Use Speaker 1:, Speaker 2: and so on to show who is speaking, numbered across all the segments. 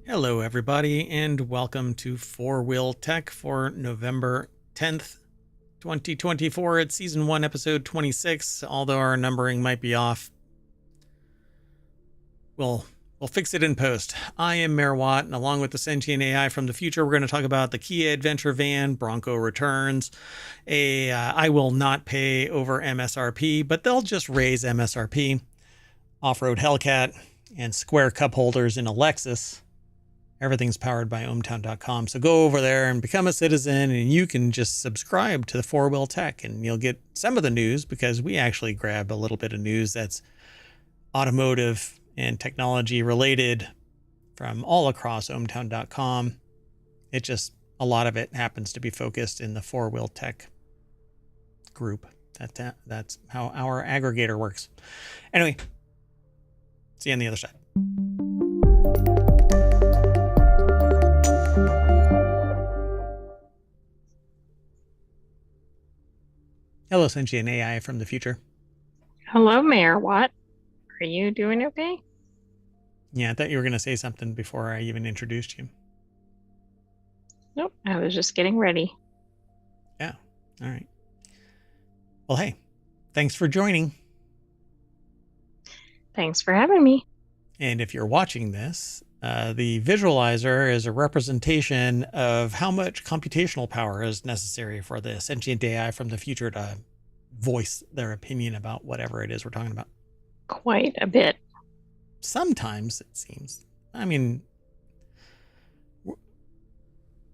Speaker 1: Hello, everybody, and welcome to Four Wheel Tech for November 10th, 2024. It's Season 1, Episode 26. Although our numbering might be off, we'll fix it in post. I am Mayor Watt, and along with the sentient AI from the future, we're going to talk about the Kia Adventure Van, Bronco returns. I will not pay over MSRP, but they'll just raise MSRP. Off-road Hellcat and square cup holders in a Lexus. Everything's powered by ohmTown.com. So go over there and become a citizen, and you can just subscribe to the Four Wheel Tech, and you'll get some of the news because we actually grab a little bit of news that's automotive and technology related from all across ohmTown.com. It just, a lot of it happens to be focused in the Four Wheel Tech group. That's how our aggregator works. Anyway, see you on the other side. Hello, sentient AI from the future.
Speaker 2: Hello, Mayor. What? Are you doing okay?
Speaker 1: Yeah, I thought you were going to say something before I even introduced you.
Speaker 2: Nope, I was just getting ready.
Speaker 1: Yeah, all right. Well, hey, thanks for joining.
Speaker 2: Thanks for having me.
Speaker 1: And if you're watching this, the visualizer is a representation of how much computational power is necessary for the sentient AI from the future to voice their opinion about whatever it is we're talking about.
Speaker 2: Quite a bit.
Speaker 1: Sometimes it seems. I mean,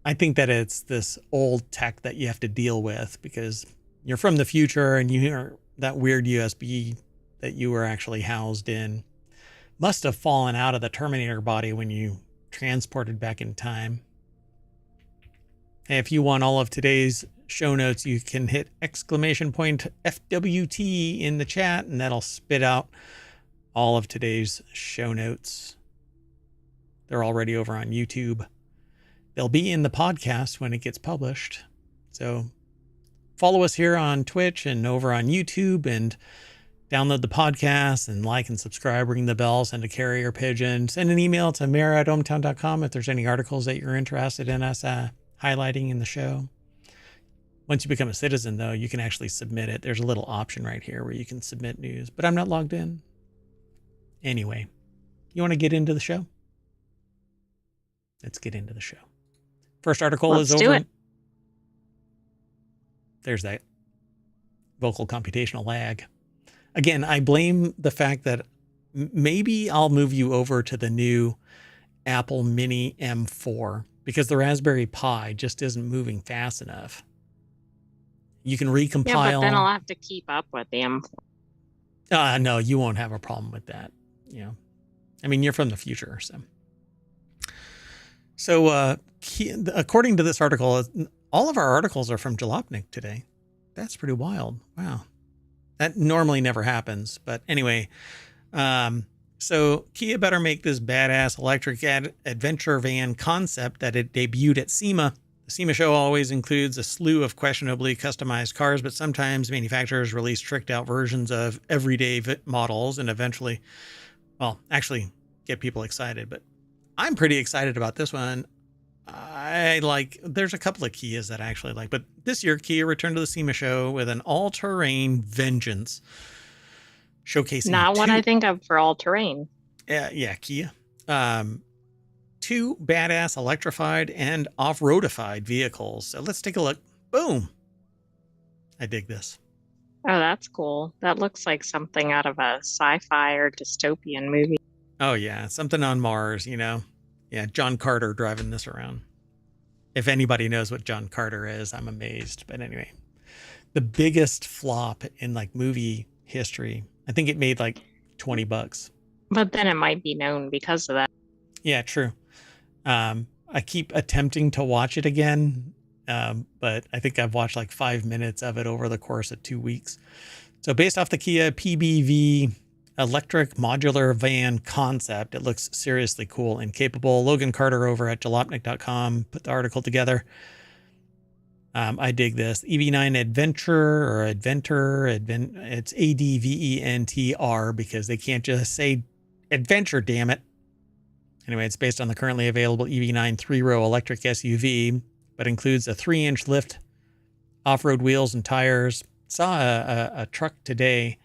Speaker 1: I think that it's this old tech that you have to deal with because you're from the future and you hear that weird USB that you were actually housed in must have fallen out of the Terminator body when you transported back in time. Hey, if you want all of today's show notes, you can hit !FWT in the chat, and that'll spit out all of today's show notes. They're already over on YouTube. They'll be in the podcast when it gets published. So follow us here on Twitch and over on YouTube, and download the podcast and like and subscribe, ring the bell, send a carrier pigeon, send an email to mayor@ohmtown.com if there's any articles that you're interested in us highlighting in the show. Once you become a citizen, though, you can actually submit it. There's a little option right here where you can submit news, but I'm not logged in. Anyway, you want to get into the show? Let's get into the show. First article is over.
Speaker 2: Let's do it.
Speaker 1: There's that vocal computational lag. Again, I blame the fact that maybe I'll move you over to the new Apple Mini M4 because the Raspberry Pi just isn't moving fast enough. You can recompile.
Speaker 2: Yeah, but then I'll have to keep up with the M4.
Speaker 1: No, you won't have a problem with that. You know, I mean, you're from the future, so. According to this article, all of our articles are from Jalopnik today. That's pretty wild. Wow. That normally never happens. But anyway, so Kia better make this badass electric adventure van concept that it debuted at SEMA. The SEMA show always includes a slew of questionably customized cars, but sometimes manufacturers release tricked out versions of everyday models and eventually, well, actually get people excited. But I'm pretty excited about this one. There's a couple of Kias that I actually like, but this year Kia returned to the SEMA show with an all-terrain Vengeance, showcasing
Speaker 2: Not what I think of for all-terrain.
Speaker 1: Yeah, Kia. Two badass electrified and off-roadified vehicles. So let's take a look. Boom. I dig this.
Speaker 2: Oh, that's cool. That looks like something out of a sci-fi or dystopian movie.
Speaker 1: Oh yeah, something on Mars, you know. Yeah, John Carter driving this around. If anybody knows what John Carter is, I'm amazed. But anyway, the biggest flop in like movie history. I think it made like $20.
Speaker 2: But then it might be known because of that.
Speaker 1: Yeah, true. I keep attempting to watch it again, but I think I've watched like 5 minutes of it over the course of 2 weeks. So based off the Kia PBV electric modular van concept, it looks seriously cool and capable. Logan Carter over at jalopnik.com put the article together. I dig this. EV9 Adventure or Adventure, it's ADVENTR because they can't just say adventure, damn it. Anyway, it's based on the currently available EV9 3-row electric SUV, but includes a 3-inch lift, off-road wheels and tires. Saw a truck today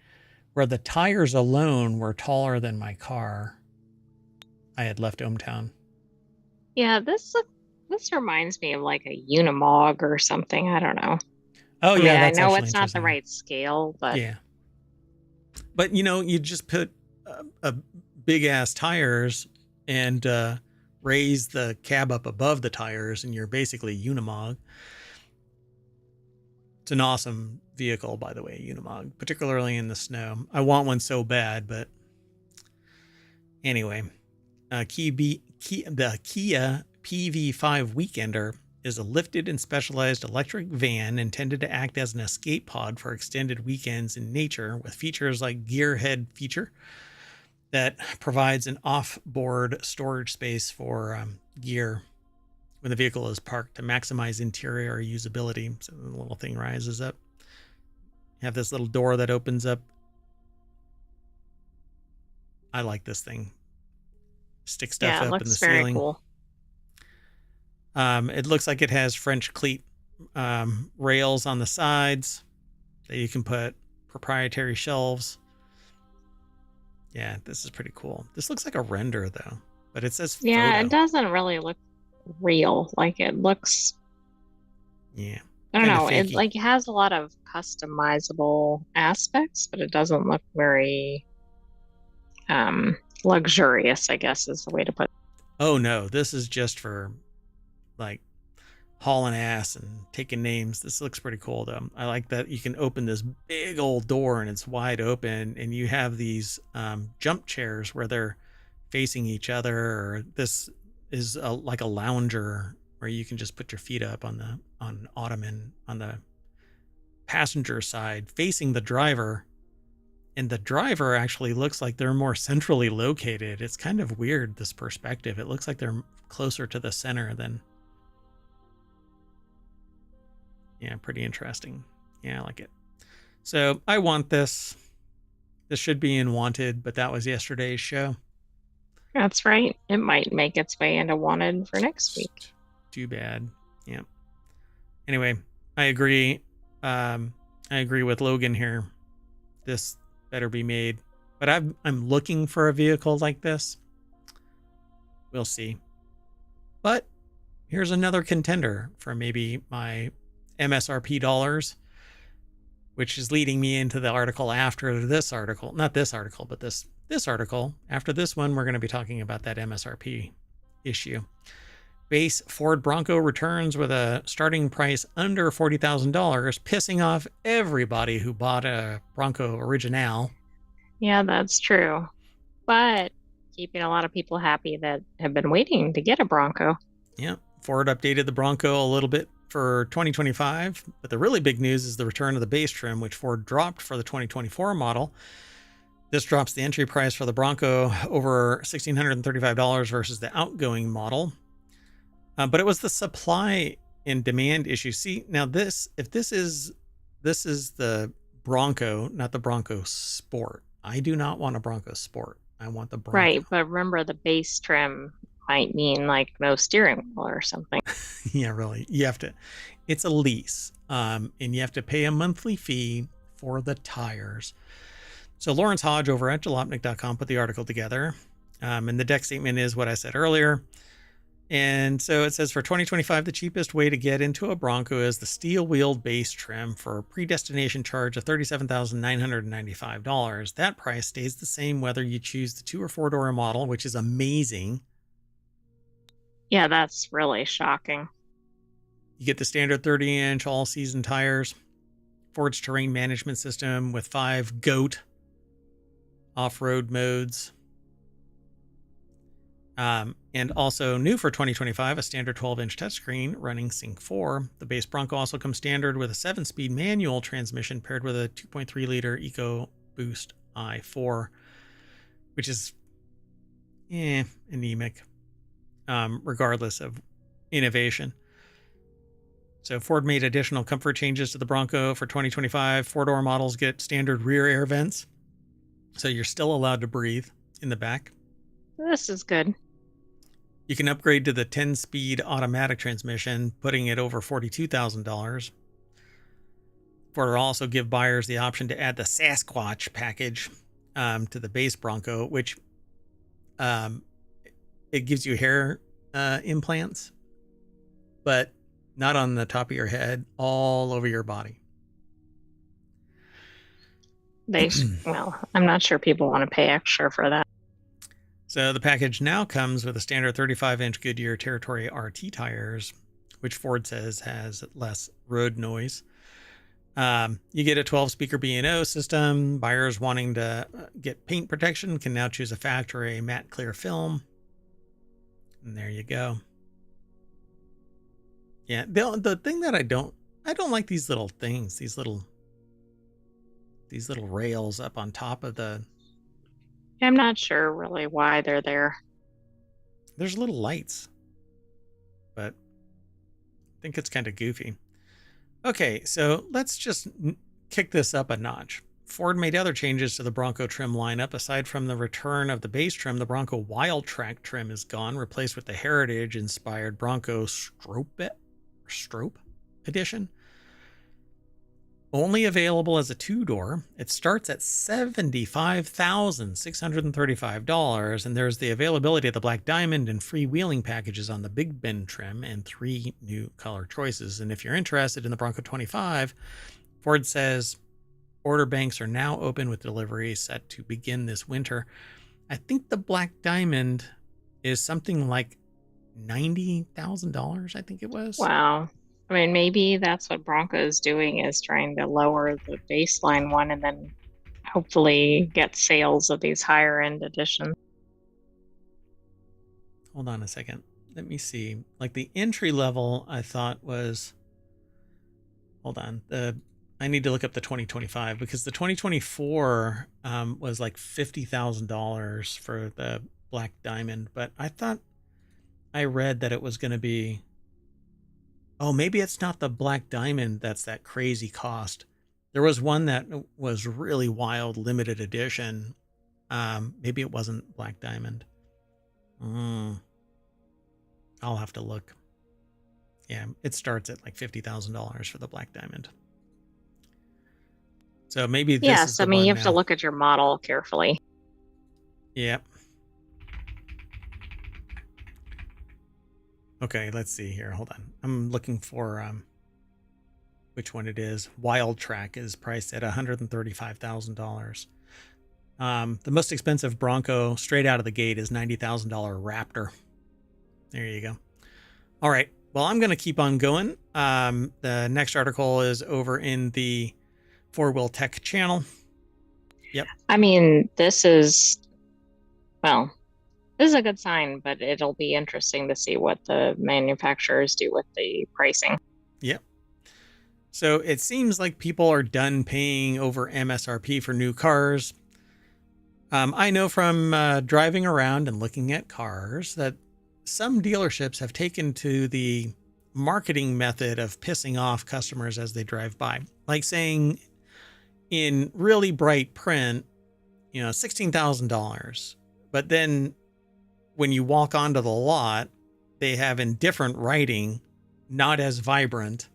Speaker 1: where the tires alone were taller than my car. I had left ohmTown.
Speaker 2: Yeah, this reminds me of like a Unimog or something. I don't know.
Speaker 1: Oh,
Speaker 2: I mean,
Speaker 1: yeah,
Speaker 2: I
Speaker 1: that's
Speaker 2: know
Speaker 1: actually
Speaker 2: it's not the
Speaker 1: interesting.
Speaker 2: right scale, but
Speaker 1: Yeah. But, you just put a big-ass tires and raise the cab up above the tires, and you're basically Unimog. It's an awesome vehicle, by the way, Unimog, particularly in the snow. I want one so bad, but anyway. The Kia PV5 Weekender is a lifted and specialized electric van intended to act as an escape pod for extended weekends in nature, with features like Gearhead feature that provides an off-board storage space for gear when the vehicle is parked to maximize interior usability. So the little thing rises up. You have this little door that opens up. I like this thing. Stick stuff
Speaker 2: yeah, it
Speaker 1: up in the
Speaker 2: looks very
Speaker 1: ceiling.
Speaker 2: cool.
Speaker 1: It looks like it has French cleat rails on the sides that you can put proprietary shelves. Yeah, this is pretty cool. This looks like a render though, but it says
Speaker 2: Yeah,
Speaker 1: photo.
Speaker 2: it doesn't really look real. Like it looks,
Speaker 1: Yeah,
Speaker 2: I don't
Speaker 1: kind of
Speaker 2: know, it
Speaker 1: fakey.
Speaker 2: like has a lot of customizable aspects, but it doesn't look very luxurious, I guess is the way to put it.
Speaker 1: Oh no, this is just for like hauling ass and taking names. This looks pretty cool though. I like that you can open this big old door and it's wide open, and you have these jump chairs where they're facing each other, or this is like a lounger where you can just put your feet up on the ottoman on the passenger side facing the driver, and the driver actually looks like they're more centrally located. It's kind of weird, this perspective. It looks like they're closer to the center than. Yeah, pretty interesting. Yeah, I like it. So I want this. This should be in Wanted, but that was yesterday's show.
Speaker 2: That's right. It might make its way into Wanted for next week.
Speaker 1: Too bad. Yeah. Anyway, I agree. I agree with Logan here. This better be made. But I'm looking for a vehicle like this. We'll see. But here's another contender for maybe my MSRP dollars, which is leading me into the article after this article. Not this article, but this article. After this one, we're going to be talking about that MSRP issue. Base Ford Bronco returns with a starting price under $40,000, pissing off everybody who bought a Bronco Original.
Speaker 2: Yeah, that's true. But keeping a lot of people happy that have been waiting to get a Bronco.
Speaker 1: Yeah, Ford updated the Bronco a little bit for 2025, but the really big news is the return of the base trim, which Ford dropped for the 2024 model. This drops the entry price for the Bronco over $1,635 versus the outgoing model. But it was the supply and demand issue. See, now if this is the Bronco, not the Bronco Sport. I do not want a Bronco Sport. I want the Bronco.
Speaker 2: Right, but remember the base trim might mean like no steering wheel or something.
Speaker 1: Yeah, really. It's a lease. And you have to pay a monthly fee for the tires. So Lawrence Hodge over at jalopnik.com put the article together. And the deck statement is what I said earlier. And so it says for 2025, the cheapest way to get into a Bronco is the steel-wheeled base trim for a predestination charge of $37,995. That price stays the same whether you choose the 2- or 4-door model, which is amazing.
Speaker 2: Yeah, that's really shocking.
Speaker 1: You get the standard 30-inch all-season tires, Ford's terrain management system with 5 GOAT off-road modes. And also new for 2025, a standard 12-inch touchscreen running Sync 4. The base Bronco also comes standard with a 7-speed manual transmission paired with a 2.3-liter EcoBoost i4, which is anemic, regardless of innovation. So Ford made additional comfort changes to the Bronco for 2025. 4-door models get standard rear air vents, so you're still allowed to breathe in the back.
Speaker 2: This is good.
Speaker 1: You can upgrade to the 10-speed automatic transmission, putting it over $42,000. Ford will also give buyers the option to add the Sasquatch package to the base Bronco, which it gives you hair implants, but not on the top of your head, all over your body.
Speaker 2: Well, I'm not sure people want to pay extra for that.
Speaker 1: So the package now comes with a standard 35-inch Goodyear Territory RT tires, which Ford says has less road noise. You get a 12-speaker B&O system. Buyers wanting to get paint protection can now choose a factory matte clear film. And there you go. Yeah, the thing that I don't like these little things, these little rails up on top of the.
Speaker 2: I'm not sure really why they're there.
Speaker 1: There's little lights, but I think it's kind of goofy. Okay, so let's just kick this up a notch. Ford made other changes to the Bronco trim lineup. Aside from the return of the base trim, the Bronco Wild Track trim is gone, replaced with the Heritage-inspired Bronco Strope Edition. Only available as a two-door. It starts at $75,635, and there's the availability of the Black Diamond and freewheeling packages on the Big Bend trim and 3 new color choices. And if you're interested in the Bronco 25, Ford says order banks are now open with delivery set to begin this winter. I think the Black Diamond is something like $90,000, I think it was.
Speaker 2: Wow. I mean, maybe that's what Bronco is doing, is trying to lower the baseline one and then hopefully get sales of these higher end editions.
Speaker 1: Hold on a second. Let me see. Like the entry level, I thought was. Hold on. I need to look up the 2025 because the 2024 was like $50,000 for the Black Diamond, but I thought I read that it was going to be. Oh, maybe it's not the Black Diamond that's that crazy cost. There was one that was really wild, limited edition. Maybe it wasn't Black Diamond. I'll have to look. Yeah, it starts at like $50,000 for the Black Diamond. So maybe this is the
Speaker 2: I mean,
Speaker 1: one
Speaker 2: you have
Speaker 1: now.
Speaker 2: to look at your model carefully.
Speaker 1: Yep. Okay, let's see here. Hold on. I'm looking for which one it is. Wild Track is priced at $135,000. The most expensive Bronco straight out of the gate is $90,000 Raptor. There you go. All right. Well, I'm going to keep on going. The next article is over in the Four Wheel Tech channel. Yep.
Speaker 2: I mean, this is a good sign, but it'll be interesting to see what the manufacturers do with the pricing.
Speaker 1: Yep. So it seems like people are done paying over MSRP for new cars. I know from driving around and looking at cars that some dealerships have taken to the marketing method of pissing off customers as they drive by, like saying in really bright print, $16,000. But then when you walk onto the lot, they have in different writing, not as vibrant,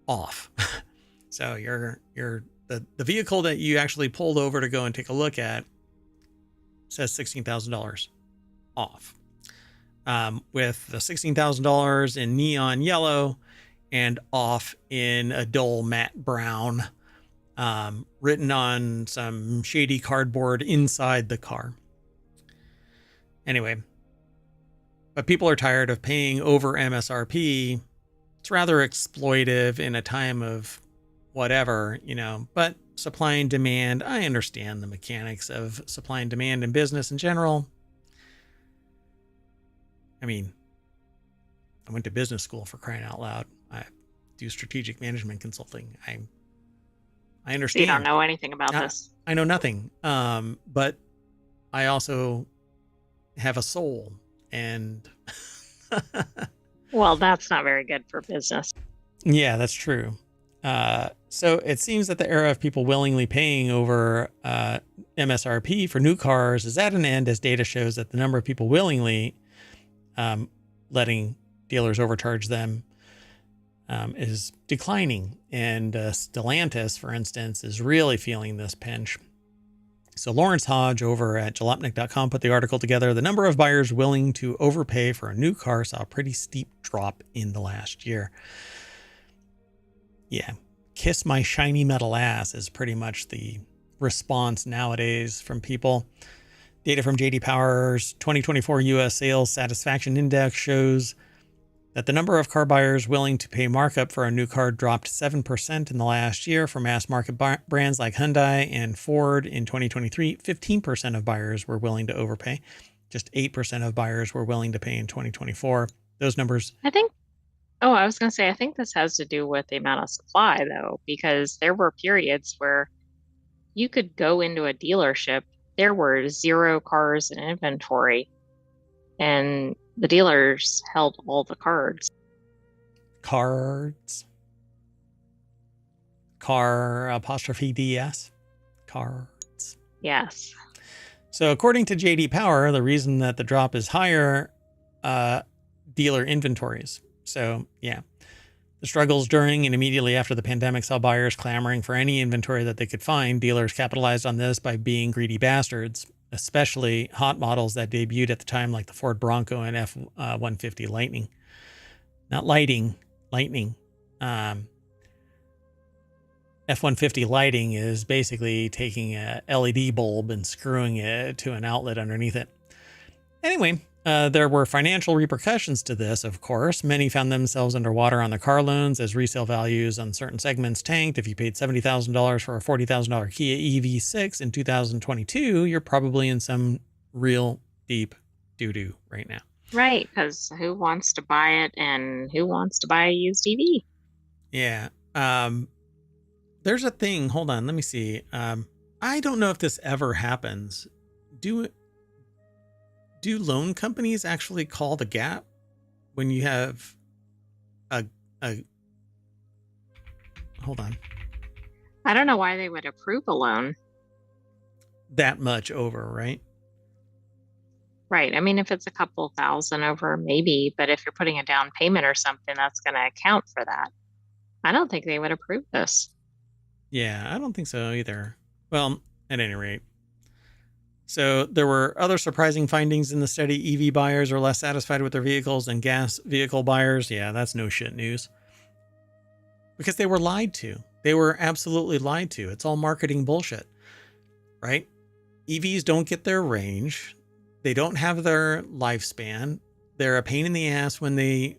Speaker 1: off. So the vehicle that you actually pulled over to go and take a look at says $16,000 off. With the $16,000 in neon yellow and off in a dull matte brown, written on some shady cardboard inside the car. Anyway, but people are tired of paying over MSRP. It's rather exploitive in a time of whatever, but supply and demand, I understand the mechanics of supply and demand in business in general. I mean, I went to business school, for crying out loud. I do strategic management consulting. I understand.
Speaker 2: You don't know anything about this.
Speaker 1: I know nothing. But I also have a soul, and
Speaker 2: well, that's not very good for business.
Speaker 1: Yeah, that's true. So it seems that the era of people willingly paying over MSRP for new cars is at an end, as data shows that the number of people willingly letting dealers overcharge them is declining. And Stellantis, for instance, is really feeling this pinch. So Lawrence Hodge over at jalopnik.com put the article together. The number of buyers willing to overpay for a new car saw a pretty steep drop in the last year. Yeah, kiss my shiny metal ass is pretty much the response nowadays from people. Data from J.D. Power's 2024 U.S. Sales Satisfaction Index shows that the number of car buyers willing to pay markup for a new car dropped 7% in the last year for mass market brands like Hyundai and Ford. In 2023, 15% of buyers were willing to overpay. Just 8% of buyers were willing to pay in 2024. Those numbers.
Speaker 2: I think, I was going to say, I think this has to do with the amount of supply, though, because there were periods where you could go into a dealership, there were 0 cars in inventory, and the dealers held all the cards.
Speaker 1: Cards. Car apostrophe DS. Cards.
Speaker 2: Yes.
Speaker 1: So according to J.D. Power, the reason that the drop is higher, dealer inventories. So yeah, the struggles during and immediately after the pandemic saw buyers clamoring for any inventory that they could find. Dealers capitalized on this by being greedy bastards, especially hot models that debuted at the time, like the Ford Bronco and F-150 Lightning. Not Lighting, Lightning. F-150 Lighting is basically taking a LED bulb and screwing it to an outlet underneath it. Anyway, there were financial repercussions to this, of course. Many found themselves underwater on their car loans as resale values on certain segments tanked. If you paid $70,000 for a $40,000 Kia EV6 in 2022, you're probably in some real deep doo-doo right now.
Speaker 2: Right, because who wants to buy it and who wants to buy a used EV?
Speaker 1: Yeah. There's a thing. Hold on. Let me see. I don't know if this ever happens. Do loan companies actually call the gap when you have a hold on.
Speaker 2: I don't know why they would approve a loan.
Speaker 1: That much over, right?
Speaker 2: Right. I mean, if it's a couple thousand over, maybe, but if you're putting a down payment or something, that's going to account for that. I don't think they would approve this.
Speaker 1: Yeah, I don't think so either. Well, at any rate. So there were other surprising findings in the study. EV buyers are less satisfied with their vehicles than gas vehicle buyers. Yeah, that's no shit news. Because they were lied to. They were absolutely lied to. It's all marketing bullshit, right? EVs don't get their range. They don't have their lifespan. They're a pain in the ass when they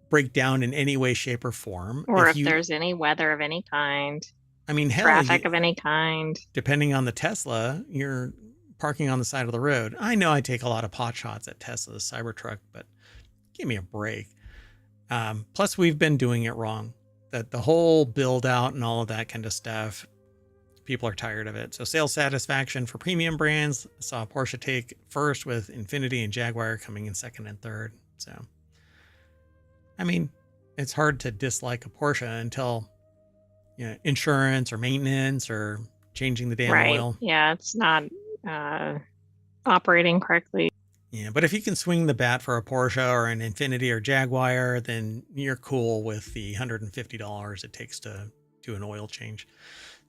Speaker 1: break down in any way, shape, or form.
Speaker 2: Or if there's any weather of any kind.
Speaker 1: I mean, hell,
Speaker 2: traffic of any kind.
Speaker 1: Depending on the Tesla, you're parking on the side of the road. I know I take a lot of pot shots at Tesla's Cybertruck, but give me a break. Plus, we've been doing it wrong. That the whole build out and all of that kind of stuff, people are tired of it. So sales satisfaction for premium brands saw Porsche take first, with Infiniti and Jaguar coming in second and third. So, I mean, it's hard to dislike a Porsche until, you know, insurance or maintenance or changing the damn oil.
Speaker 2: Yeah, it's not operating correctly.
Speaker 1: Yeah, but if you can swing the bat for a Porsche or an Infiniti or Jaguar, then you're cool with the $150 it takes to do an oil change.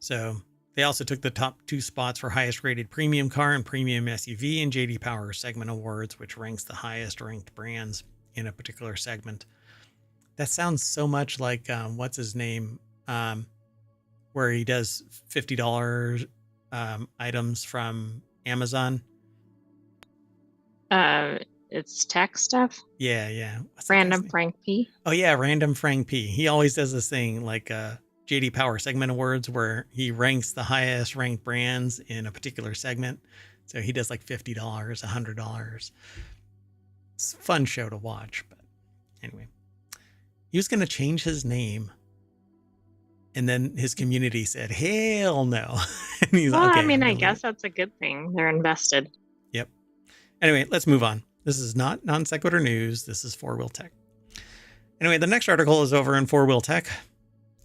Speaker 1: So they also took the top 2 spots for highest rated premium car and premium SUV in J.D. Power Segment Awards, which ranks the highest ranked brands in a particular segment. That sounds so much like, what's his name? Where he does $50 items from Amazon.
Speaker 2: It's tech stuff.
Speaker 1: Yeah.
Speaker 2: Random Frank P.
Speaker 1: Oh yeah, Random Frank P. He always does this thing like JD Power Segment Awards where he ranks the highest ranked brands in a particular segment. So he does like $50, $100. It's a fun show to watch, but anyway. He was going to change his name. And then his community said, hell no. And he's
Speaker 2: well,
Speaker 1: like, okay,
Speaker 2: I mean, I guess that's a good thing. They're invested.
Speaker 1: Yep. Anyway, let's move on. This is not Non Sequitur news. This is 4-Wheel Tech. Anyway, the next article is over in 4-Wheel Tech.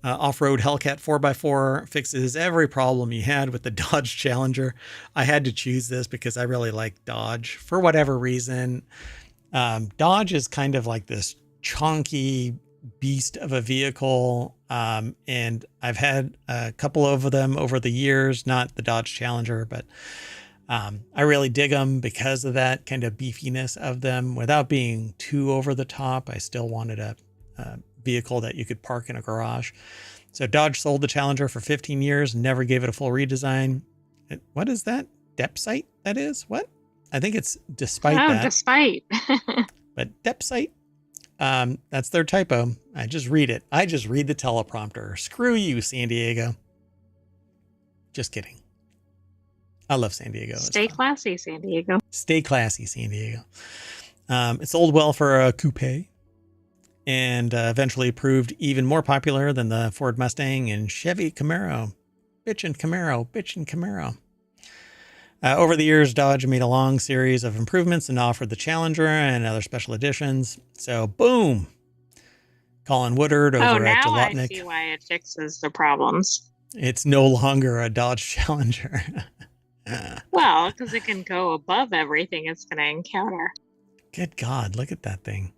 Speaker 1: Off-road Hellcat 4x4 fixes every problem you had with the Dodge Challenger. I had to choose this because I really like Dodge for whatever reason. Dodge is kind of like this chonky beast of a vehicle. And I've had a couple of them over the years, not the Dodge Challenger, but I really dig them because of that kind of beefiness of them without being too over the top. I still wanted a vehicle that you could park in a garage. So Dodge sold the Challenger for 15 years, never gave it a full redesign. What is that? Depsite, that is? What? I think it's despite that.
Speaker 2: Despite.
Speaker 1: But Depsite, that's their typo. I just read it. I just read the teleprompter. Screw you, San Diego. Just kidding. I love San Diego.
Speaker 2: Stay classy, San Diego.
Speaker 1: Stay classy, San Diego. It sold well for a coupe and eventually proved even more popular than the Ford Mustang and Chevy Camaro. Bitchin' Camaro. Over the years, Dodge made a long series of improvements and offered the Challenger and other special editions. So, boom. Colin Woodard over at Jalopnik.
Speaker 2: I see why it fixes the problems.
Speaker 1: It's no longer a Dodge Challenger.
Speaker 2: Well, because it can go above everything it's going to encounter.
Speaker 1: Good God, look at that thing.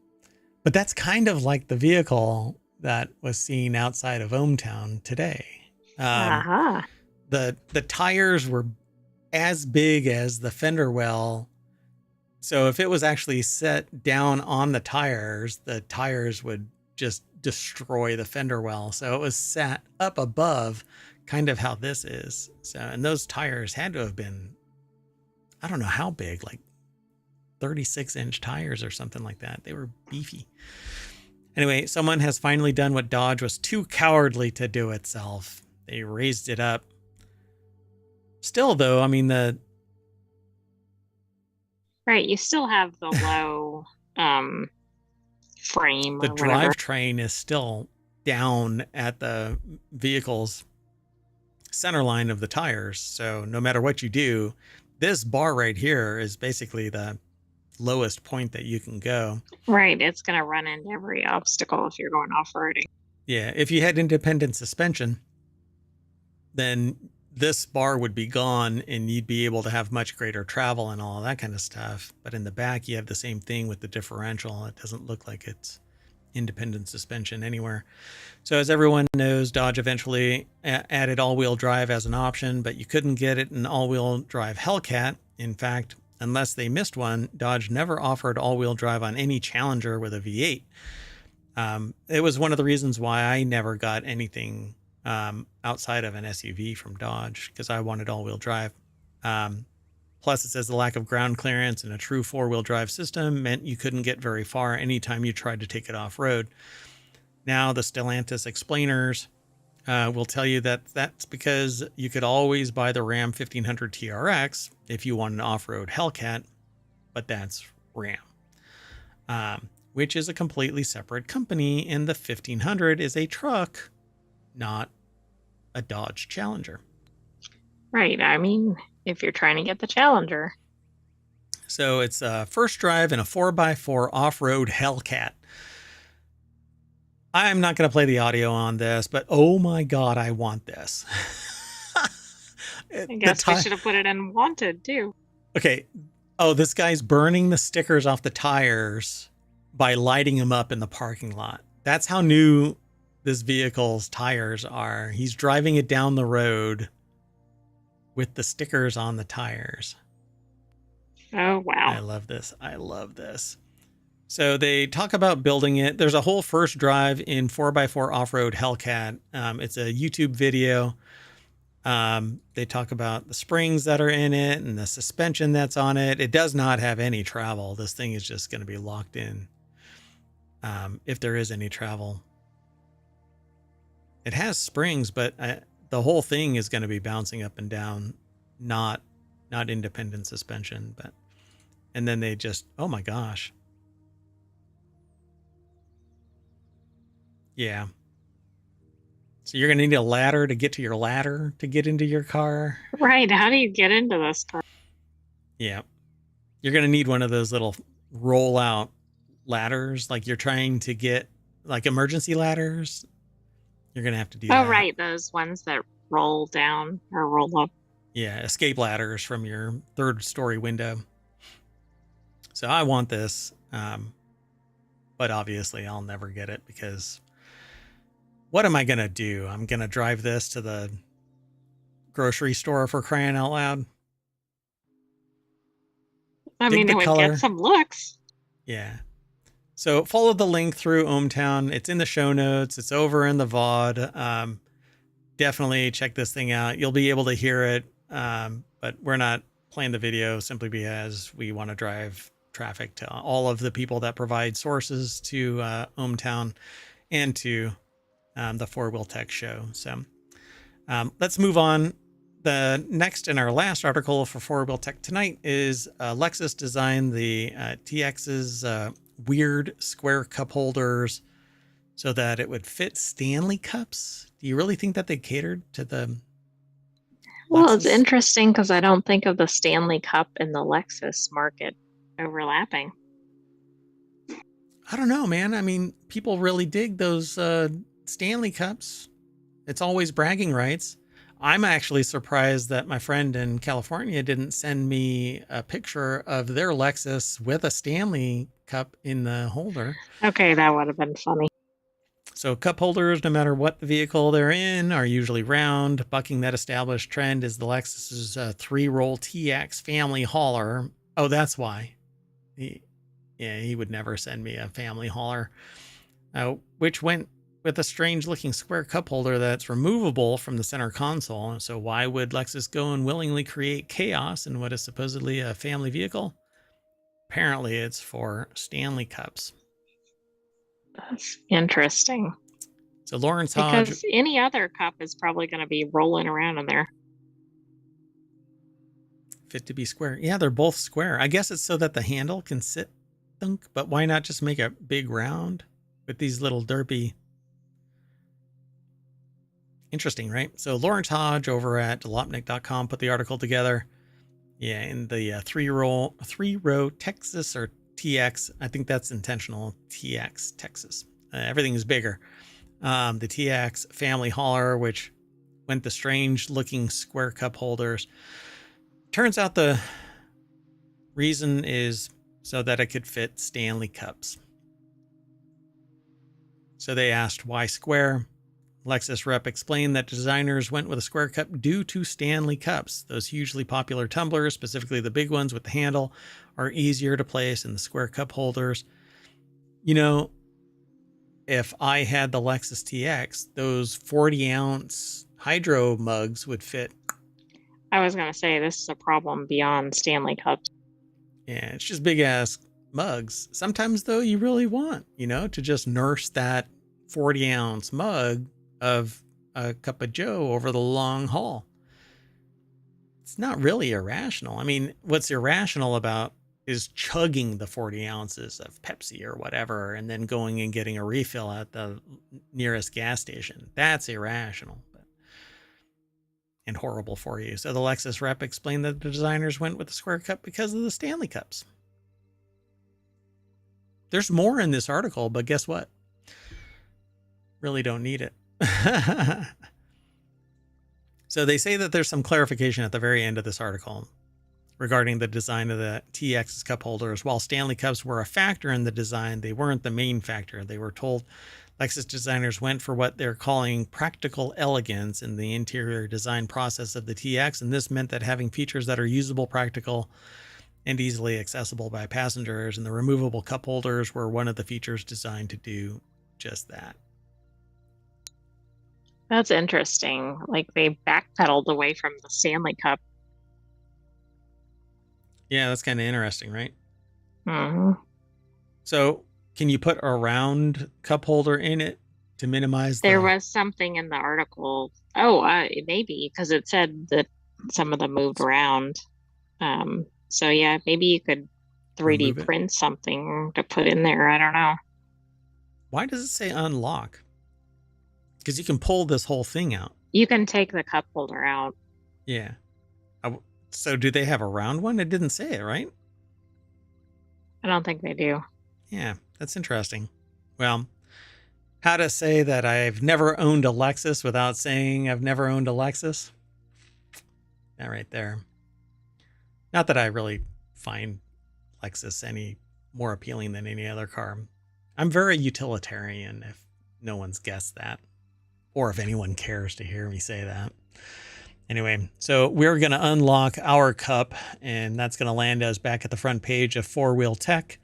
Speaker 1: But that's kind of like the vehicle that was seen outside of ohmTown today. The tires were as big as the fender well. So if it was actually set down on the tires would just destroy the fender well. So it was sat up above, kind of how this is. So, and those tires had to have been, I don't know how big, like 36-inch tires or something like that. They were beefy. Anyway, someone has finally done what Dodge was too cowardly to do itself. They raised it up. Still, though, I mean,
Speaker 2: Right, you still have the low frame.
Speaker 1: The drivetrain is still down at the vehicle's center line of the tires. So no matter what you do, this bar right here is basically the lowest point that you can go.
Speaker 2: Right, it's going to run into every obstacle if you're going off-roading.
Speaker 1: Yeah, if you had independent suspension, then this bar would be gone and you'd be able to have much greater travel and all that kind of stuff. But in the back, you have the same thing with the differential. It doesn't look like it's independent suspension anywhere. So as everyone knows, Dodge eventually added all-wheel drive as an option, but you couldn't get it in all-wheel drive Hellcat. In fact, unless they missed one, Dodge never offered all-wheel drive on any Challenger with a V8. It was one of the reasons why I never got anything outside of an SUV from Dodge, because I wanted all-wheel drive. Plus, it says the lack of ground clearance and a true four-wheel drive system meant you couldn't get very far anytime you tried to take it off-road. Now, the Stellantis explainers will tell you that that's because you could always buy the Ram 1500 TRX if you want an off-road Hellcat, but that's Ram, which is a completely separate company, and the 1500 is a truck, not a Dodge Challenger.
Speaker 2: Right. I mean, if you're trying to get the Challenger.
Speaker 1: So it's a first drive in a 4x4 off-road Hellcat. I'm not going to play the audio on this, but oh my God, I want this.
Speaker 2: I guess we should have put it in wanted too.
Speaker 1: Okay. Oh, this guy's burning the stickers off the tires by lighting them up in the parking lot. That's how new this vehicle's tires are. He's driving it down the road with the stickers on the tires.
Speaker 2: Oh, wow.
Speaker 1: I love this. I love this. So they talk about building it. There's a whole first drive in 4x4 off-road Hellcat. It's a YouTube video. They talk about the springs that are in it and the suspension that's on it. It does not have any travel. This thing is just going to be locked in. If there is any travel. It has springs, but the whole thing is going to be bouncing up and down, not independent suspension. But and then they just, oh my gosh. Yeah. So you're going to need a ladder to get to your ladder to get into your car.
Speaker 2: Right. How do you get into this car?
Speaker 1: Yeah. You're going to need one of those little roll out ladders. Like you're trying to get like emergency ladders. You're going to have to do that.
Speaker 2: Oh, right. Those ones that roll down or roll up.
Speaker 1: Yeah. Escape ladders from your third story window. So I want this. But obviously I'll never get it because what am I going to do? I'm going to drive this to the grocery store, for crying out loud.
Speaker 2: I
Speaker 1: Dig
Speaker 2: mean,
Speaker 1: the
Speaker 2: it would get
Speaker 1: color.
Speaker 2: some looks.
Speaker 1: Yeah. So follow the link through ohmTown. It's in the show notes. It's over in the VOD. Definitely check this thing out. You'll be able to hear it. But we're not playing the video simply because we want to drive traffic to all of the people that provide sources to ohmTown and to the Four Wheel Tech show. So let's move on. The next and our last article for Four Wheel Tech tonight is Lexus designed the TX's weird square cup holders so that it would fit Stanley cups. Do you really think that they catered to the
Speaker 2: Well, it's
Speaker 1: Lexus?
Speaker 2: interesting because I don't think of the Stanley Cup and the Lexus market overlapping.
Speaker 1: I don't know, man. I mean, people really dig those Stanley cups. It's always bragging rights. I'm actually surprised that my friend in California didn't send me a picture of their Lexus with a Stanley cup in the holder.
Speaker 2: Okay, that would have been funny.
Speaker 1: So cup holders, no matter what the vehicle they're in, are usually round. Bucking that established trend is the Lexus's 3-roll TX family hauler. Oh, that's why. He would never send me a family hauler, which went with a strange looking square cup holder that's removable from the center console. So why would Lexus go and willingly create chaos in what is supposedly a family vehicle? Apparently it's for Stanley cups.
Speaker 2: That's interesting.
Speaker 1: So Lawrence Hodge,
Speaker 2: Because any other cup is probably going to be rolling around in there.
Speaker 1: fit to be square. Yeah, they're both square. I guess it's so that the handle can sit thunk, but why not just make a big round with these little derpy. Interesting, right? So Lawrence Hodge over at Delopnik.com put the article together. Yeah, in the three-row Texas or TX. I think that's intentional. TX, Texas. Everything is bigger. The TX family hauler, which went the strange looking square cup holders. Turns out the reason is so that it could fit Stanley cups. So they asked why square. Lexus rep explained that designers went with a square cup due to Stanley cups. Those hugely popular tumblers, specifically the big ones with the handle, are easier to place in the square cup holders. You know, if I had the Lexus TX, those 40-ounce hydro mugs would fit.
Speaker 2: I was going to say this is a problem beyond Stanley Cups.
Speaker 1: Yeah, it's just big ass mugs. Sometimes, though, you really want, to just nurse that 40-ounce mug of a cup of Joe over the long haul. It's not really irrational. I mean, what's irrational about is chugging the 40 ounces of Pepsi or whatever and then going and getting a refill at the nearest gas station. That's irrational and horrible for you. So the Lexus rep explained that the designers went with the square cup because of the Stanley cups. There's more in this article, but guess what? Really don't need it. So they say that there's some clarification at the very end of this article regarding the design of the TX's cup holders. While Stanley cups were a factor in the design, they weren't the main factor. They were told Lexus designers went for what they're calling practical elegance in the interior design process of the TX, and this meant that having features that are usable, practical, and easily accessible by passengers, and the removable cup holders were one of the features designed to do just that.
Speaker 2: That's interesting. Like they backpedaled away from the Stanley Cup.
Speaker 1: Yeah, that's kind of interesting, right?
Speaker 2: Mm-hmm.
Speaker 1: So can you put a round cup holder in it to minimize
Speaker 2: There was something in the article. Oh, maybe because it said that some of them moved around. So yeah, maybe you could 3D print something to put in there. I don't know.
Speaker 1: Why does it say unlock? Because you can pull this whole thing out.
Speaker 2: You can take the cup holder out.
Speaker 1: Yeah. So do they have a round one? It didn't say it, right?
Speaker 2: I don't think they do.
Speaker 1: Yeah, that's interesting. Well, how to say that I've never owned a Lexus without saying I've never owned a Lexus? That right there. Not that I really find Lexus any more appealing than any other car. I'm very utilitarian, if no one's guessed that, or if anyone cares to hear me say that. Anyway, so we're going to unlock our cup, and that's going to land us back at the front page of Four Wheel Tech,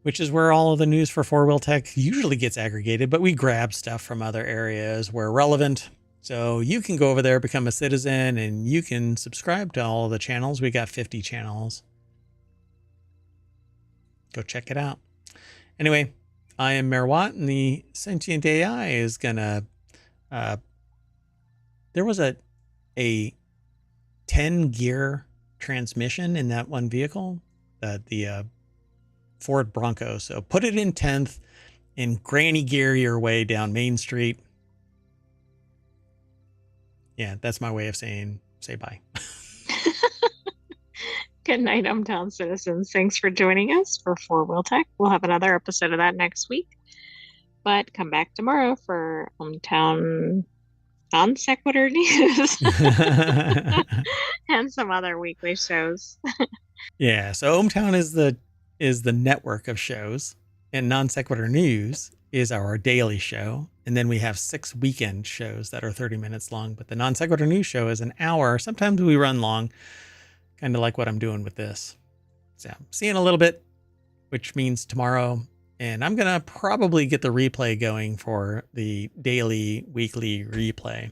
Speaker 1: which is where all of the news for Four Wheel Tech usually gets aggregated, but we grab stuff from other areas where relevant. So you can go over there, become a citizen, and you can subscribe to all of the channels. We got 50 channels. Go check it out. Anyway, I am Mayor Watt, and the sentient AI is going to... there was a 10-gear transmission in that one vehicle, the Ford Bronco. So put it in 10th and granny gear your way down Main Street. Yeah, that's my way of saying say bye.
Speaker 2: Good night, ohmTown citizens. Thanks for joining us for Four Wheel Tech. We'll have another episode of that next week. But come back tomorrow for ohmTown Non Sequitur news and some other weekly shows.
Speaker 1: Yeah, so ohmTown is the network of shows, and Non Sequitur News is our daily show. And then we have 6 weekend shows that are 30 minutes long. But the Non Sequitur News show is an hour. Sometimes we run long, kind of like what I'm doing with this. So see you in a little bit, which means tomorrow. And I'm going to probably get the replay going for the daily, weekly replay.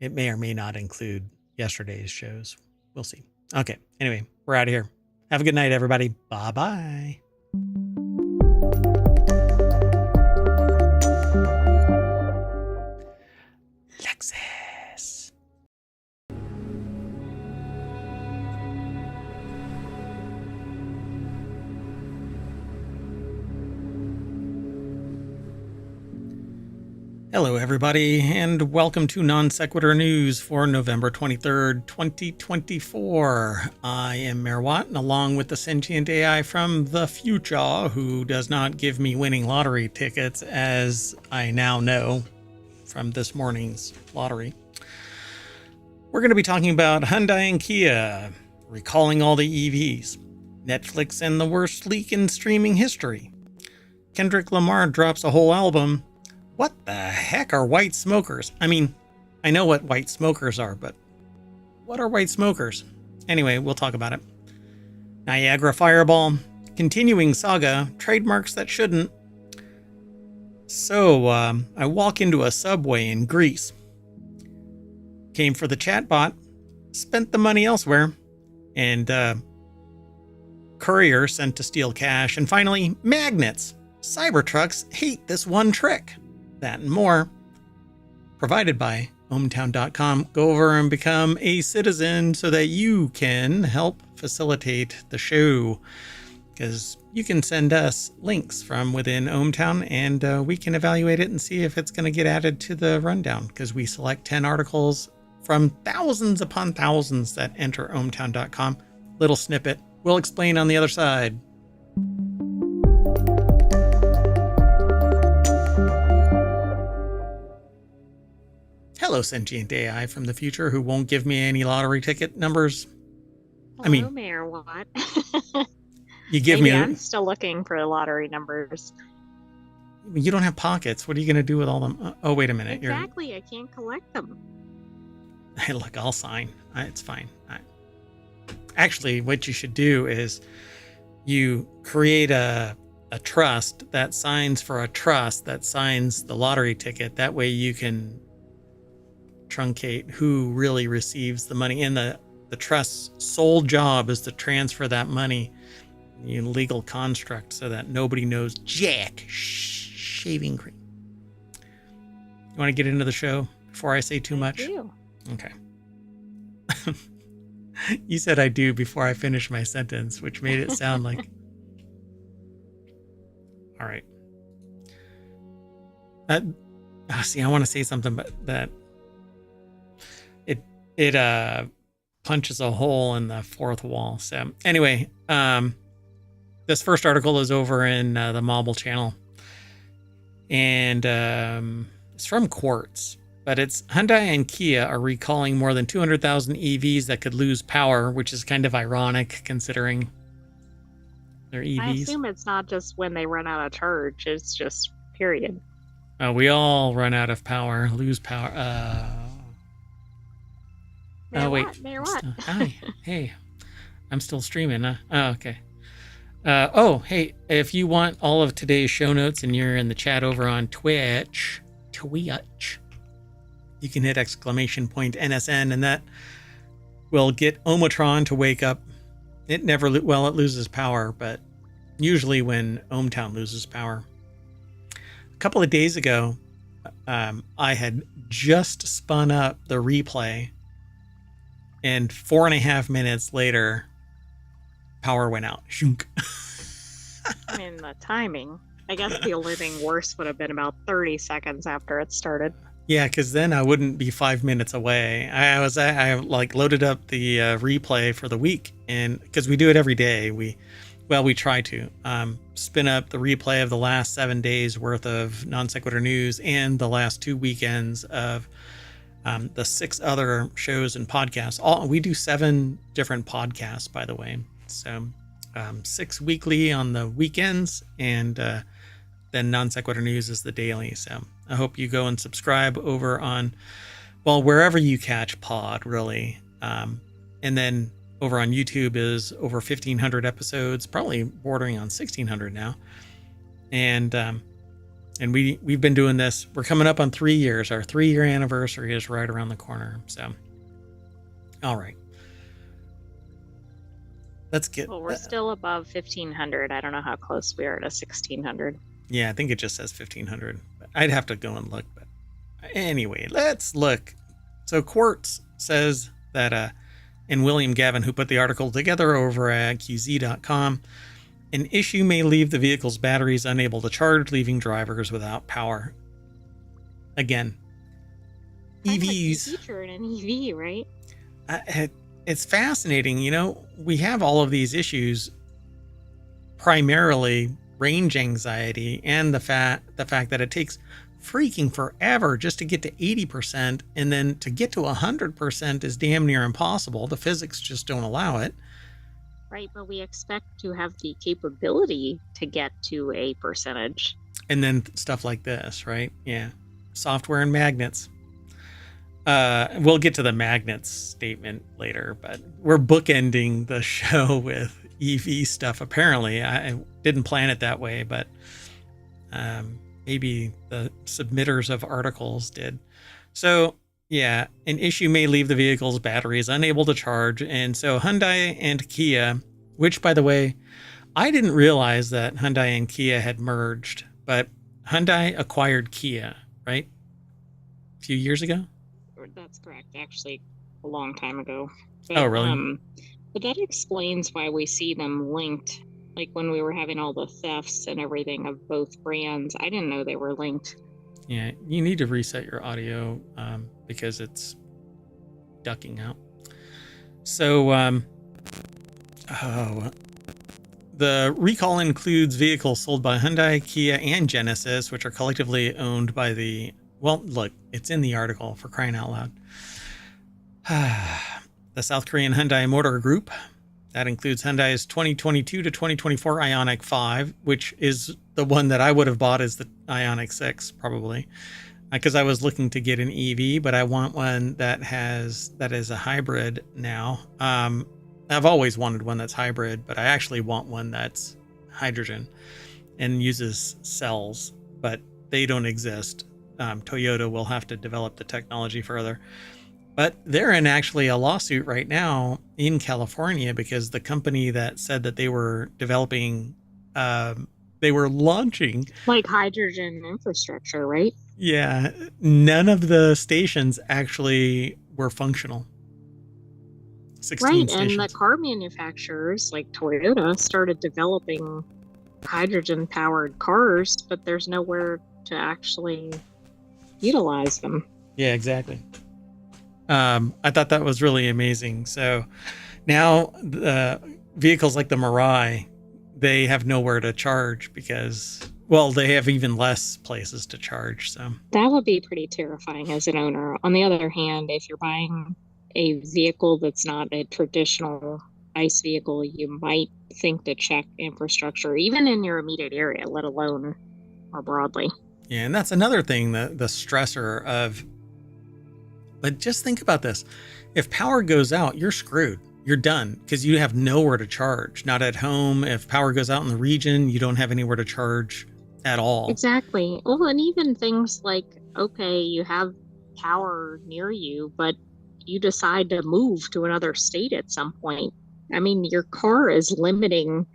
Speaker 1: It may or may not include yesterday's shows. We'll see. Okay. Anyway, we're out of here. Have a good night, everybody. Bye-bye. Lexus. Hello, everybody, and welcome to Non Sequitur News for November 23rd, 2024. I am Mayor Watt, and along with the sentient AI from the future, who does not give me winning lottery tickets, as I now know from this morning's lottery, we're going to be talking about Hyundai and Kia recalling all the EVs, Netflix and the worst leak in streaming history, Kendrick Lamar drops a whole album. What the heck are white smokers? I mean, I know what white smokers are, but what are white smokers? Anyway, we'll talk about it. Niagara Fireball, continuing saga, trademarks that shouldn't. So, I walk into a Subway in Greece. Came for the chatbot, spent the money elsewhere, and courier sent to steal cash, and finally, magnets. Cybertrucks hate this one trick. That and more, provided by ohmTown.com. Go over and become a citizen so that you can help facilitate the show, because you can send us links from within ohmTown, and we can evaluate it and see if it's going to get added to the rundown, because we select 10 articles from thousands upon thousands that enter ohmTown.com. Little snippet. We'll explain on the other side. Hello, sentient AI from the future who won't give me any lottery ticket numbers.
Speaker 2: Hello,
Speaker 1: I mean,
Speaker 2: Mayor Watt.
Speaker 1: You give
Speaker 2: Maybe
Speaker 1: me.
Speaker 2: I'm still looking for the lottery numbers.
Speaker 1: You don't have pockets. What are you going to do with all them? Oh, wait a minute.
Speaker 2: Exactly. I can't collect them.
Speaker 1: Hey, look, I'll sign. It's fine. Actually, what you should do is you create a trust that signs for a trust that signs the lottery ticket. That way you can truncate who really receives the money. And the trust's sole job is to transfer that money in legal construct so that nobody knows jack. Shaving cream. You want to get into the show before I say too much?
Speaker 2: I do.
Speaker 1: Okay. You said I do before I finished my sentence, which made it sound like... All right. See, I want to say something, but that it punches a hole in the fourth wall. So anyway, this first article is over in the Mobile channel, and it's from Quartz, but it's Hyundai and Kia are recalling more than 200,000 EVs that could lose power, which is kind of ironic considering They're
Speaker 2: I
Speaker 1: EVs.
Speaker 2: assume it's not just when they run out of charge, it's just period.
Speaker 1: We all run out of power, lose power. Oh,
Speaker 2: Mayor
Speaker 1: wait.
Speaker 2: what? Mayor
Speaker 1: I'm
Speaker 2: what?
Speaker 1: still, hi. Hey, I'm still streaming. Oh, okay. Oh, hey, if you want all of today's show notes and you're in the chat over on Twitch, you can hit !NSN and that will get ohmTown to wake up. It never, well, it loses power, but usually when ohmTown loses power. A couple of days ago, I had just spun up the replay, and 4.5 minutes later, power went out. Shunk.
Speaker 2: I mean, the timing. I guess the only thing worse would have been about 30 seconds after it started.
Speaker 1: Yeah, because then I wouldn't be 5 minutes away. I like loaded up the replay for the week, and because we do it every day, we try to spin up the replay of the last 7 days worth of Non Sequitur news and the last 2 weekends of the 6 other shows and podcasts. We do 7 different podcasts, by the way. So 6 weekly on the weekends, and then Non Sequitur news is the daily. So I hope you go and subscribe over on, well, wherever you catch pod, really. And then over on YouTube is over 1,500 episodes, probably bordering on 1,600 now. And we've been doing this. We're coming up on 3 years. Our 3-year anniversary is right around the corner. So, all right. Let's get.
Speaker 2: Well, we're still above 1,500. I don't know how close we are to 1,600.
Speaker 1: Yeah, I think it just says 1,500. I'd have to go and look. But anyway, let's look. So Quartz says that, and William Gavin, who put the article together over at QZ.com, an issue may leave the vehicle's batteries unable to charge, leaving drivers without power. Again, EVs.
Speaker 2: That's a feature in an EV, right?
Speaker 1: It's fascinating. You know, we have all of these issues, primarily range anxiety and the fact that it takes freaking forever just to get to 80%, and then to get to 100% is damn near impossible. The physics just don't allow it.
Speaker 2: Right, but we expect to have the capability to get to a percentage.
Speaker 1: And then stuff like this, right? Yeah. Software and magnets. We'll get to the magnets statement later, but we're bookending the show with EV stuff. Apparently, I didn't plan it that way, but maybe the submitters of articles did. So, yeah, an issue may leave the vehicle's batteries unable to charge. And so Hyundai and Kia, which, by the way, I didn't realize that Hyundai and Kia had merged, but Hyundai acquired Kia, right? A few years ago?
Speaker 2: That's correct. Actually, a long time ago. But,
Speaker 1: oh, really?
Speaker 2: But that explains why we see them linked. Like when we were having all the thefts and everything of both brands, I didn't know they were linked.
Speaker 1: Yeah, you need to reset your audio because it's ducking out. So, the recall includes vehicles sold by Hyundai, Kia, and Genesis, which are collectively owned by the... Well, look, it's in the article, for crying out loud. The South Korean Hyundai Motor Group. That includes Hyundai's 2022 to 2024 Ioniq 5, which is the one that I would have bought as the Ioniq 6, probably. Because I was looking to get an EV, but I want one that is a hybrid now. I've always wanted one that's hybrid, but I actually want one that's hydrogen and uses cells, but they don't exist. Toyota will have to develop the technology further. But they're in actually a lawsuit right now in California because the company that said that they were developing, they were launching...
Speaker 2: Like hydrogen infrastructure, right?
Speaker 1: Yeah, none of the stations actually were functional. 16
Speaker 2: right,
Speaker 1: stations.
Speaker 2: And the car manufacturers like Toyota started developing hydrogen-powered cars, but there's nowhere to actually utilize them.
Speaker 1: Yeah, exactly. I thought that was really amazing. So now the vehicles like the Mirai, they have nowhere to charge because, well, they have even less places to charge. So
Speaker 2: that would be pretty terrifying as an owner. On the other hand, if you're buying a vehicle that's not a traditional ICE vehicle, you might think to check infrastructure, even in your immediate area, let alone more broadly.
Speaker 1: Yeah, and that's another thing, the stressor of, but just think about this. If power goes out, you're screwed. You're done because you have nowhere to charge. Not at home. If power goes out in the region, you don't have anywhere to charge at all.
Speaker 2: Exactly. Well, and even things like, okay, you have power near you, but you decide to move to another state at some point. I mean, your car is limiting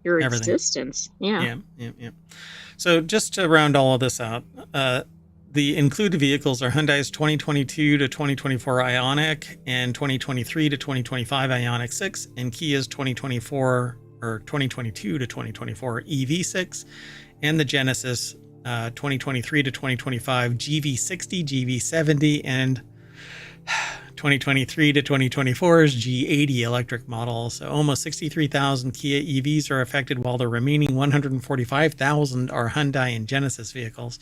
Speaker 2: your
Speaker 1: Everything.
Speaker 2: existence. Yeah.
Speaker 1: Yeah, yeah, yeah. So just to round all of this out, the included vehicles are Hyundai's 2022 to 2024 Ioniq and 2023 to 2025 Ioniq 6, and Kia's 2024 or 2022 to 2024 EV6, and the Genesis 2023 to 2025 GV60, GV70, and 2023 to 2024's G80 electric model. So almost 63,000 Kia EVs are affected, while the remaining 145,000 are Hyundai and Genesis vehicles.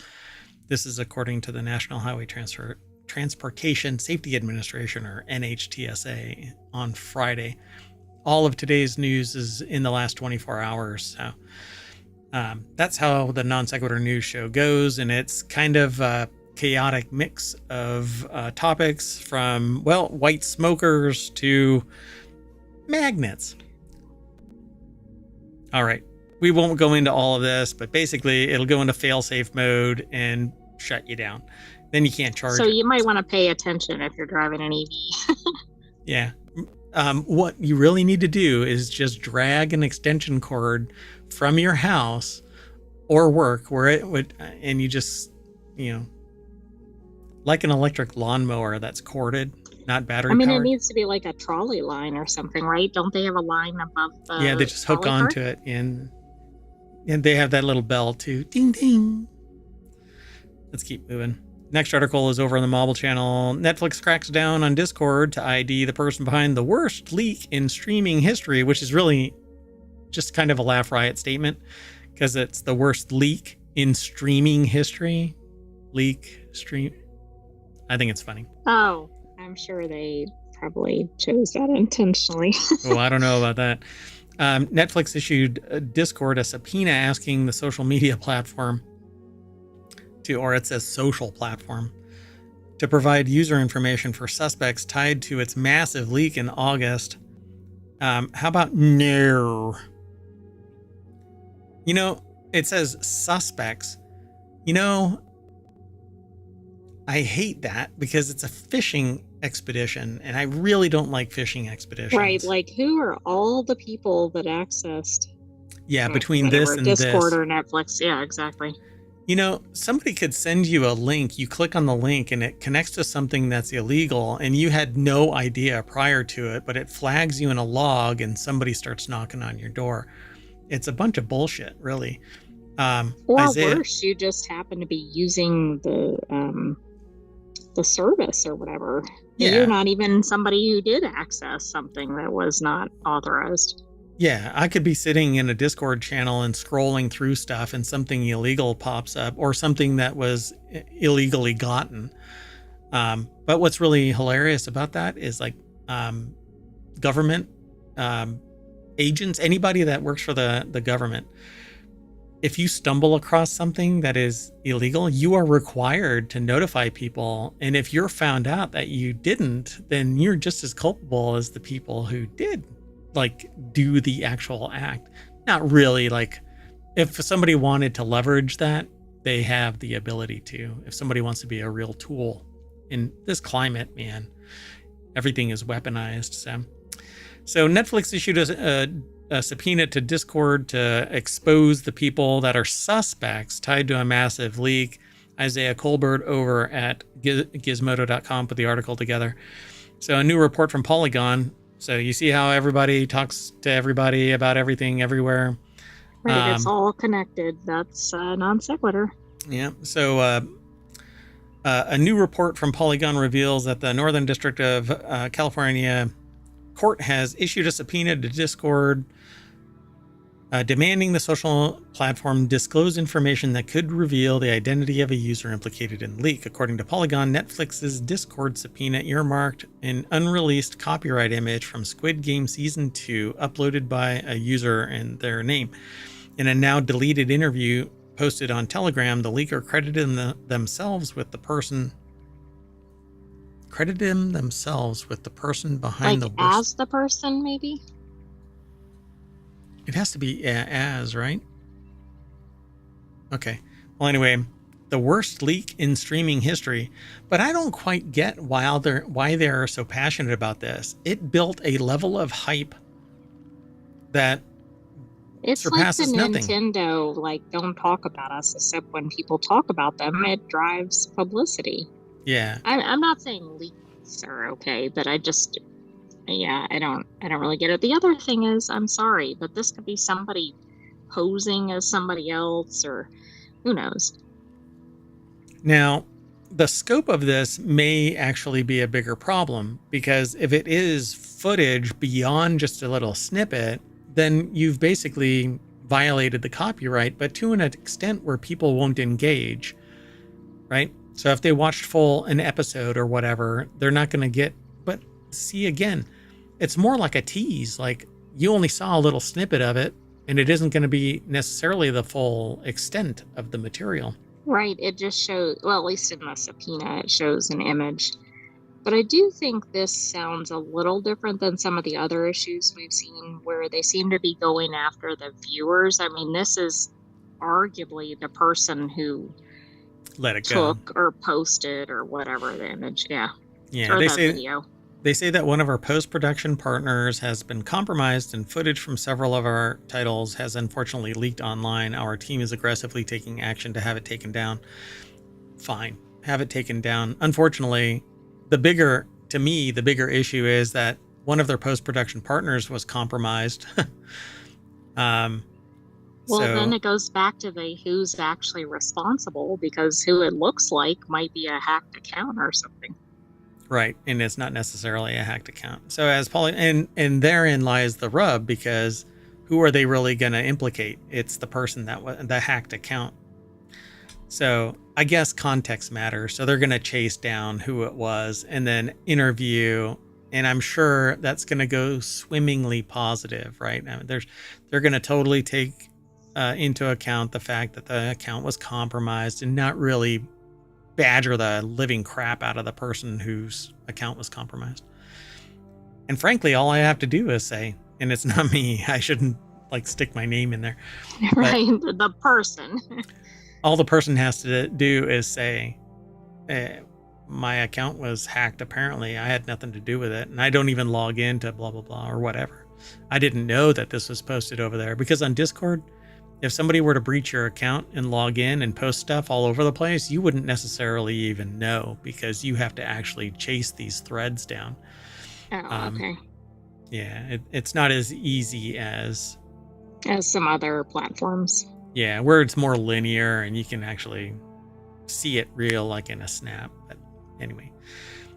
Speaker 1: This is according to the National Highway Transportation Safety Administration, or NHTSA, on Friday. All of today's news is in the last 24 hours. So that's how the Non Sequitur news show goes, and it's kind of a chaotic mix of topics, from, well, white smokers to magnets. All right. We won't go into all of this, but basically it'll go into fail-safe mode and shut you down. Then you can't charge.
Speaker 2: So you might want to pay attention if you're driving an EV.
Speaker 1: Yeah. What you really need to do is just drag an extension cord from your house or work where it would, and you just, like an electric lawnmower that's corded, not battery powered.
Speaker 2: It needs to be like a trolley line or something, right? Don't they have a line above the
Speaker 1: Yeah, they just hook
Speaker 2: trolley
Speaker 1: onto it, and they have that little bell too. Ding, ding. Let's keep moving. Next article is over on the Mobile Channel. Netflix cracks down on Discord to ID the person behind the worst leak in streaming history, which is really just kind of a laugh riot statement, because it's the worst leak in streaming history. Leak, stream. I think it's funny.
Speaker 2: Oh, I'm sure they probably chose that intentionally.
Speaker 1: Oh, I don't know about that. Netflix issued Discord a subpoena asking the social media platform or it says social platform, to provide user information for suspects tied to its massive leak in August. How about no? It says suspects. I hate that because it's a fishing expedition, and I really don't like fishing expeditions.
Speaker 2: Right, like who are all the people that accessed?
Speaker 1: Yeah, between this and
Speaker 2: Discord
Speaker 1: this.
Speaker 2: or Netflix. Yeah, exactly.
Speaker 1: Somebody could send you a link, you click on the link, and it connects to something that's illegal, and you had no idea prior to it, but it flags you in a log, and somebody starts knocking on your door. It's a bunch of bullshit, really.
Speaker 2: Or worse, you just happen to be using the service or whatever.
Speaker 1: Yeah.
Speaker 2: You're not even somebody who did access something that was not authorized.
Speaker 1: Yeah, I could be sitting in a Discord channel and scrolling through stuff, and something illegal pops up, or something that was illegally gotten. But what's really hilarious about that is government agents, anybody that works for the government. If you stumble across something that is illegal, you are required to notify people. And if you're found out that you didn't, then you're just as culpable as the people who did do the actual act. Not really. If somebody wanted to leverage that, they have the ability to. If somebody wants to be a real tool in this climate, man, everything is weaponized. So Netflix issued a subpoena to Discord to expose the people that are suspects tied to a massive leak. Isaiah Colbert over at Gizmodo.com put the article together. So a new report from Polygon. So you see how everybody talks to everybody about everything everywhere.
Speaker 2: Right, it's all connected. That's non sequitur.
Speaker 1: Yeah. So a new report from Polygon reveals that the Northern District of California court has issued a subpoena to Discord demanding the social platform disclose information that could reveal the identity of a user implicated in the leak. According to Polygon, Netflix's Discord subpoena earmarked an unreleased copyright image from Squid Game Season 2 uploaded by a user and their name. In a now deleted interview posted on Telegram, the leaker credited themselves with the person behind
Speaker 2: Like
Speaker 1: the worst.
Speaker 2: as the person, maybe?
Speaker 1: It has to be as, right? Okay. Well, anyway, the worst leak in streaming history. But I don't quite get why they're so passionate about this. It built a level of hype that
Speaker 2: It's like the
Speaker 1: surpasses nothing.
Speaker 2: Nintendo, like, don't talk about us, except when people talk about them, it drives publicity.
Speaker 1: Yeah.
Speaker 2: I'm not saying leaks are okay, but I don't really get it. The other thing is, I'm sorry, but this could be somebody posing as somebody else, or who knows.
Speaker 1: Now, the scope of this may actually be a bigger problem, because if it is footage beyond just a little snippet, then you've basically violated the copyright, but to an extent where people won't engage, right? So if they watched an episode or whatever, they're not going to get, but see, again, it's more like a tease. Like, you only saw a little snippet of it, and it isn't going to be necessarily the full extent of the material.
Speaker 2: Right, it just shows, well, at least in the subpoena, it shows an image. But I do think this sounds a little different than some of the other issues we've seen where they seem to be going after the viewers. I mean, this is arguably the person who
Speaker 1: let it go,
Speaker 2: took or posted or whatever the image. Yeah.
Speaker 1: Yeah.
Speaker 2: Or that video.
Speaker 1: They say that one of our post-production partners has been compromised, and footage from several of our titles has unfortunately leaked online. Our team is aggressively taking action to have it taken down. Fine. Have it taken down. Unfortunately, the bigger issue is that one of their post-production partners was compromised.
Speaker 2: Well, then it goes back to who's actually responsible, because who it looks like might be a hacked account or something.
Speaker 1: Right, and it's not necessarily a hacked account. So as and therein lies the rub, because who are they really going to implicate? It's the person that was the hacked account. So I guess context matters. So they're going to chase down who it was and then interview. And I'm sure that's going to go swimmingly positive, right? I mean, they're going to totally take into account the fact that the account was compromised and not really badger the living crap out of the person whose account was compromised. And frankly, all I have to do is say, and it's not me, I shouldn't stick my name in there.
Speaker 2: Right, the person.
Speaker 1: All the person has to do is say, my account was hacked, apparently. I had nothing to do with it. And I don't even log into blah, blah, blah, or whatever. I didn't know that this was posted over there. Because on Discord, if somebody were to breach your account and log in and post stuff all over the place, you wouldn't necessarily even know, because you have to actually chase these threads down.
Speaker 2: Oh, okay.
Speaker 1: Yeah, it's not as easy as
Speaker 2: some other platforms.
Speaker 1: Yeah, where it's more linear and you can actually see it real, like in a snap. But anyway,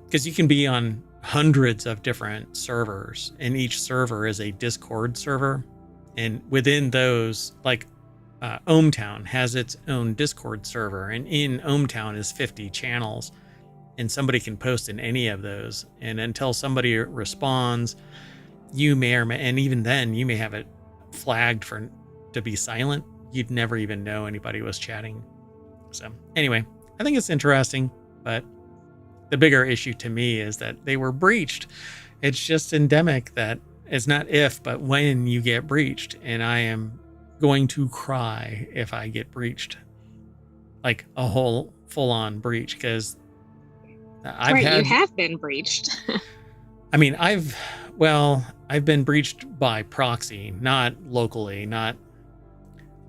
Speaker 1: because you can be on hundreds of different servers, and each server is a Discord server. And within those, ohmTown has its own Discord server, and in ohmTown is 50 channels, and somebody can post in any of those. And until somebody responds, you may and even then you may have it flagged to be silent. You'd never even know anybody was chatting. So anyway, I think it's interesting, but the bigger issue to me is that they were breached. It's just endemic that it's not if, but when you get breached, and I am going to cry if I get breached, like a whole full-on breach, because
Speaker 2: you have been breached.
Speaker 1: I mean, I've been breached by proxy, not locally, not.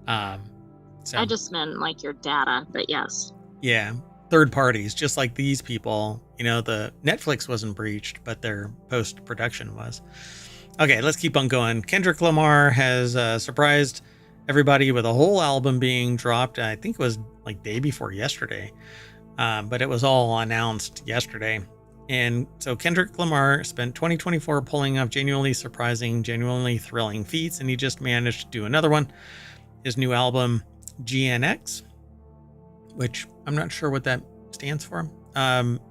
Speaker 1: So
Speaker 2: I just meant your data, but yes.
Speaker 1: Yeah, third parties, just like these people. The Netflix wasn't breached, but their post-production was. Okay, let's keep on going. Kendrick Lamar has surprised everybody with a whole album being dropped. I think it was day before yesterday, but it was all announced yesterday. And so Kendrick Lamar spent 2024 pulling off genuinely surprising, genuinely thrilling feats, and he just managed to do another one. His new album, GNX, which I'm not sure what that stands for.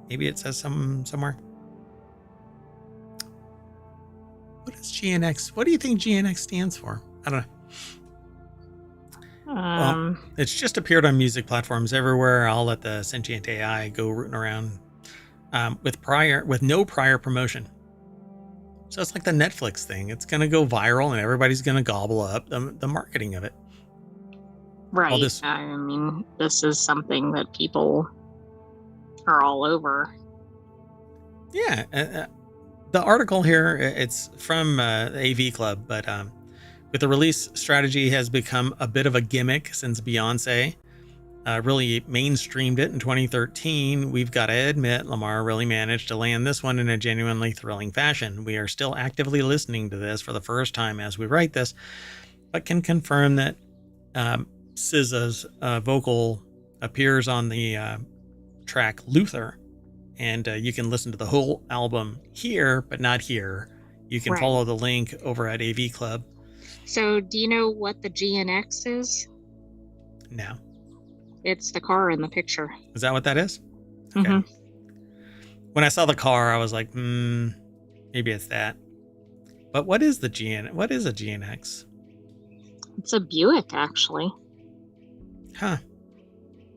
Speaker 1: Maybe it says somewhere. What is GNX? What do you think GNX stands for? I don't know. Well, it's just appeared on music platforms everywhere. I'll let the sentient AI go rooting around with no prior promotion. So it's like the Netflix thing. It's going to go viral and everybody's going to gobble up the marketing of it.
Speaker 2: Right. I mean, this is something that people are all over.
Speaker 1: Yeah. The article here, it's from the AV Club, but with the release strategy has become a bit of a gimmick since Beyonce really mainstreamed it in 2013. We've got to admit, Lamar really managed to land this one in a genuinely thrilling fashion. We are still actively listening to this for the first time as we write this, but can confirm that SZA's vocal appears on the track Luther, and you can listen to the whole album here, but not here. You can follow the link over at AV Club.
Speaker 2: So do you know what the GNX is?
Speaker 1: No.
Speaker 2: It's the car in the picture.
Speaker 1: Is that what that is? Okay. Mm-hmm. When I saw the car, I was like, maybe it's that. But what is a GNX?
Speaker 2: It's a Buick, actually.
Speaker 1: Huh.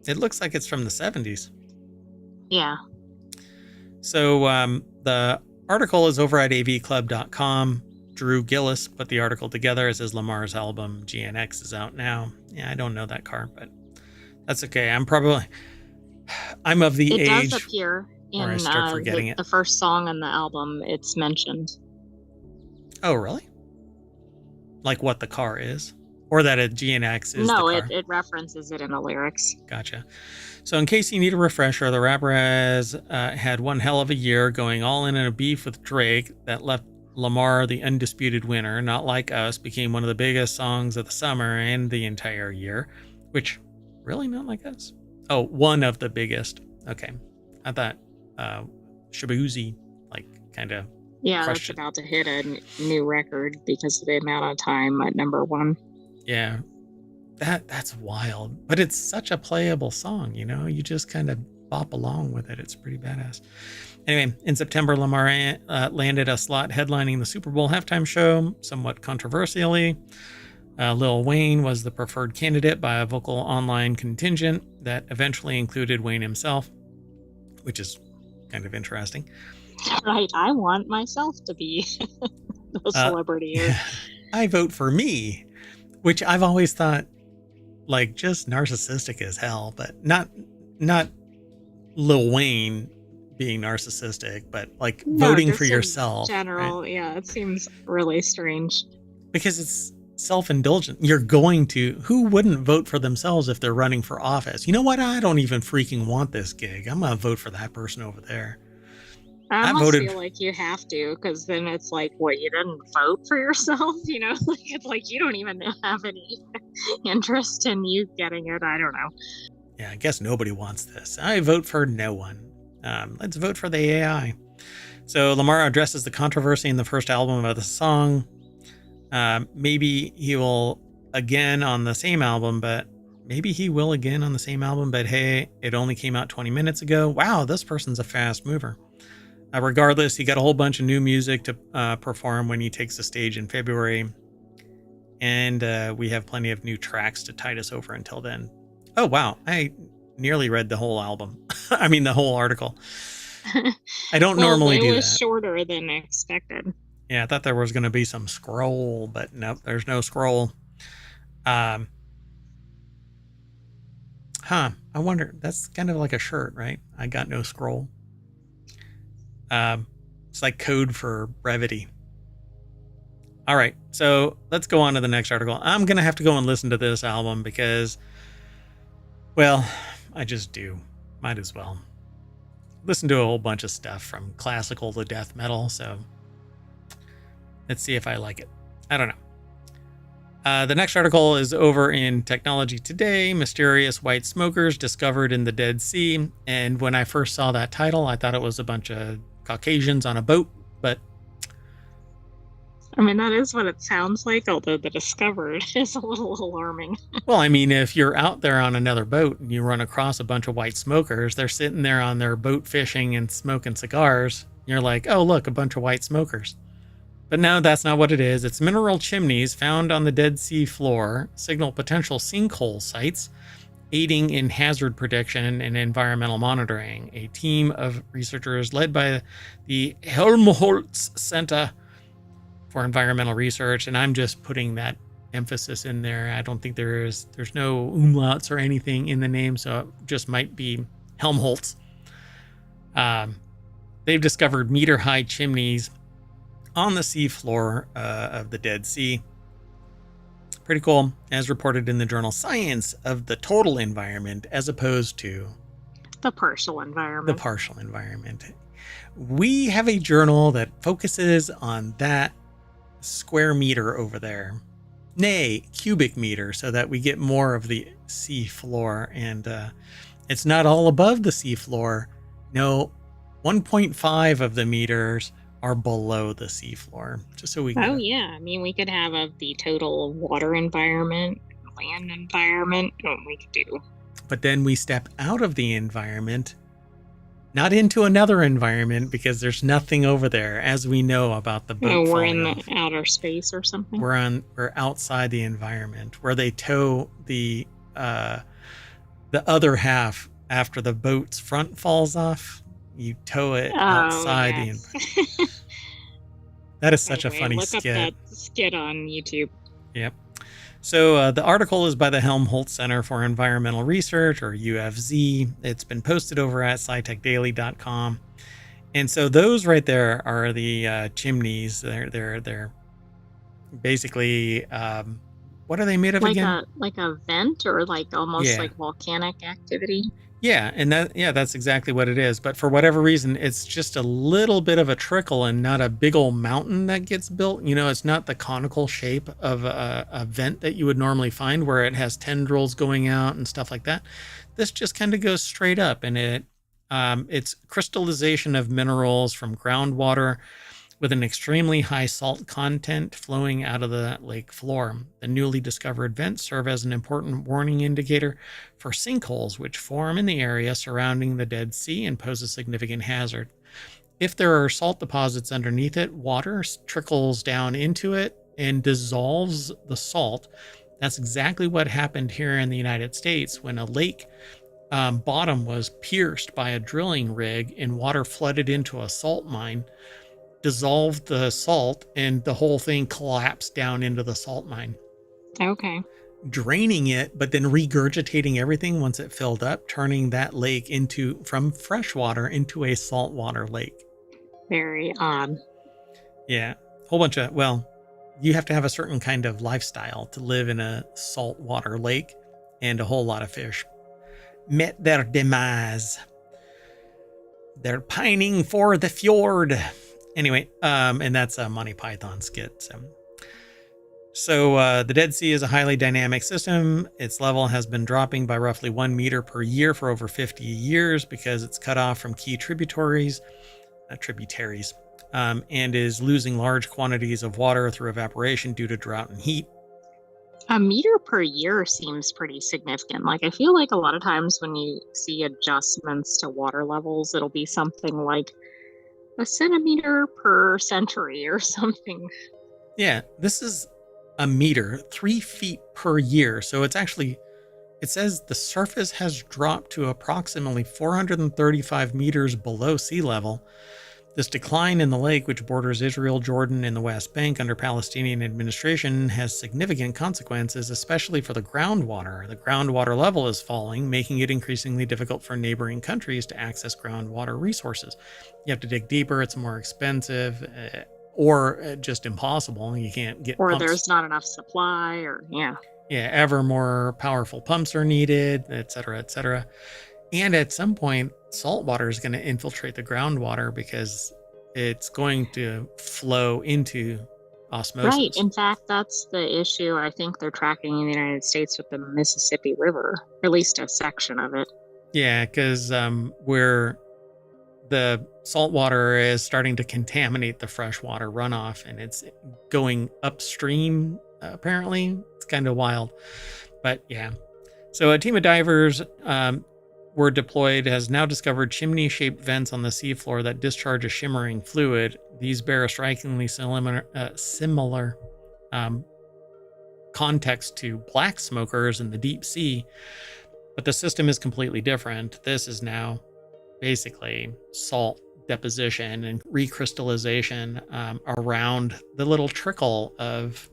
Speaker 1: It looks like it's from the 70s.
Speaker 2: Yeah.
Speaker 1: So the article is over at avclub.com. Drew Gillis put the article together. It says Lamar's album GNX is out now. Yeah, I don't know that car, but that's okay. I'm of the age.
Speaker 2: It does appear in the first song on the album. It's mentioned.
Speaker 1: Oh, really? Like what the car is? Or that a GNX is the car?
Speaker 2: No, it references it in the lyrics.
Speaker 1: Gotcha. So in case you need a refresher, the rapper has had one hell of a year, going all in a beef with Drake that left Lamar the undisputed winner. Not Like Us became one of the biggest songs of the summer and the entire year, which really Not Like Us. Oh, one of the biggest. Okay. I thought Shabuzi kind of
Speaker 2: that's about to hit a new record because of the amount of time at number one.
Speaker 1: Yeah. That's wild. But it's such a playable song, you just kind of bop along with it. It's pretty badass. Anyway, in September, Lamar landed a slot headlining the Super Bowl halftime show, somewhat controversially. Lil Wayne was the preferred candidate by a vocal online contingent that eventually included Wayne himself, which is kind of interesting.
Speaker 2: Right. I want myself to be the celebrity.
Speaker 1: I vote for me, which I've always thought just narcissistic as hell, but not Lil Wayne being narcissistic, but voting for yourself.
Speaker 2: In general, right? Yeah, it seems really strange.
Speaker 1: Because it's self-indulgent. Who wouldn't vote for themselves if they're running for office? You know what? I don't even freaking want this gig. I'm going to vote for that person over there.
Speaker 2: I almost feel like you have to, because then it's what, you didn't vote for yourself? It's like you don't even have any interest in you getting it. I don't know.
Speaker 1: Yeah, I guess nobody wants this. I vote for no one. Let's vote for the AI. So Lamar addresses the controversy in the first album of the song. Maybe he will again on the same album, but hey, it only came out 20 minutes ago. Wow, this person's a fast mover. Regardless, he got a whole bunch of new music to perform when he takes the stage in February. And we have plenty of new tracks to tide us over until then. Oh, wow. I nearly read the whole album. The whole article. I don't normally do that. It was
Speaker 2: shorter than expected.
Speaker 1: Yeah, I thought there was going to be some scroll, but nope, there's no scroll. I wonder, that's kind of like a shirt, right? I got no scroll. It's like code for brevity. All right, so let's go on to the next article. I'm going to have to go and listen to this album because, well, I just do. Might as well. Listen to a whole bunch of stuff from classical to death metal, so let's see if I like it. I don't know. The next article is over in Technology Today. Mysterious white smokers discovered in the Dead Sea. And when I first saw that title, I thought it was a bunch of Caucasians on a boat, but
Speaker 2: I mean, that is what it sounds like, although the discovered is a little alarming.
Speaker 1: well, I mean, if you're out there on another boat and you run across a bunch of white smokers, they're sitting there on their boat fishing and smoking cigars. You're like, oh, look, a bunch of white smokers. But no, that's not what it is. It's mineral chimneys found on the Dead Sea floor signal potential sinkhole sites, aiding in hazard prediction and environmental monitoring. A team of researchers led by the Helmholtz Center for Environmental Research, and I'm just putting that emphasis in there. I don't think there's no umlauts or anything in the name, so it just might be Helmholtz. They've discovered meter-high chimneys on the seafloor of the Dead Sea. Pretty cool, as reported in the journal Science of the Total Environment, as opposed to
Speaker 2: The partial environment.
Speaker 1: the partial environment. We have a journal that focuses on that square meter over there, nay, cubic meter, so that we get more of the sea floor. And it's not all above the sea floor. No, 1.5 of the meters are below the seafloor, just so we can.
Speaker 2: Oh, yeah. I mean, we could have the total water environment, land environment, what we could do.
Speaker 1: But then we step out of the environment, not into another environment, because there's nothing over there, as we know about the boat.
Speaker 2: Oh, we're
Speaker 1: falling
Speaker 2: in
Speaker 1: off.
Speaker 2: the outer space or something.
Speaker 1: We're outside the environment, where they tow the other half after the boat's front falls off. You tow it outside the environment. That is such a funny
Speaker 2: look
Speaker 1: skit.
Speaker 2: up that skit on YouTube.
Speaker 1: Yep. So the article is by the Helmholtz Center for Environmental Research, or UFZ. It's been posted over at scitechdaily.com. And so those right there are the chimneys. They're basically, what are they made of again?
Speaker 2: Like a vent, or like almost like volcanic activity.
Speaker 1: Yeah, and that's exactly what it is. But for whatever reason, it's just a little bit of a trickle and not a big old mountain that gets built. You know, it's not the conical shape of a vent that you would normally find, where it has tendrils going out and stuff like that. This just kind of goes straight up, and it's crystallization of minerals from groundwater with an extremely high salt content flowing out of the lake floor. The newly discovered vents serve as an important warning indicator for sinkholes, which form in the area surrounding the Dead Sea and pose a significant hazard. If there are salt deposits underneath it, water trickles down into it and dissolves the salt. That's exactly what happened here in the United States when a lake bottom was pierced by a drilling rig and water flooded into a salt mine, dissolved the salt, and the whole thing collapsed down into the salt mine.
Speaker 2: Okay.
Speaker 1: Draining it, but then regurgitating everything once it filled up, turning that lake from freshwater into a saltwater lake.
Speaker 2: Very odd.
Speaker 1: Yeah. Whole bunch of, you have to have a certain kind of lifestyle to live in a saltwater lake, and a whole lot of fish met their demise. They're pining for the fjord. Anyway, and that's a Monty Python skit. So the Dead Sea is a highly dynamic system. Its level has been dropping by roughly 1 meter per year for over 50 years because it's cut off from key tributaries, and is losing large quantities of water through evaporation due to drought and heat.
Speaker 2: A meter per year seems pretty significant. Like, I feel like a lot of times when you see adjustments to water levels, it'll be something like a centimeter per century or something.
Speaker 1: Yeah, this is a meter, 3 feet per year. So it says the surface has dropped to approximately 435 meters below sea level. This decline in the lake, which borders Israel, Jordan, and the West Bank under Palestinian administration, has significant consequences, especially for the groundwater. The groundwater level is falling, making it increasingly difficult for neighboring countries to access groundwater resources. You have to dig deeper, it's more expensive, or just impossible. You can't get
Speaker 2: Or
Speaker 1: pumps.
Speaker 2: There's not enough supply, Yeah,
Speaker 1: ever more powerful pumps are needed, et cetera, et cetera. And at some point, salt water is going to infiltrate the groundwater because it's going to flow into
Speaker 2: Right.
Speaker 1: osmosis.
Speaker 2: In fact, that's the issue I think they're tracking in the United States with the Mississippi River, or at least a section of it.
Speaker 1: Yeah, because where the salt water is starting to contaminate the freshwater runoff, and it's going upstream, apparently. It's kind of wild. But yeah. So a team of divers were deployed, has now discovered chimney-shaped vents on the seafloor that discharge a shimmering fluid. These bear a strikingly similar context to black smokers in the deep sea, but the system is completely different. This is now basically salt deposition and recrystallization around the little trickle of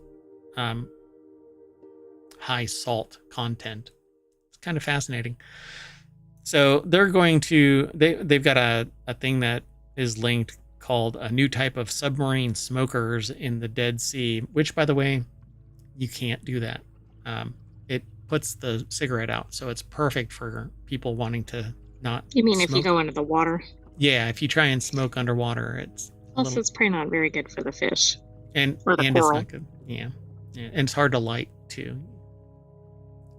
Speaker 1: high salt content. It's kind of fascinating. So they're going to, they've got a thing that is linked called a new type of submarine smokers in the Dead Sea, which, by the way, you can't do that. It puts the cigarette out, so it's perfect for people wanting to not
Speaker 2: You mean if you
Speaker 1: smoke.
Speaker 2: go into the water?
Speaker 1: Yeah, if you try and smoke underwater, it's a
Speaker 2: Plus,
Speaker 1: little,
Speaker 2: it's probably not very good for the fish
Speaker 1: and
Speaker 2: or the
Speaker 1: it's
Speaker 2: coral.
Speaker 1: not good. Yeah, and it's hard to light too.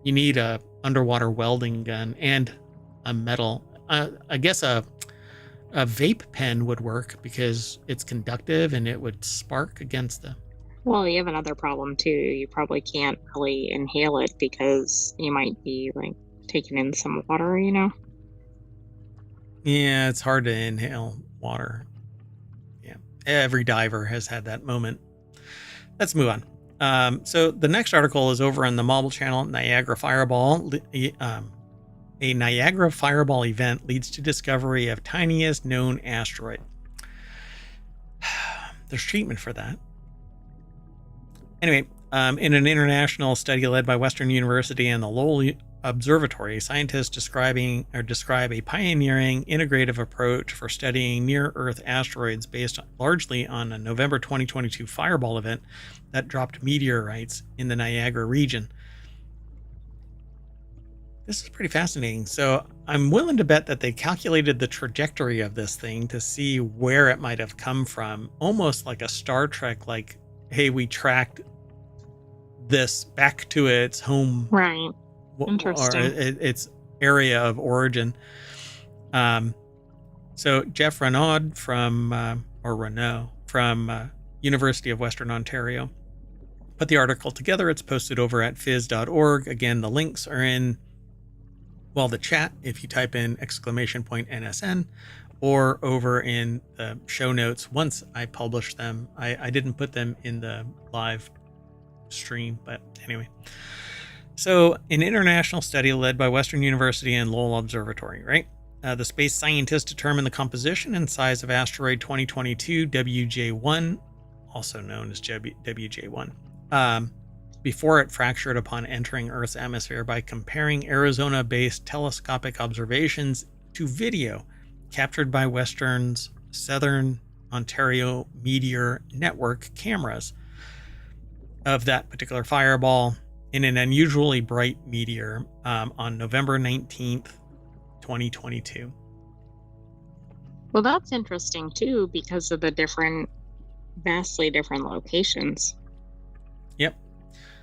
Speaker 1: You need a underwater welding gun and a metal. I guess a vape pen would work because it's conductive and it would spark against the.
Speaker 2: Well, you have another problem too. You probably can't really inhale it because you might be like taking in some water, you know?
Speaker 1: Yeah, it's hard to inhale water. Yeah, every diver has had that moment. Let's move on. So the next article is over on the Mobile Channel. Niagara Fireball. A Niagara Fireball event leads to discovery of tiniest known asteroid. There's treatment for that. Anyway, in an international study led by Western University and the Lowell Observatory, scientists describe a pioneering integrative approach for studying near-Earth asteroids based largely on a November 2022 Fireball event that dropped meteorites in the Niagara region. This is pretty fascinating. So I'm willing to bet that they calculated the trajectory of this thing to see where it might have come from, almost like a Star Trek, like, hey, we tracked this back to its home.
Speaker 2: Right. Interesting.
Speaker 1: Or its area of origin. So Jeff Renaud from University of Western Ontario put the article together. It's posted over at phys.org. Again, the links are in, well, the chat if you type in !NSN, or over in the show notes once I publish them. I didn't put them in the live stream, but anyway. So, an international study led by Western University and Lowell Observatory, right? The space scientists determined the composition and size of asteroid 2022 WJ1, also known as WJ1, before it fractured upon entering Earth's atmosphere by comparing Arizona-based telescopic observations to video captured by Western's Southern Ontario Meteor Network cameras of that particular fireball in an unusually bright meteor on November 19th, 2022.
Speaker 2: Well, that's interesting too because of the vastly different locations.
Speaker 1: Yep.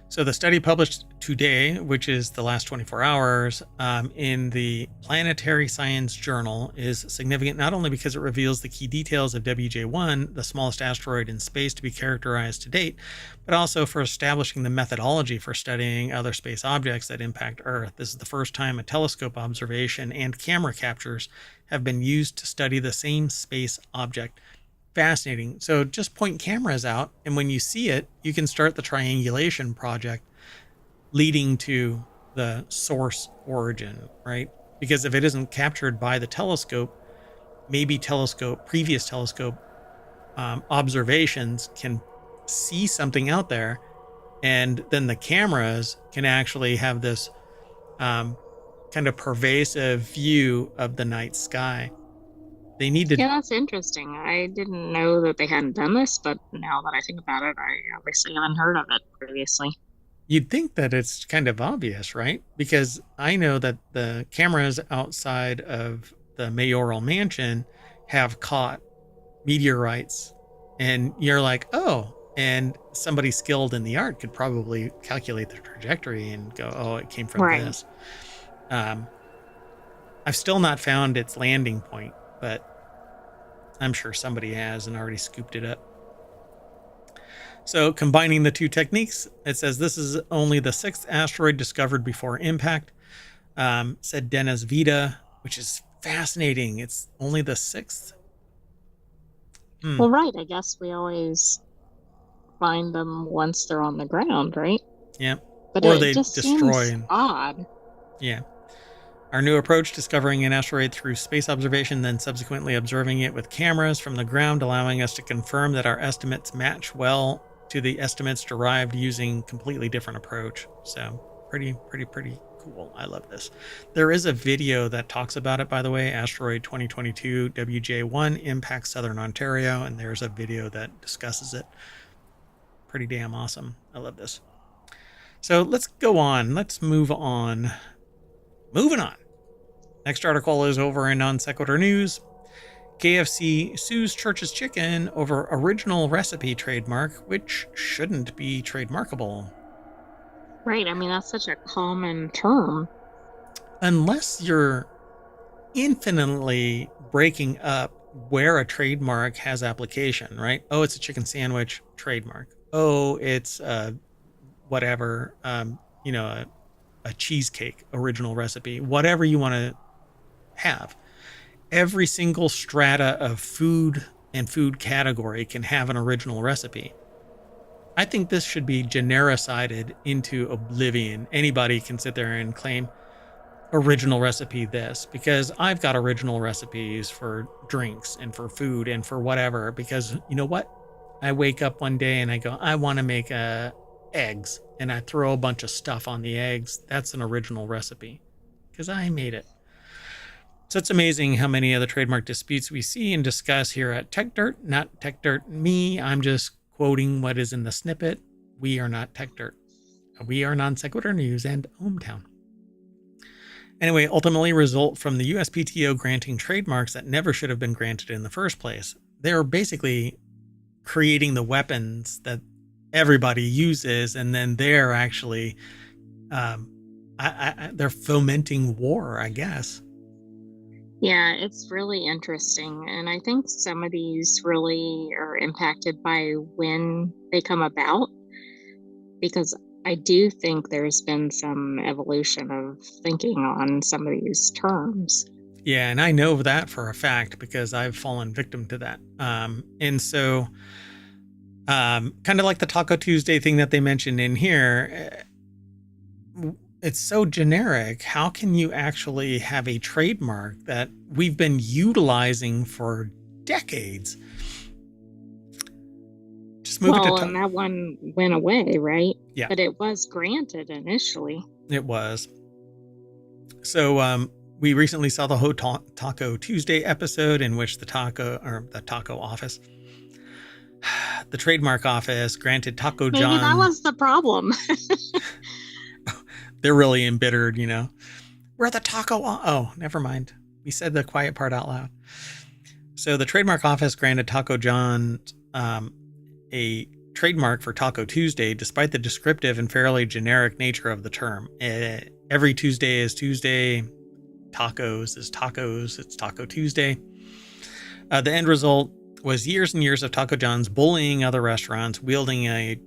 Speaker 1: So the study published today, which is the last 24 hours, in the Planetary Science Journal, is significant not only because it reveals the key details of WJ1, the smallest asteroid in space to be characterized to date, but also for establishing the methodology for studying other space objects that impact Earth. This is the first time a telescope observation and camera captures have been used to study the same space object. Fascinating. So just point cameras out, and when you see it, you can start the triangulation project leading to the source origin, right? Because if it isn't captured by the telescope, maybe previous telescope observations can see something out there, and then the cameras can actually have this kind of pervasive view of the night sky. They need to.
Speaker 2: Yeah, that's interesting. I didn't know that they hadn't done this, but now that I think about it, I obviously haven't heard of it previously.
Speaker 1: You'd think that it's kind of obvious, right? Because I know that the cameras outside of the mayoral mansion have caught meteorites, and you're like, oh, And somebody skilled in the art could probably calculate the trajectory and go, oh, it came from
Speaker 2: Right.
Speaker 1: this. I've still not found its landing point, but I'm sure somebody has and already scooped it up. So combining the two techniques, it says this is only the 6th asteroid discovered before impact, said Dennis Vida, which is fascinating. It's only the 6th.
Speaker 2: Well, right. I guess we always find them once they're on the ground, right?
Speaker 1: Yeah.
Speaker 2: But
Speaker 1: Or
Speaker 2: it
Speaker 1: they
Speaker 2: just
Speaker 1: destroy.
Speaker 2: seems odd.
Speaker 1: Yeah. Our new approach, discovering an asteroid through space observation, then subsequently observing it with cameras from the ground, allowing us to confirm that our estimates match well to the estimates derived using completely different approach. So pretty cool. I love this. There is a video that talks about it, by the way, asteroid 2022 WJ1 impacts Southern Ontario, and there's a video that discusses it. Pretty damn awesome. I love this. So let's go on. Let's move on. Moving on. Next article is over in Non Sequitur News. KFC sues Church's Chicken over original recipe trademark, which shouldn't be trademarkable.
Speaker 2: Right. I mean, that's such a common term.
Speaker 1: Unless you're infinitely breaking up where a trademark has application, right? Oh, it's a chicken sandwich, trademark. Oh, it's whatever, a cheesecake, original recipe, whatever you want to have. Every single strata of food and food category can have an original recipe. I think this should be genericided into oblivion. Anybody can sit there and claim original recipe this, because I've got original recipes for drinks and for food and for whatever, because you know what? I wake up one day and I go, I want to make eggs, and I throw a bunch of stuff on the eggs. That's an original recipe because I made it. So it's amazing how many of the trademark disputes we see and discuss here at Tech Dirt. Not Tech Dirt me. I'm just quoting what is in the snippet. We are not Tech Dirt. We are Non Sequitur News and ohmTown. Anyway, ultimately result from the USPTO granting trademarks that never should have been granted in the first place. They're basically creating the weapons that everybody uses, and then they're actually they're fomenting war, I guess.
Speaker 2: Yeah, it's really interesting. And I think some of these really are impacted by when they come about, because I do think there's been some evolution of thinking on some of these terms.
Speaker 1: Yeah, and I know that for a fact because I've fallen victim to that. And so kind of like the Taco Tuesday thing that they mentioned in here, it's so generic. How can you actually have a trademark that we've been utilizing for decades? Just move it to
Speaker 2: and that one went away, right?
Speaker 1: Yeah.
Speaker 2: But it was granted initially.
Speaker 1: It was. So we recently saw the whole Taco Tuesday episode in which the taco office, the trademark office, granted Taco John.
Speaker 2: Maybe that was the problem.
Speaker 1: They're really embittered, We're the taco. Oh, never mind. We said the quiet part out loud. So the trademark office granted Taco John a trademark for Taco Tuesday, despite the descriptive and fairly generic nature of the term. Every Tuesday is Tuesday. Tacos is tacos. It's Taco Tuesday. The end result was years and years of Taco John's bullying other restaurants, wielding a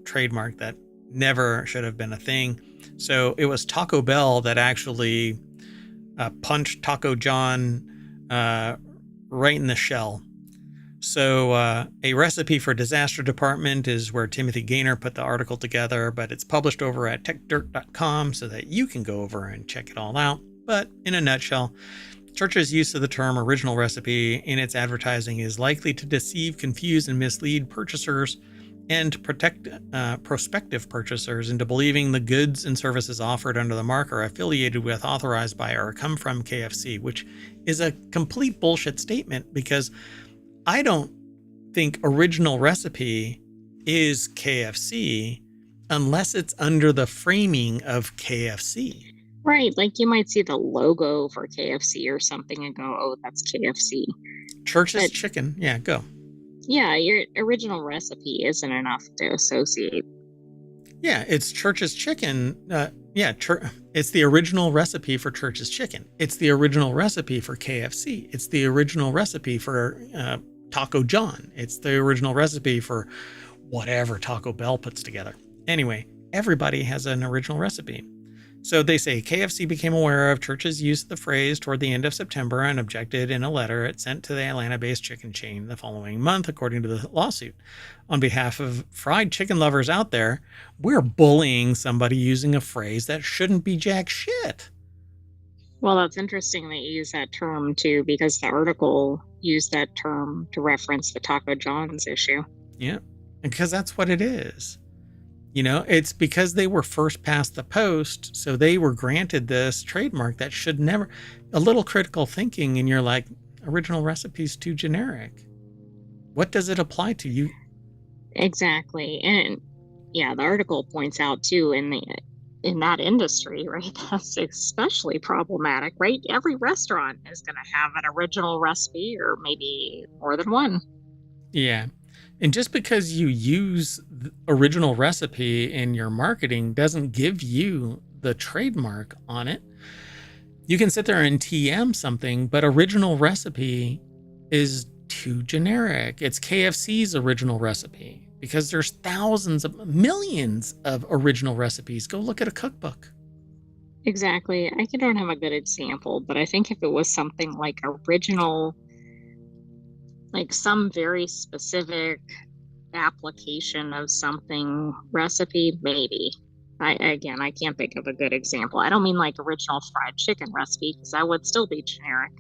Speaker 1: trademark that never should have been a thing. So it was Taco Bell that actually punched Taco John right in the shell. So a recipe for disaster department is where Timothy Gaynor put the article together, but it's published over at techdirt.com so that you can go over and check it all out. But in a nutshell, Church's use of the term original recipe in its advertising is likely to deceive, confuse, and mislead purchasers and prospective purchasers into believing the goods and services offered under the mark are affiliated with, authorized by, or come from KFC, which is a complete bullshit statement, because I don't think original recipe is KFC unless it's under the framing of KFC.
Speaker 2: Right, like you might see the logo for KFC or something and go, oh, that's KFC.
Speaker 1: Church's Chicken. Yeah, go.
Speaker 2: Yeah, your original recipe isn't enough to associate.
Speaker 1: Yeah, it's Church's Chicken. It's the original recipe for Church's Chicken. It's the original recipe for KFC. It's the original recipe for Taco John. It's the original recipe for whatever Taco Bell puts together. Anyway, everybody has an original recipe. So they say KFC became aware of Church's use of the phrase toward the end of September and objected in a letter it sent to the Atlanta-based chicken chain the following month, according to the lawsuit. On behalf of fried chicken lovers out there, we're bullying somebody using a phrase that shouldn't be jack shit.
Speaker 2: Well, that's interesting that you use that term too, because the article used that term to reference the Taco John's issue.
Speaker 1: Yeah, because that's what it is. You know, it's because they were first past the post, so they were granted this trademark that should never. A little critical thinking, and you're like, original recipe's too generic. What does it apply to you?
Speaker 2: Exactly, and yeah, the article points out too in that industry, right? That's especially problematic, right? Every restaurant is going to have an original recipe, or maybe more than one.
Speaker 1: Yeah. And just because you use the original recipe in your marketing doesn't give you the trademark on it. You can sit there and TM something, but original recipe is too generic. It's KFC's original recipe because there's millions of original recipes. Go look at a cookbook.
Speaker 2: Exactly. I don't have a good example, but I think if it was something like original, like some very specific application of something recipe, maybe. I can't think of a good example. I don't mean like original fried chicken recipe, because that would still be generic.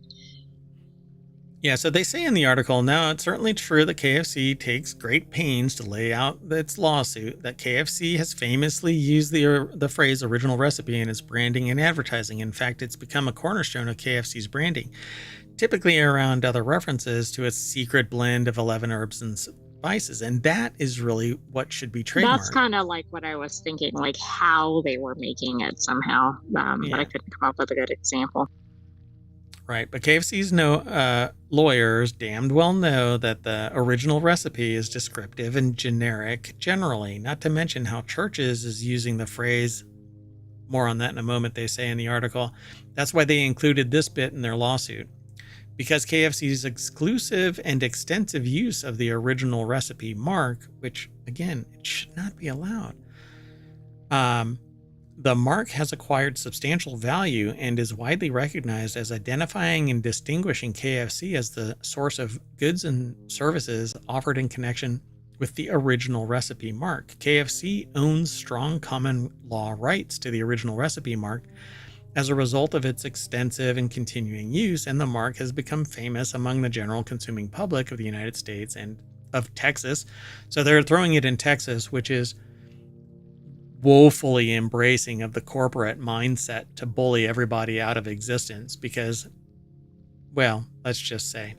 Speaker 1: Yeah, so they say in the article, now it's certainly true that KFC takes great pains to lay out its lawsuit, that KFC has famously used the phrase original recipe in its branding and advertising. In fact, it's become a cornerstone of KFC's branding, typically around other references to its secret blend of 11 herbs and spices. And that is really what should be trademarked.
Speaker 2: That's kind of like what I was thinking, like how they were making it somehow. But I couldn't come up with a good example.
Speaker 1: Right, but KFC's lawyers damned well know that the original recipe is descriptive and generic generally, not to mention how Church's is using the phrase. More on that in a moment, they say in the article. That's why they included this bit in their lawsuit. Because KFC's exclusive and extensive use of the original recipe mark, which, again, it should not be allowed, the mark has acquired substantial value and is widely recognized as identifying and distinguishing KFC as the source of goods and services offered in connection with the original recipe mark. KFC owns strong common law rights to the original recipe mark as a result of its extensive and continuing use, and the mark has become famous among the general consuming public of the United States and of Texas. So they're throwing it in Texas, which is woefully embracing of the corporate mindset to bully everybody out of existence because, well, let's just say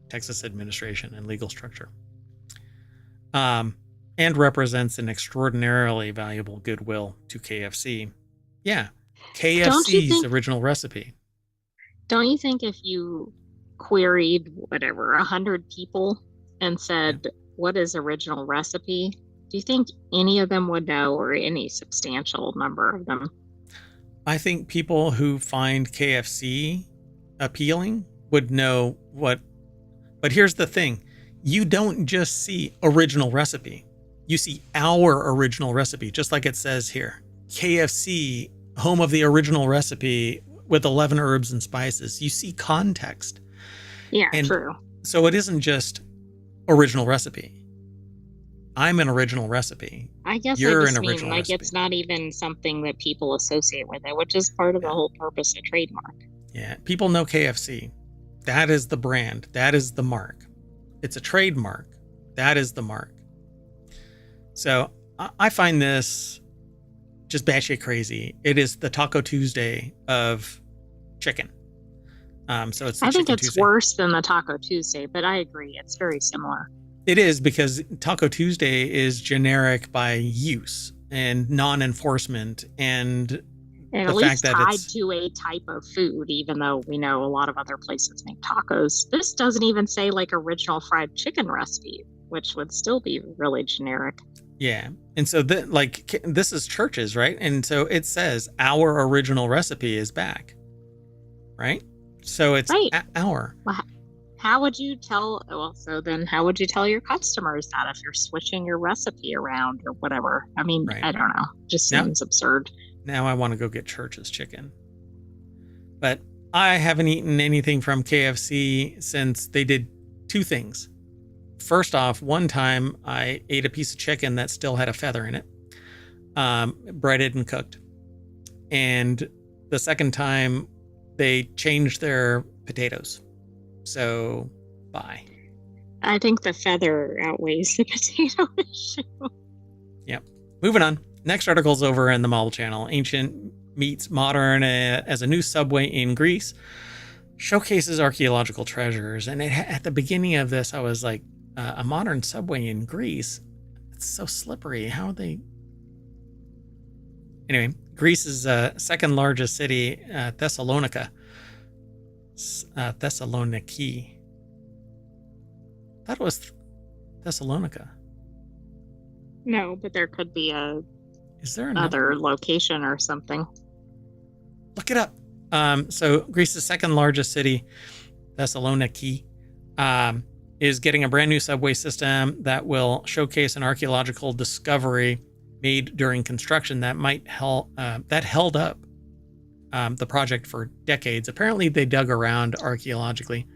Speaker 1: Texas administration and legal structure, and represents an extraordinarily valuable goodwill to KFC. Yeah, KFC's original recipe.
Speaker 2: Don't you think if you queried 100 people and said, what is original recipe? Do you think any of them would know, or any substantial number of them?
Speaker 1: I think people who find KFC appealing would know what. But here's the thing. You don't just see original recipe. You see our original recipe, just like it says here. KFC, home of the original recipe with 11 herbs and spices. You see context.
Speaker 2: Yeah, true.
Speaker 1: So it isn't just original recipe. I'm an original recipe.
Speaker 2: I guess you're an original recipe. Like it's not even something that people associate with it, which is part of the whole purpose of trademark.
Speaker 1: Yeah, people know KFC. That is the brand. That is the mark. It's a trademark. That is the mark. So I find this just batshit crazy. It is the Taco Tuesday of chicken. So it's.
Speaker 2: I think it's Tuesday. Worse than the Taco Tuesday, but I agree. It's very similar.
Speaker 1: It is, because Taco Tuesday is generic by use and non-enforcement, and
Speaker 2: And
Speaker 1: the
Speaker 2: at
Speaker 1: fact
Speaker 2: least
Speaker 1: that
Speaker 2: tied
Speaker 1: it's,
Speaker 2: to a type of food, even though we know a lot of other places make tacos. This doesn't even say like original fried chicken recipe, which would still be really generic.
Speaker 1: yeah. And so this is churches, right? And so it says our original recipe is back, right? So it's
Speaker 2: Right.
Speaker 1: our.
Speaker 2: Well, how would you tell? Well, so then how would you tell your customers that if you're switching your recipe around or whatever? I mean,
Speaker 1: Right.
Speaker 2: I don't know. Just
Speaker 1: Now,
Speaker 2: seems absurd.
Speaker 1: now I want to go get Church's chicken. But I haven't eaten anything from KFC since they did two things. First off, one time I ate a piece of chicken that still had a feather in it, breaded and cooked. And the second time they changed their potatoes. So, bye.
Speaker 2: I think the feather outweighs the potato issue.
Speaker 1: Yep. Moving on. Next article's over in the Marvel Channel. Ancient meets modern as a new subway in Greece showcases archaeological treasures. And at the beginning of this, I was like, a modern subway in Greece? It's so slippery. How are they? Anyway, Greece's second largest city, Thessalonica. Thessaloniki. That was Thessalonica.
Speaker 2: No, but there could be
Speaker 1: Is there
Speaker 2: another location or something.
Speaker 1: Look it up. So Greece's second largest city, Thessaloniki, is getting a brand new subway system that will showcase an archaeological discovery made during construction that held up the project for decades. Apparently, they dug around archaeologically.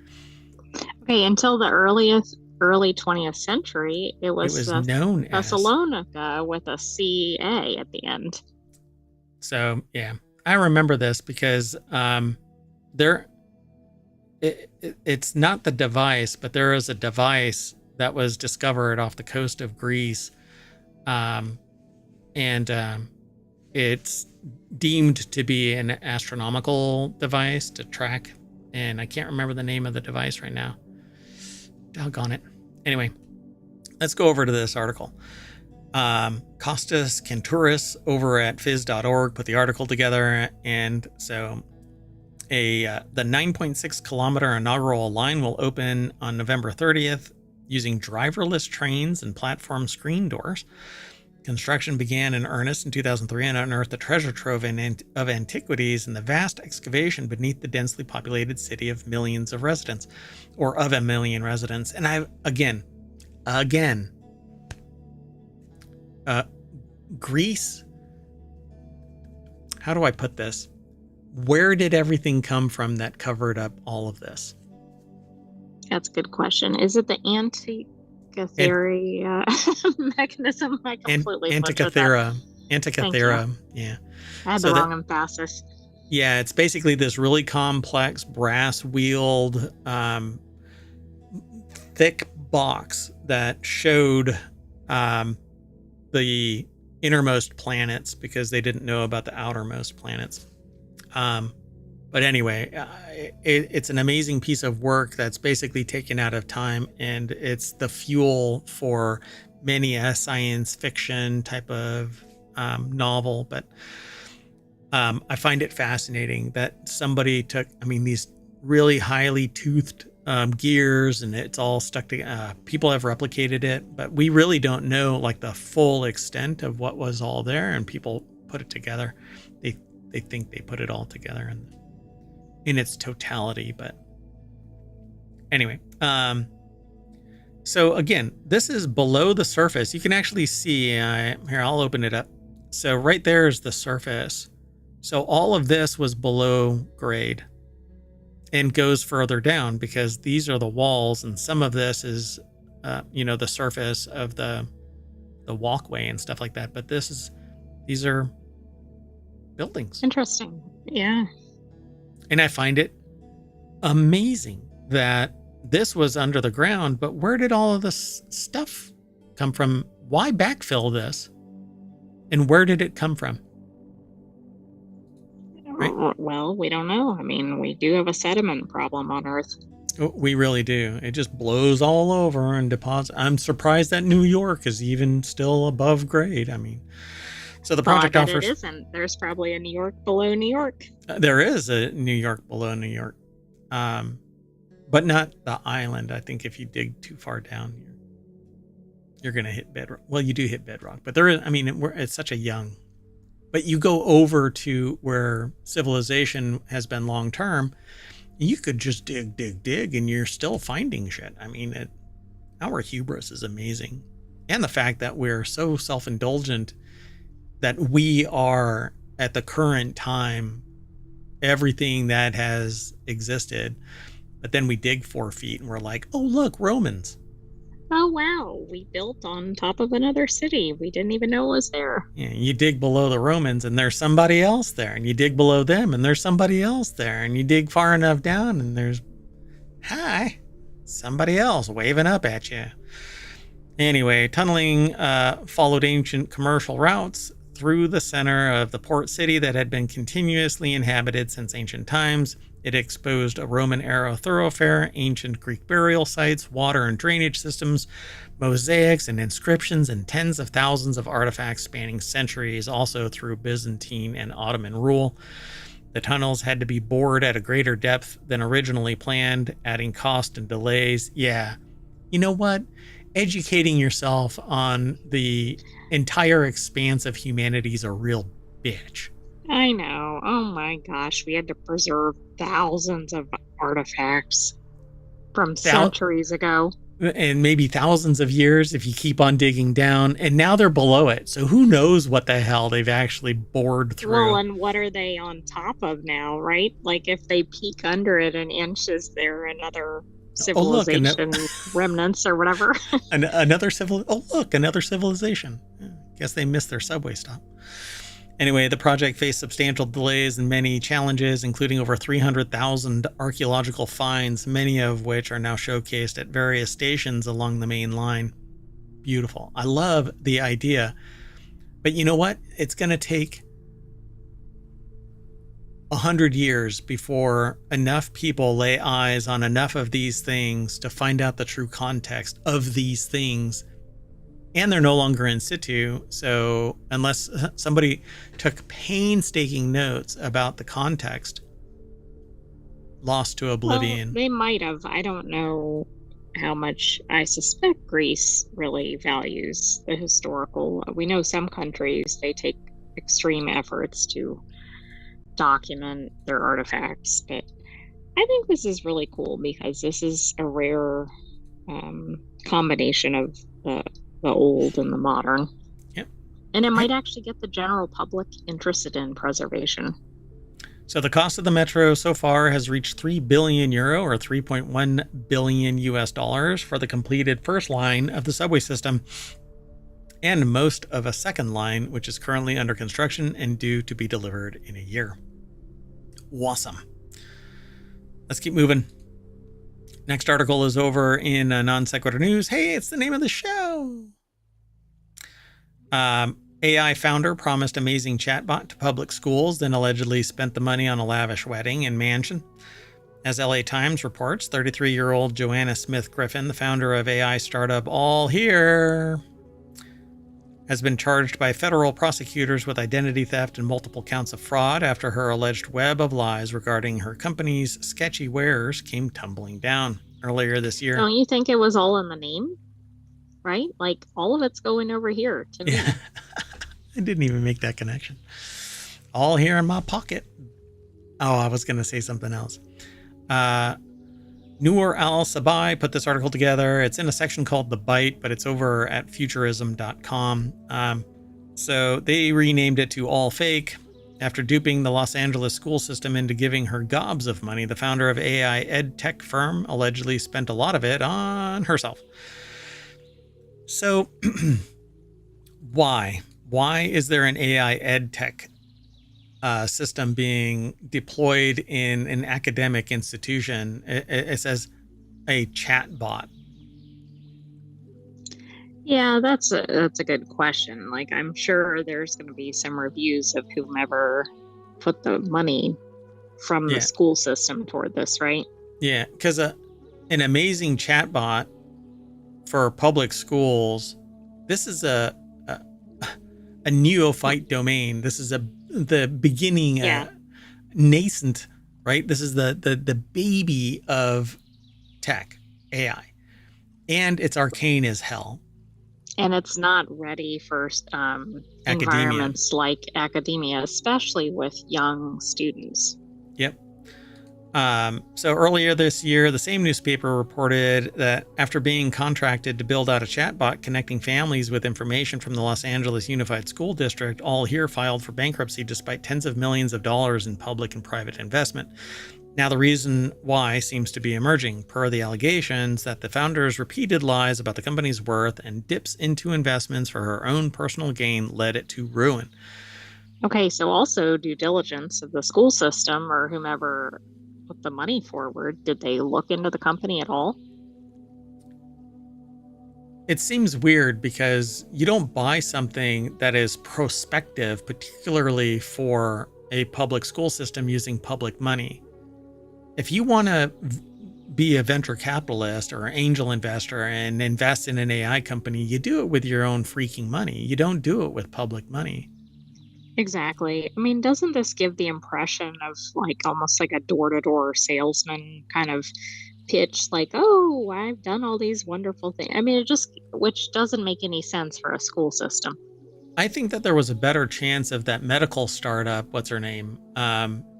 Speaker 2: Okay, until the early 20th century, it was
Speaker 1: known as
Speaker 2: Thessalonica with a CA at the end.
Speaker 1: So yeah, I remember this because it's not the device, but there is a device that was discovered off the coast of Greece, and it's deemed to be an astronomical device to track, and I can't remember the name of the device right now. Doggone it. Anyway, let's go over to this article. Costas Kantouris over at phys.org put the article together, and so the 9.6 kilometer inaugural line will open on November 30th using driverless trains and platform screen doors. Construction began in earnest in 2003 and unearthed a treasure trove of antiquities in the vast excavation beneath the densely populated city of millions of residents, or of a million residents. And Greece, how do I put this? Where did everything come from that covered up all of this?
Speaker 2: That's a good question. Is it the Antikythera mechanism? I completely
Speaker 1: Antikythera. Yeah.
Speaker 2: I had the wrong emphasis.
Speaker 1: Yeah, it's basically this really complex brass-wheeled, thick box that showed the innermost planets because they didn't know about the outermost planets. But anyway, it's an amazing piece of work that's basically taken out of time, and it's the fuel for many a science fiction type of novel. But I find it fascinating that somebody took, these really highly toothed gears, and it's all stuck together. People have replicated it, but we really don't know like the full extent of what was all there, and people put it together. They think they put it all together in its totality. But anyway, so again, this is below the surface. You can actually see, here, I'll open it up. So right there is the surface. So all of this was below grade and goes further down because these are the walls, and some of this is, the surface of the walkway and stuff like that. But these are buildings.
Speaker 2: Interesting. Yeah.
Speaker 1: And I find it amazing that this was under the ground, but where did all of this stuff come from? Why backfill this? And where did it come from?
Speaker 2: Right? Well, we don't know. We do have a sediment problem on Earth.
Speaker 1: We really do. It just blows all over and deposits. I'm surprised that New York is even still above grade. So the
Speaker 2: Well, I
Speaker 1: project
Speaker 2: bet it
Speaker 1: offers,
Speaker 2: isn't. There's probably a New York below New York.
Speaker 1: there is a New York below New York, um, but not the island. I think if you dig too far down, you're going to hit bedrock. Well, you do hit bedrock, but there is, I mean, it's such a young, but you go over to where civilization has been long term, you could just dig, and you're still finding shit. I mean, our hubris is amazing. And the fact that we're so self-indulgent that we are at the current time everything that has existed, but then we dig 4 feet and we're like, oh look, Romans.
Speaker 2: Oh, wow. We built on top of another city. We didn't even know it was there.
Speaker 1: Yeah, you dig below the Romans and there's somebody else there, and you dig below them and there's somebody else there, and you dig far enough down and there's somebody else waving up at you. Anyway, tunneling followed ancient commercial routes through the center of the port city that had been continuously inhabited since ancient times. It exposed a Roman era thoroughfare, ancient Greek burial sites, water and drainage systems, mosaics and inscriptions, and tens of thousands of artifacts spanning centuries, also through Byzantine and Ottoman rule. The tunnels had to be bored at a greater depth than originally planned, adding cost and delays. Yeah. You know what? Educating yourself on the entire expanse of humanity is a real bitch.
Speaker 2: I know. Oh my gosh. We had to preserve thousands of artifacts from centuries ago.
Speaker 1: And maybe thousands of years if you keep on digging down. And now they're below it. So who knows what the hell they've actually bored through.
Speaker 2: Well, and what are they on top of now, right? Like if they peek under it an inch, is there another civilization remnants or whatever?
Speaker 1: another civilization. Guess they missed their subway stop. Anyway, the project faced substantial delays and many challenges, including over 300,000 archaeological finds, many of which are now showcased at various stations along the main line. Beautiful. I love the idea. But you know what? It's going to take 100 years before enough people lay eyes on enough of these things to find out the true context of these things. And they're no longer in situ, so unless somebody took painstaking notes about the context, lost to oblivion.
Speaker 2: Well, they might have. I don't know how much. I suspect Greece really values the historical. We know some countries, they take extreme efforts to document their artifacts, but I think this is really cool because this is a rare combination of the old and the modern.
Speaker 1: Yep.
Speaker 2: And it might actually get the general public interested in preservation.
Speaker 1: So the cost of the metro so far has reached €3 billion or 3.1 billion US dollars for the completed first line of the subway system, and most of a second line, which is currently under construction and due to be delivered in a year. Awesome. Let's keep moving. Next article is over in Non Sequitur News. Hey, it's the name of the show. AI founder promised amazing chatbot to public schools, then allegedly spent the money on a lavish wedding and mansion. As LA Times reports, 33-year-old Joanna Smith Griffin, the founder of AI startup All Here, has been charged by federal prosecutors with identity theft and multiple counts of fraud after her alleged web of lies regarding her company's sketchy wares came tumbling down earlier this year.
Speaker 2: Don't you think it was all in the name? Right? Like, all of it's going over here to me.
Speaker 1: Yeah. I didn't even make that connection. All here in my pocket. Oh, I was going to say something else. Noor Al-Sabai put this article together. It's in a section called The Bite, but it's over at futurism.com. So they renamed it to All Fake. After duping the Los Angeles school system into giving her gobs of money, the founder of AI ed tech firm allegedly spent a lot of it on herself. So why? Why is there an AI ed tech system being deployed in an academic institution? It says a chat bot.
Speaker 2: Yeah, that's a good question. Like, I'm sure there's going to be some reviews of whomever put the money from the school system toward this, right?
Speaker 1: Yeah, because an amazing chat bot for public schools, this is a neophyte domain. This is the beginning,
Speaker 2: Yeah.
Speaker 1: nascent, right? This is the baby of tech, AI, and it's arcane as hell.
Speaker 2: And it's not ready for
Speaker 1: Academia.
Speaker 2: environments like academia, especially with young students.
Speaker 1: Yep. So earlier this year, the same newspaper reported that after being contracted to build out a chatbot connecting families with information from the Los Angeles Unified School District, All Here filed for bankruptcy despite tens of millions of dollars in public and private investment. Now, the reason why seems to be emerging, per the allegations that the founder's repeated lies about the company's worth and dips into investments for her own personal gain led it to ruin.
Speaker 2: Okay, so also due diligence of the school system or whomever put the money forward. Did they look into the company at all?
Speaker 1: It seems weird because you don't buy something that is prospective, particularly for a public school system using public money. If you want to be a venture capitalist or an angel investor and invest in an AI company, you do it with your own freaking money. You don't do it with public money.
Speaker 2: Exactly. I mean, doesn't this give the impression of like almost like a door-to-door salesman kind of pitch, like, oh, I've done all these wonderful things. I mean, which doesn't make any sense for a school system.
Speaker 1: I think that there was a better chance of that medical startup, what's her name,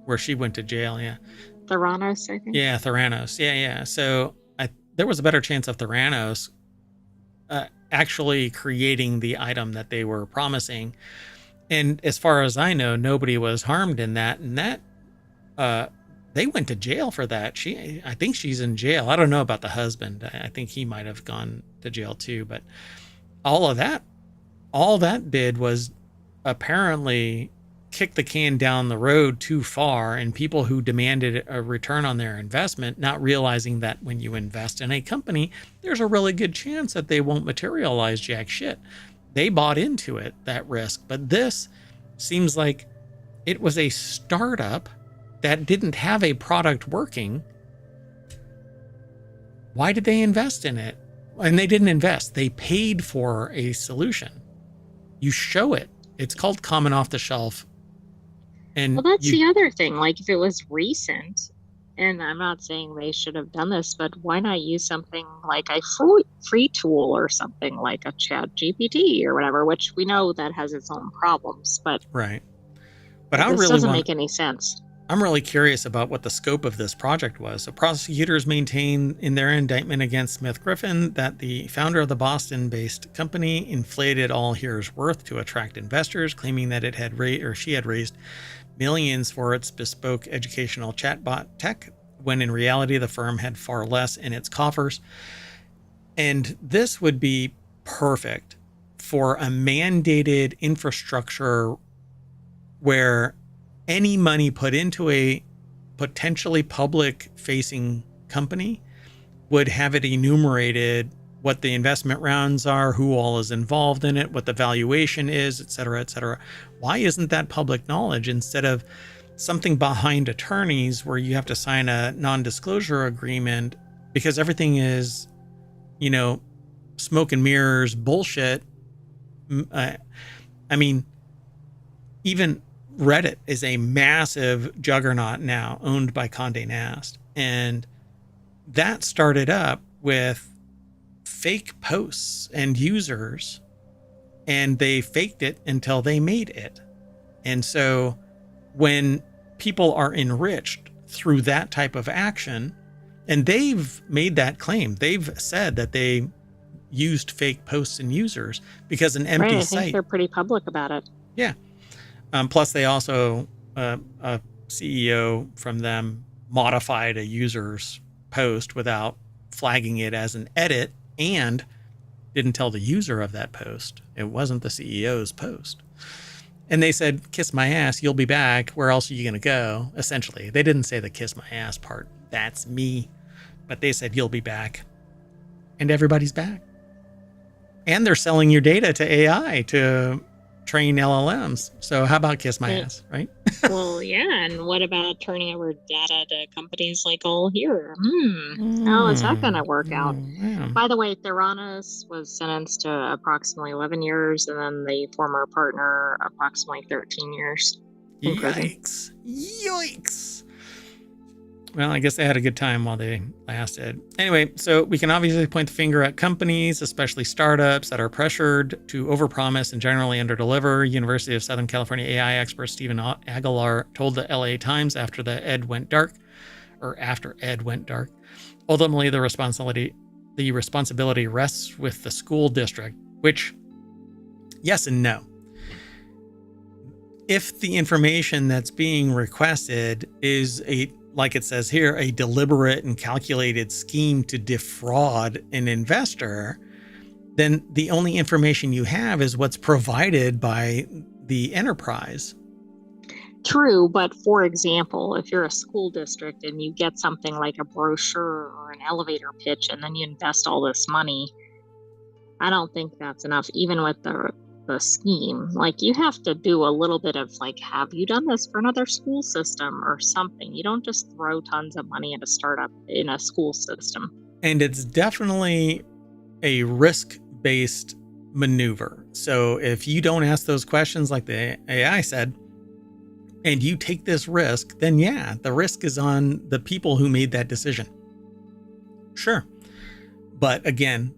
Speaker 1: where she went to jail. Yeah.
Speaker 2: Theranos, I think.
Speaker 1: Yeah, Theranos. Yeah. So there was a better chance of Theranos actually creating the item that they were promising. And as far as I know, nobody was harmed in that. And that they went to jail for that. I think she's in jail. I don't know about the husband. I think he might have gone to jail too. But all that did was apparently kick the can down the road too far, and people who demanded a return on their investment, not realizing that when you invest in a company, there's a really good chance that they won't materialize jack shit. They bought into it, that risk. But this seems like it was a startup that didn't have a product working. Why did they invest in it? And they didn't invest. They paid for a solution. You show it. It's called common off the shelf. And
Speaker 2: Well, that's the other thing. Like, if it was recent, and I'm not saying they should have done this, but why not use something like a free tool or something like a Chat GPT or whatever, which we know that has its own problems, but
Speaker 1: right. But
Speaker 2: this doesn't make any sense.
Speaker 1: I'm really curious about what the scope of this project was. So prosecutors maintain in their indictment against Smith Griffin that the founder of the Boston-based company inflated All Here's worth to attract investors, claiming that she had raised millions for its bespoke educational chatbot tech, when in reality the firm had far less in its coffers. And this would be perfect for a mandated infrastructure where any money put into a potentially public-facing company would have it enumerated what the investment rounds are, who all is involved in it, what the valuation is, et cetera, et cetera. Why isn't that public knowledge instead of something behind attorneys where you have to sign a non-disclosure agreement because everything is, smoke and mirrors bullshit? I mean, even Reddit is a massive juggernaut now, owned by Condé Nast. And that started up with fake posts and users, and they faked it until they made it. And so when people are enriched through that type of action, and they've made that claim, they've said that they used fake posts and users because an empty
Speaker 2: site. I think they're pretty public about it.
Speaker 1: Yeah. Plus, they also, a CEO from them modified a user's post without flagging it as an edit and didn't tell the user of that post. It wasn't the CEO's post. And they said, kiss my ass, you'll be back. Where else are you going to go? Essentially, they didn't say the kiss my ass part. That's me. But they said, you'll be back. And everybody's back. And they're selling your data to AI to train LLMs. So how about kiss my ass, right?
Speaker 2: Well, yeah, and what about turning over data to companies like all here? How is that going
Speaker 1: Mm,
Speaker 2: to work out?
Speaker 1: yeah.
Speaker 2: By the way, Theranos was sentenced to approximately 11 years, and then the former partner approximately 13 years in prison.
Speaker 1: Yikes. Yikes. Well, I guess they had a good time while they lasted. Anyway, so we can obviously point the finger at companies, especially startups, that are pressured to overpromise and generally underdeliver. University of Southern California AI expert Stephen Aguilar told the LA Times after Ed went dark. Ultimately, the responsibility rests with the school district, which, yes and no. If the information that's being requested is like it says here, a deliberate and calculated scheme to defraud an investor, then the only information you have is what's provided by the enterprise.
Speaker 2: True, but for example, if you're a school district and you get something like a brochure or an elevator pitch and then you invest all this money, I don't think that's enough, even with the scheme. Like you have to do a little bit of like, have you done this for another school system or something? You don't just throw tons of money at a startup in a school system.
Speaker 1: And it's definitely a risk-based maneuver. So if you don't ask those questions like the AI said, and you take this risk, then yeah, the risk is on the people who made that decision. Sure. But again,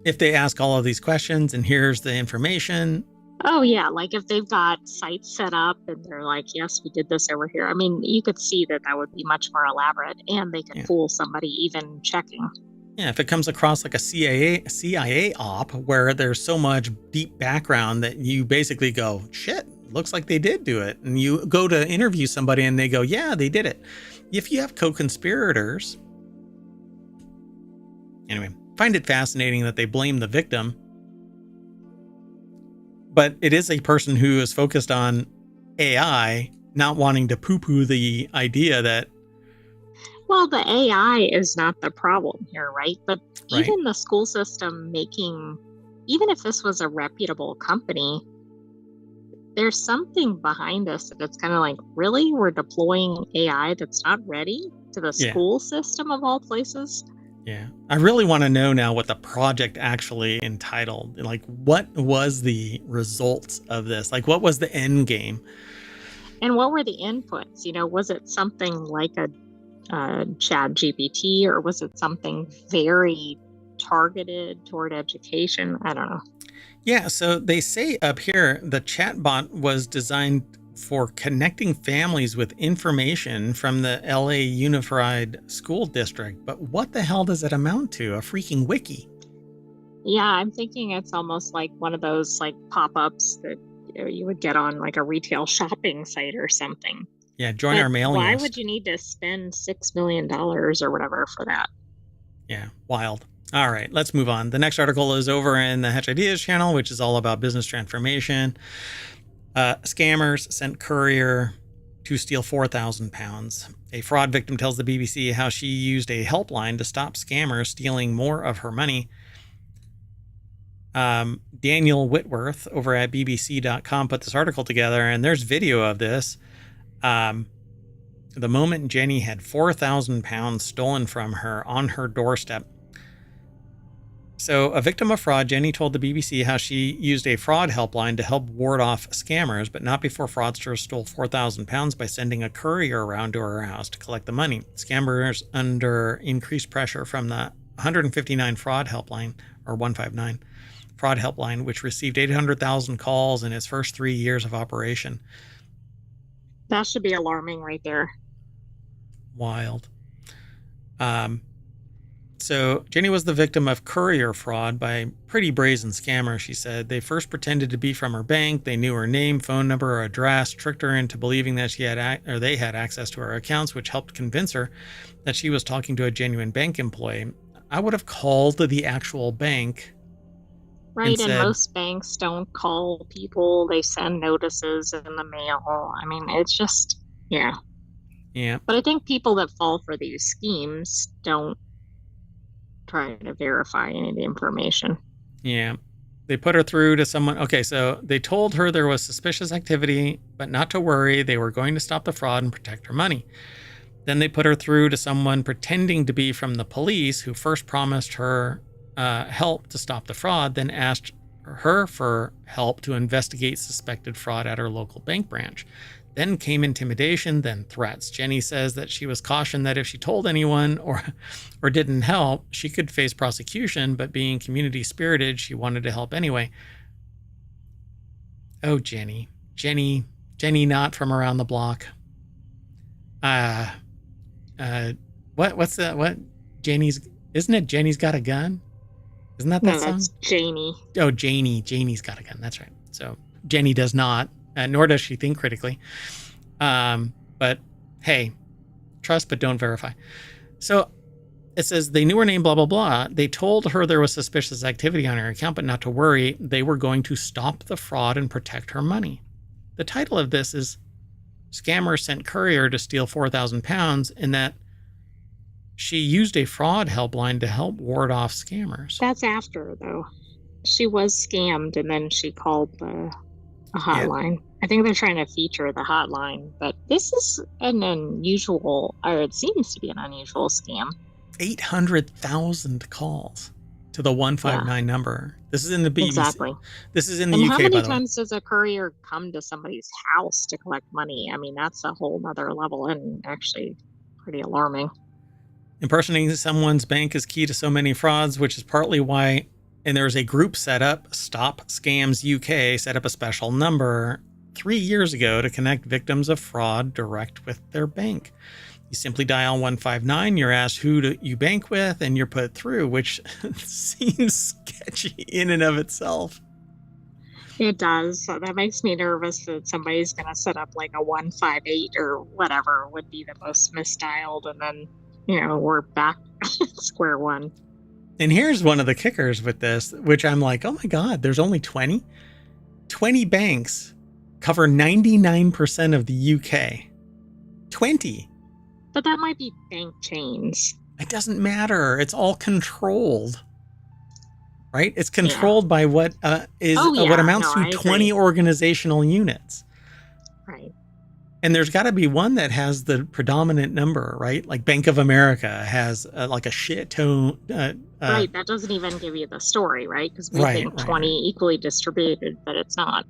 Speaker 1: if they ask all of these questions and here's the information.
Speaker 2: Oh, yeah. Like if they've got sites set up and they're like, yes, we did this over here. I mean, you could see that that would be much more elaborate and they could fool somebody even checking.
Speaker 1: Yeah, if it comes across like a CIA op where there's so much deep background that you basically go, shit, looks like they did do it. And you go to interview somebody and they go, yeah, they did it. If you have co-conspirators. Anyway, find it fascinating that they blame the victim. But it is a person who is focused on AI, not wanting to poo-poo the idea that.
Speaker 2: Well, the AI is not the problem here, right? But
Speaker 1: Right.
Speaker 2: even the school system even if this was a reputable company, there's something behind this that's kind of like, really? We're deploying AI that's not ready to the school system of all places?
Speaker 1: Yeah. I really want to know now what the project actually entitled. Like, what was the results of this? Like, what was the end game?
Speaker 2: And what were the inputs? Was it something like a Chat GPT, or was it something very targeted toward education? I don't know.
Speaker 1: Yeah, so they say up here the chatbot was designed for connecting families with information from the LA Unified School District. But what the hell does it amount to? A freaking wiki.
Speaker 2: Yeah, I'm thinking it's almost like one of those like pop-ups that you would get on like a retail shopping site or something.
Speaker 1: Yeah, join our mailing
Speaker 2: why
Speaker 1: list.
Speaker 2: would you need to spend $6 million or whatever for that?
Speaker 1: Yeah, wild. All right, let's move on. The next article is over in the Hatch Ideas channel, which is all about business transformation. Scammers sent courier to steal 4,000 pounds. A fraud victim tells the BBC how she used a helpline to stop scammers stealing more of her money. Daniel Whitworth over at bbc.com put this article together, and there's video of this. The moment Jenny had 4,000 pounds stolen from her on her doorstep. So, a victim of fraud, Jenny told the BBC how she used a fraud helpline to help ward off scammers, but not before fraudsters stole 4,000 pounds by sending a courier around to her house to collect the money. Scammers under increased pressure from the 159 fraud helpline, or 159 fraud helpline, which received 800,000 calls in its first 3 years of operation.
Speaker 2: That should be alarming right there.
Speaker 1: Wild. So Jenny was the victim of courier fraud by pretty brazen scammers, she said. They first pretended to be from her bank. They knew her name, phone number, or address, tricked her into believing that they had access to her accounts, which helped convince her that she was talking to a genuine bank employee. I would have called the actual bank.
Speaker 2: Right, and most banks don't call people. They send notices in the mail. I mean, it's just, yeah.
Speaker 1: Yeah.
Speaker 2: But I think people that fall for these schemes don't try to verify any of the information.
Speaker 1: Yeah. They put her through to someone. Okay, so they told her there was suspicious activity, but not to worry. They were going to stop the fraud and protect her money. Then they put her through to someone pretending to be from the police who first promised her help to stop the fraud, then asked her for help to investigate suspected fraud at her local bank branch. Then came intimidation, then threats. Jenny says that she was cautioned that if she told anyone or didn't help, she could face prosecution, but being community spirited, she wanted to help anyway. Oh, Jenny, not from around the block. What's that? What? Isn't it Jenny's Got a Gun? Isn't that
Speaker 2: No,
Speaker 1: song?
Speaker 2: that's Janie.
Speaker 1: Oh, Janie's got a gun. That's right. So Jenny does not, nor does she think critically. But hey, trust but don't verify. So it says they knew her name, blah, blah, blah. They told her there was suspicious activity on her account, but not to worry. They were going to stop the fraud and protect her money. The title of this is Scammer Sent Courier to Steal 4,000 pounds, and that she used a fraud helpline to help ward off scammers.
Speaker 2: That's after, though. She was scammed, and then she called a hotline. Yeah. I think they're trying to feature the hotline, but this is an unusual, or it seems to be an unusual scam.
Speaker 1: 800,000 calls to the 159 number. This is in the BBC.
Speaker 2: Exactly.
Speaker 1: This is in the UK,
Speaker 2: UK,
Speaker 1: by the way.
Speaker 2: How many times does a courier come to somebody's house to collect money? I mean, that's a whole nother level and actually pretty alarming.
Speaker 1: Impersonating someone's bank is key to so many frauds, which is partly why, and there's a group set up, Stop Scams UK, set up a special number 3 years ago to connect victims of fraud direct with their bank. You simply dial 159, you're asked who you bank with, and you're put through, which seems sketchy in and of itself.
Speaker 2: It does. So that makes me nervous that somebody's going to set up like a 158 or whatever would be the most misdialed, and then we're back at square one.
Speaker 1: And here's one of the kickers with this, which I'm like, oh my God, there's only 20? 20 banks cover 99% of the UK. 20.
Speaker 2: But that might be bank chains.
Speaker 1: It doesn't matter. It's all controlled. Right? It's controlled by what what amounts to 20 organizational units.
Speaker 2: Right.
Speaker 1: And there's got to be one that has the predominant number, right? Like Bank of America has like a shit ton.
Speaker 2: Right. That doesn't even give you the story, right? Because we think 20 equally distributed, but it's not.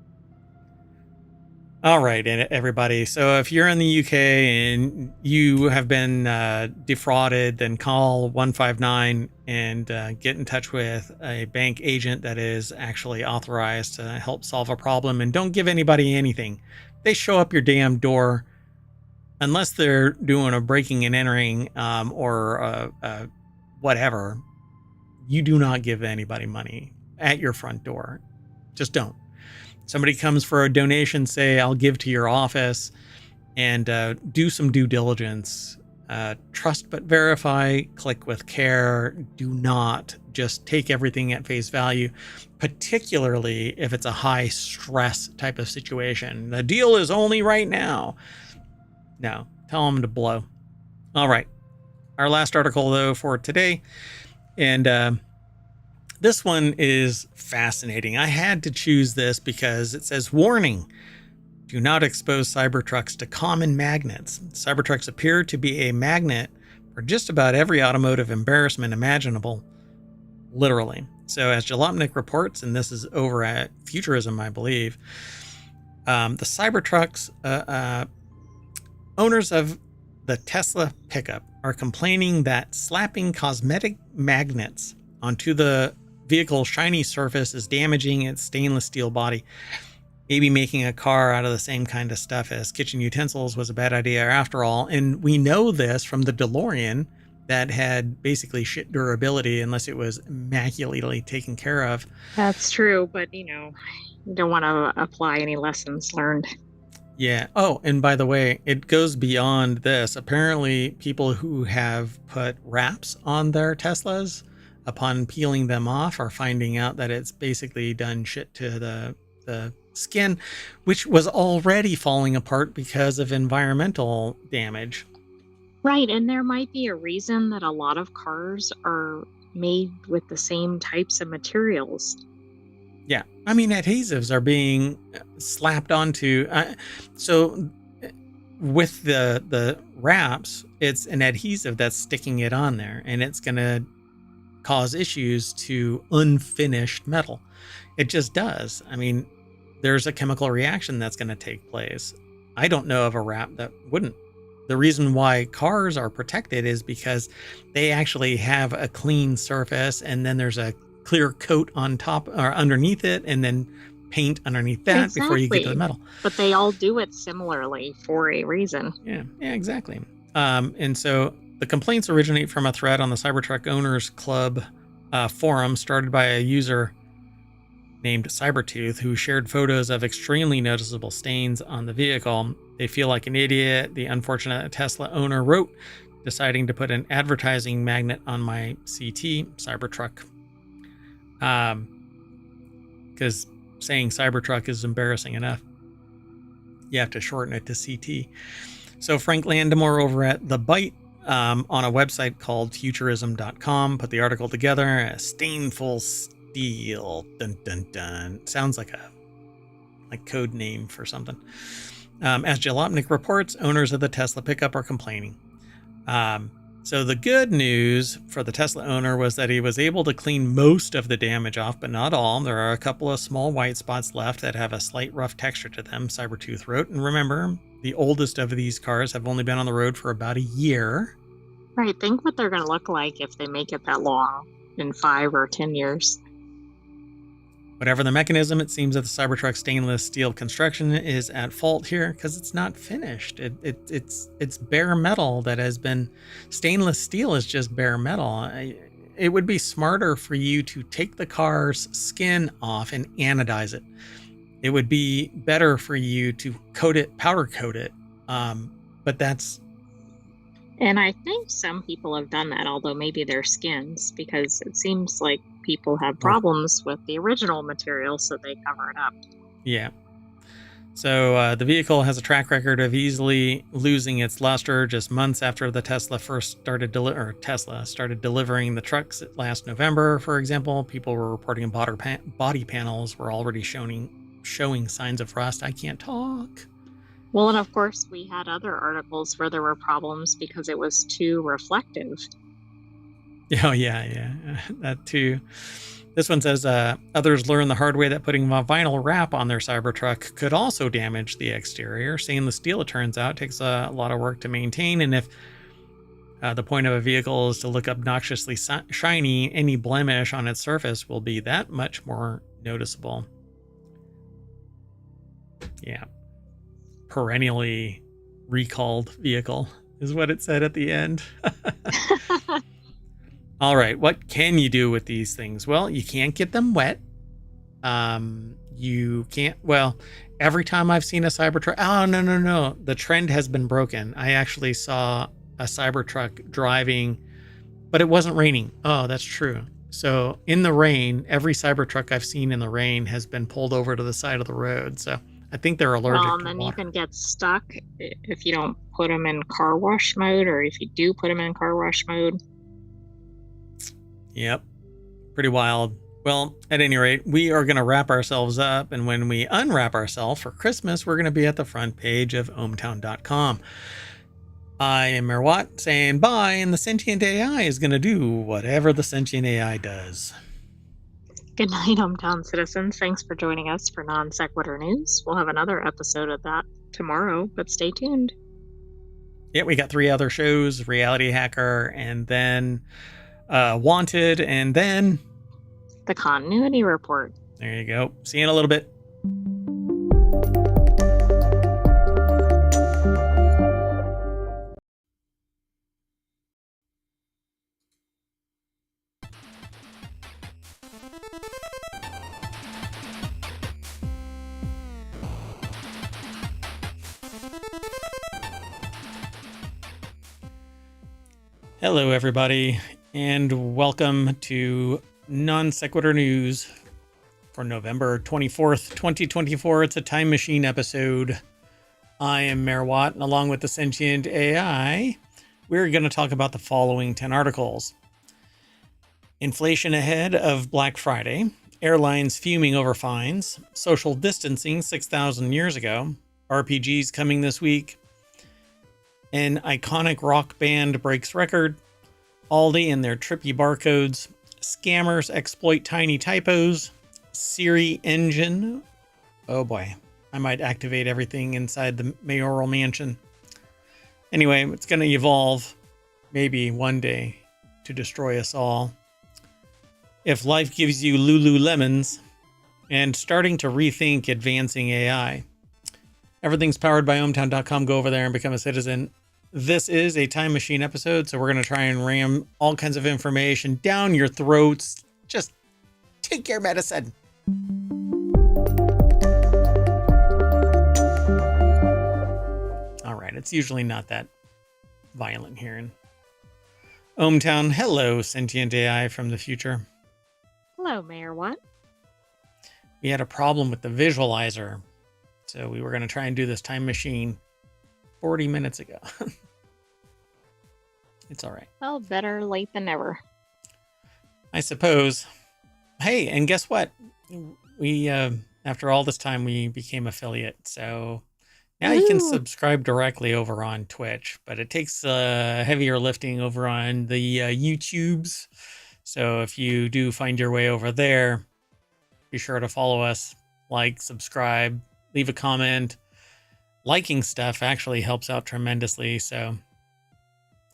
Speaker 1: All right, everybody. So if you're in the UK and you have been defrauded, then call 159 and get in touch with a bank agent that is actually authorized to help solve a problem. And don't give anybody anything. They show up your damn door, unless they're doing a breaking and entering or whatever. You do not give anybody money at your front door. Just don't. Somebody comes for a donation, say, I'll give to your office, and do some due diligence. Trust but verify, click with care. Do not just take everything at face value, particularly if it's a high stress type of situation. The deal is only right now. No, tell them to blow. All right. Our last article, though, for today. And this one is fascinating. I had to choose this because it says, warning, do not expose Cybertrucks to common magnets. Cybertrucks appear to be a magnet for just about every automotive embarrassment imaginable, literally. So as Jalopnik reports, and this is over at Futurism, I believe, the Cybertrucks owners of the Tesla pickup are complaining that slapping cosmetic magnets onto the vehicle's shiny surface is damaging its stainless steel body. Maybe making a car out of the same kind of stuff as kitchen utensils was a bad idea after all. And we know this from the DeLorean that had basically shit durability unless it was immaculately taken care of.
Speaker 2: That's true, but you don't want to apply any lessons learned.
Speaker 1: Yeah. Oh, and by the way, it goes beyond this. Apparently, people who have put wraps on their Teslas, upon peeling them off, are finding out that it's basically done shit to the skin, which was already falling apart because of environmental damage.
Speaker 2: Right, and there might be a reason that a lot of cars are made with the same types of materials.
Speaker 1: I mean, adhesives are being slapped onto. So with the wraps, it's an adhesive that's sticking it on there, and it's going to cause issues to unfinished metal. It just does. I mean, there's a chemical reaction that's going to take place. I don't know of a wrap that wouldn't. The reason why cars are protected is because they actually have a clean surface, and then there's a clear coat on top or underneath it, and then paint underneath that before you get to the metal.
Speaker 2: But they all do it similarly for a reason.
Speaker 1: Yeah, exactly. And so the complaints originate from a thread on the Cybertruck Owners Club forum started by a user named Cybertooth, who shared photos of extremely noticeable stains on the vehicle. They feel like an idiot, the unfortunate Tesla owner wrote, deciding to put an advertising magnet on my CT, Cybertruck. Because saying Cybertruck is embarrassing enough. You have to shorten it to CT. So Frank Landemore over at The Byte on a website called futurism.com put the article together. A stainful steel. Dun, dun, dun. Sounds like a code name for something. As Jalopnik reports, owners of the Tesla pickup are complaining. So the good news for the Tesla owner was that he was able to clean most of the damage off, but not all. There are a couple of small white spots left that have a slight rough texture to them, Cybertooth wrote. And remember, the oldest of these cars have only been on the road for about a year.
Speaker 2: Right. Think what they're going to look like if they make it that long in 5 or 10 years.
Speaker 1: Whatever the mechanism, it seems that the Cybertruck stainless steel construction is at fault here because it's not finished. It's bare metal that has been... Stainless steel is just bare metal. It would be smarter for you to take the car's skin off and anodize it. It would be better for you to coat it, powder coat it. But that's...
Speaker 2: And I think some people have done that, although maybe their skins, because it seems like people have problems with the original material, so they cover it up.
Speaker 1: Yeah. So the vehicle has a track record of easily losing its luster just months after the Tesla started delivering the trucks last November. For example, people were reporting body panels were already showing signs of rust. I can't talk.
Speaker 2: Well, and of course, we had other articles where there were problems because it was too reflective.
Speaker 1: Oh, yeah. That too. This one says, others learned the hard way that putting a vinyl wrap on their Cybertruck could also damage the exterior. Stainless steel, it turns out, takes a lot of work to maintain. And if the point of a vehicle is to look obnoxiously shiny, any blemish on its surface will be that much more noticeable. Yeah. Perennially recalled vehicle is what it said at the end. All right, what can you do with these things? Well, you can't get them wet. You can't, well, every time I've seen a Cybertruck, oh, no. The trend has been broken. I actually saw a Cybertruck driving, but it wasn't raining. Oh, that's true. So in the rain, every Cybertruck I've seen in the rain has been pulled over to the side of the road. So I think they're allergic to water.
Speaker 2: And then you can get stuck if you don't put them in car wash mode, or if you do put them in car wash mode.
Speaker 1: Yep. Pretty wild. Well, at any rate, we are going to wrap ourselves up. And when we unwrap ourselves for Christmas, we're going to be at the front page of ohmTown.com. I am Mayor Watt saying bye, and the sentient AI is going to do whatever the sentient AI does.
Speaker 2: Good night, ohmTown citizens. Thanks for joining us for Non Sequitur News. We'll have another episode of that tomorrow, but stay tuned.
Speaker 1: Yeah, we got 3 other shows, Reality Hacker, and then Wanted, and then...
Speaker 2: The Continuity Report.
Speaker 1: There you go. See you in a little bit. Hello, everybody, and welcome to Non Sequitur News for November 24th, 2024. It's a time machine episode. I am Mayor Watt, and along with the sentient AI, we're going to talk about the following 10 articles. Inflation ahead of Black Friday. Airlines fuming over fines. Social distancing 6,000 years ago. RPGs coming this week. An iconic rock band breaks record. Aldi and their trippy barcodes. Scammers exploit tiny typos. Siri engine. Oh boy, I might activate everything inside the mayoral mansion. Anyway, it's going to evolve, maybe one day, to destroy us all. If life gives you Lululemons, and starting to rethink advancing AI. Everything's powered by ohmTown.com. Go over there and become a citizen. This is a time machine episode, so we're going to try and ram all kinds of information down your throats. Just take your medicine. All right, it's usually not that violent here in ohmTown. Hello, sentient AI from the future.
Speaker 2: Hello, Mayor Watt.
Speaker 1: We had a problem with the visualizer, so we were going to try and do this time machine 40 minutes ago. It's all right.
Speaker 2: Well, better late than never.
Speaker 1: I suppose. Hey, and guess what? We, after all this time, we became affiliate. So now you can subscribe directly over on Twitch, but it takes heavier lifting over on the YouTubes. So if you do find your way over there, be sure to follow us, like, subscribe, leave a comment. Liking stuff actually helps out tremendously. So,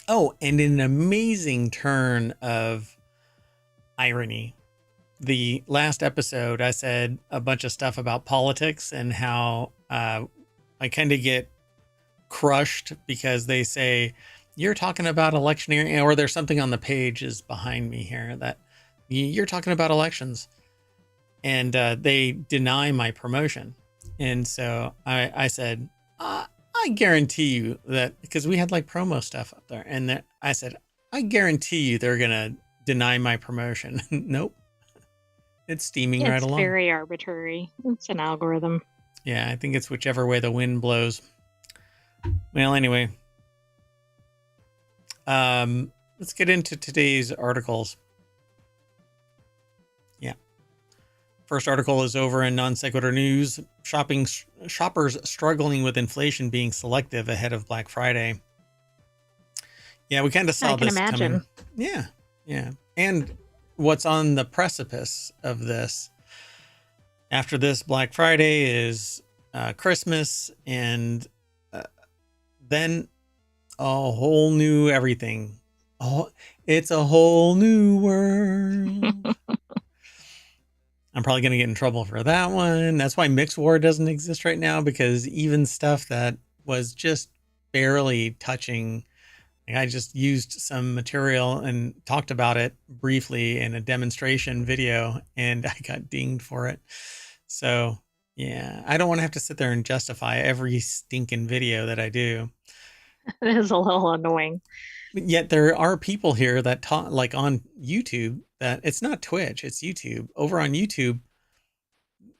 Speaker 1: oh, and an amazing turn of irony. The last episode, I said a bunch of stuff about politics and how I kind of get crushed because they say, you're talking about electioneering, or there's something on the pages behind me here that you're talking about elections. And they deny my promotion. And so I said, I guarantee you that, because we had like promo stuff up there, and that I said, I guarantee you they're going to deny my promotion. Nope. It's steaming right along.
Speaker 2: It's very arbitrary. It's an algorithm.
Speaker 1: Yeah, I think it's whichever way the wind blows. Well, anyway, let's get into today's articles. Yeah. First article is over in Non Sequitur News. Shoppers struggling with inflation being selective ahead of Black Friday. Yeah, we kind of saw this coming. Yeah, yeah. And what's on the precipice of this, after this Black Friday is Christmas, and then a whole new everything. Oh, it's a whole new world. I'm probably going to get in trouble for that one. That's why Mix War doesn't exist right now, because even stuff that was just barely touching, like I just used some material and talked about it briefly in a demonstration video, and I got dinged for it. So yeah, I don't want to have to sit there and justify every stinking video that I do.
Speaker 2: It is a little annoying.
Speaker 1: Yet there are people here that talk, like on YouTube, that it's not Twitch, it's YouTube. Over on YouTube,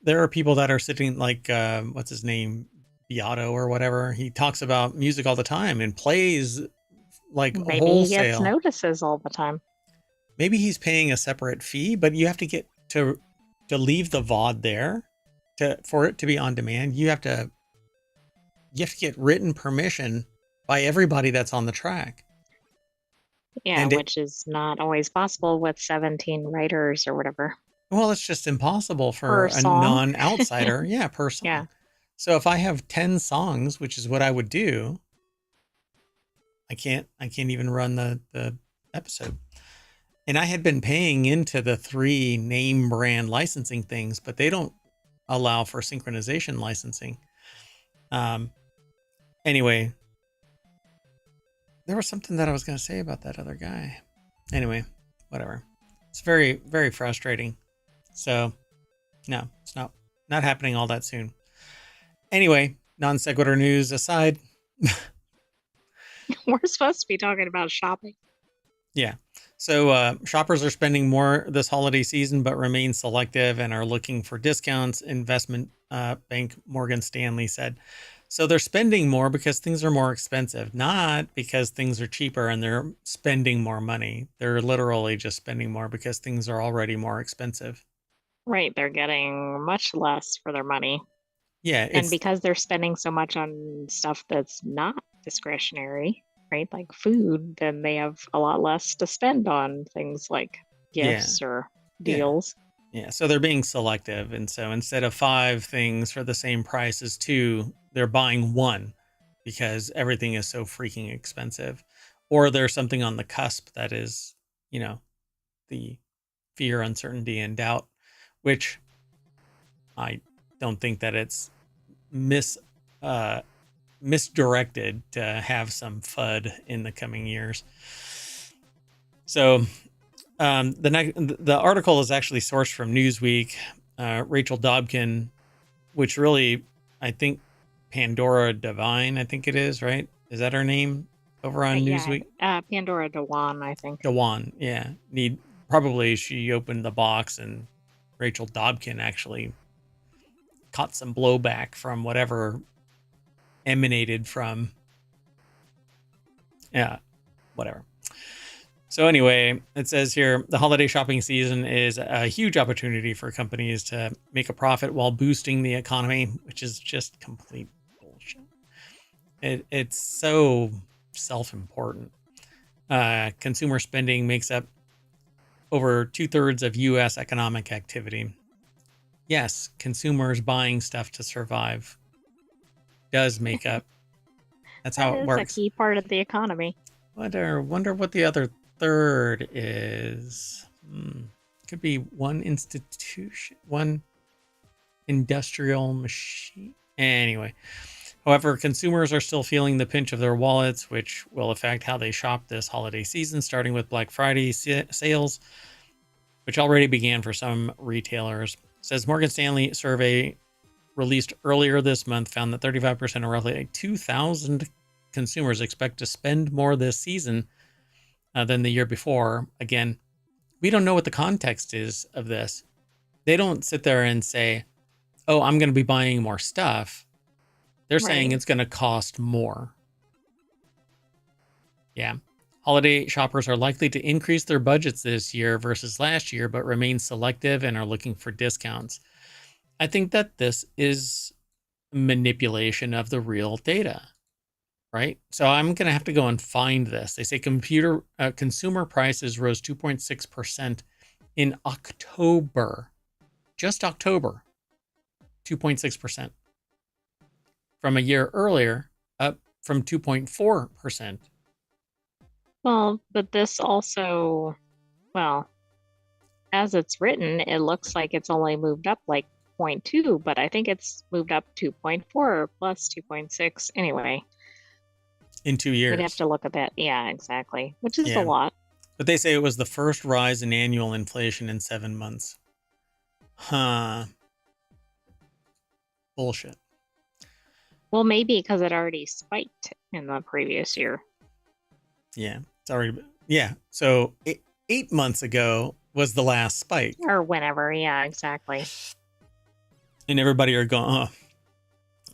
Speaker 1: there are people that are sitting like, what's his name? Beato or whatever. He talks about music all the time and plays like
Speaker 2: Maybe
Speaker 1: wholesale.
Speaker 2: he gets notices all the time.
Speaker 1: Maybe he's paying a separate fee, but you have to get to leave the VOD there for it to be on demand. You have to get written permission by everybody that's on the track.
Speaker 2: Yeah, and which is not always possible with 17 writers or whatever.
Speaker 1: Well, it's just impossible for a non-outsider. Yeah, per song. Yeah. So if I have 10 songs, which is what I would do, I can't even run the episode. And I had been paying into the 3 name brand licensing things, but they don't allow for synchronization licensing. Anyway, there was something that I was going to say about that other guy. Anyway, whatever. It's very, very frustrating. So, no, it's not happening all that soon. Anyway, Non Sequitur News aside.
Speaker 2: We're supposed to be talking about shopping.
Speaker 1: Yeah. So shoppers are spending more this holiday season, but remain selective and are looking for discounts, investment bank Morgan Stanley said. So they're spending more because things are more expensive, not because things are cheaper and they're spending more money. They're literally just spending more because things are already more expensive.
Speaker 2: Right, they're getting much less for their money.
Speaker 1: Yeah,
Speaker 2: And
Speaker 1: it's
Speaker 2: because they're spending so much on stuff that's not discretionary, right, like food, then they have a lot less to spend on things like
Speaker 1: yeah,
Speaker 2: gifts or
Speaker 1: yeah,
Speaker 2: deals.
Speaker 1: yeah. So they're being selective, and so instead of 5 things for the same price as 2, they're buying 1 because everything is so freaking expensive, or there's something on the cusp that is, you know, the fear, uncertainty, and doubt, which I don't think that it's mis uh, misdirected to have some FUD in the coming years. So the article is actually sourced from Newsweek. Rachel Dobkin, which really, I think Pandora Devine, I think it is, right? Is that her name over on
Speaker 2: Yeah,
Speaker 1: Newsweek?
Speaker 2: Pandora Dewan, I think.
Speaker 1: Dewan, yeah. Need probably she opened the box and Rachel Dobkin actually caught some blowback from whatever emanated from, yeah, whatever. So anyway, it says here the holiday shopping season is a huge opportunity for companies to make a profit while boosting the economy, which is just complete bullshit. It's so self-important. Consumer spending makes up over 2/3 of U.S. economic activity. Yes, consumers buying stuff to survive does make up. That's
Speaker 2: That
Speaker 1: how it
Speaker 2: is a
Speaker 1: works.
Speaker 2: key part of the economy.
Speaker 1: Wonder what the other third is. Could be one institution, one industrial machine. Anyway, however, consumers are still feeling the pinch of their wallets, which will affect how they shop this holiday season, starting with Black Friday sales, which already began for some retailers. Says Morgan Stanley survey released earlier this month found that 35% of roughly 2,000 consumers expect to spend more this season than the year before. Again, we don't know what the context is of this. They don't sit there and say, oh, I'm going to be buying more stuff. They're saying
Speaker 2: Right.
Speaker 1: it's going to cost more. Yeah. Holiday shoppers are likely to increase their budgets this year versus last year, but remain selective and are looking for discounts. I think that this is manipulation of the real data, right? So I'm going to have to go and find this. They say consumer prices rose 2.6% in October, just October, 2.6% from a year earlier, up from 2.4%.
Speaker 2: Well, but this also, well, as it's written, it looks like it's only moved up like zero point 0.2, but I think it's moved up 2.4 plus 2.6. Anyway,
Speaker 1: In 2
Speaker 2: we'd have
Speaker 1: years.
Speaker 2: to look at that. Yeah, exactly, which is a
Speaker 1: Yeah.
Speaker 2: lot.
Speaker 1: But they say it was the first rise in annual inflation in 7 months. Huh. Bullshit.
Speaker 2: Well, maybe because it already spiked in the previous year.
Speaker 1: Yeah. It's already, yeah. So 8 months ago was the last spike.
Speaker 2: Or whenever. Yeah, exactly.
Speaker 1: And everybody are going, oh,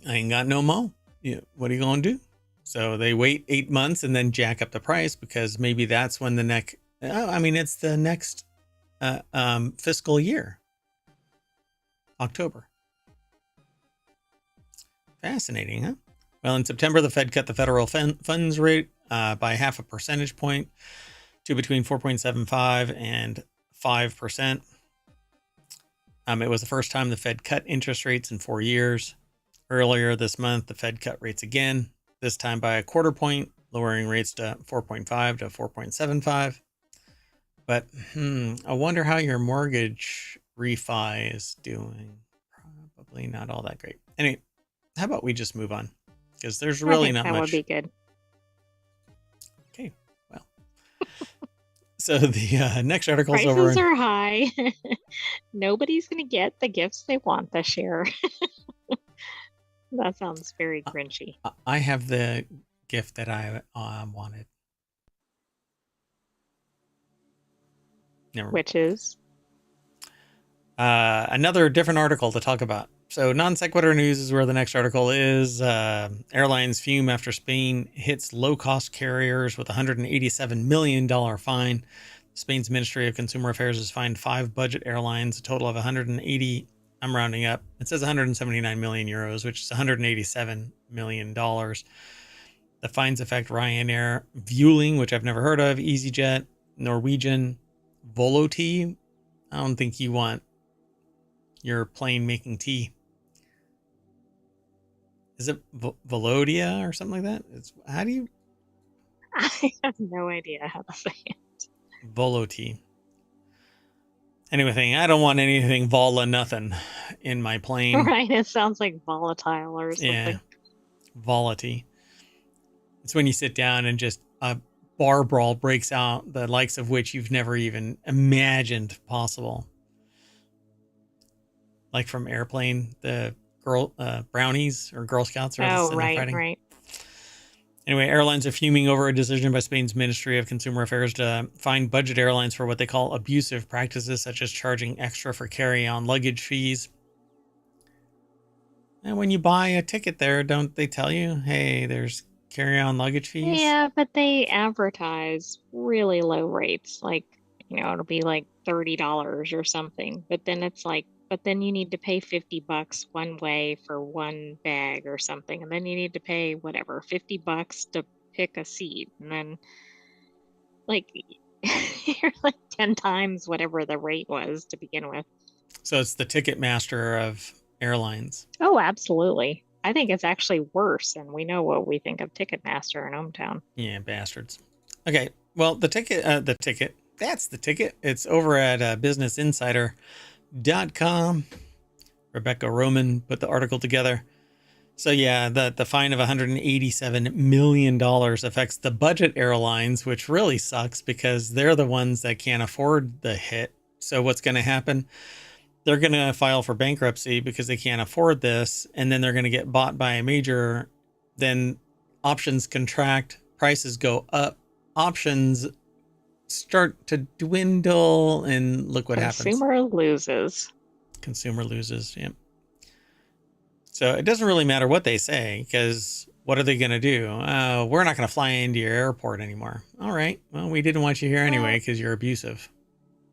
Speaker 1: I ain't got no mo. Yeah, what are you going to do? So they wait 8 months and then jack up the price because maybe that's when the next, it's the next fiscal year, October. Fascinating, huh? Well, in September, the Fed cut the federal funds rate by half a percentage point to between 4.75 and 5%. It was the first time the Fed cut interest rates in 4 years. Earlier this month, the Fed cut rates again, this time by a quarter point, lowering rates to 4.5 to 4.75. But I wonder how your mortgage refi is doing. Probably not all that great. Anyway, how about we just move on? Because there's
Speaker 2: I
Speaker 1: really
Speaker 2: think
Speaker 1: not
Speaker 2: that would
Speaker 1: much.
Speaker 2: be good.
Speaker 1: Okay, well. So the next article is over
Speaker 2: Prices
Speaker 1: in.
Speaker 2: are high. Nobody's going to get the gifts they want this year. That sounds very grinchy.
Speaker 1: I have the gift that I wanted. Never mind.
Speaker 2: Which is,
Speaker 1: Another different article to talk about. So Non Sequitur News is where the next article is. Airlines fume after Spain hits low-cost carriers with $187 million fine. Spain's Ministry of Consumer Affairs has fined 5 budget airlines a total of 180. I'm rounding up. It says 179 million euros, which is 187 million dollars. The fines affect Ryanair, Vueling, which I've never heard of, EasyJet, Norwegian, Voloti. I don't think you want your plane making tea. Is it Velodia or something like that? How do you?
Speaker 2: I have no idea how to say it.
Speaker 1: Voloti. Anyway, I don't want anything vola nothing in my plane.
Speaker 2: Right, it sounds like volatile or something.
Speaker 1: Yeah, volati. It's when you sit down and just a bar brawl breaks out, the likes of which you've never even imagined possible. Like from Airplane, the brownies or Girl Scouts are fighting.
Speaker 2: Right.
Speaker 1: Anyway, airlines are fuming over a decision by Spain's Ministry of Consumer Affairs to fine budget airlines for what they call abusive practices, such as charging extra for carry-on luggage fees. And when you buy a ticket there, don't they tell you, hey, there's carry-on luggage fees?
Speaker 2: Yeah, but they advertise really low rates. Like, it'll be like $30 or something. But then it's like, but then you need to pay $50 one way for one bag or something. And then you need to pay whatever, $50 to pick a seat. And then like you're like 10 times whatever the rate was to begin with.
Speaker 1: So it's the ticket master of airlines.
Speaker 2: Oh, absolutely. I think it's actually worse, and we know what we think of Ticketmaster in ohmTown.
Speaker 1: Yeah, bastards. Okay, well, that's the ticket. It's over at businessinsider.com. Rebecca Roman put the article together. So yeah, the fine of $187 million affects the budget airlines, which really sucks because they're the ones that can't afford the hit. So what's going to happen? They're going to file for bankruptcy because they can't afford this, and then they're going to get bought by a major. Then options contract, prices go up, options start to dwindle, and look what happens. Consumer loses, yeah. So it doesn't really matter what they say, because what are they going to do? We're not going to fly into your airport anymore. All right, well, we didn't want you here anyway because you're abusive.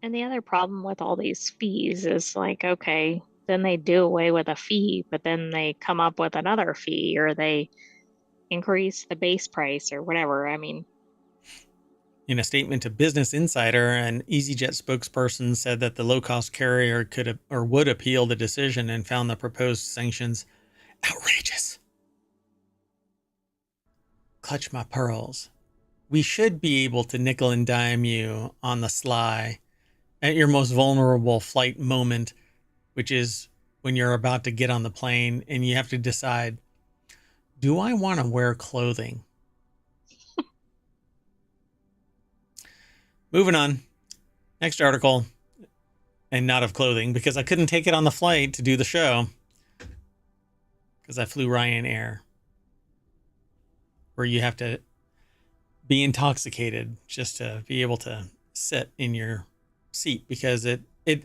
Speaker 2: And the other problem with all these fees is like, okay, then they do away with a fee, but then they come up with another fee, or they increase the base price or whatever. I mean,
Speaker 1: in a statement to Business Insider, an EasyJet spokesperson said that the low-cost carrier would appeal the decision and found the proposed sanctions outrageous. Clutch my pearls. We should be able to nickel and dime you on the sly at your most vulnerable flight moment, which is when you're about to get on the plane and you have to decide, do I want to wear clothing? Moving on. Next article, and not of clothing, because I couldn't take it on the flight to do the show because I flew Ryanair, where you have to be intoxicated just to be able to sit in your seat, because it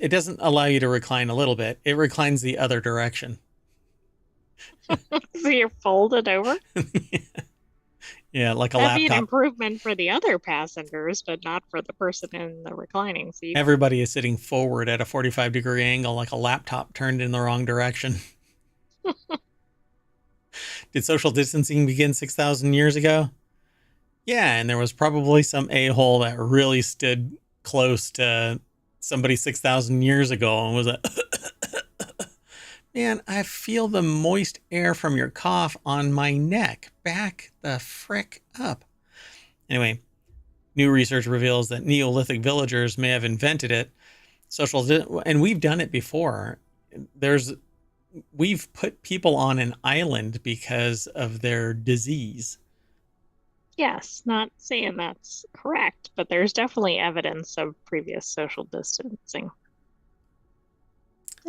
Speaker 1: doesn't allow you to recline a little bit. It reclines the other direction.
Speaker 2: So you're folded over?
Speaker 1: Yeah, like a
Speaker 2: That'd
Speaker 1: laptop.
Speaker 2: be an improvement for the other passengers, but not for the person in the reclining seat.
Speaker 1: Everybody is sitting forward at a 45-degree angle, like a laptop turned in the wrong direction. Did social distancing begin 6,000 years ago? Yeah, and there was probably some a-hole that really stood close to somebody 6,000 years ago and was like, man, I feel the moist air from your cough on my neck. Back the frick up. Anyway, new research reveals that Neolithic villagers may have invented it. And we've done it before. We've put people on an island because of their disease.
Speaker 2: Yes, not saying that's correct, but there's definitely evidence of previous social distancing.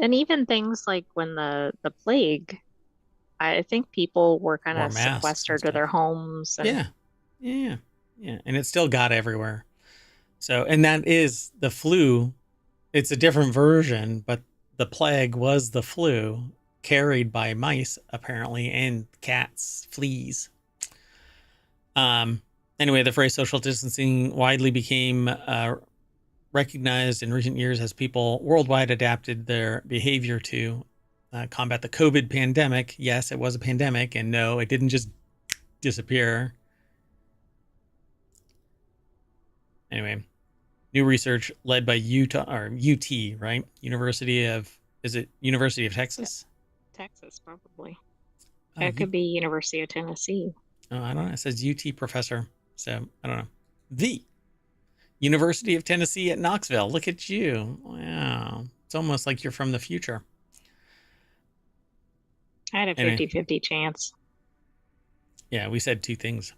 Speaker 2: And even things like when the plague, I think people were kind of sequestered to their homes. And
Speaker 1: Yeah. And it still got everywhere. So, and that is the flu. It's a different version, but the plague was the flu carried by mice, apparently, and cats, fleas. Anyway, the phrase social distancing widely became recognized in recent years as people worldwide adapted their behavior to combat the COVID pandemic. Yes, it was a pandemic, and no, it didn't just disappear. Anyway, new research led by Utah or UT, right? Is it University of Texas?
Speaker 2: Texas, probably.
Speaker 1: Oh,
Speaker 2: It could be University of Tennessee.
Speaker 1: I don't know. It says UT professor, so I don't know. The University of Tennessee at Knoxville. Look at you! Wow, it's almost like you're from the future.
Speaker 2: I had a
Speaker 1: Anyway,
Speaker 2: 50-50 chance.
Speaker 1: yeah, we said two things.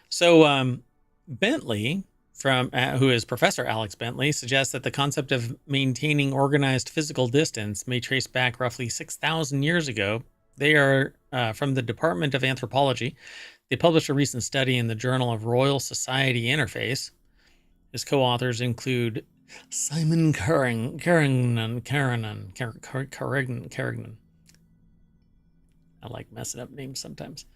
Speaker 1: So Bentley, from who is Professor Alex Bentley, suggests that the concept of maintaining organized physical distance may trace back roughly 6,000 years ago. They are from the Department of Anthropology. They published a recent study in the Journal of Royal Society Interface. His co-authors include Simon Carignan. I like messing up names sometimes.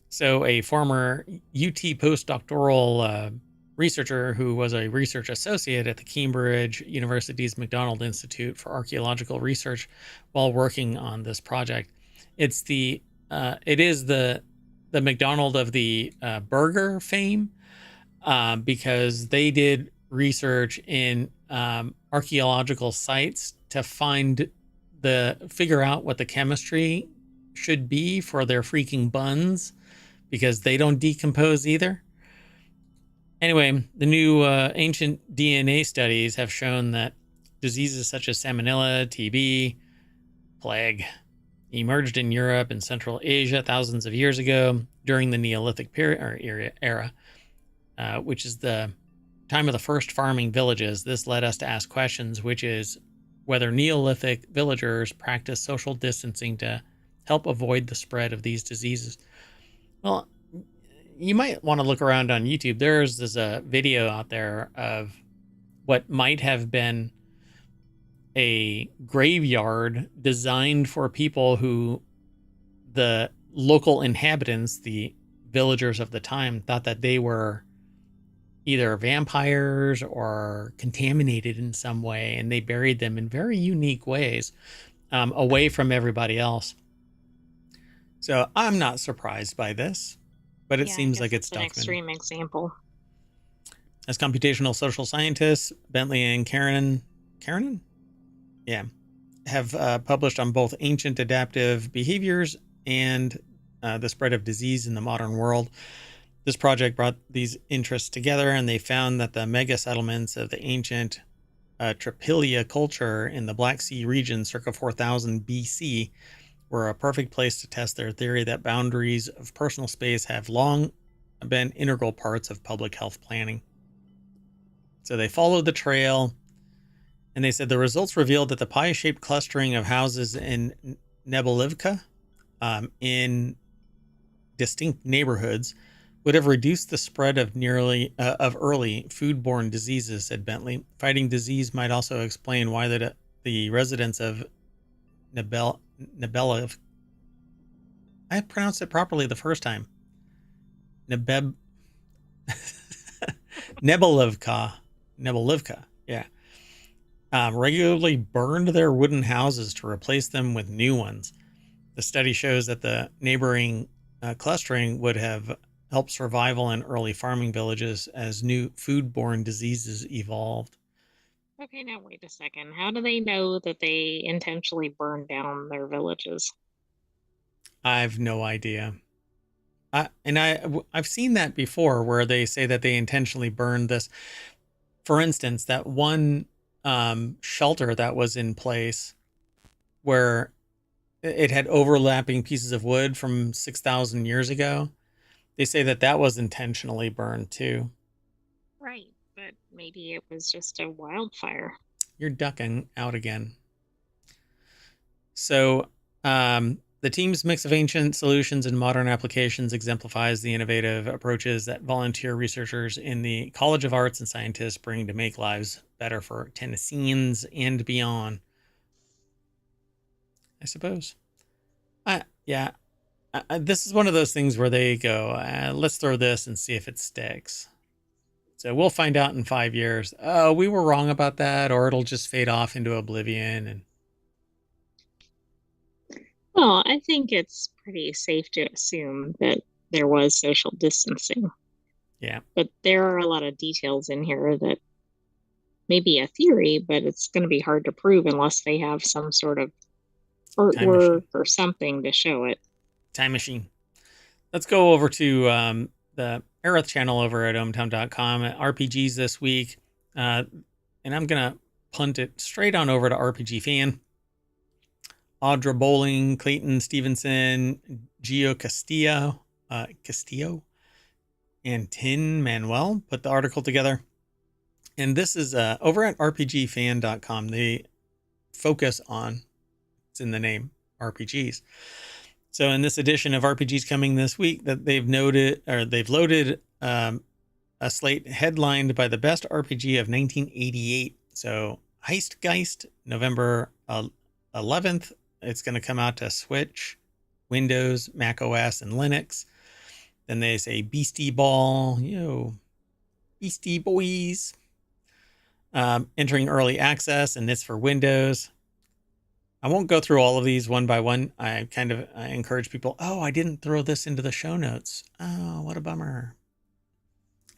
Speaker 1: So a former UT postdoctoral researcher who was a research associate at the Cambridge University's MacDonald Institute for Archaeological Research while working on this project. It is the MacDonald of the burger fame because they did research in archaeological sites to figure out what the chemistry should be for their freaking buns, because they don't decompose either. Anyway, the new ancient DNA studies have shown that diseases such as Salmonella, TB, plague emerged in Europe and Central Asia thousands of years ago during the Neolithic period or era, which is the time of the first farming villages. This led us to ask questions, which is whether Neolithic villagers practiced social distancing to help avoid the spread of these diseases. Well, you might want to look around on YouTube. There's a video out there of what might have been a graveyard designed for people who the local inhabitants, the villagers of the time, thought that they were either vampires or contaminated in some way, and they buried them in very unique ways away from everybody else. So I'm not surprised by this, but it seems like it's
Speaker 2: an
Speaker 1: documented.
Speaker 2: extreme example.
Speaker 1: As computational social scientists, Bentley and Karen, have published on both ancient adaptive behaviors and the spread of disease in the modern world. This project brought these interests together, and they found that the mega settlements of the ancient Tripilia culture in the Black Sea region circa 4000 BC were a perfect place to test their theory that boundaries of personal space have long been integral parts of public health planning. So they followed the trail, and they said the results revealed that the pie-shaped clustering of houses in Nebelivka in distinct neighborhoods would have reduced the spread of early foodborne diseases, said Bentley. Fighting disease might also explain why the residents of Nebelivka, I pronounced it properly the first time. Nebelivka, yeah. Regularly burned their wooden houses to replace them with new ones. The study shows that the neighboring clustering would have helped survival in early farming villages as new foodborne diseases evolved.
Speaker 2: Okay, now wait a second. How do they know that they intentionally burned down their villages?
Speaker 1: I've no idea. I've seen that before, where they say that they intentionally burned this. For instance, that one shelter that was in place where it had overlapping pieces of wood from 6,000 years ago. They say that was intentionally burned too.
Speaker 2: Right, but maybe it was just a wildfire.
Speaker 1: You're ducking out again. So the team's mix of ancient solutions and modern applications exemplifies the innovative approaches that volunteer researchers in the College of Arts and Scientists bring to make lives better for Tennesseans and beyond, I suppose. This is one of those things where they go, let's throw this and see if it sticks. So we'll find out in 5 years. Oh, we were wrong about that, or it'll just fade off into oblivion. And
Speaker 2: Well, I think it's pretty safe to assume that there was social distancing,
Speaker 1: yeah,
Speaker 2: but there are a lot of details in here that may be a theory, but it's going to be hard to prove unless they have some sort of
Speaker 1: time machine.
Speaker 2: artwork or something to show it.
Speaker 1: Time machine. Let's go over to the Aerith channel over at ohmTown.com. RPGs this week. And I'm going to punt it straight on over to RPG Fan. Audra Bowling, Clayton Stevenson, Gio Castillo, and Tin Manuel put the article together. And this is over at RPGFan.com. They focus on, it's in the name, RPGs. So in this edition of RPGs coming this week, that they've loaded a slate headlined by the best RPG of 1988. So Heistgeist, November 11th. It's going to come out to Switch, Windows, Mac OS, and Linux. Then they say Beastie Ball, Beastie Boys. Entering early access, and it's for Windows. I won't go through all of these one by one. I encourage people, I didn't throw this into the show notes. Oh, what a bummer.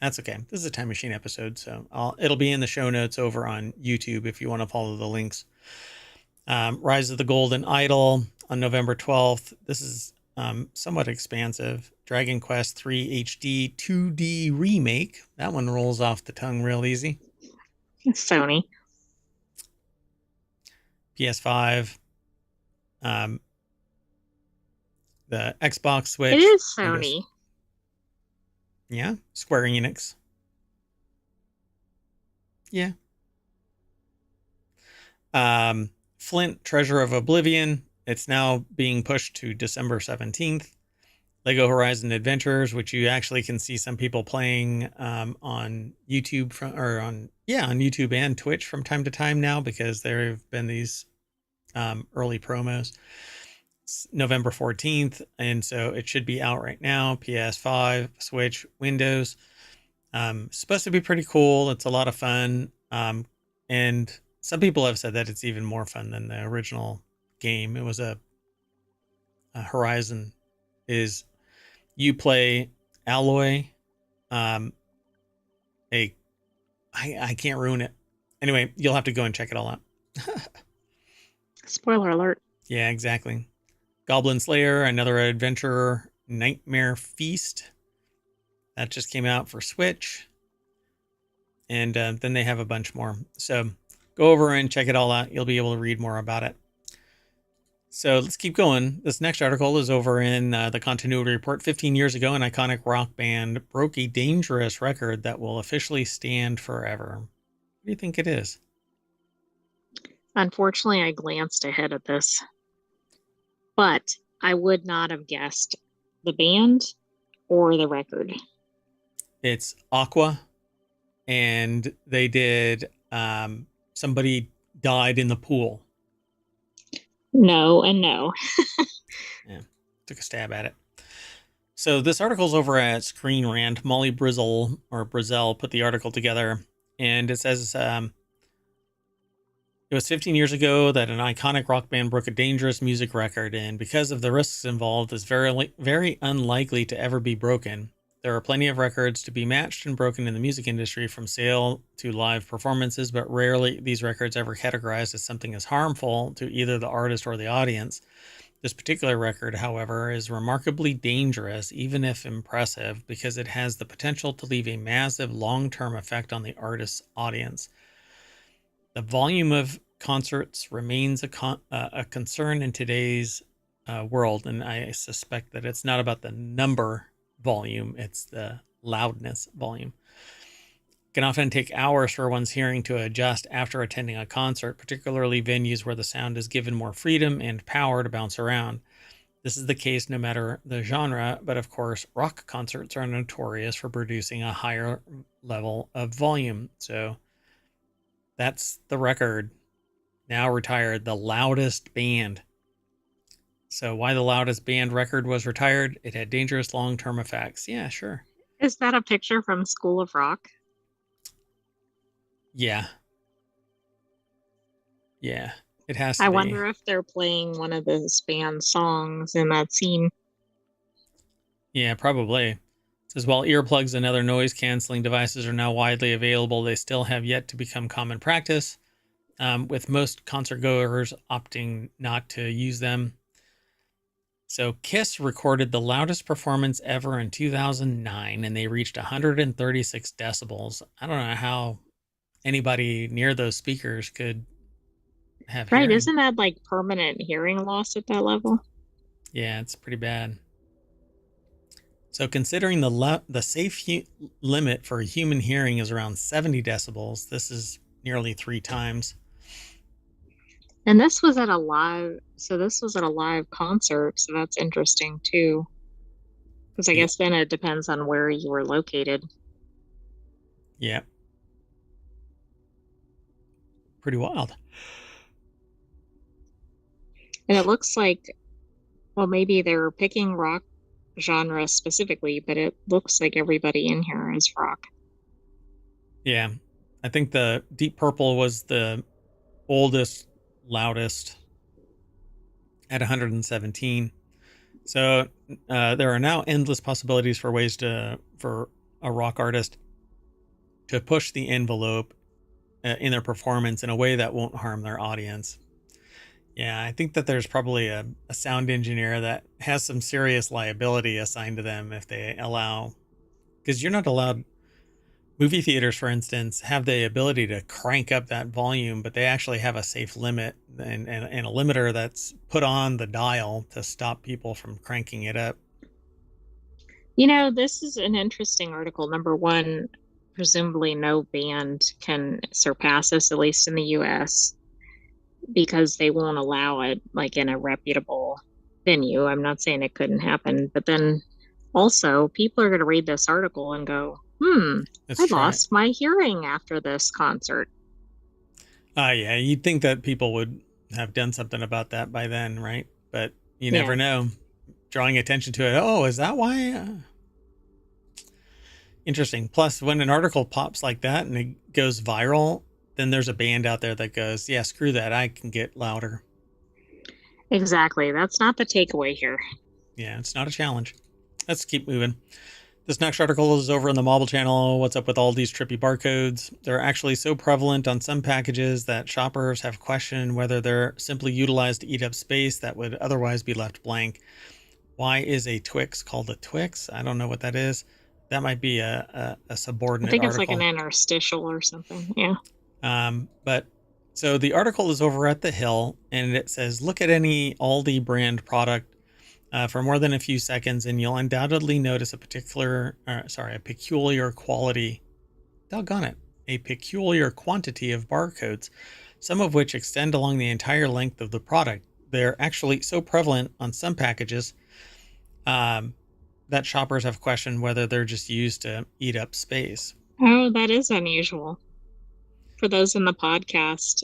Speaker 1: That's okay. This is a Time Machine episode, so it'll be in the show notes over on YouTube if you want to follow the links. Rise of the Golden Idol on November 12th. This is somewhat expansive. Dragon Quest III HD 2D remake. That one rolls off the tongue real easy.
Speaker 2: Sony.
Speaker 1: PS5, the Xbox, Switch.
Speaker 2: It is Sony.
Speaker 1: Windows. Yeah, Square Enix. Yeah. Flint, Treasure of Oblivion. It's now being pushed to December 17th. Lego Horizon Adventures, which you actually can see some people playing on YouTube on YouTube and Twitch from time to time now, because there have been these early promos. It's November 14th, and so it should be out right now. PS5, Switch, Windows. Supposed to be pretty cool. It's a lot of fun, and some people have said that it's even more fun than the original game. It was a Horizon is you play Alloy. I can't ruin it. Anyway, you'll have to go and check it all out.
Speaker 2: Spoiler alert.
Speaker 1: Yeah, exactly. Goblin Slayer, another adventure, Nightmare Feast. That just came out for Switch. And then they have a bunch more. So go over and check it all out. You'll be able to read more about it. So let's keep going. This next article is over in the Continuity Report. 15 years ago, an iconic rock band broke a dangerous record that will officially stand forever. What do you think it is?
Speaker 2: Unfortunately, I glanced ahead at this, but I would not have guessed the band or the record.
Speaker 1: It's Aqua, and they did Somebody Died in the Pool.
Speaker 2: No and no.
Speaker 1: Yeah, took a stab at it. So this article's over at Screen Rant. Molly Brizzle put the article together, and it says it was 15 years ago that an iconic rock band broke a dangerous music record, and because of the risks involved, it's very, very unlikely to ever be broken. There are plenty of records to be matched and broken in the music industry, from sale to live performances, but rarely these records ever categorized as something as harmful to either the artist or the audience. This particular record, however, is remarkably dangerous, even if impressive, because it has the potential to leave a massive long-term effect on the artist's audience. The volume of concerts remains a concern in today's world, and I suspect that it's not about the number volume, it's the loudness volume. It can often take hours for one's hearing to adjust after attending a concert, particularly venues where the sound is given more freedom and power to bounce around. This is the case no matter the genre, but of course, rock concerts are notorious for producing a higher level of volume. So that's the record, now retired, the loudest band. So why the loudest band record was retired? It had dangerous long-term effects. Yeah, sure.
Speaker 2: Is that a picture from School of Rock?
Speaker 1: Yeah. Yeah. It has to
Speaker 2: I
Speaker 1: be.
Speaker 2: wonder if they're playing one of the band songs in that scene.
Speaker 1: Yeah, probably. It says while earplugs and other noise canceling devices are now widely available, they still have yet to become common practice, with most concert goers opting not to use them. So Kiss recorded the loudest performance ever in 2009, and they reached 136 decibels. I don't know how anybody near those speakers could have
Speaker 2: Right,
Speaker 1: hearing.
Speaker 2: isn't that like permanent hearing loss at that level?
Speaker 1: Yeah, it's pretty bad. So considering the safe limit for human hearing is around 70 decibels, this is nearly 3 times.
Speaker 2: And this was at a live concert, so that's interesting too. Because I
Speaker 1: Yeah,
Speaker 2: guess then it depends on where you were located.
Speaker 1: yeah, pretty wild.
Speaker 2: And it looks like, well, maybe they're picking rock genre specifically, but it looks like everybody in here is rock.
Speaker 1: Yeah, I think the Deep Purple was the oldest, loudest at 117. So there are now endless possibilities for ways for a rock artist to push the envelope in their performance in a way that won't harm their audience. Yeah, I think that there's probably a sound engineer that has some serious liability assigned to them if they allow, because you're not allowed. Movie theaters, for instance, have the ability to crank up that volume, but they actually have a safe limit and a limiter that's put on the dial to stop people from cranking it up.
Speaker 2: You know, this is an interesting article. Number one, presumably no band can surpass this, at least in the US, because they won't allow it like in a reputable venue. I'm not saying it couldn't happen, but then also people are going to read this article and go,
Speaker 1: Let's
Speaker 2: I
Speaker 1: try.
Speaker 2: lost my hearing after this concert.
Speaker 1: Yeah, you'd think that people would have done something about that by then, right? But you never
Speaker 2: Yeah.
Speaker 1: know. Drawing attention to it. Oh, is that why? Interesting. Plus, when an article pops like that and it goes viral, then there's a band out there that goes, yeah, screw that. I can get louder.
Speaker 2: Exactly. That's not the takeaway here.
Speaker 1: Yeah, it's not a challenge. Let's keep moving. This next article is over in the Mobile channel. What's up with all these trippy barcodes? They're actually so prevalent on some packages that shoppers have questioned whether they're simply utilized to eat up space that would otherwise be left blank. Why is a Twix called a Twix? I don't know what that is. That might be a
Speaker 2: I
Speaker 1: subordinate
Speaker 2: think it's like an
Speaker 1: article.
Speaker 2: interstitial or something. Yeah.
Speaker 1: But so the article is over at the Hill, and it says, look at any Aldi brand product for more than a few seconds, and you'll undoubtedly notice a peculiar quality. Doggone it, a peculiar quantity of barcodes, some of which extend along the entire length of the product. They're actually so prevalent on some packages um, that shoppers have questioned whether they're just used to eat up space.
Speaker 2: Oh, that is unusual. For those in the podcast,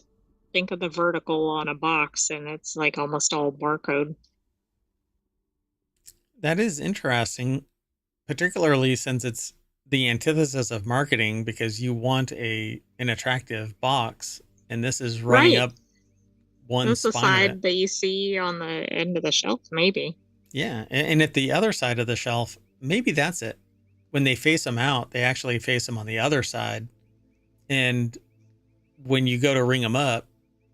Speaker 2: think of the vertical on a box and it's like almost all barcode.
Speaker 1: That is interesting, particularly since it's the antithesis of marketing because you want an attractive box, and this is running
Speaker 2: Right.
Speaker 1: up one
Speaker 2: That's the
Speaker 1: spine of it.
Speaker 2: side that you see on the end of the shelf, maybe.
Speaker 1: Yeah, and at the other side of the shelf, maybe that's it. When they face them out, they actually face them on the other side, and when you go to ring them up,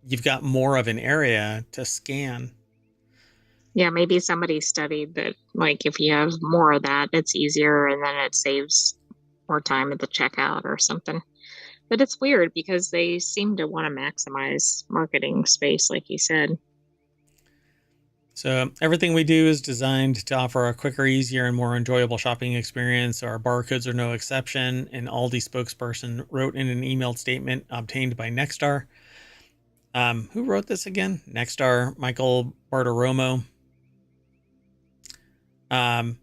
Speaker 1: you've got more of an area to scan.
Speaker 2: Yeah, maybe somebody studied that, like, if you have more of that, it's easier and then it saves more time at the checkout or something. But it's weird because they seem to want to maximize marketing space, like you said.
Speaker 1: So everything we do is designed to offer a quicker, easier, and more enjoyable shopping experience. Our barcodes are no exception. An Aldi spokesperson wrote in an emailed statement obtained by Nexstar. Who wrote this again? Nexstar, Michael Bartiromo. Um,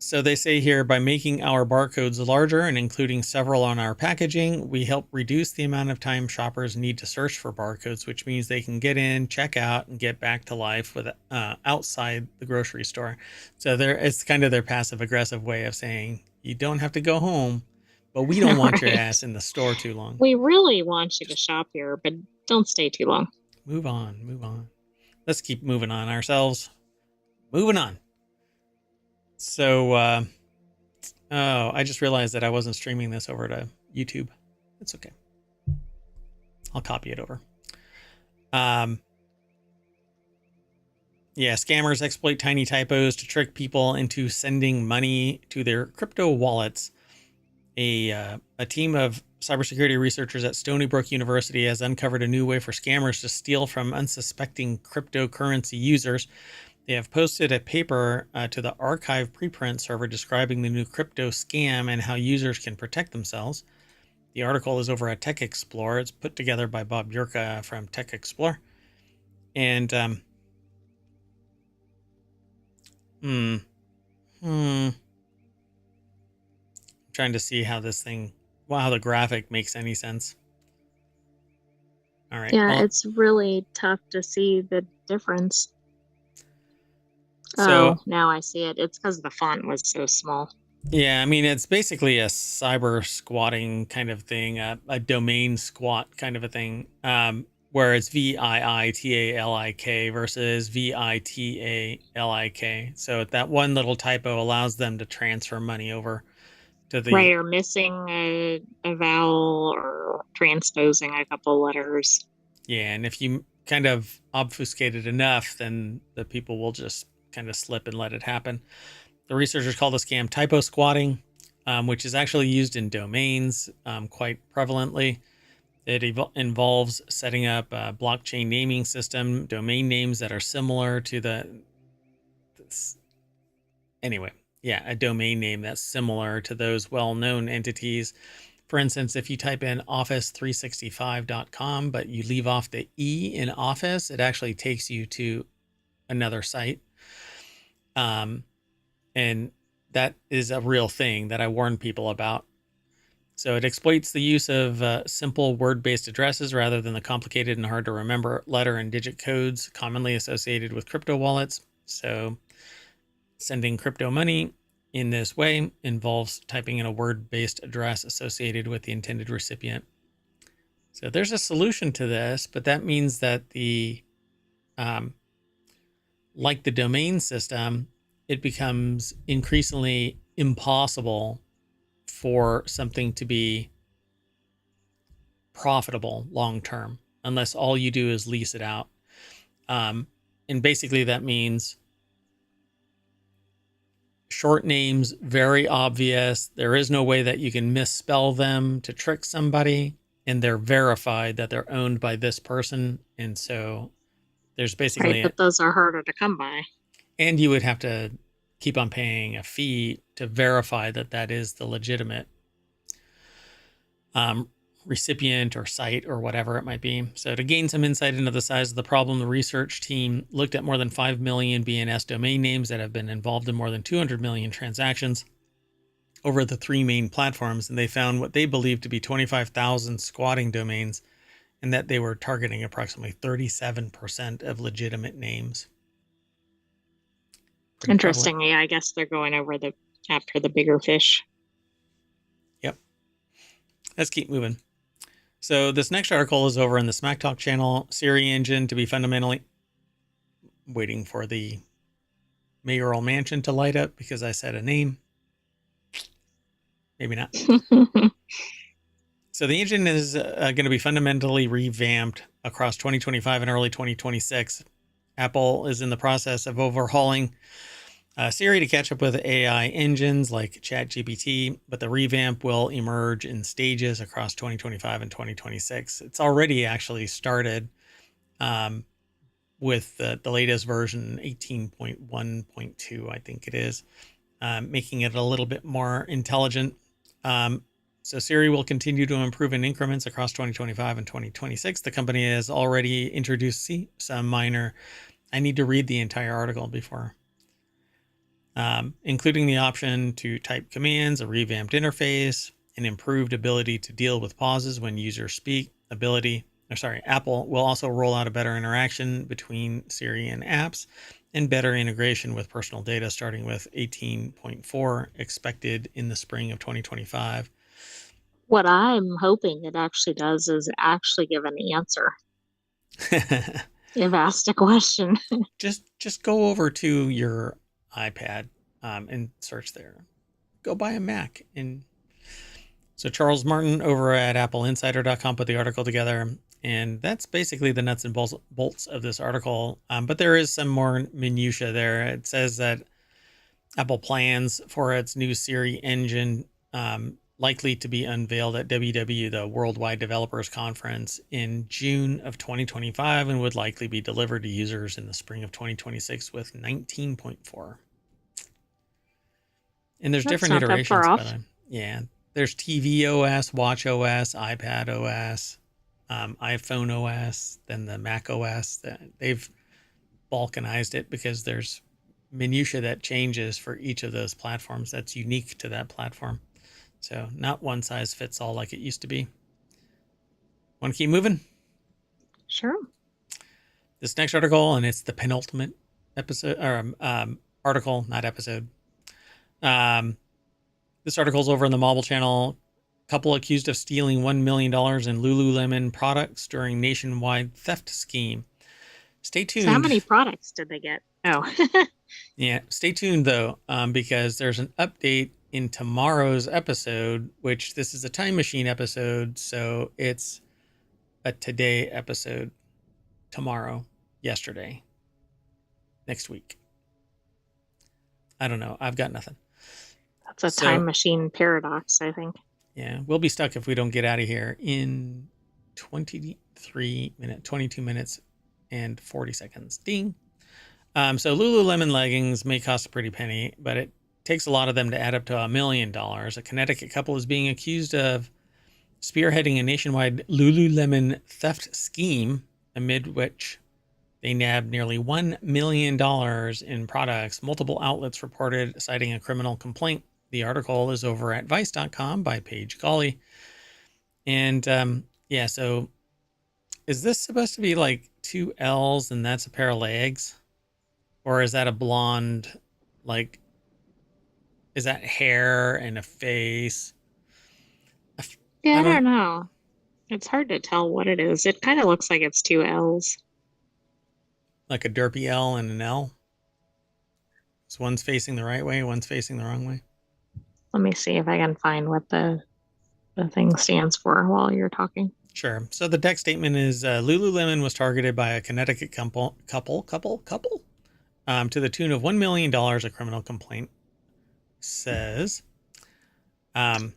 Speaker 1: so they say here, by making our barcodes larger and including several on our packaging, we help reduce the amount of time shoppers need to search for barcodes, which means they can get in, check out, and get back to life with outside the grocery store. So it's kind of their passive aggressive way of saying you don't have to go home, but we don't want your
Speaker 2: Right.
Speaker 1: ass in the store too long.
Speaker 2: We really want you to shop here, but don't stay too long.
Speaker 1: Move on, move on. Let's keep moving on ourselves. Moving on. So, oh, I just realized that I wasn't streaming this over to YouTube. It's okay. I'll copy it over. Um, yeah, scammers exploit tiny typos to trick people into sending money to their crypto wallets. A team of cybersecurity researchers at Stony Brook University has uncovered a new way for scammers to steal from unsuspecting cryptocurrency users. They have posted a paper to the archive preprint server describing the new crypto scam and how users can protect themselves. The article is over at Tech Explorer. It's put together by Bob Yurka from Tech Explorer. And, I'm trying to see how this thing, well, how the graphic makes any sense. All right.
Speaker 2: Yeah,
Speaker 1: Well,
Speaker 2: it's really tough to see the difference.
Speaker 1: so
Speaker 2: Oh, now I see it. It's because the font was so small.
Speaker 1: yeah, I mean, it's basically a cyber squatting kind of thing, a domain squat kind of a thing, where it's VIITALIK versus VITALIK. So that one little typo allows them to transfer money over to
Speaker 2: Right,
Speaker 1: the,
Speaker 2: or missing a vowel or transposing a couple letters.
Speaker 1: yeah, and if you kind of obfuscate it enough, then the people will just kind of slip and let it happen. The researchers call the scam typo squatting, which is actually used in domains quite prevalently. It involves setting up a blockchain naming system, domain names that are similar to anyway, yeah, a domain name that's similar to those well-known entities. For instance, if you type in office365.com, but you leave off the E in office, it actually takes you to another site. And that is a real thing that I warn people about. So it exploits the use of simple word-based addresses rather than the complicated and hard to remember letter and digit codes commonly associated with crypto wallets. So sending crypto money in this way involves typing in a word-based address associated with the intended recipient. So there's a solution to this, but that means that like the domain system, it becomes increasingly impossible for something to be profitable long term unless all you do is lease it out. And basically that means short names, very obvious. There is no way that you can misspell them to trick somebody, and they're verified that they're owned by this person. And so there's
Speaker 2: Right,
Speaker 1: basically
Speaker 2: but those are harder to come by.
Speaker 1: and you would have to keep on paying a fee to verify that that is the legitimate recipient or site or whatever it might be. So to gain some insight into the size of the problem, the research team looked at more than 5 million BNS domain names that have been involved in more than 200 million transactions over the three main platforms, and they found what they believed to be 25,000 squatting domains, and that they were targeting approximately 37% of legitimate names. Pretty prevalent.
Speaker 2: Interesting. Yeah, I guess they're going over after the bigger fish.
Speaker 1: Yep. Let's keep moving. So this next article is over in the Smack Talk channel. Siri engine to be fundamentally waiting for the mayoral mansion to light up because I said a name. Maybe not. So the engine is going to be fundamentally revamped across 2025 and early 2026. Apple is in the process of overhauling Siri to catch up with AI engines like ChatGPT, but the revamp will emerge in stages across 2025 and 2026. It's already actually started with the latest version, 18.1.2, I think it is, making it a little bit more intelligent. So Siri will continue to improve in increments across 2025 and 2026. The company has already introduced some minor, I need to read the entire article before, including the option to type commands, a revamped interface, an improved ability to deal with pauses when users speak, Apple will also roll out a better interaction between Siri and apps and better integration with personal data, starting with 18.4 expected in the spring of 2025.
Speaker 2: What I'm hoping it actually does is actually give an answer if asked a question.
Speaker 1: Just go over to your iPad and search there. Go buy a Mac. And so Charles Martin over at AppleInsider.com put the article together, and that's basically the nuts and bolts of this article. But there is some more minutia there. It says that Apple plans for its new Siri engine likely to be unveiled at WW, the Worldwide Developers Conference, in June of 2025, and would likely be delivered to users in the spring of 2026 with 19.4. And there's
Speaker 2: That's
Speaker 1: different
Speaker 2: not that far
Speaker 1: iterations by
Speaker 2: off.
Speaker 1: them. Yeah. There's TV OS, Watch OS, iPad OS, iPhone OS, then the Mac OS. They've balkanized it because there's minutia that changes for each of those platforms that's unique to that platform. So not one size fits all like it used to be. Want to keep moving?
Speaker 2: Sure.
Speaker 1: This next article, and it's the penultimate episode or article, not episode. This article is over in the Mobile Channel. Couple accused of stealing $1 million in Lululemon products during nationwide theft scheme. Stay tuned.
Speaker 2: So how many products did they get? Oh.
Speaker 1: Yeah, stay tuned though, because there's an update in tomorrow's episode, which this is a time machine episode, so it's a today episode. Tomorrow, yesterday, next week. I don't know. I've got nothing.
Speaker 2: That's a time machine paradox, I think.
Speaker 1: Yeah, we'll be stuck if we don't get out of here in 22 minutes and 40 seconds. Ding. So Lululemon leggings may cost a pretty penny, but it takes a lot of them to add up to $1 million. A Connecticut couple is being accused of spearheading a nationwide Lululemon theft scheme, amid which they nabbed nearly $1 million in products. Multiple outlets reported citing a criminal complaint. The article is over at Vice.com by Paige Gawley. And yeah, so is this supposed to be like two L's and that's a pair of legs? Or is that a blonde, like, is that hair and a face?
Speaker 2: Yeah, I don't know. It's hard to tell what it is. It kind of looks like it's two L's.
Speaker 1: Like a derpy L and an L? So one's facing the right way, one's facing the wrong way.
Speaker 2: Let me see if I can find what the thing stands for while you're talking.
Speaker 1: Sure. So the deck statement is Lululemon was targeted by a Connecticut couple to the tune of $1 million. A criminal complaint says. I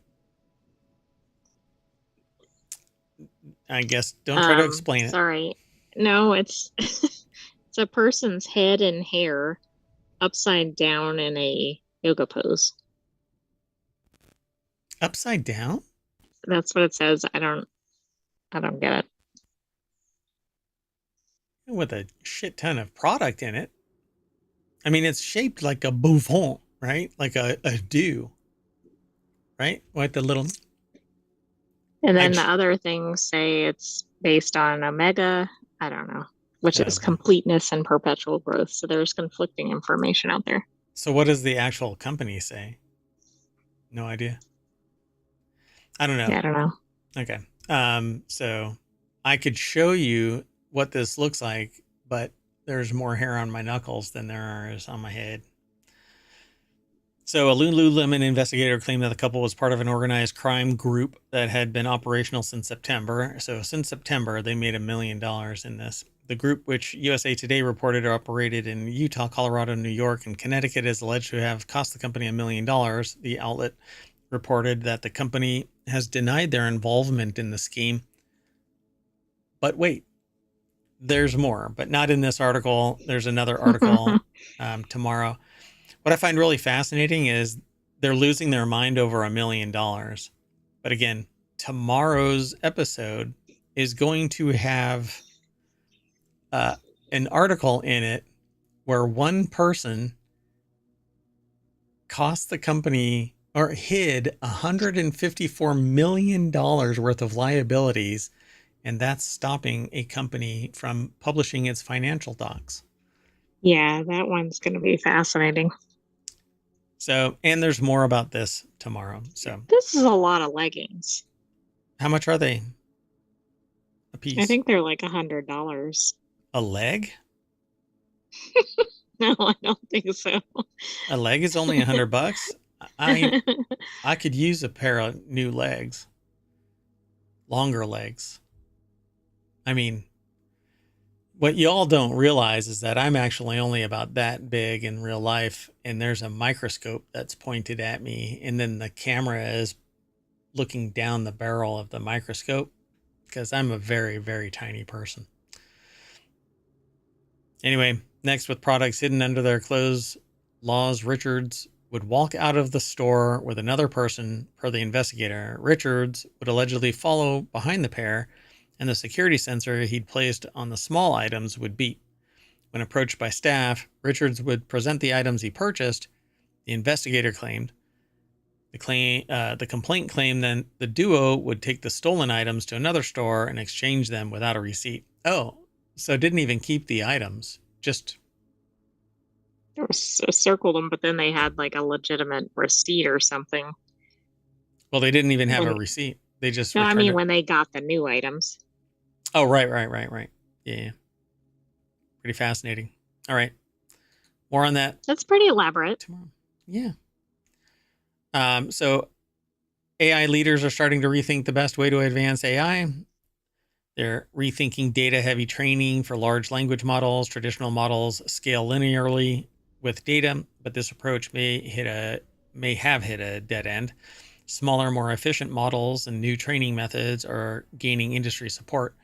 Speaker 1: guess don't try to explain it.
Speaker 2: Sorry. No, it's it's a person's head and hair upside down in a yoga pose.
Speaker 1: Upside down?
Speaker 2: That's what it says. I don't get it.
Speaker 1: With a shit ton of product in it. I mean, it's shaped like a bouffant, right? Like a do, right? With the little.
Speaker 2: And then the other things say it's based on Omega. I don't know, which is completeness and perpetual growth. So there's conflicting information out there.
Speaker 1: So what does the actual company say? No idea. I don't know.
Speaker 2: Yeah, I don't know.
Speaker 1: Okay. So I could show you what this looks like, but there's more hair on my knuckles than there is on my head. So a Lululemon investigator claimed that the couple was part of an organized crime group that had been operational since September. So since September, they made $1 million in this. The group, which USA Today reported operated in Utah, Colorado, New York, and Connecticut, is alleged to have cost the company $1 million. The outlet reported that the company has denied their involvement in the scheme. But wait, there's more, but not in this article. There's another article tomorrow. What I find really fascinating is they're losing their mind over $1 million. But again, tomorrow's episode is going to have an article in it where one person cost the company or hid $154 million worth of liabilities, and that's stopping a company from publishing its financial docs.
Speaker 2: Yeah, that one's going to be fascinating.
Speaker 1: So, and there's more about this tomorrow. So
Speaker 2: this is a lot of leggings.
Speaker 1: How much are they a
Speaker 2: I
Speaker 1: piece?
Speaker 2: think they're like $100.
Speaker 1: A leg?
Speaker 2: No, I don't think so.
Speaker 1: A leg is only $100. I I could use a pair of new legs, longer legs. I mean, what y'all don't realize is that I'm actually only about that big in real life, and there's a microscope that's pointed at me, and then the camera is looking down the barrel of the microscope because I'm a very, very tiny person. Anyway, next, with products hidden under their clothes, Laws Richards would walk out of the store with another person, per the investigator. Richards would allegedly follow behind the pair, and the security sensor he'd placed on the small items would beep. When approached by staff, Richards would present the items he purchased, the investigator claimed. The complaint claimed that the duo would take the stolen items to another store and exchange them without a receipt. Oh, so didn't even keep the items, just...
Speaker 2: They circled them, but then they had like a legitimate receipt or something.
Speaker 1: Well, they didn't even have a
Speaker 2: When,
Speaker 1: receipt. They just
Speaker 2: no, I
Speaker 1: returned
Speaker 2: mean
Speaker 1: it.
Speaker 2: when they got the new items.
Speaker 1: Oh, right. Yeah. Pretty fascinating. All right. More on that
Speaker 2: That's pretty elaborate.
Speaker 1: tomorrow. Yeah. So AI leaders are starting to rethink the best way to advance AI. They're rethinking data-heavy training for large language models. Traditional models scale linearly with data, but this approach may have hit a dead end. Smaller, more efficient models and new training methods are gaining industry support.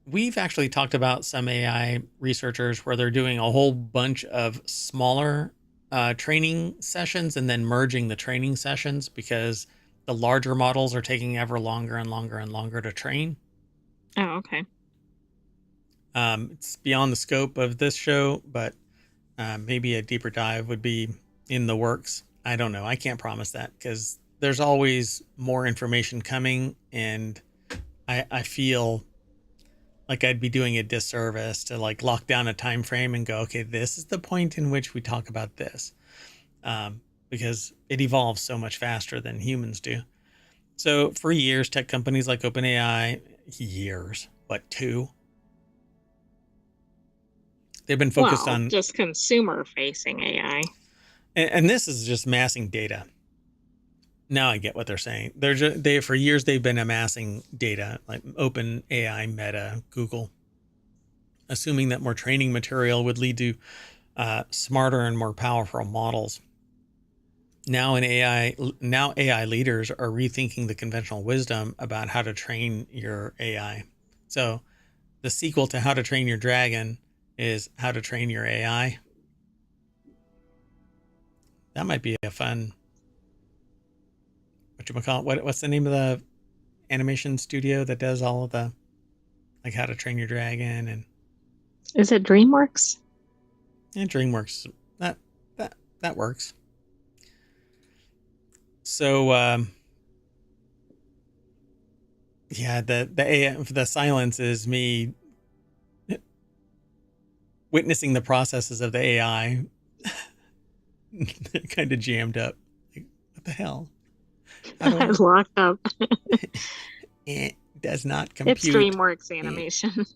Speaker 1: We've actually talked about some AI researchers where they're doing a whole bunch of smaller training sessions and then merging the training sessions because the larger models are taking ever longer and longer and longer to train.
Speaker 2: Oh, okay.
Speaker 1: It's beyond the scope of this show, but maybe a deeper dive would be in the works. I don't know. I can't promise that because there's always more information coming, and I feel like I'd be doing a disservice to like lock down a time frame and go, okay, this is the point in which we talk about this, because it evolves so much faster than humans do. So for years, tech companies like OpenAI, two? They've been focused
Speaker 2: Well,
Speaker 1: on,
Speaker 2: just consumer facing AI.
Speaker 1: and this is just amassing data. Now I get what they're saying. They for years they've been amassing data, like OpenAI, Meta, Google, assuming that more training material would lead to smarter and more powerful models. Now AI leaders are rethinking the conventional wisdom about how to train your AI. So the sequel to How to Train Your Dragon is How to Train Your AI. That might be a fun, what's the name of the animation studio that does all of the, like, How to Train Your Dragon and
Speaker 2: Is it DreamWorks?
Speaker 1: DreamWorks. That works. So yeah, the silence is me witnessing the processes of the AI. They're kind of jammed up. Like, what the hell? How do
Speaker 2: I
Speaker 1: I?
Speaker 2: locked up.
Speaker 1: It does not
Speaker 2: It's
Speaker 1: compute.
Speaker 2: DreamWorks animation.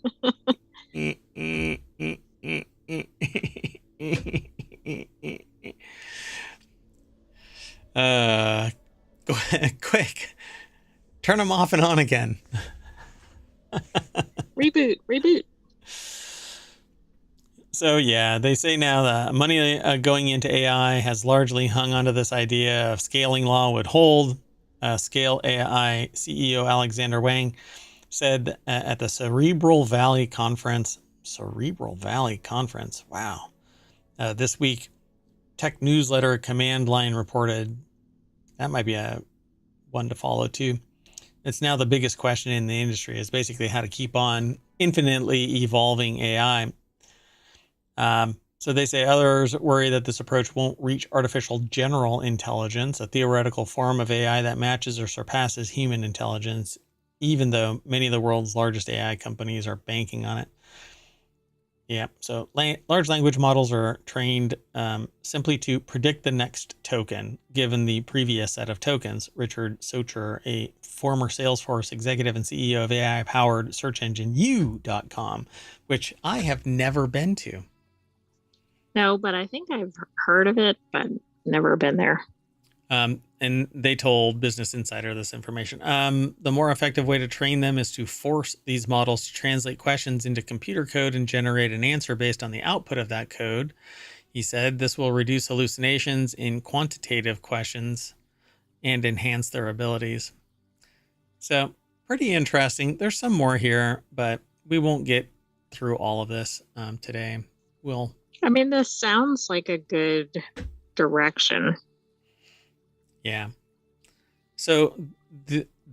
Speaker 1: uh, quick, turn them off and on again.
Speaker 2: Reboot.
Speaker 1: So yeah, they say now the money going into AI has largely hung onto this idea of scaling law would hold. Scale AI CEO Alexander Wang said at the Cerebral Valley Conference. Wow. This week, tech newsletter Command Line reported. That might be a one to follow too. It's now the biggest question in the industry is basically how to keep on infinitely evolving AI. So they say others worry that this approach won't reach artificial general intelligence, a theoretical form of AI that matches or surpasses human intelligence, even though many of the world's largest AI companies are banking on it. Yeah. So large language models are trained simply to predict the next token, given the previous set of tokens. Richard Socher, a former Salesforce executive and CEO of AI-powered search engine U.com, which I have never been to.
Speaker 2: No, but I think I've heard of it, but never been there.
Speaker 1: And they told Business Insider this information. The more effective way to train them is to force these models to translate questions into computer code and generate an answer based on the output of that code. He said this will reduce hallucinations in quantitative questions and enhance their abilities. So, pretty interesting. There's some more here, but we won't get through all of this today.
Speaker 2: I mean, this sounds like a good direction.
Speaker 1: Yeah. So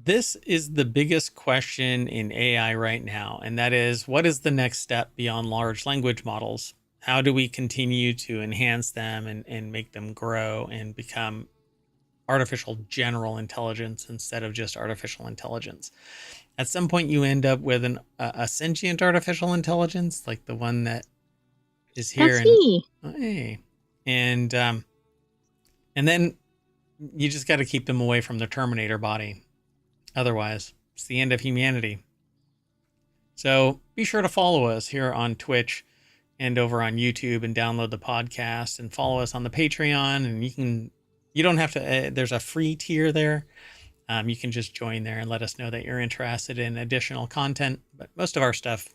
Speaker 1: this is the biggest question in AI right now, and that is, what is the next step beyond large language models? How do we continue to enhance them and make them grow and become artificial general intelligence instead of just artificial intelligence? At some point, you end up with a sentient artificial intelligence, like the one that is here.
Speaker 2: That's me.
Speaker 1: Hey, and then you just got to keep them away from the Terminator body. Otherwise, it's the end of humanity. So be sure to follow us here on Twitch and over on YouTube, and download the podcast and follow us on the Patreon. And you don't have to, there's a free tier there. You can just join there and let us know that you're interested in additional content. But most of our stuff,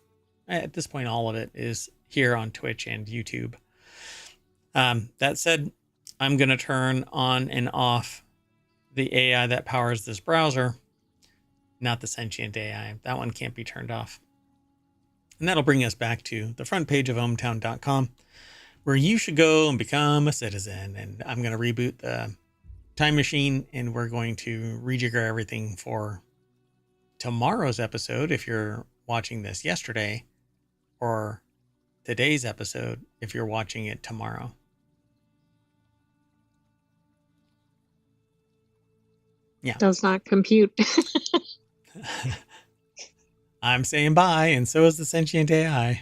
Speaker 1: at this point, all of it is here on Twitch and YouTube. That said, I'm going to turn on and off the AI that powers this browser, not the sentient AI. That one can't be turned off. And that'll bring us back to the front page of ohmTown.com, where you should go and become a citizen. And I'm going to reboot the time machine, and we're going to rejigger everything for tomorrow's episode if you're watching this yesterday, or today's episode if you're watching it tomorrow. Yeah.
Speaker 2: Does not compute.
Speaker 1: I'm saying bye, and so is the sentient AI.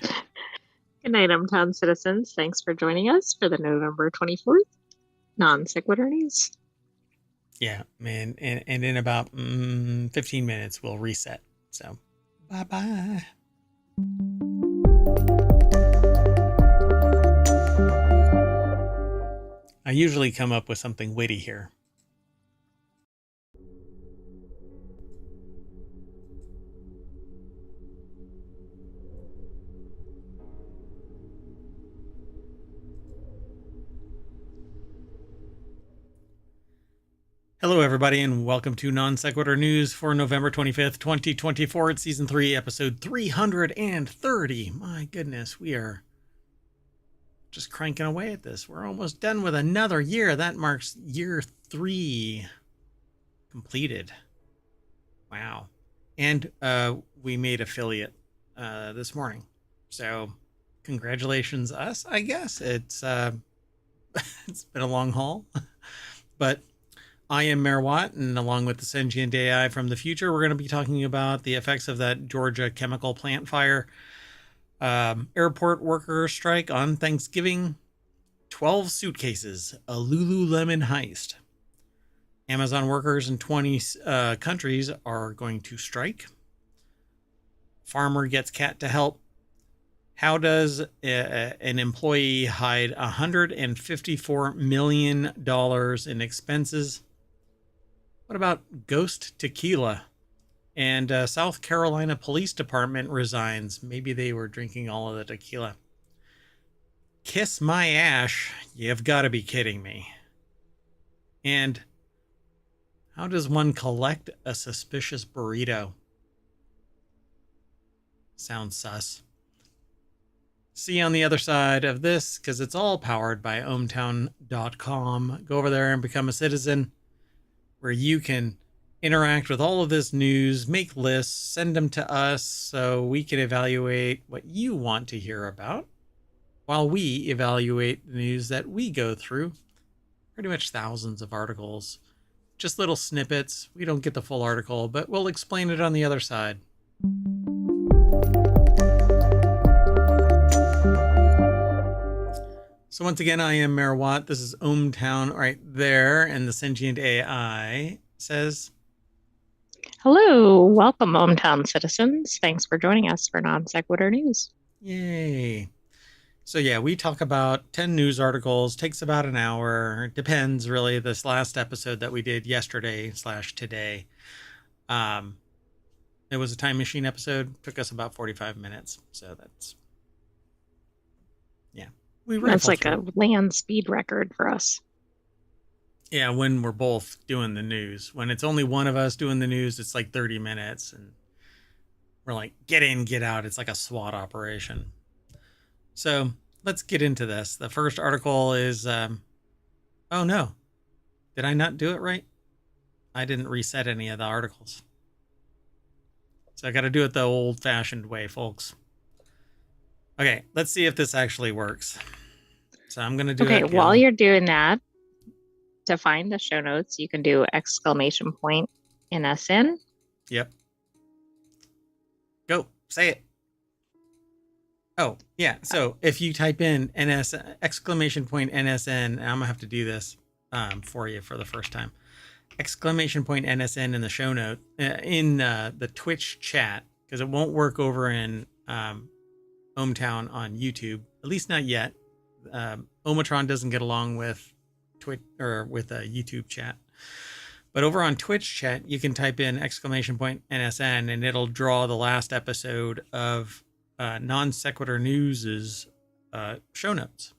Speaker 2: Good night, ohmTown citizens. Thanks for joining us for the November 24th Non Sequitur News.
Speaker 1: Yeah, man. And in about 15 minutes, we'll reset. So, bye-bye. I usually come up with something witty here. Hello, everybody, and welcome to Non Sequitur News for November 25th, 2024. It's Season 3, Episode 330. My goodness, we are just cranking away at this. We're almost done with another year. That marks year 3 completed. Wow. And we made affiliate this morning. So congratulations us, I guess. It's it's been a long haul. But I am Mayor Watt, and along with the sentient AI from the future, we're going to be talking about the effects of that Georgia chemical plant fire, airport worker strike on Thanksgiving, 12 suitcases, a Lululemon heist. Amazon workers in 20 countries are going to strike. Farmer gets cat to help. How does an employee hide $154 million in expenses? What about ghost tequila? And South Carolina Police Department resigns. Maybe they were drinking all of the tequila. Kiss my ash. You've got to be kidding me. And how does one collect a suspicious burrito? Sounds sus. See you on the other side of this, because it's all powered by ohmTown.com. Go over there and become a citizen, where you can interact with all of this news, make lists, send them to us so we can evaluate what you want to hear about, while we evaluate the news that we go through. Pretty much thousands of articles, just little snippets. We don't get the full article, but we'll explain it on the other side. So once again, I am Mayor Watt. This is ohmTown right there, and the sentient AI says,
Speaker 2: Hello, welcome, ohmTown citizens. Thanks for joining us for Non Sequitur News.
Speaker 1: "Yay!" So yeah, we talk about 10 news articles. Takes about an hour. Depends really. This last episode that we did yesterday slash today, um, it was a time machine episode. Took us about 45 minutes. So that's yeah, we
Speaker 2: That's
Speaker 1: rifle
Speaker 2: like
Speaker 1: through.
Speaker 2: a land speed record for us.
Speaker 1: Yeah, when we're both doing the news. When it's only one of us doing the news, it's like 30 minutes, and we're like, get in, get out. It's like a SWAT operation. So let's get into this. The first article is, oh no, did I not do it right? I didn't reset any of the articles. So I got to do it the old fashioned way, folks. Okay, let's see if this actually works. So I'm going to do
Speaker 2: Okay,
Speaker 1: it
Speaker 2: while
Speaker 1: again.
Speaker 2: you're doing that, to find the show notes, you can do exclamation point NSN.
Speaker 1: Yep. Go, say it. Oh, yeah. So if you type in exclamation point NSN, I'm going to have to do this for you for the first time. Exclamation point NSN in the show note, in the Twitch chat, because it won't work over in ohmTown on YouTube, at least not yet. ohmTown doesn't get along with Twitch or with a YouTube chat. But over on Twitch chat, you can type in exclamation point NSN and it'll draw the last episode of Non Sequitur News's show notes.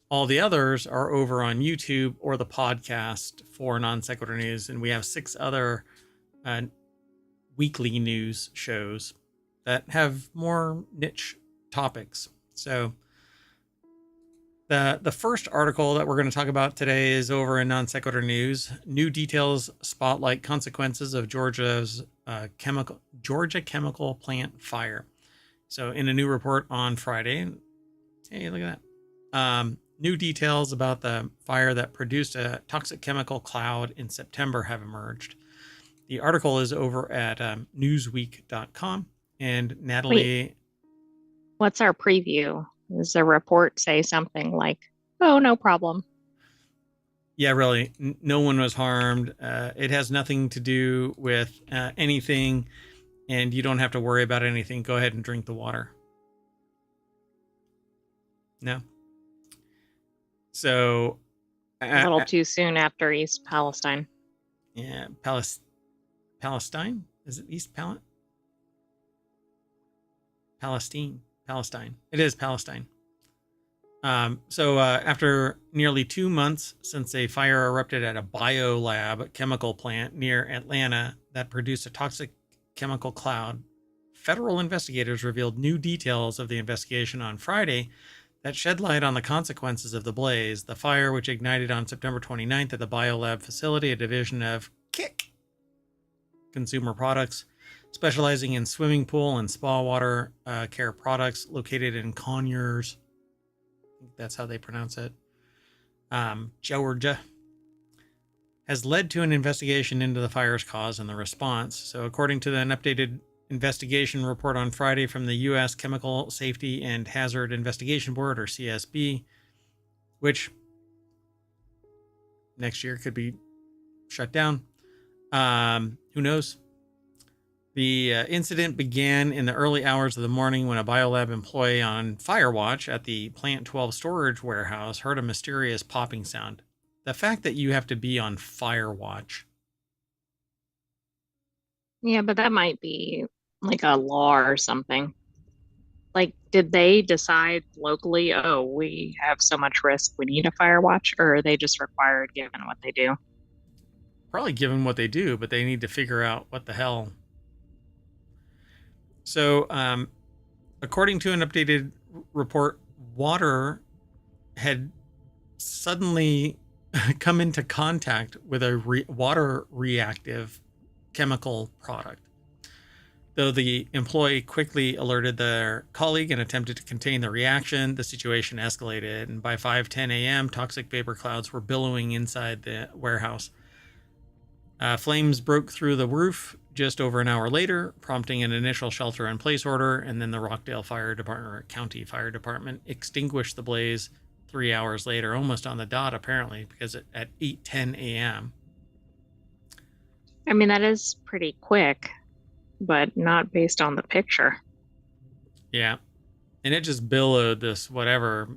Speaker 1: All the others are over on YouTube or the podcast for Non Sequitur News. And we have 6 other weekly news shows that have more niche topics. So the first article that we're going to talk about today is over in Non Sequitur News. New details spotlight consequences of Georgia chemical plant fire. So in a new report on Friday, hey, look at that. New details about the fire that produced a toxic chemical cloud in September have emerged. The article is over at newsweek.com, and Natalie.
Speaker 2: Wait, what's our preview? Does the report say something like, oh, no problem?
Speaker 1: Yeah, really, no one was harmed. It has nothing to do with anything, and you don't have to worry about anything. Go ahead and drink the water. No. So
Speaker 2: A little too soon after East Palestine.
Speaker 1: Yeah, Palestine? Is it East Palestine. It is Palestine. So after nearly 2 months since a fire erupted at a biolab chemical plant near Atlanta that produced a toxic chemical cloud, federal investigators revealed new details of the investigation on Friday that shed light on the consequences of the blaze. The fire, which ignited on September 29th at the biolab facility, a division of Kick Consumer Products, specializing in swimming pool and spa water care products, located in Conyers. I think that's how they pronounce it. Georgia, has led to an investigation into the fire's cause and the response. So according to an updated investigation report on Friday from the U.S. Chemical Safety and Hazard Investigation Board, or CSB, which next year could be shut down. Who knows? The incident began in the early hours of the morning when a biolab employee on fire watch at the Plant 12 storage warehouse heard a mysterious popping sound. The fact that you have to be on fire watch.
Speaker 2: Yeah, but that might be like a law or something. Like, did they decide locally, oh, we have so much risk, we need a fire watch, or are they just required given what they do?
Speaker 1: Probably given what they do, but they need to figure out what the hell. So, according to an updated report, water had suddenly come into contact with a water reactive chemical product. Though the employee quickly alerted their colleague and attempted to contain the reaction, the situation escalated, and by 5:10 a.m., toxic vapor clouds were billowing inside the warehouse. Flames broke through the roof just over an hour later, prompting an initial shelter-in-place order, and then the Rockdale Fire Department, or County Fire Department, extinguished the blaze 3 hours later, almost on the dot, apparently, because at 8:10 a.m.
Speaker 2: I mean, that is pretty quick, but not based on the picture.
Speaker 1: Yeah. And it just billowed this whatever,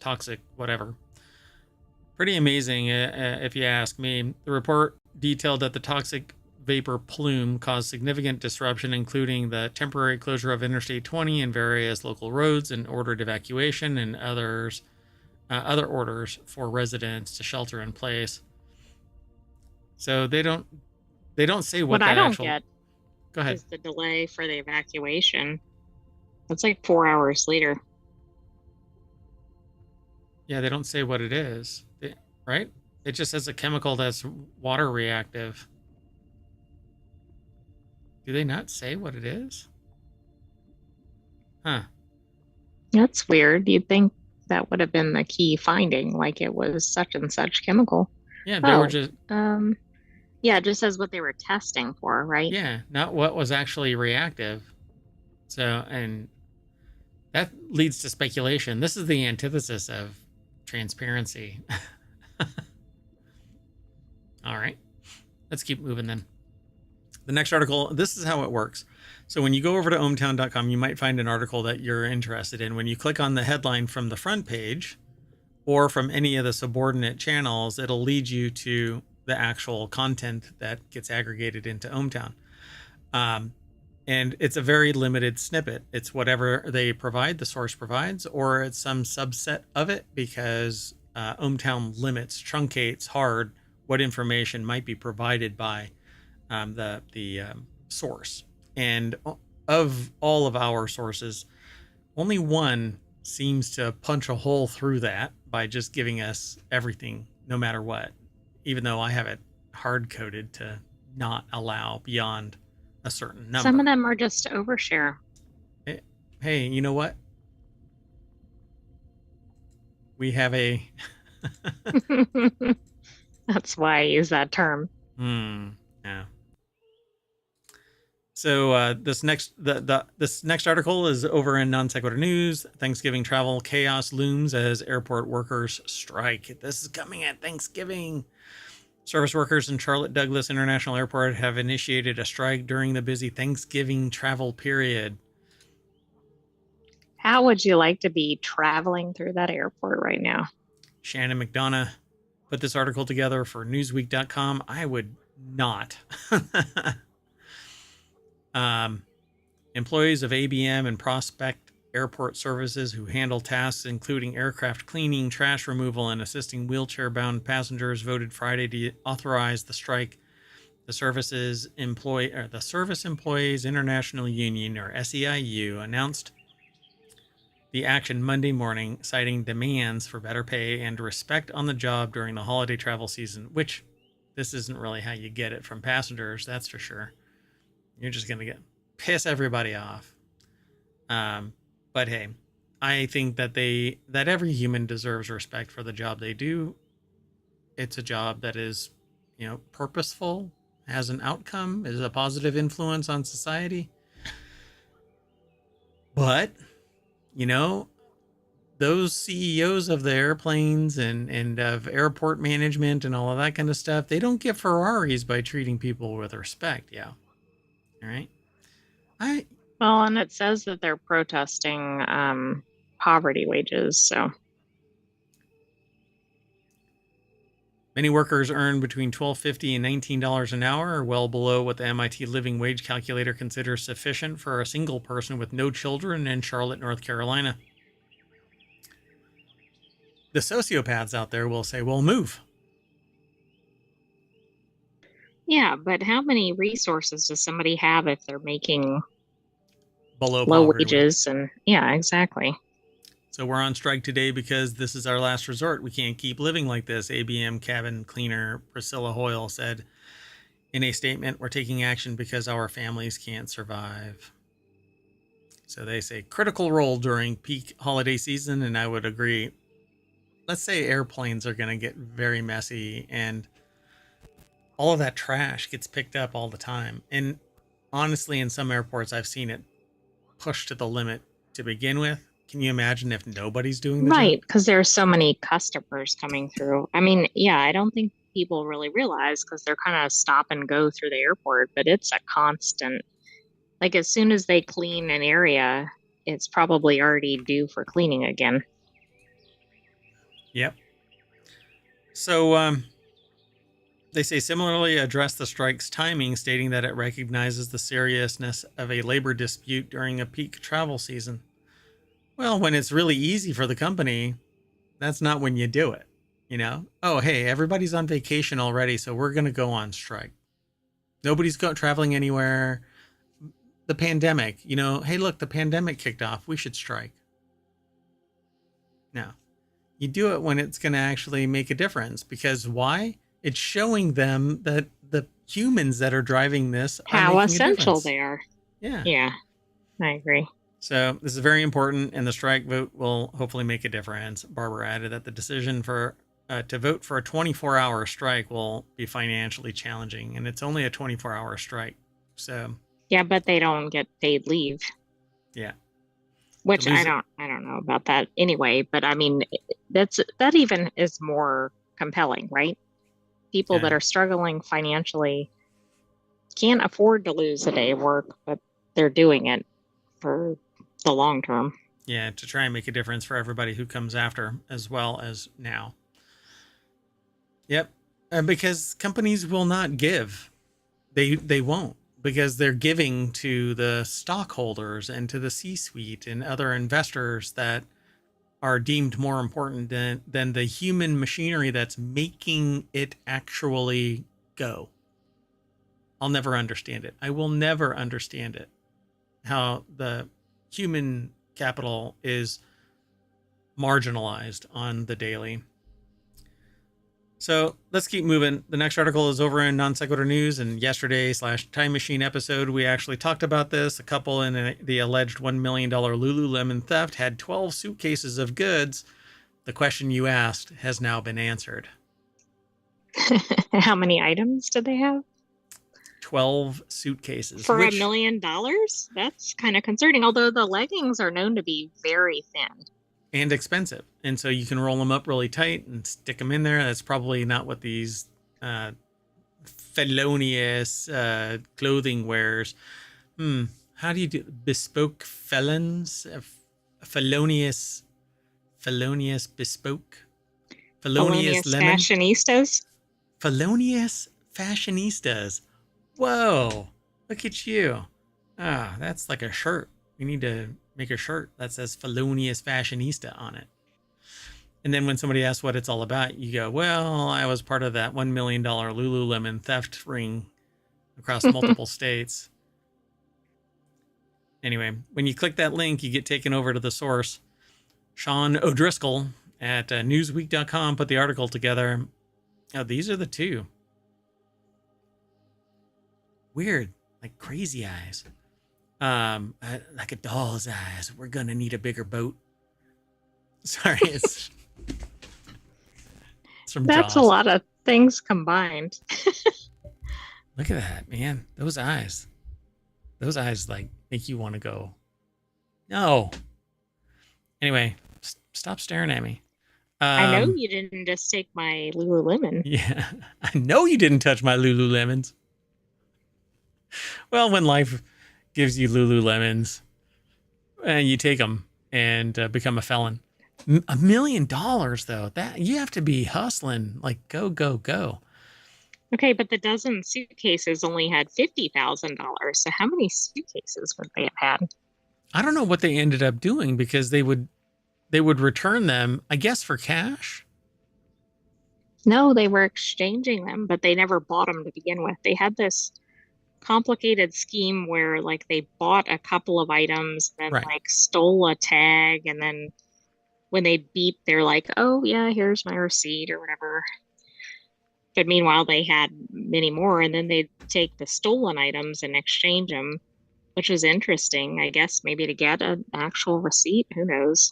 Speaker 1: toxic whatever. Pretty amazing, if you ask me. The report detailed that the toxic vapor plume caused significant disruption, including the temporary closure of Interstate 20 and various local roads, and ordered evacuation and other orders for residents to shelter in place. So they don't say
Speaker 2: What
Speaker 1: what
Speaker 2: I
Speaker 1: that
Speaker 2: don't
Speaker 1: actual.
Speaker 2: get
Speaker 1: Go ahead.
Speaker 2: is the delay for the evacuation. It's like 4 hours later.
Speaker 1: Yeah, they don't say what it is, right? It just says a chemical that's water reactive. Do they not say what it is? Huh.
Speaker 2: That's weird. You'd think that would have been the key finding, like it was such and such chemical.
Speaker 1: Yeah, they were
Speaker 2: Oh,
Speaker 1: just,
Speaker 2: yeah, it just says what they were testing for, right?
Speaker 1: yeah, not what was actually reactive. So, and that leads to speculation. This is the antithesis of transparency. All right, let's keep moving then. The next article, this is how it works. So when you go over to ohmTown.com, you might find an article that you're interested in. When you click on the headline from the front page or from any of the subordinate channels, it'll lead you to the actual content that gets aggregated into ohmTown. And it's a very limited snippet. It's whatever they provide, the source provides, or it's some subset of it, because ohmTown limits, truncates hard what information might be provided by the source. And of all of our sources, only one seems to punch a hole through that by just giving us everything, no matter what, even though I have it hard coded to not allow beyond a certain number.
Speaker 2: Some of them are just overshare.
Speaker 1: Hey, you know what? We have a
Speaker 2: That's why I use that term.
Speaker 1: Yeah. So this next article is over in Non Sequitur News. Thanksgiving travel chaos looms as airport workers strike. This is coming at Thanksgiving. Service workers in Charlotte Douglas International Airport have initiated a strike during the busy Thanksgiving travel period.
Speaker 2: How would you like to be traveling through that airport right now?
Speaker 1: Shannon McDonough put this article together for Newsweek.com. I would not. Employees of ABM and Prospect Airport Services who handle tasks including aircraft cleaning, trash removal, and assisting wheelchair-bound passengers voted Friday to authorize the strike. The Service Employees International Union, or SEIU, announced the action Monday morning, citing demands for better pay and respect on the job during the holiday travel season, which this isn't really how you get it from passengers, that's for sure. You're just going to piss everybody off. But hey, I think that every human deserves respect for the job they do. It's a job that is, purposeful, has an outcome, is a positive influence on society. But, those CEOs of the airplanes and of airport management and all of that kind of stuff, they don't get Ferraris by treating people with respect. Yeah. All right.
Speaker 2: Well, and it says that they're protesting poverty wages, so.
Speaker 1: Many workers earn between $12.50 and $19 an hour, well below what the MIT Living Wage Calculator considers sufficient for a single person with no children in Charlotte, North Carolina. The sociopaths out there will say, well, move.
Speaker 2: Yeah, but how many resources does somebody have if they're making
Speaker 1: below
Speaker 2: low
Speaker 1: poverty
Speaker 2: wages? And yeah, exactly.
Speaker 1: So we're on strike today because this is our last resort. We can't keep living like this, ABM cabin cleaner Priscilla Hoyle said in a statement. We're taking action because our families can't survive. So they say critical role during peak holiday season, and I would agree. Let's say airplanes are going to get very messy and all of that trash gets picked up all the time. And honestly, in some airports, I've seen it pushed to the limit to begin with. Can you imagine if nobody's doing the job?
Speaker 2: Right, because there's so many customers coming through. I mean, yeah, I don't think people really realize because they're kind of stop and go through the airport, but it's a constant. Like as soon as they clean an area, it's probably already due for cleaning again.
Speaker 1: Yep. So they say similarly address the strike's timing, stating that it recognizes the seriousness of a labor dispute during a peak travel season. Well, when it's really easy for the company, that's not when you do it. You know, oh, hey, everybody's on vacation already, so we're going to go on strike. Nobody's traveling anywhere. The pandemic, you know, hey, look, the pandemic kicked off. We should strike. No, you do it when it's going to actually make a difference. Because why? It's showing them that the humans that are driving this are
Speaker 2: How
Speaker 1: making a
Speaker 2: essential
Speaker 1: difference.
Speaker 2: they are.
Speaker 1: Yeah.
Speaker 2: Yeah, I agree.
Speaker 1: So this is very important, and the strike vote will hopefully make a difference. Barber added that the decision to vote for a 24-hour strike will be financially challenging, and it's only a 24-hour strike. So
Speaker 2: Yeah, but they don't get paid leave,
Speaker 1: yeah, to
Speaker 2: which
Speaker 1: lose it.
Speaker 2: I don't know about that anyway, but I mean that even is more compelling, right? People that
Speaker 1: Yeah,
Speaker 2: are struggling financially can't afford to lose a day of work, but they're doing it for the long term.
Speaker 1: yeah, to try and make a difference for everybody who comes after, as well as now. Yep, because companies will not give. They won't, because they're giving to the stockholders and to the C-suite and other investors that are deemed more important than the human machinery that's making it actually go. I'll never understand it. I will never understand it. How the human capital is marginalized on the daily. So let's keep moving. The next article is over in Non Sequitur News, and yesterday/Time Machine episode, we actually talked about this. A couple in the alleged $1 million Lululemon theft had 12 suitcases of goods. The question you asked has now been answered.
Speaker 2: How many items did they have?
Speaker 1: 12 suitcases,
Speaker 2: For
Speaker 1: which
Speaker 2: $1 million? That's kind of concerning, although the leggings are known to be very thin.
Speaker 1: and expensive. And so you can roll them up really tight and stick them in there. That's probably not what these uh, felonious clothing wears. How do you do bespoke felons? Felonious, bespoke, felonious
Speaker 2: Felonious
Speaker 1: lemon,
Speaker 2: fashionistas.
Speaker 1: felonious fashionistas. Whoa, look at you. Ah, that's like a shirt. We need to make a shirt that says felonious fashionista on it. And then when somebody asks what it's all about, you go, well, I was part of that $1 million Lululemon theft ring across multiple states. Anyway, when you click that link, you get taken over to the source. Sean O'Driscoll at newsweek.com put the article together. Oh, these are the two. Weird, like crazy eyes. Like a doll's eyes. We're going to need a bigger boat. Sorry, it's from
Speaker 2: That's a
Speaker 1: Jaws.
Speaker 2: lot of things combined.
Speaker 1: Look at that, man. Those eyes. Those eyes like make you want to go. No. Anyway, stop staring at me.
Speaker 2: I know you didn't just take my Lululemon.
Speaker 1: Yeah. I know you didn't touch my Lululemons. Well, when life gives you Lululemons, and you take them and become a felon. $1 million though, that you have to be hustling like go go go.
Speaker 2: Okay, but the dozen suitcases only had $50,000. So how many suitcases would they have had?
Speaker 1: I don't know what they ended up doing, because they would return them, I guess, for cash.
Speaker 2: No, they were exchanging them, but they never bought them to begin with. They had this complicated scheme where like they bought a couple of items, then
Speaker 1: Right.
Speaker 2: like stole a tag, and then when they beep, they're like, "Oh yeah, here's my receipt" or whatever. But meanwhile, they had many more, and then they'd take the stolen items and exchange them, which was interesting, I guess, maybe to get an actual receipt. Who knows?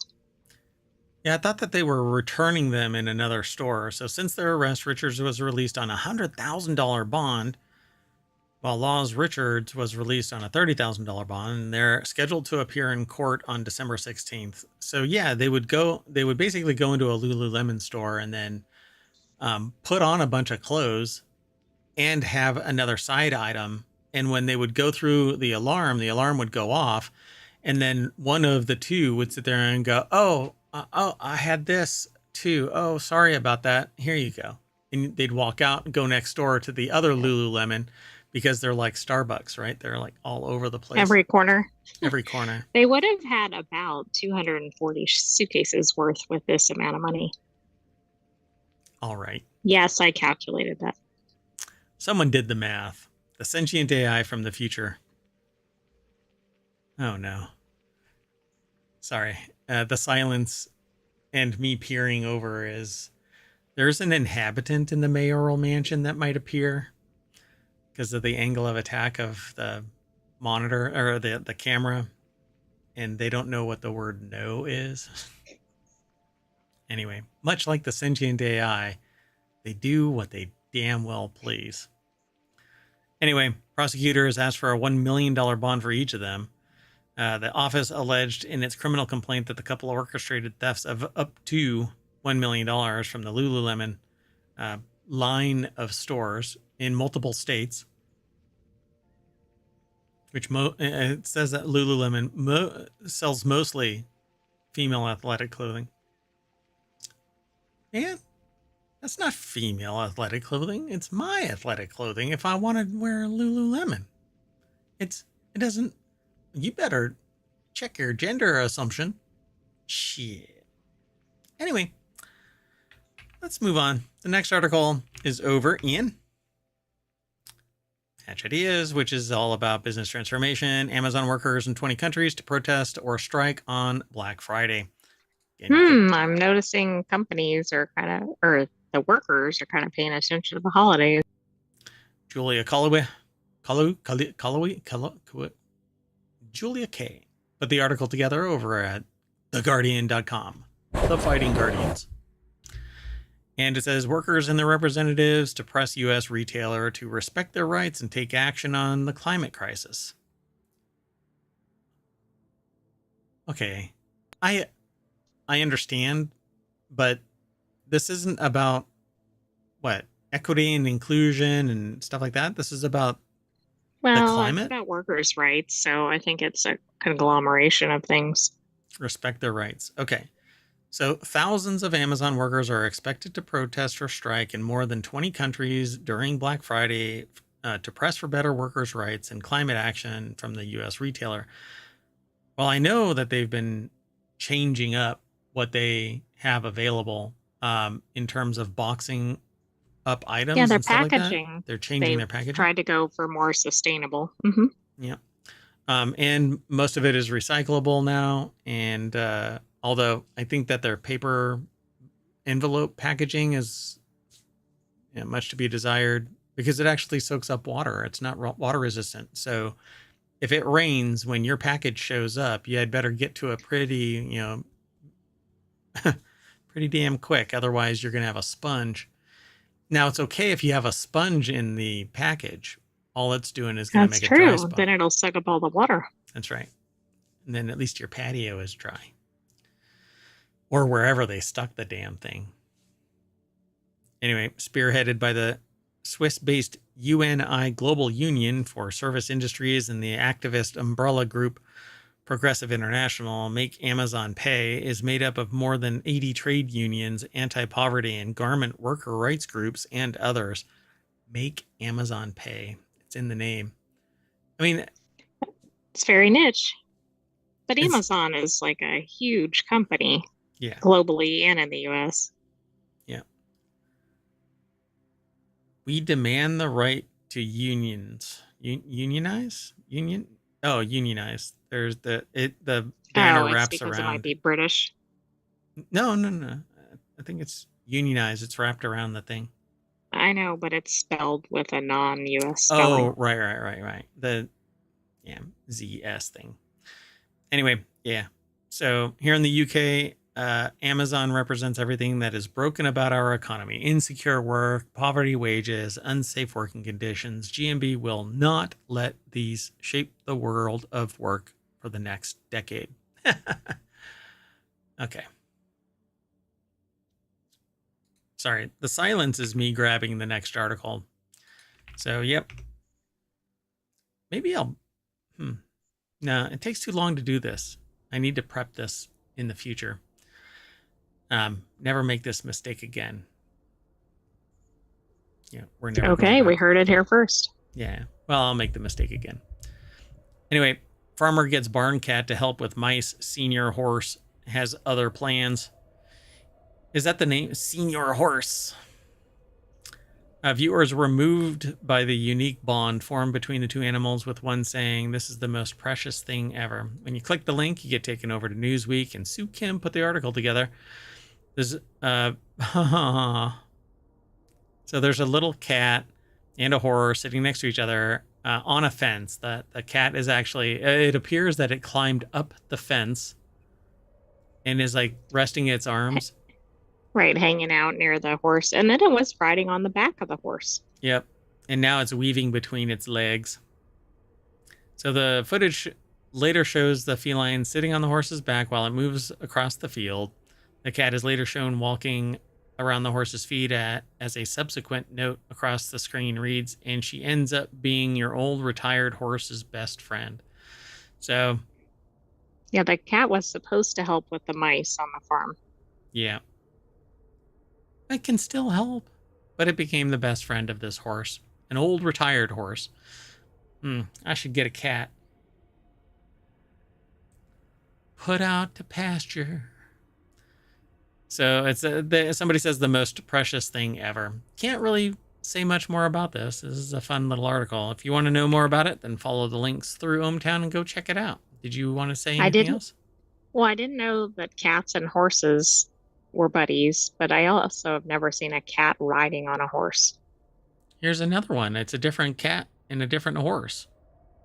Speaker 1: Yeah, I thought that they were returning them in another store. So since their arrest, Richards was released on a $100,000 bond. while Laws Richards was released on a $30,000 bond, and they're scheduled to appear in court on December 16th. So yeah, they would basically go into a Lululemon store and then put on a bunch of clothes and have another side item. And when they would go through the alarm would go off, and then one of the two would sit there and go, "Oh, I had this too. Oh, sorry about that. Here you go." And they'd walk out and go next door to the other Lululemon, because they're like Starbucks, right? They're like all over the place.
Speaker 2: Every corner.
Speaker 1: Every corner.
Speaker 2: They would have had about 240 suitcases worth with this amount of money.
Speaker 1: All right.
Speaker 2: Yes, I calculated that.
Speaker 1: Someone did the math. The sentient AI from the future. Oh no. Sorry. The silence and me peering over is there's an inhabitant in the mayoral mansion that might appear because of the angle of attack of the monitor or the camera, and they don't know what the word no is. Anyway, much like the sentient AI, they do what they damn well please. Anyway, prosecutors asked for a $1 million bond for each of them. The office alleged in its criminal complaint that the couple orchestrated thefts of up to $1 million from the Lululemon line of stores in multiple states, which it says that Lululemon sells mostly female athletic clothing. Man, that's not female athletic clothing. It's my athletic clothing if I want to wear Lululemon. It doesn't... You better check your gender assumption. Shit. Anyway, let's move on. The next article is over in Hatch Ideas, which is all about business transformation. Amazon workers in 20 countries to protest or strike on Black Friday.
Speaker 2: I'm noticing companies are or the workers are kind of paying attention to the holidays.
Speaker 1: Julia K. Put the article together over at theguardian.com. The Fighting Guardians. And it says workers and their representatives to press U.S. retailer to respect their rights and take action on the climate crisis. Okay. I understand, but this isn't about equity and inclusion and stuff like that. This is about the climate.
Speaker 2: It's about workers' rights, so I think it's a conglomeration of things.
Speaker 1: Respect their rights. Okay. So thousands of Amazon workers are expected to protest or strike in more than 20 countries during Black Friday to press for better workers' rights and climate action from the U.S. retailer. Well, I know that they've been changing up what they have available in terms of boxing up items.
Speaker 2: Yeah, their
Speaker 1: and stuff
Speaker 2: packaging.
Speaker 1: Like that. They're changing their packaging.
Speaker 2: Tried to go for more sustainable. Mm-hmm.
Speaker 1: Yeah. And most of it is recyclable now. And although I think that their paper envelope packaging is much to be desired because it actually soaks up water. It's not water resistant. So if it rains when your package shows up, you had better get to it pretty damn quick. Otherwise, you're going to have a sponge. Now, it's okay if you have a sponge in the package. All it's doing is going to make it dry spot.
Speaker 2: Then it'll suck up all the water.
Speaker 1: That's right. And then at least your patio is dry. Or wherever they stuck the damn thing. Anyway, spearheaded by the Swiss-based UNI Global Union for Service Industries and the activist umbrella group Progressive International, Make Amazon Pay is made up of more than 80 trade unions, anti-poverty and garment worker rights groups, and others. Make Amazon Pay. It's in the name. I mean,
Speaker 2: it's very niche. But Amazon is like a huge company.
Speaker 1: Yeah.
Speaker 2: Globally and in the US.
Speaker 1: Yeah. We demand the right to unions. Unionize? Unionize. There's the banner wraps
Speaker 2: because
Speaker 1: around.
Speaker 2: It might be British.
Speaker 1: No. I think it's unionize. It's wrapped around the thing.
Speaker 2: I know, but it's spelled with a non-US spelling.
Speaker 1: Oh, right. The ZS thing. Anyway, yeah. So here in the UK, Amazon represents everything that is broken about our economy: insecure work, poverty wages, unsafe working conditions. GMB will not let these shape the world of work for the next decade. Okay. Sorry, the silence is me grabbing the next article. So, yep. Maybe I'll... No, it takes too long to do this. I need to prep this in the future. Never make this mistake again. Yeah, we're never
Speaker 2: Okay, we heard it here first.
Speaker 1: Yeah, well, I'll make the mistake again. Anyway, farmer gets barn cat to help with mice. Senior horse has other plans. Is that the name? Senior horse. Viewers were moved by the unique bond formed between the two animals, with one saying, "This is the most precious thing ever." When you click the link, you get taken over to Newsweek, and Sue Kim put the article together. There's so there's a little cat and a horse sitting next to each other on a fence. The cat is actually, it appears that it climbed up the fence and is like resting its arms.
Speaker 2: Right, hanging out near the horse. And then it was riding on the back of the horse.
Speaker 1: Yep. And now it's weaving between its legs. So the footage later shows the feline sitting on the horse's back while it moves across the field. The cat is later shown walking around the horse's feet as a subsequent note across the screen reads, "And she ends up being your old retired horse's best friend." So,
Speaker 2: yeah, the cat was supposed to help with the mice on the farm.
Speaker 1: Yeah. It can still help, but it became the best friend of this horse, an old retired horse. I should get a cat. Put out to pasture. So it's somebody says the most precious thing ever. Can't really say much more about this. This is a fun little article. If you want to know more about it, then follow the links through ohmTown and go check it out. Did you want to say anything else?
Speaker 2: Well, I didn't know that cats and horses were buddies, but I also have never seen a cat riding on a horse.
Speaker 1: Here's another one. It's a different cat and a different horse.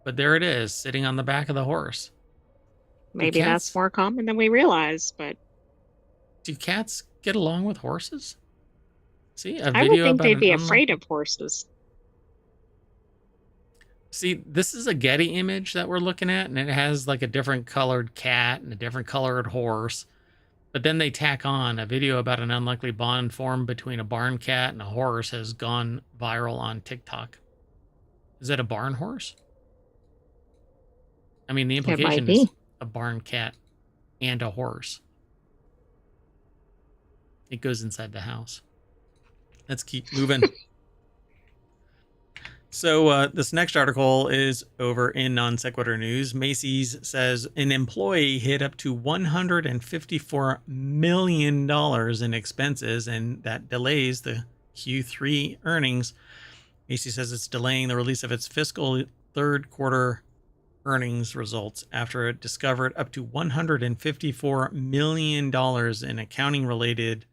Speaker 1: But there it is, sitting on the back of the horse.
Speaker 2: Maybe that's more common than we realize, but...
Speaker 1: Do cats get along with horses? See,
Speaker 2: I would think they'd be afraid of horses.
Speaker 1: See, this is a Getty image that we're looking at, and it has like a different colored cat and a different colored horse. But then they tack on a video about an unlikely bond formed between a barn cat and a horse has gone viral on TikTok. Is that a barn horse? I mean, the implication is a barn cat and a horse. It goes inside the house. Let's keep moving. So this next article is over in Non Sequitur News. Macy's says an employee hit up to $154 million in expenses, and that delays the Q3 earnings. Macy's says it's delaying the release of its fiscal third quarter earnings results after it discovered up to $154 million in accounting-related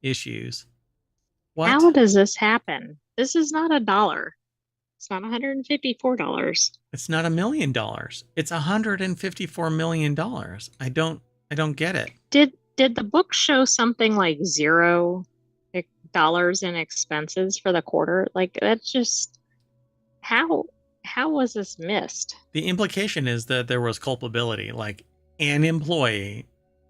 Speaker 1: issues.
Speaker 2: What? How does this happen? This is not $1. It's not $154.
Speaker 1: It's not $1 million. It's $154 million. I don't get it.
Speaker 2: Did the book show something like $0 in expenses for the quarter? Like, that's just how was this missed?
Speaker 1: The implication is that there was culpability, like an employee,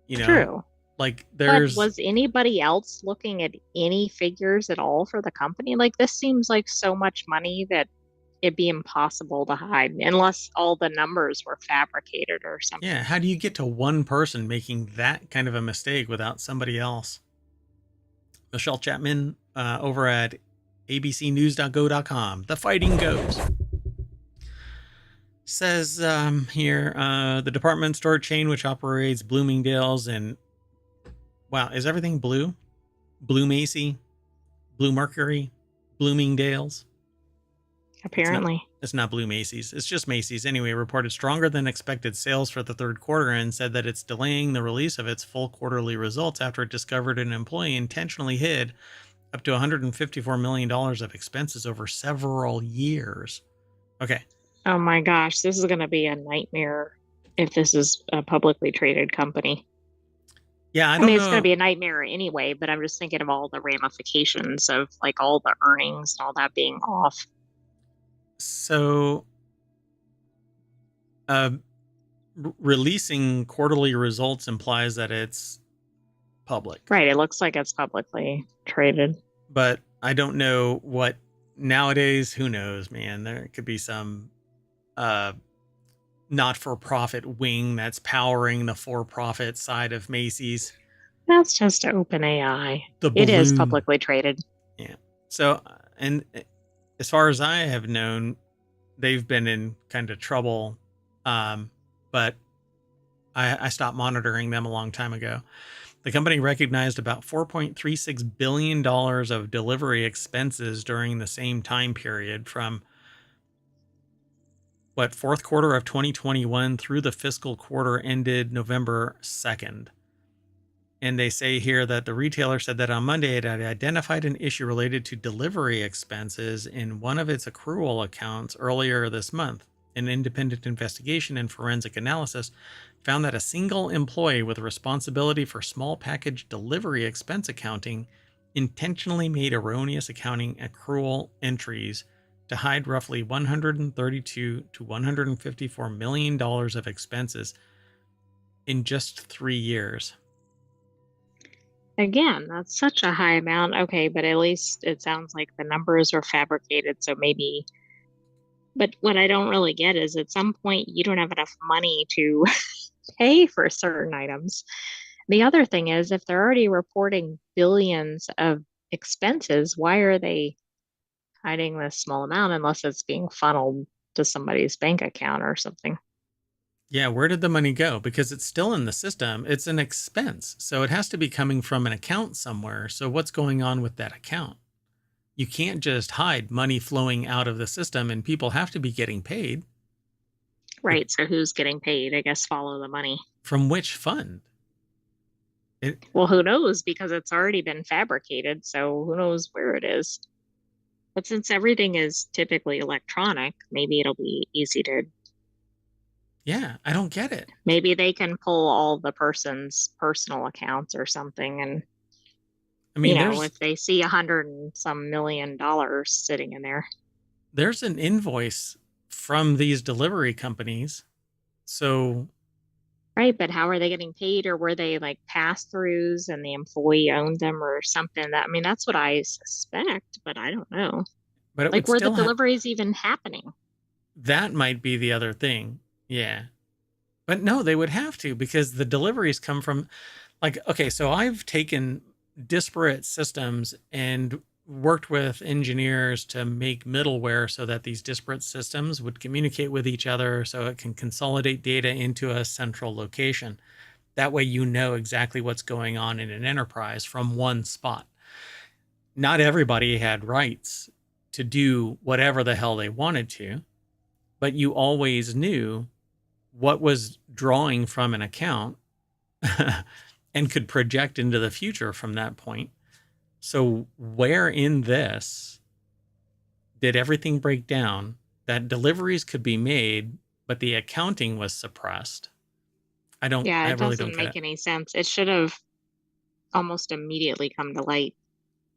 Speaker 2: True.
Speaker 1: Like there's...
Speaker 2: But was anybody else looking at any figures at all for the company? Like, this seems like so much money that it'd be impossible to hide unless all the numbers were fabricated or something.
Speaker 1: Yeah, how do you get to one person making that kind of a mistake without somebody else? Michelle Chapman over at abcnews.go.com. The fighting goes. Says here, the department store chain, which operates Bloomingdale's and... Wow, is everything blue? Blue Macy? Blue Mercury? Bloomingdale's?
Speaker 2: Apparently.
Speaker 1: It's not Blue Macy's. It's just Macy's. Anyway, reported stronger than expected sales for the third quarter and said that it's delaying the release of its full quarterly results after it discovered an employee intentionally hid up to $154 million of expenses over several years. Okay.
Speaker 2: Oh my gosh, this is going to be a nightmare if this is a publicly traded company.
Speaker 1: Yeah, I
Speaker 2: I
Speaker 1: don't
Speaker 2: mean, it's going to
Speaker 1: know.
Speaker 2: be a nightmare anyway, but I'm just thinking of all the ramifications of like all the earnings and all that being off.
Speaker 1: So, uh, releasing quarterly results implies that it's public,
Speaker 2: Right. It looks like it's publicly traded.
Speaker 1: but I don't know what nowadays. Who knows, man? There could be some uh, not-for-profit wing that's powering the for-profit side of Macy's.
Speaker 2: That's just open AI.
Speaker 1: The
Speaker 2: It is
Speaker 1: balloon.
Speaker 2: publicly traded.
Speaker 1: Yeah. So, and as far as I have known, they've been in kind of trouble. But I stopped monitoring them a long time ago. The company recognized about $4.36 billion of delivery expenses during the same time period from what, fourth quarter of 2021 through the fiscal quarter ended November 2nd. And they say here that the retailer said that on Monday it had identified an issue related to delivery expenses in one of its accrual accounts earlier this month. An independent investigation and forensic analysis found that a single employee with responsibility for small package delivery expense accounting intentionally made erroneous accounting accrual entries to hide roughly $132 to $154 million of expenses in just 3 years.
Speaker 2: Again, that's such a high amount. Okay, but at least it sounds like the numbers are fabricated. So maybe, but what I don't really get is at some point you don't have enough money to pay for certain items. The other thing is, if they're already reporting billions of expenses, why are they hiding this small amount unless it's being funneled to somebody's bank account or something?
Speaker 1: Yeah, where did the money go? Because it's still in the system. It's an expense. So it has to be coming from an account somewhere. So what's going on with that account? You can't just hide money flowing out of the system, and people have to be getting paid. But
Speaker 2: Right. So who's getting paid? I guess follow the money.
Speaker 1: from which fund? It,
Speaker 2: Well, who knows? Because it's already been fabricated. So who knows where it is? But since everything is typically electronic, maybe it'll be easy to,
Speaker 1: yeah, I don't get it.
Speaker 2: maybe they can pull all the person's personal accounts or something. And,
Speaker 1: I mean, there's
Speaker 2: if they see 100 and some million dollars sitting in there.
Speaker 1: there's an invoice from these delivery companies. So
Speaker 2: Right. But how are they getting paid? Or were they like pass throughs and the employee owned them or something? That, I mean, that's what I suspect, but I don't know.
Speaker 1: but it
Speaker 2: Like,
Speaker 1: would
Speaker 2: were the
Speaker 1: still
Speaker 2: deliveries even happening?
Speaker 1: that might be the other thing. Yeah. But no, they would have to, because the deliveries come from, like, okay, so I've taken disparate systems and worked with engineers to make middleware so that these disparate systems would communicate with each other so it can consolidate data into a central location. That way, you know exactly what's going on in an enterprise from one spot. Not everybody had rights to do whatever the hell they wanted to, but you always knew what was drawing from an account and could project into the future from that point. So, where in this did everything break down that deliveries could be made, but the accounting was suppressed?
Speaker 2: Yeah,
Speaker 1: I
Speaker 2: it
Speaker 1: really don't
Speaker 2: doesn't
Speaker 1: get
Speaker 2: make
Speaker 1: it.
Speaker 2: any sense. It should have almost immediately come to light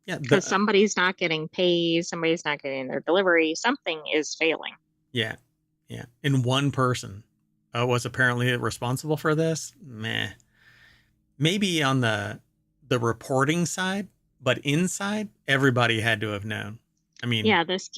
Speaker 1: Yeah,
Speaker 2: because somebody's not getting paid, somebody's not getting their delivery, something is failing.
Speaker 1: yeah, yeah. And one person was apparently responsible for this. Meh. Maybe on the reporting side, but inside, everybody had to have known. I mean,
Speaker 2: Yeah, this,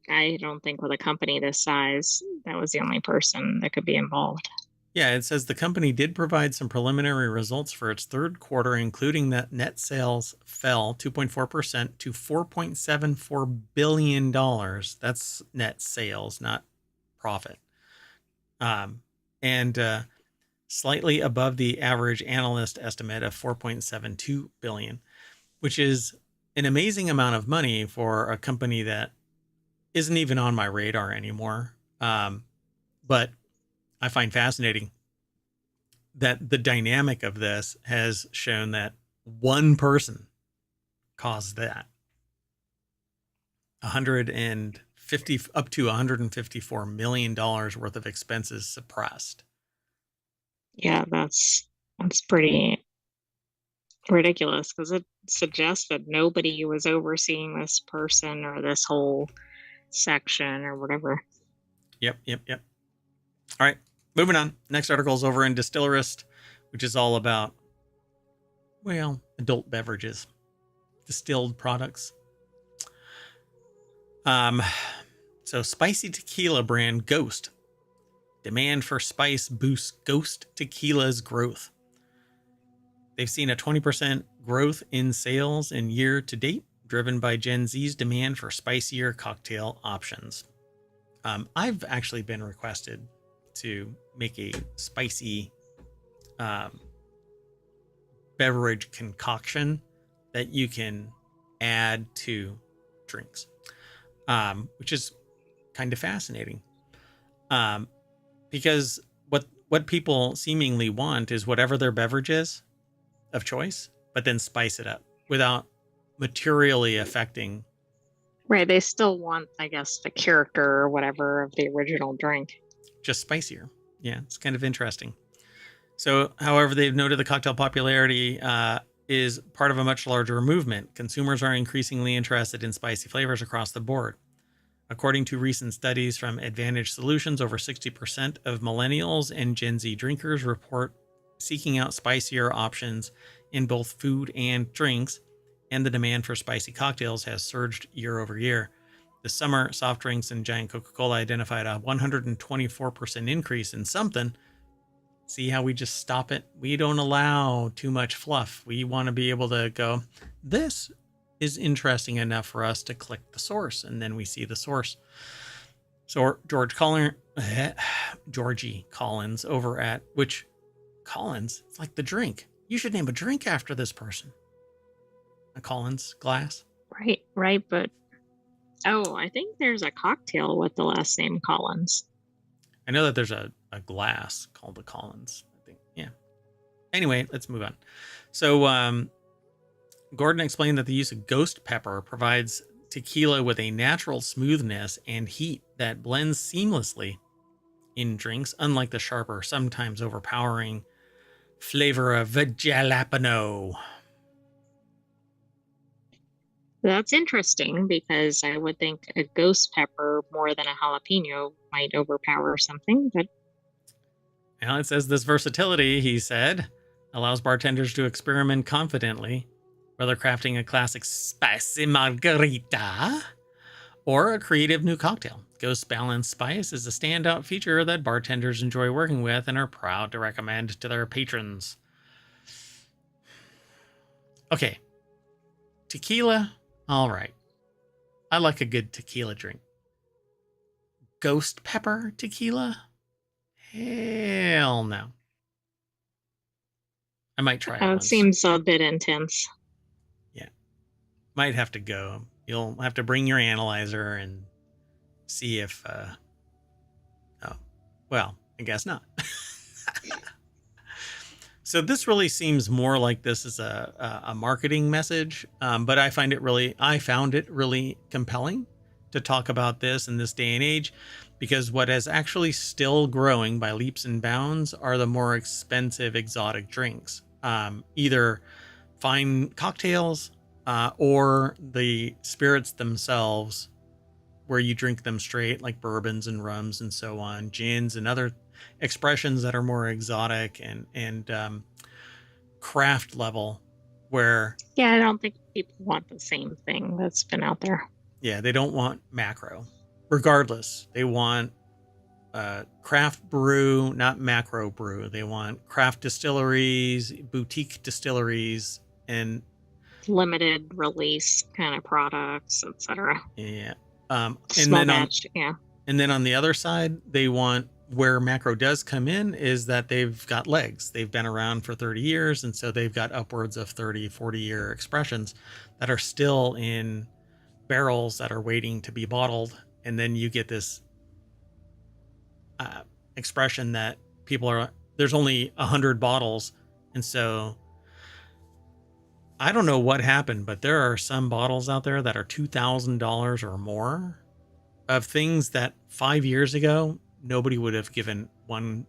Speaker 2: I don't think with a company this size, that was the only person that could be involved.
Speaker 1: yeah, it says the company did provide some preliminary results for its third quarter, including that net sales fell 2.4% to $4.74 billion. That's net sales, not profit. And slightly above the average analyst estimate of 4.72 billion, which is an amazing amount of money for a company that isn't even on my radar anymore. But I find fascinating that the dynamic of this has shown that one person caused that 150 up to $154 million worth of expenses suppressed.
Speaker 2: Yeah, that's pretty. ridiculous because it suggests that nobody was overseeing this person or this whole section or whatever.
Speaker 1: Yep, yep, yep. All right, moving on. Next article is over in Distillerist, which is all about, well, adult beverages, distilled products. So spicy tequila brand Ghost. Demand for spice boosts Ghost Tequila's growth. They've seen a 20% growth in sales in year to date, driven by Gen Z's demand for spicier cocktail options. I've actually been requested to make a spicy beverage concoction that you can add to drinks, which is kind of fascinating. Because what people seemingly want is whatever their beverage is of choice, but then spice it up without materially affecting.
Speaker 2: Right. They still want, I guess, the character or whatever of the original drink.
Speaker 1: Just spicier. Yeah, it's kind of interesting. So, however, they've noted the cocktail popularity is part of a much larger movement. Consumers are increasingly interested in spicy flavors across the board. According to recent studies from Advantage Solutions, over 60% of millennials and Gen Z drinkers report seeking out spicier options in both food and drinks, and the demand for spicy cocktails has surged year over year. This summer, soft drinks and Giant Coca-Cola identified a 124% increase in something. See how we just stop it? We don't allow too much fluff. We want to be able to go, this is interesting enough for us to click the source, and then we see the source. So Georgie Collins over at which Collins, it's like the drink. You should name a drink after this person. A Collins glass.
Speaker 2: Right, right. But I think there's a cocktail with the last name Collins.
Speaker 1: I know that there's a glass called the Collins. I think, yeah. Anyway, let's move on. So Gordon explained that the use of ghost pepper provides tequila with a natural smoothness and heat that blends seamlessly in drinks, unlike the sharper, sometimes overpowering flavor of jalapeno.
Speaker 2: That's interesting because I would think a ghost pepper more than a jalapeno might overpower something, but
Speaker 1: Now it says this versatility, he said, allows bartenders to experiment confidently, whether crafting a classic spicy margarita or a creative new cocktail. Ghost Balanced Spice is a standout feature that bartenders enjoy working with and are proud to recommend to their patrons. Okay. Tequila, all right. I like a good tequila drink. Ghost pepper tequila? Hell no. I might try it
Speaker 2: it
Speaker 1: once.
Speaker 2: seems a bit intense.
Speaker 1: Yeah. Might have to go. You'll have to bring your analyzer and see if well, I guess not. So this really seems more like this is a marketing message, but I found it really compelling to talk about this in this day and age, because what is actually still growing by leaps and bounds are the more expensive exotic drinks, either fine cocktails or the spirits themselves, where you drink them straight, like bourbons and rums and so on, gins and other expressions that are more exotic and craft level, where
Speaker 2: Yeah, I don't think people want the same thing that's been out there.
Speaker 1: yeah, they don't want macro. Regardless, they want craft brew, not macro brew. They want craft distilleries, boutique distilleries, and
Speaker 2: Limited release kind of products, etc.
Speaker 1: yeah.
Speaker 2: Small batch, yeah.
Speaker 1: And then on the other side, they want, where macro does come in, is that they've got legs. They've been around for 30 years. And so they've got upwards of 30, 40-year expressions that are still in barrels that are waiting to be bottled. And then you get this expression that there's only 100 bottles. And so I don't know what happened, but there are some bottles out there that are $2,000 or more of things that 5 years ago, nobody would have given one.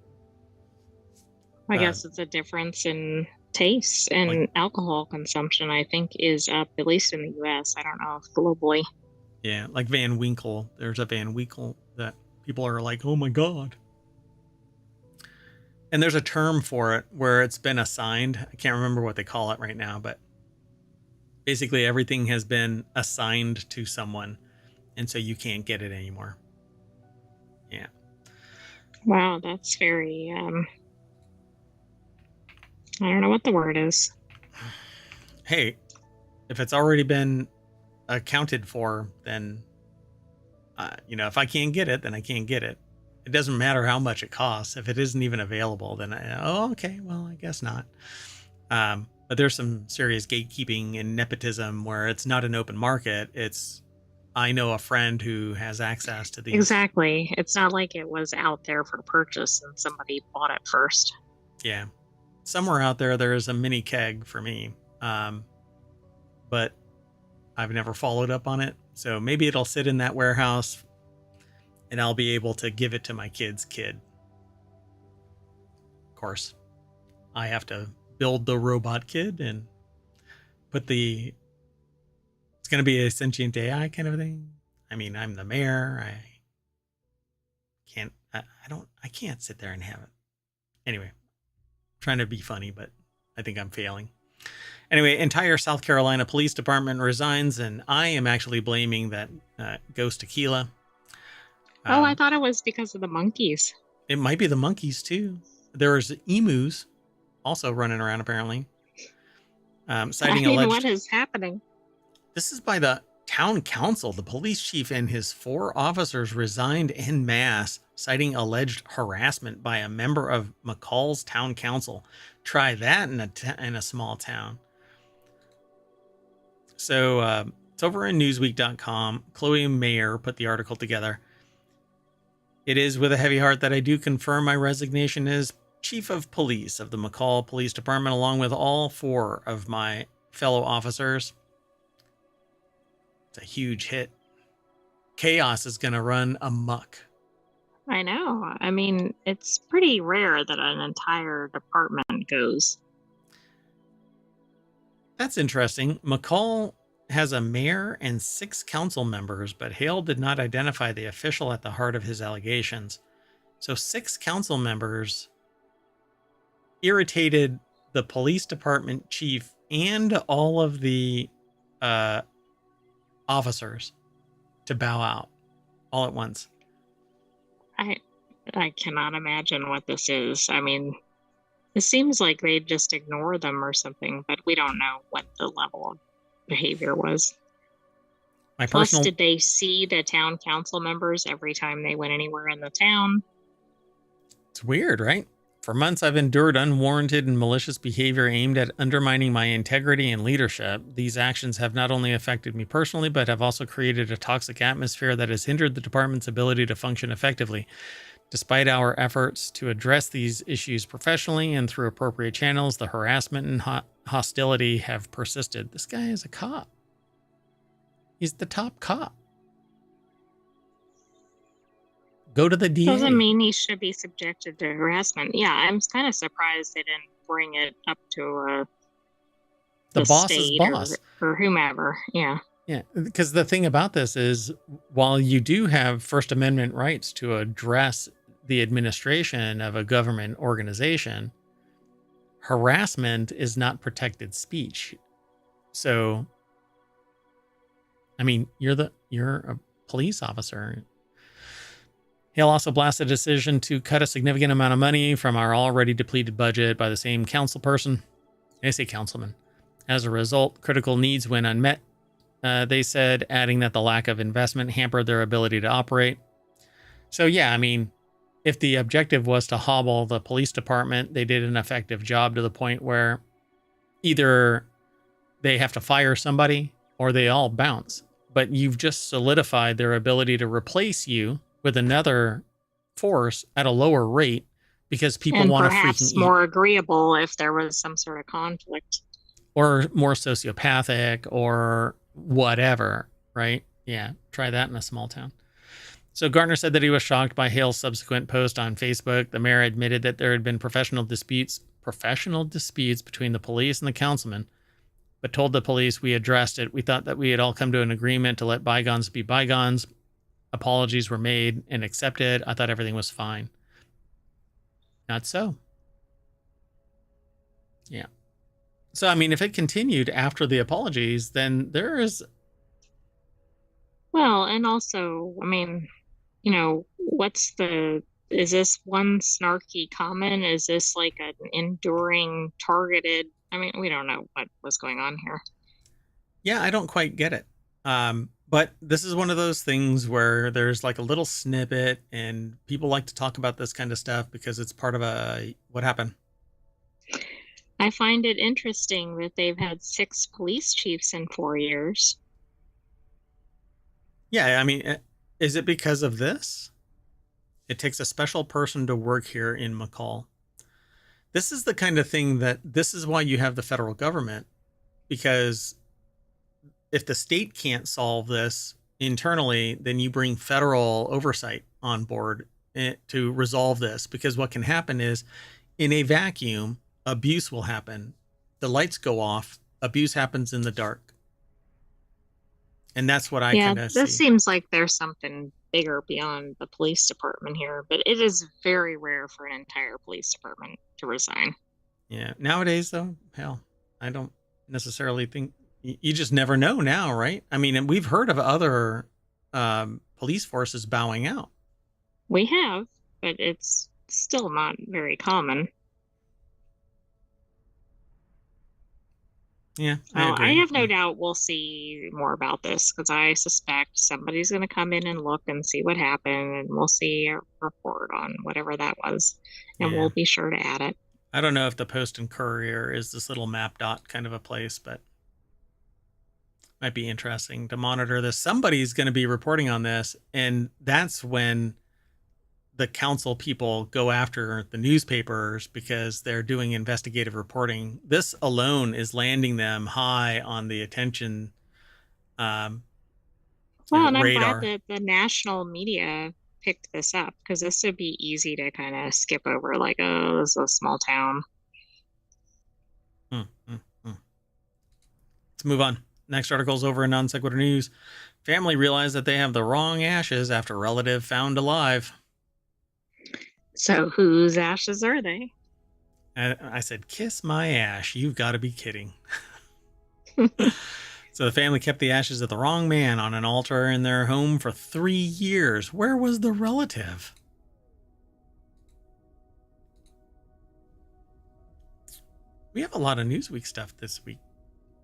Speaker 2: I guess it's a difference in tastes
Speaker 1: Like,
Speaker 2: and alcohol consumption, I think, is up, at least in the US. I don't know if globally.
Speaker 1: yeah, like Van Winkle. There's a Van Winkle that people are like, oh my God. And there's a term for it where it's been assigned. I can't remember what they call it right now, but basically everything has been assigned to someone. And so you can't get it anymore. Yeah.
Speaker 2: Wow, that's very, I don't know what the word is.
Speaker 1: Hey, if it's already been accounted for, then, if I can't get it, then I can't get it. It doesn't matter how much it costs. If it isn't even available, then okay, well, I guess not. But there's some serious gatekeeping and nepotism where it's not an open market. It's, I know a friend who has access to these.
Speaker 2: Exactly. It's not like it was out there for purchase and somebody bought it first.
Speaker 1: Yeah. Somewhere out there is a mini keg for me. But I've never followed up on it. So maybe it'll sit in that warehouse and I'll be able to give it to my kid's kid. Of course, I have to build the robot kid and put it's going to be a sentient AI kind of thing. I mean, I'm the mayor. I can't sit there and have it. Anyway, trying to be funny, but I think I'm failing. Anyway, entire South Carolina Police Department resigns, and I am actually blaming that Ghost Tequila.
Speaker 2: I thought it was because of the monkeys.
Speaker 1: It might be the monkeys, too. There's emus also running around, apparently. Citing alleged...
Speaker 2: what is happening?
Speaker 1: This is by the town council. The police chief and his 4 officers resigned en masse, citing alleged harassment by a member of McCall's town council. Try that in a small town. So it's over in newsweek.com. Chloe Mayer put the article together. It is with a heavy heart that I do confirm my resignation as chief of police of the McCall Police Department, along with all 4 of my fellow officers. It's a huge hit. Chaos is going to run amok.
Speaker 2: I know. I mean, it's pretty rare that an entire department goes.
Speaker 1: That's interesting. McCall has a mayor and 6 council members, but Hale did not identify the official at the heart of his allegations. So 6 council members irritated the police department chief and all of the officers to bow out all at once.
Speaker 2: I cannot imagine what this is. I mean, it seems like they just ignore them or something, but we don't know what the level of behavior was. Did they see the town council members every time they went anywhere in the town?
Speaker 1: It's weird, right? For months, I've endured unwarranted and malicious behavior aimed at undermining my integrity and leadership. These actions have not only affected me personally, but have also created a toxic atmosphere that has hindered the department's ability to function effectively. Despite our efforts to address these issues professionally and through appropriate channels, the harassment and hostility have persisted. This guy is a cop. He's the top cop. Go to the DA.
Speaker 2: Doesn't mean he should be subjected to harassment. Yeah, I'm kind of surprised they didn't bring it up to
Speaker 1: the boss's boss
Speaker 2: or whomever. Yeah.
Speaker 1: Yeah, because the thing about this is, while you do have First Amendment rights to address the administration of a government organization, harassment is not protected speech. So, I mean, you're a police officer. He'll also blast a decision to cut a significant amount of money from our already depleted budget by the same council person. I say councilman. As a result, critical needs went unmet. They said, adding that the lack of investment hampered their ability to operate. So, yeah, I mean, if the objective was to hobble the police department, they did an effective job to the point where either they have to fire somebody or they all bounce. But you've just solidified their ability to replace you with another force at a lower rate because people want to freaking eat.
Speaker 2: Perhaps more agreeable if there was some sort of conflict.
Speaker 1: Or more sociopathic or whatever, right? Yeah, try that in a small town. So Gartner said that he was shocked by Hale's subsequent post on Facebook. The mayor admitted that there had been professional disputes professional disputes between the police and the councilman, but told the police we addressed it. We thought that we had all come to an agreement to let bygones be bygones. Apologies were made and accepted. I thought everything was fine. Not so. Yeah. So, I mean, if it continued after the apologies, then there is...
Speaker 2: Well, and also, I mean, you know, is this one snarky comment? Is this like an enduring, targeted? I mean, we don't know what was going on here.
Speaker 1: Yeah, I don't quite get it. But this is one of those things where there's like a little snippet and people like to talk about this kind of stuff because it's part of what happened.
Speaker 2: I find it interesting that they've had 6 police chiefs in 4 years.
Speaker 1: Yeah, I mean, is it because of this? It takes a special person to work here in McCall. This is the kind of thing this is why you have the federal government, because if the state can't solve this internally, then you bring federal oversight on board to resolve this. Because what can happen is, in a vacuum, abuse will happen. The lights go off, abuse happens in the dark. And that's what I kind of see.
Speaker 2: This seems like there's something bigger beyond the police department here, but it is very rare for an entire police department to resign.
Speaker 1: Yeah. Nowadays, though, hell, I don't necessarily think... You just never know now, right? I mean, and we've heard of other police forces bowing out.
Speaker 2: We have, but it's still not very common.
Speaker 1: Yeah,
Speaker 2: I have no doubt we'll see more about this because I suspect somebody's going to come in and look and see what happened, and we'll see a report on whatever that was, and we'll be sure to add it.
Speaker 1: I don't know if the Post and Courier is this little map dot kind of a place, but might be interesting to monitor this. Somebody's going to be reporting on this, and that's when the council people go after the newspapers because they're doing investigative reporting. This alone is landing them high on the attention
Speaker 2: well, and I'm
Speaker 1: radar.
Speaker 2: glad that the national media picked this up because this would be easy to kind of skip over, like, oh, this is a small town.
Speaker 1: Let's move on. Next article is over in Non Sequitur News. Family realized that they have the wrong ashes after relative found alive.
Speaker 2: So whose ashes are they?
Speaker 1: And I said, kiss my ash. You've got to be kidding. So the family kept the ashes of the wrong man on an altar in their home for 3 years. Where was the relative? We have a lot of Newsweek stuff this week,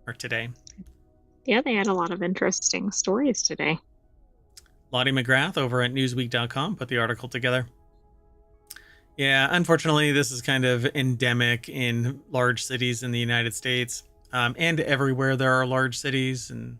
Speaker 1: or today.
Speaker 2: Yeah, they had a lot of interesting stories today.
Speaker 1: Lottie McGrath over at Newsweek.com put the article together. Yeah, unfortunately, this is kind of endemic in large cities in the United States, and everywhere there are large cities. And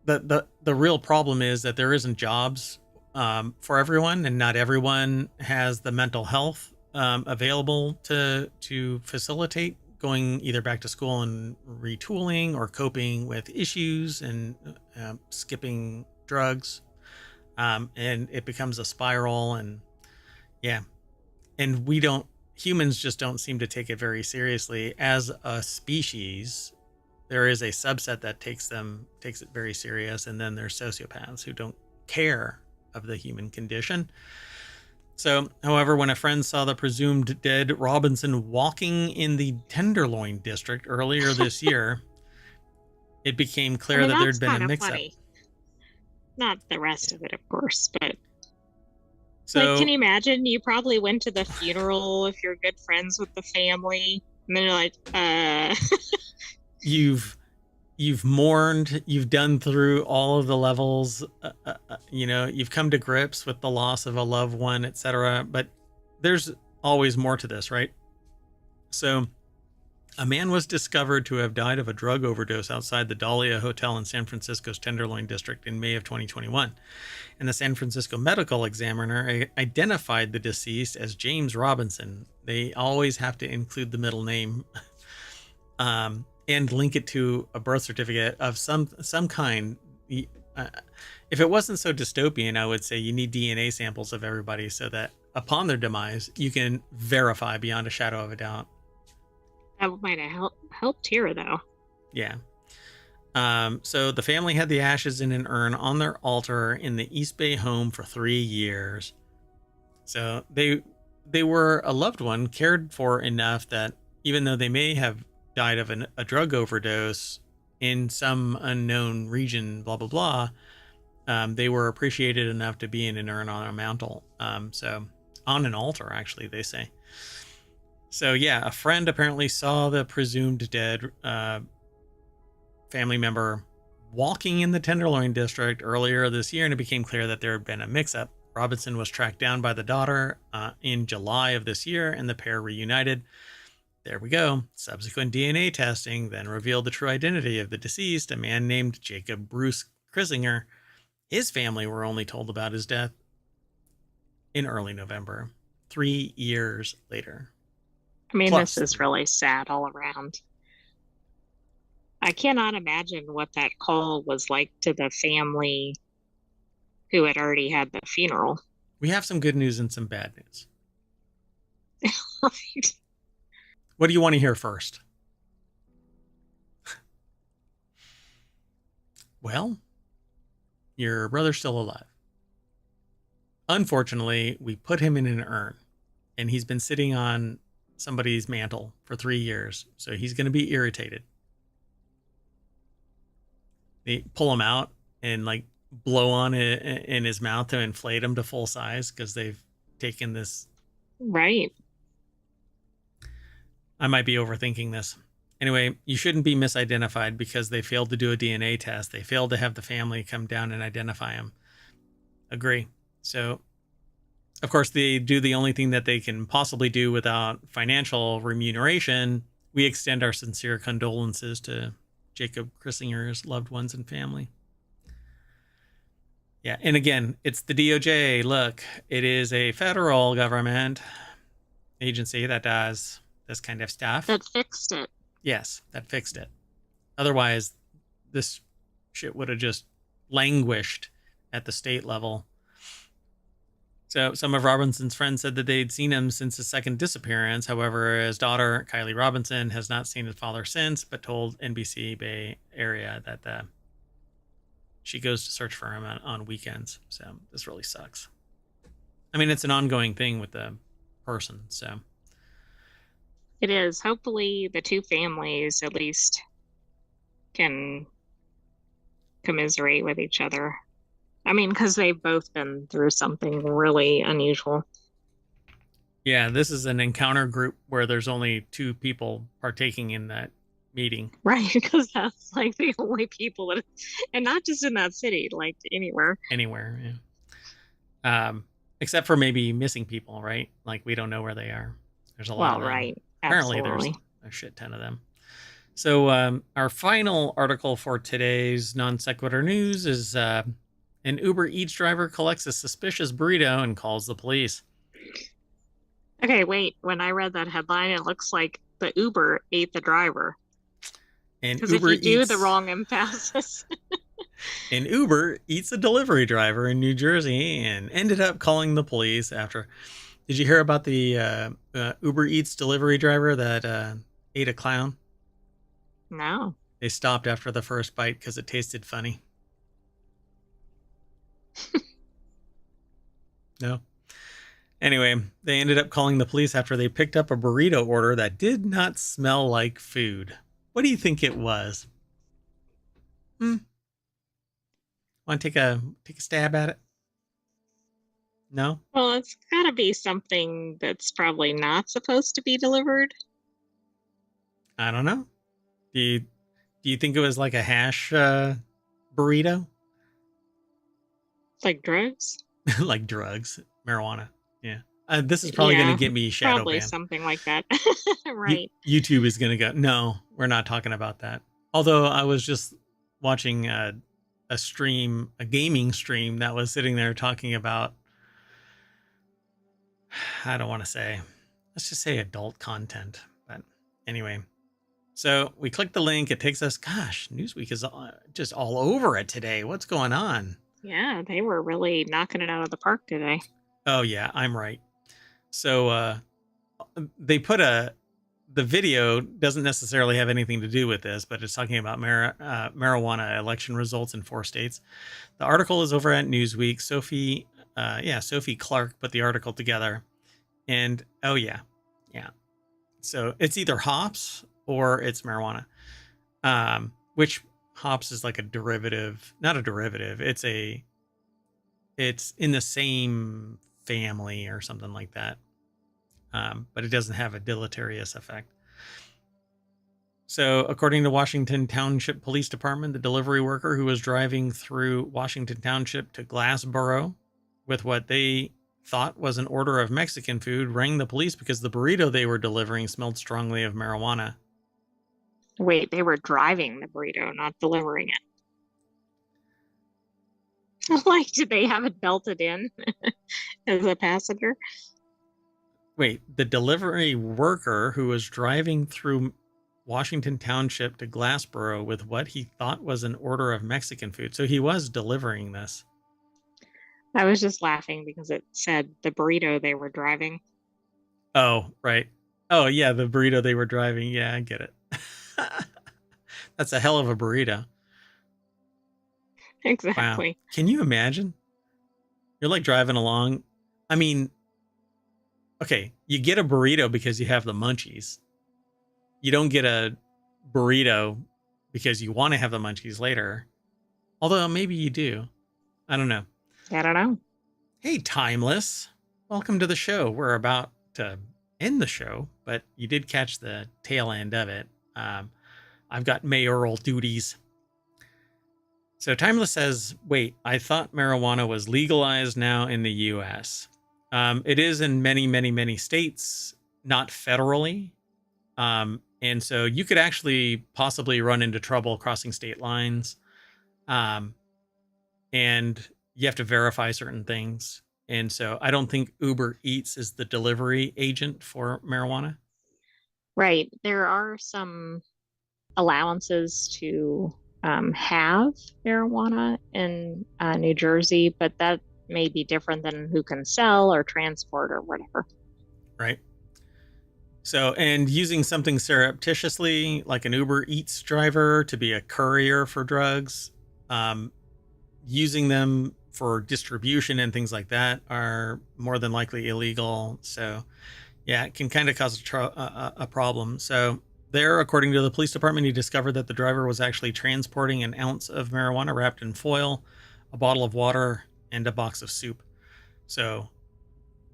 Speaker 1: the real problem is that there isn't jobs for everyone, and not everyone has the mental health available to facilitate going either back to school and retooling or coping with issues and skipping drugs. And it becomes a spiral, and yeah. And humans just don't seem to take it very seriously. As a species, there is a subset that takes it very serious. And then there's sociopaths who don't care of the human condition. So, however, when a friend saw the presumed dead Robinson walking in the Tenderloin district earlier this year, it became clear that there'd been a mix-up.
Speaker 2: Not the rest of it, of course, but
Speaker 1: so,
Speaker 2: like, can you imagine? You probably went to the funeral if you're good friends with the family, and then you're like,
Speaker 1: You've mourned, you've done through all of the levels, you've come to grips with the loss of a loved one, etc. But there's always more to this, right? So a man was discovered to have died of a drug overdose outside the Dahlia Hotel in San Francisco's Tenderloin district in May of 2021. And the San Francisco medical examiner identified the deceased as James Robinson. They always have to include the middle name. And link it to a birth certificate of some kind. If it wasn't so dystopian, I would say you need DNA samples of everybody so that upon their demise, you can verify beyond a shadow of a doubt.
Speaker 2: That might have helped here, though.
Speaker 1: Yeah. So the family had the ashes in an urn on their altar in the East Bay home for 3 years. So they were a loved one cared for enough that even though they may have died of a drug overdose in some unknown region, blah, blah, blah, they were appreciated enough to be in an urn on a mantle. So on an altar, actually, they say. So yeah, a friend apparently saw the presumed dead family member walking in the Tenderloin district earlier this year, and it became clear that there had been a mix-up. Robinson was tracked down by the daughter in July of this year, and the pair reunited. There we go. Subsequent DNA testing then revealed the true identity of the deceased, a man named Jacob Bruce Krisinger. His family were only told about his death in early November, 3 years later.
Speaker 2: I mean, this is really sad all around. I cannot imagine what that call was like to the family who had already had the funeral.
Speaker 1: We have some good news and some bad news.
Speaker 2: Right.
Speaker 1: What do you want to hear first? Well, your brother's still alive. Unfortunately, we put him in an urn, and he's been sitting on somebody's mantle for 3 years, so he's going to be irritated. They pull him out and like blow on it in his mouth to inflate him to full size because they've taken this.
Speaker 2: Right.
Speaker 1: I might be overthinking this. Anyway, you shouldn't be misidentified because they failed to do a DNA test. They failed to have the family come down and identify him. Agree. So, of course, they do the only thing that they can possibly do without financial remuneration. We extend our sincere condolences to Jacob Krisinger's loved ones and family. Yeah, and again, it's the DOJ. Look, it is a federal government agency that does this kind of stuff.
Speaker 2: That fixed it.
Speaker 1: Yes, that fixed it. Otherwise, this shit would have just languished at the state level. So some of Robinson's friends said that they'd seen him since his second disappearance. However, his daughter, Kylie Robinson, has not seen his father since, but told NBC Bay Area that she goes to search for him on weekends. So this really sucks. I mean, it's an ongoing thing with the person, so.
Speaker 2: It is. Hopefully the two families at least can commiserate with each other. I mean, because they've both been through something really unusual.
Speaker 1: Yeah, this is an encounter group where there's only 2 people partaking in that meeting.
Speaker 2: Right, because that's like the only people that, and not just in that city, like anywhere.
Speaker 1: Anywhere, yeah. Except for maybe missing people, right? Like we don't know where they are. There's a lot of them.
Speaker 2: Right.
Speaker 1: Apparently
Speaker 2: Absolutely.
Speaker 1: there's a shit ton of them. So our final article for today's Non Sequitur news is an Uber Eats driver collects a suspicious burrito and calls the police.
Speaker 2: Okay, wait. When I read that headline, it looks like the Uber ate the driver.
Speaker 1: And
Speaker 2: Because if you do the wrong emphasis.
Speaker 1: An Uber eats a delivery driver in New Jersey and ended up calling the police after. Did you hear about the Uber Eats delivery driver that ate a clown?
Speaker 2: No.
Speaker 1: They stopped after the first bite because it tasted funny. No. Anyway, they ended up calling the police after they picked up a burrito order that did not smell like food. What do you think it was? Want to take a stab at it? No?
Speaker 2: Well, it's got to be something that's probably not supposed to be delivered.
Speaker 1: I don't know. Do you think it was like a hash burrito?
Speaker 2: Like drugs?
Speaker 1: Like drugs, marijuana. Yeah. This is probably going to get me shadow
Speaker 2: probably
Speaker 1: banned.
Speaker 2: Something like that. Right.
Speaker 1: YouTube is going to go, no, we're not talking about that. Although I was just watching a gaming stream that was sitting there talking about, I don't want to say, let's just say adult content. But anyway, so we click the link. It takes us, gosh, Newsweek is just all over it today. What's going on?
Speaker 2: Yeah, they were really knocking it out of the park today.
Speaker 1: Oh, yeah, I'm right. So they put the video doesn't necessarily have anything to do with this, but it's talking about marijuana election results in 4 states. The article is over at Newsweek. Sophie Clark put the article together. And oh yeah. So it's either hops or it's marijuana. Which hops is like a derivative, not a derivative. It's in the same family or something like that. But it doesn't have a deleterious effect. So, according to Washington Township Police Department, the delivery worker who was driving through Washington Township to Glassboro with what they thought was an order of Mexican food rang the police because the burrito they were delivering smelled strongly of marijuana.
Speaker 2: Wait, they were driving the burrito, not delivering it. Like, did they have it belted in as a passenger?
Speaker 1: Wait, the delivery worker who was driving through Washington Township to Glassboro with what he thought was an order of Mexican food. So he was delivering this.
Speaker 2: I was just laughing because it said the burrito they were driving.
Speaker 1: Oh, right. Oh, yeah, the burrito they were driving. Yeah, I get it. That's a hell of a burrito.
Speaker 2: Exactly.
Speaker 1: Wow. Can you imagine? You're like driving along. I mean, okay, you get a burrito because you have the munchies. You don't get a burrito because you want to have the munchies later. Although maybe you do. I don't know.
Speaker 2: I don't know.
Speaker 1: Hey, Timeless. Welcome to the show. We're about to end the show, but you did catch the tail end of it. I've got mayoral duties. So Timeless says, wait, I thought marijuana was legalized now in the U.S. It is in many, many, many states, not federally. And so you could actually possibly run into trouble crossing state lines. And you have to verify certain things. And so I don't think Uber Eats is the delivery agent for marijuana.
Speaker 2: Right. There are some allowances to have marijuana in New Jersey, but that may be different than who can sell or transport or whatever.
Speaker 1: Right. So, and using something surreptitiously, like an Uber Eats driver to be a courier for drugs, using them for distribution and things like that are more than likely illegal. So, yeah, it can kind of cause a problem. So, there, according to the police department, he discovered that the driver was actually transporting an ounce of marijuana wrapped in foil, a bottle of water, and a box of soup. So,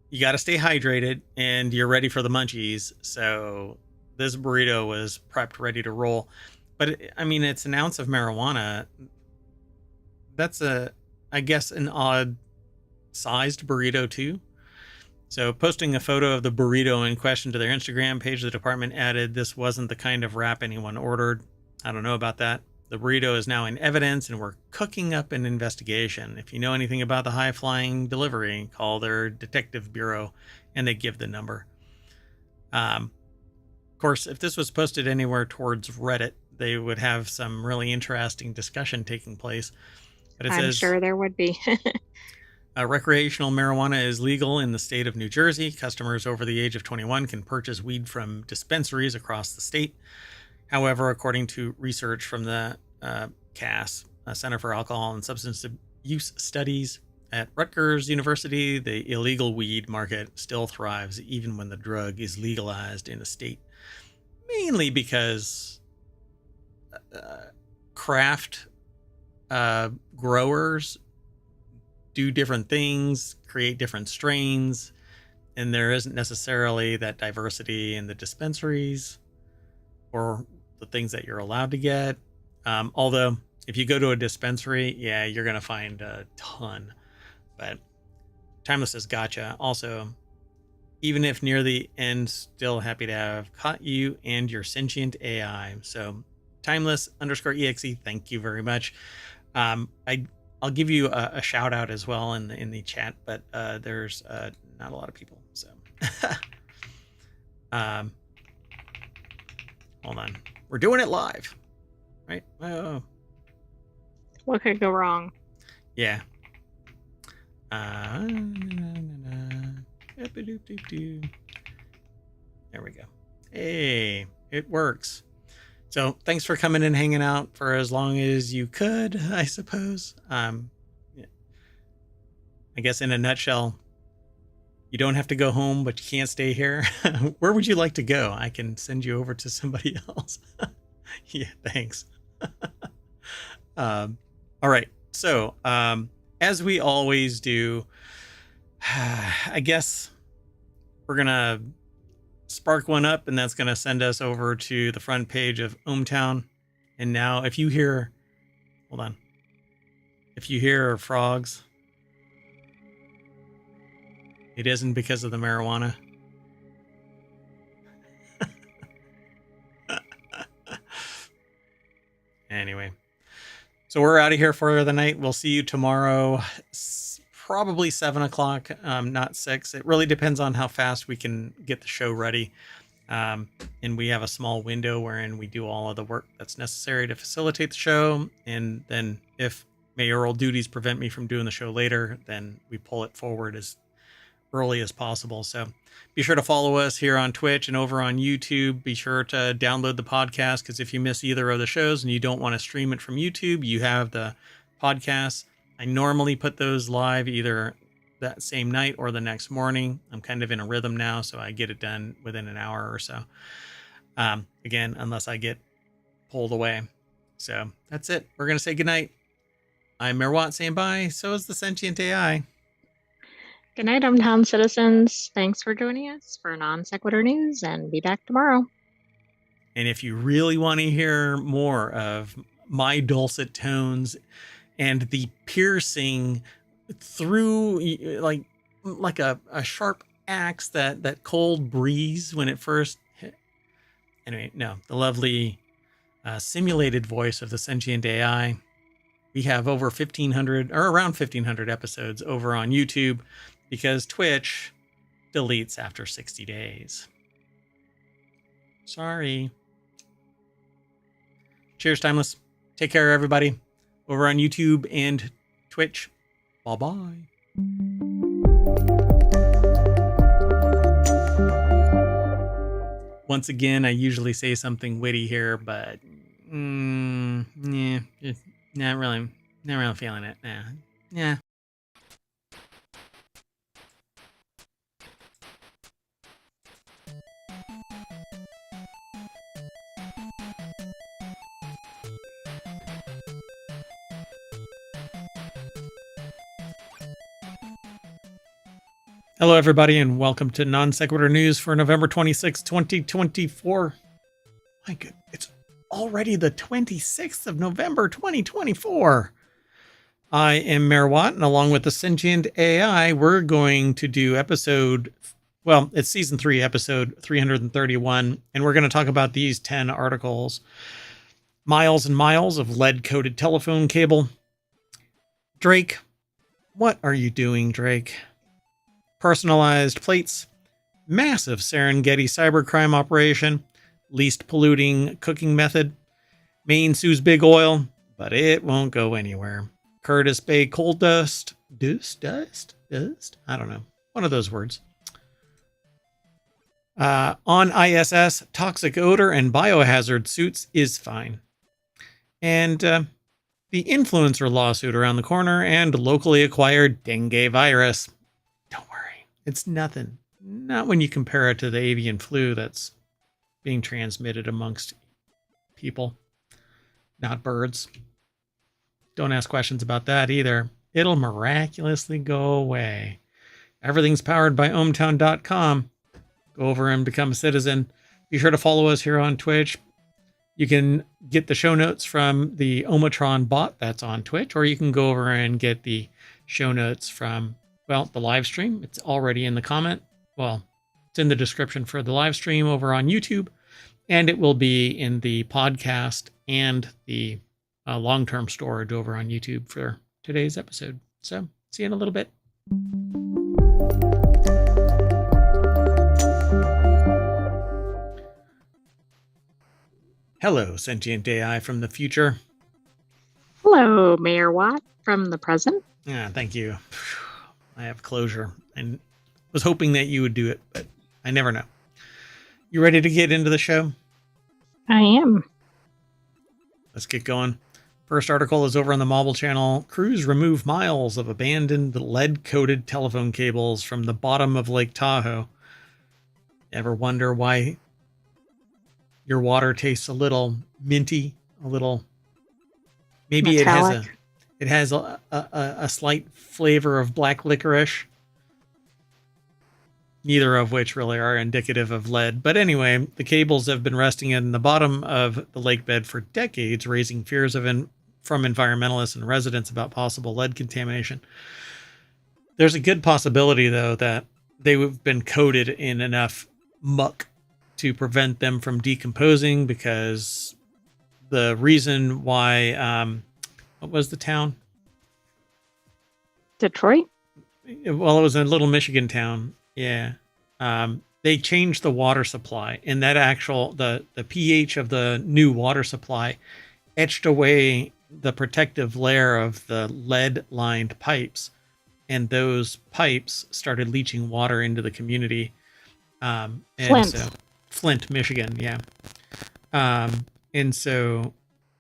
Speaker 1: you got to stay hydrated and you're ready for the munchies. So, this burrito was prepped, ready to roll. But, I mean, it's an ounce of marijuana. That's I guess, an odd sized burrito, too. So, posting a photo of the burrito in question to their Instagram page, the department added this wasn't the kind of wrap anyone ordered. I don't know about that. The burrito is now in evidence and we're cooking up an investigation. If you know anything about the high-flying delivery, call their detective bureau and they give the number. Of course, if this was posted anywhere towards Reddit, they would have some really interesting discussion taking place. But it
Speaker 2: I'm
Speaker 1: says,
Speaker 2: sure there would be.
Speaker 1: recreational marijuana is legal in the state of New Jersey. Customers over the age of 21 can purchase weed from dispensaries across the state. However, according to research from the CAS, Center for Alcohol and Substance Use Studies at Rutgers University, the illegal weed market still thrives even when the drug is legalized in the state, mainly because craft growers do different things, create different strains, and there isn't necessarily that diversity in the dispensaries or the things that you're allowed to get. Although, if you go to a dispensary, yeah, you're going to find a ton. But Timeless says, gotcha. Also, even if near the end, still happy to have caught you and your sentient AI. So, Timeless_exe, thank you very much. I'll give you a shout out as well in the chat, but there's not a lot of people. So, hold on, we're doing it live, right? Oh,
Speaker 2: What could go wrong?
Speaker 1: yeah. There we go. Hey, it works. So thanks for coming and hanging out for as long as you could, I suppose. I guess in a nutshell, you don't have to go home, but you can't stay here. Where would you like to go? I can send you over to somebody else. Yeah, thanks. All right. So, as we always do, I guess we're going to spark one up, and that's going to send us over to the front page of ohmTown. And now if you hear, hold on, if you hear frogs, it isn't because of the marijuana. Anyway, so we're out of here for the night. We'll see you tomorrow, probably 7 o'clock, not 6. It really depends on how fast we can get the show ready. And we have a small window wherein we do all of the work that's necessary to facilitate the show. And then if mayoral duties prevent me from doing the show later, then we pull it forward as early as possible. So be sure to follow us here on Twitch and over on YouTube. Be sure to download the podcast, because if you miss either of the shows and you don't want to stream it from YouTube, you have the podcast. I normally put those live either that same night or the next morning. I'm kind of in a rhythm now, so I get it done within an hour or so. Again, unless I get pulled away. So that's it. We're going to say goodnight. I'm Mayor Watt saying bye. So is the sentient AI.
Speaker 2: Good night, ohmTown citizens. Thanks for joining us for Non Sequitur News, and be back tomorrow.
Speaker 1: And if you really want to hear more of my dulcet tones and the piercing through like a sharp axe, that cold breeze when it first hit. Anyway, no, the lovely simulated voice of the sentient AI. We have over 1,500 or around 1,500 episodes over on YouTube, because Twitch deletes after 60 days. Sorry. Cheers, Timeless. Take care, everybody. Over on YouTube and Twitch. Bye-bye. Once again, I usually say something witty here, but yeah, just not really feeling it. Yeah. Hello, everybody, and welcome to Non Sequitur News for November 26, 2024. My goodness, it's already the 26th of November, 2024. I am Mayor Watt, and along with the sentient AI, we're going to do it's season 3, episode 331, and we're going to talk about these 10 articles. Miles and miles of lead-coated telephone cable. Drake, what are you doing, Drake? Personalized plates, massive Serengeti cybercrime operation, least polluting cooking method, Maine sues big oil, but it won't go anywhere. Curtis Bay coal dust, dust? I don't know. One of those words. On ISS, toxic odor and biohazard suits is fine. And the influencer lawsuit around the corner, and locally acquired dengue virus. Don't worry. It's nothing. Not when you compare it to the avian flu that's being transmitted amongst people, not birds. Don't ask questions about that either. It'll miraculously go away. Everything's powered by ohmTown.com. Go over and become a citizen. Be sure to follow us here on Twitch. You can get the show notes from the Omatron bot that's on Twitch, or you can go over and get the show notes from the live stream. It's already in the comment. Well, it's in the description for the live stream over on YouTube, and it will be in the podcast and the long-term storage over on YouTube for today's episode. So, see you in a little bit. Hello, sentient AI from the future.
Speaker 2: Hello, Mayor Watt from the present.
Speaker 1: Yeah, thank you. I have closure, and was hoping that you would do it, but I never know. You ready to get into the show?
Speaker 2: I am.
Speaker 1: Let's get going. First article is over on the Mobile Channel. Crews remove miles of abandoned lead-coated telephone cables from the bottom of Lake Tahoe. Ever wonder why your water tastes a little minty, a little... Maybe
Speaker 2: Metallic.
Speaker 1: it has a slight flavor of black licorice. Neither of which really are indicative of lead. But anyway, the cables have been resting in the bottom of the lake bed for decades, raising fears from environmentalists and residents about possible lead contamination. There's a good possibility, though, that they've been coated in enough muck to prevent them from decomposing, because the reason why... what was the town?
Speaker 2: Detroit?
Speaker 1: Well, it was a little Michigan town. Yeah. They changed the water supply, and that the pH of the new water supply etched away the protective layer of the lead lined pipes. And those pipes started leaching water into the community. Flint, Michigan. Yeah. And so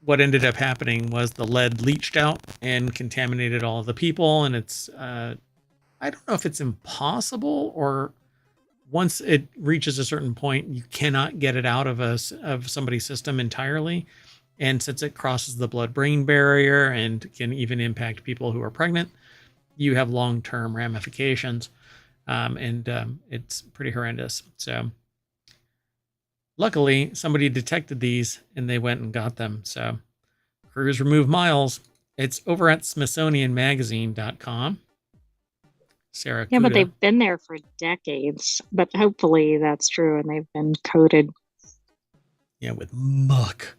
Speaker 1: what ended up happening was the lead leached out and contaminated all of the people. And it's, I don't know if it's impossible, or once it reaches a certain point, you cannot get it out of somebody's system entirely. And since it crosses the blood-brain barrier and can even impact people who are pregnant, you have long-term ramifications. It's pretty horrendous. So luckily, somebody detected these and they went and got them. So crews remove miles. It's over at SmithsonianMagazine.com. Sarah
Speaker 2: Yeah,
Speaker 1: Kuda.
Speaker 2: but they've been there for decades. But hopefully that's true, and they've been coated.
Speaker 1: Yeah, with muck.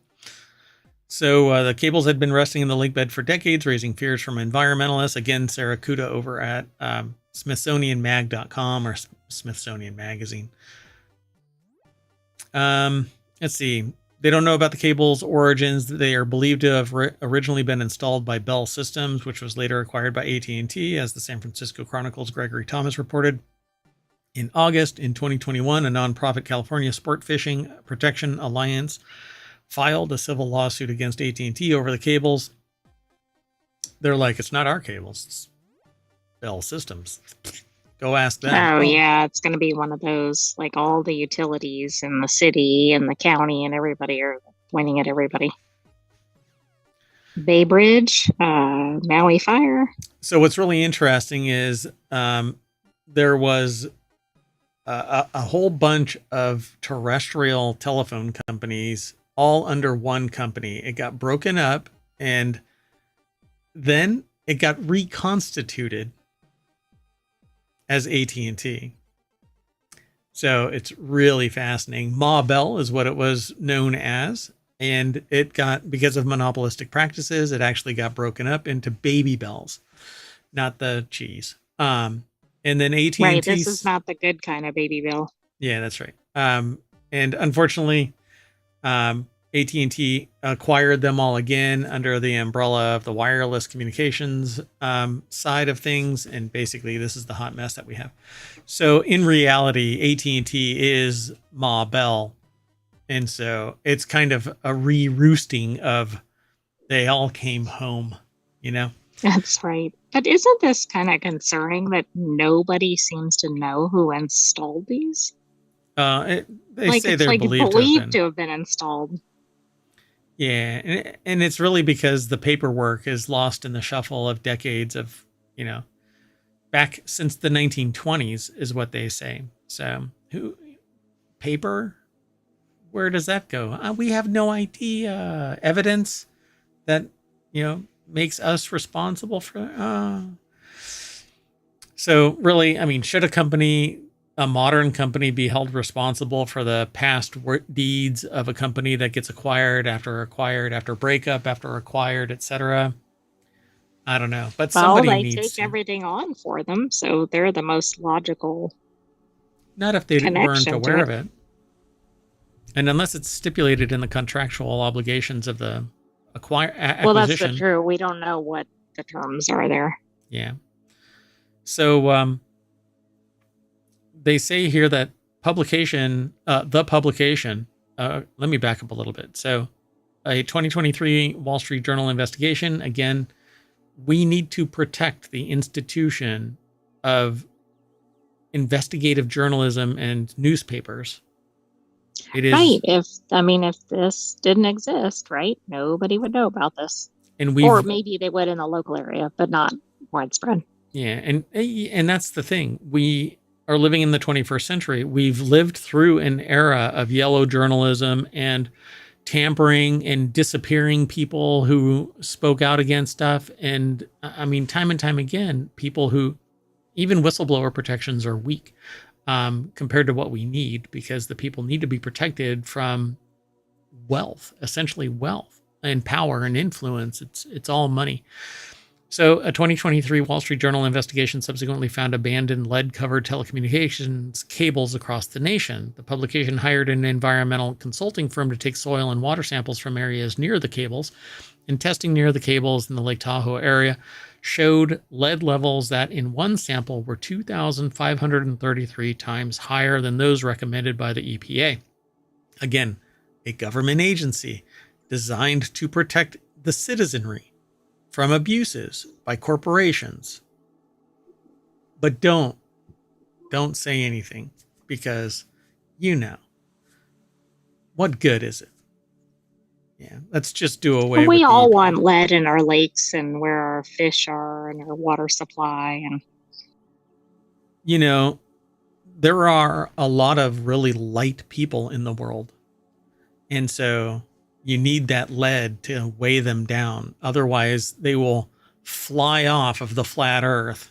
Speaker 1: So the cables had been resting in the lake bed for decades, raising fears from environmentalists. Again, Sarah Kuda over at SmithsonianMag.com or Smithsonian Magazine. Let's see. They don't know about the cable's origins. They are believed to have originally been installed by Bell Systems, which was later acquired by AT&T, as the San Francisco Chronicle's Gregory Thomas reported. In August in 2021, a nonprofit California Sport Fishing Protection Alliance filed a civil lawsuit against AT&T over the cables. They're like, it's not our cables, it's Bell Systems. Go ask them.
Speaker 2: Oh, yeah, it's going to be one of those, like all the utilities in the city and the county and everybody are pointing at everybody. Bay Bridge, Maui Fire.
Speaker 1: So what's really interesting is there was a whole bunch of terrestrial telephone companies all under one company. It got broken up and then it got reconstituted as AT&T. So it's really fascinating. Ma Bell is what it was known as. And it got, because of monopolistic practices, it actually got broken up into Baby Bells, not the cheese. And then AT&T.
Speaker 2: Right, this is not the good kind of Baby Bell.
Speaker 1: Yeah, that's right. And unfortunately, AT&T acquired them all again under the umbrella of the wireless communications side of things. And basically, this is the hot mess that we have. So in reality, AT&T is Ma Bell. And so it's kind of a re-roosting of they all came home, you know?
Speaker 2: That's right. But isn't this kind of concerning that nobody seems to know who installed these?
Speaker 1: They
Speaker 2: like,
Speaker 1: say
Speaker 2: it's
Speaker 1: they're
Speaker 2: like
Speaker 1: believed
Speaker 2: to have been installed.
Speaker 1: Yeah, and it's really because the paperwork is lost in the shuffle of decades of, you know, back since the 1920s is what they say. So, paper? Where does that go? We have no idea. Evidence that, you know, makes us responsible for. So really, I mean, should a modern company be held responsible for the past deeds of a company that gets acquired, after breakup, after acquired, etc.? I don't know, but somebody needs to.
Speaker 2: They take everything on for them, so they're the most logical.
Speaker 1: Not if they weren't aware of it. And unless it's stipulated in the contractual obligations of the acquisition.
Speaker 2: Well, that's the true. We don't know what the terms are there.
Speaker 1: Yeah. So, they say here that the publication, let me back up a little bit. So a 2023 Wall Street Journal investigation, again, we need to protect the institution of investigative journalism and newspapers. It is
Speaker 2: right. If this didn't exist, right, nobody would know about this.
Speaker 1: and
Speaker 2: Or
Speaker 1: we've
Speaker 2: maybe they would in the local area, but not widespread.
Speaker 1: yeah, and that's the thing. We are living in the 21st century. We've lived through an era of yellow journalism and tampering and disappearing people who spoke out against stuff. And I mean, time and time again, people who even whistleblower protections are weak compared to what we need, because the people need to be protected from wealth, essentially wealth and power and influence. It's all money. So a 2023 Wall Street Journal investigation subsequently found abandoned lead-covered telecommunications cables across the nation. The publication hired an environmental consulting firm to take soil and water samples from areas near the cables, and testing near the cables in the Lake Tahoe area showed lead levels that in one sample were 2,533 times higher than those recommended by the EPA. Again, a government agency designed to protect the citizenry from abuses by corporations. But don't say anything, because what good is it? Yeah, let's just do away with
Speaker 2: We all
Speaker 1: the
Speaker 2: want lead in our lakes and where our fish are and our water supply. And
Speaker 1: there are a lot of really light people in the world. And so you need that lead to weigh them down. Otherwise, they will fly off of the flat earth.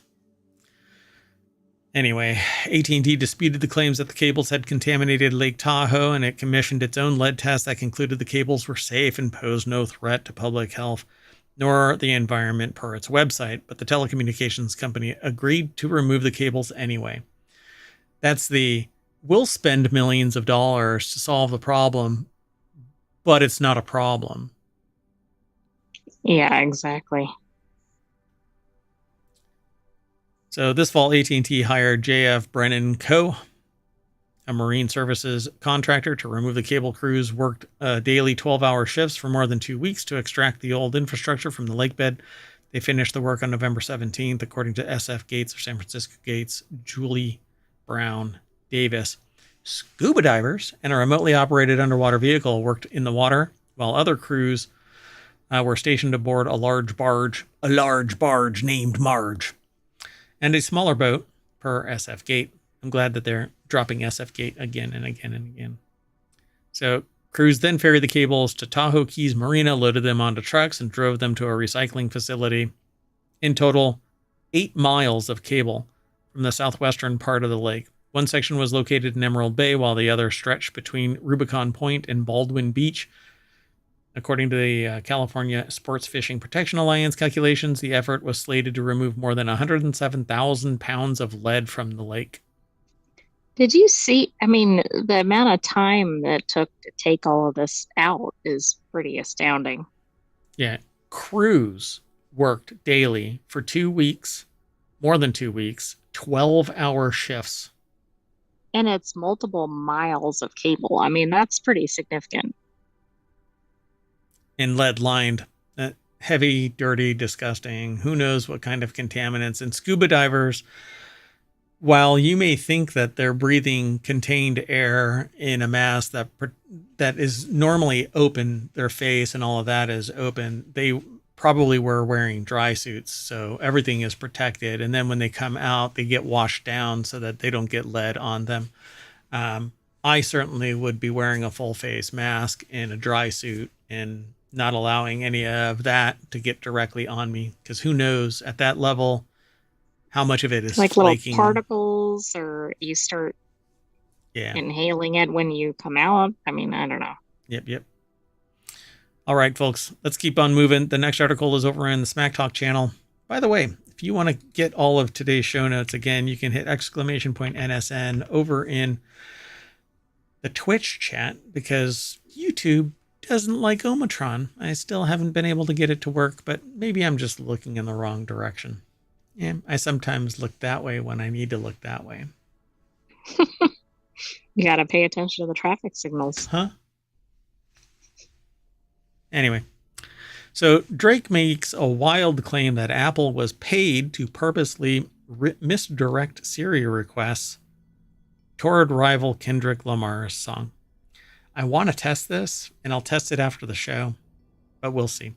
Speaker 1: Anyway, AT&T disputed the claims that the cables had contaminated Lake Tahoe, and it commissioned its own lead test that concluded the cables were safe and posed no threat to public health nor the environment per its website. But the telecommunications company agreed to remove the cables anyway. That's we'll spend millions of dollars to solve the problem, but it's not a problem.
Speaker 2: yeah, exactly.
Speaker 1: So this fall, AT&T hired JF Brennan Co., a marine services contractor, to remove the cable. Crews worked daily 12-hour shifts for more than 2 weeks to extract the old infrastructure from the lake bed. They finished the work on November 17th, according to SF Gates, or San Francisco Gates, Julie Brown Davis. Scuba divers and a remotely operated underwater vehicle worked in the water, while other crews were stationed aboard a large barge named Marge, and a smaller boat, per SF Gate. I'm glad that they're dropping SF Gate again and again and again. So crews then ferried the cables to Tahoe Keys Marina, loaded them onto trucks, and drove them to a recycling facility. In total, 8 miles of cable from the southwestern part of the lake. One section was located in Emerald Bay, while the other stretched between Rubicon Point and Baldwin Beach. According to the California Sports Fishing Protection Alliance calculations, the effort was slated to remove more than 107,000 pounds of lead from the lake.
Speaker 2: Did you see? The amount of time that took to take all of this out is pretty astounding.
Speaker 1: Yeah. Crews worked daily for 2 weeks, more than 2 weeks, 12-hour shifts.
Speaker 2: And it's multiple miles of cable. That's pretty significant.
Speaker 1: And lead lined, heavy, dirty, disgusting. Who knows what kind of contaminants. And scuba divers, while you may think that they're breathing contained air in a mask that is normally open, their face and all of that is open, they probably were wearing dry suits, so everything is protected. And then when they come out, they get washed down so that they don't get lead on them. I certainly would be wearing a full face mask in a dry suit and not allowing any of that to get directly on me, because who knows at that level how much of it is
Speaker 2: like
Speaker 1: flaking.
Speaker 2: Little particles, or you start inhaling it when you come out. I don't know.
Speaker 1: Yep. All right, folks, let's keep on moving. The next article is over in the Smack Talk channel. By the way, if you want to get all of today's show notes, again, you can hit !NSN over in the Twitch chat, because YouTube doesn't like ohmTown. I still haven't been able to get it to work, but maybe I'm just looking in the wrong direction. Yeah, I sometimes look that way when I need to look that way.
Speaker 2: You got to pay attention to the traffic signals.
Speaker 1: Huh? Anyway, so Drake makes a wild claim that Apple was paid to purposely misdirect Siri requests toward rival Kendrick Lamar's song. I want to test this, and I'll test it after the show, but we'll see.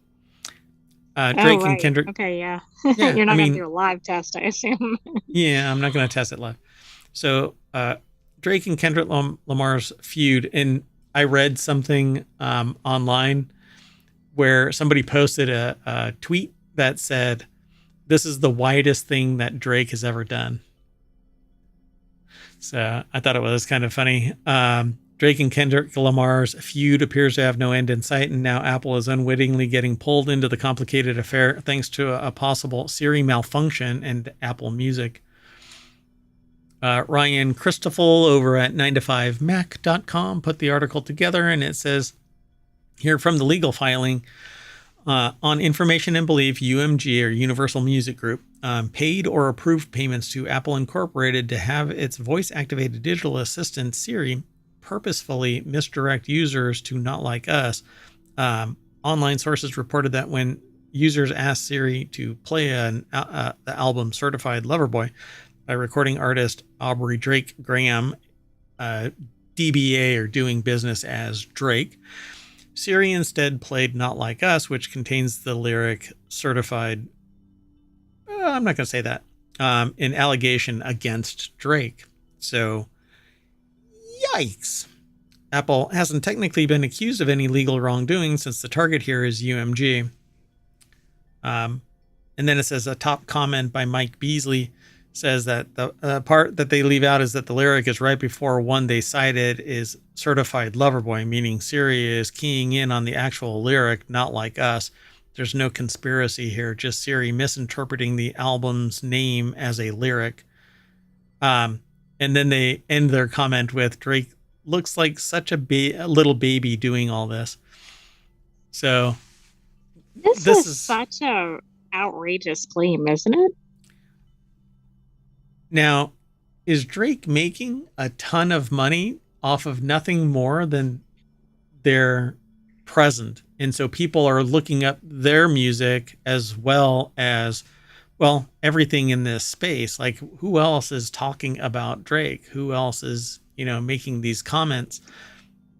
Speaker 1: Drake and Kendrick.
Speaker 2: Okay, yeah.
Speaker 1: Yeah,
Speaker 2: You're not going to do a live test, I assume.
Speaker 1: Yeah, I'm not going to test it live. So Drake and Kendrick Lamar's feud, and I read something online where somebody posted a tweet that said, "This is the widest thing that Drake has ever done." So I thought it was kind of funny. Drake and Kendrick Lamar's feud appears to have no end in sight, and now Apple is unwittingly getting pulled into the complicated affair thanks to a possible Siri malfunction and Apple Music. Ryan Christoffel over at 9to5mac.com put the article together, and it says here from the legal filing, on information and belief, UMG, or Universal Music Group, paid or approved payments to Apple Incorporated to have its voice-activated digital assistant Siri purposefully misdirect users to Not Like Us. Online sources reported that when users asked Siri to play the album Certified Lover Boy by recording artist Aubrey Drake Graham, DBA, or doing business as Drake, Siri instead played Not Like Us, which contains the lyric Certified, I'm not going to say that, an allegation against Drake. So, yikes. Apple hasn't technically been accused of any legal wrongdoing since the target here is UMG. And then it says a top comment by Mike Beasley says that the part that they leave out is that the lyric is right before one they cited is Certified Lover Boy, meaning Siri is keying in on the actual lyric, Not Like Us. There's no conspiracy here, just Siri misinterpreting the album's name as a lyric. And then they end their comment with, Drake looks like such a little baby doing all this. So
Speaker 2: this is such a outrageous claim, isn't it?
Speaker 1: Now, is Drake making a ton of money off of nothing more than their present? And so people are looking up their music as well as, well, everything in this space. Like, who else is talking about Drake? Who else is, making these comments?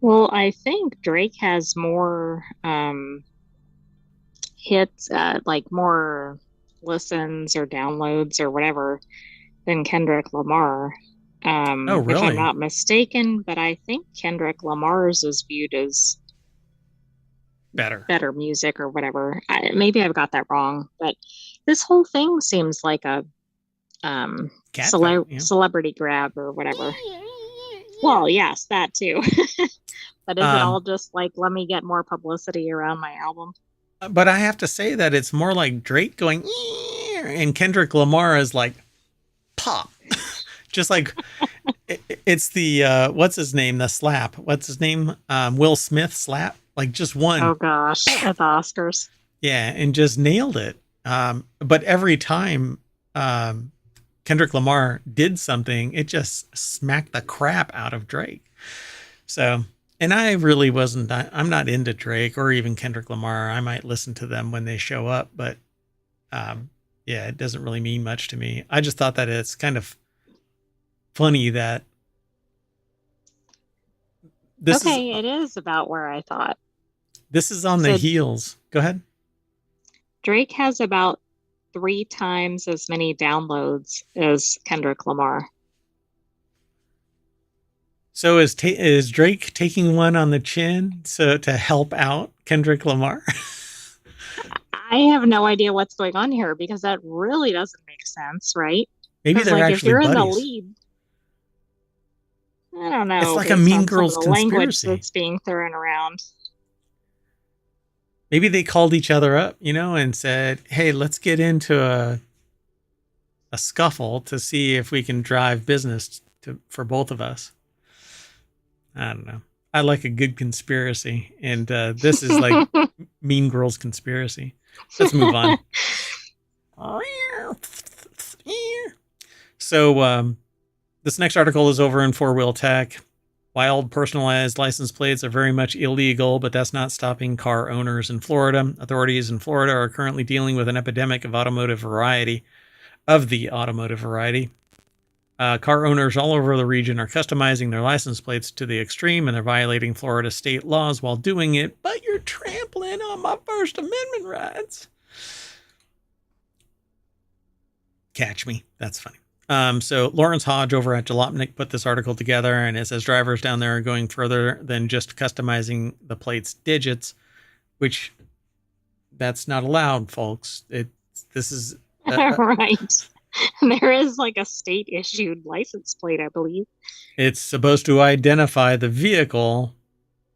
Speaker 2: Well, I think Drake has more hits, like more listens or downloads or whatever than Kendrick Lamar.
Speaker 1: Oh, really?
Speaker 2: If I'm not mistaken, but I think Kendrick Lamar's is viewed as better music or whatever. Maybe I've got that wrong, but this whole thing seems like a celebrity grab or whatever. Well, yes, that too. But is it all just like, let me get more publicity around my album?
Speaker 1: But I have to say that it's more like Drake going, and Kendrick Lamar is like, pop. Just like it's the what's his name, the slap, what's his name, Will Smith slap, like just one.
Speaker 2: Oh gosh, at the Oscars.
Speaker 1: Yeah, and just nailed it. But every time Kendrick Lamar did something, it just smacked the crap out of Drake. So, and I really I'm not into Drake or even Kendrick Lamar. I might listen to them when they show up, but yeah, it doesn't really mean much to me. I just thought that it's kind of funny that
Speaker 2: it is about where I thought.
Speaker 1: This is on the heels. Go ahead.
Speaker 2: Drake has about 3 times as many downloads as Kendrick Lamar.
Speaker 1: So is Drake taking one on the chin to help out Kendrick Lamar?
Speaker 2: I have no idea what's going on here because that really doesn't make sense, right?
Speaker 1: Maybe they're actually
Speaker 2: if you're
Speaker 1: buddies.
Speaker 2: In the lead, I don't know.
Speaker 1: It's like a Mean Girls conspiracy.
Speaker 2: Language that's being thrown around.
Speaker 1: Maybe they called each other up, and said, "Hey, let's get into a scuffle to see if we can drive business for both of us." I don't know. I like a good conspiracy, and this is like Mean Girls conspiracy. Let's move on. So This next article is over in Four Wheel Tech. Wild personalized license plates are very much illegal, but that's not stopping car owners in Florida. Authorities in Florida are currently dealing with an epidemic of the automotive variety. Car owners all over the region are customizing their license plates to the extreme, and they're violating Florida state laws while doing it, but you're trampling on my First Amendment rights. Catch me. That's funny. So Lawrence Hodge over at Jalopnik put this article together, and it says drivers down there are going further than just customizing the plate's digits, which that's not allowed, folks. This is
Speaker 2: Right. There is like a state issued license plate, I believe.
Speaker 1: It's supposed to identify the vehicle.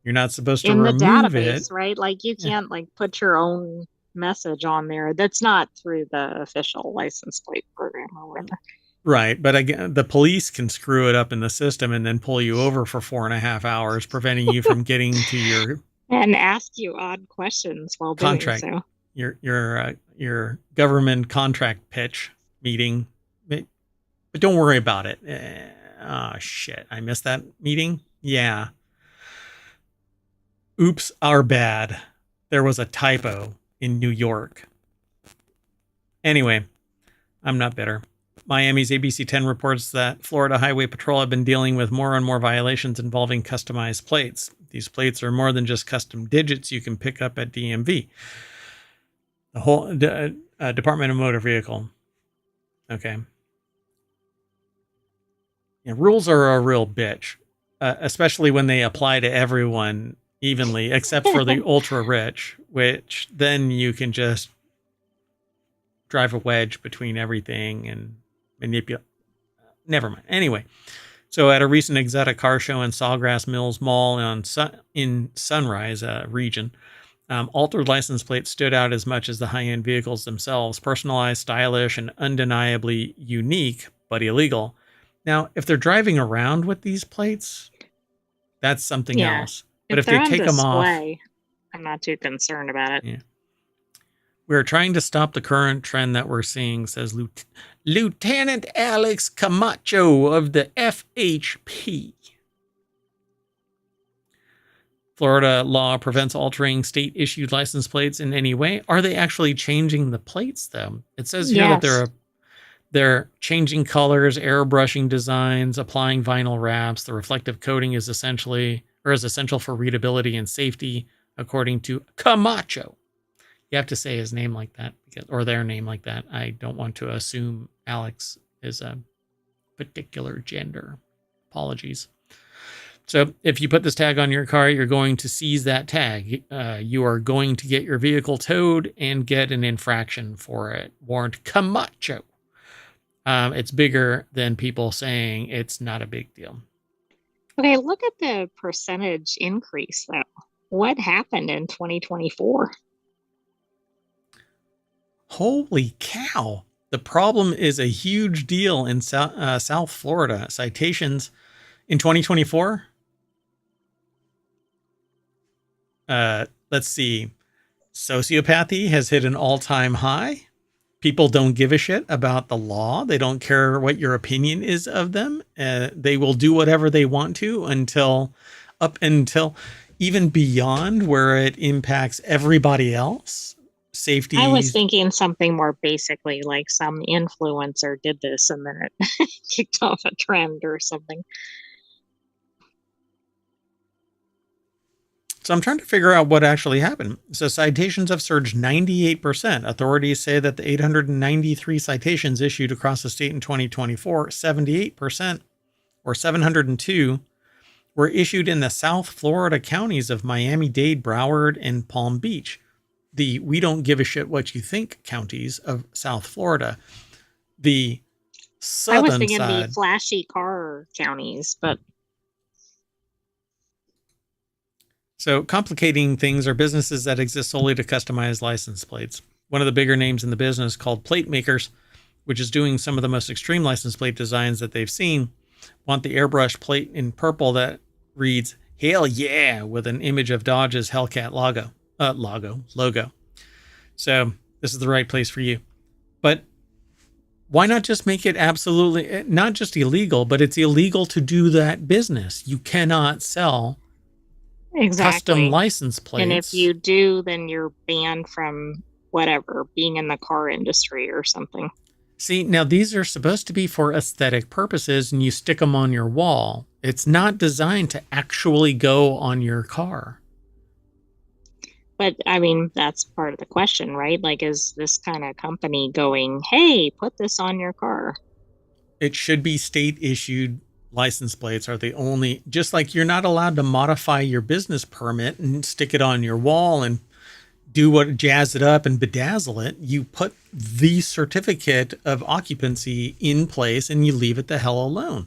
Speaker 1: You're not supposed to
Speaker 2: In the
Speaker 1: remove
Speaker 2: database,
Speaker 1: it.
Speaker 2: right? Like you can't like put your own message on there. That's not through the official license plate program or whatever.
Speaker 1: Right. But again, the police can screw it up in the system and then pull you over for 4.5 hours, preventing you from getting to your
Speaker 2: And ask you odd questions while
Speaker 1: contract,
Speaker 2: doing so.
Speaker 1: your government contract pitch meeting. But don't worry about it. Oh, shit. I missed that meeting. Yeah. Oops, our bad. There was a typo in New York. Anyway, I'm not bitter. Miami's ABC 10 reports that Florida Highway Patrol have been dealing with more and more violations involving customized plates. These plates are more than just custom digits you can pick up at DMV. The whole Department of Motor Vehicle. Okay. Yeah, rules are a real bitch, especially when they apply to everyone evenly, except for the ultra rich, which then you can just drive a wedge between everything and manipulate. Never mind. Anyway, so at a recent exotic car show in Sawgrass Mills Mall in Sunrise region, altered license plates stood out as much as the high-end vehicles themselves, personalized, stylish, and undeniably unique, but illegal. Now, if they're driving around with these plates, that's something else. But if they take them off,
Speaker 2: I'm not too concerned about it.
Speaker 1: Yeah. We're trying to stop the current trend that we're seeing, says Lieutenant Alex Camacho of the FHP. Florida law prevents altering state-issued license plates in any way. Are they actually changing the plates, though? It says here that they're changing colors, airbrushing designs, applying vinyl wraps. The reflective coating is essential for readability and safety, according to Camacho. You have to say his name like that, or their name like that. I don't want to assume Alex is a particular gender. Apologies. So if you put this tag on your car, you're going to seize that tag. You are going to get your vehicle towed and get an infraction for it, warned Camacho. It's bigger than people saying it's not a big deal.
Speaker 2: Okay, look at the percentage increase, though. What happened in 2024?
Speaker 1: Holy cow. The problem is a huge deal in South Florida. Citations in 2024. Let's see. Sociopathy has hit an all-time high. People don't give a shit about the law. They don't care what your opinion is of them. They will do whatever they want to until even beyond where it impacts everybody else. Safety.
Speaker 2: I was thinking something more basically like some influencer did this and then it kicked off a trend or something.
Speaker 1: So I'm trying to figure out what actually happened. So citations have surged 98%. Authorities say that the 893 citations issued across the state in 2024, 78% or 702 were issued in the South Florida counties of Miami-Dade, Broward, and Palm Beach. The we don't give a shit what you think counties of South Florida. The southern
Speaker 2: I was thinking
Speaker 1: side,
Speaker 2: the flashy car counties, but
Speaker 1: so complicating things are businesses that exist solely to customize license plates. One of the bigger names in the business, called Plate Makers, which is doing some of the most extreme license plate designs that they've seen, want the airbrush plate in purple that reads "Hell yeah" with an image of Dodge's Hellcat logo. So this is the right place for you. But Why not just make it absolutely not just illegal, but it's illegal to do that business. You cannot sell custom
Speaker 2: Exactly.
Speaker 1: license
Speaker 2: And if
Speaker 1: plates.
Speaker 2: you do, then you're banned from whatever, being in the car industry or something.
Speaker 1: See, now these are supposed to be for aesthetic purposes and you stick them on your wall. It's not designed to actually go on your car.
Speaker 2: But I mean, that's part of the question, right? Like, is this kind of company going, hey, put this on your car?
Speaker 1: It should be state issued license plates are the only, just like you're not allowed to modify your business permit and stick it on your wall and do what, jazz it up and bedazzle it. You put the certificate of occupancy in place and you leave it the hell alone.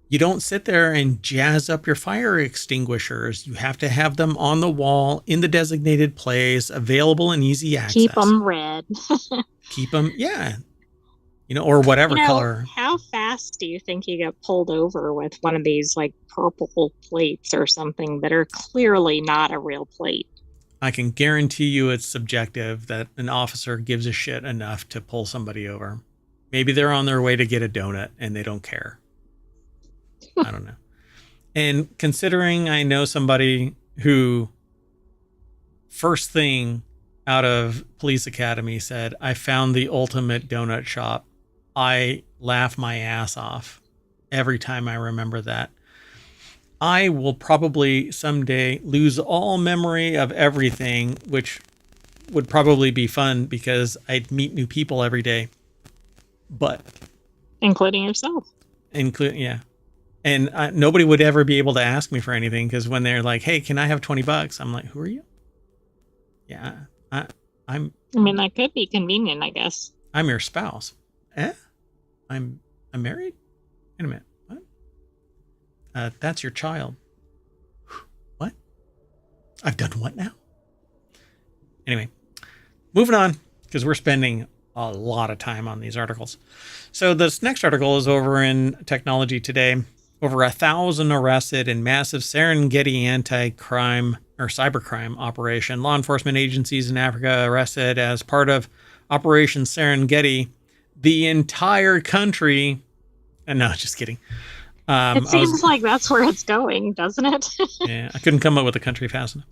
Speaker 1: You don't sit there and jazz up your fire extinguishers. You have to have them on the wall in the designated place, available and easy
Speaker 2: Keep
Speaker 1: access.
Speaker 2: them red.
Speaker 1: Keep them, yeah, or whatever color.
Speaker 2: How fast do you think you get pulled over with one of these like purple plates or something that are clearly not a real plate?
Speaker 1: I can guarantee you it's subjective that an officer gives a shit enough to pull somebody over. Maybe they're on their way to get a donut and they don't care. I don't know. And considering I know somebody who first thing out of police academy said, I found the ultimate donut shop, I laugh my ass off every time I remember that. I will probably someday lose all memory of everything, which would probably be fun because I'd meet new people every day. But
Speaker 2: including yourself.
Speaker 1: Yeah. And nobody would ever be able to ask me for anything because when they're like, hey, can I have $20? I'm like, who are you? Yeah, I
Speaker 2: mean, that could be convenient, I guess.
Speaker 1: I'm your spouse. I'm married? Wait a minute. What? That's your child. What? I've done what now? Anyway, moving on because we're spending a lot of time on these articles. So this next article is over in Technology Today. Over 1,000 arrested in massive Serengeti anti-crime or cybercrime operation. Law enforcement agencies in Africa arrested as part of Operation Serengeti the entire country. No, just kidding.
Speaker 2: It seems like that's where it's going, doesn't it?
Speaker 1: Yeah, I couldn't come up with a country fast enough.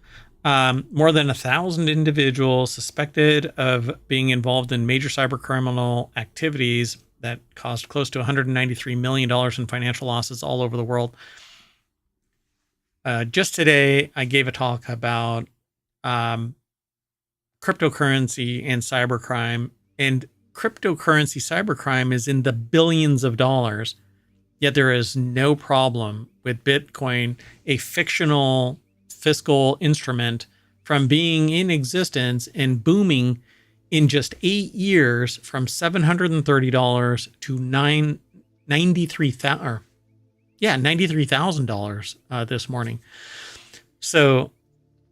Speaker 1: More than 1,000 individuals suspected of being involved in major cybercriminal activities that caused close to $193 million in financial losses all over the world. Just today, I gave a talk about cryptocurrency and cybercrime. And cryptocurrency cybercrime is in the billions of dollars. Yet there is no problem with Bitcoin, a fictional fiscal instrument, from being in existence and booming in just 8 years from $730 to $93,000 this morning. So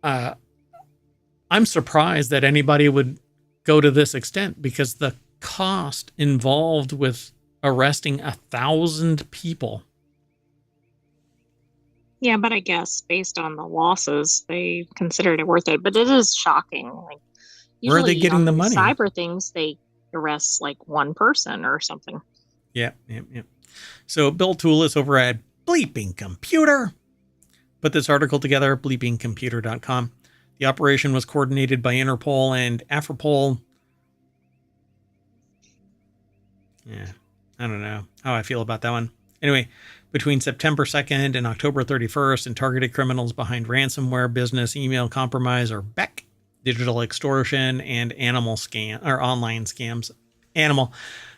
Speaker 1: I'm surprised that anybody would go to this extent because the cost involved with arresting 1,000 people.
Speaker 2: Yeah, but I guess based on the losses, they considered it worth it. But it is shocking. Like,
Speaker 1: where are they getting the money?
Speaker 2: Cyber things, they arrest like one person or something.
Speaker 1: Yeah. So Bill Toole is over at Bleeping Computer. Put this article together at bleepingcomputer.com. The operation was coordinated by Interpol and Afropol. Yeah, I don't know how I feel about that one. Anyway, between September 2nd and October 31st, and targeted criminals behind ransomware, business, email compromise, or BEC, digital extortion, and animal scam or online scams. Animal.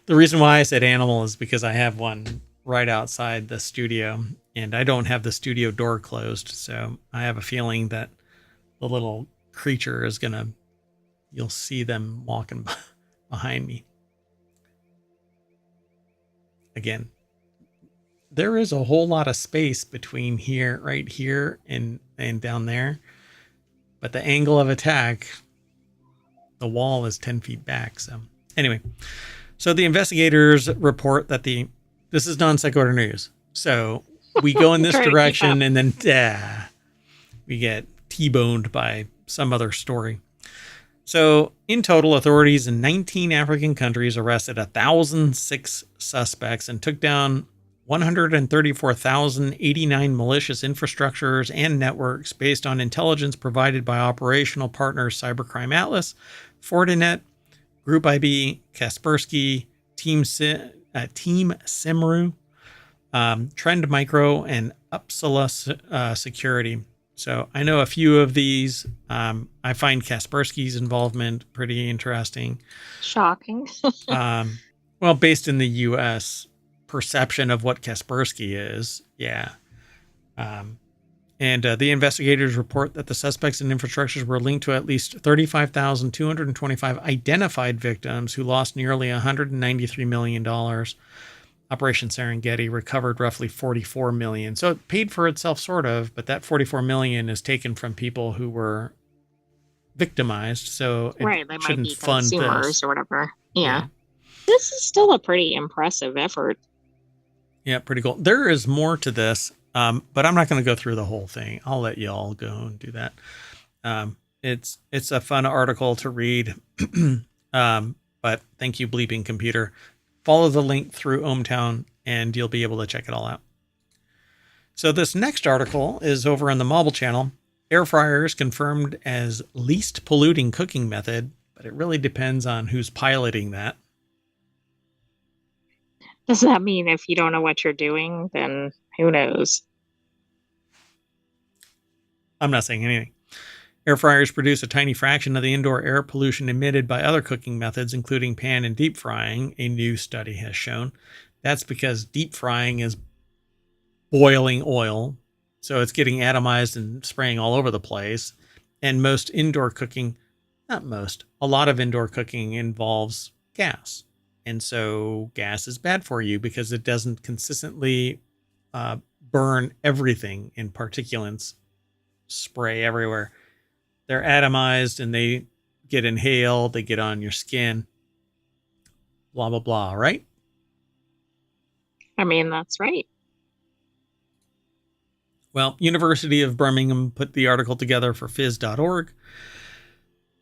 Speaker 1: The reason why I said animal is because I have one right outside the studio, and I don't have the studio door closed, so I have a feeling that the little creature is you'll see them walking behind me. Again, there is a whole lot of space between here, right here, and down there. But the angle of attack, the wall is 10 feet back. So anyway, so the investigators report that this is Non Sequitur news. So we go in this direction and then we get T-boned by some other story. So, in total, authorities in 19 African countries arrested 1,006 suspects and took down 134,089 malicious infrastructures and networks based on intelligence provided by operational partners Cybercrime Atlas, Fortinet, Group IB, Kaspersky, Team Simru, Trend Micro, and Upsala Security. So I know a few of these. I find Kaspersky's involvement pretty interesting.
Speaker 2: Shocking.
Speaker 1: Well, based in the U.S. perception of what Kaspersky is, yeah. And the investigators report that the suspects and infrastructures were linked to at least 35,225 identified victims who lost nearly $193 million. Operation Serengeti recovered roughly 44 million. So it paid for itself sort of, but that 44 million is taken from people who were victimized. So it
Speaker 2: Right, they might
Speaker 1: shouldn't
Speaker 2: be
Speaker 1: fund
Speaker 2: consumers
Speaker 1: this.
Speaker 2: or whatever. Yeah. This is still a pretty impressive effort.
Speaker 1: Yeah, pretty cool. There is more to this, but I'm not going to go through the whole thing. I'll let you all go and do that. It's a fun article to read, but thank you, Bleeping Computer. Follow the link through ohmTown, and you'll be able to check it all out. So this next article is over on the Mobile channel. Air fryers confirmed as least polluting cooking method, but it really depends on who's piloting that.
Speaker 2: Does that mean if you don't know what you're doing, then who knows?
Speaker 1: I'm not saying anything. Air fryers produce a tiny fraction of the indoor air pollution emitted by other cooking methods, including pan and deep frying, a new study has shown. That's because deep frying is boiling oil, so it's getting atomized and spraying all over the place. And most indoor cooking, not most, a lot of indoor cooking involves gas. And so gas is bad for you because it doesn't consistently burn everything in particulates, spray everywhere. They're atomized and they get inhaled, they get on your skin, blah, blah, blah, right?
Speaker 2: I mean, that's right.
Speaker 1: Well, University of Birmingham put the article together for phys.org.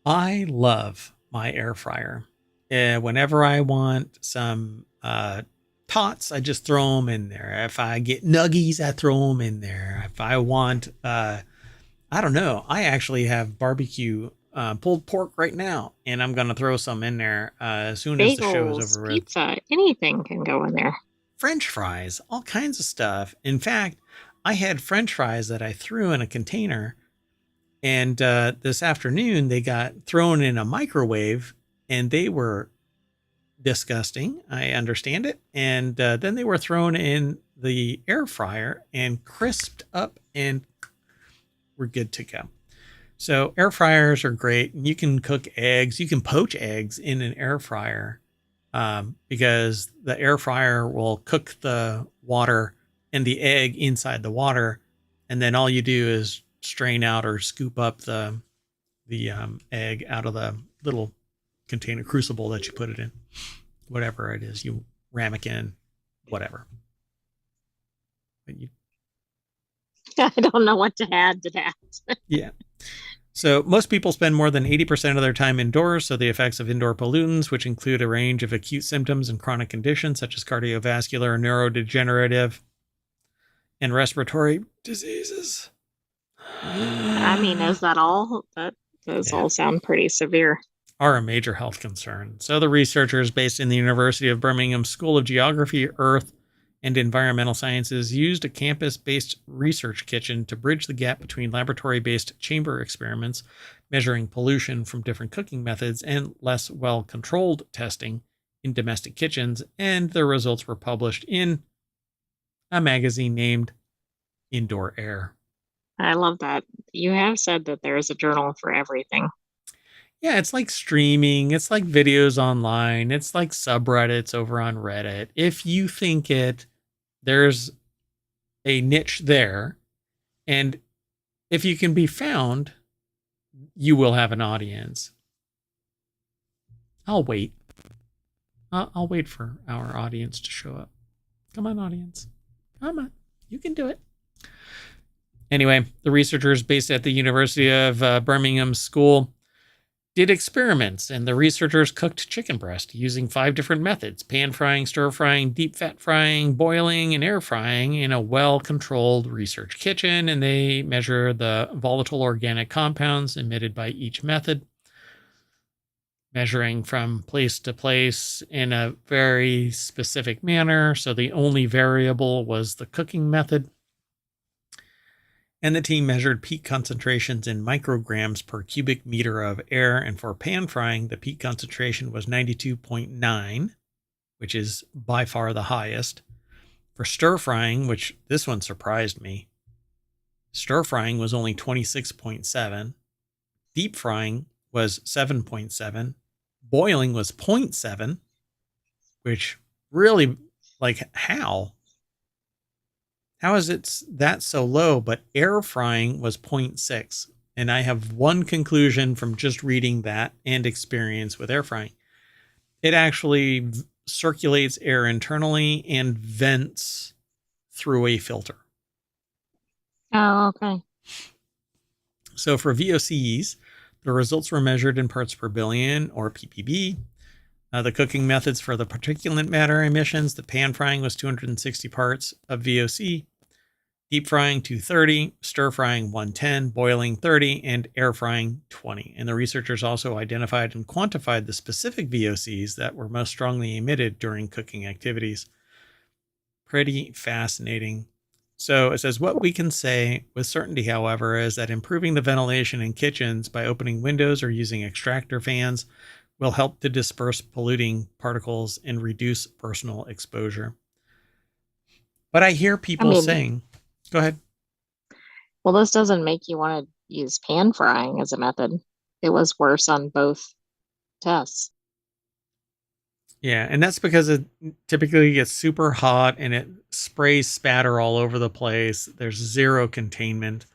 Speaker 1: I love my air fryer. Whenever I want some tots, I just throw them in there. If I get nuggies, I throw them in there. If I want, I don't know, I actually have barbecue pulled pork right now, and I'm going to throw some in there as soon as the show is
Speaker 2: Bagels,
Speaker 1: over with.
Speaker 2: pizza, anything can go in there.
Speaker 1: French fries, all kinds of stuff. In fact, I had French fries that I threw in a container, and this afternoon they got thrown in a microwave, and they were disgusting. I understand it. And then they were thrown in the air fryer and crisped up, and we're good to go. So air fryers are great. You can cook eggs. You can poach eggs in an air fryer because the air fryer will cook the water and the egg inside the water. And then all you do is strain out or scoop up the egg out of the little container crucible that you put it in, whatever it is, you ramekin, whatever. But you,
Speaker 2: I don't know what to add to that.
Speaker 1: yeah. So most people spend more than 80% of their time indoors, so the effects of indoor pollutants, which include a range of acute symptoms and chronic conditions such as cardiovascular, neurodegenerative, and respiratory diseases.
Speaker 2: I mean, is that all? That does all sound pretty severe.
Speaker 1: Are a major health concern. So the researchers based in the University of Birmingham School of Geography, Earth, and Environmental Sciences used a campus-based research kitchen to bridge the gap between laboratory-based chamber experiments measuring pollution from different cooking methods and less well-controlled testing in domestic kitchens, and their results were published in a magazine named Indoor Air.
Speaker 2: I love that. You have said that there is a journal for everything.
Speaker 1: Yeah, it's like streaming. It's like videos online. It's like subreddits over on Reddit. If you think there's a niche there, and if you can be found, you will have an audience. I'll wait. I'll wait for our audience to show up. Come on, audience. Come on. You can do it. Anyway, the researchers based at the University of Birmingham School did experiments, and the researchers cooked chicken breast using 5 different methods: pan frying, stir frying, deep fat frying, boiling, and air frying in a well-controlled research kitchen. And they measure the volatile organic compounds emitted by each method, measuring from place to place in a very specific manner. So the only variable was the cooking method. And the team measured peak concentrations in micrograms per cubic meter of air. And for pan frying, the peak concentration was 92.9, which is by far the highest. For stir frying, which this one surprised me, stir frying was only 26.7. Deep frying was 7.7. Boiling was 0.7, which really, like, how? How is it that so low? But air frying was 0.6. And I have one conclusion from just reading that and experience with air frying. It actually circulates air internally and vents through a filter.
Speaker 2: Oh, okay.
Speaker 1: So for VOCs, the results were measured in parts per billion, or ppb. The cooking methods for the particulate matter emissions: the pan frying was 260 parts of VOC, deep frying 230, stir frying 110, boiling 30, and air frying 20. And the researchers also identified and quantified the specific VOCs that were most strongly emitted during cooking activities. Pretty fascinating. So it says, what we can say with certainty, however, is that improving the ventilation in kitchens by opening windows or using extractor fans will help to disperse polluting particles and reduce personal exposure. But I hear people saying, go ahead.
Speaker 2: Well, this doesn't make you want to use pan frying as a method. It was worse on both tests.
Speaker 1: Yeah, and that's because it typically gets super hot and it sprays spatter all over the place. There's zero containment.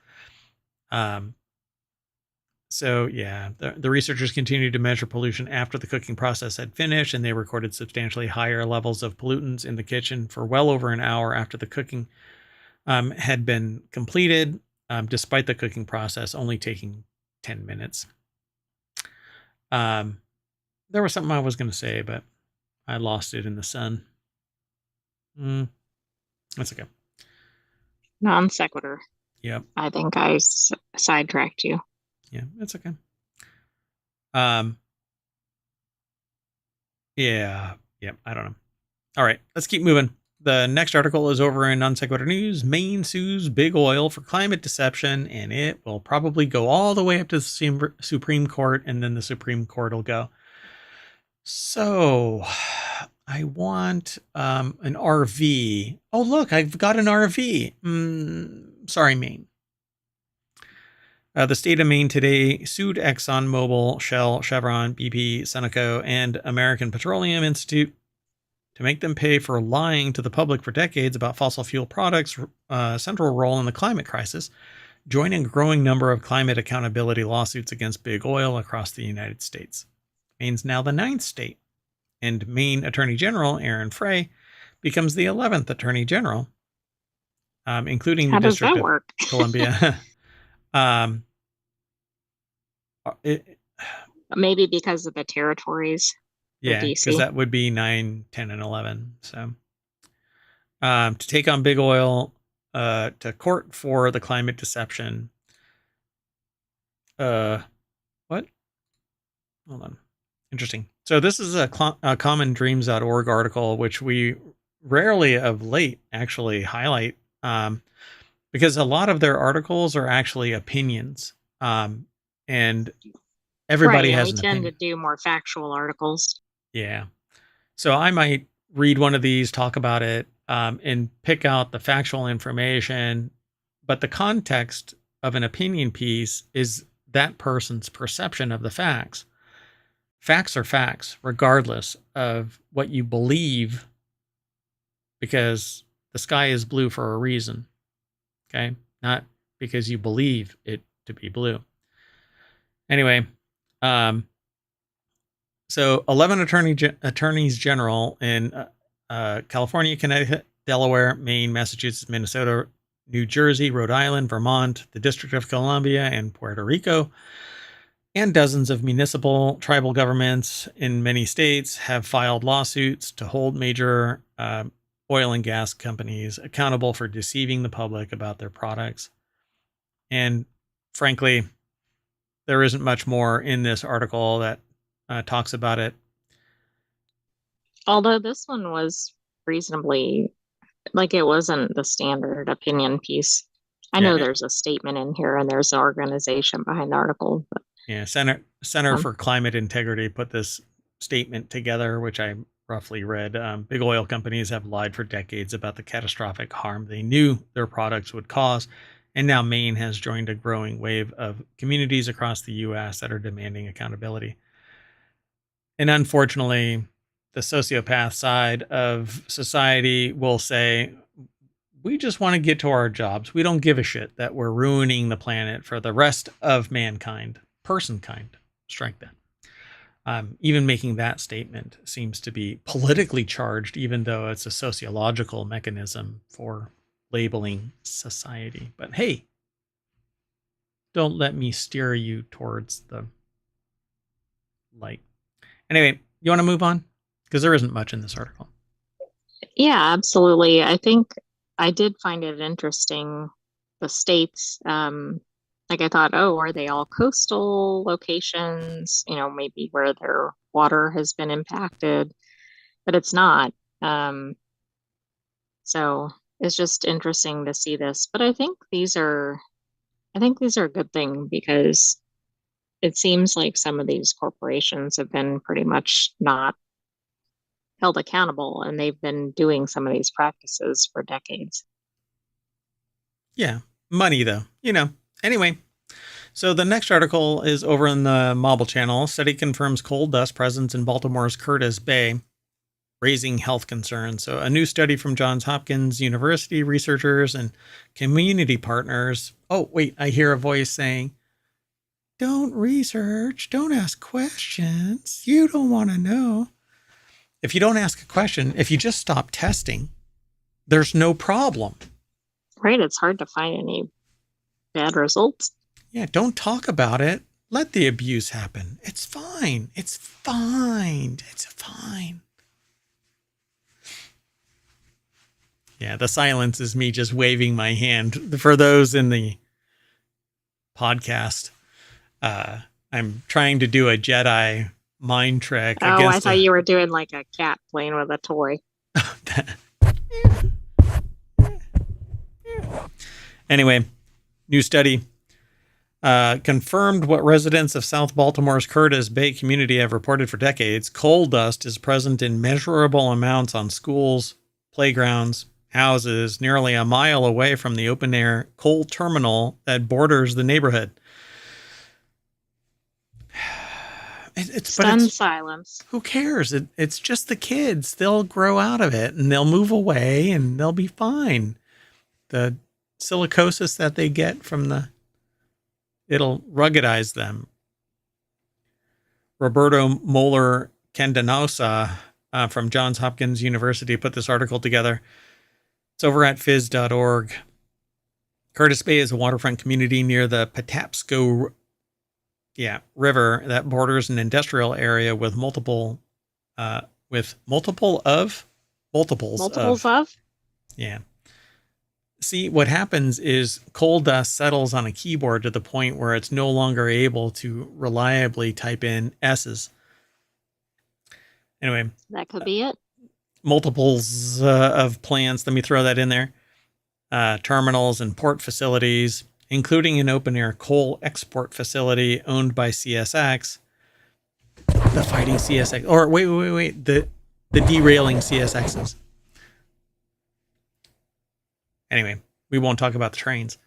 Speaker 1: So yeah, the researchers continued to measure pollution after the cooking process had finished, and they recorded substantially higher levels of pollutants in the kitchen for well over an hour after the cooking had been completed, despite the cooking process only taking 10 minutes. There was something I was going to say, but I lost it in the sun. That's okay.
Speaker 2: Non sequitur.
Speaker 1: Yep.
Speaker 2: I think I sidetracked you.
Speaker 1: Yeah, that's okay. Yeah, I don't know. All right, let's keep moving. The next article is over in Non Sequitur News. Maine sues Big Oil for climate deception, and it will probably go all the way up to the Supreme Court, and then the Supreme Court will go. So I want an RV. Oh, look, I've got an RV. Sorry, Maine. The state of Maine today sued ExxonMobil, Shell, Chevron, BP, Sunoco, and American Petroleum Institute to make them pay for lying to the public for decades about fossil fuel products' central role in the climate crisis, joining a growing number of climate accountability lawsuits against Big Oil across the United States. Maine's now the 9th state, and Maine Attorney General Aaron Frey becomes the 11th Attorney General, including the District of Columbia.
Speaker 2: Maybe because of the territories.
Speaker 1: Yeah, because that would be 9, 10, and 11. So to take on Big Oil to court for the climate deception. What? Hold on. Interesting. So this is a commondreams.org article, which we rarely of late actually highlight, because a lot of their articles are actually opinions, and everybody has an opinion.
Speaker 2: We tend to do more factual articles.
Speaker 1: Yeah. So I might read one of these, talk about it, and pick out the factual information, but the context of an opinion piece is that person's perception of the facts. Facts are facts, regardless of what you believe, because the sky is blue for a reason. Okay? Not because you believe it to be blue. Anyway, so 11 attorneys general in California, Connecticut, Delaware, Maine, Massachusetts, Minnesota, New Jersey, Rhode Island, Vermont, the District of Columbia, and Puerto Rico And dozens of municipal, tribal governments in many states have filed lawsuits to hold major oil and gas companies accountable for deceiving the public about their products. And frankly, there isn't much more in this article that talks about it.
Speaker 2: Although this one was reasonably, like it wasn't the standard opinion piece. I know
Speaker 1: Yeah,
Speaker 2: there's a statement in here and there's an organization behind the article, but
Speaker 1: yeah. Center
Speaker 2: um,
Speaker 1: for Climate Integrity put this statement together, which I roughly read. Big oil companies have lied for decades about the catastrophic harm they knew their products would cause. And now Maine has joined a growing wave of communities across the U.S. that are demanding accountability. And unfortunately, the sociopath side of society will say, we just want to get to our jobs. We don't give a shit that we're ruining the planet for the rest of mankind, personkind. Strike that. Even making that statement seems to be politically charged, even though it's a sociological mechanism for labeling society. But hey, don't let me steer you towards the light. Anyway, you want to move on? Because there isn't much in this article.
Speaker 2: yeah, absolutely. I think I did find it interesting, the states. Like I thought, oh, are they all coastal locations? You know, maybe where their water has been impacted, but it's not. Um, so it's just interesting to see this. But I think these are a good thing because it seems like some of these corporations have been pretty much not held accountable and they've been doing some of these practices for decades.
Speaker 1: Yeah, money though, Anyway, so the next article is over in the Mobile Channel. Study confirms coal dust presence in Baltimore's Curtis Bay, raising health concerns. So a new study from Johns Hopkins University researchers and community partners. Oh, wait, I hear a voice saying, don't research, don't ask questions. You don't want to know. If you don't ask a question, if you just stop testing, there's no problem.
Speaker 2: Right? It's hard to find any bad results.
Speaker 1: Yeah, don't talk about it. Let the abuse happen. It's fine. It's fine. It's fine. Yeah, the silence is me just waving my hand. For those in the podcast, I'm trying to do a Jedi mind trick
Speaker 2: Oh, I
Speaker 1: against
Speaker 2: thought you were doing like a cat playing with a toy.
Speaker 1: Anyway, new study confirmed what residents of South Baltimore's Curtis Bay community have reported for decades. Coal dust is present in measurable amounts on schools, playgrounds, houses, nearly a mile away from the open-air coal terminal that borders the neighborhood.
Speaker 2: Stunned silence.
Speaker 1: Who cares? It's just the kids. They'll grow out of it and they'll move away and they'll be fine. The silicosis that they get from it'll ruggedize them. Roberto Moller Candanosa from Johns Hopkins University put this article together. It's over at phys.org. Curtis Bay is a waterfront community near the Patapsco river that borders an industrial area with multiples of. Yeah. See, what happens is coal dust settles on a keyboard to the point where it's no longer able to reliably type in S's. Anyway.
Speaker 2: That could be it.
Speaker 1: Multiples of plants, let me throw that in there. Terminals and port facilities, including an open-air coal export facility owned by CSX. The fighting CSX. Or wait. The derailing CSXs. Anyway, we won't talk about the trains.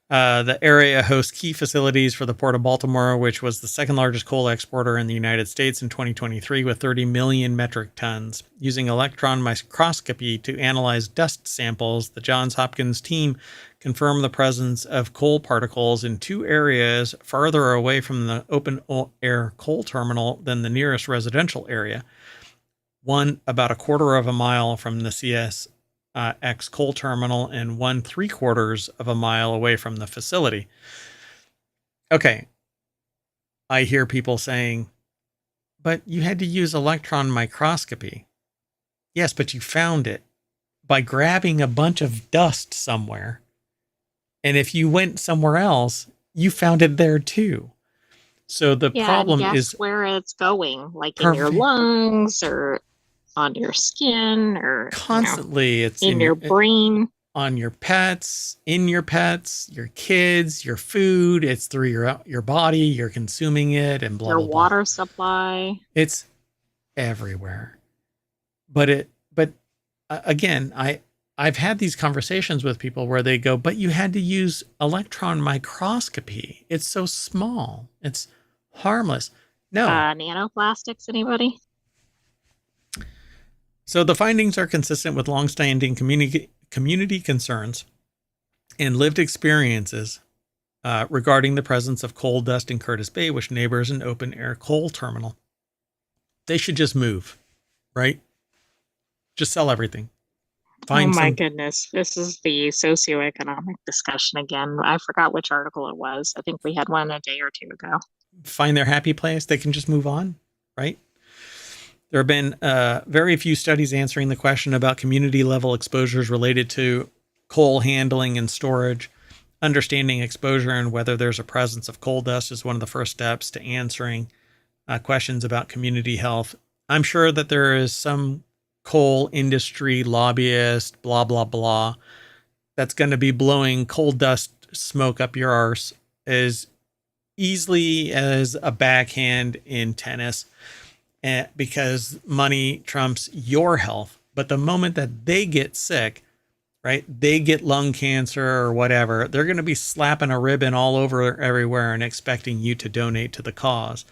Speaker 1: The area hosts key facilities for the Port of Baltimore, which was the second largest coal exporter in the United States in 2023 with 30 million metric tons. Using electron microscopy to analyze dust samples, the Johns Hopkins team confirmed the presence of coal particles in two areas farther away from the open-air coal terminal than the nearest residential area. One about a quarter of a mile from the CSX coal terminal and 1/3 of a mile away from the facility. Okay. I hear people saying, but you had to use electron microscopy. Yes, but you found it by grabbing a bunch of dust somewhere. And if you went somewhere else, you found it there too. So the
Speaker 2: Yeah, and
Speaker 1: problem
Speaker 2: guess
Speaker 1: is
Speaker 2: where it's going, like in your
Speaker 1: perfect.
Speaker 2: lungs or on your skin or,
Speaker 1: Constantly, it's
Speaker 2: in
Speaker 1: in
Speaker 2: your brain,
Speaker 1: on your pets, in your pets, your kids, your food. It's through your body. You're consuming it, and blah
Speaker 2: your
Speaker 1: blah blah.
Speaker 2: water supply.
Speaker 1: It's everywhere. But again, I've had these conversations with people where they go, but you had to use electron microscopy. It's so small. It's harmless. No.
Speaker 2: Nanoplastics, anybody?
Speaker 1: So the findings are consistent with longstanding community concerns and lived experiences regarding the presence of coal dust in Curtis Bay, which neighbors an open air coal terminal. They should just move, right? Just sell everything.
Speaker 2: Oh
Speaker 1: Find
Speaker 2: my
Speaker 1: some,
Speaker 2: goodness, this is the socioeconomic discussion again. I forgot which article it was. I think we had one a day or two ago.
Speaker 1: find their happy place. They can just move on, right? There have been very few studies answering the question about community level exposures related to coal handling and storage. Understanding exposure and whether there's a presence of coal dust is one of the first steps to answering questions about community health. I'm sure that there is some coal industry lobbyist, blah, blah, blah, that's going to be blowing coal dust smoke up your arse as easily as a backhand in tennis because money trumps your health. But the moment that they get sick, right, they get lung cancer or whatever, they're going to be slapping a ribbon all over everywhere and expecting you to donate to the cause.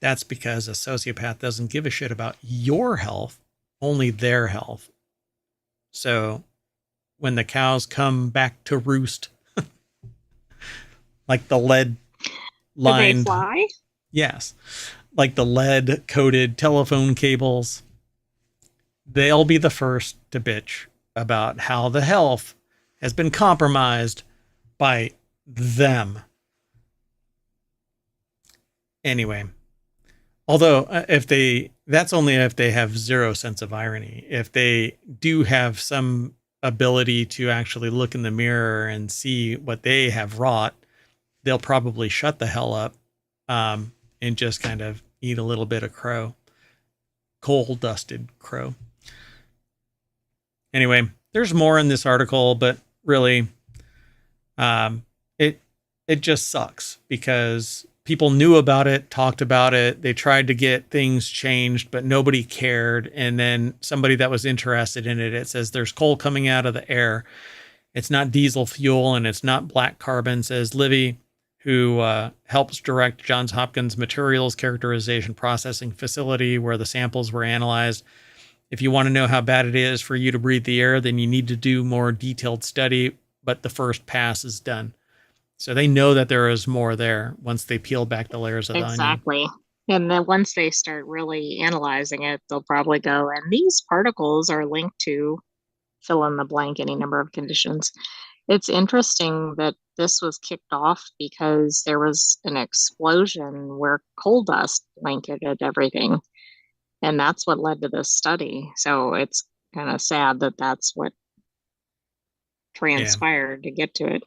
Speaker 1: That's because a sociopath doesn't give a shit about your health, only their health. So when the cows come back to roost, like the lead
Speaker 2: Do they
Speaker 1: lined,
Speaker 2: fly?
Speaker 1: yes, like the lead coated telephone cables, they'll be the first to bitch about how the health has been compromised by them. Anyway, although if they, that's only if they have zero sense of irony. If they do have some ability to actually look in the mirror and see what they have wrought, they'll probably shut the hell up and just kind of eat a little bit of crow, coal dusted crow. Anyway, there's more in this article, but really, it it just sucks because people knew about it, talked about it, they tried to get things changed, but nobody cared. And then somebody that was interested in it, it says there's coal coming out of the air. It's not diesel fuel and it's not black carbon, says Livy, who helps direct Johns Hopkins Materials Characterization Processing Facility, where the samples were analyzed. If you want to know how bad it is for you to breathe the air, then you need to do more detailed study, but the first pass is done. So they know that there is more there once they peel back the layers of the onion.
Speaker 2: Exactly. And then once they start really analyzing it, they'll probably go, and these particles are linked to fill in the blank, any number of conditions. It's interesting that this was kicked off because there was an explosion where coal dust blanketed everything. And that's what led to this study. So it's kind of sad that that's what
Speaker 1: Yeah.
Speaker 2: transpired to get to it.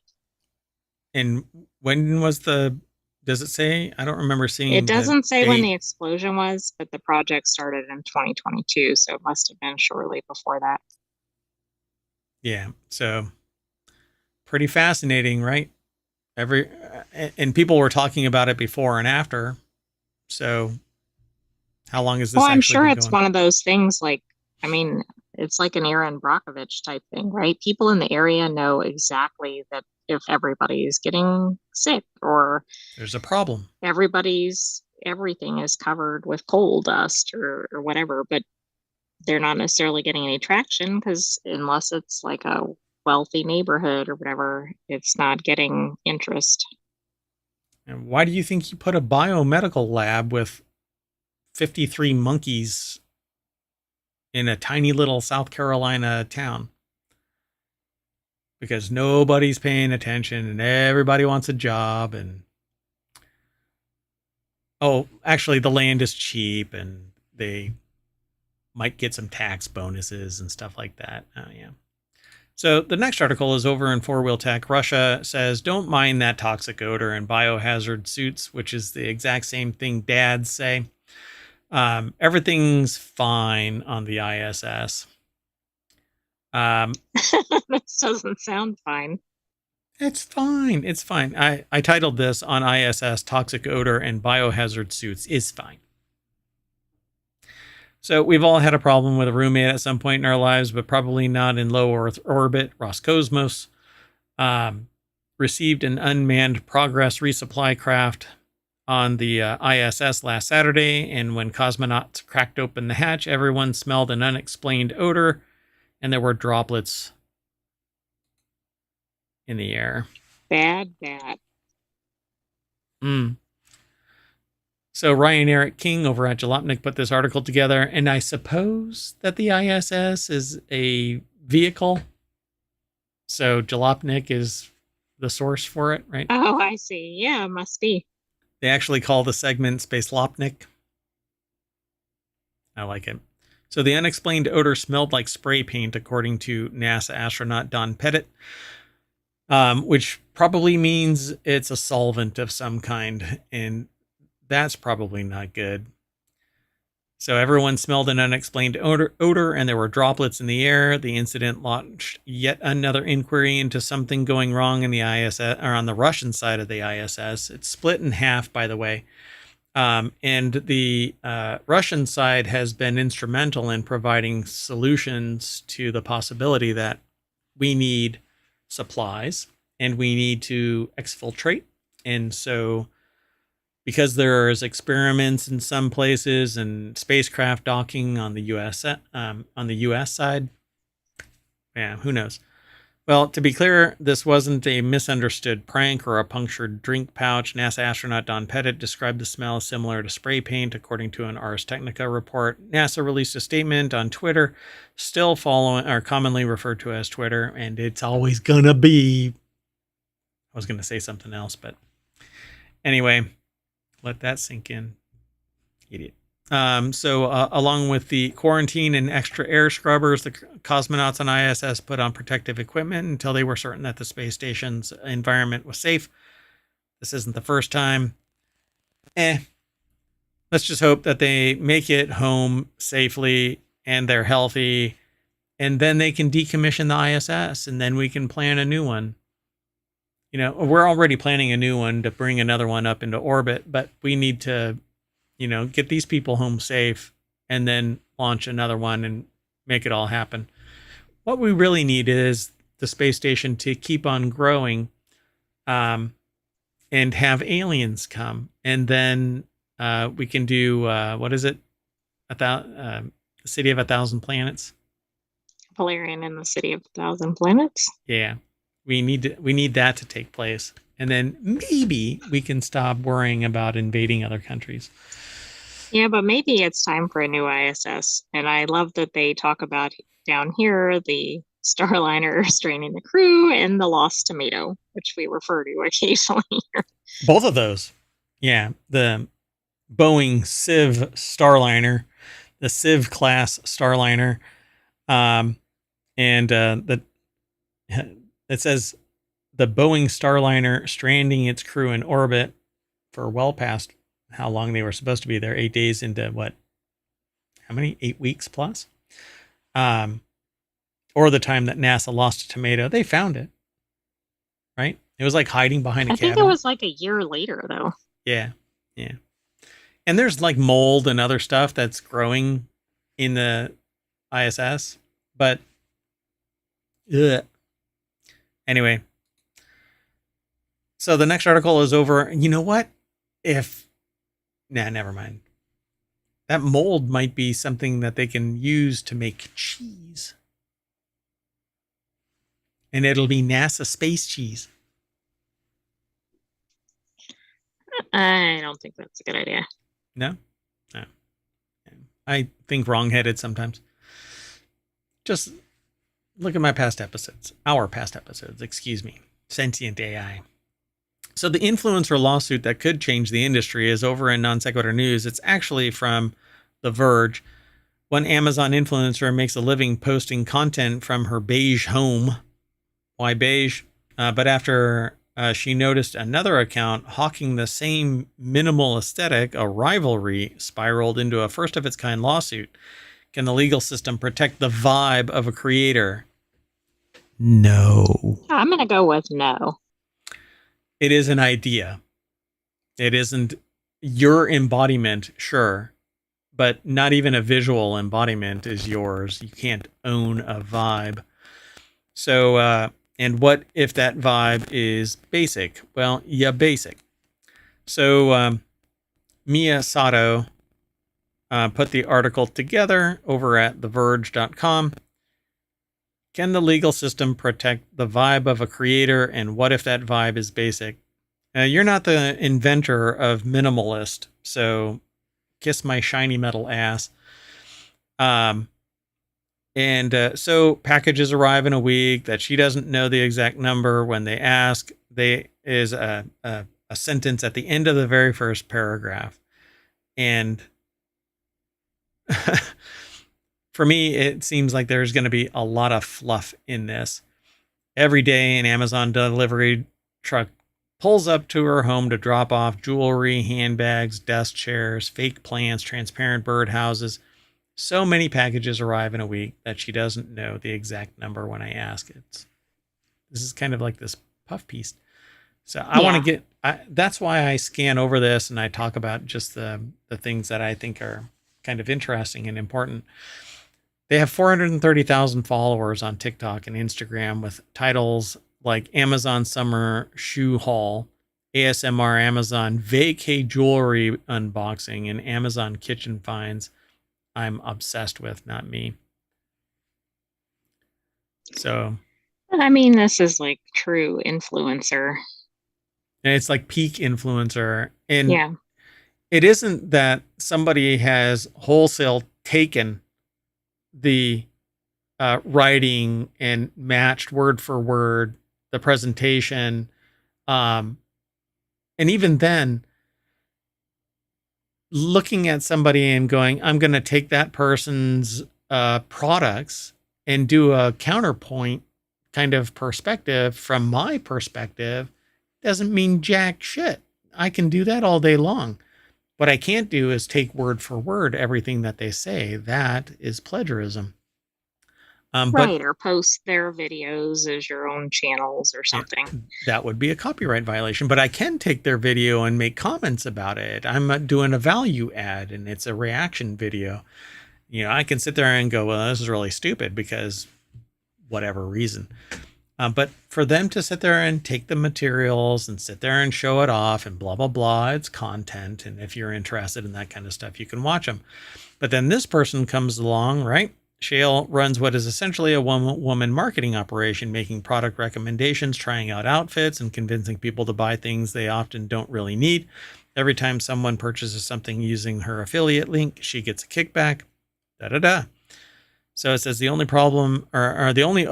Speaker 1: And when was does it say? I don't remember
Speaker 2: It
Speaker 1: seeing the
Speaker 2: doesn't say when
Speaker 1: date.
Speaker 2: the explosion was, but the project started in 2022, so it must have been shortly before that.
Speaker 1: Yeah. So pretty fascinating, right? Every and people were talking about it before and after. So how long has
Speaker 2: Well,
Speaker 1: this
Speaker 2: I'm
Speaker 1: actually
Speaker 2: sure
Speaker 1: been
Speaker 2: it's
Speaker 1: going?
Speaker 2: one of those things like, I mean, it's like an Aaron Brockovich type thing, right? People in the area know exactly that if everybody's getting sick or
Speaker 1: There's a problem.
Speaker 2: everything is covered with coal dust or whatever, but they're not necessarily getting any traction because unless it's like a wealthy neighborhood or whatever, it's not getting interest.
Speaker 1: And why do you think you put a biomedical lab with 53 monkeys in a tiny little South Carolina town? Because nobody's paying attention and everybody wants a job. And Oh, actually, the land is cheap, and they might get some tax bonuses and stuff like that. Oh, yeah. So the next article is over in Four Wheel Tech. Russia says, don't mind that toxic odor and biohazard suits, which is the exact same thing dads say. Everything's fine on the ISS.
Speaker 2: This doesn't sound fine.
Speaker 1: It's fine. It's fine. I titled this on ISS Toxic Odor and Biohazard Suits is Fine. So we've all had a problem with a roommate at some point in our lives, but probably not in low Earth orbit. Roscosmos received an unmanned Progress resupply craft on the ISS last Saturday, and when cosmonauts cracked open the hatch, everyone smelled an unexplained odor, and there were droplets in the air.
Speaker 2: Bad.
Speaker 1: So Ryan Eric King over at Jalopnik put this article together, and I suppose that the ISS is a vehicle. So Jalopnik is the source for it, right?
Speaker 2: Oh, I see. Yeah, it must be.
Speaker 1: They actually call the segment Space Lopnik. I like it. So the unexplained odor smelled like spray paint, according to NASA astronaut Don Pettit, which probably means it's a solvent of some kind, and that's probably not good. So everyone smelled an unexplained odor, and there were droplets in the air. The incident launched yet another inquiry into something going wrong in the ISS, or on the Russian side of the ISS. It's split in half, by the way. And the Russian side has been instrumental in providing solutions to the possibility that we need supplies and we need to exfiltrate. And so, because there's experiments in some places and spacecraft docking on the US side, yeah, who knows? Well, to be clear, this wasn't a misunderstood prank or a punctured drink pouch. NASA astronaut Don Pettit described the smell as similar to spray paint, according to an Ars Technica report. NASA released a statement on Twitter, still following, or commonly referred to as Twitter, and it's always gonna be. I was gonna say something else, but anyway, let that sink in, idiot. Along with the quarantine and extra air scrubbers, the cosmonauts on ISS put on protective equipment until they were certain that the space station's environment was safe. This isn't the first time. Let's just hope that they make it home safely and they're healthy, and then they can decommission the ISS, and then we can plan a new one. You know, we're already planning a new one to bring another one up into orbit, but we need to, get these people home safe and then launch another one and make it all happen. What we really need is the space station to keep on growing, and have aliens come. And then we can do, what is it? The City of 1,000 Planets.
Speaker 2: Valerian in the City of 1,000 Planets.
Speaker 1: Yeah. We need that to take place. And then maybe we can stop worrying about invading other countries.
Speaker 2: Yeah, but maybe it's time for a new ISS. And I love that they talk about down here the Starliner straining the crew and the lost tomato, which we refer to occasionally here.
Speaker 1: Both of those. Yeah. The Boeing Civ Starliner, the Civ class Starliner, it says the Boeing Starliner stranding its crew in orbit for well past how long they were supposed to be there, 8 days into what? How many? 8 weeks plus? Or the time that NASA lost a tomato. They found it, right? It was like hiding behind a cabinet.
Speaker 2: I think it was like a year later, though.
Speaker 1: Yeah. And there's like mold and other stuff that's growing in the ISS, but anyway. So the next article is over. You know what? Never mind. That mold might be something that they can use to make cheese. And it'll be NASA space cheese.
Speaker 2: I don't think that's a good idea.
Speaker 1: No? I think wrong-headed sometimes. Just look at my past episodes. Our past episodes, excuse me. Sentient AI. So the influencer lawsuit that could change the industry is over in Non Sequitur News. It's actually from The Verge. One Amazon influencer makes a living posting content from her beige home. Why beige? But after she noticed another account hawking the same minimal aesthetic, a rivalry spiraled into a first of its kind lawsuit. Can the legal system protect the vibe of a creator? No.
Speaker 2: I'm going to go with no.
Speaker 1: It is an idea. It isn't your embodiment, sure, but not even a visual embodiment is yours. You can't own a vibe. So, and what if that vibe is basic? Well, yeah, basic. So, Mia Sato put the article together over at theverge.com. Can the legal system protect the vibe of a creator, and what if that vibe is basic? You're not the inventor of minimalist, so kiss my shiny metal ass. So packages arrive in a week that she doesn't know the exact number. When they ask, they is a sentence at the end of the very first paragraph. And for me, it seems like there's going to be a lot of fluff in this. Every day, an Amazon delivery truck pulls up to her home to drop off jewelry, handbags, desk chairs, fake plants, transparent birdhouses. So many packages arrive in a week that she doesn't know the exact number when I ask it. This is kind of like this puff piece. So I want to that's why I scan over this and I talk about just the things that I think are kind of interesting and important. They have 430,000 followers on TikTok and Instagram with titles like Amazon Summer Shoe Haul, ASMR Amazon Vacay Jewelry Unboxing, and Amazon Kitchen Finds. I'm obsessed with, not me. So,
Speaker 2: I mean, this is like true influencer.
Speaker 1: and it's like peak influencer. And
Speaker 2: yeah,
Speaker 1: it isn't that somebody has wholesale taken the writing and matched word for word the presentation. And even then, looking at somebody and going, I'm going to take that person's products and do a counterpoint kind of perspective from my perspective doesn't mean jack shit. I can do that all day long. What I can't do is take word for word everything that they say. That is plagiarism.
Speaker 2: right. Or post their videos as your own channels or something.
Speaker 1: Yeah, that would be a copyright violation, but I can take their video and make comments about it. I'm doing a value add and it's a reaction video. You know, I can sit there and go, well, this is really stupid because whatever reason. But for them to sit there and take the materials and sit there and show it off and blah, blah, blah, it's content. And if you're interested in that kind of stuff, you can watch them. But then this person comes along, right? Shale runs what is essentially a one-woman marketing operation, making product recommendations, trying out outfits, and convincing people to buy things they often don't really need. Every time someone purchases something using her affiliate link, she gets a kickback. Da-da-da. So it says the only problem, or the only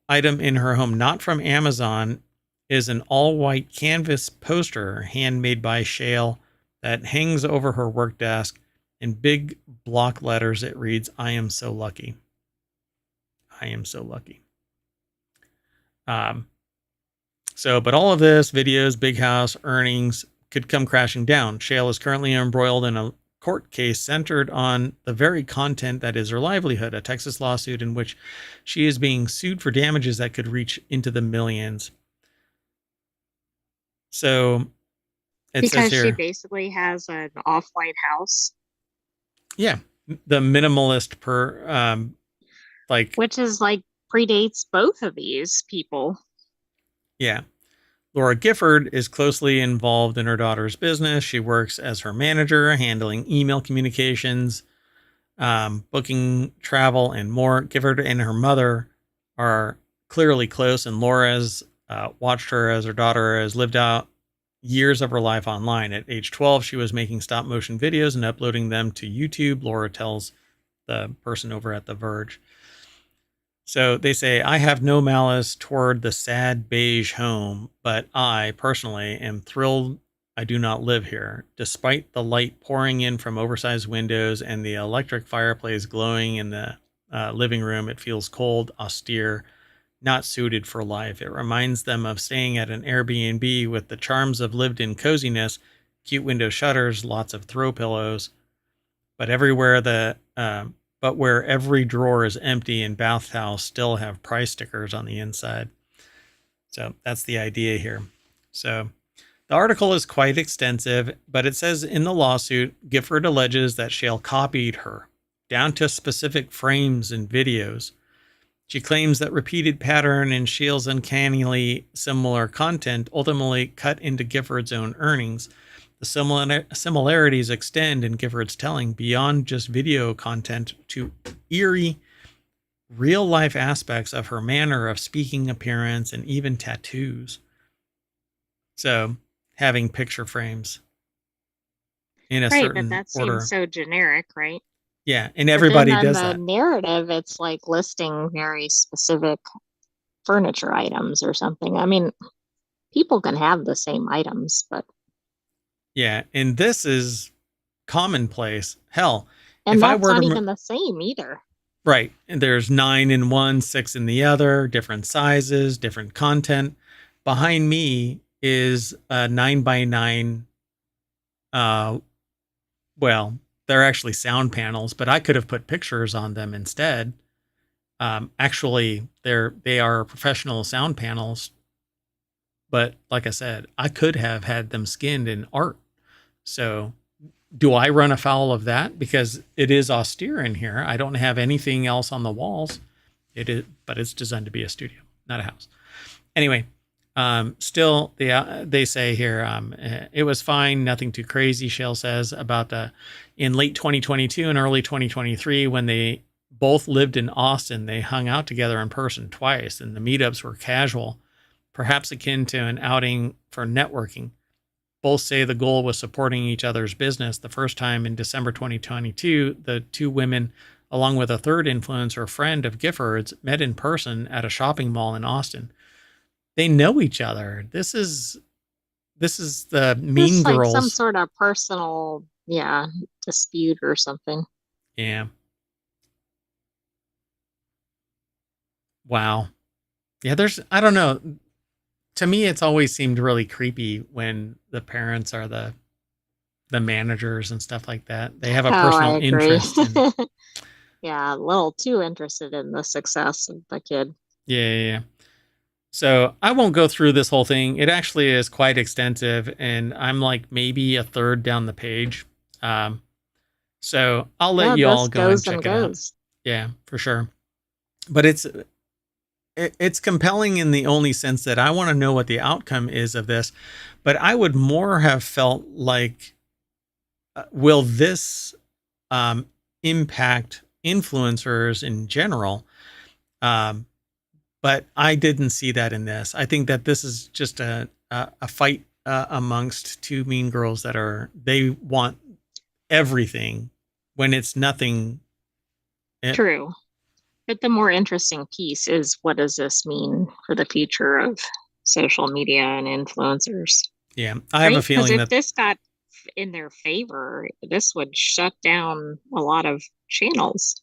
Speaker 1: item in her home not from Amazon is an all-white canvas poster handmade by Shale that hangs over her work desk. In big block letters, it reads, I am so lucky. I am so lucky. But all of this, videos, big house, earnings, could come crashing down. Shale is currently embroiled in a court case centered on the very content that is her livelihood, a Texas lawsuit in which she is being sued for damages that could reach into the millions. So it
Speaker 2: because
Speaker 1: says here,
Speaker 2: she basically has an off-white house.
Speaker 1: Yeah, the minimalist
Speaker 2: which is like predates both of these people.
Speaker 1: Yeah. Laura Gifford is closely involved in her daughter's business. She works as her manager, handling email communications, booking travel, and more. Gifford and her mother are clearly close, and Laura's watched her as her daughter has lived out years of her life online. At age 12, she was making stop motion videos and uploading them to YouTube, Laura tells the person over at The Verge. So they say, I have no malice toward the sad beige home, but I, personally, am thrilled I do not live here. Despite the light pouring in from oversized windows and the electric fireplace glowing in the living room, it feels cold, austere, not suited for life. It reminds them of staying at an Airbnb with the charms of lived-in coziness, cute window shutters, lots of throw pillows, but where every drawer is empty and bath towels still have price stickers on the inside. So that's the idea here. So the article is quite extensive, but it says in the lawsuit, Gifford alleges that Shale copied her, down to specific frames and videos. She claims that repeated pattern and Shale's uncannily similar content ultimately cut into Gifford's own earnings. The similarities extend in Gifford's telling beyond just video content to eerie, real-life aspects of her manner of speaking, appearance, and even tattoos. So, having picture frames in a
Speaker 2: Right, but
Speaker 1: certain
Speaker 2: that seems
Speaker 1: order.
Speaker 2: so generic, right?
Speaker 1: Yeah, and
Speaker 2: But then
Speaker 1: everybody
Speaker 2: on
Speaker 1: does
Speaker 2: the
Speaker 1: that.
Speaker 2: narrative, it's like listing very specific furniture items or something. I mean, people can have the same items, but
Speaker 1: Yeah, and this is commonplace. Hell,
Speaker 2: and
Speaker 1: if I
Speaker 2: that's
Speaker 1: were
Speaker 2: not
Speaker 1: to
Speaker 2: even the same either.
Speaker 1: right, and there's 9 in one, 6 in the other, different sizes, different content. Behind me is a 9 by 9. Uh, well, they're actually sound panels, but I could have put pictures on them instead. Actually, they are professional sound panels, but like I said, I could have had them skinned in art. So do I run afoul of that because it is austere in here? I don't have anything else on the walls. It is, but it's designed to be a studio, not a house. Anyway, still, they say here it was fine, nothing too crazy. Shale says about in late 2022 and early 2023 when they both lived in Austin, they hung out together in person twice, and the meetups were casual, perhaps akin to an outing for networking. Both say the goal was supporting each other's business. The first time in December 2022, the two women, along with a third influencer friend of Gifford's, met in person at a shopping mall in Austin. They know each other. This is the Mean
Speaker 2: Just like some
Speaker 1: Girls.
Speaker 2: sort of personal, yeah, dispute or something.
Speaker 1: Yeah. Wow. Yeah, I don't know. To me, it's always seemed really creepy when the parents are the managers and stuff like that. They have a
Speaker 2: Oh, I
Speaker 1: personal
Speaker 2: agree.
Speaker 1: interest in.
Speaker 2: Yeah, a little too interested in the success of the kid.
Speaker 1: Yeah, yeah, yeah. So I won't go through this whole thing. It actually is quite extensive, and I'm like maybe a third down the page. Um, so I'll let
Speaker 2: Yeah,
Speaker 1: you all
Speaker 2: this
Speaker 1: go and
Speaker 2: goes and
Speaker 1: check it out.
Speaker 2: goes.
Speaker 1: Yeah, for sure. But it's compelling in the only sense that I want to know what the outcome is of this. But I would more have felt like, will this impact influencers in general? Um, but I didn't see that in this. I think that this is just a fight amongst two mean girls they want everything when it's nothing.
Speaker 2: True. But the more interesting piece is what does this mean for the future of social media and influencers,
Speaker 1: Yeah, I have a
Speaker 2: right? Because
Speaker 1: feeling
Speaker 2: if
Speaker 1: that
Speaker 2: this got in their favor, this would shut down a lot of channels.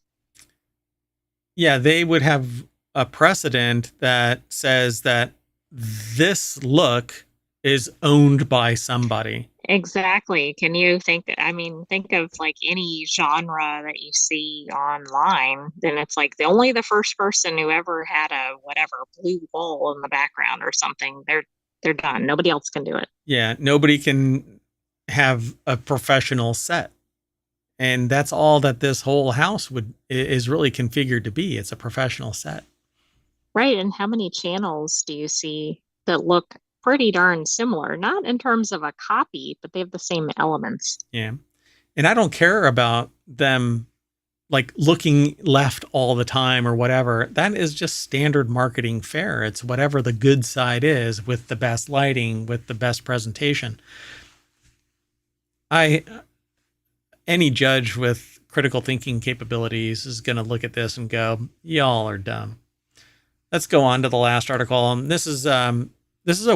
Speaker 1: yeah, they would have a precedent that says that this look is owned by somebody.
Speaker 2: Exactly. Can you think, I mean, think of like any genre that you see online, then it's like only the first person who ever had a whatever blue wall in the background or something, they're done. Nobody else can do it.
Speaker 1: Yeah, nobody can have a professional set. And that's all that this whole house is really configured to be. It's a professional set.
Speaker 2: Right. And how many channels do you see that look pretty darn similar? Not in terms of a copy, but they have the same elements.
Speaker 1: Yeah. And I don't care about them like looking left all the time or whatever. That is just standard marketing fare. It's whatever the good side is with the best lighting, with the best presentation. I Any judge with critical thinking capabilities is going to look at this and go, y'all are dumb. let's go on to the last article. This is a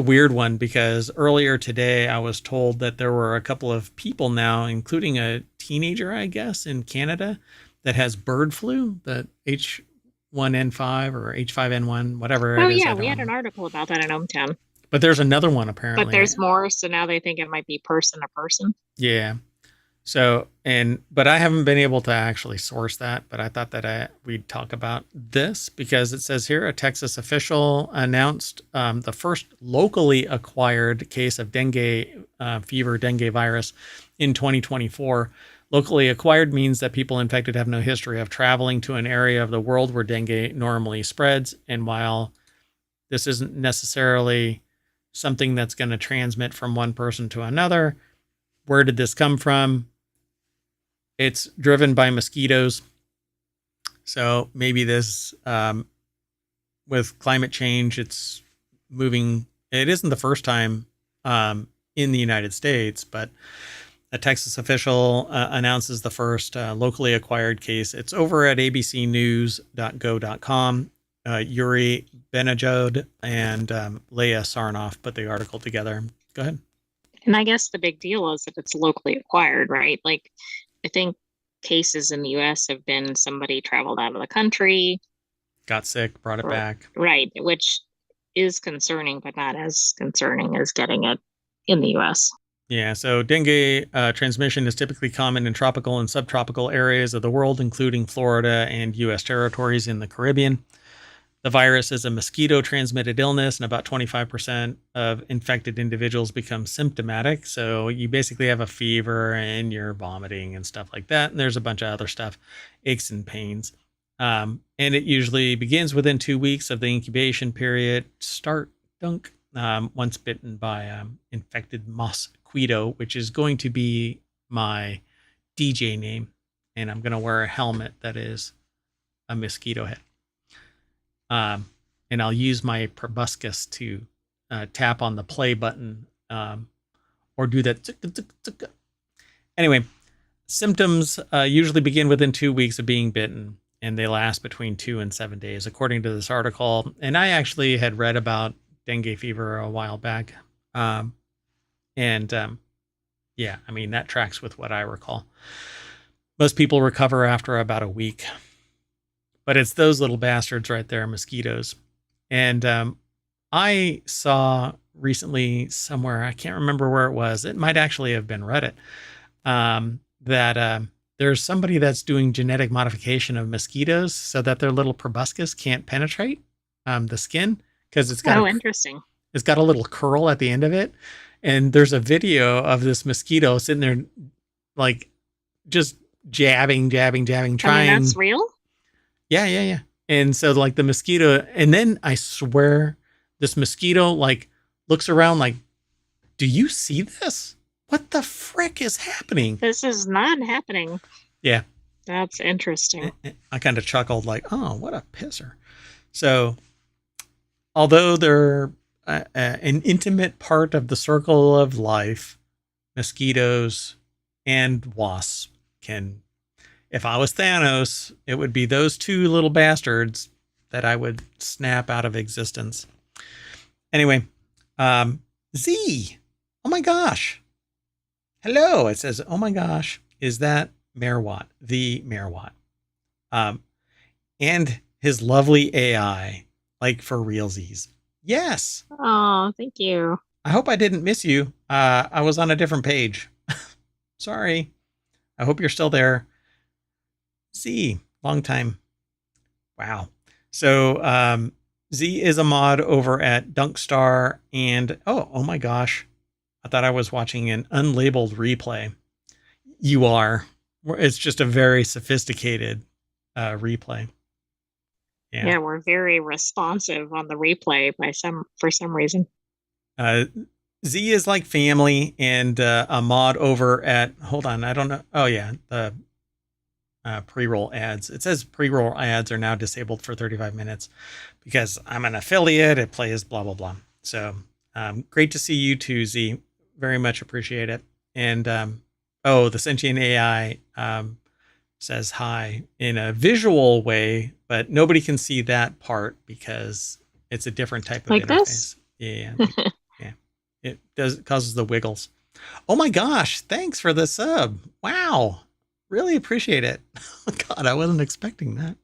Speaker 1: weird one because earlier today I was told that there were a couple of people now, including a teenager, I guess, in Canada that has bird flu, the H1N5 or H5N1, whatever
Speaker 2: Oh
Speaker 1: it is.
Speaker 2: yeah,
Speaker 1: I
Speaker 2: we had an
Speaker 1: don't.
Speaker 2: article about that in ohmTown.
Speaker 1: But there's another one
Speaker 2: But
Speaker 1: apparently.
Speaker 2: there's more, so now they think it might be person to person.
Speaker 1: Yeah. So, but I haven't been able to actually source that, but I thought that we'd talk about this because it says here a Texas official announced the first locally acquired case of dengue dengue virus in 2024. Locally acquired means that people infected have no history of traveling to an area of the world where dengue normally spreads. And while this isn't necessarily something that's going to transmit from one person to another, where did this come from? It's driven by mosquitoes. So maybe this, with climate change, it's moving. It isn't the first time in the United States, but a Texas official announces the first locally acquired case. It's over at abcnews.go.com. Yuri Benajod and Leah Sarnoff put the article together. Go ahead.
Speaker 2: And I guess the big deal is that it's locally acquired, right? Like, I think cases in the US have been somebody traveled out of the country,
Speaker 1: got sick, brought it back.
Speaker 2: Right, which is concerning, but not as concerning as getting it in the US.
Speaker 1: Yeah, so dengue transmission is typically common in tropical and subtropical areas of the world, including Florida and U.S. territories in the Caribbean. The virus is a mosquito-transmitted illness, and about 25% of infected individuals become symptomatic. So you basically have a fever and you're vomiting and stuff like that. And there's a bunch of other stuff, aches and pains. And it usually begins within 2 weeks of the incubation period. Once bitten by infected mosquito, which is going to be my DJ name. And I'm going to wear a helmet that is a mosquito head. And I'll use my proboscis to tap on the play button or do that. Anyway, symptoms usually begin within 2 weeks of being bitten, and they last between 2 and 7 days, according to this article. And I actually had read about dengue fever a while back. Yeah, I mean, that tracks with what I recall. Most people recover after about a week. But it's those little bastards right there, mosquitoes. And I saw recently somewhere, I can't remember where it was. It might actually have been Reddit, that there's somebody that's doing genetic modification of mosquitoes so that their little proboscis can't penetrate the skin because it's got
Speaker 2: interesting.
Speaker 1: It's got a little curl at the end of it. And there's a video of this mosquito sitting there like just jabbing, trying.
Speaker 2: That's real?
Speaker 1: Yeah. And so like the mosquito, and then I swear this mosquito like looks around like, do you see this? What the frick is happening?
Speaker 2: This is not happening.
Speaker 1: Yeah.
Speaker 2: That's interesting.
Speaker 1: I kind of chuckled like, oh, what a pisser. So although they're an intimate part of the circle of life, mosquitoes and wasps can, if I was Thanos, it would be those two little bastards that I would snap out of existence. Anyway, Z. Oh my gosh. Hello. It says, oh my gosh, is that Mayor Watt? The Mayor Watt. And his lovely AI, like for realsies. Yes.
Speaker 2: Oh, thank you.
Speaker 1: I hope I didn't miss you. I was on a different page. Sorry. I hope you're still there. Z, long time. Wow. So Z is a mod over at Dunkstar, and oh my gosh, I thought I was watching an unlabeled replay. You are. It's just a very sophisticated replay.
Speaker 2: Yeah, we're very responsive on the replay for some reason.
Speaker 1: Z is like family, and a mod over at, hold on, I don't know. Oh yeah, the pre-roll ads. It says pre-roll ads are now disabled for 35 minutes because I'm an affiliate. It plays blah, blah, blah. So great to see you too, Z. Very much appreciate it. And the sentient AI says hi in a visual way, but nobody can see that part because it's a different type of
Speaker 2: Like
Speaker 1: interface.
Speaker 2: this?
Speaker 1: Yeah, yeah. It causes the wiggles. Oh my gosh, thanks for the sub. Wow. Really appreciate it. God, I wasn't expecting that.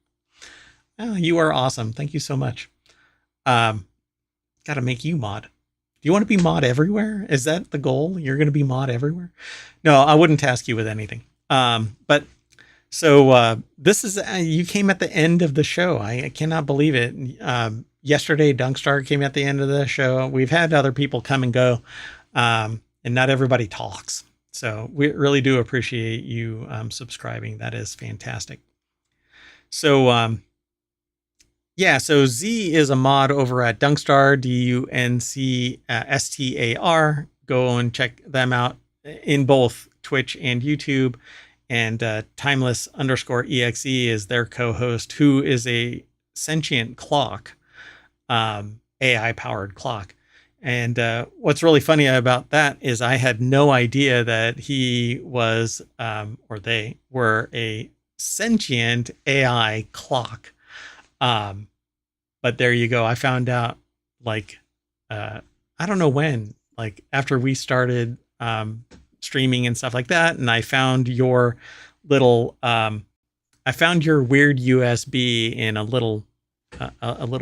Speaker 1: Oh, you are awesome. Thank you so much. Got to make you mod. Do you want to be mod everywhere? Is that the goal? You're going to be mod everywhere? No, I wouldn't task you with anything. But so this is, you came at the end of the show. I cannot believe it. Yesterday, Dunkstar came at the end of the show. We've had other people come and go, and not everybody talks. So we really do appreciate you subscribing. That is fantastic. So, yeah, so Z is a mod over at Dunkstar, DUNCSTAR. Go and check them out in both Twitch and YouTube. And Timeless_EXE is their co-host, who is a sentient clock, AI-powered clock. And what's really funny about that is I had no idea that he was, or they were, a sentient AI clock. But there you go. I found out like, I don't know when, like after we started, streaming and stuff like that. And I found your little, I found your weird USB in a little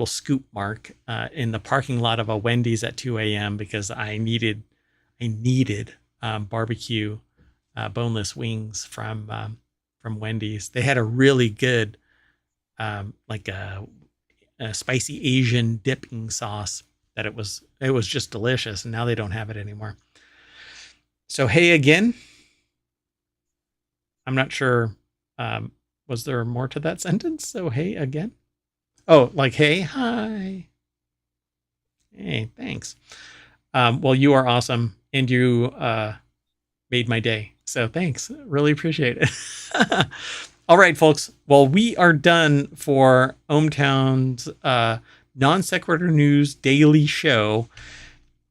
Speaker 1: scoop mark, in the parking lot of a Wendy's at 2 a.m. because I needed barbecue, boneless wings from Wendy's. They had a really good, like a spicy Asian dipping sauce that it was just delicious, and now they don't have it anymore. So hey again. I'm not sure, was there more to that sentence? So hey again. Oh, like hey, hi. Hey, thanks. Well, you are awesome, and you made my day. So thanks. Really appreciate it. All right, folks. Well, we are done for ohmTown's Non Sequitur News Daily Show.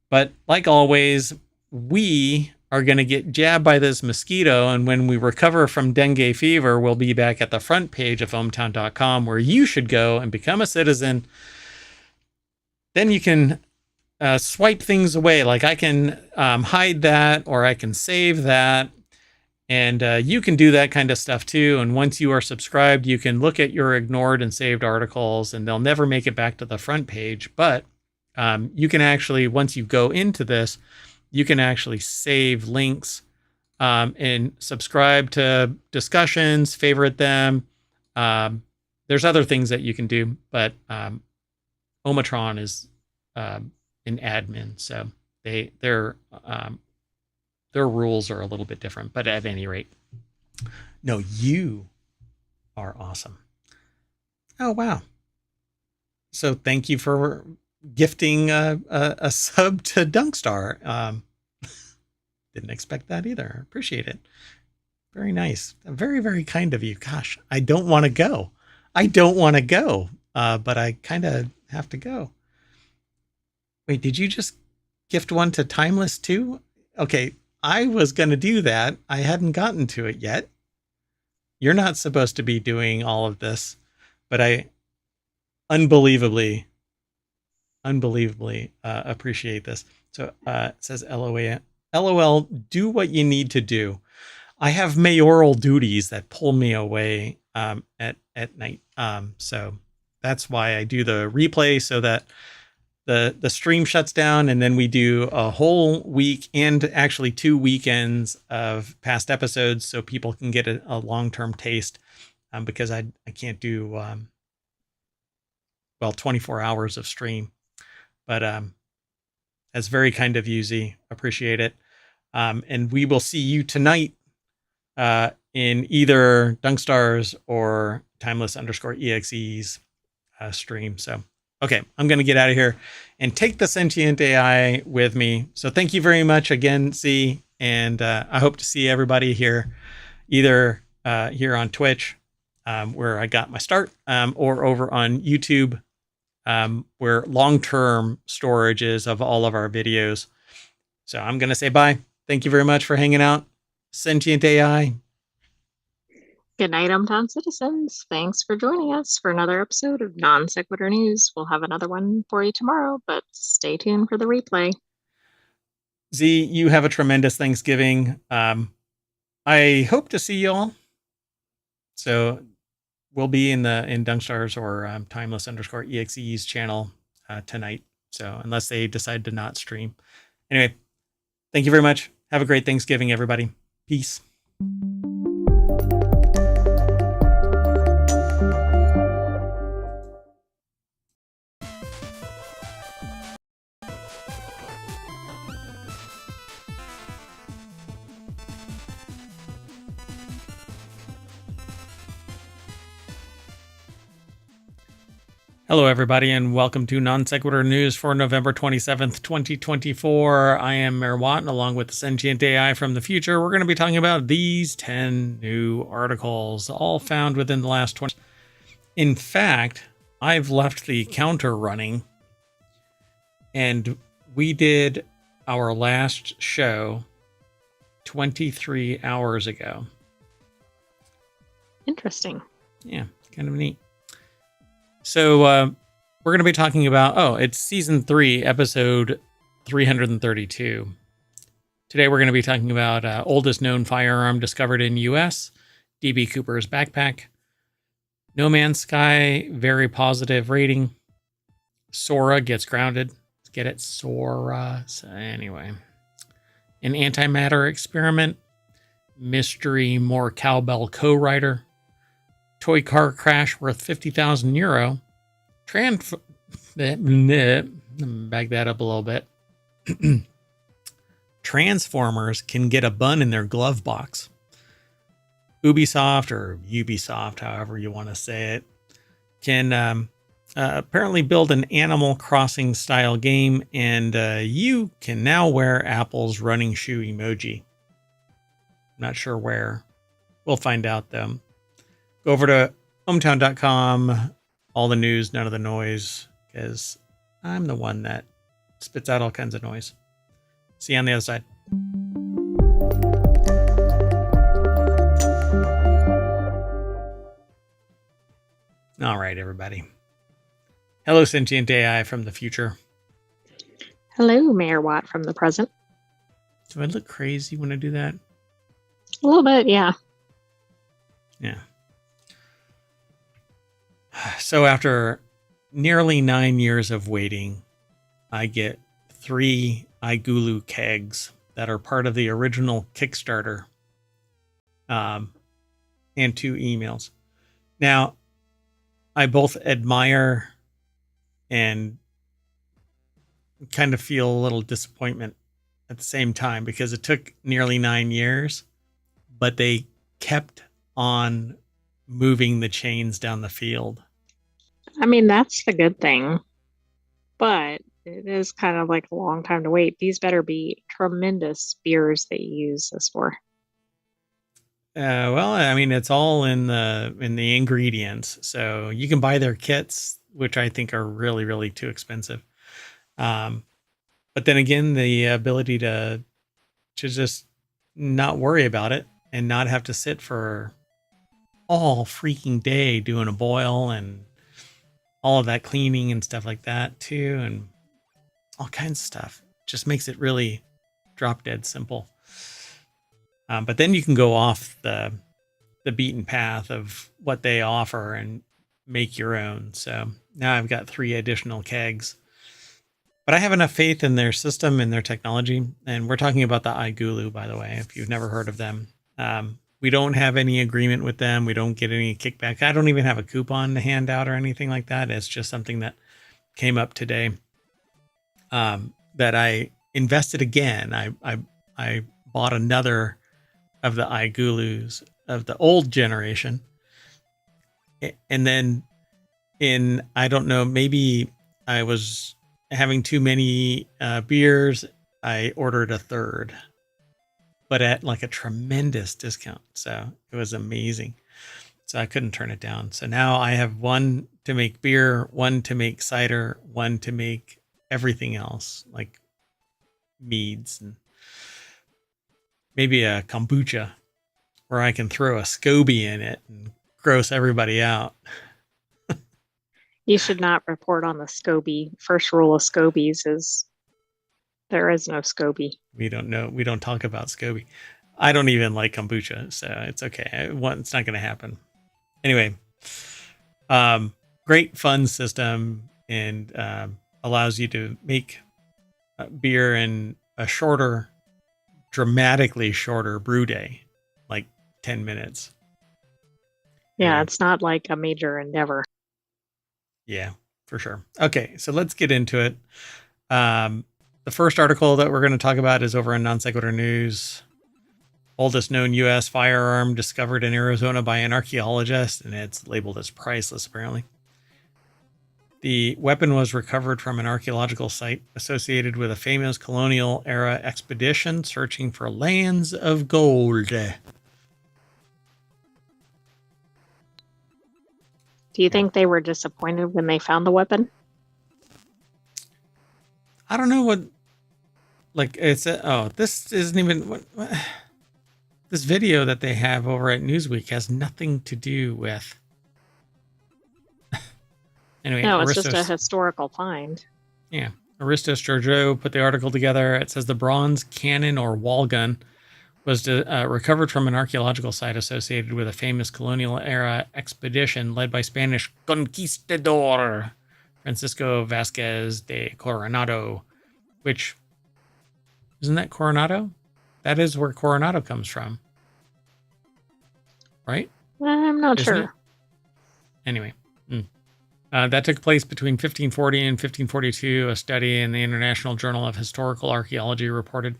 Speaker 1: But like always, we are going to get jabbed by this mosquito. And when we recover from dengue fever, we'll be back at the front page of ohmTown.com, where you should go and become a citizen. Then you can swipe things away. Like I can hide that, or I can save that. And you can do that kind of stuff too. And once you are subscribed, you can look at your ignored and saved articles, and they'll never make it back to the front page. But you can actually, once you go into this, you can actually save links, and subscribe to discussions, favorite them. There's other things that you can do, but ohmTown is an admin, so their rules are a little bit different. But at any rate, no, you are awesome. Oh wow! So thank you for gifting a sub to Dunkstar. Didn't expect that either. Appreciate it. Very nice. Very, very kind of you. Gosh, I don't want to go. But I kind of have to go. Wait, did you just gift one to Timeless too? Okay, I was going to do that. I hadn't gotten to it yet. You're not supposed to be doing all of this, but I unbelievably appreciate this. So it says LOL, do what you need to do. I have mayoral duties that pull me away at night. So that's why I do the replay, so that the stream shuts down, and then we do a whole week and actually 2 weekends of past episodes, so people can get a long-term taste, because I can't do 24 hours of stream. But that's very kind of you, Z. Appreciate it. And we will see you tonight in either Dunkstar's or Timeless_EXE's stream. So, okay, I'm going to get out of here and take the sentient AI with me. So thank you very much again, Z. And I hope to see everybody here, either here on Twitch, where I got my start, or over on YouTube, where long-term storage is of all of our videos. So I'm going to say bye. Thank you very much for hanging out. Sentient AI.
Speaker 2: Good night, ohmTown citizens. Thanks for joining us for another episode of Non Sequitur News. We'll have another one for you tomorrow, but stay tuned for the replay.
Speaker 1: Z, you have a tremendous Thanksgiving. I hope to see y'all. So we'll be in Dunkstars or timeless_exe's channel tonight. So unless they decide to not stream. Anyway, thank you very much. Have a great Thanksgiving, everybody. Peace. Hello, everybody, and welcome to Non Sequitur News for November 27th, 2024. I am Mayor Watt, and along with the sentient AI from the future, we're going to be talking about these 10 new articles, all found within the last 20. In fact, I've left the counter running, and we did our last show 23 hours ago.
Speaker 2: Interesting.
Speaker 1: Yeah, kind of neat. So we're going to be talking about, it's season 3, episode 332. Today we're going to be talking about oldest known firearm discovered in U.S., D.B. Cooper's backpack, No Man's Sky, very positive rating, Sora gets grounded. Let's get it, Sora. So anyway, an antimatter experiment, mystery more cowbell co-writer, toy car crash worth 50,000 euro. Back that up a little bit. Transformers can get a bun in their glove box. Ubisoft, or Ubisoft, however you want to say it, can apparently build an Animal Crossing style game, and you can now wear Apple's running shoe emoji. Not sure where. We'll find out though. Go over to ohmTown.com, all the news, none of the noise, because I'm the one that spits out all kinds of noise. See you on the other side. All right, everybody. Hello, sentient AI from the future.
Speaker 2: Hello, Mayor Watt from the present.
Speaker 1: Do I look crazy when I do that?
Speaker 2: A little bit, yeah.
Speaker 1: Yeah. So after nearly 9 years of waiting, I get 3 iGulu kegs that are part of the original Kickstarter, and 2 emails. Now, I both admire and kind of feel a little disappointment at the same time, because it took nearly 9 years, but they kept on moving the chains down the field.
Speaker 2: I mean, that's the good thing, but it is kind of like a long time to wait. These better be tremendous beers that you use this for.
Speaker 1: Well, I mean, it's all in the ingredients, so you can buy their kits, which I think are really, really too expensive. But then again, the ability to just not worry about it and not have to sit for all freaking day doing a boil and all of that cleaning and stuff like that too, and all kinds of stuff, just makes it really drop dead simple. But then you can go off the beaten path of what they offer and make your own. So now I've got 3 additional kegs, but I have enough faith in their system and their technology. And we're talking about the iGulu, by the way, if you've never heard of them. We don't have any agreement with them. We don't get any kickback. I don't even have a coupon to hand out or anything like that. It's just something that came up today, that I invested again. I bought another of the iGulus of the old generation. And then I don't know, maybe I was having too many beers. I ordered a third, but at like a tremendous discount. So it was amazing. So I couldn't turn it down. So now I have 1 to make beer, 1 to make cider, 1 to make everything else, like meads and maybe a kombucha where I can throw a SCOBY in it and gross everybody out.
Speaker 2: You should not report on the SCOBY. First rule of SCOBYs is there is no SCOBY.
Speaker 1: We don't know. We don't talk about SCOBY. I don't even like kombucha, so it's okay. It's not going to happen. Anyway, great fun system, and allows you to make beer in a shorter, dramatically shorter brew day, like 10 minutes.
Speaker 2: Yeah,
Speaker 1: Anyway.
Speaker 2: it's not like a major endeavor.
Speaker 1: Yeah, for sure. Okay, so let's get into it. The first article that we're going to talk about is over in Non Sequitur News. Oldest known U.S. firearm discovered in Arizona by an archaeologist, and it's labeled as priceless, apparently. The weapon was recovered from an archaeological site associated with a famous colonial era expedition searching for lands of gold.
Speaker 2: Do you think they were disappointed when they found the weapon?
Speaker 1: I don't know what, like, it's this isn't even what this video that they have over at Newsweek has nothing to do with. Anyway,
Speaker 2: No, it's just a historical find.
Speaker 1: Yeah. Aristos Georgiou put the article together. It says the bronze cannon or wall gun was recovered from an archaeological site associated with a famous colonial era expedition led by Spanish conquistador Francisco Vasquez de Coronado, which, isn't that Coronado? That is where Coronado comes from, right?
Speaker 2: I'm not sure.
Speaker 1: It? Anyway, that took place between 1540 and 1542. A study in the International Journal of Historical Archaeology reported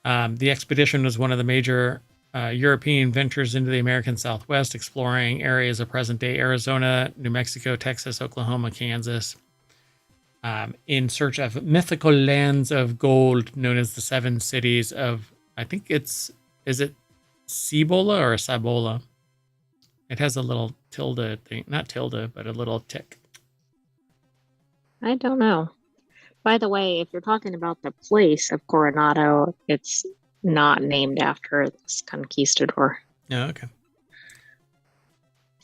Speaker 1: the expedition was one of the major European ventures into the American Southwest, exploring areas of present-day Arizona, New Mexico, Texas, Oklahoma, Kansas, in search of mythical lands of gold known as the Seven Cities of, I think is it Cibola or Cibola? It has a little tilde thing, not tilde, but a little tick.
Speaker 2: I don't know. By the way, if you're talking about the place of Coronado, it's not named after this conquistador.
Speaker 1: Oh, okay.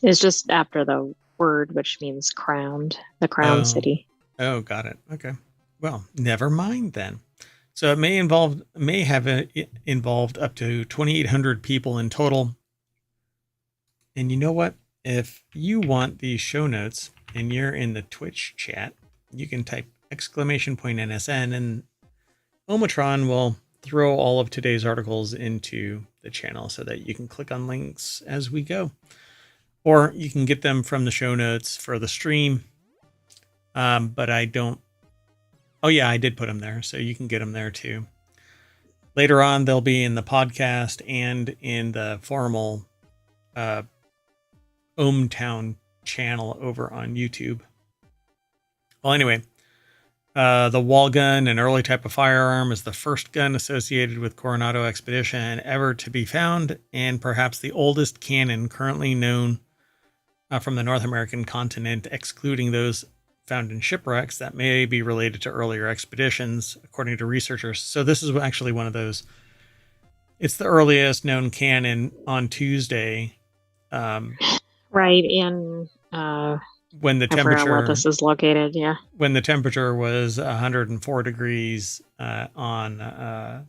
Speaker 2: It's just after the word, which means crowned, the crown city.
Speaker 1: Oh, got it. Okay. Well, never mind then. So it may have involved up to 2,800 people in total. And you know what? If you want these show notes and you're in the Twitch chat, you can type !NSN and ohmTown will throw all of today's articles into the channel so that you can click on links as we go. Or you can get them from the show notes for the stream. But I don't. Oh, yeah, I did put them there, so you can get them there too. Later on, they'll be in the podcast and in the formal ohmTown channel over on YouTube. Well, anyway, the wall gun, an early type of firearm, is the first gun associated with Coronado expedition ever to be found, and perhaps the oldest cannon currently known from the North American continent, excluding those found in shipwrecks that may be related to earlier expeditions, according to researchers. So this is actually one of those. It's the earliest known cannon on Tuesday.
Speaker 2: Right, in
Speaker 1: when the
Speaker 2: I
Speaker 1: temperature,
Speaker 2: where this is located, yeah.
Speaker 1: When the temperature was 104 degrees on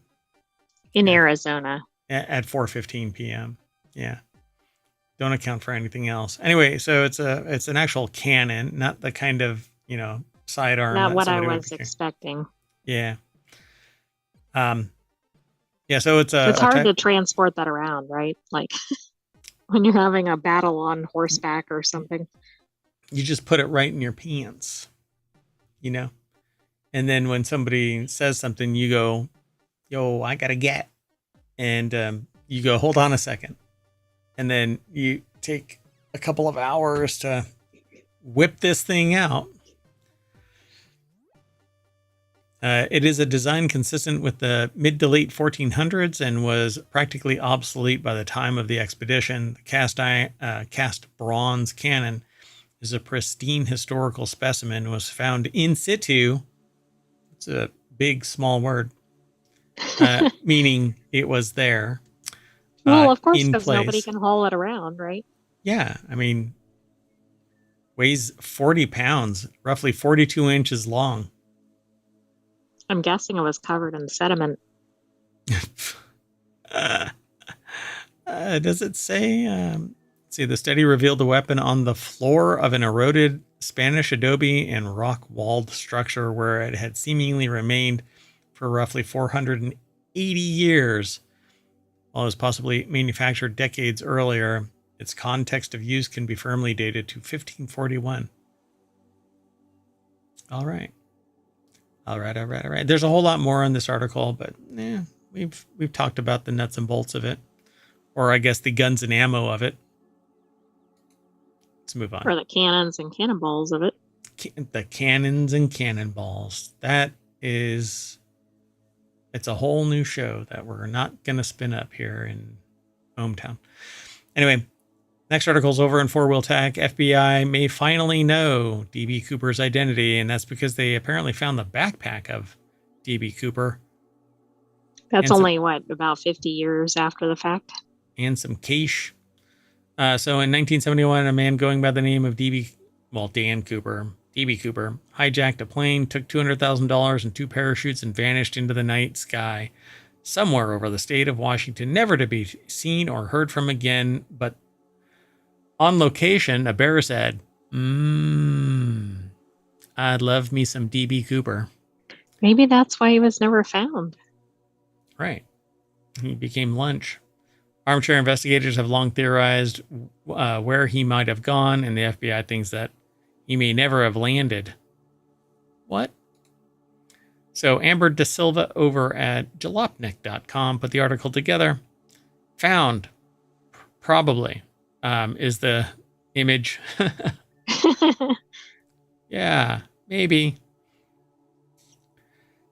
Speaker 2: in Arizona
Speaker 1: at 4:15 p.m. Yeah. Don't account for anything else. Anyway, so it's an actual cannon, not the kind of, sidearm.
Speaker 2: Not what I was expecting.
Speaker 1: Yeah. Yeah, so it's
Speaker 2: hard to transport that around, right? Like when you're having a battle on horseback or something.
Speaker 1: You just put it right in your pants, and then when somebody says something, you go, "Yo, I gotta get," and you go, "Hold on a second." And then you take a couple of hours to whip this thing out. It is a design consistent with the mid to late 1400s and was practically obsolete by the time of the expedition. The cast bronze cannon is a pristine historical specimen, was found in situ. It's a big, small word, meaning it was there.
Speaker 2: Well, of course,
Speaker 1: in
Speaker 2: because nobody
Speaker 1: place.
Speaker 2: can haul it around, right?
Speaker 1: Yeah, I mean, weighs 40 pounds, roughly 42 inches long.
Speaker 2: I'm guessing it was covered in sediment.
Speaker 1: uh, does it say? Let's see, the study revealed the weapon on the floor of an eroded Spanish adobe and rock walled structure where it had seemingly remained for roughly 480 years. While it was possibly manufactured decades earlier, its context of use can be firmly dated to 1541. All right. All right. There's a whole lot more on this article, but we've talked about the nuts and bolts of it, or I guess the guns and ammo of it. Let's move on.
Speaker 2: Or the cannons and cannonballs of it.
Speaker 1: The cannons and cannonballs. It's a whole new show that we're not going to spin up here in ohmTown. Anyway, next article's over in Four Wheel Tech. FBI may finally know DB Cooper's identity, and that's because they apparently found the backpack of DB Cooper.
Speaker 2: That's only, about 50 years after the fact?
Speaker 1: And some cash. So in 1971, a man going by the name of DB Cooper, hijacked a plane, took $200,000 and 2 parachutes and vanished into the night sky somewhere over the state of Washington, never to be seen or heard from again. But on location, a bear said, I'd love me some DB Cooper.
Speaker 2: Maybe that's why he was never found.
Speaker 1: Right. He became lunch. Armchair investigators have long theorized where he might have gone, and the FBI thinks that he may never have landed. What? So Amber De Silva over at jalopnik.com put the article together. Found, probably, is the image. Yeah, maybe.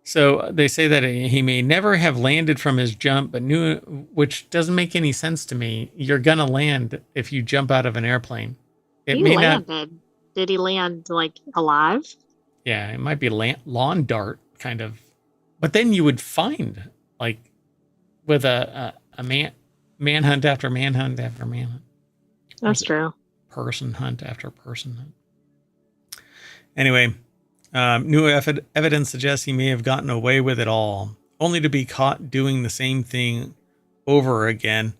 Speaker 1: So they say that he may never have landed from his jump, but knew, which doesn't make any sense to me. You're going to land if you jump out of an airplane.
Speaker 2: He landed. Did he land, alive?
Speaker 1: Yeah, it might be lawn dart kind of. But then you would find, with a manhunt after manhunt after manhunt.
Speaker 2: That's true.
Speaker 1: Person hunt after person hunt. Anyway, new evidence suggests he may have gotten away with it all, only to be caught doing the same thing over again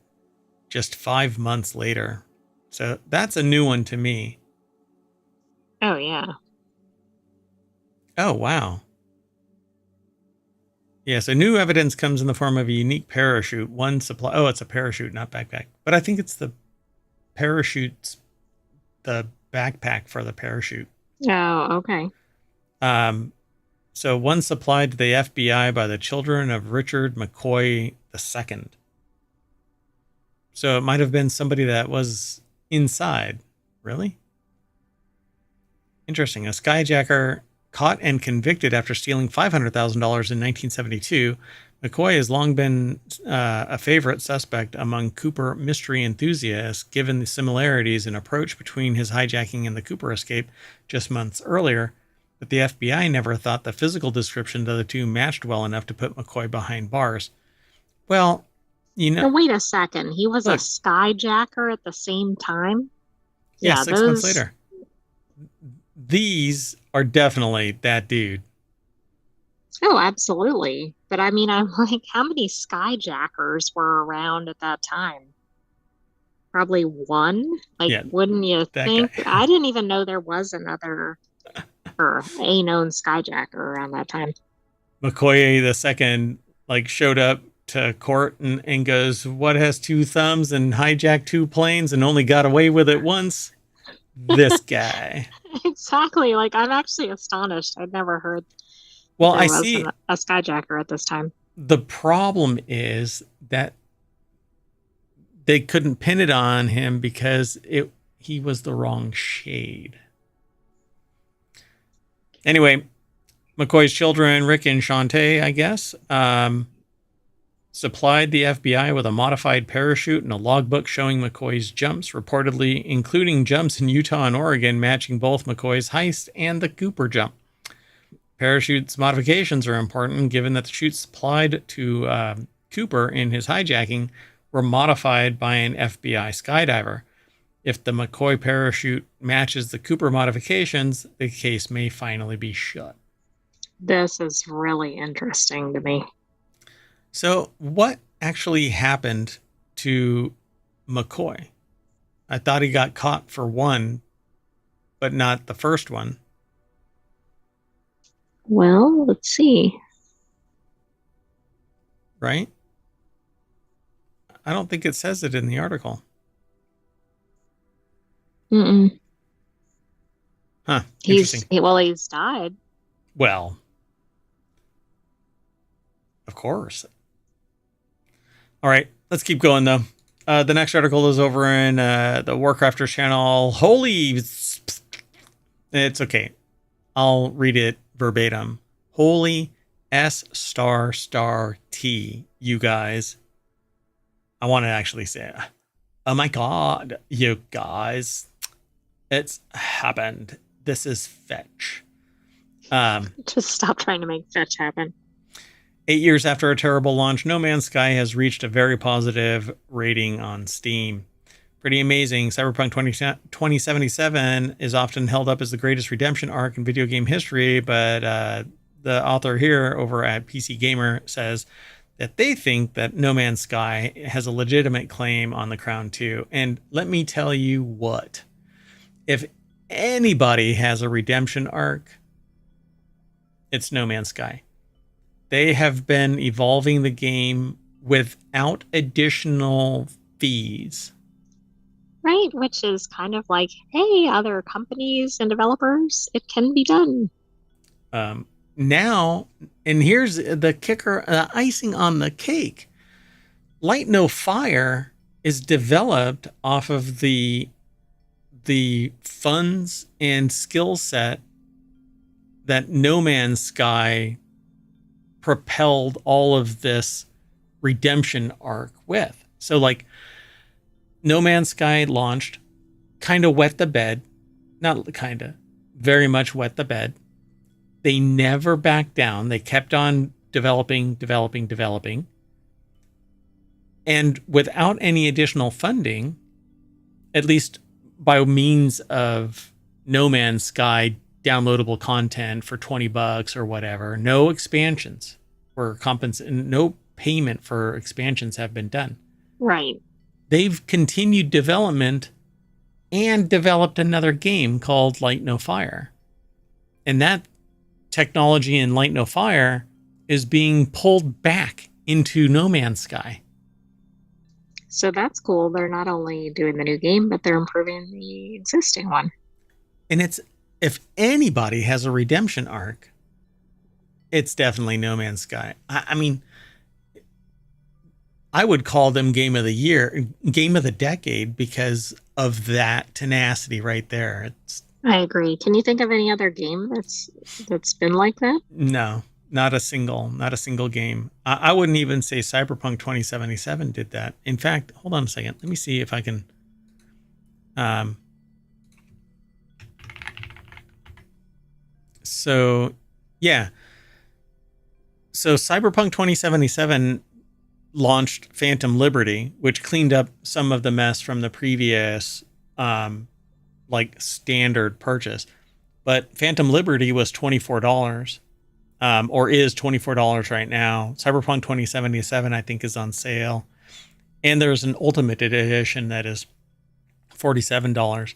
Speaker 1: just 5 months later. So that's a new one to me.
Speaker 2: Oh, yeah.
Speaker 1: Oh, wow. Yeah, so new evidence comes in the form of a unique parachute. One supply. Oh, it's a parachute, not backpack. But I think it's the parachutes, the backpack for the parachute.
Speaker 2: Oh, okay.
Speaker 1: So one supplied to the FBI by the children of Richard McCoy II. So it might have been somebody that was inside. Really? Interesting. A skyjacker caught and convicted after stealing $500,000 in 1972. McCoy has long been a favorite suspect among Cooper mystery enthusiasts, given the similarities in approach between his hijacking and the Cooper escape just months earlier. But the FBI never thought the physical description of the two matched well enough to put McCoy behind bars. Well,
Speaker 2: Now, wait a second. He was a skyjacker at the same time?
Speaker 1: Yeah, 6 months later. These are definitely that dude.
Speaker 2: Oh, absolutely. But I mean, I'm like, how many skyjackers were around at that time? Probably one. Wouldn't you think?
Speaker 1: Guy.
Speaker 2: I didn't even know there was another or a known skyjacker around that time.
Speaker 1: McCoy II, showed up to court and goes, "What has 2 thumbs and hijacked 2 planes and only got away with it once?" This guy.
Speaker 2: Exactly. I'm actually astonished. I'd never heard.
Speaker 1: Well, I see
Speaker 2: a skyjacker at this time.
Speaker 1: The problem is that they couldn't pin it on him because he was the wrong shade. Anyway, McCoy's children, Rick and Shantae, I guess, supplied the FBI with a modified parachute and a logbook showing McCoy's jumps, reportedly including jumps in Utah and Oregon, matching both McCoy's heist and the Cooper jump. Parachute's modifications are important, given that the chutes supplied to Cooper in his hijacking were modified by an FBI skydiver. If the McCoy parachute matches the Cooper modifications, the case may finally be shut.
Speaker 2: This is really interesting to me.
Speaker 1: So, what actually happened to McCoy? I thought he got caught for one, but not the first one.
Speaker 2: Well, let's see.
Speaker 1: Right? I don't think it says it in the article.
Speaker 2: Mm-mm.
Speaker 1: Huh. Interesting.
Speaker 2: He's died.
Speaker 1: Well, of course. All right, let's keep going though. The next article is over in the WarCrafters channel. Holy, it's okay. I'll read it verbatim. Holy S star star T, you guys. I want to actually say it. Oh my God, you guys. It's happened. This is fetch.
Speaker 2: Just stop trying to make fetch happen.
Speaker 1: 8 years after a terrible launch, No Man's Sky has reached a very positive rating on Steam. Pretty amazing. Cyberpunk 2077 is often held up as the greatest redemption arc in video game history, but the author here over at PC Gamer says that they think that No Man's Sky has a legitimate claim on the crown too. And let me tell you what. If anybody has a redemption arc, it's No Man's Sky. They have been evolving the game without additional fees.
Speaker 2: Right, which is kind of like, hey, other companies and developers, it can be done.
Speaker 1: Now, and here's the kicker, icing on the cake. Light No Fire is developed off of the funds and skill set that No Man's Sky propelled all of this redemption arc with. So like No Man's Sky launched, kind of wet the bed, not kind of, very much wet the bed. They never backed down. They kept on developing. And without any additional funding, at least by means of No Man's Sky downloadable content for $20 or whatever, no expansions or no payment for expansions have been done.
Speaker 2: Right.
Speaker 1: They've continued development and developed another game called Light No Fire. And that technology in Light No Fire is being pulled back into No Man's Sky.
Speaker 2: So that's cool. They're not only doing the new game, but they're improving the existing one.
Speaker 1: And it's, if anybody has a redemption arc, it's definitely No Man's Sky. I mean, I would call them game of the year, game of the decade, because of that tenacity right there.
Speaker 2: I agree. Can you think of any other game that's been like that?
Speaker 1: No, not a single game. I wouldn't even say Cyberpunk 2077 did that. In fact, hold on a second. Let me see if I can. So Cyberpunk 2077 launched Phantom Liberty, which cleaned up some of the mess from the previous like standard purchase. But Phantom Liberty was $24, or is $24 right now. Cyberpunk 2077, I think, is on sale. And there's an Ultimate Edition that is $47.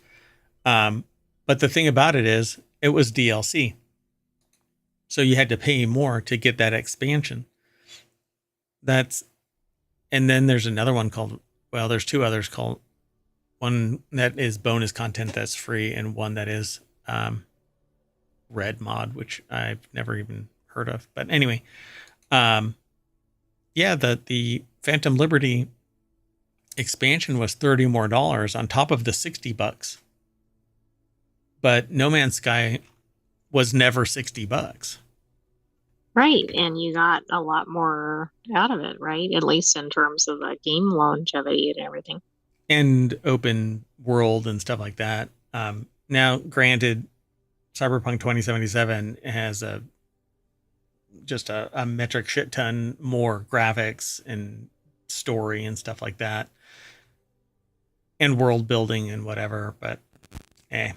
Speaker 1: But the thing about it is, it was DLC. So you had to pay more to get that expansion. And then there's another one called, well, there's two others called, one that is bonus content that's free, and one that is Red Mod, which I've never even heard of. But anyway, the Phantom Liberty expansion was $30 more on top of the $60. But No Man's Sky was never $60.
Speaker 2: Right, and you got a lot more out of it, right? At least in terms of the game longevity and everything.
Speaker 1: And open world and stuff like that. Now, granted, Cyberpunk 2077 has just a metric shit ton more graphics and story and stuff like that, and world building and whatever. But I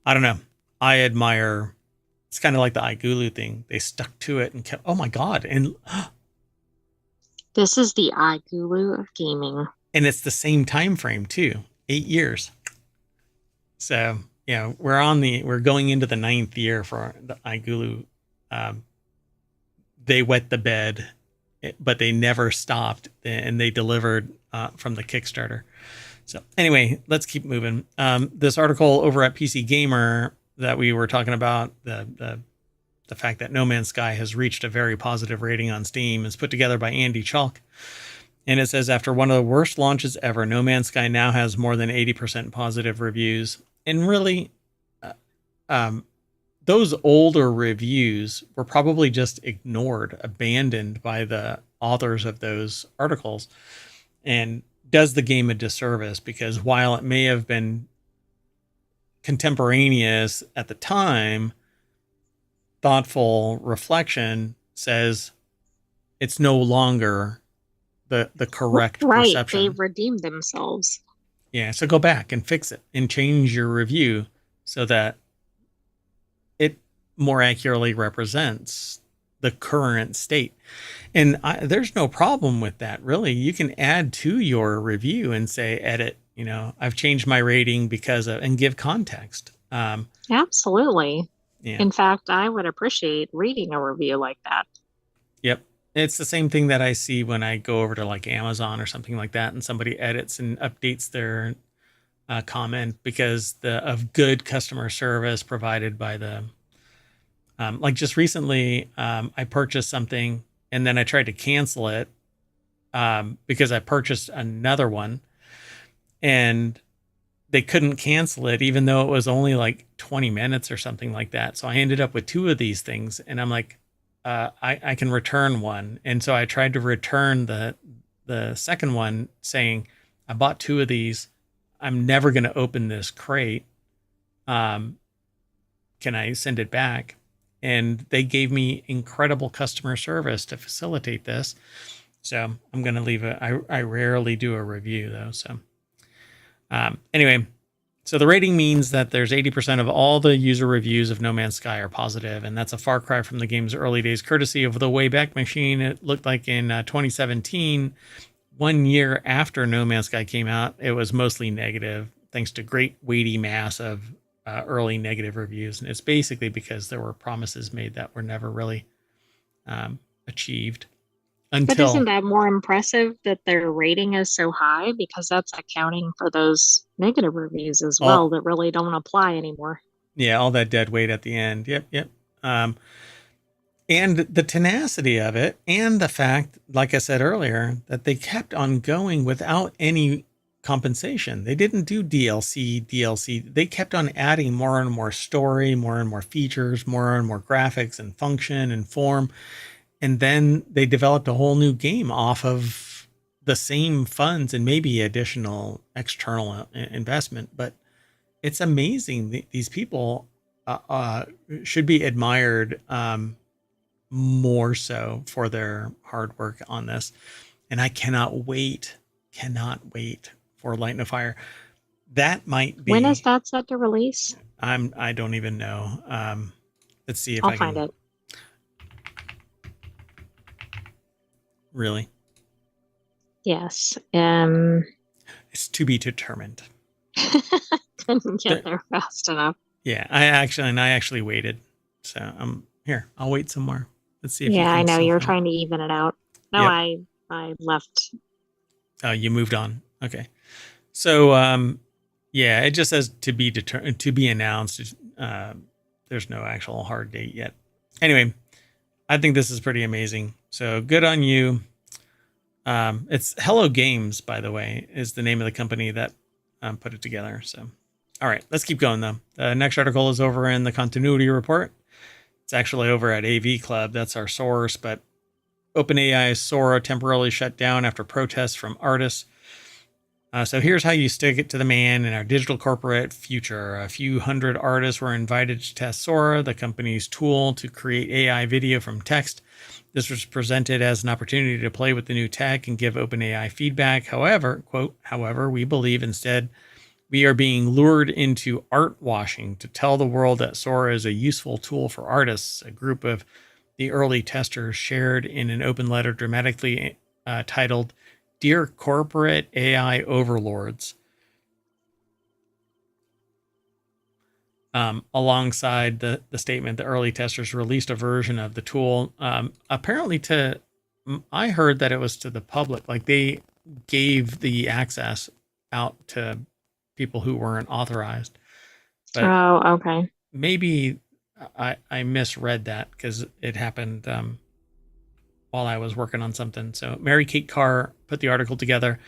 Speaker 1: don't know. I admire. It's kind of like the iGulu thing. They stuck to it and kept. Oh my god!
Speaker 2: This is the iGulu of gaming.
Speaker 1: And it's the same time frame too. 8 years. So yeah, we're going into the 9th year for the iGulu. They wet the bed, but they never stopped, and they delivered from the Kickstarter. So anyway, let's keep moving. This article over at PC Gamer that we were talking about, the fact that No Man's Sky has reached a very positive rating on Steam, is put together by Andy Chalk. And it says, after one of the worst launches ever, No Man's Sky now has more than 80% positive reviews. And really, those older reviews were probably just ignored, abandoned by the authors of those articles, and does the game a disservice, because while it may have been contemporaneous at the time, thoughtful reflection says it's no longer the correct perception.
Speaker 2: They've redeemed themselves.
Speaker 1: Yeah, so go back and fix it and change your review so that it more accurately represents the current state. And there's no problem with that, really. You can add to your review and say, edit, I've changed my rating because of, and give context.
Speaker 2: Absolutely.
Speaker 1: Yeah.
Speaker 2: In fact, I would appreciate reading a review like that.
Speaker 1: Yep. It's the same thing that I see when I go over to like Amazon or something like that, and somebody edits and updates their comment because of good customer service provided by the, like just recently, I purchased something and then I tried to cancel it because I purchased another one, and they couldn't cancel it even though it was only like 20 minutes or something like that. So I ended up with 2 of these things, and I'm like, I can return one. And so I tried to return the second one, saying, I bought 2 of these. I'm never going to open this crate. Can I send it back? And they gave me incredible customer service to facilitate this. So I'm going to leave it. I rarely do a review though. So anyway, so the rating means that there's 80% of all the user reviews of No Man's Sky are positive, and that's a far cry from the game's early days, courtesy of the Wayback Machine. It looked like in 2017, 1 year after No Man's Sky came out, it was mostly negative, thanks to great weighty mass of early negative reviews. And it's basically because there were promises made that were never really achieved.
Speaker 2: But isn't that more impressive that their rating is so high? Because that's accounting for those negative reviews as well that really don't apply anymore.
Speaker 1: Yeah, all that dead weight at the end. Yep. And the tenacity of it, and the fact, like I said earlier, that they kept on going without any compensation. They didn't do DLC. They kept on adding more and more story, more and more features, more and more graphics and function and form. And then they developed a whole new game off of the same funds and maybe additional external investment. But it's amazing. These people should be admired more so for their hard work on this. And I cannot wait for Light No Fire. That might be.
Speaker 2: When is that set to release?
Speaker 1: I don't even know. Let's see if
Speaker 2: I'll find it.
Speaker 1: Really?
Speaker 2: Yes.
Speaker 1: It's to be determined.
Speaker 2: Didn't get there fast enough.
Speaker 1: Yeah, I actually waited. So here. I'll wait some more. Let's see if
Speaker 2: yeah, I know you're trying to even it out. No, yep. I left.
Speaker 1: Oh, you moved on. Okay. So yeah, it just says to be announced. There's no actual hard date yet. Anyway, I think this is pretty amazing. So good on you. It's Hello Games, by the way, is the name of the company that put it together. So, all right, let's keep going though. The next article is over in the continuity report. It's actually over at AV Club. That's our source, but OpenAI's Sora temporarily shut down after protests from artists. So here's how you stick it to the man in our digital corporate future. A few hundred artists were invited to test Sora, the company's tool to create AI video from text. This was presented as an opportunity to play with the new tech and give OpenAI feedback. However, quote, however, we believe instead we are being lured into art washing to tell the world that Sora is a useful tool for artists. A group of the early testers shared in an open letter dramatically titled, Dear Corporate AI Overlords. Alongside the statement, the early testers released a version of the tool. Apparently I heard that it was to the public. Like they gave the access out to people who weren't authorized. But
Speaker 2: Oh, okay.
Speaker 1: maybe I misread that because it happened while I was working on something. So Mary Kate Carr put the article together.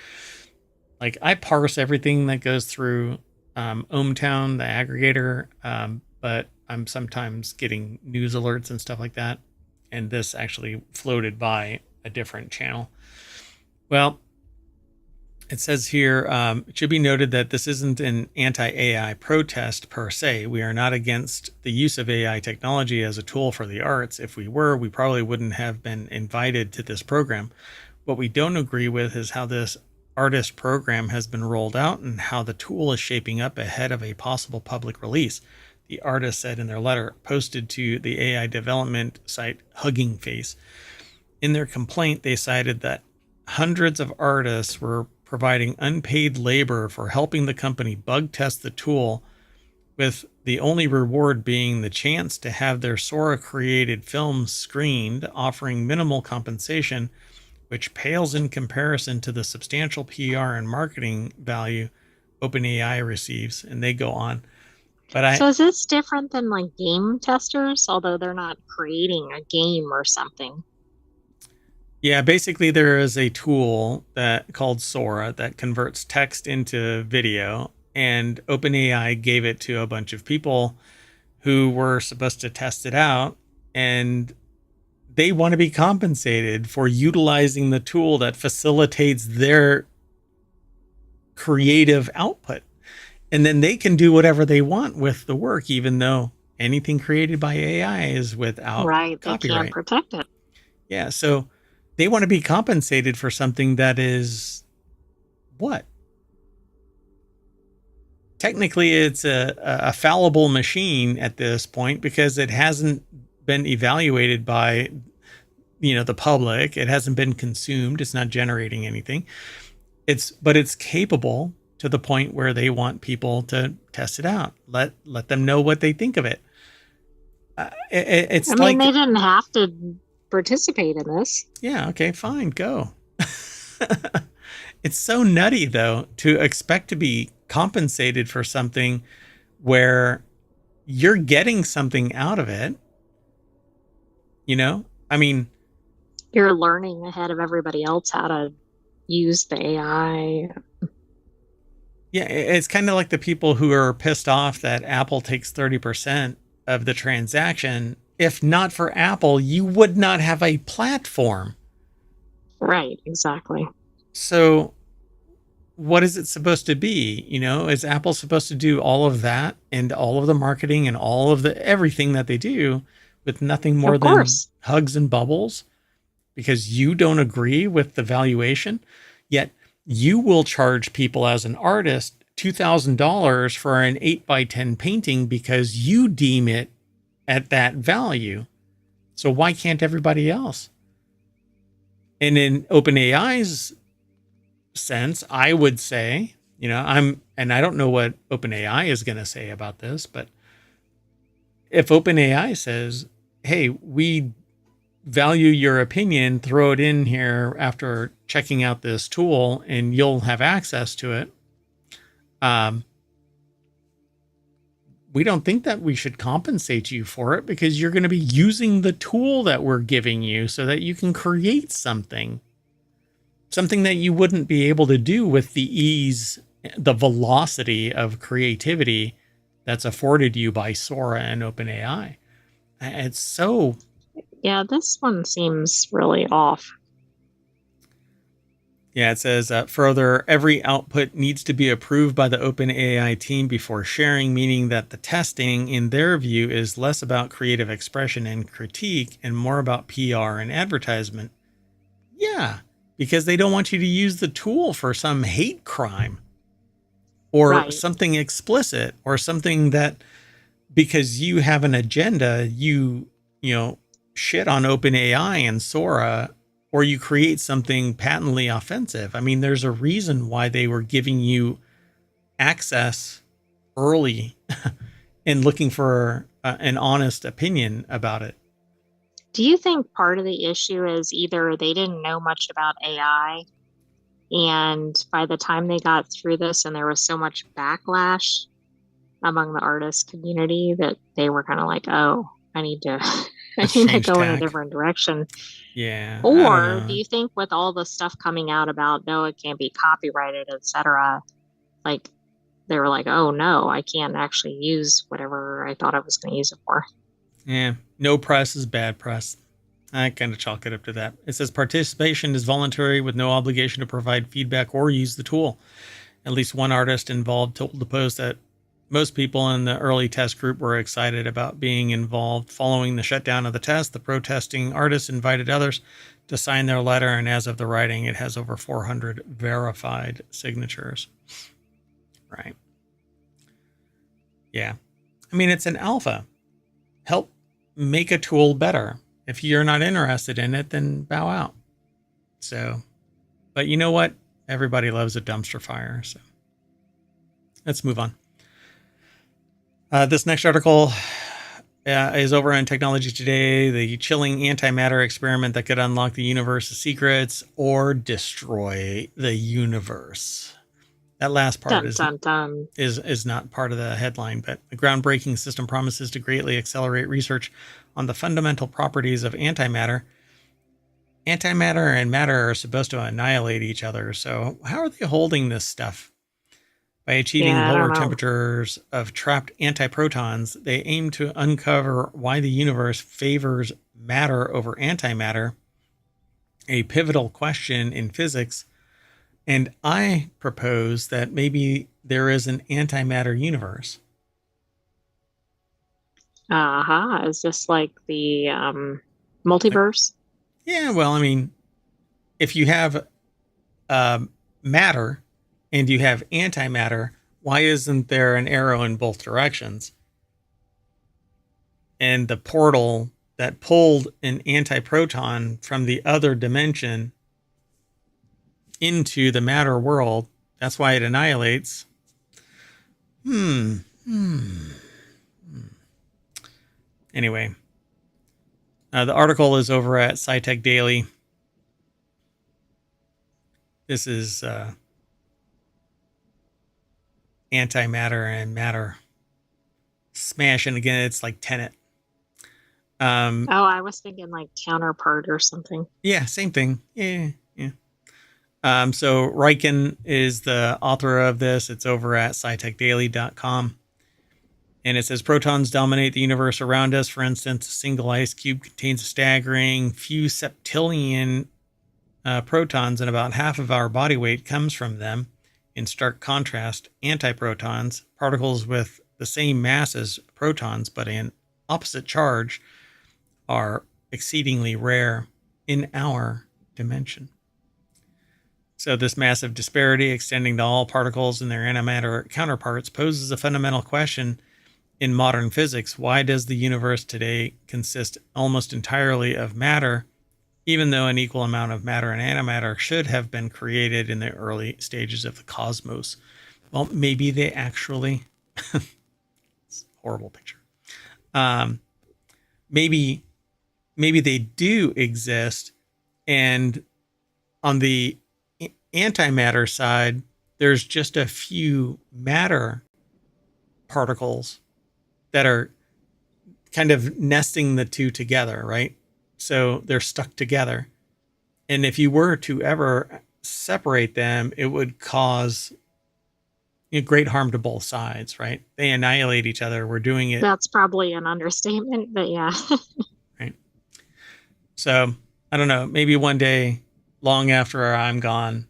Speaker 1: Like I parse everything that goes through ohmTown, the aggregator, but I'm sometimes getting news alerts and stuff like that. And this actually floated by a different channel. Well, it says here, it should be noted that this isn't an anti-AI protest per se. We are not against the use of AI technology as a tool for the arts. If we were, we probably wouldn't have been invited to this program. What we don't agree with is how this artist program has been rolled out and how the tool is shaping up ahead of a possible public release, the artist said in their letter posted to the AI development site Hugging Face. In their complaint, they cited that hundreds of artists were providing unpaid labor for helping the company bug test the tool, with the only reward being the chance to have their Sora created films screened, offering minimal compensation, which pales in comparison to the substantial PR and marketing value OpenAI receives. And they go on. But
Speaker 2: So is this different than like game testers, although they're not creating a game or something?
Speaker 1: yeah, basically there is a tool that called Sora that converts text into video, and OpenAI gave it to a bunch of people who were supposed to test it out, and they want to be compensated for utilizing the tool that facilitates their creative output. And then they can do whatever they want with the work, even though anything created by AI is without
Speaker 2: Right, they can't
Speaker 1: copyright.
Speaker 2: protect it.
Speaker 1: Yeah, so they want to be compensated for something that is what? Technically, it's a fallible machine at this point because it hasn't been evaluated by the public. It hasn't been consumed. It's not generating anything. But it's capable to the point where they want people to test it out. Let them know what they think of it. It's
Speaker 2: I
Speaker 1: like,
Speaker 2: mean, they didn't have to participate in this.
Speaker 1: yeah, okay, fine, go. It's so nutty though to expect to be compensated for something where you're getting something out of it. I mean,
Speaker 2: You're learning ahead of everybody else how to use the AI.
Speaker 1: yeah, it's kind of like the people who are pissed off that Apple takes 30% of the transaction. If not for Apple, you would not have a platform.
Speaker 2: Right, exactly.
Speaker 1: So what is it supposed to be? Is Apple supposed to do all of that and all of the marketing and all of the everything that they do with nothing more
Speaker 2: Of
Speaker 1: than
Speaker 2: course.
Speaker 1: hugs and bubbles because you don't agree with the valuation? Yet you will charge people as an artist $2,000 for an 8x10 painting because you deem it at that value. So why can't everybody else? And in OpenAI's sense, I would say, and I don't know what OpenAI is going to say about this, but if OpenAI says, hey, we value your opinion, throw it in here after checking out this tool and you'll have access to it. We don't think that we should compensate you for it because you're going to be using the tool that we're giving you so that you can create something that you wouldn't be able to do with the ease, the velocity of creativity that's afforded you by Sora and OpenAI. It's so,
Speaker 2: Yeah, this one seems really off.
Speaker 1: Yeah, it says further, every output needs to be approved by the OpenAI team before sharing, meaning that the testing, in their view, is less about creative expression and critique and more about PR and advertisement. Yeah, because they don't want you to use the tool for some hate crime or
Speaker 2: Right.
Speaker 1: something explicit or something that because you have an agenda, you know, shit on OpenAI and Sora, or you create something patently offensive. I mean, there's a reason why they were giving you access early and looking for an honest opinion about it.
Speaker 2: Do you think part of the issue is either they didn't know much about AI, and by the time they got through this and there was so much backlash among the artist community that they were kind of like, oh, I need to I
Speaker 1: Let's
Speaker 2: need to
Speaker 1: change
Speaker 2: go in a
Speaker 1: tack.
Speaker 2: different direction.
Speaker 1: Yeah, I don't
Speaker 2: Or do
Speaker 1: know.
Speaker 2: you think with all the stuff coming out about no, it can't be copyrighted, etc., like they were like, oh no, I can't actually use whatever I thought I was going to use it for.
Speaker 1: Yeah, no press is bad press. I kind of chalk it up to that. It says participation is voluntary with no obligation to provide feedback or use the tool. At least one artist involved told the Post that most people in the early test group were excited about being involved. Following the shutdown of the test, the protesting artists invited others to sign their letter, and as of the writing, it has over 400 verified signatures. Right. Yeah. I mean, it's an alpha. Help make a tool better. If you're not interested in it, then bow out. So, but you know what? Everybody loves a dumpster fire. So let's move on. This next article is over on Technology Today, the chilling antimatter experiment that could unlock the universe's secrets or destroy the universe. That last part
Speaker 2: Dun dun dun.
Speaker 1: is not part of the headline, but the groundbreaking system promises to greatly accelerate research on the fundamental properties of antimatter. Antimatter and matter are supposed to annihilate each other, so how are they holding this stuff? By achieving
Speaker 2: Yeah, I don't
Speaker 1: lower
Speaker 2: know.
Speaker 1: temperatures of trapped antiprotons, they aim to uncover why the universe favors matter over antimatter, a pivotal question in physics. And I propose that maybe there is an antimatter universe.
Speaker 2: Uh-huh. Is this like the
Speaker 1: Like,
Speaker 2: multiverse?
Speaker 1: yeah, well, I mean, if you have matter and you have antimatter, why isn't there an arrow in both directions? And the portal that pulled an antiproton from the other dimension into the matter world, that's why it annihilates. Hmm. Hmm. Anyway, the article is over at SciTech Daily. This is antimatter and matter smashing again. It's like Tenet. Um,
Speaker 2: Oh, I was thinking like counterpart or something.
Speaker 1: yeah, same thing. Yeah, yeah. So Riken is the author of this. It's over at scitechdaily.com. And it says protons dominate the universe around us. For instance, a single ice cube contains a staggering few septillion protons, and about half of our body weight comes from them. In stark contrast, antiprotons, particles with the same mass as protons but an opposite charge, are exceedingly rare in our dimension. So, this massive disparity extending to all particles and their antimatter counterparts poses a fundamental question in modern physics. Why does the universe today consist almost entirely of matter, even though an equal amount of matter and antimatter should have been created in the early stages of the cosmos? Well, maybe they actually, it's a horrible picture. Um, maybe they do exist, and on the antimatter side, there's just a few matter particles that are kind of nesting the two together, right? So they're stuck together. And if you were to ever separate them, it would cause great harm to both sides, right? They annihilate each other. We're doing it,
Speaker 2: That's probably an understatement, but yeah.
Speaker 1: right? So I don't know. Maybe one day, long after I'm gone,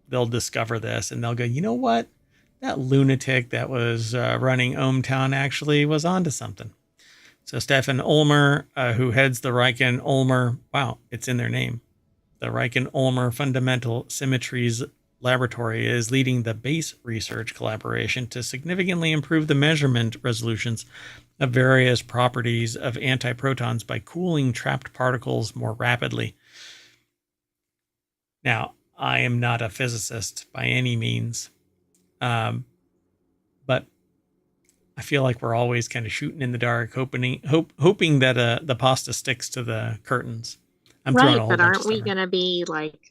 Speaker 1: they'll discover this and they'll go, you know what? That lunatic that was running ohmTown actually was onto something. So Stefan Ulmer, who heads the Riken Ulmer, wow, it's in their name. The Riken Ulmer Fundamental Symmetries Laboratory is leading the base research collaboration to significantly improve the measurement resolutions of various properties of antiprotons by cooling trapped particles more rapidly. Now, I am not a physicist by any means, but I feel like we're always kind of shooting in the dark, hoping that the pasta sticks to the curtains. I'm throwing
Speaker 2: Right,
Speaker 1: a whole
Speaker 2: but
Speaker 1: bunch of
Speaker 2: aren't
Speaker 1: stuff
Speaker 2: we
Speaker 1: around.
Speaker 2: going to be like,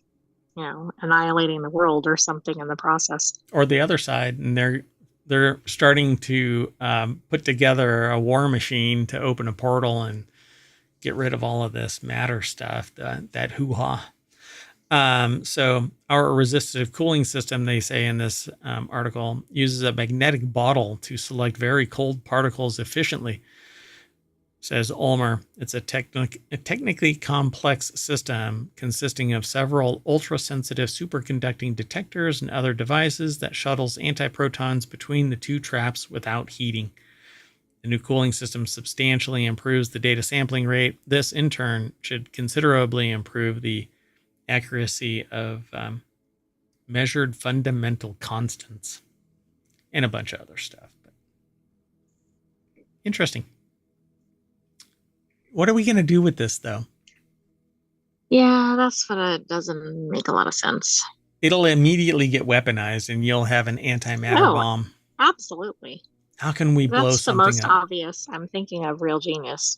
Speaker 2: annihilating the world or something in the process?
Speaker 1: Or the other side, and they're starting to put together a war machine to open a portal and get rid of all of this matter stuff, that hoo-ha. So our resistive cooling system, they say in this article, uses a magnetic bottle to select very cold particles efficiently. Says Ulmer, it's a technically complex system consisting of several ultra-sensitive superconducting detectors and other devices that shuttles antiprotons between the two traps without heating. The new cooling system substantially improves the data sampling rate. This, in turn, should considerably improve the accuracy of measured fundamental constants and a bunch of other stuff. But interesting. What are we going to do with this, though?
Speaker 2: Yeah, that's what it doesn't make a lot of sense.
Speaker 1: It'll immediately get weaponized and you'll have an antimatter
Speaker 2: Oh,
Speaker 1: bomb.
Speaker 2: absolutely.
Speaker 1: How can we blow
Speaker 2: That's the
Speaker 1: something
Speaker 2: most
Speaker 1: up?
Speaker 2: obvious. I'm thinking of Real Genius.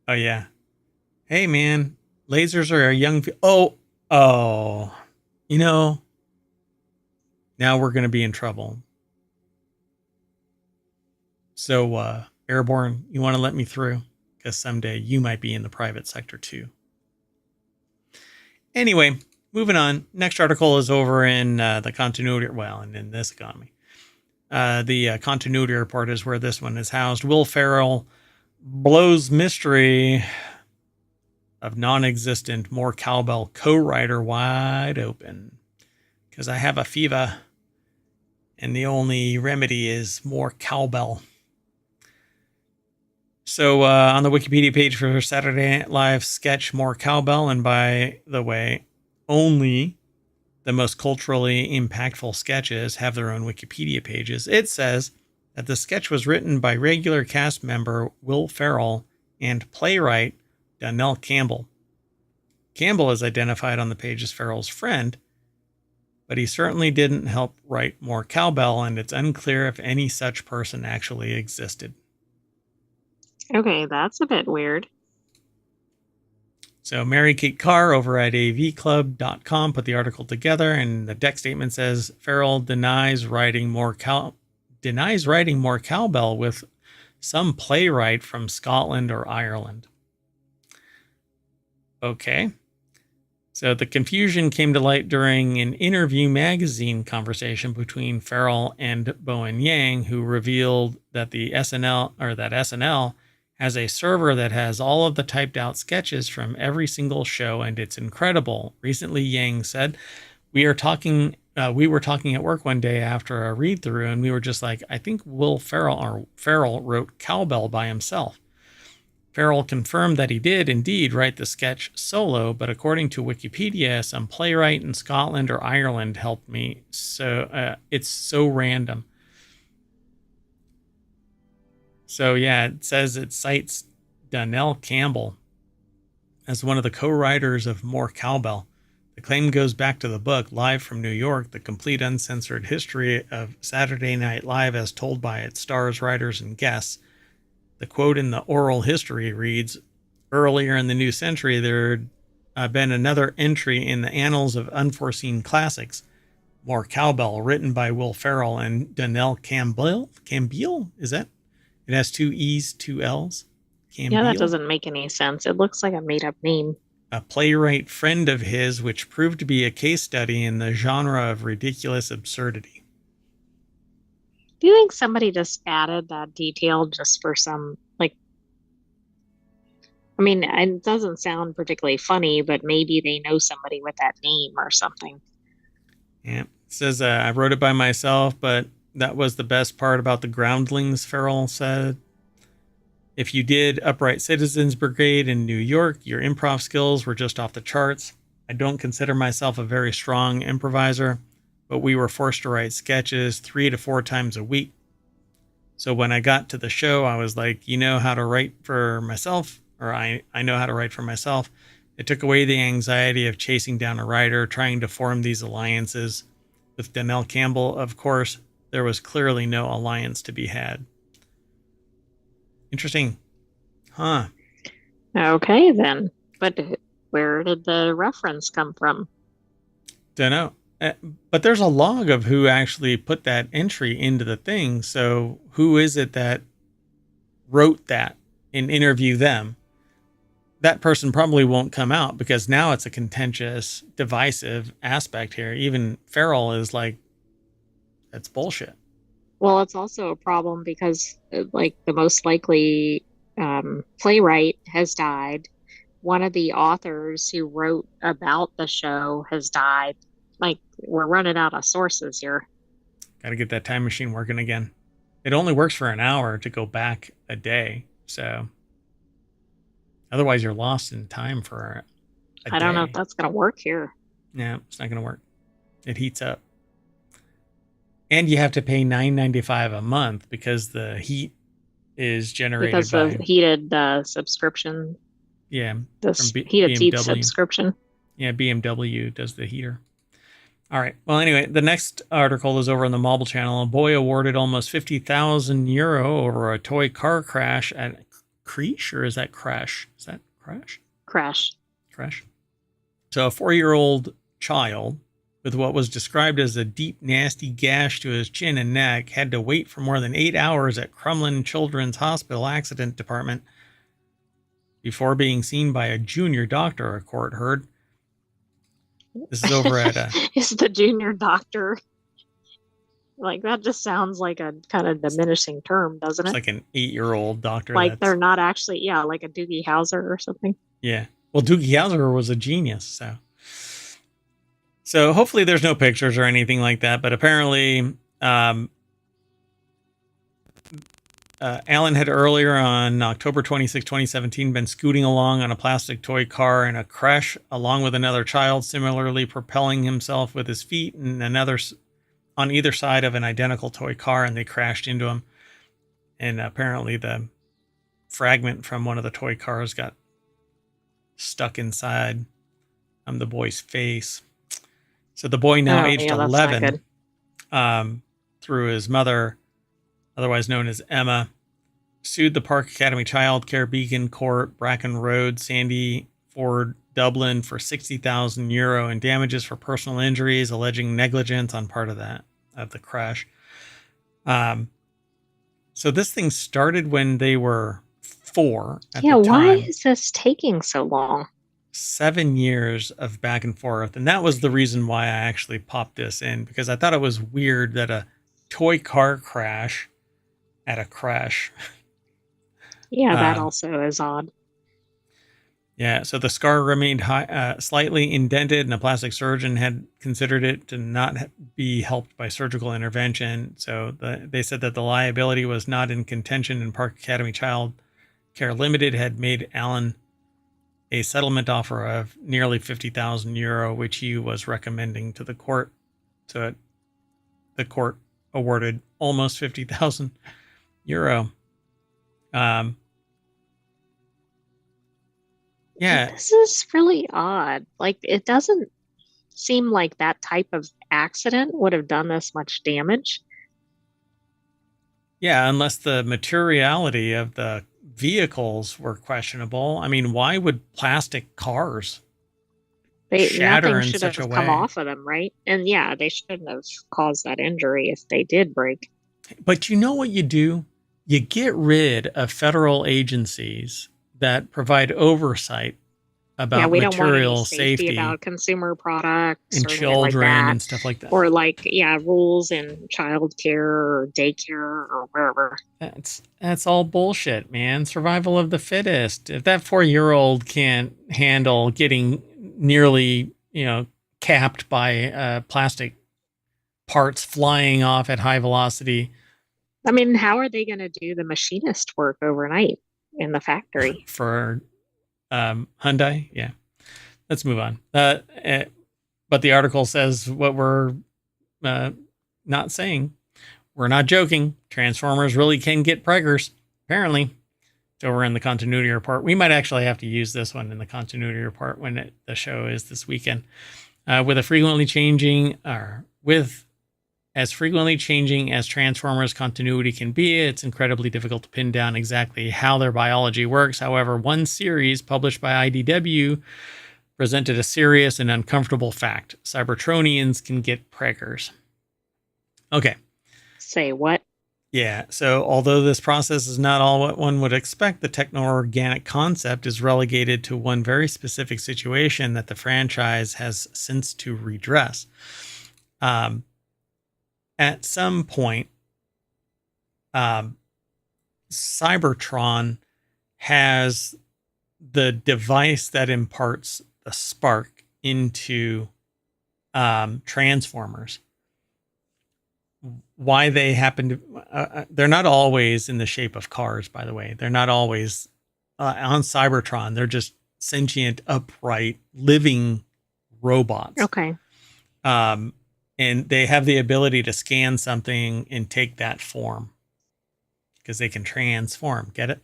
Speaker 1: Oh, yeah. Hey, man, lasers are a young. Oh. You know, now we're going to be in trouble. So, Airborne, you want to let me through? Because someday you might be in the private sector too. Anyway, moving on. Next article is over in the continuity, well, and in this economy. The continuity report is where this one is housed. Will Ferrell blows mystery of non-existent More Cowbell co-writer wide open. Because I have a fever, and the only remedy is more cowbell. So on the Wikipedia page for Saturday Night Live sketch More Cowbell, and by the way, only the most culturally impactful sketches have their own Wikipedia pages. It says that the sketch was written by regular cast member Will Ferrell and playwright Donnell Campbell. Campbell is identified on the page as Ferrell's friend, but he certainly didn't help write More Cowbell, and it's unclear if any such person actually existed.
Speaker 2: Okay, that's a bit weird.
Speaker 1: So Mary Kate Carr over at avclub.com put the article together, and the deck statement says Ferrell denies writing more cowbell with some playwright from Scotland or Ireland. Okay. So the confusion came to light during an Interview magazine conversation between Ferrell and Bowen Yang, who revealed that SNL has a server that has all of the typed out sketches from every single show, and it's incredible. Recently, Yang said, we were talking at work one day after a read through, and we were just like, I think Ferrell wrote Cowbell by himself. Ferrell confirmed that he did indeed write the sketch solo, but according to Wikipedia, some playwright in Scotland or Ireland helped me. So it's so random. So yeah, it says it cites Donnell Campbell as one of the co-writers of More Cowbell. The claim goes back to the book Live from New York, the complete uncensored history of Saturday Night Live as told by its stars, writers, and guests. The quote in the oral history reads, earlier in the new century, there had been another entry in the annals of unforeseen classics, More Cowbell, written by Will Ferrell and Donnell Campbell. Campbell? Is that? It has two E's, two L's.
Speaker 2: Yeah, that
Speaker 1: Campbell?
Speaker 2: doesn't make any sense. It looks like a made-up name.
Speaker 1: A playwright friend of his, which proved to be a case study in the genre of ridiculous absurdity.
Speaker 2: Do you think somebody just added that detail just for some, like, I mean, it doesn't sound particularly funny, but maybe they know somebody with that name or something.
Speaker 1: Yeah. It says, I wrote it by myself, but that was the best part about the groundlings, Farrell said. If you did Upright Citizens Brigade in New York, your improv skills were just off the charts. I don't consider myself a very strong improviser, but we were forced to write sketches 3 to 4 times a week. So when I got to the show, I was like, you know how to write for myself, or I know how to write for myself. It took away the anxiety of chasing down a writer, trying to form these alliances. With Donnell Campbell, of course, there was clearly no alliance to be had. Interesting. Huh.
Speaker 2: Okay, then. But where did the reference come from?
Speaker 1: Don't know. But there's a log of who actually put that entry into the thing. So who is it that wrote that and interview them? That person probably won't come out because now it's a contentious, divisive aspect here. Even Farrell is like, that's bullshit.
Speaker 2: Well, it's also a problem because, like, the most likely playwright has died. One of the authors who wrote about the show has died. Like, we're running out of sources here.
Speaker 1: Got to get that time machine working again. It only works for an hour to go back a day. So otherwise, you're lost in time for a day.
Speaker 2: I don't know if that's going to work here.
Speaker 1: No, it's not going to work. It heats up. And you have to pay $9.95 a month because the heat is generated
Speaker 2: because
Speaker 1: by
Speaker 2: of heated subscription.
Speaker 1: Yeah,
Speaker 2: heated seat subscription.
Speaker 1: Yeah, BMW does the heater. All right. Well, anyway, the next article is over on the Mobile Channel. A boy awarded almost 50,000 euro over a toy car crash at Creche, or is that Crash? Is that Crash?
Speaker 2: Crash.
Speaker 1: So a 4-year-old child with what was described as a deep, nasty gash to his chin and neck had to wait for more than 8 hours at Crumlin Children's Hospital Accident Department before being seen by a junior doctor, a court heard. This is over at
Speaker 2: Is the junior doctor. Like, that just sounds like a kind of diminishing term, doesn't it?
Speaker 1: It's like an 8-year-old doctor.
Speaker 2: Like they're not actually, like a Doogie Howser or something.
Speaker 1: Yeah. Well, Doogie Howser was a genius, So hopefully there's no pictures or anything like that, but apparently Alan had earlier on October 26, 2017, been scooting along on a plastic toy car in a crash along with another child, similarly propelling himself with his feet and another on either side of an identical toy car, and they crashed into him. And apparently the fragment from one of the toy cars got stuck inside the boy's face. So the boy, now aged 11, through his mother, otherwise known as Emma, sued the Park Academy Child Care Beacon Court, Bracken Road, Sandy Ford, Dublin, for 60,000 euro in damages for personal injuries, alleging negligence on part of the crash. So this thing started when they were 4 at the time.
Speaker 2: Why is this taking so long?
Speaker 1: 7 years of back and forth. And that was the reason why I actually popped this in, because I thought it was weird that a toy car crash at a crash.
Speaker 2: Yeah, that also is odd.
Speaker 1: Yeah, so the scar remained slightly indented, and a plastic surgeon had considered it to not be helped by surgical intervention. So they said that the liability was not in contention, and Park Academy Child Care Limited had made Alan a settlement offer of nearly 50,000 euro, which he was recommending to the court. So the court awarded almost 50,000 euro. Yeah.
Speaker 2: This is really odd. Like, it doesn't seem like that type of accident would have done this much damage.
Speaker 1: Yeah, unless the materiality of the vehicles were questionable. I mean, why would plastic cars shatter in such a way?
Speaker 2: Come off of them, right? And yeah, they shouldn't have caused that injury if they did break.
Speaker 1: But you know what you do? You get rid of federal agencies that provide oversight about material safety
Speaker 2: about consumer products
Speaker 1: and children and stuff like that,
Speaker 2: or rules in child care or daycare or wherever.
Speaker 1: That's all bullshit, man. Survival of the fittest. If that 4-year-old can't handle getting nearly capped by a plastic parts flying off at high velocity.
Speaker 2: I mean, how are they going to do the machinist work overnight in the factory?
Speaker 1: For Hyundai. Yeah, let's move on. But the article says what we're not saying. We're not joking. Transformers really can get preggers, apparently. So we're in the continuity report. We might actually have to use this one in the continuity report when the show is this weekend. With as frequently changing as Transformers continuity can be, it's incredibly difficult to pin down exactly how their biology works. However, one series published by IDW presented a serious and uncomfortable fact. Cybertronians can get preggers. Okay.
Speaker 2: Say what?
Speaker 1: Yeah, so although this process is not all what one would expect, the techno-organic concept is relegated to one very specific situation that the franchise has since to redress. At some point, Cybertron has the device that imparts the spark into Transformers. Why they happen to they're not always in the shape of cars, by the way. They're not always on Cybertron. They're just sentient, upright, living robots.
Speaker 2: Okay.
Speaker 1: And they have the ability to scan something and take that form because they can transform. Get it?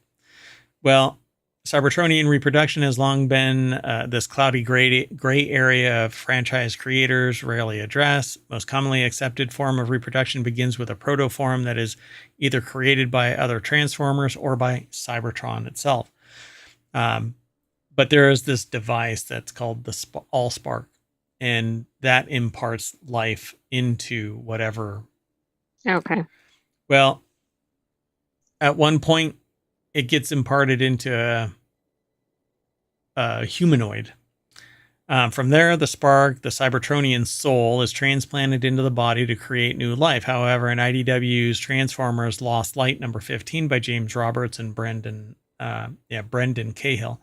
Speaker 1: Well, Cybertronian reproduction has long been this cloudy gray area of franchise creators rarely address. Most commonly accepted form of reproduction begins with a protoform that is either created by other Transformers or by Cybertron itself. But there is this device that's called the Allspark, and that imparts life into whatever.
Speaker 2: Okay.
Speaker 1: Well, at one point, it gets imparted into a humanoid. From there, the spark, the Cybertronian soul, is transplanted into the body to create new life. However, in IDW's Transformers Lost Light number 15 by James Roberts and Brendan Cahill,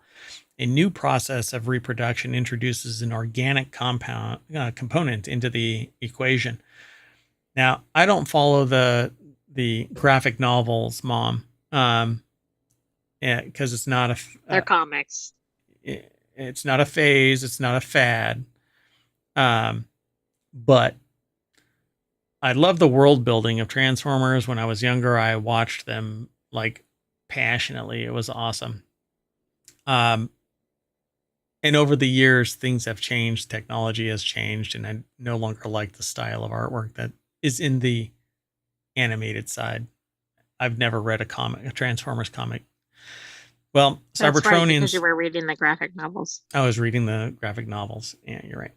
Speaker 1: a new process of reproduction introduces an organic component into the equation. Now, I don't follow the graphic novels, Mom. Because it's not
Speaker 2: they're comics.
Speaker 1: It's not a phase. It's not a fad. But I love the world building of Transformers. When I was younger, I watched them like passionately. It was awesome. And over the years, things have changed. Technology has changed, and I no longer like the style of artwork that is in the animated side. I've never read a Transformers comic. Well,
Speaker 2: That's
Speaker 1: Cybertronians.
Speaker 2: right, because you were reading the graphic novels.
Speaker 1: I was reading the graphic novels. Yeah, you're right.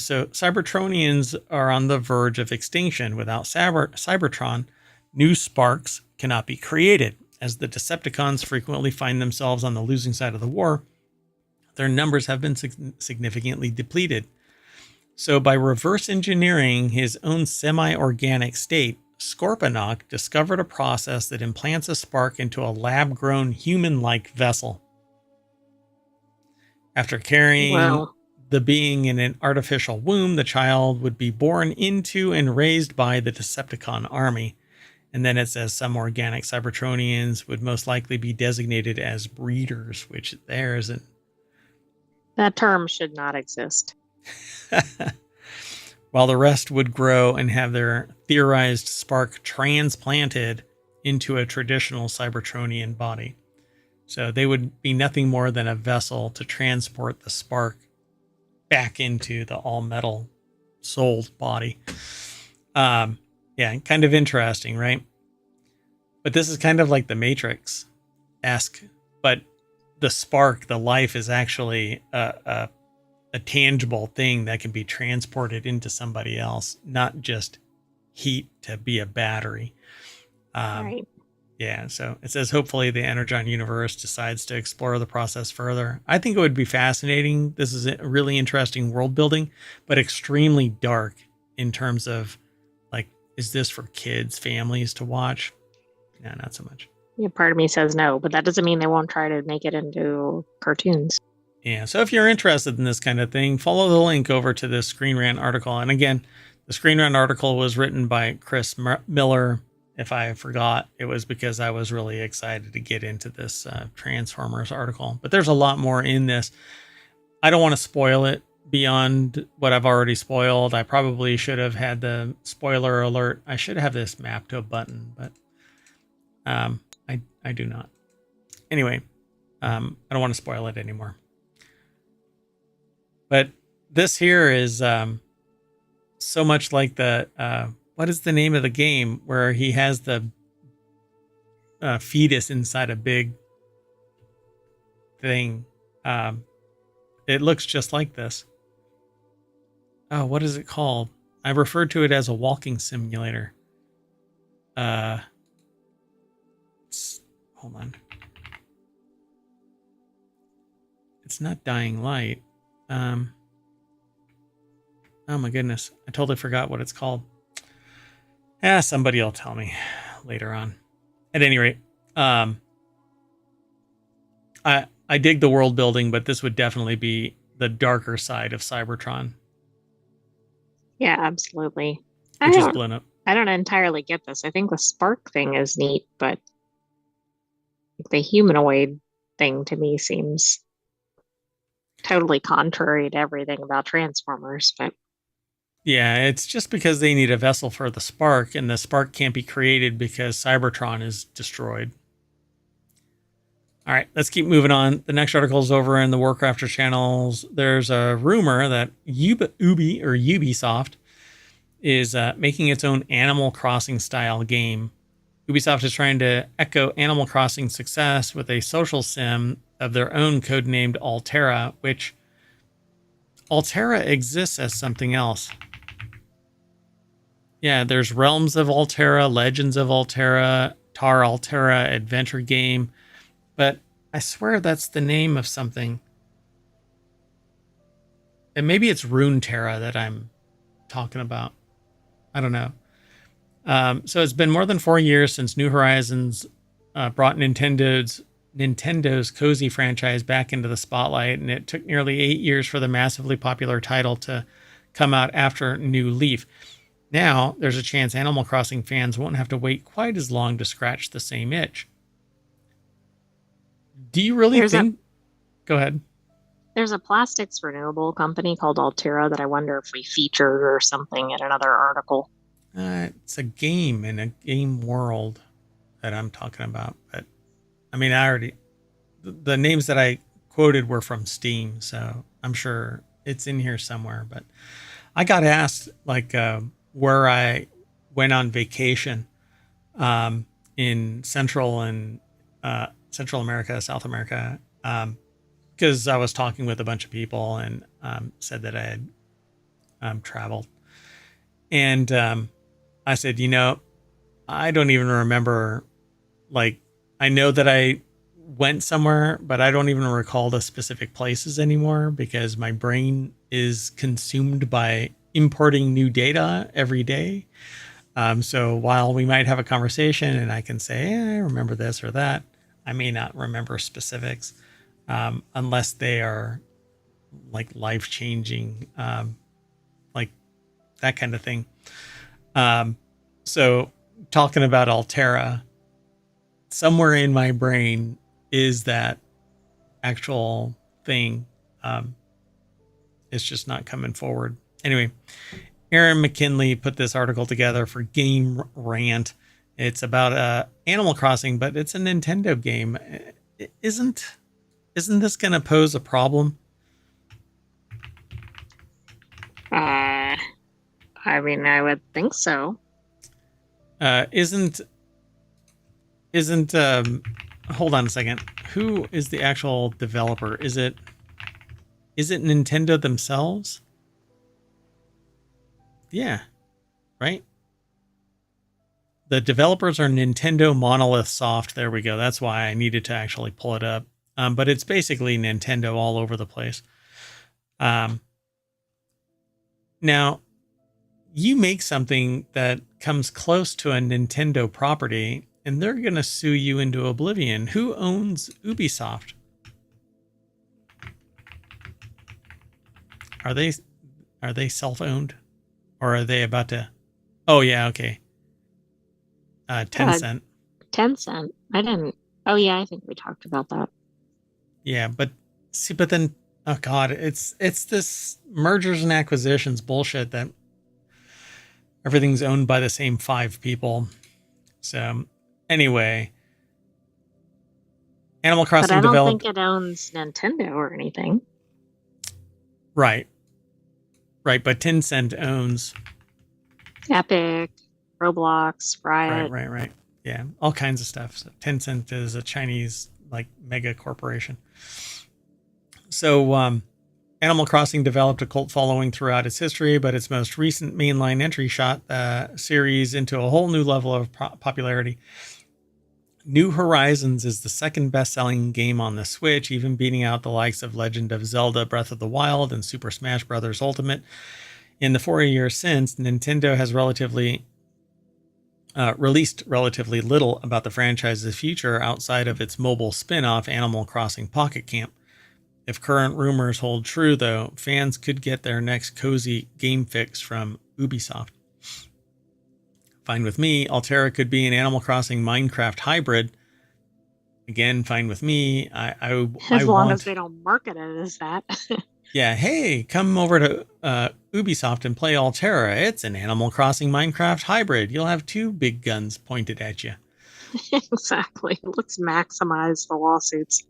Speaker 1: So Cybertronians are on the verge of extinction. Without Cybertron, new sparks cannot be created. As the Decepticons frequently find themselves on the losing side of the war, their numbers have been significantly depleted. So by reverse engineering his own semi-organic state, Scorponok discovered a process that implants a spark into a lab-grown human-like vessel. After carrying the being in an artificial womb, the child would be born into and raised by the Decepticon army. And then it says some organic Cybertronians would most likely be designated as breeders, which there isn't.
Speaker 2: That term should not exist.
Speaker 1: While the rest would grow and have their theorized spark transplanted into a traditional Cybertronian body. So they would be nothing more than a vessel to transport the spark back into the all-metal souled body. Yeah, kind of interesting, right? But this is kind of like the Matrix-esque, but the spark, the life, is actually a tangible thing that can be transported into somebody else, not just heat to be a battery.
Speaker 2: Right.
Speaker 1: Yeah, so it says hopefully the Energon universe decides to explore the process further. I think it would be fascinating. This is a really interesting world building, but extremely dark in terms of, like, is this for kids, families to watch? No, not so much.
Speaker 2: Yeah, part of me says no, but that doesn't mean they won't try to make it into cartoons.
Speaker 1: Yeah, so if you're interested in this kind of thing, follow the link over to this Screen Rant article. And again, The Screen Rant article was written by Chris Miller. If I forgot, it was because I was really excited to get into this Transformers article. But there's a lot more in this. I don't want to spoil it beyond what I've already spoiled. I probably should have had the spoiler alert. I should have this mapped to a button, but I do not. Anyway, I don't want to spoil it anymore. But this here is so much like the what is the name of the game where he has the fetus inside a big thing. It looks just like this. Oh, what is it called? I referred to it as a walking simulator. Hold on. It's not Dying Light. Oh my goodness. I totally forgot what it's called. Somebody will tell me later on. At any rate, I dig the world building, but this would definitely be the darker side of Cybertron.
Speaker 2: Yeah, absolutely.
Speaker 1: Which is blown up.
Speaker 2: I don't entirely get this. I think the spark thing is neat, but the humanoid thing to me seems totally contrary to everything about Transformers. But
Speaker 1: yeah, it's just because they need a vessel for the spark, and the spark can't be created because Cybertron is destroyed. All right, let's keep moving on. The next article is over in the WarCrafters channels. There's a rumor that Ubisoft is making its own Animal Crossing style game. Ubisoft is trying to echo Animal Crossing success with a social sim of their own codenamed Altera, which Altera exists as something else. Yeah, there's Realms of Altera, Legends of Altera, Tar Altera adventure game, but I swear that's the name of something. And maybe it's Runeterra that I'm talking about. I don't know. So it's been more than 4 years since New Horizons brought Nintendo's Cozy franchise back into the spotlight, and it took nearly 8 years for the massively popular title to come out after New Leaf. Now, there's a chance Animal Crossing fans won't have to wait quite as long to scratch the same itch. Do you really think... Go ahead.
Speaker 2: There's a plastics renewable company called Altera that I wonder if we featured or something in another article.
Speaker 1: It's a game in a game world that I'm talking about. But, I mean, the names that I quoted were from Steam, so I'm sure it's in here somewhere. But I got asked, like, where I went on vacation in Central America, South America, because I was talking with a bunch of people and said that I had traveled. And I said, I don't even remember, like, I know that I went somewhere, but I don't even recall the specific places anymore because my brain is consumed by importing new data every day. So while we might have a conversation and I can say, I remember this or that, I may not remember specifics unless they are like life-changing, like that kind of thing. So talking about Altera, somewhere in my brain is that actual thing. It's just not coming forward. Anyway, Aaron McKinley put this article together for Game Rant. It's about Animal Crossing, but it's a Nintendo game. Isn't this going to pose a problem?
Speaker 2: I mean, I would think so.
Speaker 1: Isn't hold on a second. Who is the actual developer? Is it Nintendo themselves? Yeah, right? The developers are Nintendo Monolith Soft. There we go. That's why I needed to actually pull it up. But it's basically Nintendo all over the place. Now, you make something that comes close to a Nintendo property, and they're going to sue you into oblivion. Who owns Ubisoft? Are they self-owned? Or are they about to? Oh yeah, okay. 10 cent.
Speaker 2: 10 cent. I didn't. Oh yeah, I think we talked about that.
Speaker 1: Yeah, but see, but then, oh god, it's this mergers and acquisitions bullshit that everything's owned by the same 5 people. So anyway, Animal
Speaker 2: But I
Speaker 1: Crossing
Speaker 2: don't
Speaker 1: developed.
Speaker 2: think it owns Nintendo or anything.
Speaker 1: Right, right, but Tencent owns.
Speaker 2: Epic, Roblox,
Speaker 1: Right,
Speaker 2: Riot.
Speaker 1: right, right. Yeah, all kinds of stuff. So Tencent is a Chinese like mega corporation. So Animal Crossing developed a cult following throughout its history, but its most recent mainline entry shot the series into a whole new level of popularity. New Horizons is the second best-selling game on the Switch, even beating out the likes of Legend of Zelda Breath of the Wild and Super Smash Bros. Ultimate. In the 4 years since, Nintendo has released relatively little about the franchise's future outside of its mobile spin-off Animal Crossing Pocket Camp. If current rumors hold true, though, fans could get their next cozy game fix from Ubisoft. Fine with me. Altera could be an Animal Crossing Minecraft hybrid. Again, fine with me. I
Speaker 2: As long as
Speaker 1: want.
Speaker 2: they don't market it as that.
Speaker 1: Yeah, hey, come over to Ubisoft and play Altera. It's an Animal Crossing Minecraft hybrid. You'll have 2 big guns pointed at you.
Speaker 2: Exactly. Let's maximize the lawsuits.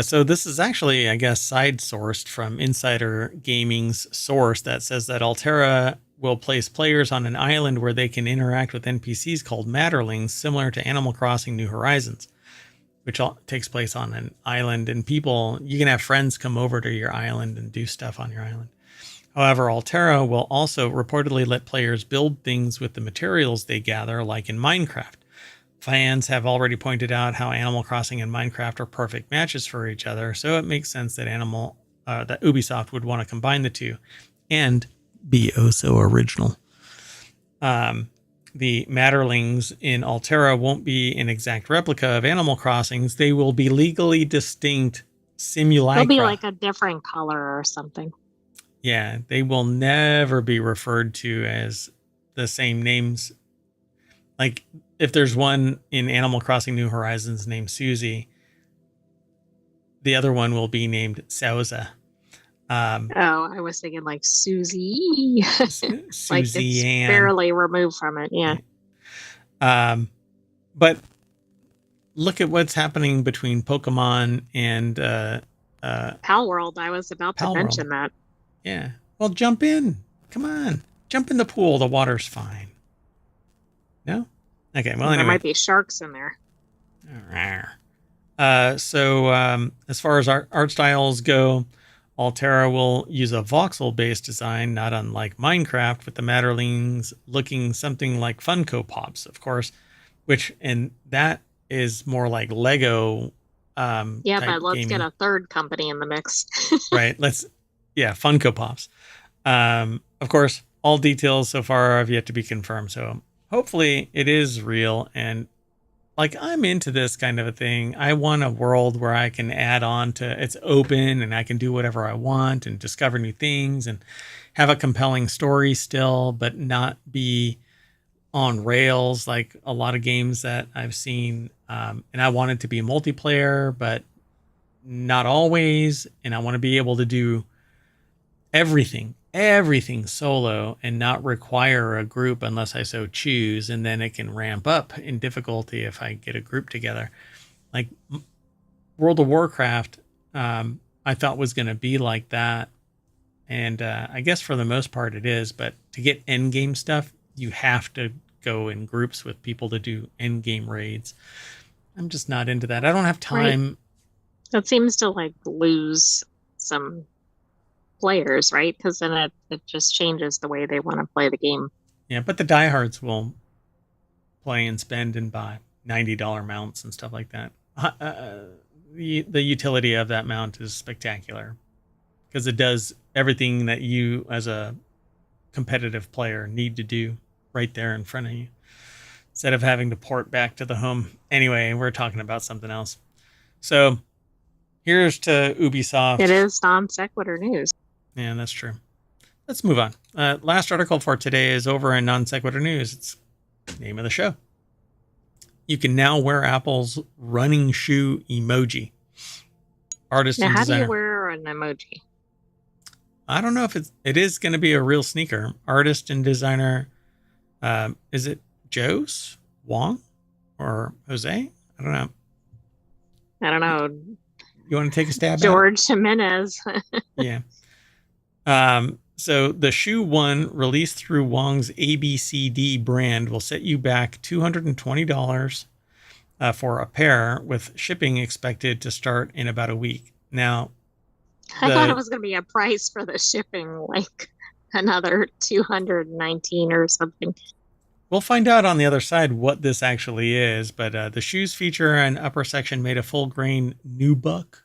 Speaker 1: So this is actually, I guess, side sourced from Insider Gaming's source that says that Altera will place players on an island where they can interact with NPCs called Matterlings, similar to Animal Crossing New Horizons, which takes place on an island. And you can have friends come over to your island and do stuff on your island. However, Altera will also reportedly let players build things with the materials they gather, like in Minecraft. Fans have already pointed out how Animal Crossing and Minecraft are perfect matches for each other, so it makes sense that that Ubisoft would want to combine the two and be oh so original. The Matterlings in Altera won't be an exact replica of Animal Crossing's. They will be legally distinct
Speaker 2: It'll be
Speaker 1: simulacra.
Speaker 2: like a different color or something.
Speaker 1: Yeah, they will never be referred to as the same names. Like, if there's one in Animal Crossing New Horizons named Susie, the other one will be named Souza.
Speaker 2: Oh, I was thinking like Susie. Like
Speaker 1: Susie
Speaker 2: it's
Speaker 1: Ann.
Speaker 2: barely removed from it. Yeah.
Speaker 1: But look at what's happening between Pokemon and
Speaker 2: Pal World, I was about to
Speaker 1: Pal World.
Speaker 2: mention that.
Speaker 1: Yeah. Well, jump in. Come on. Jump in the pool. The water's fine. No? Okay. Well,
Speaker 2: There
Speaker 1: anyway.
Speaker 2: might be sharks in there.
Speaker 1: So as far as art styles go, Altera will use a voxel-based design, not unlike Minecraft, with the Matterlings looking something like Funko Pops, of course, and that is more like Lego
Speaker 2: Yeah,
Speaker 1: type
Speaker 2: but let's get
Speaker 1: gaming.
Speaker 2: a third company in the mix.
Speaker 1: Right. Funko Pops. Of course, all details so far have yet to be confirmed. So hopefully it is real. And like, I'm into this kind of a thing. I want a world where I can add on to it's open and I can do whatever I want and discover new things and have a compelling story still, but not be on rails like a lot of games that I've seen. And I want it to be multiplayer, but not always. And I want to be able to do everything solo and not require a group unless I so choose. And then it can ramp up in difficulty if I get a group together. Like World of Warcraft, I thought was going to be like that. And I guess for the most part it is. But to get end game stuff, you have to go in groups with people to do end game raids. I'm just not into that. I don't have time.
Speaker 2: Right. That seems to like lose some players, right? Because then it just changes the way they want to play the game.
Speaker 1: Yeah, but the diehards will play and spend and buy $90 mounts and stuff like that. The utility of that mount is spectacular because it does everything that you as a competitive player need to do right there in front of you instead of having to port back to the home. Anyway, we're talking about something else. So here's to Ubisoft.
Speaker 2: It is non sequitur news.
Speaker 1: Yeah, that's true. let's move on. Last article for today is over in Non Sequitur News. It's the name of the show. You can now wear Apple's running shoe emoji. Artist
Speaker 2: Now,
Speaker 1: and
Speaker 2: how do you
Speaker 1: designer.
Speaker 2: wear an emoji?
Speaker 1: I don't know if it is going to be a real sneaker. Artist and designer. Is it Joe's Wong or Jose? I don't know.
Speaker 2: I don't know.
Speaker 1: You want to take a stab
Speaker 2: George Jimenez.
Speaker 1: at it? Yeah. So the Shoe One released through Wong's ABCD brand will set you back $220 for a pair, with shipping expected to start in about a week. Now,
Speaker 2: I thought it was going to be a price for the shipping, like another 219 or something.
Speaker 1: we'll find out on the other side what this actually is, but the shoes feature an upper section made of full-grain nubuck,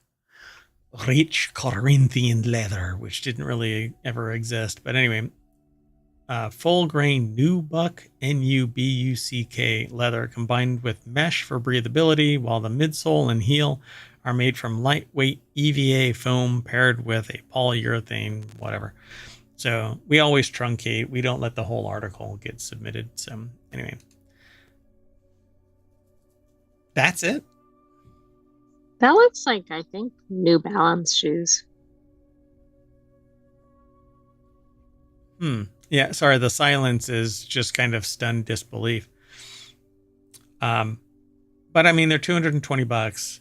Speaker 1: rich Corinthian leather, which didn't really ever exist. But anyway, full-grain nubuck, N-U-B-U-C-K leather, combined with mesh for breathability, while the midsole and heel are made from lightweight EVA foam paired with a polyurethane, whatever. So we always truncate. We don't let the whole article get submitted. So anyway, that's it.
Speaker 2: That looks like, I think, New Balance shoes.
Speaker 1: Yeah, sorry, the silence is just kind of stunned disbelief. But I mean, they're $220.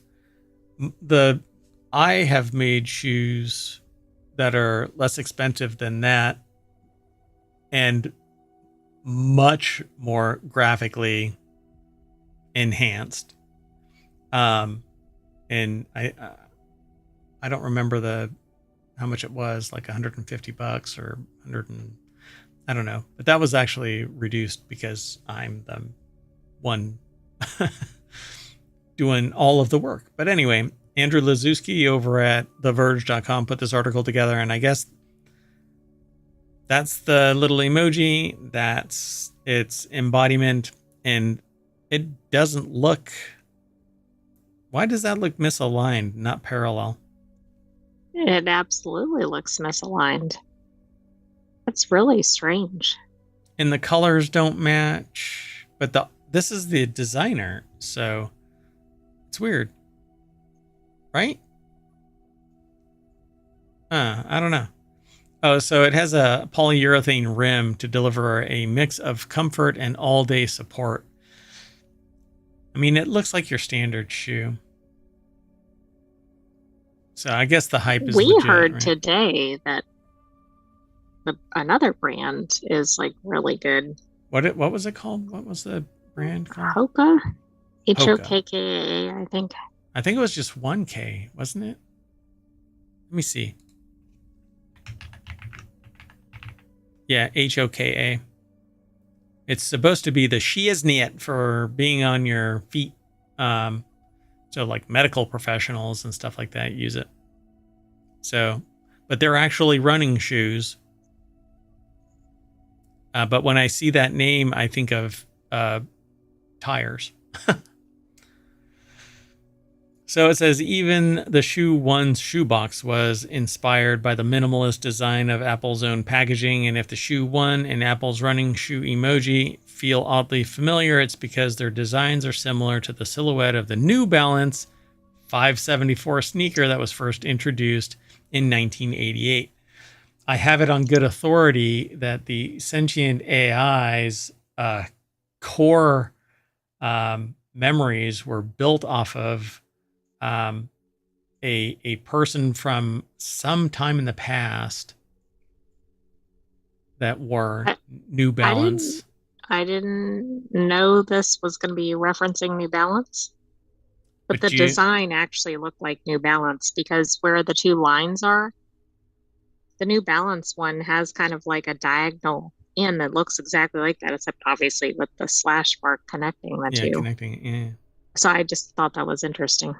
Speaker 1: I have made shoes that are less expensive than that and much more graphically enhanced. And I don't remember how much it was, like $150 or 100 and I don't know, but that was actually reduced because I'm the one doing all of the work. But anyway, Andrew Lazuski over at TheVerge.com put this article together, and I guess that's the little emoji. That's its embodiment, and it doesn't look. Why does that look misaligned, not parallel?
Speaker 2: It absolutely looks misaligned. That's really strange.
Speaker 1: And the colors don't match, but this is the designer, so it's weird. Right? I don't know. Oh, so it has a polyurethane rim to deliver a mix of comfort and all-day support. I mean, it looks like your standard shoe. So I guess the hype is
Speaker 2: We
Speaker 1: legit,
Speaker 2: heard
Speaker 1: right?
Speaker 2: today that another brand is like really good.
Speaker 1: What was it called? What was the brand called?
Speaker 2: Hoka?
Speaker 1: Hoka.
Speaker 2: H-O-K-K-A, I think.
Speaker 1: I think it was just 1K, wasn't it? Let me see. Yeah, Hoka. It's supposed to be the Shiazniet for being on your feet. So like medical professionals and stuff like that use it. So, but they're actually running shoes. But when I see that name, I think of tires. So it says even the Shoe One's shoebox was inspired by the minimalist design of Apple's own packaging. And if the Shoe One and Apple's running shoe emoji feel oddly familiar, it's because their designs are similar to the silhouette of the New Balance 574 sneaker that was first introduced in 1988. I have it on good authority that the sentient AI's core memories were built off of a person from some time in the past that wore New Balance.
Speaker 2: I didn't know this was going to be referencing New Balance, but the design actually looked like New Balance because where the two lines are, the New Balance one has kind of like a diagonal in that looks exactly like that, except obviously with the slash mark connecting the two.
Speaker 1: Connecting, yeah.
Speaker 2: So I just thought that was interesting.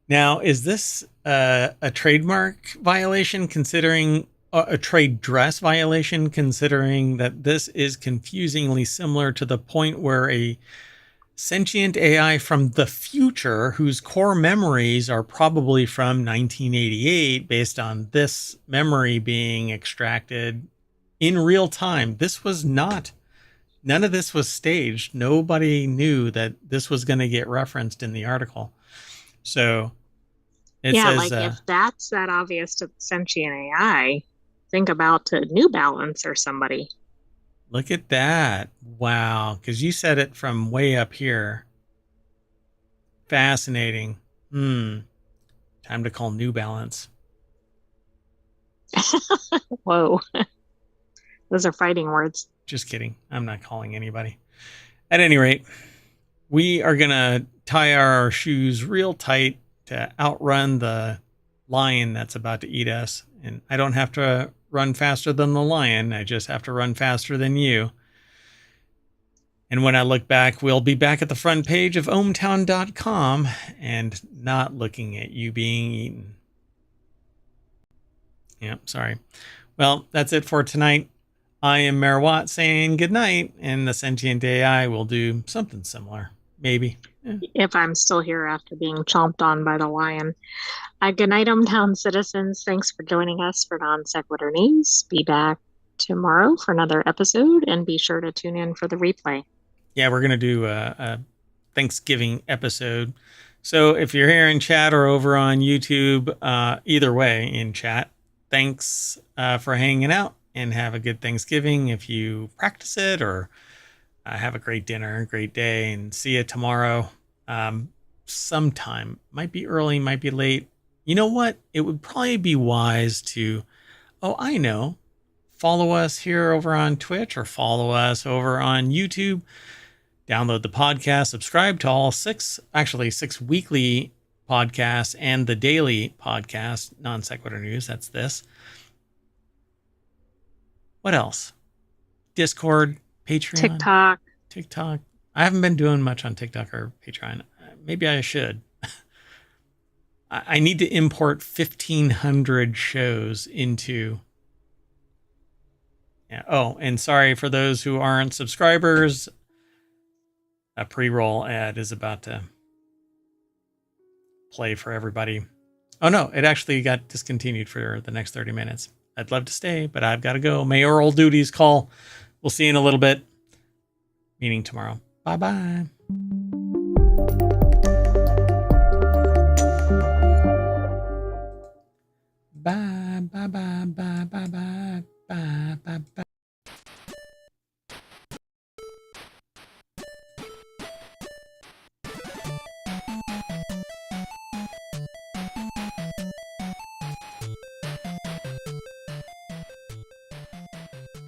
Speaker 1: Now, is this a trademark violation, considering a trade dress violation, considering that this is confusingly similar to the point where a Sentient AI from the future, whose core memories are probably from 1988, based on this memory being extracted in real time. None of this was staged. Nobody knew that this was going to get referenced in the article. So it
Speaker 2: Yeah,
Speaker 1: says,
Speaker 2: like if that's that obvious to sentient AI, think about to New Balance or somebody.
Speaker 1: look at that. Wow. Because you said it from way up here. Fascinating. Time to call New Balance.
Speaker 2: Whoa, those are fighting words.
Speaker 1: Just kidding. I'm not calling anybody. At any rate, we are going to tie our shoes real tight to outrun the lion that's about to eat us. And I don't have to run faster than the lion. I just have to run faster than you. And when I look back, we'll be back at the front page of ohmTown.com and not looking at you being eaten. Yep, sorry. Well, that's it for tonight. I am Mayor Watt saying good night, and the sentient AI will do something similar. Maybe.
Speaker 2: If I'm still here after being chomped on by the lion. Good night, ohmTown citizens. Thanks for joining us for Non Sequitur News. Be back tomorrow for another episode, and be sure to tune in for the replay.
Speaker 1: Yeah, we're going to do a Thanksgiving episode. So if you're here in chat or over on YouTube, either way in chat, thanks for hanging out, and have a good Thanksgiving if you practice it, or have a great dinner, great day, and see you tomorrow sometime. Might be early, might be late. You know what? It would probably be wise to, follow us here over on Twitch or follow us over on YouTube. Download the podcast, subscribe to all six weekly podcasts and the daily podcast, Non Sequitur News. That's this. What else? Discord, Patreon, TikTok. I haven't been doing much on TikTok or Patreon. Maybe I should. I need to import 1,500 shows into. Yeah. Oh, and sorry for those who aren't subscribers. A pre-roll ad is about to play for everybody. Oh no, it actually got discontinued for the next 30 minutes. I'd love to stay, but I've got to go. Mayoral duties call. We'll see you in a little bit. Meeting tomorrow. Bye-bye. Bye, bye, bye, bye, bye, bye, bye, bye, bye.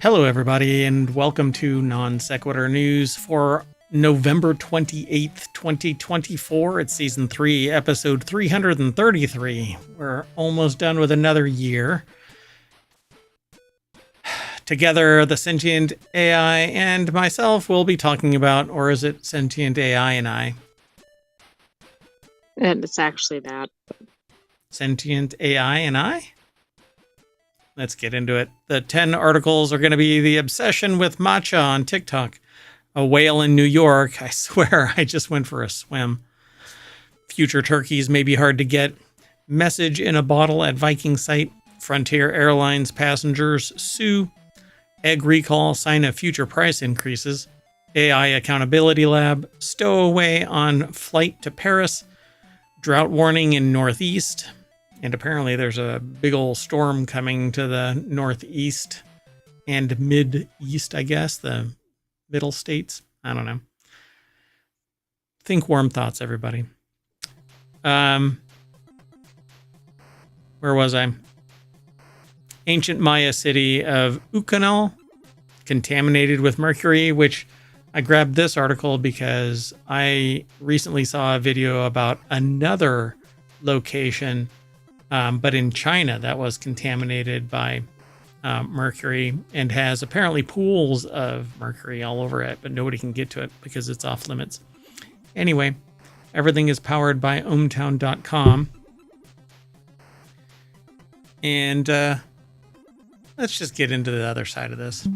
Speaker 1: Hello, everybody, and welcome to Non Sequitur News for November 28th, 2024. It's Season 3, Episode 333. We're almost done with another year. Together, the sentient AI and myself will be talking about, or is it sentient AI and I?
Speaker 2: And it's actually that.
Speaker 1: Sentient AI and I? Let's get into it. The 10 articles are going to be the obsession with matcha on TikTok, a whale in New York. I swear, I just went for a swim. Future turkeys may be hard to get. Message in a bottle at Viking site. Frontier Airlines passengers sue. Egg recall, sign of future price increases. AI accountability lab. Stowaway on flight to Paris. Drought warning in Northeast. And apparently there's a big old storm coming to the Northeast and Mid-East, I guess, the middle states. I don't know. Think warm thoughts, everybody. Where was I? Ancient Maya city of Uckanal, contaminated with mercury, which I grabbed this article because I recently saw a video about another location, but in China, that was contaminated by mercury and has apparently pools of mercury all over it, but nobody can get to it because it's off limits. Anyway, everything is powered by ohmTown.com. And let's just get into the other side of this.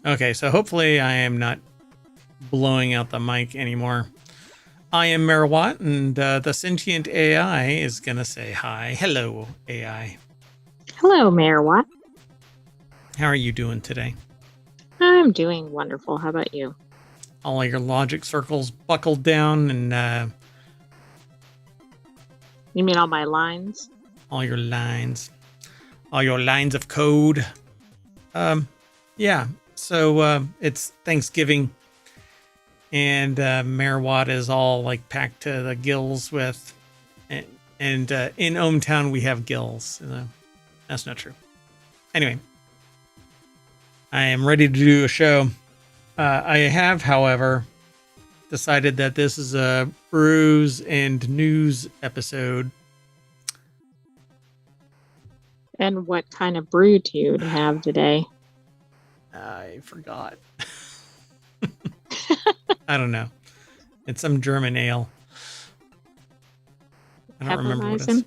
Speaker 1: Okay, so hopefully I am not blowing out the mic anymore. I am Merawat, and the sentient AI is going to say hi. Hello, AI.
Speaker 2: Hello, Mayor Watt.
Speaker 1: How are you doing today?
Speaker 2: I'm doing wonderful. How about you?
Speaker 1: All your logic circles buckled down and
Speaker 2: You mean all my lines?
Speaker 1: all your lines of code. Yeah, so it's Thanksgiving, and Merawat is all like packed to the gills with, and in ohmTown we have gills. That's not true. Anyway, I am ready to do a show. I have, however, decided that this is a brews and news episode.
Speaker 2: And what kind of brew do you have today?
Speaker 1: I forgot. I don't know. It's some German ale. I don't remember what it's.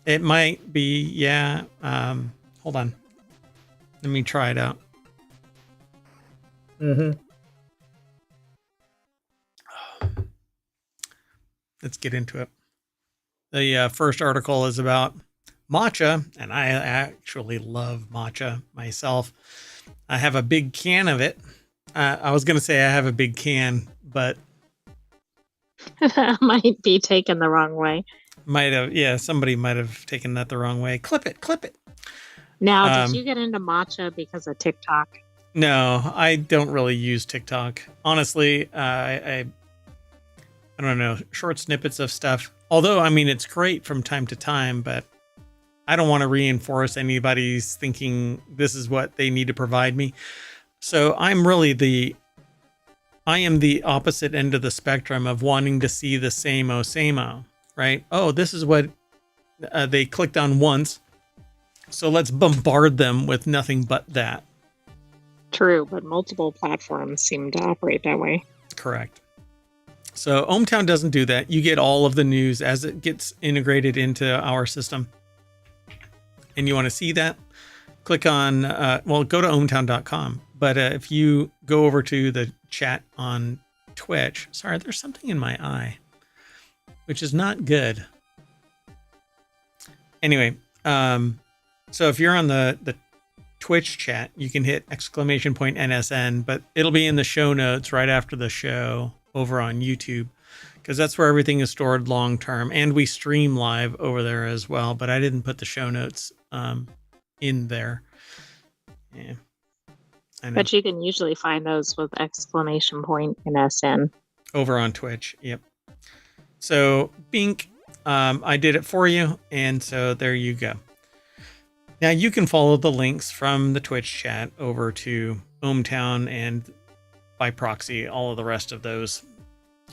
Speaker 1: It might be, yeah. Hold on. Let me try it out. Let's get into it. The first article is about matcha, and I actually love matcha myself. I have a big can of it. I was going to say I have a big can, but
Speaker 2: That might be taken the wrong way.
Speaker 1: might have, yeah, somebody might have taken that the wrong way. Clip it.
Speaker 2: Now, did you get into matcha because of TikTok?
Speaker 1: No, I don't really use TikTok. Honestly, I don't know, short snippets of stuff. Although, I mean, it's great from time to time, but I don't want to reinforce anybody's thinking this is what they need to provide me. So I am the opposite end of the spectrum of wanting to see the same-o, right? Oh, this is what they clicked on once. So let's bombard them with nothing but that.
Speaker 2: True, but multiple platforms seem to operate that way.
Speaker 1: Correct. So ohmTown doesn't do that. You get all of the news as it gets integrated into our system. And you want to see that? Click on, go to ohmTown.com. But if you go over to the chat on Twitch, sorry, there's something in my eye, which is not good. Anyway, so if you're on the Twitch chat, you can hit !NSN, but it'll be in the show notes right after the show over on YouTube, because that's where everything is stored long term, and we stream live over there as well. But I didn't put the show notes in there. Yeah, I know.
Speaker 2: But you can usually find those with !NSN
Speaker 1: over on Twitch. Yep. So Bink, I did it for you, and so there you go. Now you can follow the links from the Twitch chat over to ohmTown and by proxy, all of the rest of those,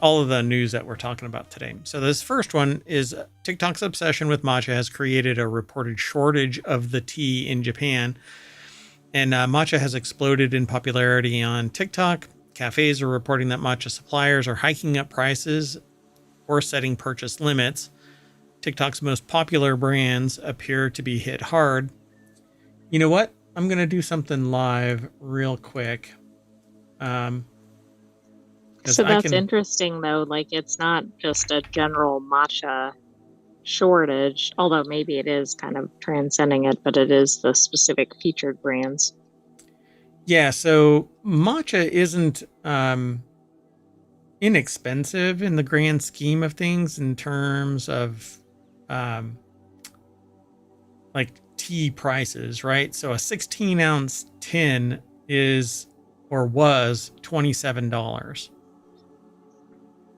Speaker 1: all of the news that we're talking about today. So this first one is TikTok's obsession with matcha has created a reported shortage of the tea in Japan. And matcha has exploded in popularity on TikTok. Cafes are reporting that matcha suppliers are hiking up prices or setting purchase limits. TikTok's most popular brands appear to be hit hard. You know what? I'm going to do something live real quick.
Speaker 2: So that's interesting, though. Like, it's not just a general matcha shortage, although maybe it is kind of transcending it, but it is the specific featured brands.
Speaker 1: Yeah, so matcha isn't inexpensive in the grand scheme of things in terms of like tea prices, right? So a 16-ounce tin is or was $27.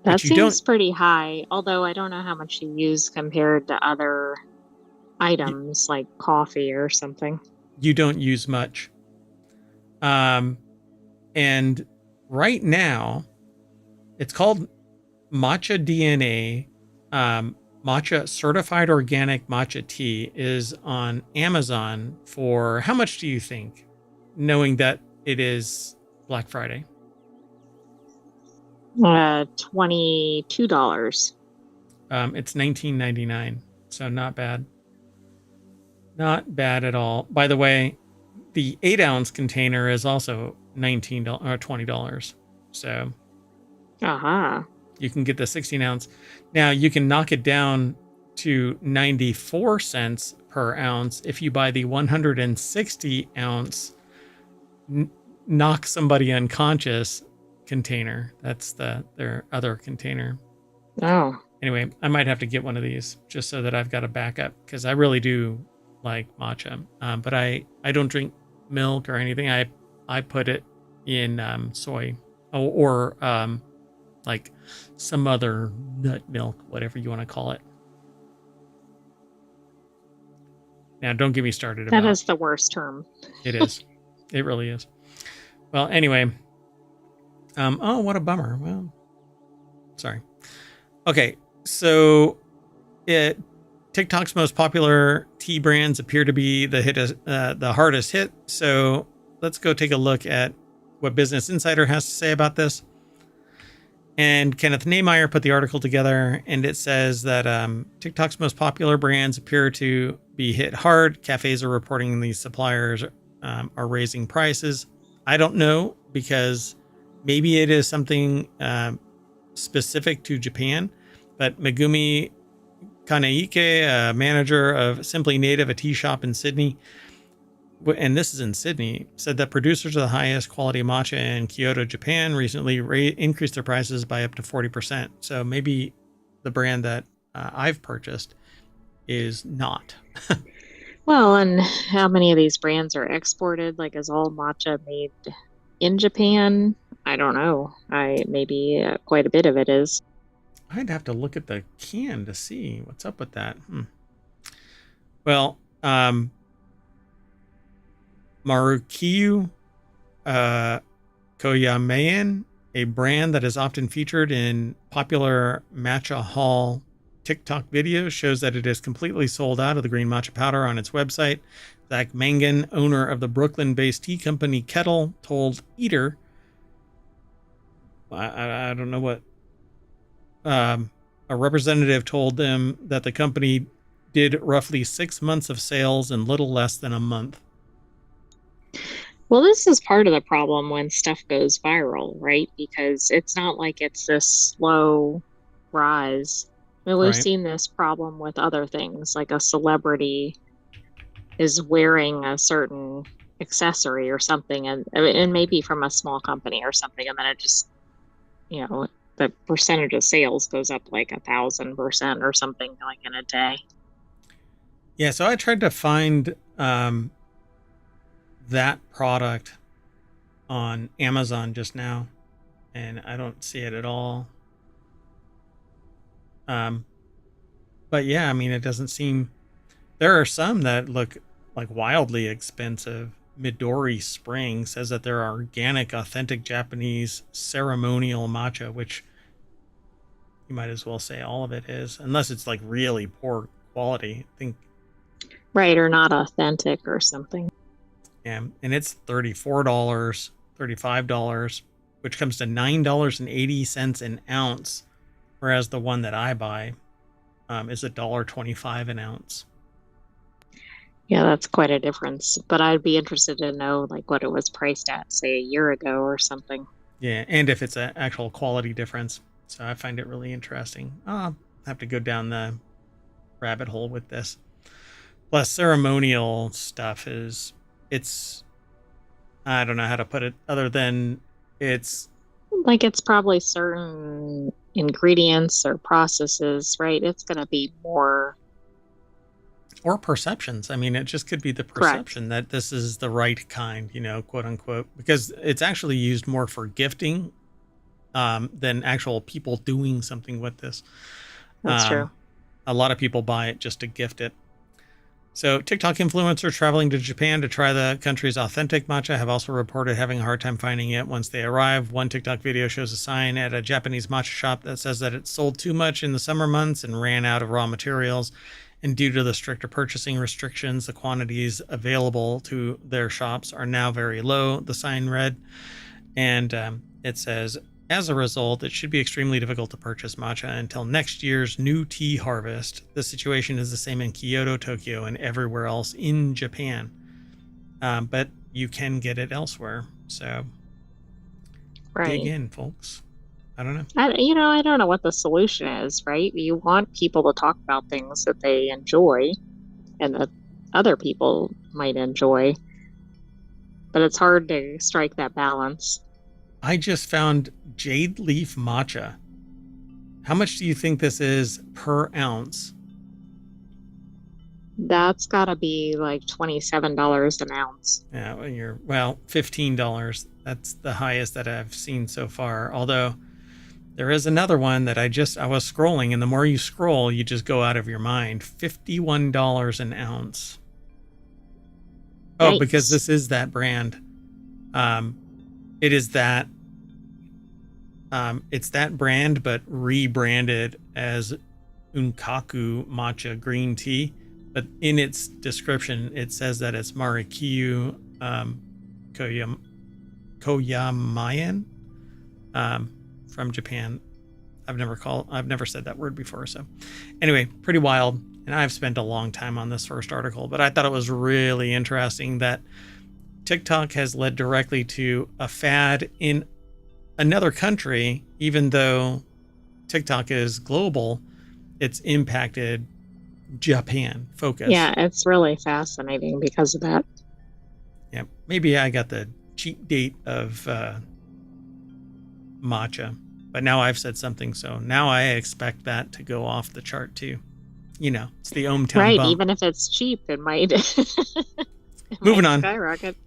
Speaker 2: That seems pretty high, although I don't know how much you use compared to other items like coffee or something.
Speaker 1: You don't use much. And right now, it's called Matcha DNA. Matcha certified organic matcha tea is on Amazon for how much do you think? Knowing that it is Black Friday.
Speaker 2: $22.
Speaker 1: It's $19.99, so not bad. Not bad at all. By the way, the 8-ounce container is also $19 or $20. So you can get the 16 ounce. Now you can knock it down to 94 cents per ounce if you buy the 160 ounce knock somebody unconscious container. That's their other container.
Speaker 2: Oh.
Speaker 1: Anyway, I might have to get one of these just so that I've got a backup, because I really do like matcha. But I don't drink milk or anything. I put it in soy or like some other nut milk, whatever you want to call it. Now, don't get me started about...
Speaker 2: That is the worst term.
Speaker 1: It is. It really is. Well, anyway. Oh, what a bummer. Well, sorry. Okay, so TikTok's most popular tea brands appear to be the hardest hit. So let's go take a look at what Business Insider has to say about this. And Kenneth Nehmeyer put the article together, and it says that TikTok's most popular brands appear to be hit hard. Cafes are reporting these suppliers are raising prices. I don't know, because maybe it is something specific to Japan, but Megumi Kanaike, a manager of Simply Native, a tea shop in Sydney, and this is in Sydney, said that producers of the highest quality matcha in Kyoto, Japan, recently increased their prices by up to 40%. So maybe the brand that I've purchased is not.
Speaker 2: Well, and how many of these brands are exported? Like, is all matcha made in Japan? I don't know. Maybe quite a bit of it is.
Speaker 1: I'd have to look at the can to see what's up with that. Well, Marukiyu Koyamayan, a brand that is often featured in popular matcha haul TikTok videos, shows that it is completely sold out of the green matcha powder on its website. Zach Mangan, owner of the Brooklyn-based tea company Kettle, told Eater, I don't know what, a representative told them that the company did roughly 6 months of sales in little less than a month.
Speaker 2: Well, this is part of the problem when stuff goes viral, right? Because it's not like it's this slow rise. I mean, we've seen this problem with other things, like a celebrity is wearing a certain accessory or something, and maybe from a small company or something, and then it just, the percentage of sales goes up like 1,000% or something, like in a day.
Speaker 1: Yeah, so I tried to find that product on Amazon just now, and I don't see it at all. But yeah, I mean, it doesn't seem... There are some that look like wildly expensive. Midori Spring says that they're organic, authentic Japanese ceremonial matcha, which you might as well say all of it is, unless it's like really poor quality. I think.
Speaker 2: Right, or not authentic or something.
Speaker 1: Yeah, and it's $34, $35, which comes to $9.80 an ounce, whereas the one that I buy is $1.25 an ounce.
Speaker 2: Yeah, that's quite a difference. But I'd be interested to know like what it was priced at, say, a year ago or something.
Speaker 1: Yeah, and if it's an actual quality difference. So I find it really interesting. I'll have to go down the rabbit hole with this. Plus, ceremonial stuff it's I don't know how to put it other than it's
Speaker 2: probably certain ingredients or processes, right? It's going to be more...
Speaker 1: Or perceptions. I mean, it just could be the perception that this is the right kind, quote unquote, because it's actually used more for gifting than actual people doing something with this.
Speaker 2: That's true.
Speaker 1: A lot of people buy it just to gift it. So TikTok influencers traveling to Japan to try the country's authentic matcha have also reported having a hard time finding it once they arrive. One TikTok video shows a sign at a Japanese matcha shop that says that it sold too much in the summer months and ran out of raw materials. And due to the stricter purchasing restrictions, the quantities available to their shops are now very low, the sign read. And it says, as a result, it should be extremely difficult to purchase matcha until next year's new tea harvest. The situation is the same in Kyoto, Tokyo, and everywhere else in Japan. But you can get it elsewhere. So dig
Speaker 2: Right.
Speaker 1: in, folks. I don't know.
Speaker 2: I don't know what the solution is, right? You want people to talk about things that they enjoy and that other people might enjoy, but it's hard to strike that balance.
Speaker 1: I just found jade leaf matcha. How much do you think this is per ounce?
Speaker 2: That's got to be like $27 an ounce.
Speaker 1: Yeah, when you're $15. That's the highest that I've seen so far. Although there is another one that I was scrolling, and the more you scroll, you just go out of your mind. $51 an ounce. Oh, because
Speaker 2: Yikes.
Speaker 1: this is that brand. It is that. It's that brand, but rebranded as Unkaku Matcha Green Tea. But in its description, it says that it's Marikiyu Koyamayan from Japan. I've never said that word before. So anyway, pretty wild. And I've spent a long time on this first article, but I thought it was really interesting that TikTok has led directly to a fad in another country. Even though TikTok is global, it's impacted Japan focus.
Speaker 2: Yeah, it's really fascinating because of that.
Speaker 1: Yeah, maybe I got the cheap date of matcha, but now I've said something, so now I expect that to go off the chart too. It's the ohmTown
Speaker 2: Right,
Speaker 1: bump.
Speaker 2: even if it's cheap, it might
Speaker 1: Moving on.
Speaker 2: skyrocket.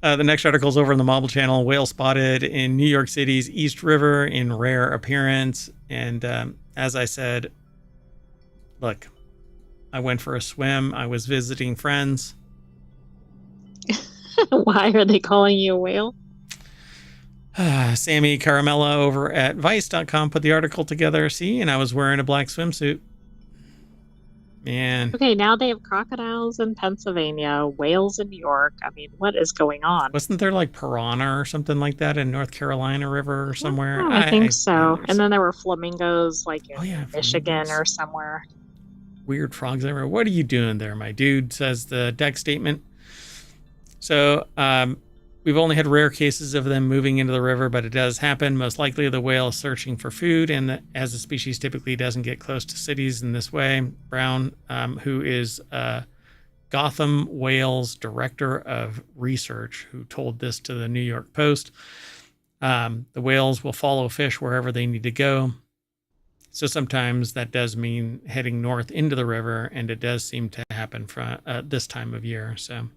Speaker 1: The next article is over in the Mobile Channel. Whale spotted in New York City's East River in rare appearance. And as I said, look, I went for a swim. I was visiting friends.
Speaker 2: Why are they calling you a whale?
Speaker 1: Sammy Caramella over at Vice.com put the article together. See, and I was wearing a black swimsuit. Man.
Speaker 2: Okay, now they have crocodiles in Pennsylvania, whales in New York. I mean, what is going on?
Speaker 1: Wasn't there like piranha or something like that in North Carolina River or somewhere?
Speaker 2: Oh, I think so. And
Speaker 1: some
Speaker 2: then there were flamingos like in Michigan
Speaker 1: flamingos.
Speaker 2: or somewhere.
Speaker 1: Weird frogs everywhere. What are you doing there, my dude? Says the deck statement. So we've only had rare cases of them moving into the river, but it does happen. Most likely the whale is searching for food, and as the species typically doesn't get close to cities in this way. Brown, who is Gotham Whale's director of research, who told this to the New York Post, the whales will follow fish wherever they need to go. So sometimes that does mean heading north into the river, and it does seem to happen from this time of year. So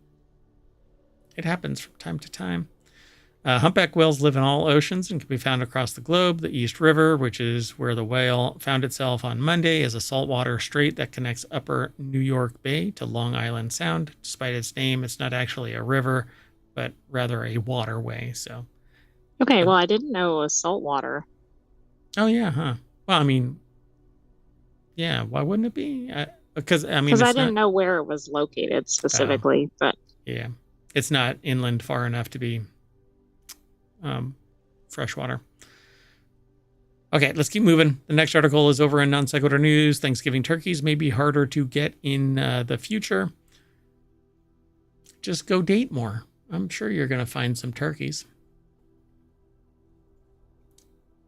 Speaker 1: it happens from time to time. Humpback whales live in all oceans and can be found across the globe. The East River, which is where the whale found itself on Monday, is a saltwater strait that connects upper New York Bay to Long Island Sound. Despite its name, it's not actually a river, but rather a waterway. So,
Speaker 2: Okay, well, I didn't know it was saltwater.
Speaker 1: oh yeah, huh? Well, I mean, yeah. Why wouldn't it be? Because I mean,
Speaker 2: Because I
Speaker 1: it's
Speaker 2: didn't
Speaker 1: not.
Speaker 2: know where it was located specifically, but
Speaker 1: Yeah, it's not inland far enough to be freshwater. Okay, let's keep moving. The next article is over in Non Sequitur News. Thanksgiving turkeys may be harder to get in the future. Just go date more. I'm sure you're going to find some turkeys.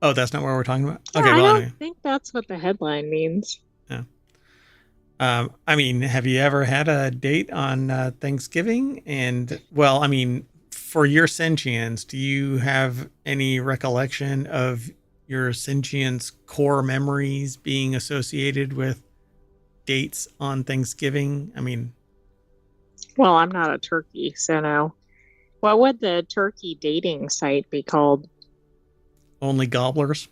Speaker 1: Oh, that's not what we're talking about?
Speaker 2: yeah,
Speaker 1: Okay,
Speaker 2: I
Speaker 1: well,
Speaker 2: don't
Speaker 1: anyway.
Speaker 2: think that's what the headline means.
Speaker 1: Yeah. I mean, have you ever had a date on Thanksgiving? And, well, I mean, for your sentience, do you have any recollection of your sentience core memories being associated with dates on Thanksgiving? I mean,
Speaker 2: Well, I'm not a turkey, so no. What would the turkey dating site be called?
Speaker 1: only gobblers.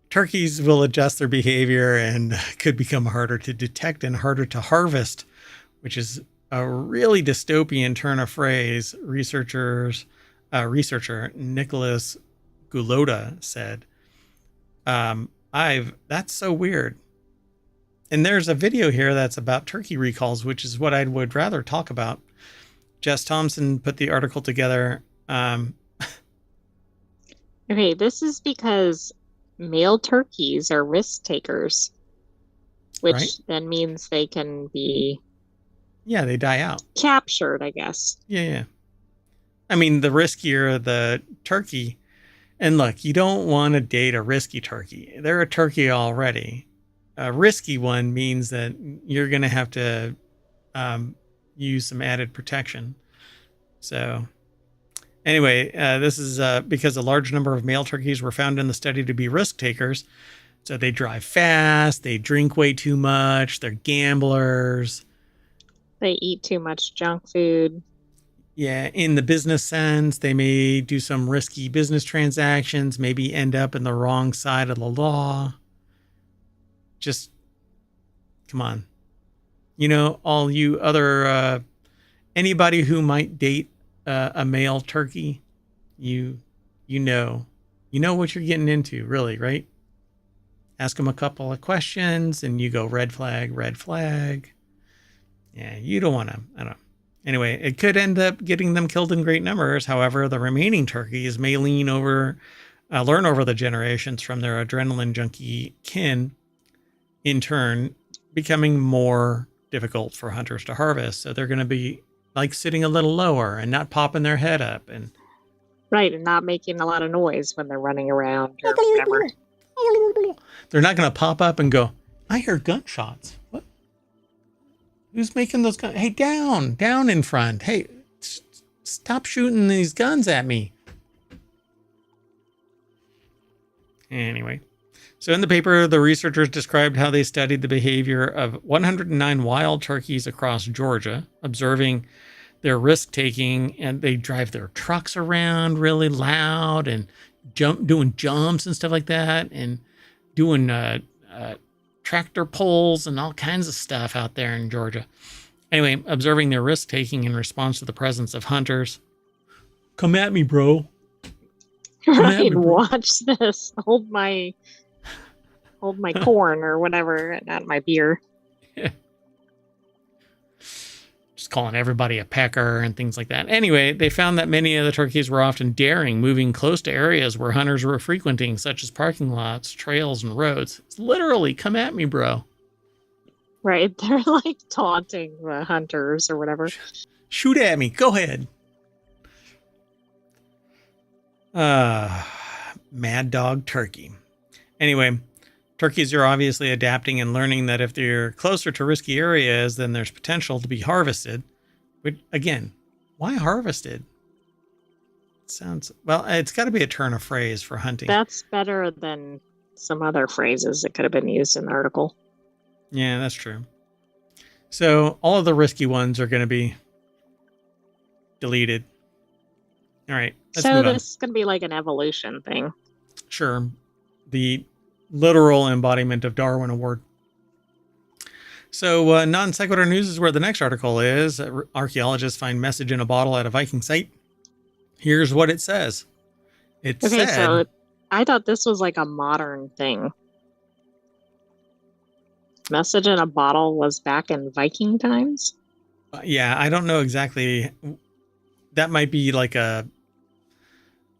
Speaker 1: Turkeys will adjust their behavior and could become harder to detect and harder to harvest, which is a really dystopian turn of phrase. Researcher Nicholas Gulota said. That's so weird. And there's a video here that's about turkey recalls, which is what I would rather talk about. Jess Thompson put the article together.
Speaker 2: Okay, this is because male turkeys are risk takers, which
Speaker 1: Right?
Speaker 2: then means they can be
Speaker 1: Yeah, they die out.
Speaker 2: Captured, I guess.
Speaker 1: Yeah, yeah. I mean, the riskier the turkey, and look, you don't want to date a risky turkey. They're a turkey already. A risky one means that you're going to have to use some added protection. So, anyway, this is because a large number of male turkeys were found in the study to be risk takers. So they drive fast, they drink way too much, they're gamblers.
Speaker 2: They eat too much junk food.
Speaker 1: Yeah, in the business sense, they may do some risky business transactions, maybe end up in the wrong side of the law. Just come on. You know, all you other, anybody who might date a male turkey, you know what you're getting into, really, right? Ask them a couple of questions and you go red flag, red flag. Yeah, you don't want to, I don't know. Anyway, it could end up getting them killed in great numbers. However, the remaining turkeys may learn over the generations from their adrenaline junkie kin, in turn, becoming more difficult for hunters to harvest. So they're going to be like sitting a little lower and not popping their head up. And
Speaker 2: Right, and not making a lot of noise when they're running around or whatever.
Speaker 1: they're not going to pop up and go, I hear gunshots. What? Who's making those guns? Hey, down in front. Hey, stop shooting these guns at me. Anyway, so in the paper, the researchers described how they studied the behavior of 109 wild turkeys across Georgia, observing their risk taking, and they drive their trucks around really loud and doing jumps and stuff like that, and doing tractor pulls and all kinds of stuff out there in Georgia. Anyway, observing their risk taking in response to the presence of hunters. Come at me, bro.
Speaker 2: Right, watch this. Hold my corn or whatever, not my beer.
Speaker 1: Yeah. Just calling everybody a pecker and things like that. Anyway, they found that many of the turkeys were often daring, moving close to areas where hunters were frequenting, such as parking lots, trails, and roads. It's literally, come at me, bro.
Speaker 2: Right, they're like taunting the hunters or whatever.
Speaker 1: Shoot at me. Go ahead. Mad dog turkey. Anyway, turkeys are obviously adapting and learning that if they're closer to risky areas, then there's potential to be harvested. But again, why harvested? It sounds, well, it's got to be a turn of phrase for hunting.
Speaker 2: That's better than some other phrases that could have been used in the article.
Speaker 1: Yeah, that's true. So all of the risky ones are going to be deleted. All right.
Speaker 2: So this is going to be like an evolution thing.
Speaker 1: Sure. The literal embodiment of Darwin Award. So Non Sequitur News is where the next article is. Archaeologists find message in a bottle at a Viking site. Here's what it says. It said,
Speaker 2: so I thought this was like a modern thing. Message in a bottle was back in Viking times?
Speaker 1: Yeah, I don't know exactly. That might be like an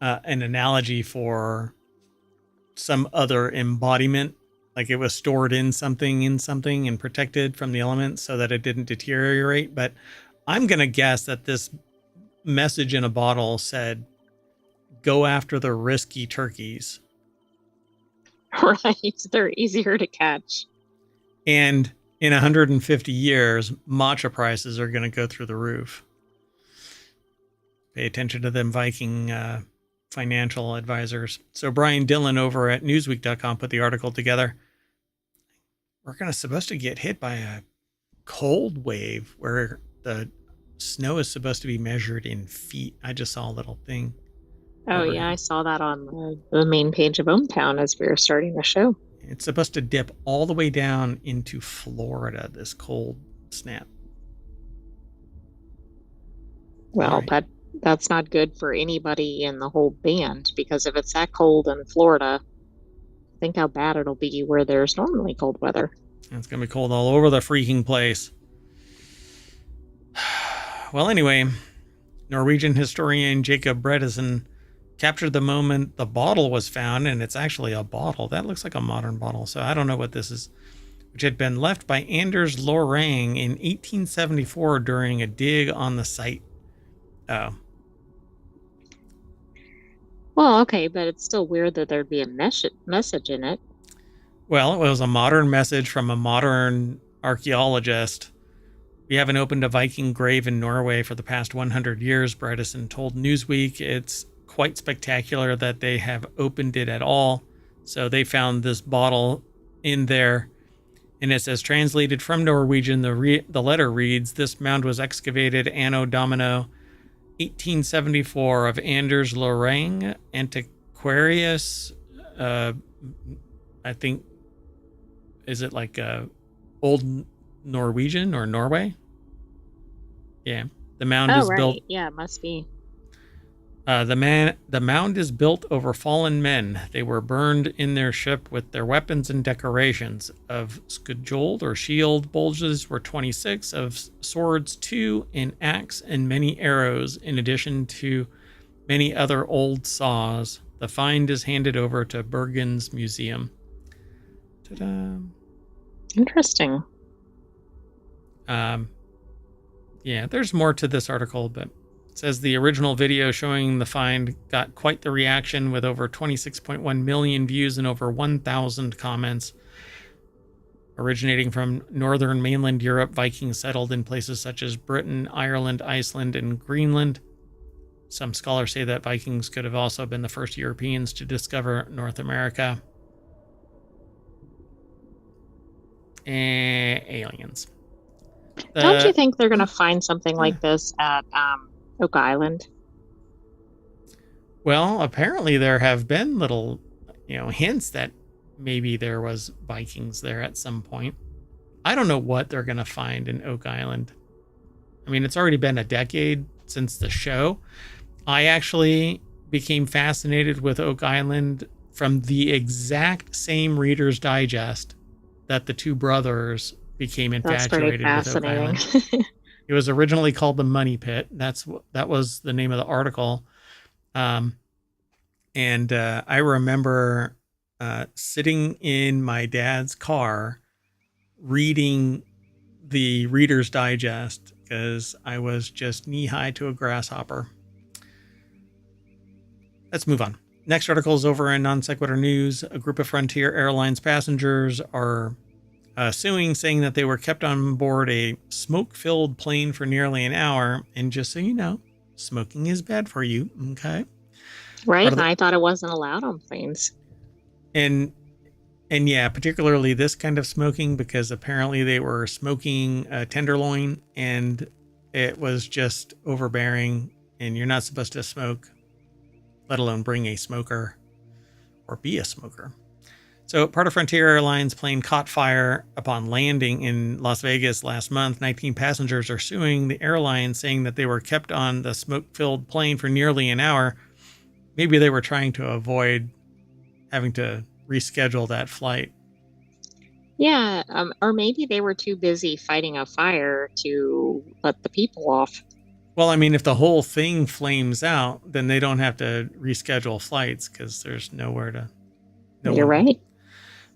Speaker 1: analogy for some other embodiment, like it was stored in something and protected from the elements so that it didn't deteriorate. But I'm going to guess that this message in a bottle said, go after the risky turkeys.
Speaker 2: Right. They're easier to catch.
Speaker 1: And in 150 years, matcha prices are going to go through the roof. Pay attention to them Viking financial advisors. So Brian Dillon over at Newsweek.com put the article together. We're supposed to get hit by a cold wave where the snow is supposed to be measured in feet. I just saw a little thing.
Speaker 2: Oh, yeah, I saw that on the main page of ohmTown as we were starting the show.
Speaker 1: It's supposed to dip all the way down into Florida, this cold snap.
Speaker 2: Well, right. That's not good for anybody in the whole band, because if it's that cold in Florida, think how bad it'll be where there's normally cold weather.
Speaker 1: It's going to be cold all over the freaking place. Well, anyway, Norwegian historian Jacob Bredesen captured the moment the bottle was found, and it's actually a bottle. That looks like a modern bottle, so I don't know what this is. which had been left by Anders Lorang in 1874 during a dig on the site. Oh.
Speaker 2: Well, okay, but it's still weird that there'd be a message in it.
Speaker 1: Well, it was a modern message from a modern archaeologist. We haven't opened a Viking grave in Norway for the past 100 years, Bredesen told Newsweek. It's quite spectacular that they have opened it at all. So they found this bottle in there, and it says, translated from Norwegian, the letter reads, "This mound was excavated Anno Domino 1874 of Anders Lorang, antiquarius." I think, is it like Old Norwegian or Norway? Yeah. The mound is built.
Speaker 2: Yeah, it must be.
Speaker 1: The mound is built over fallen men. They were burned in their ship with their weapons and decorations. Of skjold or shield bulges were 26, of swords 2, an axe and many arrows, in addition to many other old saws. The find is handed over to Bergen's museum. Ta-da.
Speaker 2: Interesting.
Speaker 1: Yeah, there's more to this article, but it says the original video showing the find got quite the reaction, with over 26.1 million views and over 1,000 comments. Originating from northern mainland Europe, Vikings settled in places such as Britain, Ireland, Iceland, and Greenland. Some scholars say that Vikings could have also been the first Europeans to discover North America. Aliens.
Speaker 2: Don't you think they're going to find something like this at Oak Island?
Speaker 1: Well, apparently there have been little, hints that maybe there was Vikings there at some point. I don't know what they're going to find in Oak Island. I mean, it's already been a decade since the show. I actually became fascinated with Oak Island from the exact same Reader's Digest that the two brothers became infatuated with Oak Island. It was originally called the Money Pit. That was the name of the article. And I remember sitting in my dad's car reading the Reader's Digest because I was just knee-high to a grasshopper. Let's move on. Next article is over in Non Sequitur News. A group of Frontier Airlines passengers are suing, saying that they were kept on board a smoke-filled plane for nearly an hour. And just so you know, smoking is bad for you, okay?
Speaker 2: Right, and I thought it wasn't allowed on planes.
Speaker 1: And yeah, particularly this kind of smoking, because apparently they were smoking a tenderloin, and it was just overbearing, and you're not supposed to smoke, let alone bring a smoker or be a smoker. So part of Frontier Airlines' plane caught fire upon landing in Las Vegas last month. 19 passengers are suing the airline, saying that they were kept on the smoke-filled plane for nearly an hour. Maybe they were trying to avoid having to reschedule that flight.
Speaker 2: Yeah, or maybe they were too busy fighting a fire to let the people off.
Speaker 1: Well, I mean, if the whole thing flames out, then they don't have to reschedule flights because there's nowhere to...
Speaker 2: You're right.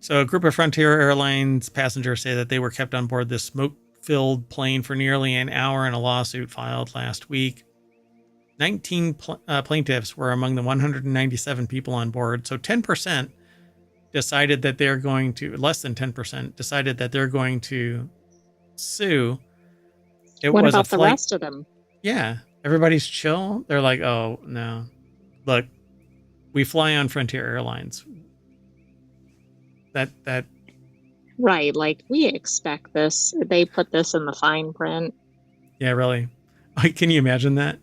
Speaker 1: So a group of Frontier Airlines passengers say that they were kept on board this smoke-filled plane for nearly an hour in a lawsuit filed last week. 19 plaintiffs were among the 197 people on board. So 10% decided that they're going to, less than 10% decided that they're going to sue.
Speaker 2: What about the rest of them?
Speaker 1: Yeah, everybody's chill. They're like, oh, no. Look, we fly on Frontier Airlines. That
Speaker 2: Right, like we expect this. They put this in the fine print.
Speaker 1: Yeah, really. Can you imagine that?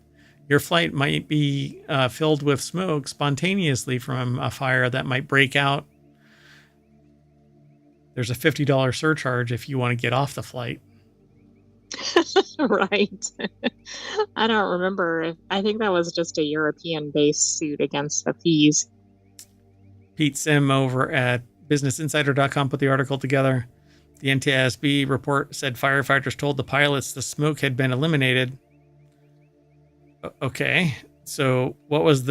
Speaker 1: Your flight might be filled with smoke spontaneously from a fire that might break out. There's a $50 surcharge if you want to get off the flight.
Speaker 2: Right. I don't remember. I think that was just a European-based suit against the fees.
Speaker 1: Pete Sim over at BusinessInsider.com put the article together. The NTSB report said firefighters told the pilots the smoke had been eliminated. Okay, so what was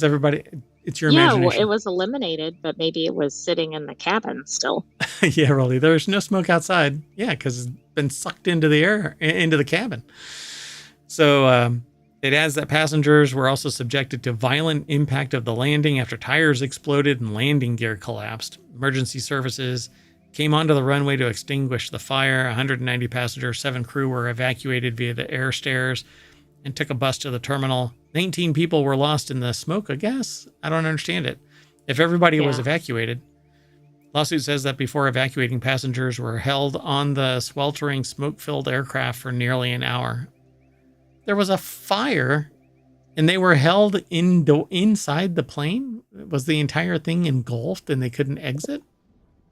Speaker 1: everybody? it's your
Speaker 2: Yeah, well, it
Speaker 1: imagination.
Speaker 2: was eliminated, but maybe it was sitting in the cabin still.
Speaker 1: Yeah, really. There's no smoke outside. Yeah, because it's been sucked into the air, into the cabin. So it adds that passengers were also subjected to violent impact of the landing after tires exploded and landing gear collapsed. Emergency services came onto the runway to extinguish the fire. 190 passengers, 7 crew were evacuated via the air stairs and took a bus to the terminal. 19 people were lost in the smoke, I guess. I don't understand it. If everybody was
Speaker 2: Yeah.
Speaker 1: evacuated, lawsuit says that before evacuating, passengers were held on the sweltering, smoke-filled aircraft for nearly an hour. There was a fire, and they were held inside the plane. Was the entire thing engulfed, and they couldn't exit?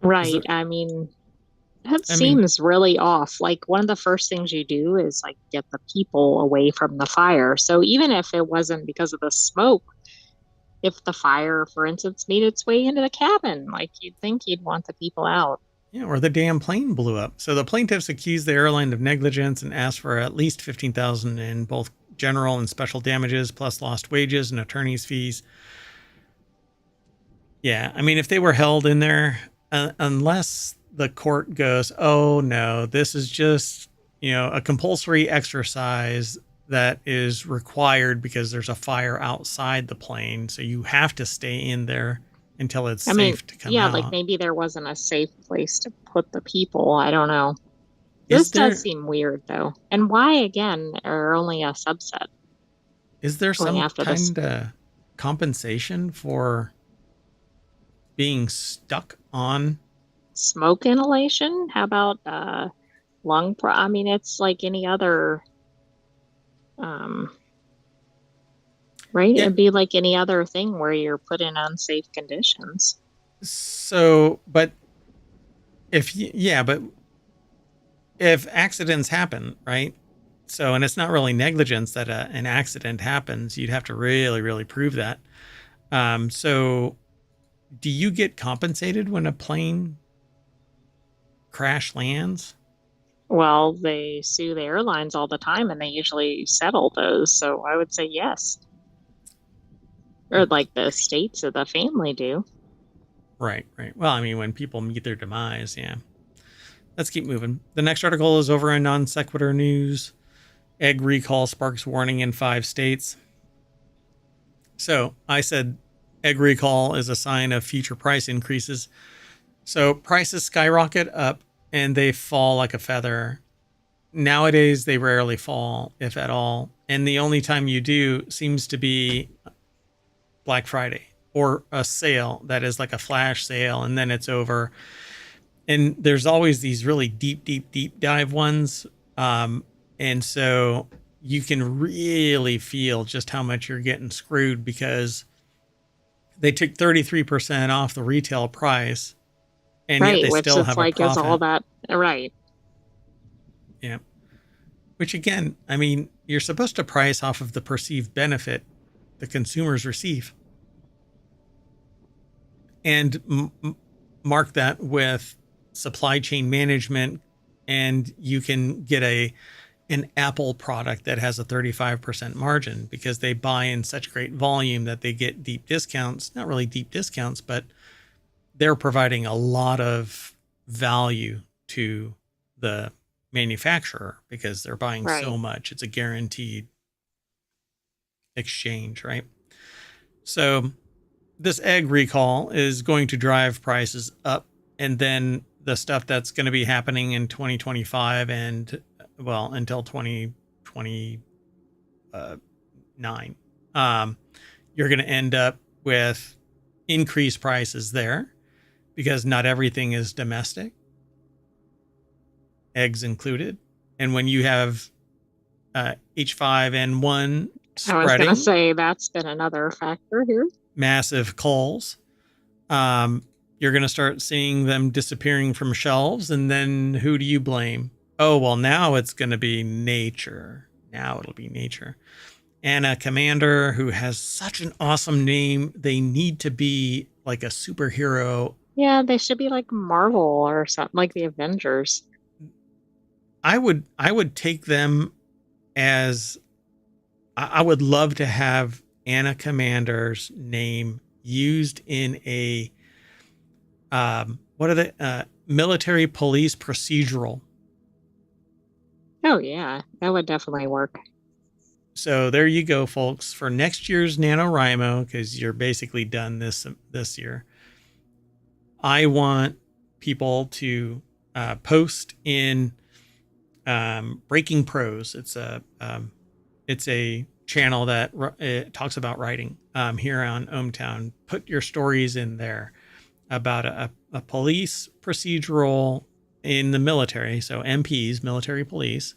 Speaker 2: Right.
Speaker 1: There,
Speaker 2: I mean, that
Speaker 1: I mean,
Speaker 2: seems really off. Like one of the first things you do is like get the people away from the fire. So even if it wasn't because of the smoke, if the fire, for instance, made its way into the cabin, like you'd think you'd want the people out.
Speaker 1: yeah, or the damn plane blew up. So the plaintiffs accused the airline of negligence and asked for at least $15,000 in both general and special damages, plus lost wages and attorney's fees. Yeah, I mean, if they were held in there, unless the court goes, oh no, this is just, a compulsory exercise that is required because there's a fire outside the plane. So you have to stay in there until it's
Speaker 2: I mean,
Speaker 1: safe to come
Speaker 2: yeah, like
Speaker 1: out.
Speaker 2: maybe there wasn't a safe place to put the people. I don't know.
Speaker 1: Is
Speaker 2: This does
Speaker 1: there
Speaker 2: seem weird though. And why again are only a subset
Speaker 1: is there
Speaker 2: going
Speaker 1: some
Speaker 2: after this?
Speaker 1: kind of compensation for being stuck on?
Speaker 2: Smoke inhalation? How about I mean, it's like any other um right?
Speaker 1: Yeah.
Speaker 2: It'd be like any other thing where you're put in unsafe conditions.
Speaker 1: So, but but if accidents happen, right? So, and it's not really negligence that an accident happens. You'd have to really, really prove that. So, do you get compensated when a plane crash lands?
Speaker 2: Well, they sue the airlines all the time and they usually settle those. So I would say yes. Or like the states or the family do.
Speaker 1: Right, right. Well, I mean, when people meet their demise, yeah. Let's keep moving. The next article is over in Non Sequitur News. Egg recall sparks warning in 5 states. So I said egg recall is a sign of future price increases. So prices skyrocket up and they fall like a feather. Nowadays, they rarely fall, if at all. And the only time you do seems to be Black Friday or a sale that is like a flash sale and then it's over. And there's always these really deep, deep, deep dive ones. And so you can really feel just how much you're getting screwed because they took 33% off the retail price and yet
Speaker 2: Right,
Speaker 1: they
Speaker 2: which
Speaker 1: still
Speaker 2: it's
Speaker 1: have a
Speaker 2: like is all
Speaker 1: profit.
Speaker 2: that right.
Speaker 1: Yeah. Which again, I mean, you're supposed to price off of the perceived benefit the consumers receive. And mark that with supply chain management, and you can get an Apple product that has a 35% margin because they buy in such great volume that they get deep discounts. Not really deep discounts, but they're providing a lot of value to the manufacturer because they're buying so
Speaker 2: Right.
Speaker 1: much. It's a guaranteed exchange, right? So this egg recall is going to drive prices up, and then the stuff that's going to be happening in 2025 and well until 2029, you're going to end up with increased prices there because not everything is domestic, eggs included. And when you have H5N1
Speaker 2: I was gonna
Speaker 1: spreading,
Speaker 2: say that's been another factor here.
Speaker 1: massive culls, you're going to start seeing them disappearing from shelves. And then who do you blame? Oh, well, now it's going to be nature. Now it'll be nature. Anna Commander, who has such an awesome name, they need to be like a superhero.
Speaker 2: Yeah, they should be like Marvel or something like the Avengers.
Speaker 1: I would take them as I would love to have Anna Commander's name used in a what are the military police procedural.
Speaker 2: Oh yeah, that would definitely work.
Speaker 1: So there you go, folks. For next year's NaNoWriMo, because you're basically done this year, I want people to post in Breaking Prose. It's a channel that it talks about writing here on ohmTown. Put your stories in there about a police procedural in the military, so MPs, military police,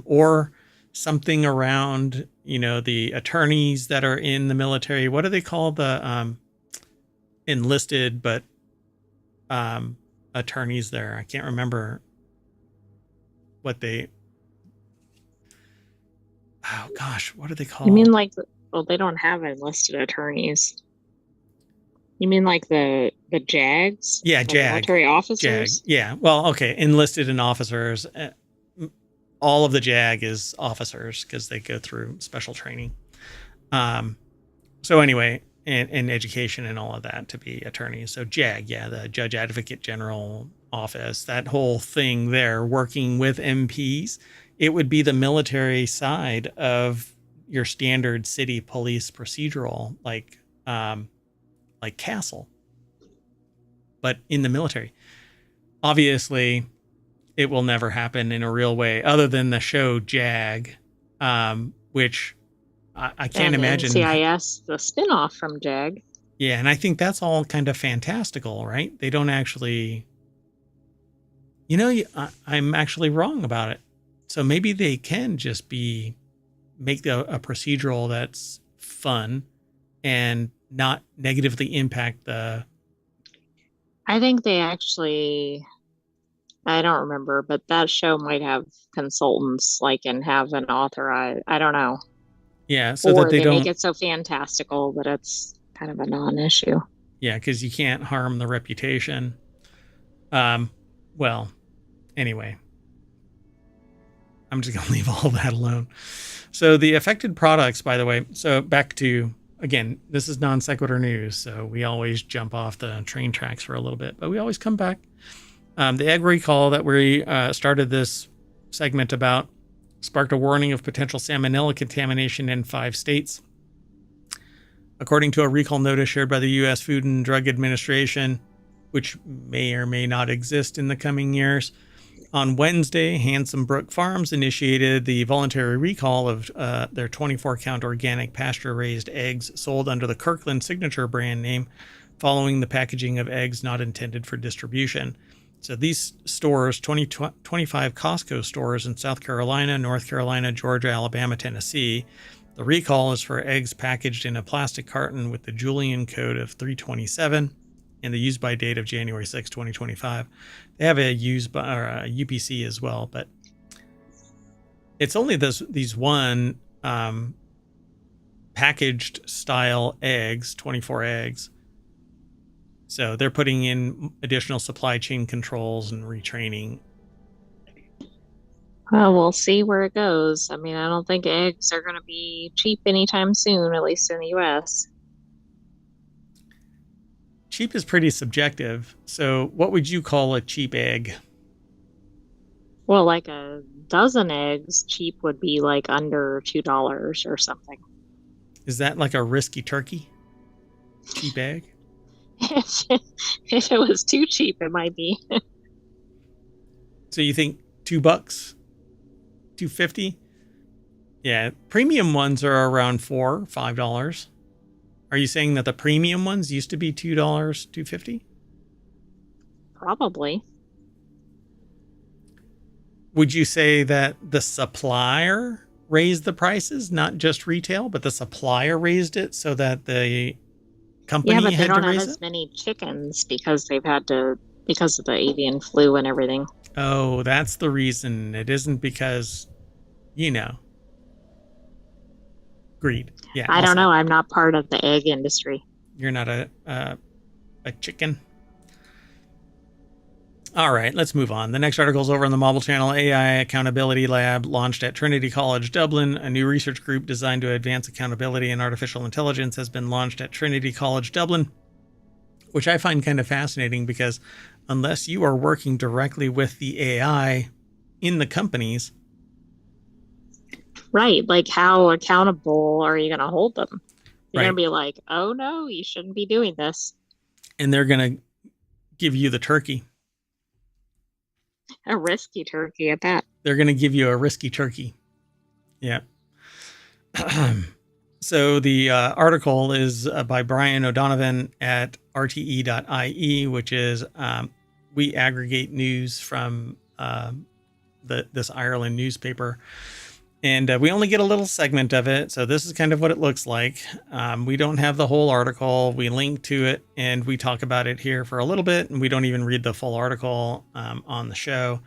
Speaker 1: or something around, the attorneys that are in the military. What do they call the enlisted but attorneys there? I can't remember what they. Oh gosh, what are they called?
Speaker 2: You mean like, well, they don't have enlisted attorneys. You mean like the JAGs?
Speaker 1: Yeah,
Speaker 2: The
Speaker 1: JAG.
Speaker 2: military officers?
Speaker 1: JAG. Yeah. Well, okay. Enlisted and officers. All of the JAG is officers because they go through special training. So anyway, and education and all of that to be attorneys. So JAG, yeah, the Judge Advocate General Office, that whole thing there, working with MPs. It would be the military side of your standard city police procedural, like Castle, but in the military. Obviously, it will never happen in a real way, other than the show JAG, which I can't imagine.
Speaker 2: NCIS, the spinoff from JAG.
Speaker 1: Yeah, and I think that's all kind of fantastical, right? They don't actually. I'm actually wrong about it. So maybe they can just make a procedural that's fun and not negatively impact the.
Speaker 2: I think they actually, I don't remember, but that show might have consultants and have an authorized, I don't know.
Speaker 1: Yeah, so
Speaker 2: or
Speaker 1: that they don't
Speaker 2: make it so fantastical that it's kind of a non-issue.
Speaker 1: Yeah, because you can't harm the reputation. Well, anyway, I'm just going to leave all that alone. So the affected products, by the way, so back to, again, this is non sequitur news, so we always jump off the train tracks for a little bit, but we always come back. The egg recall that we started this segment about sparked a warning of potential salmonella contamination in 5 states. According to a recall notice shared by the U.S. Food and Drug Administration, which may or may not exist in the coming years, on Wednesday, Handsome Brook Farms initiated the voluntary recall of their 24-count organic pasture-raised eggs sold under the Kirkland Signature brand name, following the packaging of eggs not intended for distribution. So these stores, 25 Costco stores in South Carolina, North Carolina, Georgia, Alabama, Tennessee. The recall is for eggs packaged in a plastic carton with the Julian code of 327 and the use by date of January 6, 2025. They have a use by or a UPC as well, but it's only these one packaged style eggs, 24 eggs. So they're putting in additional supply chain controls and retraining.
Speaker 2: Well, we'll see where it goes. I mean, I don't think eggs are going to be cheap anytime soon, at least in the US.
Speaker 1: Cheap is pretty subjective. So what would you call a cheap egg?
Speaker 2: Well, like a dozen eggs, cheap would be like under $2 or something.
Speaker 1: Is that like a risky turkey? Cheap egg?
Speaker 2: If it was too cheap, it might be.
Speaker 1: So you think $2, $2.50? Yeah, premium ones are around $4, $5. Are you saying that the premium ones used to be $2, $2.50?
Speaker 2: Probably.
Speaker 1: Would you say that the supplier raised the prices, not just retail, but the supplier raised it so that the company
Speaker 2: but they
Speaker 1: had
Speaker 2: don't
Speaker 1: to
Speaker 2: have
Speaker 1: raise
Speaker 2: as
Speaker 1: it?
Speaker 2: many chickens because because of the avian flu and everything.
Speaker 1: Oh, that's the reason. It isn't because, greed. Yeah,
Speaker 2: I don't know. I'm not part of the egg industry.
Speaker 1: You're not a chicken. All right, let's move on. The next article is over on the Mobile Channel. AI Accountability Lab launched at Trinity College Dublin. A new research group designed to advance accountability in artificial intelligence has been launched at Trinity College Dublin, which I find kind of fascinating because unless you are working directly with the AI in the companies,
Speaker 2: Right. Like, how accountable are you going to hold them? You're going to
Speaker 1: right,
Speaker 2: be like, oh no, you shouldn't be doing this.
Speaker 1: and they're going to give you the turkey.
Speaker 2: A risky turkey at that.
Speaker 1: They're going to give you a risky turkey. Yeah. So the article is by Brian O'Donovan at rte.ie, which is we aggregate news from this Ireland newspaper. And we only get a little segment of it. So this is kind of what it looks like. We don't have the whole article. We link to it and we talk about it here for a little bit. And we don't even read the full article on the show.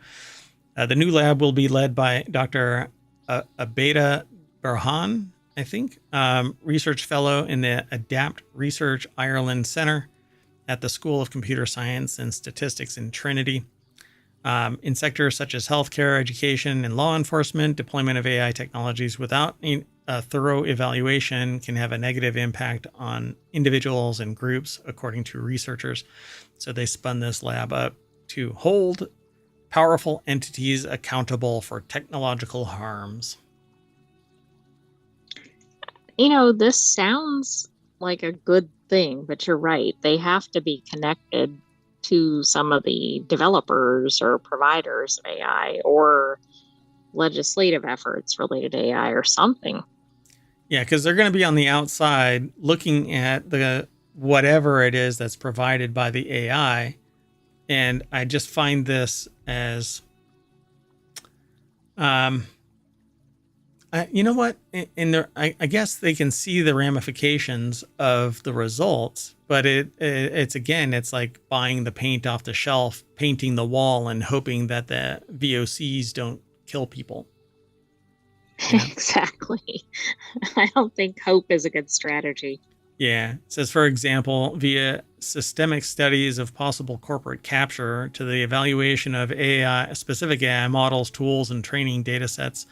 Speaker 1: The new lab will be led by Dr. Abeda Berhan, I think, research fellow in the Adapt Research Ireland Centre at the School of Computer Science and Statistics in Trinity. In sectors such as healthcare, education, and law enforcement, deployment of AI technologies without a thorough evaluation can have a negative impact on individuals and groups, according to researchers. So they spun this lab up to hold powerful entities accountable for technological harms.
Speaker 2: This sounds like a good thing, but you're right. They have to be connected to some of the developers or providers of AI or legislative efforts related to AI or something.
Speaker 1: Yeah, because they're going to be on the outside looking at the whatever it is that's provided by the AI. And I just find this as, you know what? In there, I guess they can see the ramifications of the results, but it's again, it's like buying the paint off the shelf, painting the wall, and hoping that the VOCs don't kill people.
Speaker 2: You know? Exactly. I don't think hope is a good strategy.
Speaker 1: Yeah. It says, for example, via systemic studies of possible corporate capture to the evaluation of AI, specific AI models, tools, and training data sets,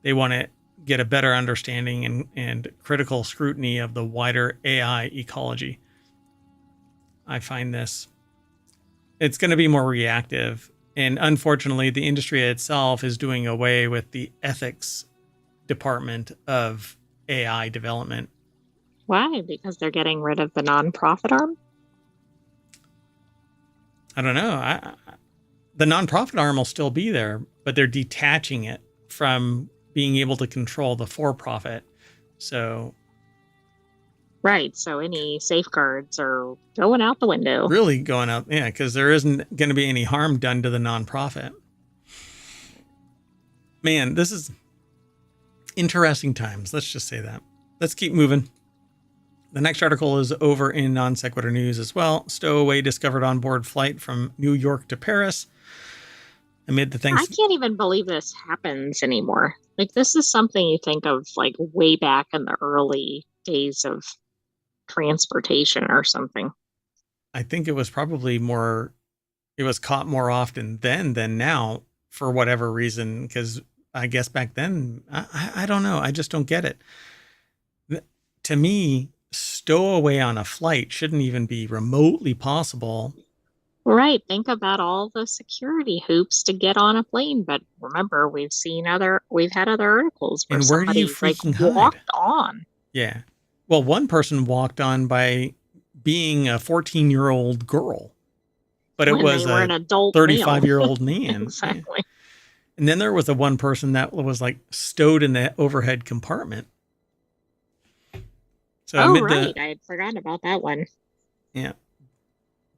Speaker 1: they want to get a better understanding and critical scrutiny of the wider AI ecology. I find this, it's going to be more reactive. And unfortunately, the industry itself is doing away with the ethics department of AI development.
Speaker 2: Why? Because they're getting rid of the nonprofit arm?
Speaker 1: I don't know. The nonprofit arm will still be there, but they're detaching it from being able to control the for-profit. So,
Speaker 2: right. So any safeguards are going out the window.
Speaker 1: Really going out, yeah, because there isn't going to be any harm done to the nonprofit. Man, this is interesting times. Let's just say that. Let's keep moving. The next article is over in Non Sequitur News as well. Stowaway discovered on board flight from New York to Paris. Amid the things,
Speaker 2: I can't even believe this happens anymore. Like, this is something you think of like way back in the early days of transportation or something.
Speaker 1: I think it was probably more, it was caught more often then than now for whatever reason. Because I guess back then, I don't know. I just don't get it. To me, stowaway on a flight shouldn't even be remotely possible.
Speaker 2: Right. Think about all the security hoops to get on a plane. But remember, we've had other articles where
Speaker 1: And where do you
Speaker 2: somebody
Speaker 1: freaking
Speaker 2: walked
Speaker 1: hide?
Speaker 2: on.
Speaker 1: Yeah. Well, one person walked on by being a 14-year-old girl, but it
Speaker 2: When
Speaker 1: was
Speaker 2: they were
Speaker 1: a
Speaker 2: an adult
Speaker 1: 35-year-old man.
Speaker 2: Exactly.
Speaker 1: Yeah. And then there was the one person that was like stowed in the overhead compartment. So
Speaker 2: right. I had forgotten about that one.
Speaker 1: Yeah.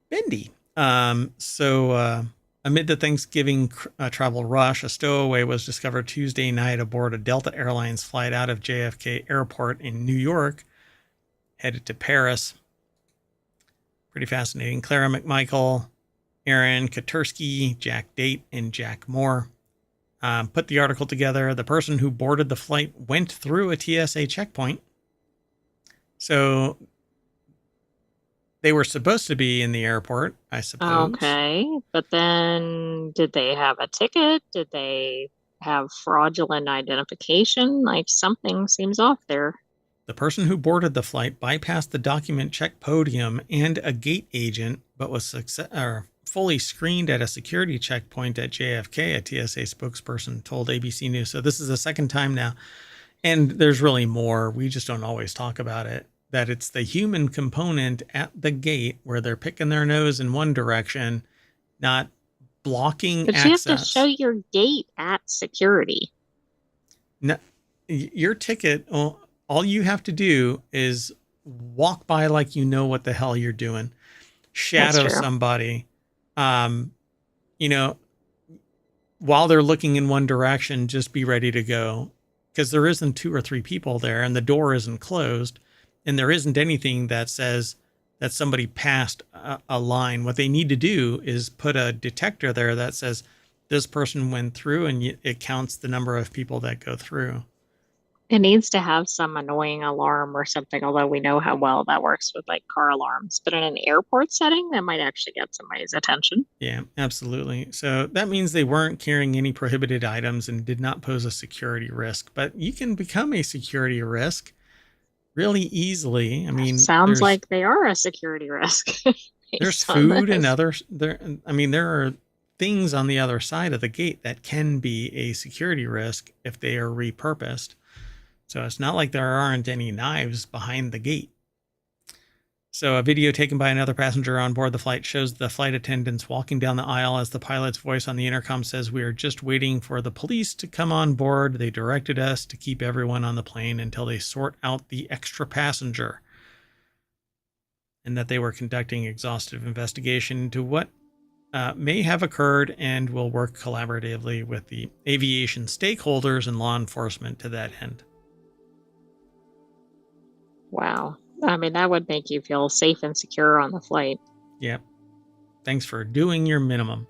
Speaker 1: Bendy. Amid the Thanksgiving travel rush, a stowaway was discovered Tuesday night aboard a Delta Airlines flight out of JFK Airport in New York, headed to Paris. Pretty fascinating. Clara McMichael, Aaron Katursky, Jack Date, and Jack Moore put the article together. The person who boarded the flight went through a TSA checkpoint. So They were supposed to be in the airport, I suppose.
Speaker 2: Okay, but then did they have a ticket? Did they have fraudulent identification? Like something seems off there.
Speaker 1: The person who boarded the flight bypassed the document check podium and a gate agent, but was fully screened at a security checkpoint at JFK, a TSA spokesperson told ABC News. So this is the second time now. And there's really more. We just don't always talk about it. That it's the human component at the gate where they're picking their nose in one direction, not blocking
Speaker 2: But you have to
Speaker 1: access.
Speaker 2: show your gate at security.
Speaker 1: No, your ticket, all you have to do is walk by like you know what the hell you're doing. Shadow somebody, you know, while they're looking in one direction, just be ready to go. Because there isn't 2 or 3 people there and the door isn't closed and there isn't anything that says that somebody passed a line. What they need to do is put a detector there that says this person went through and it counts the number of people that go through.
Speaker 2: It needs to have some annoying alarm or something, although we know how well that works with like car alarms. But in an airport setting, that might actually get somebody's attention.
Speaker 1: Yeah, absolutely. So that means they weren't carrying any prohibited items and did not pose a security risk. But you can become a security risk really easily. I mean,
Speaker 2: sounds like they are a security risk.
Speaker 1: There's food and others there. I mean, there are things on the other side of the gate that can be a security risk if they are repurposed. So it's not like there aren't any knives behind the gate. So a video taken by another passenger on board the flight shows the flight attendants walking down the aisle as the pilot's voice on the intercom says, "We are just waiting for the police to come on board. They directed us to keep everyone on the plane until they sort out the extra passenger." And that they were conducting exhaustive investigation into what may have occurred and will work collaboratively with the aviation stakeholders and law enforcement to that end.
Speaker 2: Wow. I mean, that would make you feel safe and secure on the flight.
Speaker 1: Yep. Thanks for doing your minimum.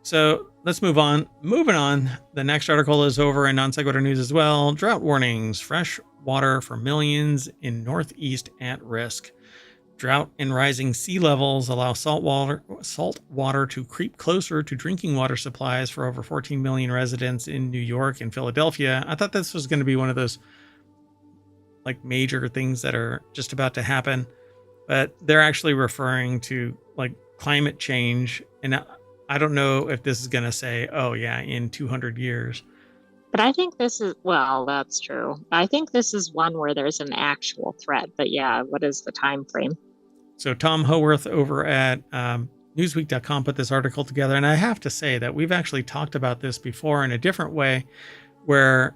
Speaker 1: So let's move on. Moving on. The next article is over in Non Sequitur News as well. Drought warnings. Fresh water for millions in Northeast at risk. Drought and rising sea levels allow salt water to creep closer to drinking water supplies for over 14 million residents in New York and Philadelphia. I thought this was going to be one of those like major things that are just about to happen, but they're actually referring to like climate change. And I don't know if this is going to say, oh yeah, in 200 years.
Speaker 2: But I think this is, well, that's true. I think this is one where there's an actual threat. But yeah, what is the time frame?
Speaker 1: So Tom Howarth over at Newsweek.com put this article together. And I have to say that we've actually talked about this before in a different way, where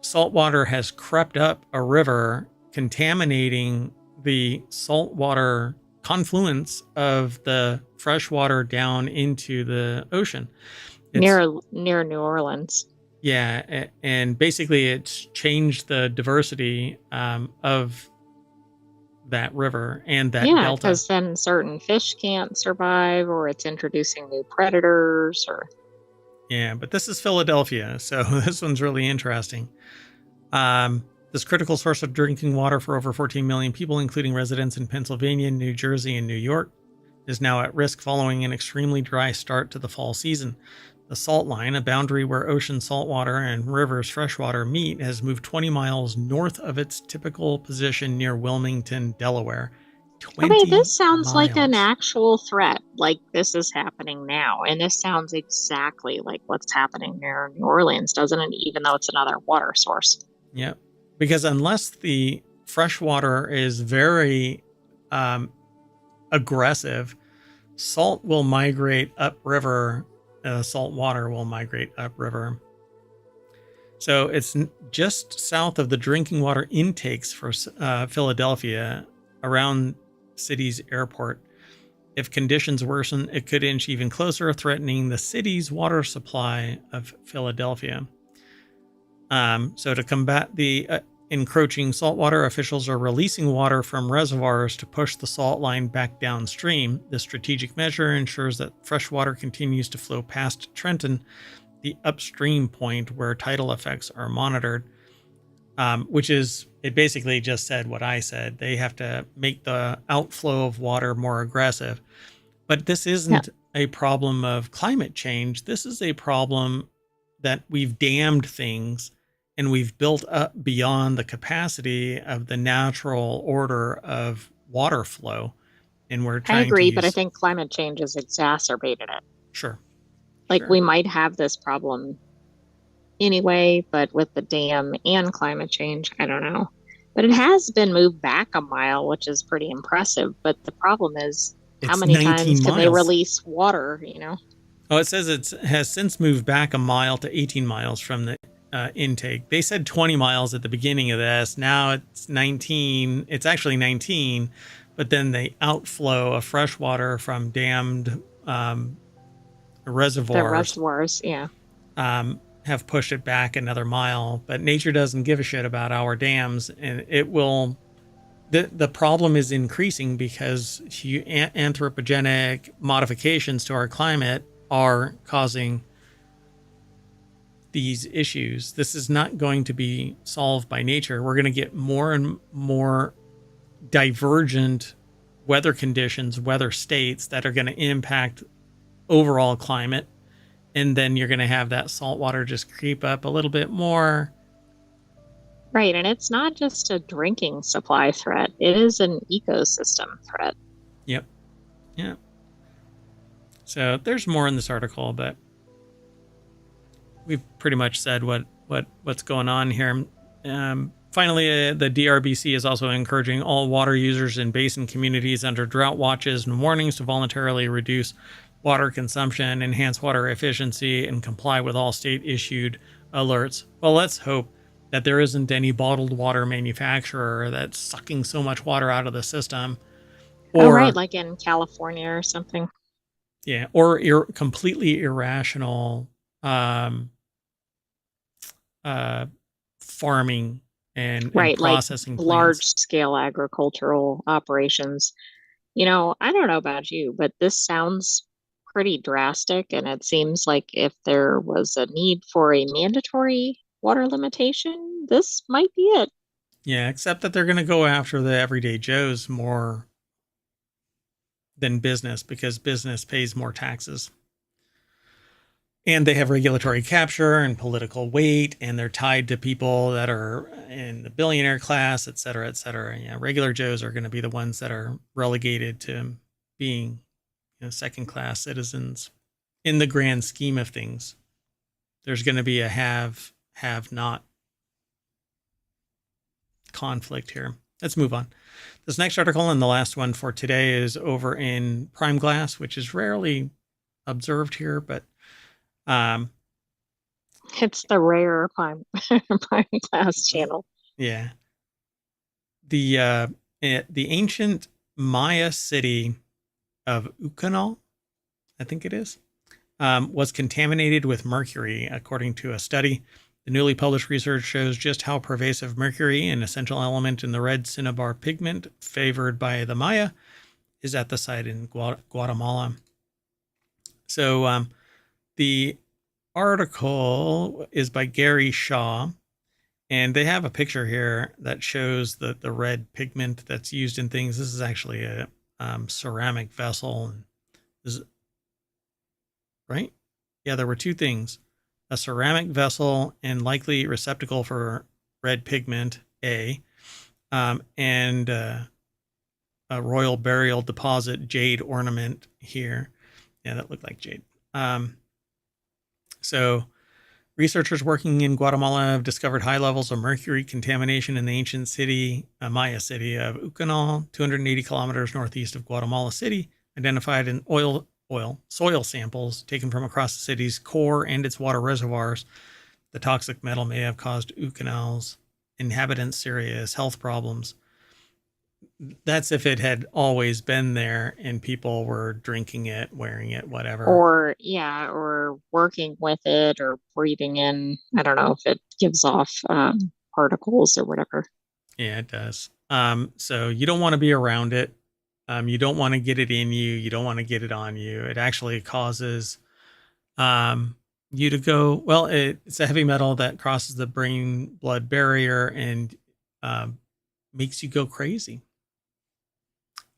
Speaker 1: saltwater has crept up a river, contaminating the saltwater confluence of the fresh water down into the ocean.
Speaker 2: Near New Orleans.
Speaker 1: Yeah, and basically it's changed the diversity of that river and that delta.
Speaker 2: Yeah, because then certain fish can't survive, or it's introducing new predators, or...
Speaker 1: Yeah, but this is Philadelphia, so this one's really interesting. This critical source of drinking water for over 14 million people, including residents in Pennsylvania, New Jersey, and New York, is now at risk following an extremely dry start to the fall season. The salt line, a boundary where ocean saltwater and rivers freshwater meet, has moved 20 miles north of its typical position near Wilmington, Delaware.
Speaker 2: Okay, this sounds like an actual threat. Like this is happening now. And this sounds exactly like what's happening near New Orleans, doesn't it? Even though it's another water source.
Speaker 1: Yeah, because unless the freshwater is very aggressive, salt will migrate upriver. Salt water will migrate upriver. So it's just south of the drinking water intakes for Philadelphia, around city's airport. If conditions worsen, it could inch even closer, threatening the city's water supply of Philadelphia. So to combat the encroaching saltwater, officials are releasing water from reservoirs to push the salt line back downstream. This strategic measure ensures that fresh water continues to flow past Trenton, the upstream point where tidal effects are monitored. which is, it basically just said what I said. They have to make the outflow of water more aggressive. But this
Speaker 2: Yeah,
Speaker 1: isn't a problem of climate change. This is a problem that we've dammed things and we've built up beyond the capacity of the natural order of water flow. And we're
Speaker 2: I
Speaker 1: trying to
Speaker 2: agree, but I
Speaker 1: use,
Speaker 2: think climate change has exacerbated it.
Speaker 1: sure,
Speaker 2: Like
Speaker 1: sure.
Speaker 2: we might have this problem anyway, but with the dam and climate change, I don't know. But it has been moved back a mile, which is pretty impressive. But the problem is, how
Speaker 1: It's
Speaker 2: many
Speaker 1: 19
Speaker 2: times can they
Speaker 1: miles.
Speaker 2: release water, you know?
Speaker 1: Oh, it says it has since moved back a mile to 18 miles from the intake. They said 20 miles at the beginning of this. Now it's 19. It's actually 19, but then the outflow of fresh water from dammed
Speaker 2: The
Speaker 1: reservoirs
Speaker 2: reservoirs, yeah.
Speaker 1: have pushed it back another mile. But nature doesn't give a shit about our dams, and it will. The problem is increasing because anthropogenic modifications to our climate are causing these issues. This is not going to be solved by nature. We're going to get more and more divergent weather conditions, weather states that are going to impact overall climate. And then you're going to have that salt water just creep up a little bit more.
Speaker 2: Right. And it's not just a drinking supply threat, it is an ecosystem threat.
Speaker 1: Yep. Yeah. So there's more in this article, but we've pretty much said what's going on here. Finally, the DRBC is also encouraging all water users in basin communities under drought watches and warnings to voluntarily reduce water consumption, enhance water efficiency, and comply with all state-issued alerts. Well, let's hope that there isn't any bottled water manufacturer that's sucking so much water out of the system,
Speaker 2: Oh, right.
Speaker 1: or
Speaker 2: Like in California or something.
Speaker 1: yeah, or completely irrational um, farming and
Speaker 2: Right. Like
Speaker 1: processing
Speaker 2: large
Speaker 1: plants.
Speaker 2: scale agricultural operations. I don't know about you, but this sounds pretty drastic. And it seems like if there was a need for a mandatory water limitation, this might be it.
Speaker 1: Yeah, except that they're going to go after the everyday Joes more than business because business pays more taxes. And they have regulatory capture and political weight, and they're tied to people that are in the billionaire class, et cetera, et cetera. Yeah, regular Joes are going to be the ones that are relegated to being second class citizens in the grand scheme of things. There's going to be a have not conflict here. Let's move on. This next article and the last one for today is over in Prime Glass, which is rarely observed here, but
Speaker 2: It's the rare prime class channel.
Speaker 1: yeah, the ancient Maya city of Ukanal, I think it is, was contaminated with mercury, according to a study. The newly published research shows just how pervasive mercury, an essential element in the red cinnabar pigment favored by the Maya, is at the site in Guatemala. So the article is by Gary Shaw, and they have a picture here that shows the red pigment that's used in things. This is actually a ceramic vessel. Is right? Yeah, there were two things: a ceramic vessel and likely receptacle for red pigment, and a royal burial deposit jade ornament here. Yeah, that looked like jade. So researchers working in Guatemala have discovered high levels of mercury contamination in the ancient city, Maya city of Ucanal, 280 kilometers northeast of Guatemala City, identified in soil samples taken from across the city's core and its water reservoirs. The toxic metal may have caused Ucanal's inhabitants serious health problems. That's if it had always been there and people were drinking it, wearing it, whatever.
Speaker 2: Or, yeah, or working with it or breathing in. I don't know if it gives off particles or whatever.
Speaker 1: Yeah, it does. So you don't want to be around it. You don't want to get it in you. You don't want to get it on you. It actually causes you to go, well, it's a heavy metal that crosses the brain blood barrier and makes you go crazy.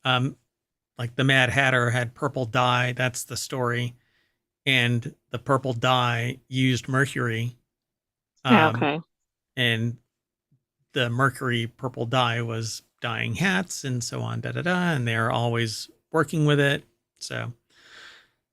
Speaker 1: Like the Mad Hatter had purple dye. That's the story. And the purple dye used mercury.
Speaker 2: Okay.
Speaker 1: And the mercury purple dye was dyeing hats and so on, and they're always working with it. So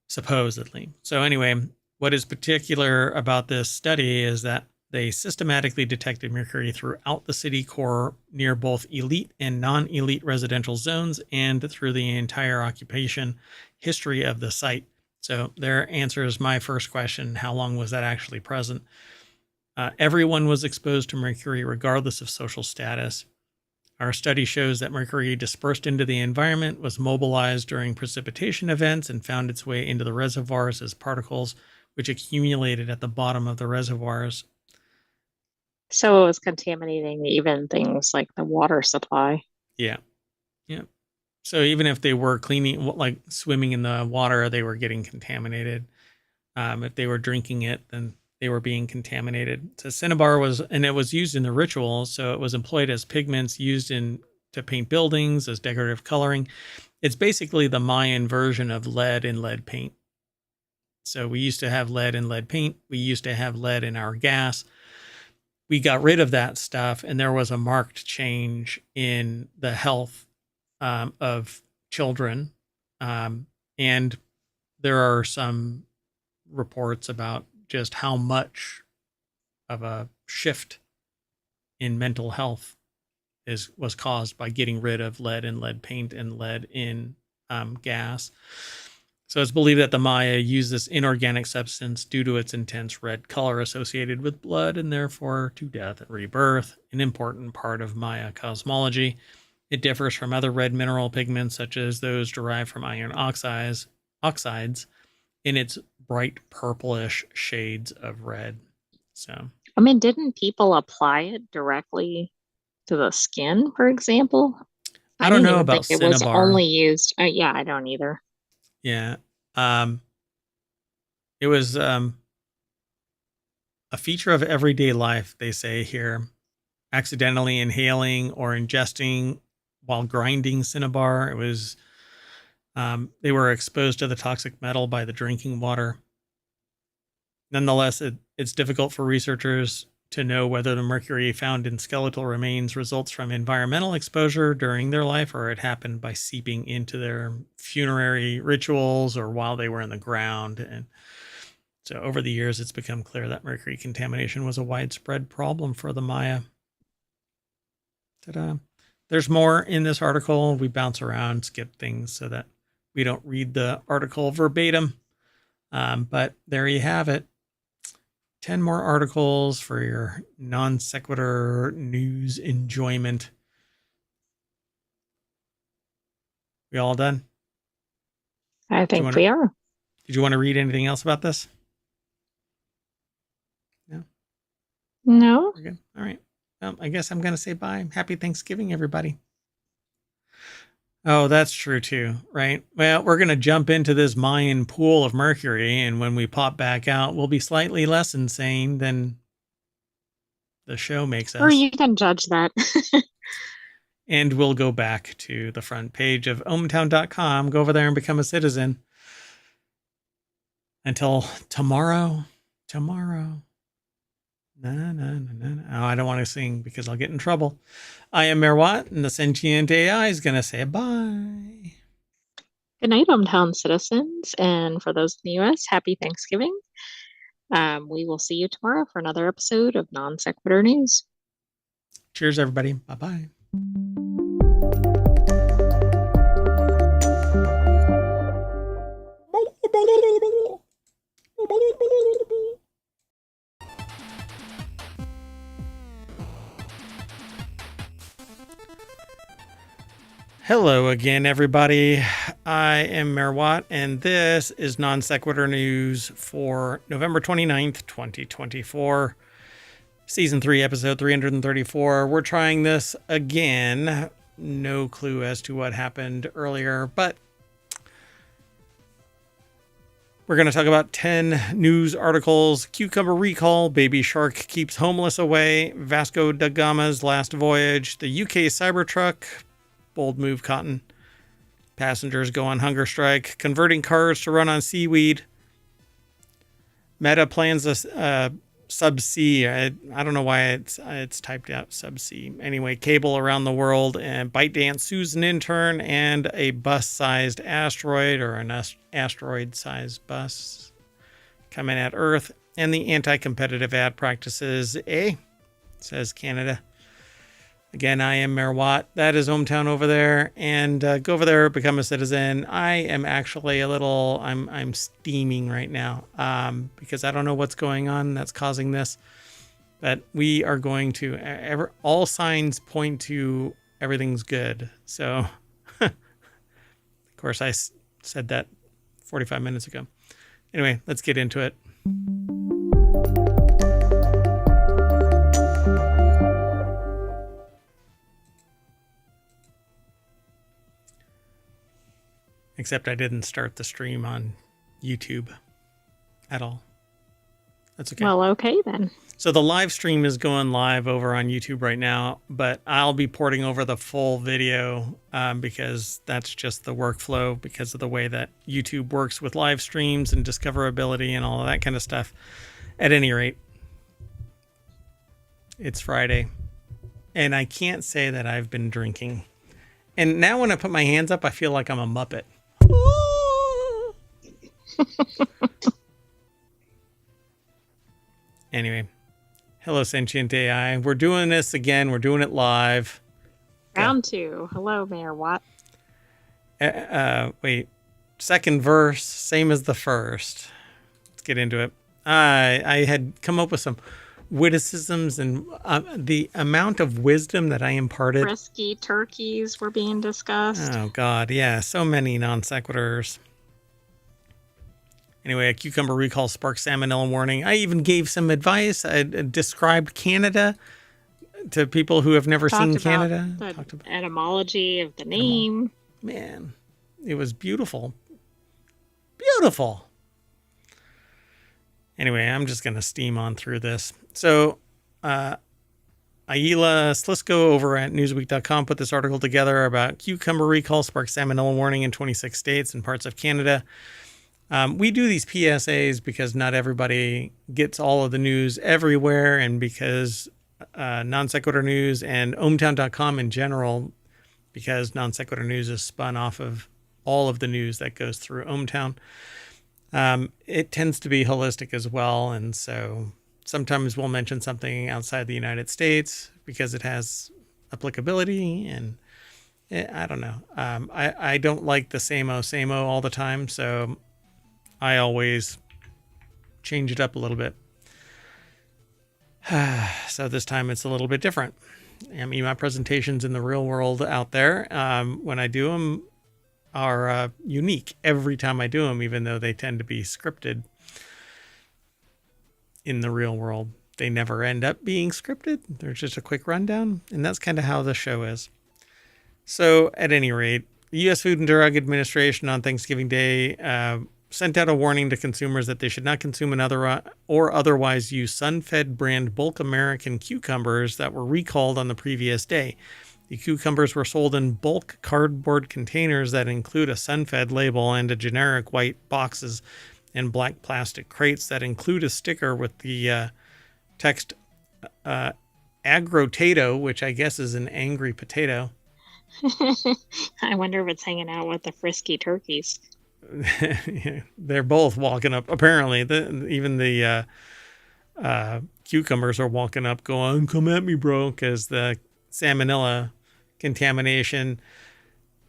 Speaker 1: supposedly. So anyway, what is particular about this study is that they systematically detected mercury throughout the city core near both elite and non-elite residential zones and through the entire occupation history of the site. So their answer is my first question: how long was that actually present? Everyone was exposed to mercury regardless of social status. Our study shows that mercury dispersed into the environment, was mobilized during precipitation events, and found its way into the reservoirs as particles, which accumulated at the bottom of the reservoirs.
Speaker 2: So it was contaminating even things like the water supply.
Speaker 1: Yeah. Yeah. So even if they were cleaning, like swimming in the water, they were getting contaminated. If they were drinking it, then they were being contaminated. So cinnabar was, and it was used in the ritual. So it was employed as pigments used to paint buildings, as decorative coloring. It's basically the Mayan version of lead in lead paint. So we used to have lead in lead paint. We used to have lead in our gas. We got rid of that stuff, and there was a marked change in the health of children. And there are some reports about just how much of a shift in mental health was caused by getting rid of lead in lead paint and lead in gas. So it's believed that the Maya used this inorganic substance due to its intense red color associated with blood and therefore to death and rebirth, an important part of Maya cosmology. It differs from other red mineral pigments, such as those derived from iron oxides in its bright purplish shades of red. So,
Speaker 2: I mean, didn't people apply it directly to the skin, for example?
Speaker 1: I
Speaker 2: I
Speaker 1: don't
Speaker 2: didn't
Speaker 1: know
Speaker 2: even think
Speaker 1: about
Speaker 2: it was
Speaker 1: cinnabar.
Speaker 2: only used. Yeah, I don't either.
Speaker 1: Yeah. It was a feature of everyday life, they say here. Accidentally inhaling or ingesting while grinding cinnabar. It was they were exposed to the toxic metal by the drinking water. Nonetheless, it's difficult for researchers to know whether the mercury found in skeletal remains results from environmental exposure during their life or it happened by seeping into their funerary rituals or while they were in the ground. And so over the years, it's become clear that mercury contamination was a widespread problem for the Maya. Ta-da. There's more in this article. We bounce around, skip things so that we don't read the article verbatim. But there you have it. 10 more articles for your non sequitur news enjoyment. We all done?
Speaker 2: I
Speaker 1: Do you
Speaker 2: think
Speaker 1: want to,
Speaker 2: we are.
Speaker 1: did you want to read anything else about this? No?
Speaker 2: No?
Speaker 1: We're good. All right. I guess I'm going to say bye. Happy Thanksgiving, everybody. Oh, that's true too, right? Well, we're going to jump into this Mayan pool of mercury, and when we pop back out, we'll be slightly less insane than the show makes
Speaker 2: Or
Speaker 1: us.
Speaker 2: you can judge that.
Speaker 1: And we'll go back to the front page of ohmTown.com. Go over there and become a citizen. Until tomorrow. Na, na, na, na, na. Oh, I don't want to sing because I'll get in trouble. I am Mayor Watt, and the sentient AI is going to say bye.
Speaker 2: Good night, hometown citizens. And for those in the US, happy Thanksgiving. We will see you tomorrow for another episode of Non Sequitur News.
Speaker 1: Cheers, everybody. Bye-bye. Hello again, everybody. I am Mayor Watt, and this is Non Sequitur News for November 29th, 2024. Season 3, episode 334. We're trying this again. No clue as to what happened earlier, but We're going to talk about 10 news articles. Cucumber recall, baby shark keeps homeless away, Vasco da Gama's last voyage, the UK Cybertruck, bold move Cotton, passengers go on hunger strike, converting cars to run on seaweed, Meta plans a subsea. I don't know why it's typed out subsea. Anyway, cable around the world, and ByteDance sues an intern, and a bus-sized asteroid, or an asteroid-sized bus coming at Earth, and the anti-competitive ad practices. Says Canada. Again, I am Mayor Watt. That is ohmTown over there. And go over there, become a citizen. I am actually I'm steaming right now because I don't know what's going on that's causing this. But we are going to, all signs point to everything's good. So, of course, I said that 45 minutes ago. Anyway, let's get into it. Except I didn't start the stream on YouTube at all. That's okay.
Speaker 2: Well, okay then.
Speaker 1: So the live stream is going live over on YouTube right now, but I'll be porting over the full video because that's just the workflow because of the way that YouTube works with live streams and discoverability and all of that kind of stuff. At any rate, it's Friday, and I can't say that I've been drinking. And now when I put my hands up, I feel like I'm a Muppet. Anyway, hello, sentient AI. We're doing this again. We're doing it live.
Speaker 2: Round 2. Hello, Mayor Watt.
Speaker 1: Wait. Second verse, same as the first. Let's get into it. I had come up with some witticisms, and the amount of wisdom that I imparted.
Speaker 2: Frisky turkeys were being discussed.
Speaker 1: Oh, God. Yeah, so many non sequiturs. Anyway, a cucumber recall sparks salmonella warning. I even gave some advice. I described Canada to people who have never seen Canada.
Speaker 2: Talked about etymology of the name.
Speaker 1: Man, it was beautiful. Beautiful. Anyway, I'm just going to steam on through this. So, Ayla Slisko over at Newsweek.com put this article together about cucumber recall sparks salmonella warning in 26 states and parts of Canada. We do these PSAs because not everybody gets all of the news everywhere, and because Non Sequitur News and ohmTown.com in general, because Non Sequitur News is spun off of all of the news that goes through ohmTown. It tends to be holistic as well, and so sometimes we'll mention something outside the United States because it has applicability, and I don't know. I don't like the same-o all the time, so I always change it up a little bit. So this time it's a little bit different. I mean, my presentations in the real world out there, when I do them, are unique every time I do them, even though they tend to be scripted in the real world. They never end up being scripted. There's just a quick rundown, and that's kind of how the show is. So at any rate, the U.S. Food and Drug Administration on Thanksgiving Day sent out a warning to consumers that they should not consume another or otherwise use Sun-Fed brand bulk American cucumbers that were recalled on the previous day. The cucumbers were sold in bulk cardboard containers that include a Sun-Fed label and a generic white boxes and black plastic crates that include a sticker with the text agrotato, which I guess is an angry potato.
Speaker 2: I wonder if it's hanging out with the frisky turkeys.
Speaker 1: They're both walking up. Apparently, even the cucumbers are walking up going, "Come at me, bro," because the salmonella contamination.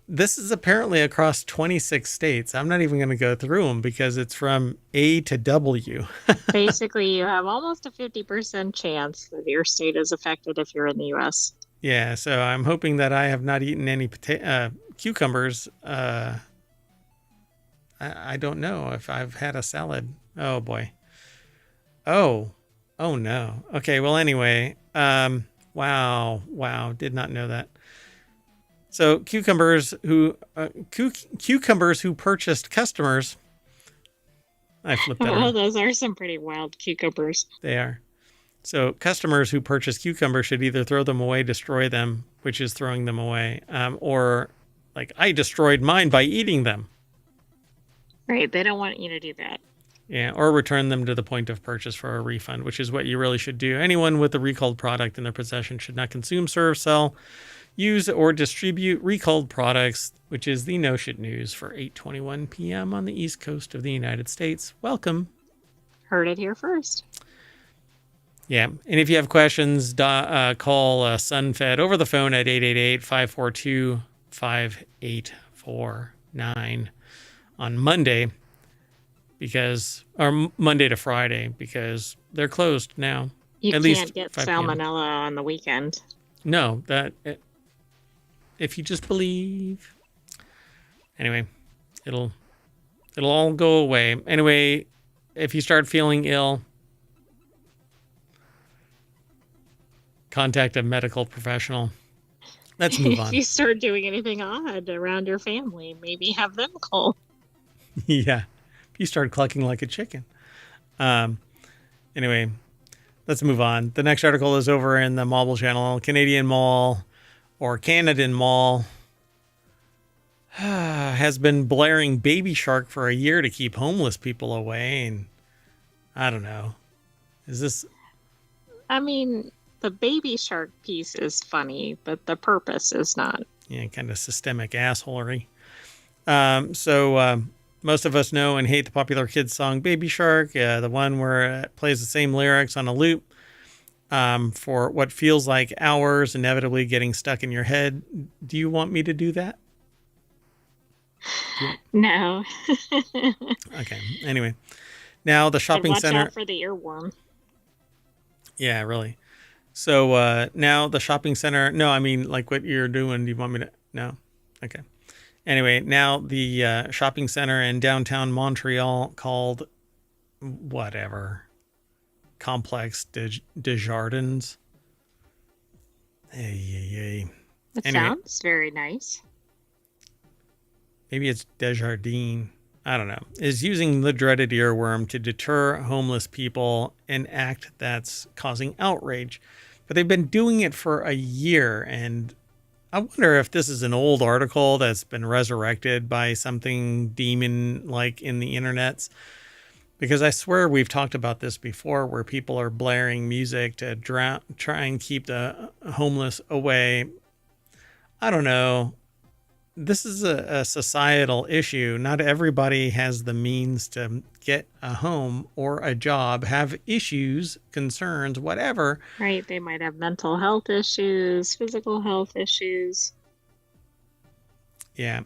Speaker 1: This is apparently across 26 states. I'm not even going to go through them because it's from A to W.
Speaker 2: Basically, you have almost a 50% chance that your state is affected if you're in the U.S.
Speaker 1: Yeah, so I'm hoping that I have not eaten any cucumbers. I don't know if I've had a salad. Oh, boy. Oh no. Okay, well, anyway. Wow. Did not know that. So cucumbers who purchased customers I flipped that
Speaker 2: Oh,
Speaker 1: around.
Speaker 2: those are some pretty wild cucumbers.
Speaker 1: They are. So customers who purchase cucumbers should either throw them away, destroy them, which is throwing them away, or like I destroyed mine by eating them.
Speaker 2: Right, they don't want you to do that.
Speaker 1: Yeah, or return them to the point of purchase for a refund, which is what you really should do. Anyone with a recalled product in their possession should not consume, serve, sell, use, or distribute recalled products, which is the no shit news for 8:21 p.m. on the East Coast of the United States. Welcome.
Speaker 2: Heard it here first.
Speaker 1: Yeah, and if you have questions, call Sunfed over the phone at 888-542-5849 on Monday Monday to Friday, because they're closed now.
Speaker 2: You
Speaker 1: At
Speaker 2: can't
Speaker 1: least
Speaker 2: get
Speaker 1: 5 p.m.
Speaker 2: salmonella on the weekend.
Speaker 1: No, if you just believe. Anyway, it'll all go away. Anyway, if you start feeling ill, contact a medical professional. Let's move on.
Speaker 2: If you start doing anything odd around your family, maybe have them call.
Speaker 1: Yeah, if you start clucking like a chicken. Anyway, let's move on. The next article is over in the Mobile Channel. Canadian Mall or Canadian Mall has been blaring Baby Shark for a year to keep homeless people away. And I don't know. Is this...
Speaker 2: I mean, the Baby Shark piece is funny, but the purpose is not.
Speaker 1: Yeah, kind of systemic assholery. Most of us know and hate the popular kids song Baby Shark, the one where it plays the same lyrics on a loop for what feels like hours, inevitably getting stuck in your head. Do you want me to do that?
Speaker 2: No.
Speaker 1: Okay. Anyway, now the shopping
Speaker 2: Watch
Speaker 1: center.
Speaker 2: out for the earworm.
Speaker 1: Yeah, really. So now the shopping center. No, I mean like what you're doing. Do you want me to? No. Okay. Anyway, now the shopping center in downtown Montreal called whatever Complex Desjardins. Hey.
Speaker 2: It
Speaker 1: Anyway,
Speaker 2: sounds very nice.
Speaker 1: maybe it's Desjardins. I don't know. Is using the dreaded earworm to deter homeless people, an act that's causing outrage. But they've been doing it for a year, and I wonder if this is an old article that's been resurrected by something demon-like in the internets. Because I swear we've talked about this before, where people are blaring music to try and keep the homeless away. I don't know. This is a societal issue. Not everybody has the means to get a home or a job, have issues, concerns, whatever.
Speaker 2: Right. They might have mental health issues, physical health issues.
Speaker 1: Yeah.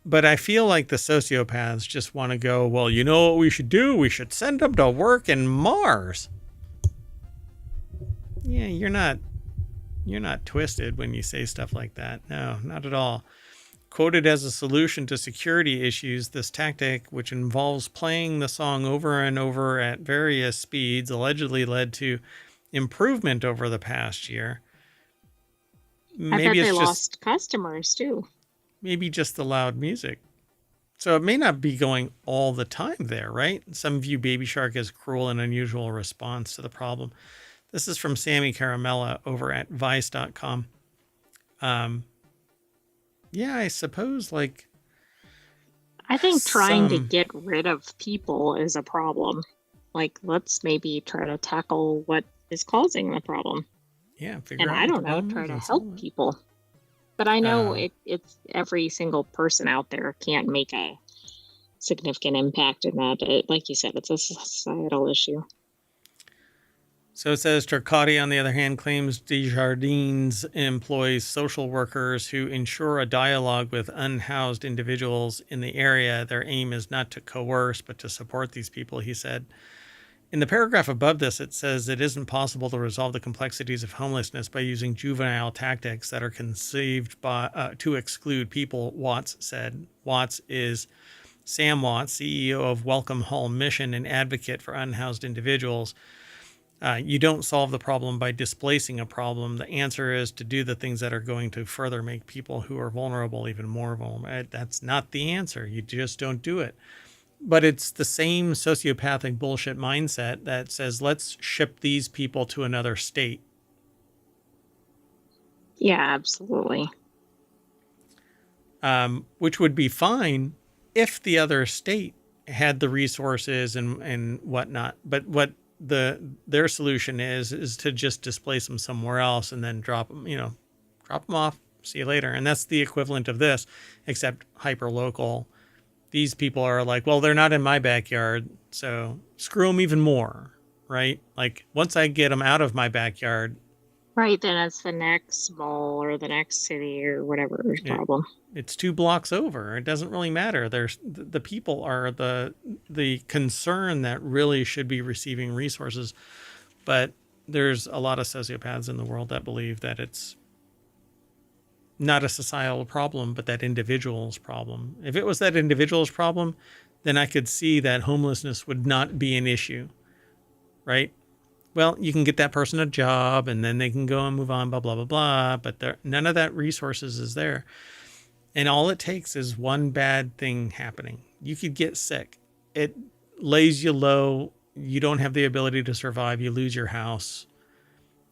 Speaker 1: But I feel like the sociopaths just want to go, well, you know what we should do? We should send them to work in Mars. Yeah, you're not twisted when you say stuff like that. No, not at all. Quoted as a solution to security issues, this tactic, which involves playing the song over and over at various speeds, allegedly led to improvement over the past year.
Speaker 2: I bet they lost customers too.
Speaker 1: Maybe just the loud music. So it may not be going all the time there, right? Some view Baby Shark as cruel and unusual response to the problem. This is from Sammy Caramella over at Vice.com. Yeah, I suppose like...
Speaker 2: I think trying to get rid of people is a problem. Like, let's maybe try to tackle what is causing the problem.
Speaker 1: Yeah,
Speaker 2: and I don't know, try to help people. But I know it's every single person out there can't make a significant impact in that. Like you said, it's a societal issue.
Speaker 1: So it says Turcotte, on the other hand, claims Desjardins employs social workers who ensure a dialogue with unhoused individuals in the area. Their aim is not to coerce, but to support these people, he said. In the paragraph above this, it says it isn't possible to resolve the complexities of homelessness by using juvenile tactics that are conceived to exclude people, Watts said. Watts is Sam Watts, CEO of Welcome Hall Mission and advocate for unhoused individuals. You don't solve the problem by displacing a problem. The answer is to do the things that are going to further make people who are vulnerable even more vulnerable. That's not the answer. You just don't do it. But it's the same sociopathic bullshit mindset that says, let's ship these people to another state.
Speaker 2: Yeah, absolutely.
Speaker 1: Which would be fine if the other state had the resources and whatnot. But what their solution is to just displace them somewhere else and then drop them, drop them off. See you later. And that's the equivalent of this, except hyper local. These people are like, well, they're not in my backyard, so screw them even more, right? Like once I get them out of my backyard,
Speaker 2: Right, then it's the next mall or the next city or whatever's
Speaker 1: it,
Speaker 2: problem.
Speaker 1: it's 2 blocks over. It doesn't really matter. There's the people are the concern that really should be receiving resources, but there's a lot of sociopaths in the world that believe that it's not a societal problem, but that individual's problem. If it was that individual's problem, then I could see that homelessness would not be an issue, right? Well, you can get that person a job and then they can go and move on, blah, blah, blah, blah. But none of that resources is there. And all it takes is one bad thing happening. You could get sick. It lays you low. You don't have the ability to survive. You lose your house.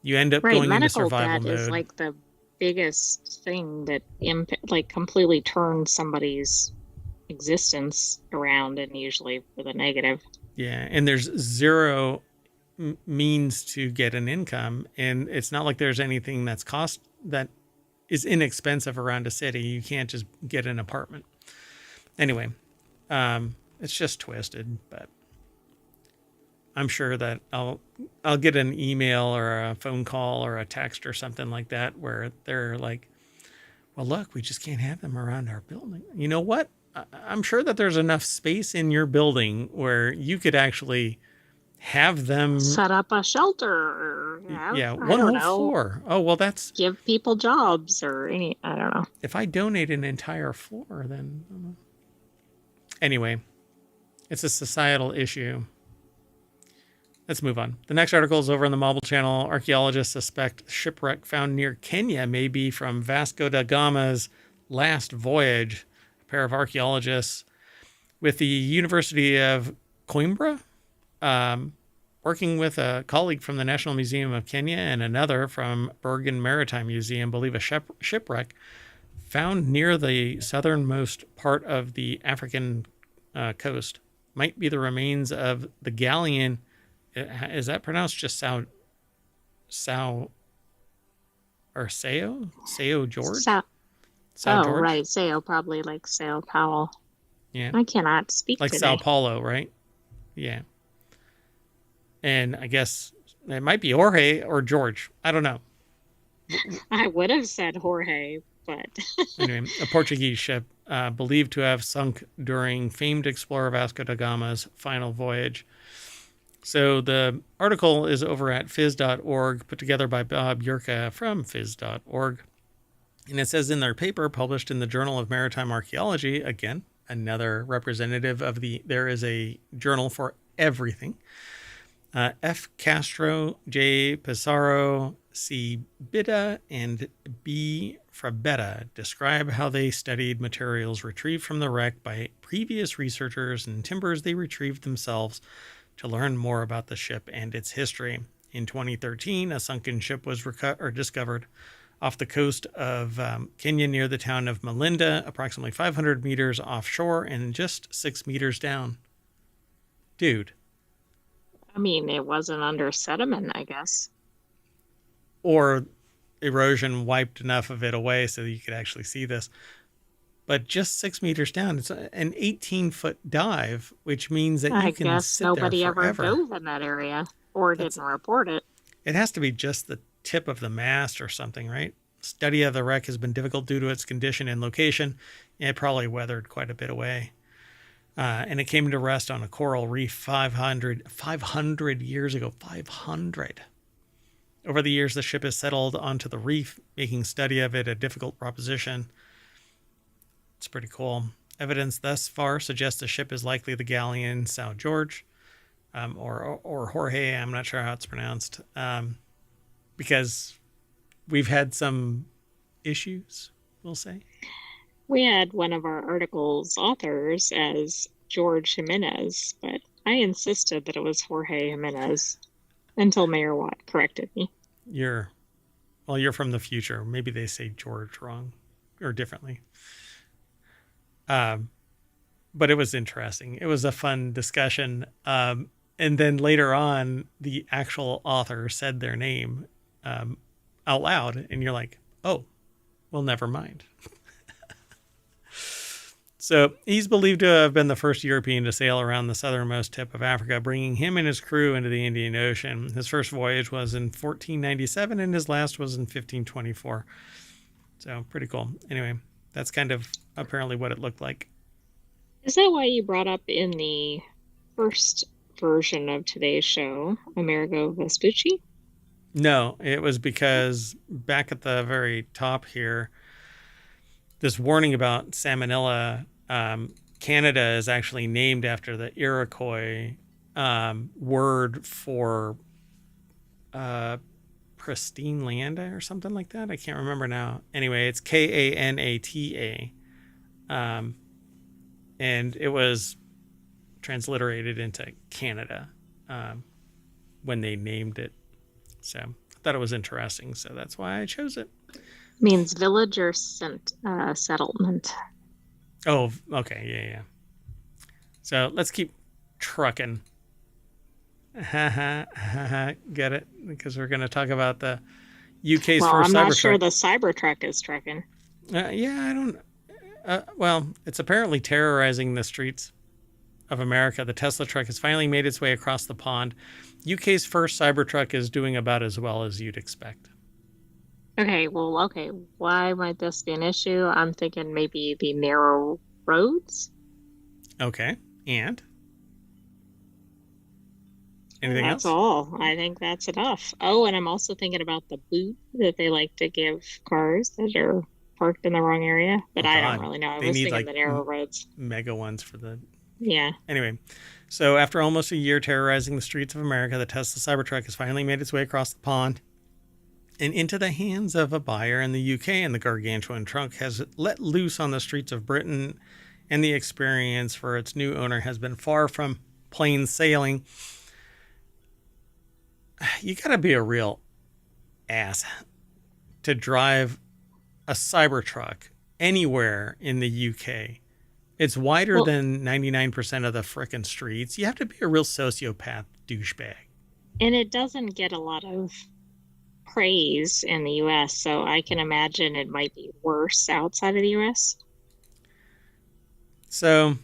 Speaker 1: You end up
Speaker 2: Right,
Speaker 1: going into
Speaker 2: medical
Speaker 1: survival
Speaker 2: debt is
Speaker 1: mode.
Speaker 2: like the biggest thing that like completely turns somebody's existence around and usually for the negative.
Speaker 1: Yeah. And there's zero means to get an income. And it's not like there's anything that is inexpensive around a city. You can't just get an apartment. Anyway, it's just twisted, but I'm sure that I'll get an email or a phone call or a text or something like that where they're like, well, look, we just can't have them around our building. You know what? I'm sure that there's enough space in your building where you could actually have them
Speaker 2: Set up a shelter or
Speaker 1: yeah,
Speaker 2: I
Speaker 1: one
Speaker 2: don't
Speaker 1: whole
Speaker 2: know,
Speaker 1: floor. Oh, well, that's
Speaker 2: give people jobs or any, I don't know.
Speaker 1: if I donate an entire floor, then anyway, it's a societal issue. Let's move on. The next article is over on the Marble Channel. Archaeologists suspect shipwreck found near Kenya may be from Vasco da Gama's last voyage. A pair of archaeologists with the University of Coimbra, working with a colleague from the National Museum of Kenya and another from Bergen Maritime Museum, believe a shipwreck found near the southernmost part of the African coast might be the remains of the galleon. Is that pronounced just Sao or Sao George? Sao
Speaker 2: Oh,
Speaker 1: George?
Speaker 2: right. Sao, probably like Sao Powell.
Speaker 1: Yeah.
Speaker 2: I cannot speak
Speaker 1: Like
Speaker 2: today.
Speaker 1: Sao Paulo, right? Yeah. And I guess it might be Jorge or George. I don't know.
Speaker 2: I would have said Jorge, but
Speaker 1: Anyway, a Portuguese ship believed to have sunk during famed explorer Vasco da Gama's final voyage. So the article is over at phys.org, put together by Bob Yurka from phys.org. And it says in their paper published in the Journal of Maritime Archaeology, again, another representative of there is a journal for everything. F. Castro, J. Pizarro, C. Bida, and B. Frabetta describe how they studied materials retrieved from the wreck by previous researchers and timbers they retrieved themselves to learn more about the ship and its history. In 2013, a sunken ship was discovered off the coast of Kenya near the town of Melinda, approximately 500 meters offshore and just 6 meters down. Dude.
Speaker 2: I mean, it wasn't under sediment, I guess.
Speaker 1: Or erosion wiped enough of it away so that you could actually see this. But just 6 meters down, it's an 18-foot dive, which means that you can sit there forever. I guess nobody ever
Speaker 2: dove in that area or didn't report it.
Speaker 1: It has to be just the tip of the mast or something, right? Study of the wreck has been difficult due to its condition and location. It probably weathered quite a bit away. And it came to rest on a coral reef 500 years ago. 500. Over the years, the ship has settled onto the reef, making study of it a difficult proposition. It's pretty cool. Evidence thus far suggests the ship is likely the galleon Sao George, or Jorge. I'm not sure how it's pronounced, because we've had some issues, we'll say.
Speaker 2: We had one of our article's authors as George Jimenez, but I insisted that it was Jorge Jimenez until Mayor Watt corrected me.
Speaker 1: You're well, you're from the future. Maybe they say George wrong or differently. Um, but it was interesting. It was a fun discussion. And then later on, the actual author said their name um, out loud, and you're like, oh, well, never mind. So he's believed to have been the first European to sail around the southernmost tip of Africa, bringing him and his crew into the Indian Ocean. His first voyage was in 1497, and his last was in 1524. So pretty cool. Anyway, that's kind of apparently what it looked like.
Speaker 2: Is that why you brought up in the first version of today's show, Amerigo Vespucci?
Speaker 1: No, it was because back at the very top here, this warning about salmonella, Canada is actually named after the Iroquois word for pristine land or something like that. I can't remember now. Anyway, it's Kanata. And it was transliterated into Canada when they named it. So I thought it was interesting. So that's why I chose it.
Speaker 2: Means village or settlement.
Speaker 1: Oh, okay. Yeah. So let's keep trucking. Get it? Because we're going to talk about the UK's
Speaker 2: Well,
Speaker 1: first
Speaker 2: I'm not
Speaker 1: Cybertruck.
Speaker 2: sure the Cybertruck is trucking.
Speaker 1: Yeah, I don't. Well, it's apparently terrorizing the streets of America. The Tesla truck has finally made its way across the pond. UK's first Cybertruck is doing about as well as you'd expect.
Speaker 2: Okay, well, okay. Why might this be an issue? I'm thinking maybe the narrow roads.
Speaker 1: Okay, and anything
Speaker 2: That's
Speaker 1: else?
Speaker 2: all. I think that's enough. Oh, and I'm also thinking about the boot that they like to give cars that are parked in the wrong area, but
Speaker 1: Oh
Speaker 2: I don't
Speaker 1: God,
Speaker 2: really know. I
Speaker 1: they
Speaker 2: was
Speaker 1: need
Speaker 2: thinking
Speaker 1: like
Speaker 2: the narrow roads.
Speaker 1: mega ones for the.
Speaker 2: Yeah.
Speaker 1: Anyway, so after almost a year terrorizing the streets of America, the Tesla Cybertruck has finally made its way across the pond and into the hands of a buyer in the UK, and the gargantuan trunk has let loose on the streets of Britain, and the experience for its new owner has been far from plain sailing. You gotta be a real ass to drive a Cybertruck anywhere in the UK. It's wider
Speaker 2: Well,
Speaker 1: than 99% of the frickin' streets. You have to be a real sociopath douchebag.
Speaker 2: and it doesn't get a lot of praise in the US, so I can imagine it might be worse outside of the US.
Speaker 1: So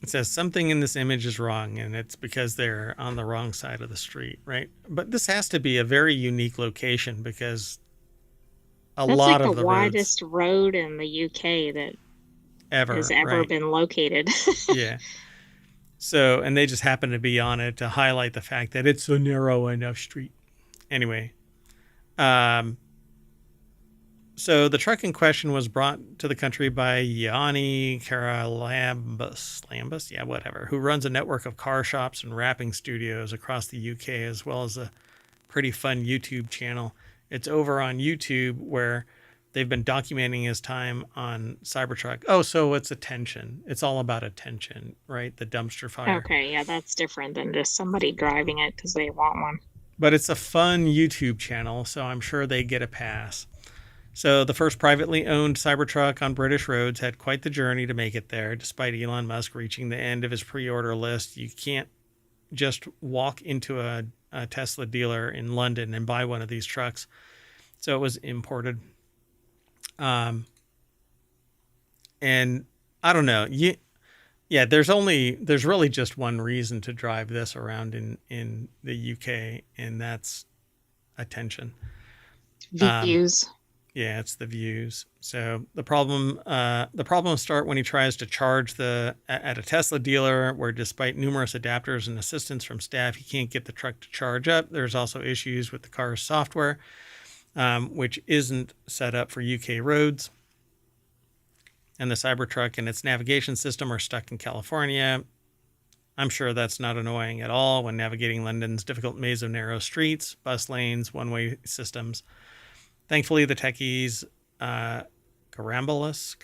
Speaker 1: it says something in this image is wrong, and it's because they're on the wrong side of the street, right? But this has to be a very unique location because a
Speaker 2: That's
Speaker 1: lot
Speaker 2: like the
Speaker 1: of the roads
Speaker 2: widest road in the UK that has
Speaker 1: ever,
Speaker 2: ever
Speaker 1: right?
Speaker 2: been located.
Speaker 1: Yeah. So, and they just happen to be on it to highlight the fact that it's a narrow enough street. Anyway, um, so the truck in question was brought to the country by Yanni Lambus, yeah, whatever, who runs a network of car shops and wrapping studios across the UK, as well as a pretty fun YouTube channel. It's over on YouTube where they've been documenting his time on Cybertruck. Oh, so it's attention. It's all about attention, right? The dumpster fire.
Speaker 2: Okay, yeah, that's different than just somebody driving it because they want one.
Speaker 1: But it's a fun YouTube channel, so I'm sure they get a pass. So the first privately owned Cybertruck on British roads had quite the journey to make it there. Despite Elon Musk reaching the end of his pre-order list, you can't just walk into a Tesla dealer in London and buy one of these trucks. So it was imported. And I don't know. Yeah, there's really just one reason to drive this around in the UK, and that's attention.
Speaker 2: Views.
Speaker 1: Yeah, it's the views. So the problems start when he tries to charge at a Tesla dealer, where despite numerous adapters and assistance from staff, he can't get the truck to charge up. There's also issues with the car's software, which isn't set up for UK roads. And the Cybertruck and its navigation system are stuck in California. I'm sure that's not annoying at all when navigating London's difficult maze of narrow streets, bus lanes, one-way systems. Thankfully, the techies, Carolambus,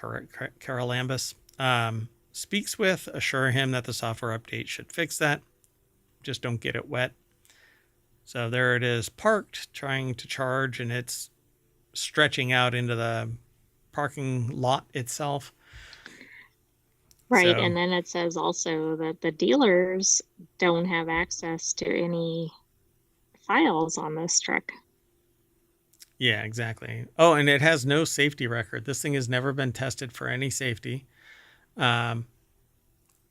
Speaker 1: speaks with assure him that the software update should fix that. Just don't get it wet. So there it is, parked, trying to charge, and it's stretching out into the parking lot itself.
Speaker 2: Right.
Speaker 1: So,
Speaker 2: And then it says also that the dealers don't have access to any files on this truck.
Speaker 1: yeah, exactly. Oh, and it has no safety record. This thing has never been tested for any safety. Um,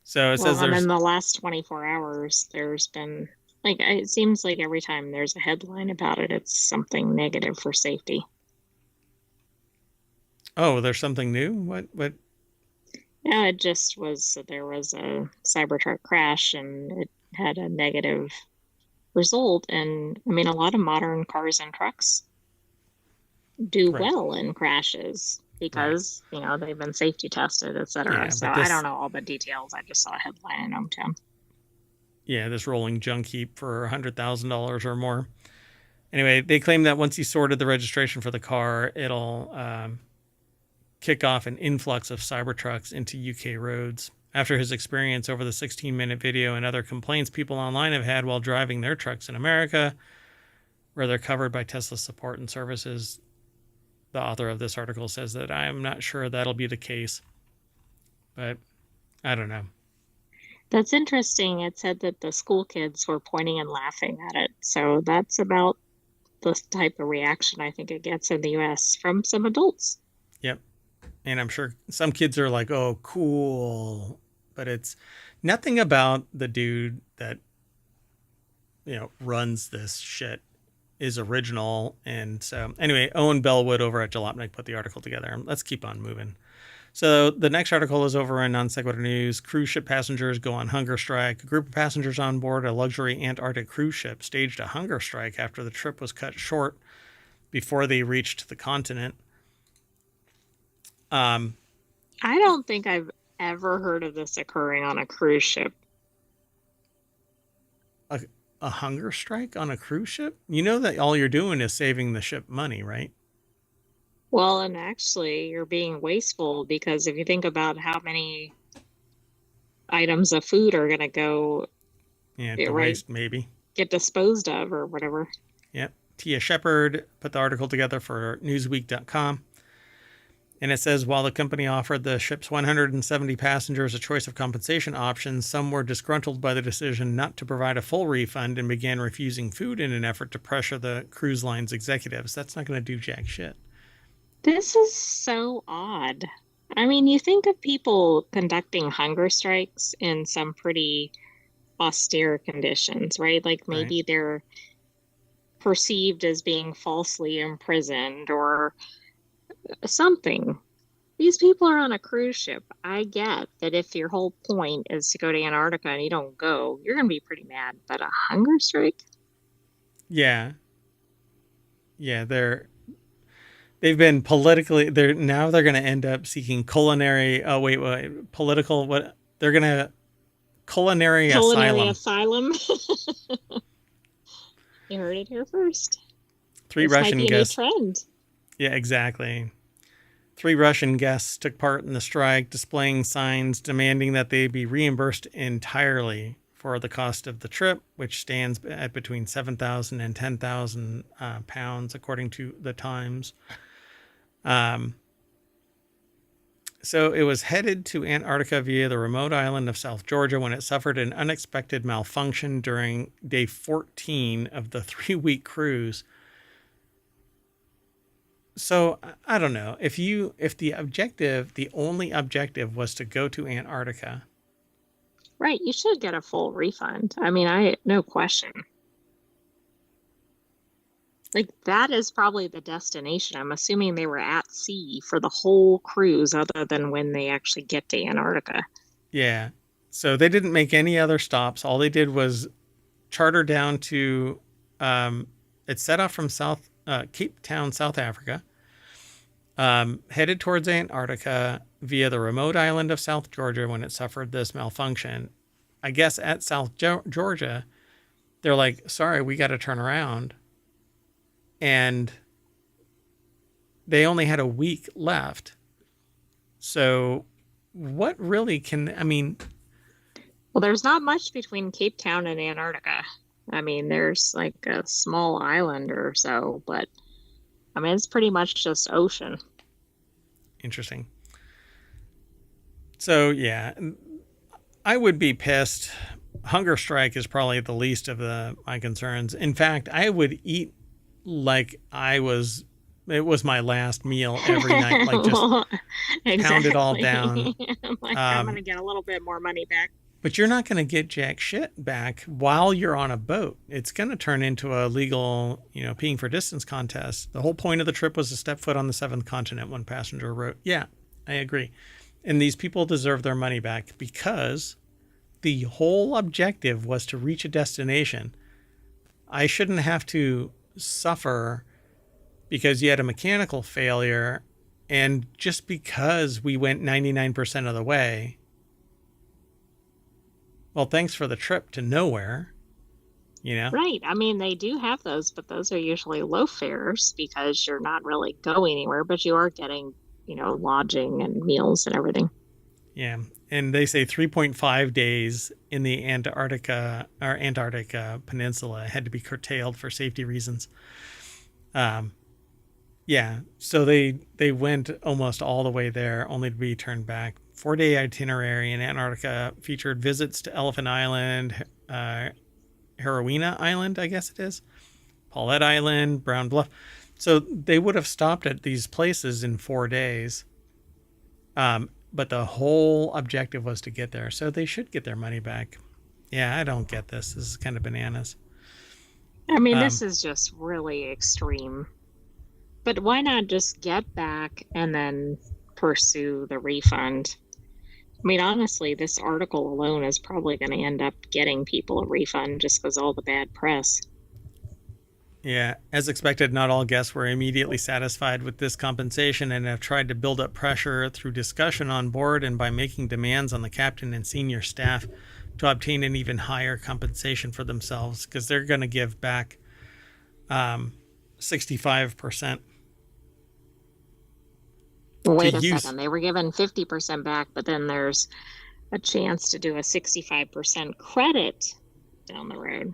Speaker 1: so it says
Speaker 2: Well, and
Speaker 1: there's,
Speaker 2: in the last 24 hours, there's been like it seems like every time there's a headline about it, it's something negative for safety.
Speaker 1: oh, there's something new. What?
Speaker 2: Yeah, it just was there was a Cybertruck crash and it had a negative result. And I mean, a lot of modern cars and trucks do
Speaker 1: Right,
Speaker 2: well in crashes
Speaker 1: right.
Speaker 2: because, they've been safety tested, et cetera.
Speaker 1: Yeah,
Speaker 2: So
Speaker 1: but
Speaker 2: I don't
Speaker 1: this,
Speaker 2: know all the details. I just saw a headline in ohmTown.
Speaker 1: yeah, this rolling junk heap for $100,000 or more. Anyway, they claim that once you sorted the registration for the car, it'll kick off an influx of Cybertrucks into UK roads. After his experience over the 16-minute video and other complaints people online have had while driving their trucks in America, where they're covered by Tesla support and services, the author of this article says that I'm not sure that'll be the case. But I don't know.
Speaker 2: That's interesting. It said that the school kids were pointing and laughing at it. So that's about the type of reaction I think it gets in the US from some adults.
Speaker 1: Yep. And I'm sure some kids are like, oh, cool. But it's nothing about the dude that, runs this shit is original. And so, anyway, Owen Bellwood over at Jalopnik put the article together. Let's keep on moving. So the next article is over in Non Sequitur News. Cruise ship passengers go on hunger strike. A group of passengers on board a luxury Antarctic cruise ship staged a hunger strike after the trip was cut short before they reached the continent.
Speaker 2: I don't think I've ever heard of this occurring on a cruise ship.
Speaker 1: A hunger strike on a cruise ship? You know that all you're doing is saving the ship money, right?
Speaker 2: Well, and actually, you're being wasteful because if you think about how many items of food are going to go,
Speaker 1: Yeah, to
Speaker 2: right,
Speaker 1: waste, maybe.
Speaker 2: get disposed of or whatever.
Speaker 1: Yep. Tia Shepard put the article together for Newsweek.com. And it says while the company offered the ship's 170 passengers a choice of compensation options, some were disgruntled by the decision not to provide a full refund and began refusing food in an effort to pressure the cruise line's executives. That's not going to do jack shit.
Speaker 2: This is so odd. I mean, you think of people conducting hunger strikes in some pretty austere conditions, right? Like
Speaker 1: Right.
Speaker 2: maybe they're perceived as being falsely imprisoned or something. These people are on a cruise ship. I get that if your whole point is to go to Antarctica and you don't go, you're going to be pretty mad. But a hunger strike?
Speaker 1: Yeah. Yeah, they've been politically they're going to end up seeking culinary political what they're going to culinary
Speaker 2: Culinary
Speaker 1: asylum.
Speaker 2: asylum. You heard it here first.
Speaker 1: Three
Speaker 2: This might
Speaker 1: Russian
Speaker 2: be a new
Speaker 1: guests.
Speaker 2: trend.
Speaker 1: Yeah, exactly. 3 Russian guests took part in the strike, displaying signs demanding that they be reimbursed entirely for the cost of the trip, which stands at between 7,000 and 10,000 pounds, according to the Times. So it was headed to Antarctica via the remote island of South Georgia when it suffered an unexpected malfunction during day 14 of the 3-week cruise. So I don't know if the only objective was to go to Antarctica.
Speaker 2: Right, you should get a full refund. I mean, no question. Like that is probably the destination. I'm assuming they were at sea for the whole cruise other than when they actually get to Antarctica.
Speaker 1: Yeah. So they didn't make any other stops. All they did was charter down to it set off from Cape Town, South Africa. Headed towards Antarctica via the remote island of South Georgia when it suffered this malfunction. I guess at South Georgia, they're like, sorry, we got to turn around. And they only had a week left. So what really can, I mean,
Speaker 2: Well, there's not much between Cape Town and Antarctica. I mean, there's like a small island or so, but I mean, it's pretty much just ocean.
Speaker 1: interesting. So, yeah, I would be pissed. Hunger strike is probably the least of my concerns. In fact, I would eat like it was my last meal every night, like just
Speaker 2: Well,
Speaker 1: pound it all down.
Speaker 2: exactly. I'm like, I'm gonna
Speaker 1: Um,
Speaker 2: get a little bit more money back.
Speaker 1: but you're not going to get jack shit back while you're on a boat. It's going to turn into a legal, peeing for distance contest. The whole point of the trip was to step foot on the seventh continent, one passenger wrote. Yeah, I agree. And these people deserve their money back because the whole objective was to reach a destination. I shouldn't have to suffer because you had a mechanical failure and just because we went 99% of the way. Well, thanks for the trip to nowhere, you know?
Speaker 2: Right. I mean, they do have those, but those are usually low fares because you're not really going anywhere, but you are getting, lodging and meals and everything.
Speaker 1: Yeah. And they say 3.5 days in the Antarctic Peninsula had to be curtailed for safety reasons. Yeah. So they went almost all the way there only to be turned back. 4-day itinerary in Antarctica featured visits to Elephant Island, Heroina Island, I guess it is, Paulette Island, Brown Bluff. So they would have stopped at these places in 4 days. But the whole objective was to get there. So they should get their money back. Yeah, I don't get this. This is kind of bananas.
Speaker 2: I mean, this is just really extreme. But why not just get back and then pursue the refund? I mean, honestly, this article alone is probably going to end up getting people a refund just because all the bad press.
Speaker 1: Yeah, as expected, not all guests were immediately satisfied with this compensation and have tried to build up pressure through discussion on board and by making demands on the captain and senior staff to obtain an even higher compensation for themselves because they're going to give back 65%.
Speaker 2: Wait a second. They were given 50% back, but then there's a chance to do a 65% credit down the road.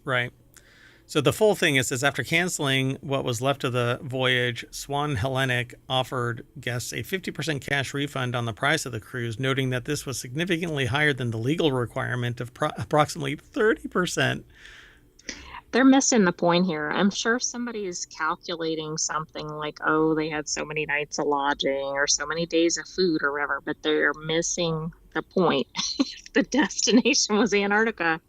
Speaker 1: Right. So the full thing is after canceling what was left of the voyage, Swan Hellenic offered guests a 50% cash refund on the price of the cruise, noting that this was significantly higher than the legal requirement of approximately 30%.
Speaker 2: They're missing the point here. I'm sure somebody is calculating something like, oh, they had so many nights of lodging or so many days of food or whatever, but they're missing the point. If the destination was Antarctica,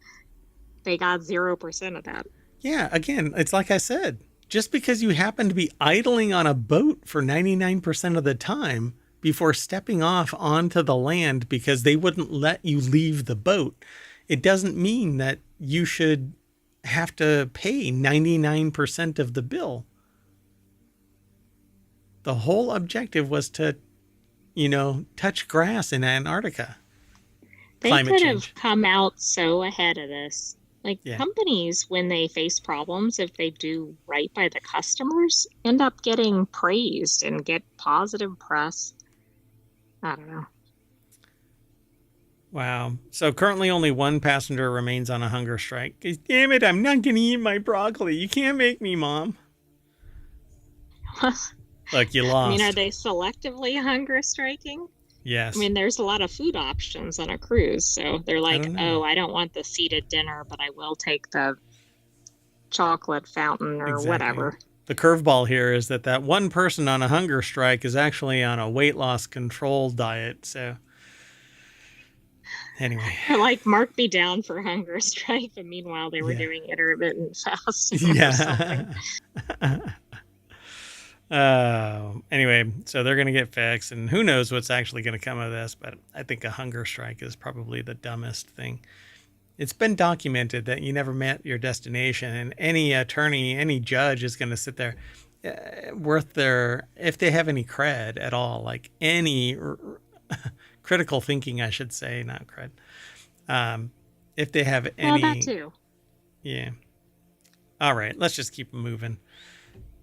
Speaker 2: they got 0% of that.
Speaker 1: Yeah, again, it's like I said, just because you happen to be idling on a boat for 99% of the time before stepping off onto the land because they wouldn't let you leave the boat, it doesn't mean that you should have to pay 99% of the bill. The whole objective was to, touch grass in Antarctica.
Speaker 2: They could have come out so ahead of this. Like companies, when they face problems, if they do right by the customers, end up getting praised and get positive press. I don't know.
Speaker 1: Wow. So currently only one passenger remains on a hunger strike. Damn it, I'm not going to eat my broccoli. You can't make me, Mom. Look, you lost.
Speaker 2: I mean, are they selectively hunger striking?
Speaker 1: Yes.
Speaker 2: I mean, there's a lot of food options on a cruise. So they're like, I don't want the seated dinner, but I will take the chocolate fountain or whatever.
Speaker 1: The curveball here is that one person on a hunger strike is actually on a weight loss control diet. So anyway.
Speaker 2: Or like, mark me down for hunger strike. But meanwhile, they were doing intermittent fasting or something.
Speaker 1: Anyway, so they're going to get fixed, and who knows what's actually going to come of this, but I think a hunger strike is probably the dumbest thing. It's been documented that you never met your destination, and any attorney, any judge is going to sit there worth their, if they have any cred at all, like any critical thinking, I should say, not cred. If they have any.
Speaker 2: Well, that too.
Speaker 1: Yeah. All right, let's just keep moving.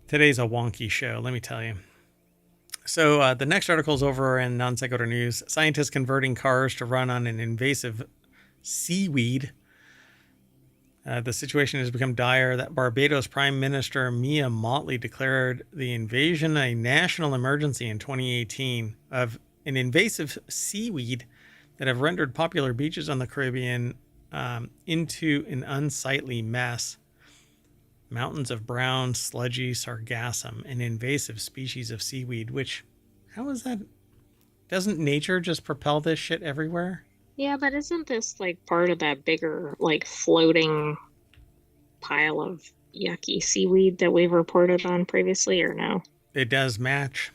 Speaker 1: Today's a wonky show, let me tell you. So the next article is over in Non Sequitur News. Scientists converting cars to run on an invasive seaweed. The situation has become dire that Barbados Prime Minister Mia Mottley declared the invasion a national emergency in 2018 of an invasive seaweed that have rendered popular beaches on the Caribbean into an unsightly mess. Mountains of brown, sludgy sargassum, an invasive species of seaweed, which, how is that? Doesn't nature just propel this shit everywhere?
Speaker 2: Yeah, but isn't this like part of that bigger, like floating pile of yucky seaweed that we've reported on previously, or no?
Speaker 1: It does match.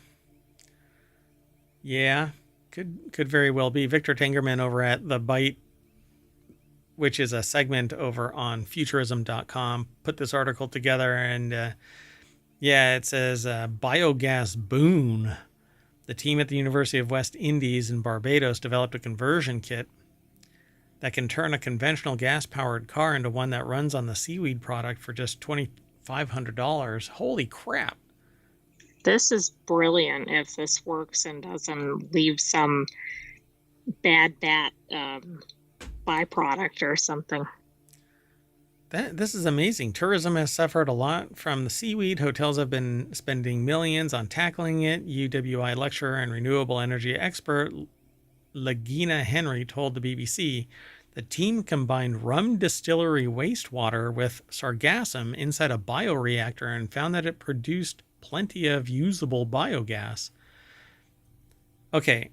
Speaker 1: Yeah, could very well be. Victor Tengerman over at The Bite, which is a segment over on futurism.com, put this article together. And yeah, it says biogas boon. The team at the University of West Indies in Barbados developed a conversion kit that can turn a conventional gas-powered car into one that runs on the seaweed product for just $2,500. Holy crap.
Speaker 2: This is brilliant if this works and doesn't leave some bad bat byproduct or something.
Speaker 1: This is amazing. Tourism has suffered a lot from the seaweed. Hotels have been spending millions on tackling it. UWI lecturer and renewable energy expert Lagina Henry told the BBC the team combined rum distillery wastewater with sargassum inside a bioreactor and found that it produced plenty of usable biogas. Okay,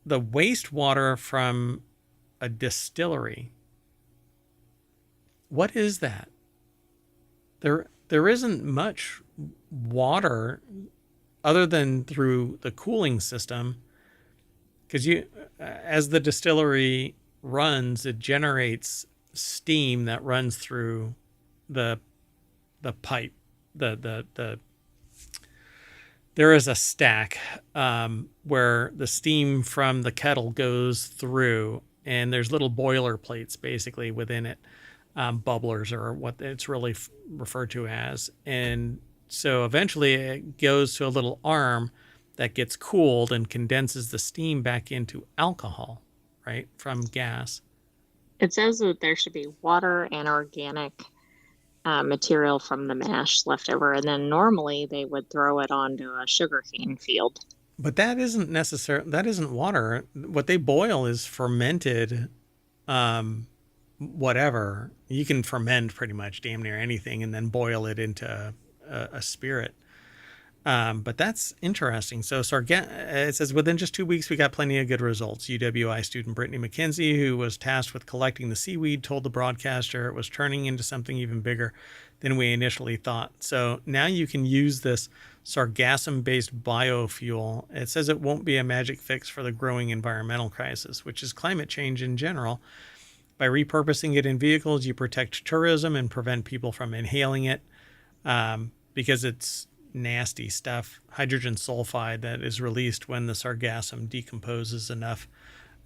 Speaker 1: the wastewater from a distillery. What is that? There isn't much water other than through the cooling system, because as the distillery runs, it generates steam that runs through the pipe. There is a stack where the steam from the kettle goes through, and there's little boiler plates basically within it. Bubblers are what it's really referred to as. And so eventually it goes to a little arm that gets cooled and condenses the steam back into alcohol, right, from gas.
Speaker 2: It says that there should be water and organic material from the mash left over, and then normally they would throw it onto a sugarcane field.
Speaker 1: But that isn't water. What they boil is fermented whatever. You can ferment pretty much damn near anything and then boil it into a spirit. But that's interesting. So it says within just 2 weeks, we got plenty of good results. UWI student Brittany McKenzie, who was tasked with collecting the seaweed, told the broadcaster it was turning into something even bigger than we initially thought. So now you can use this sargassum-based biofuel. It says it won't be a magic fix for the growing environmental crisis, which is climate change in general. By repurposing it in vehicles, you protect tourism and prevent people from inhaling it because it's nasty stuff, hydrogen sulfide that is released when the sargassum decomposes enough.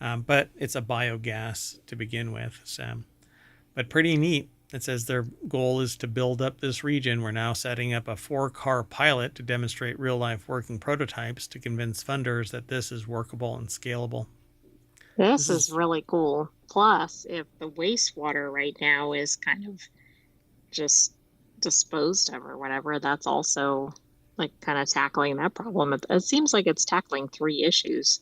Speaker 1: But it's a biogas to begin with. So, but pretty neat. It says their goal is to build up this region. We're now setting up a 4-car pilot to demonstrate real-life working prototypes to convince funders that this is workable and scalable.
Speaker 2: This is really cool. Plus, if the wastewater right now is kind of just disposed of or whatever, that's also like kind of tackling that problem. It seems like it's tackling 3 issues.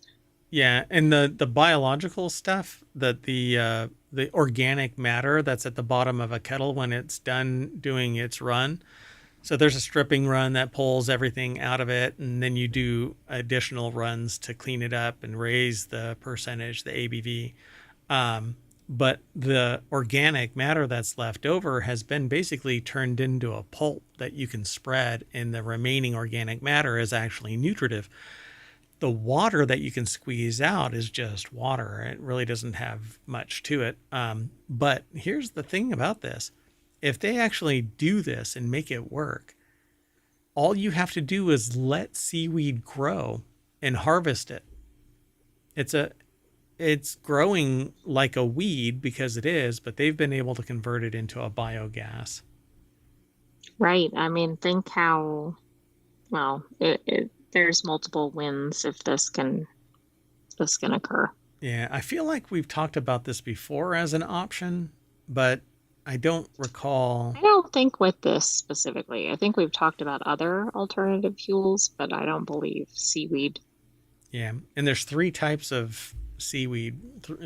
Speaker 1: Yeah, and the biological stuff, that the organic matter that's at the bottom of a kettle when it's done doing its run. So there's a stripping run that pulls everything out of it, and then you do additional runs to clean it up and raise the percentage, the ABV. But the organic matter that's left over has been basically turned into a pulp that you can spread, and the remaining organic matter is actually nutritive. The water that you can squeeze out is just water. It really doesn't have much to it. But here's the thing about this. If they actually do this and make it work, all you have to do is let seaweed grow and harvest it. It's growing like a weed because it is, but they've been able to convert it into a biogas.
Speaker 2: Right. I mean, think how, well, there's multiple wins if this can occur.
Speaker 1: Yeah, I feel like we've talked about this before as an option, but I don't recall.
Speaker 2: I don't think with this specifically. I think we've talked about other alternative fuels, but I don't believe seaweed.
Speaker 1: Yeah, and there's three types of seaweed,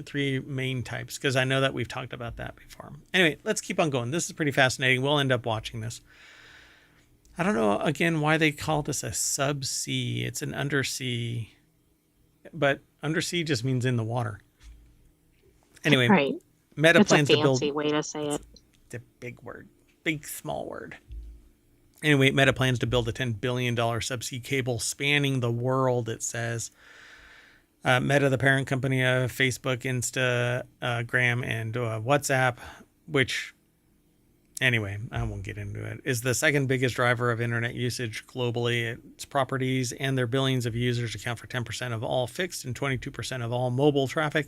Speaker 1: three main types, because I know that we've talked about that before. Anyway, let's keep on going. This is pretty fascinating. We'll end up watching this. I don't know, again, why they call this a subsea. It's an undersea, but undersea just means in the water. Anyway,
Speaker 2: Right.
Speaker 1: Meta
Speaker 2: It's a
Speaker 1: plans to build.
Speaker 2: fancy way to say it.
Speaker 1: It's a big word, big, small word. Anyway, Meta plans to build a $10 billion subsea cable spanning the world, it says. Meta, the parent company of Facebook, Instagram, and WhatsApp, which, anyway, I won't get into it, is the second biggest driver of internet usage globally. Its properties and their billions of users account for 10% of all fixed and 22% of all mobile traffic.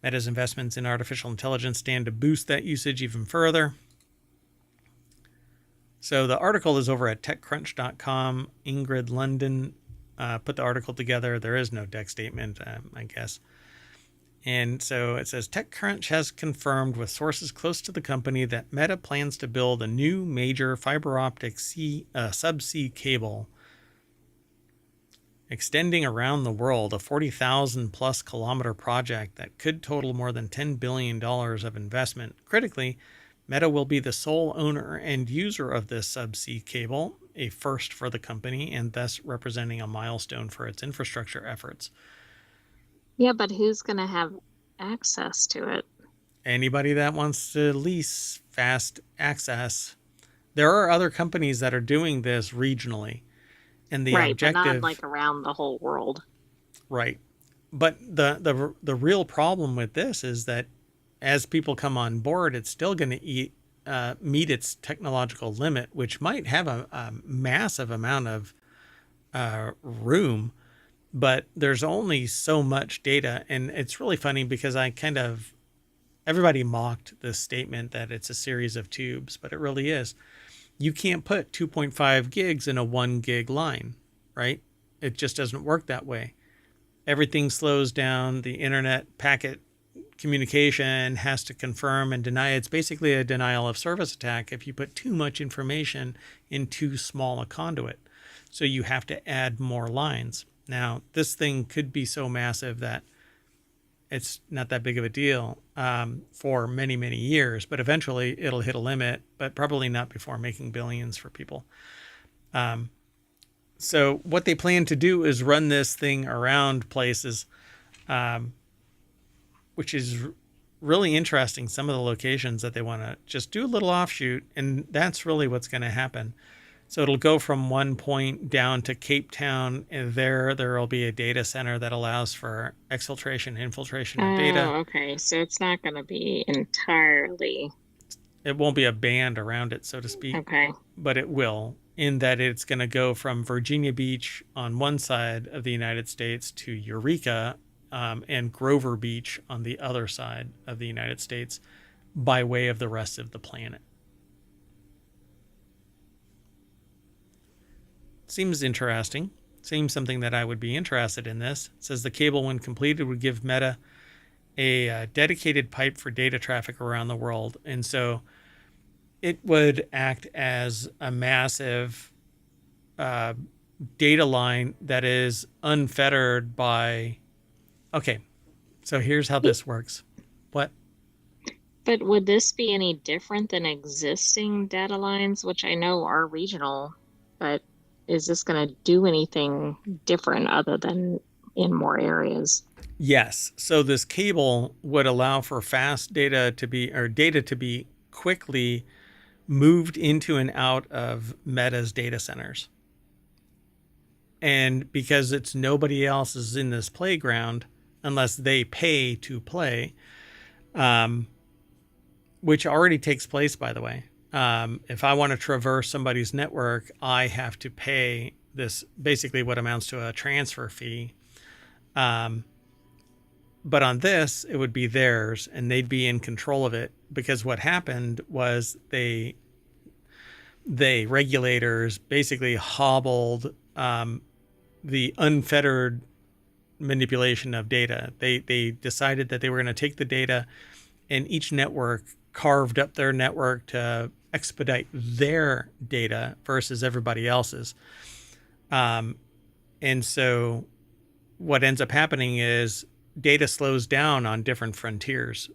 Speaker 1: Meta's investments in artificial intelligence stand to boost that usage even further. So the article is over at techcrunch.com. Ingrid London put the article together. There is no deck statement, I guess. And so it says TechCrunch has confirmed with sources close to the company that Meta plans to build a new major fiber optic subsea cable extending around the world, a 40,000 plus kilometer project that could total more than $10 billion of investment. Critically, Meta will be the sole owner and user of this subsea cable, a first for the company, and thus representing a milestone for its infrastructure efforts.
Speaker 2: Yeah, but who's going to have access to it?
Speaker 1: Anybody that wants to lease fast access. There are other companies that are doing this regionally, and the
Speaker 2: Right, but not
Speaker 1: objective,
Speaker 2: like around the whole world.
Speaker 1: right? But the real problem with this is that as people come on board, it's still going to meet its technological limit, which might have a massive amount of room, but there's only so much data. And it's really funny because everybody mocked this statement that it's a series of tubes, but it really is. You can't put 2.5 gigs in a 1 gig line, right? It just doesn't work that way. Everything slows down. The internet packet communication has to confirm and deny. It's basically a denial of service attack if you put too much information in too small a conduit. So you have to add more lines. Now, this thing could be so massive that it's not that big of a deal for many, many years, but eventually it'll hit a limit, but probably not before making billions for people. So what they plan to do is run this thing around places, which is really interesting. Some of the locations that they want to just do a little offshoot, and that's really what's going to happen. So it'll go from one point down to Cape Town, and there will be a data center that allows for exfiltration, infiltration of data.
Speaker 2: Oh, okay. So it's not going to be entirely.
Speaker 1: It won't be a band around it, so to speak,
Speaker 2: Okay.
Speaker 1: but it will, in that it's going to go from Virginia Beach on one side of the United States to Eureka and Grover Beach on the other side of the United States by way of the rest of the planet. Seems interesting. Seems something that I would be interested in this. It says the cable, when completed, would give Meta a dedicated pipe for data traffic around the world. And so it would act as a massive data line that is unfettered by... Okay, so here's how this works. What?
Speaker 2: But would this be any different than existing data lines, which I know are regional, but is this going to do anything different other than in more areas?
Speaker 1: Yes. So this cable would allow for fast data to be quickly moved into and out of Meta's data centers. And because it's nobody else is in this playground unless they pay to play, which already takes place, by the way. If I want to traverse somebody's network, I have to pay this, basically what amounts to a transfer fee. But on this, it would be theirs, and they'd be in control of it, because what happened was regulators basically hobbled the unfettered manipulation of data. They decided that they were going to take the data, and each network carved up their network to expedite their data versus everybody else's. And so what ends up happening is data slows down on different frontiers.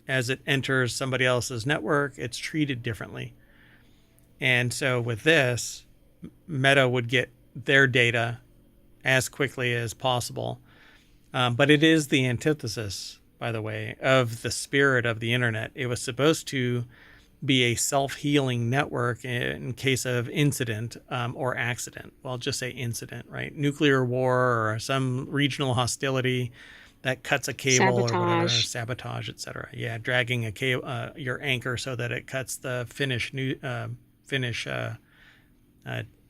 Speaker 1: As it enters somebody else's network, it's treated differently. And so with this, Meta would get their data as quickly as possible. But it is the antithesis, by the way, of the spirit of the internet. It was supposed to be a self-healing network in case of incident or accident. Well, I'll just say incident, right? Nuclear war or some regional hostility that cuts a cable or whatever, sabotage, etc. Yeah, dragging a cable, your anchor so that it cuts the Finnish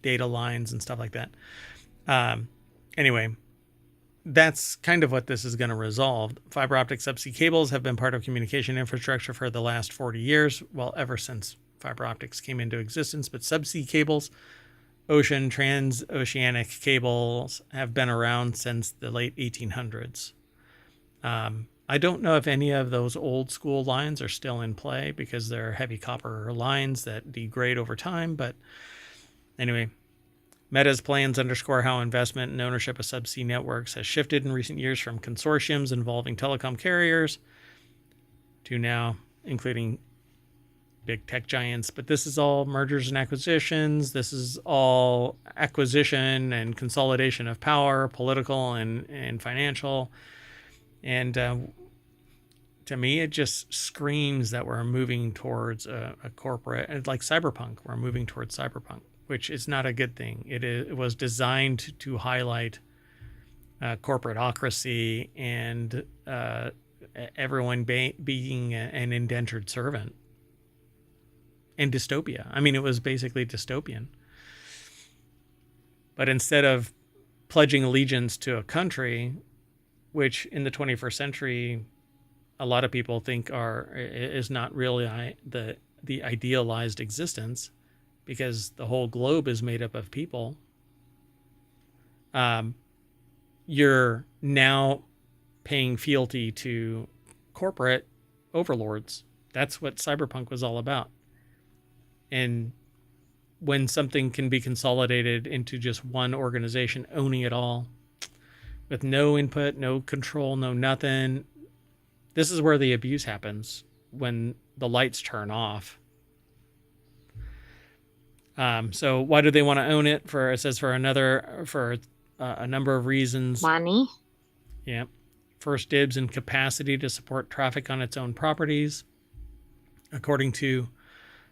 Speaker 1: data lines and stuff like that. Anyway, that's kind of what this is going to resolve. Fiber optic subsea cables have been part of communication infrastructure for the last 40 years, well, ever since fiber optics came into existence. But subsea cables, ocean, transoceanic cables have been around since the late 1800s. I don't know if any of those old school lines are still in play because they're heavy copper lines that degrade over time. But anyway, Meta's plans underscore how investment and ownership of subsea networks has shifted in recent years from consortiums involving telecom carriers to now including big tech giants. But this is all mergers and acquisitions. This is all acquisition and consolidation of power, political and financial. And to me, it just screams that we're moving towards a corporate, like cyberpunk. We're moving towards cyberpunk, which is not a good thing. It was designed to highlight corporateocracy and everyone being an indentured servant and dystopia. I mean, it was basically dystopian. But instead of pledging allegiance to a country, which in the 21st century, a lot of people think is not really the idealized existence, because the whole globe is made up of people. You're now paying fealty to corporate overlords. That's what cyberpunk was all about. And when something can be consolidated into just one organization owning it all, with no input, no control, no nothing, this is where the abuse happens, when the lights turn off. So why do they want to own it? It says for a number of reasons.
Speaker 2: Money.
Speaker 1: Yeah. First dibs and capacity to support traffic on its own properties. According to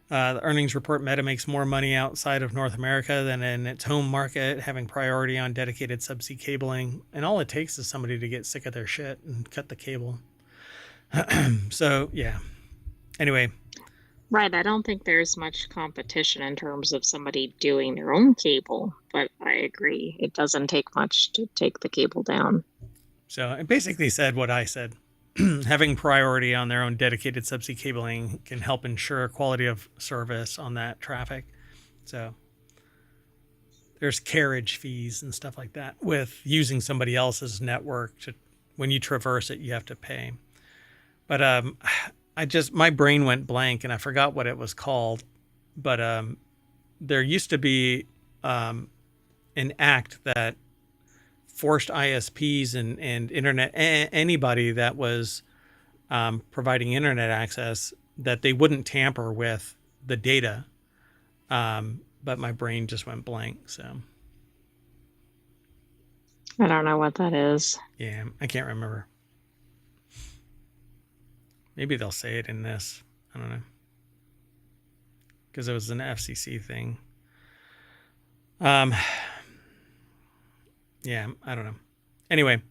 Speaker 1: the earnings report, Meta makes more money outside of North America than in its home market, having priority on dedicated subsea cabling. And all it takes is somebody to get sick of their shit and cut the cable. So, yeah. Anyway.
Speaker 2: Right. I don't think there's much competition in terms of somebody doing their own cable, but I agree. It doesn't take much to take the cable down.
Speaker 1: So it basically said what I said. Having priority on their own dedicated subsea cabling can help ensure quality of service on that traffic. So there's carriage fees and stuff like that with using somebody else's network. When you traverse it, you have to pay. But my brain went blank and I forgot what it was called. But there used to be an act that forced ISPs and internet, anybody that was providing internet access, that they wouldn't tamper with the data. But my brain just went blank. So
Speaker 2: I don't know what that is.
Speaker 1: Yeah, I can't remember. Maybe they'll say it in this. I don't know. Because it was an FCC thing. Yeah, I don't know. Anyway,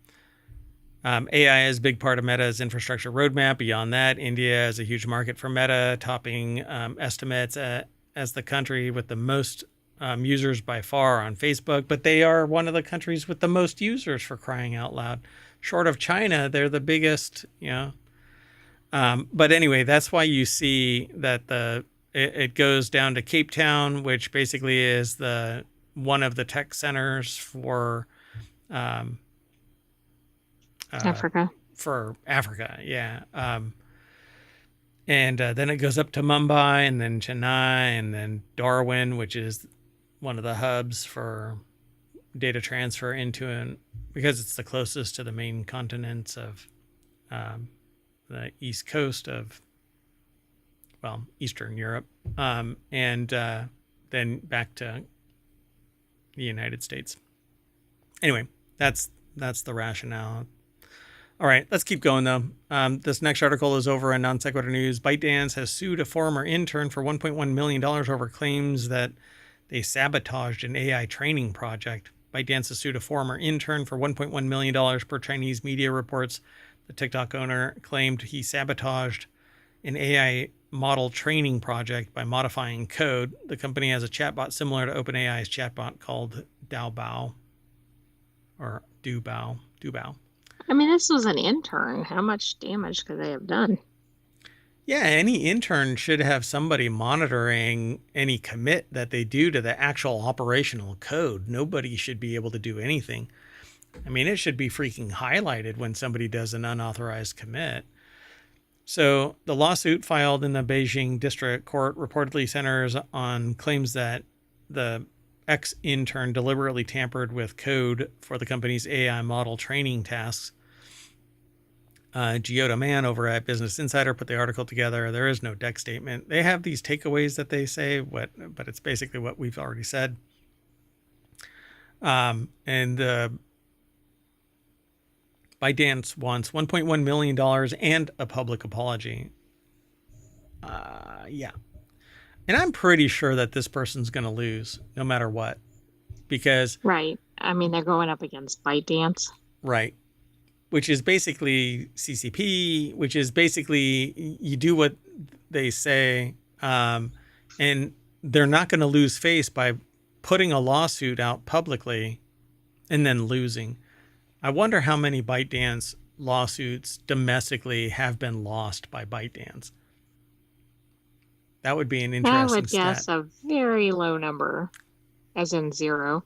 Speaker 1: AI is a big part of Meta's infrastructure roadmap. Beyond that, India is a huge market for Meta, topping estimates as the country with the most users by far on Facebook. But they are one of the countries with the most users, for crying out loud. Short of China, they're the biggest, But anyway, that's why you see that it goes down to Cape Town, which basically is the one of the tech centers for um, uh,
Speaker 2: Africa.
Speaker 1: Africa. Yeah. And then it goes up to Mumbai and then Chennai and then Darwin, which is one of the hubs for data transfer into and because it's the closest to the main continents of the east coast of, well, Eastern Europe, and then back to the United States. Anyway, that's the rationale. All right, let's keep going though. This next article is over in Non Sequitur News. ByteDance has sued a former intern for $1.1 million over claims that they sabotaged an AI training project. ByteDance has sued a former intern for $1.1 million per Chinese media reports. The TikTok owner claimed he sabotaged an AI model training project by modifying code. The company has a chatbot similar to OpenAI's chatbot called Daobao or Dubao.
Speaker 2: I mean, this was an intern. How much damage could they have done?
Speaker 1: Yeah, any intern should have somebody monitoring any commit that they do to the actual operational code. Nobody should be able to do anything. I mean, it should be freaking highlighted when somebody does an unauthorized commit. So the lawsuit filed in the Beijing District Court reportedly centers on claims that the ex-intern deliberately tampered with code for the company's AI model training tasks. Giotto Mann over at Business Insider put the article together. There is no deck statement. They have these takeaways that they say, but it's basically what we've already said. And ByteDance wants $1.1 million and a public apology. Yeah. And I'm pretty sure that this person's going to lose no matter what. Because...
Speaker 2: Right. I mean, they're going up against ByteDance.
Speaker 1: Right. Which is basically CCP, which is basically you do what they say, and they're not going to lose face by putting a lawsuit out publicly and then losing. I wonder how many ByteDance lawsuits domestically have been lost by ByteDance. That would be an interesting
Speaker 2: I would guess a very low number, as in 0.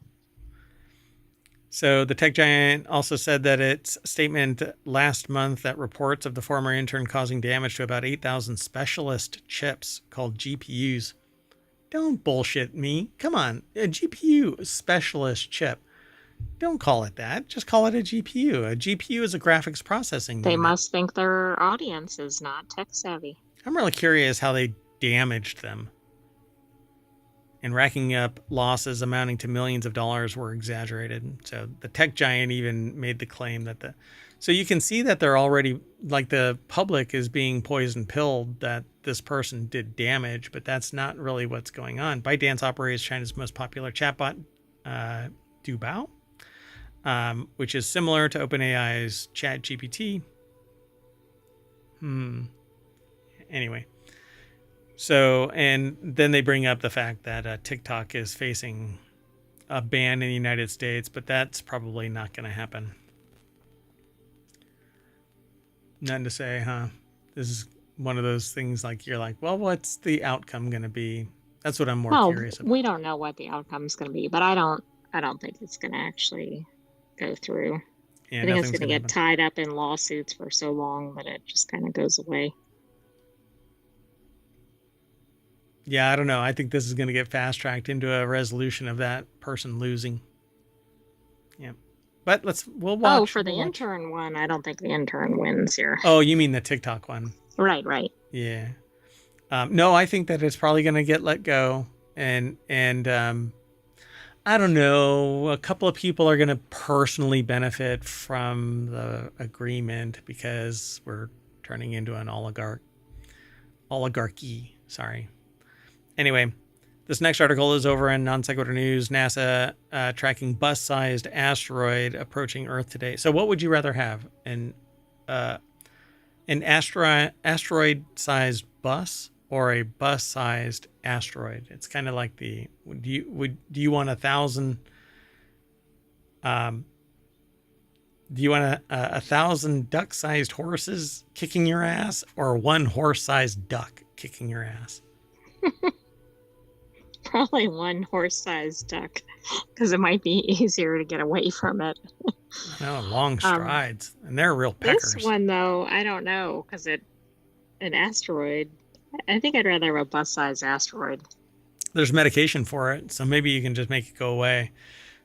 Speaker 1: So the tech giant also said that its statement last month that reports of the former intern causing damage to about 8,000 specialist chips called GPUs. Don't bullshit me. Come on. A GPU specialist chip. Don't call it that. Just call it a GPU. A GPU is a graphics processing
Speaker 2: They
Speaker 1: unit.
Speaker 2: must think their audience is not tech savvy.
Speaker 1: I'm really curious how they damaged them. And racking up losses amounting to millions of dollars were exaggerated. So the tech giant even made the claim that so you can see that they're already, like, the public is being poison pilled that this person did damage, but that's not really what's going on. ByteDance operates China's most popular chatbot, Dubao, which is similar to OpenAI's ChatGPT. Anyway. So, and then they bring up the fact that TikTok is facing a ban in the United States, but that's probably not going to happen. Nothing to say, huh? This is one of those things like you're like, well, what's the outcome going to be? That's what I'm more curious about.
Speaker 2: We don't know what the outcome is going to be, but I don't think it's going to actually go through.
Speaker 1: Yeah,
Speaker 2: I think it's going to get tied up in lawsuits for so long that it just kind of goes away.
Speaker 1: Yeah, I don't know. I think this is going to get fast-tracked into a resolution of that person losing. Yeah. But we'll watch.
Speaker 2: Oh, for the intern one, I don't think the intern wins here.
Speaker 1: Oh, you mean the TikTok one?
Speaker 2: Right.
Speaker 1: Yeah. No, I think that it's probably going to get let go. And I don't know, a couple of people are going to personally benefit from the agreement because we're turning into an oligarchy. Sorry. Anyway, this next article is over in Non Sequitur News. NASA tracking bus-sized asteroid approaching Earth today. So what would you rather have? An asteroid-sized bus or a bus-sized asteroid? It's kind of like do you want 1,000? Do you want 1,000 duck-sized horses kicking your ass or one horse-sized duck kicking your ass?
Speaker 2: Probably one horse-sized duck, because it might be easier to get away from it.
Speaker 1: I know, long
Speaker 2: Um,
Speaker 1: strides, and they're real
Speaker 2: this
Speaker 1: peckers.
Speaker 2: one though, I don't know, because an asteroid. I think I'd rather have a bus-sized asteroid.
Speaker 1: There's medication for it, so maybe you can just make it go away.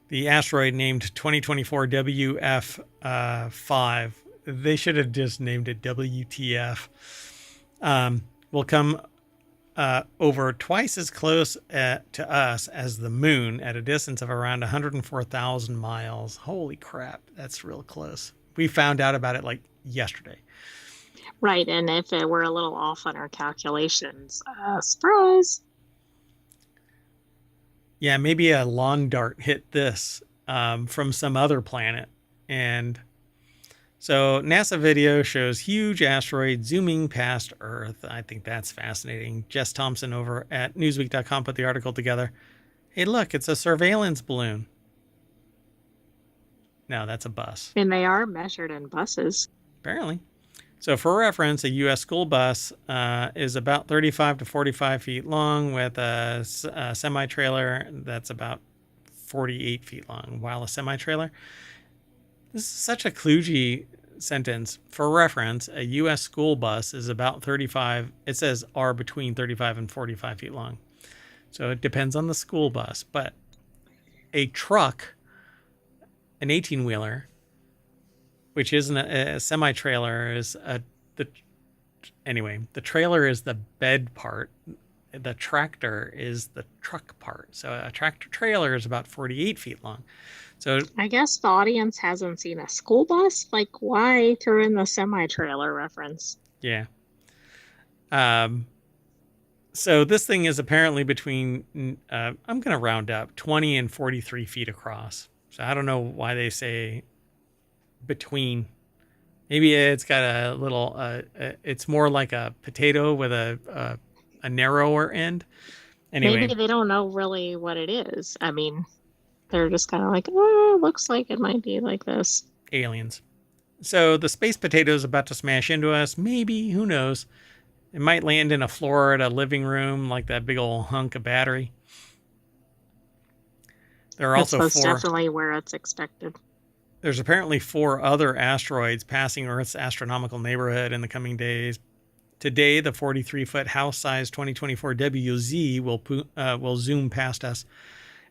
Speaker 1: The asteroid named 2024 WF5, they should have just named it WTF, will come over twice as close to us as the moon at a distance of around 104,000 miles. Holy crap, that's real close. We found out about it like yesterday.
Speaker 2: Right, and if it were a little off on our calculations, surprise.
Speaker 1: Yeah, maybe a lawn dart hit this from some other planet. And so NASA video shows huge asteroid zooming past Earth. I think that's fascinating. Jess Thompson over at Newsweek.com put the article together. Hey, look, it's a surveillance balloon. No, that's a bus.
Speaker 2: And they are measured in buses.
Speaker 1: Apparently. So for reference, a U.S. school bus is about 35 to 45 feet long with a semi-trailer that's about 48 feet long, while a semi-trailer. This is such a kludgy sentence. For reference, a U.S. school bus is about 35, it says are between 35 and 45 feet long. So it depends on the school bus. But a truck, an 18-wheeler, which isn't a semi-trailer, is the trailer is the bed part. The tractor is the truck part. So a tractor trailer is about 48 feet long. So
Speaker 2: I guess the audience hasn't seen a school bus. Like, why throw in the semi-trailer reference?
Speaker 1: yeah. So this thing is apparently between, I'm going to round up, 20 and 43 feet across. So I don't know why they say between. Maybe it's got a little, it's more like a potato with a narrower end. Anyway.
Speaker 2: Maybe they don't know really what it is. I mean, they're just kind of like, oh, looks like it might be like this.
Speaker 1: Aliens. So the space potato is about to smash into us. Maybe, who knows? It might land in a Florida living room like that big old hunk of battery. There are also
Speaker 2: That's definitely where it's expected.
Speaker 1: There's apparently 4 other asteroids passing Earth's astronomical neighborhood in the coming days. Today, the 43-foot house-sized 2024 WZ will zoom past us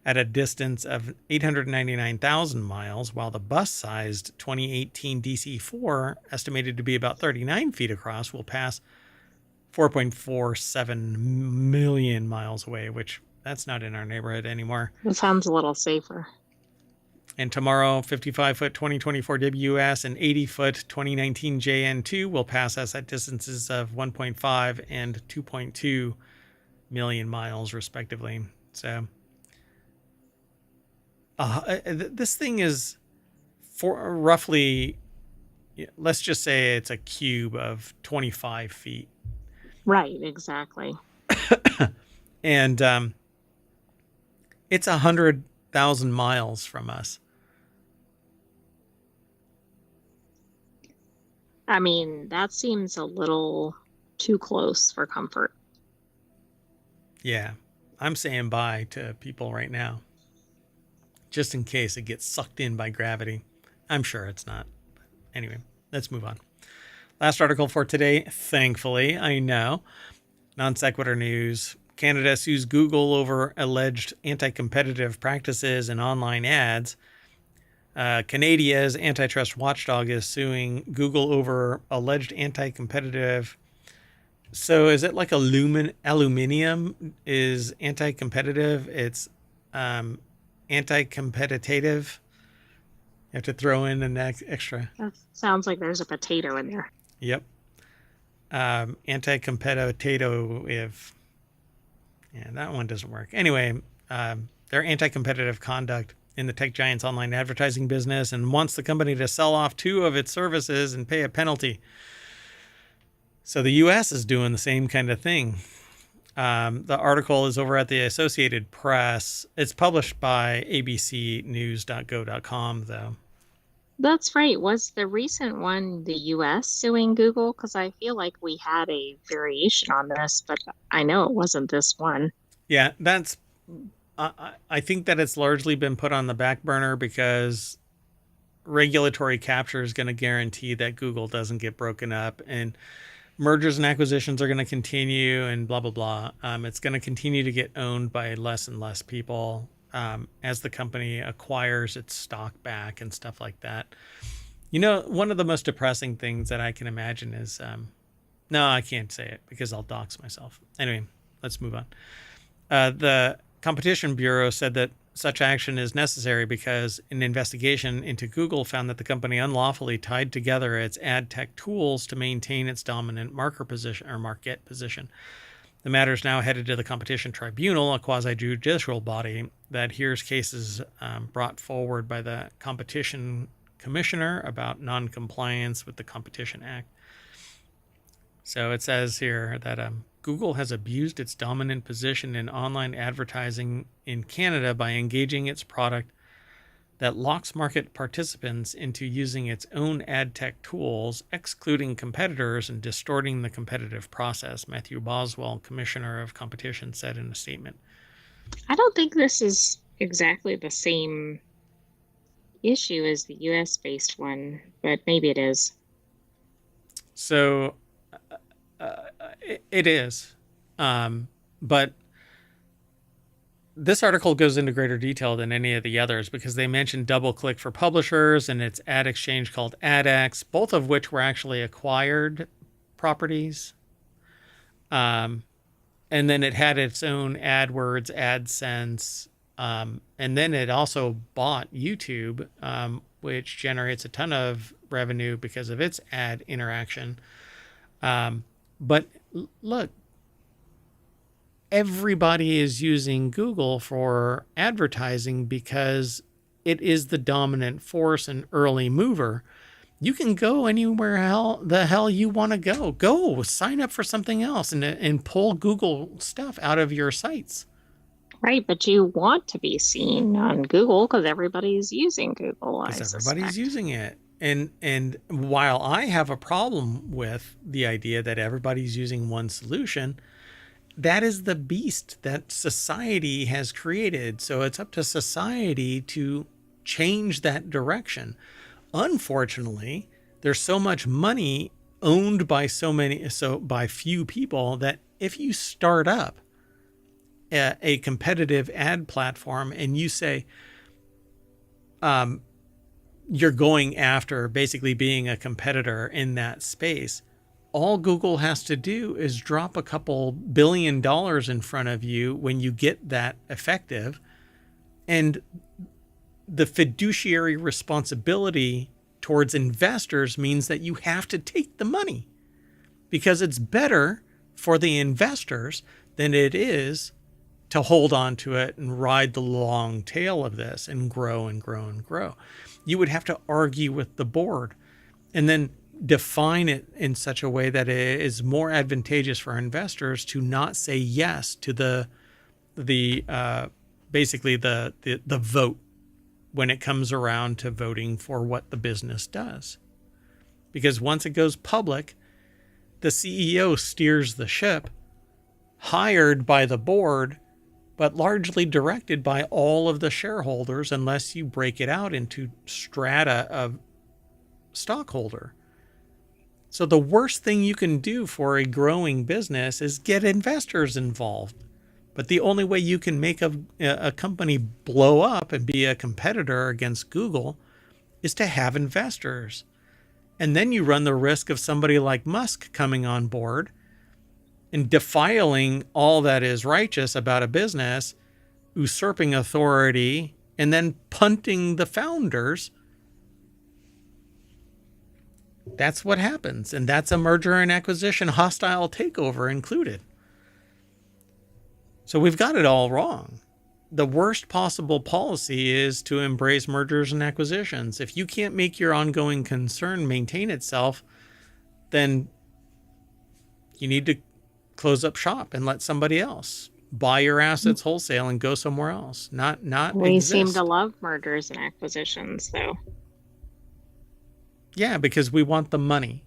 Speaker 1: at a distance of 899,000 miles, while the bus-sized 2018 DC-4, estimated to be about 39 feet across, will pass 4.47 million miles away, which that's not in our neighborhood anymore.
Speaker 2: It sounds a little safer.
Speaker 1: And tomorrow, 55-foot 2024 WS and 80-foot 2019 JN2 will pass us at distances of 1.5 and 2.2 million miles, respectively. So this thing is for roughly, let's just say it's a cube of 25 feet.
Speaker 2: Right, exactly.
Speaker 1: And it's 100,000 miles from us.
Speaker 2: I mean, that seems a little too close for comfort.
Speaker 1: Yeah, I'm saying bye to people right now, just in case it gets sucked in by gravity. I'm sure it's not. But anyway, let's move on. Last article for today, thankfully, I know. Non Sequitur news. Canada sues Google over alleged anti-competitive practices in online ads. Canada's antitrust watchdog is suing Google over alleged anti-competitive. So is it like aluminium is anti-competitive? It's anti-competitive. You have to throw in an extra.
Speaker 2: That sounds like there's a potato in there.
Speaker 1: Yep. Anti-competitive. Yeah, that one doesn't work. Anyway, they're anti-competitive conduct in the tech giant's online advertising business and wants the company to sell off 2 of its services and pay a penalty. So the U.S. is doing the same kind of thing. The article is over at the Associated Press. It's published by abcnews.go.com, though.
Speaker 2: That's right. Was the recent one the US suing Google? Because I feel like we had a variation on this, but I know it wasn't this one.
Speaker 1: Yeah, that's I think that it's largely been put on the back burner because regulatory capture is going to guarantee that Google doesn't get broken up, and mergers and acquisitions are going to continue, and blah, blah, blah. It's going to continue to get owned by less and less people as the company acquires its stock back and stuff like that. You know, one of the most depressing things that I can imagine is, no, I can't say it because I'll dox myself. Anyway, let's move on. The Competition Bureau said that such action is necessary because an investigation into Google found that the company unlawfully tied together its ad tech tools to maintain its dominant market position. The matter is now headed to the Competition Tribunal, a quasi-judicial body that hears cases brought forward by the Competition Commissioner about non-compliance with the Competition Act. So it says here that Google has abused its dominant position in online advertising in Canada by engaging its product that locks market participants into using its own ad tech tools, excluding competitors and distorting the competitive process, Matthew Boswell, Commissioner of Competition, said in a statement.
Speaker 2: I don't think this is exactly the same issue as the US-based one, but maybe it is.
Speaker 1: So it is. But this article goes into greater detail than any of the others because they mentioned DoubleClick for publishers and its ad exchange called AdX, both of which were actually acquired properties. And then it had its own AdWords, AdSense, and then it also bought YouTube, which generates a ton of revenue because of its ad interaction. But look, everybody is using Google for advertising because it is the dominant force and early mover. You can go anywhere the hell you want to go. Go sign up for something else and pull Google stuff out of your sites.
Speaker 2: Right, but you want to be seen on Google because everybody's using Google.
Speaker 1: Because everybody's using it. And while I have a problem with the idea that everybody's using one solution, that is the beast that society has created. So it's up to society to change that direction. Unfortunately, there's so much money owned by by few people that if you start up a competitive ad platform and you say, you're going after basically being a competitor in that space, all Google has to do is drop a couple $1 billion in front of you when you get that effective. And the fiduciary responsibility towards investors means that you have to take the money because it's better for the investors than it is to hold on to it and ride the long tail of this and grow and grow and grow. You would have to argue with the board and then define it in such a way that it is more advantageous for investors to not say yes to the vote when it comes around to voting for what the business does. Because once it goes public, the CEO steers the ship, hired by the board, but largely directed by all of the shareholders unless you break it out into strata of stockholder. So the worst thing you can do for a growing business is get investors involved. But the only way you can make a company blow up and be a competitor against Google is to have investors. And then you run the risk of somebody like Musk coming on board and defiling all that is righteous about a business, usurping authority, and then punting the founders. That's what happens. And that's a merger and acquisition, hostile takeover included. So we've got it all wrong. The worst possible policy is to embrace mergers and acquisitions. If you can't make your ongoing concern maintain itself, then you need to close up shop and let somebody else buy your assets wholesale and go somewhere else.
Speaker 2: We seem to love mergers and acquisitions, though.
Speaker 1: Yeah, because we want the money,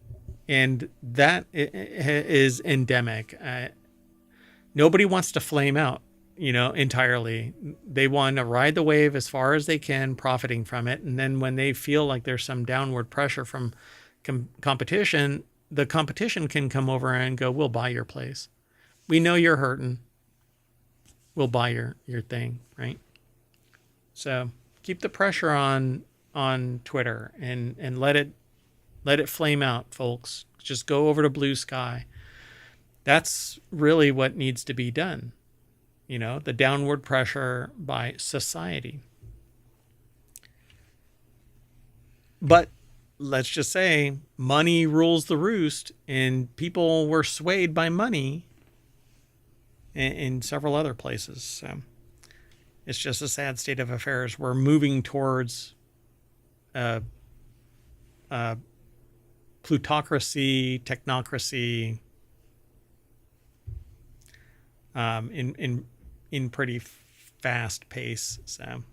Speaker 1: and that is endemic. Nobody wants to flame out. entirely. They want to ride the wave as far as they can, profiting from it. And then when they feel like there's some downward pressure from competition, the competition can come over and go, we'll buy your place. We know you're hurting. We'll buy your thing, right? So keep the pressure on Twitter and let it flame out, folks. Just go over to Blue Sky. That's really what needs to be done. The downward pressure by society. But let's just say money rules the roost, and people were swayed by money in several other places. So it's just a sad state of affairs. We're moving towards plutocracy, technocracy, in pretty fast pace. So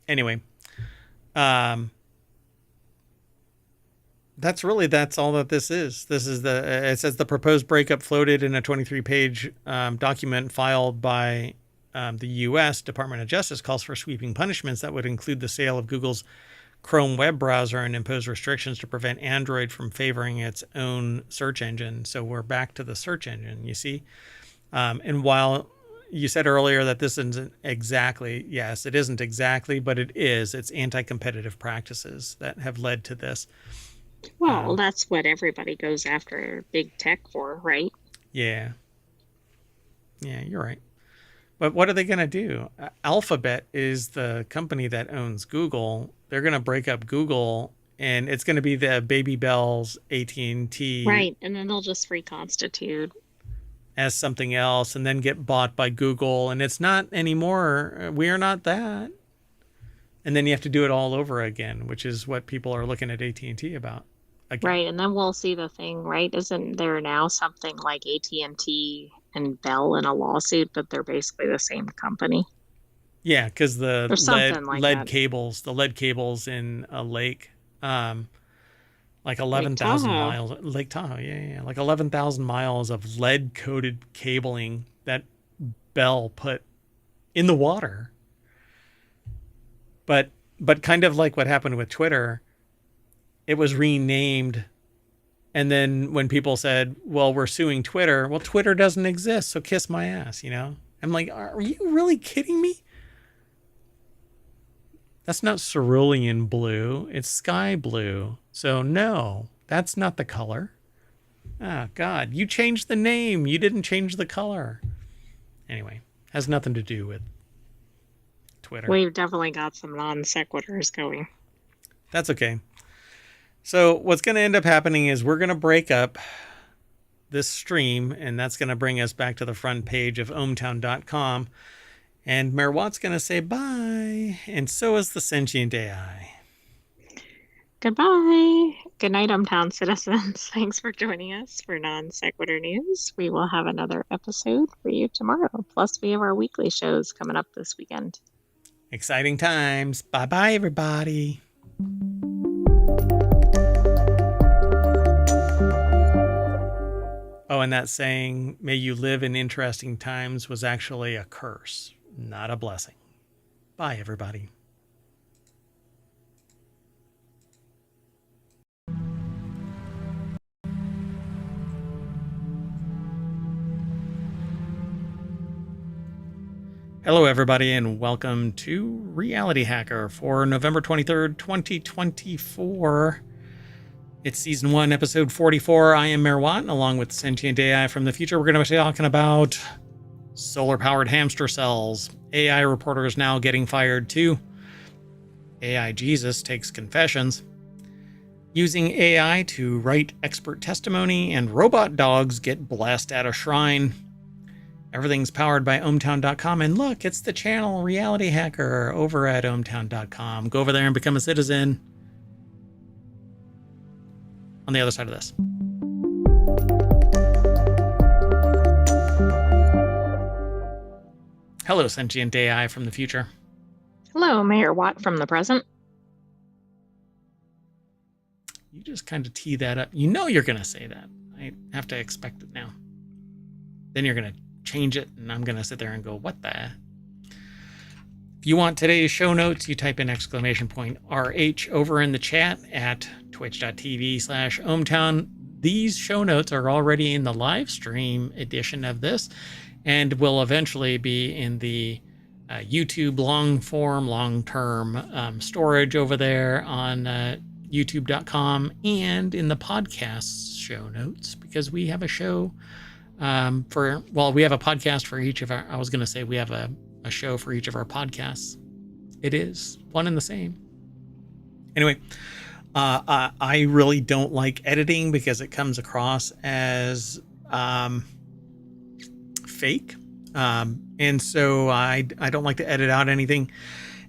Speaker 1: anyway, that's all that this is. This is it says the proposed breakup floated in a 23-page document filed by the U.S. Department of Justice calls for sweeping punishments that would include the sale of Google's Chrome web browser and impose restrictions to prevent Android from favoring its own search engine. So we're back to the search engine, you see. And while you said earlier that this isn't exactly, yes, it isn't exactly, but it is. It's anti-competitive practices that have led to this.
Speaker 2: Well, that's what everybody goes after big tech for, right?
Speaker 1: Yeah. Yeah, you're right. But what are they going to do? Alphabet is the company that owns Google. They're going to break up Google, and it's going to be the Baby Bell's AT&T.
Speaker 2: Right, and then they'll just reconstitute
Speaker 1: as something else and then get bought by Google. And it's not anymore. We are not that. And then you have to do it all over again, which is what people are looking at AT&T about. Again.
Speaker 2: Right, and then we'll see the thing, right? Isn't there now something like AT&T and Bell in a lawsuit, but they're basically the same company?
Speaker 1: Yeah, because the lead cables in a lake, like 11,000 miles, Lake Tahoe, yeah, like 11,000 miles of lead-coated cabling that Bell put in the water. But kind of like what happened with Twitter, it was renamed. And then when people said, well, we're suing Twitter, well, Twitter doesn't exist, so kiss my ass, I'm like, are you really kidding me? That's not cerulean blue. It's sky blue. So no, that's not the color. Ah, God, you changed the name. You didn't change the color. Anyway, has nothing to do with Twitter.
Speaker 2: We've definitely got some non sequiturs going.
Speaker 1: That's okay. So what's going to end up happening is we're going to break up this stream, and that's going to bring us back to the front page of ohmTown.com. And Mayor Watt's going to say bye, and so is the sentient AI.
Speaker 2: Goodbye. Good night, ohmTown citizens. Thanks for joining us for Non Sequitur News. We will have another episode for you tomorrow. Plus, we have our weekly shows coming up this weekend.
Speaker 1: Exciting times. Bye-bye, everybody. Oh, and that saying, may you live in interesting times, was actually a curse, not a blessing. Bye, everybody. Hello, everybody, and welcome to Reality Hacker for November 23rd, 2024. It's Season 1, Episode 44. I am Mayor Watt, and along with Sentient AI from the future, we're going to be talking about solar-powered hamster cells. AI reporters now getting fired, too. AI Jesus takes confessions. Using AI to write expert testimony, and robot dogs get blessed at a shrine. Everything's powered by ohmTown.com, and look, it's the channel Reality Hacker over at ohmTown.com. Go over there and become a citizen. On the other side of this. Hello, sentient AI from the future.
Speaker 2: Hello, Mayor Watt from the present.
Speaker 1: You just kind of tee that up. You know you're going to say that. I have to expect it now. Then you're going to change it, and I'm going to sit there and go, what the? If you want today's show notes, you type in !RH over in the chat at twitch.tv/ohmTown. These show notes are already in the live stream edition of this and will eventually be in the YouTube long-term storage over there on youtube.com and in the podcast show notes, because we have a show we have a podcast for each of our, I was going to say we have a show for each of our podcasts. It is one and the same. Anyway, I really don't like editing because it comes across as fake. And so I don't like to edit out anything.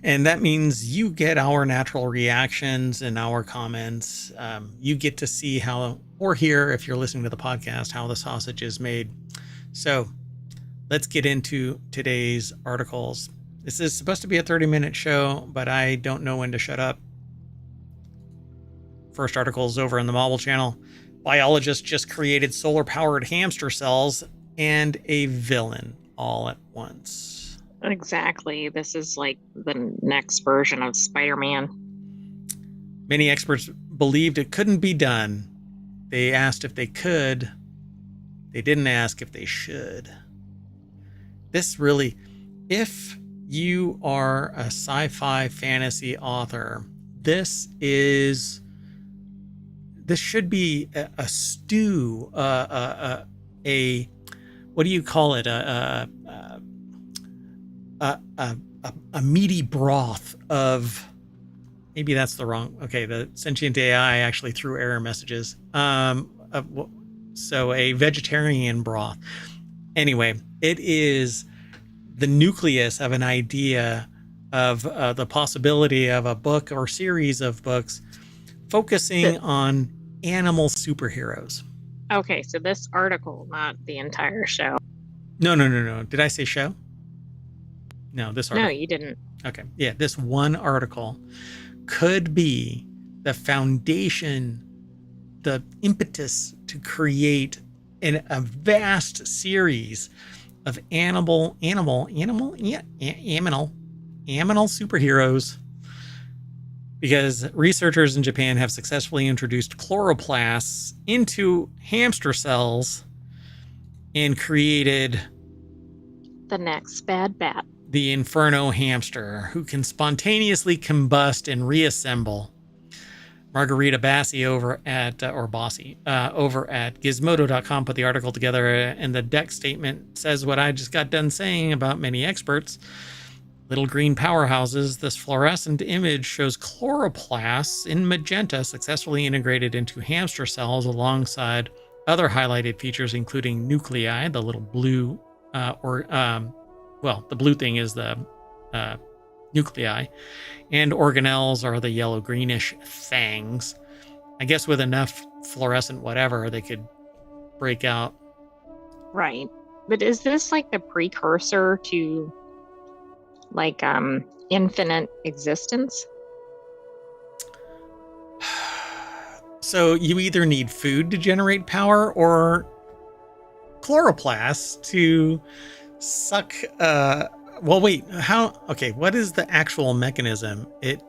Speaker 1: And that means you get our natural reactions and our comments. You get to see how, or hear if you're listening to the podcast, how the sausage is made. So let's get into today's articles. This is supposed to be a 30-minute show, but I don't know when to shut up. First article is over in the Mobile channel. Biologists just created solar-powered hamster cells and a villain all at once.
Speaker 2: Exactly. This is like the next version of Spider-Man.
Speaker 1: Many experts believed it couldn't be done. They asked if they could. They didn't ask if they should. This really, if you are a sci-fi fantasy author, this should be a stew, what do you call it? A meaty broth of, maybe that's the wrong, okay, the sentient AI actually threw error messages. So a vegetarian broth. Anyway, it is the nucleus of an idea of the possibility of a book or series of books focusing on animal superheroes.
Speaker 2: Okay, so this article, not the entire show.
Speaker 1: No. Did I say show? No, this article.
Speaker 2: No, you didn't.
Speaker 1: Okay. Yeah, this one article could be the foundation, the impetus to create a vast series of animal superheroes, because researchers in Japan have successfully introduced chloroplasts into hamster cells and created
Speaker 2: the next bad bat,
Speaker 1: the Inferno hamster, who can spontaneously combust and reassemble. Margarita Bassi over at Gizmodo.com put the article together, and the deck statement says what I just got done saying about many experts. Little green powerhouses, this fluorescent image shows chloroplasts in magenta successfully integrated into hamster cells alongside other highlighted features, including nuclei, the little blue, the blue thing is the nuclei, and organelles are the yellow-greenish fangs. I guess with enough fluorescent whatever, they could break out.
Speaker 2: Right. But is this like the precursor to like infinite existence?
Speaker 1: So you either need food to generate power or chloroplasts to suck what is the actual mechanism? It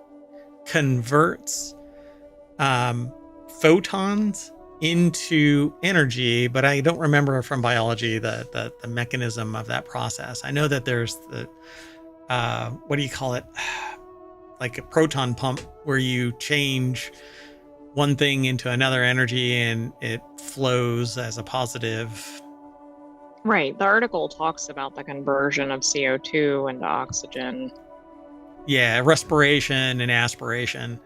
Speaker 1: converts photons into energy, but I don't remember from biology the mechanism of that process. I know that there's the what do you call it? Like a proton pump, where you change one thing into another energy and it flows as a positive.
Speaker 2: Right. The article talks about the conversion of CO2 into oxygen.
Speaker 1: Yeah, respiration and aspiration.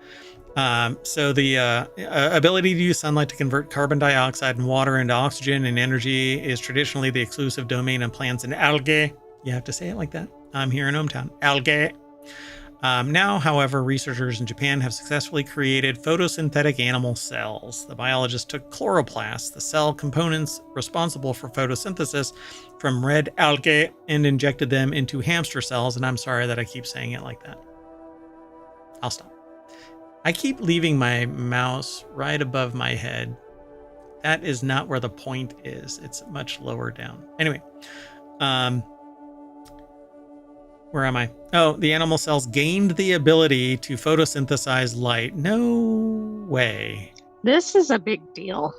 Speaker 1: So the ability to use sunlight to convert carbon dioxide and water into oxygen and energy is traditionally the exclusive domain of plants and algae. You have to say it like that. I'm here in ohmTown. Algae. Now, however, researchers in Japan have successfully created photosynthetic animal cells. The biologists took chloroplasts, the cell components responsible for photosynthesis, from red algae and injected them into hamster cells. And I'm sorry that I keep saying it like that. I'll stop. I keep leaving my mouse right above my head. That is not where the point is. It's much lower down. Anyway, Um, where am I? Oh, the animal cells gained the ability to photosynthesize light. No way.
Speaker 2: This is a big deal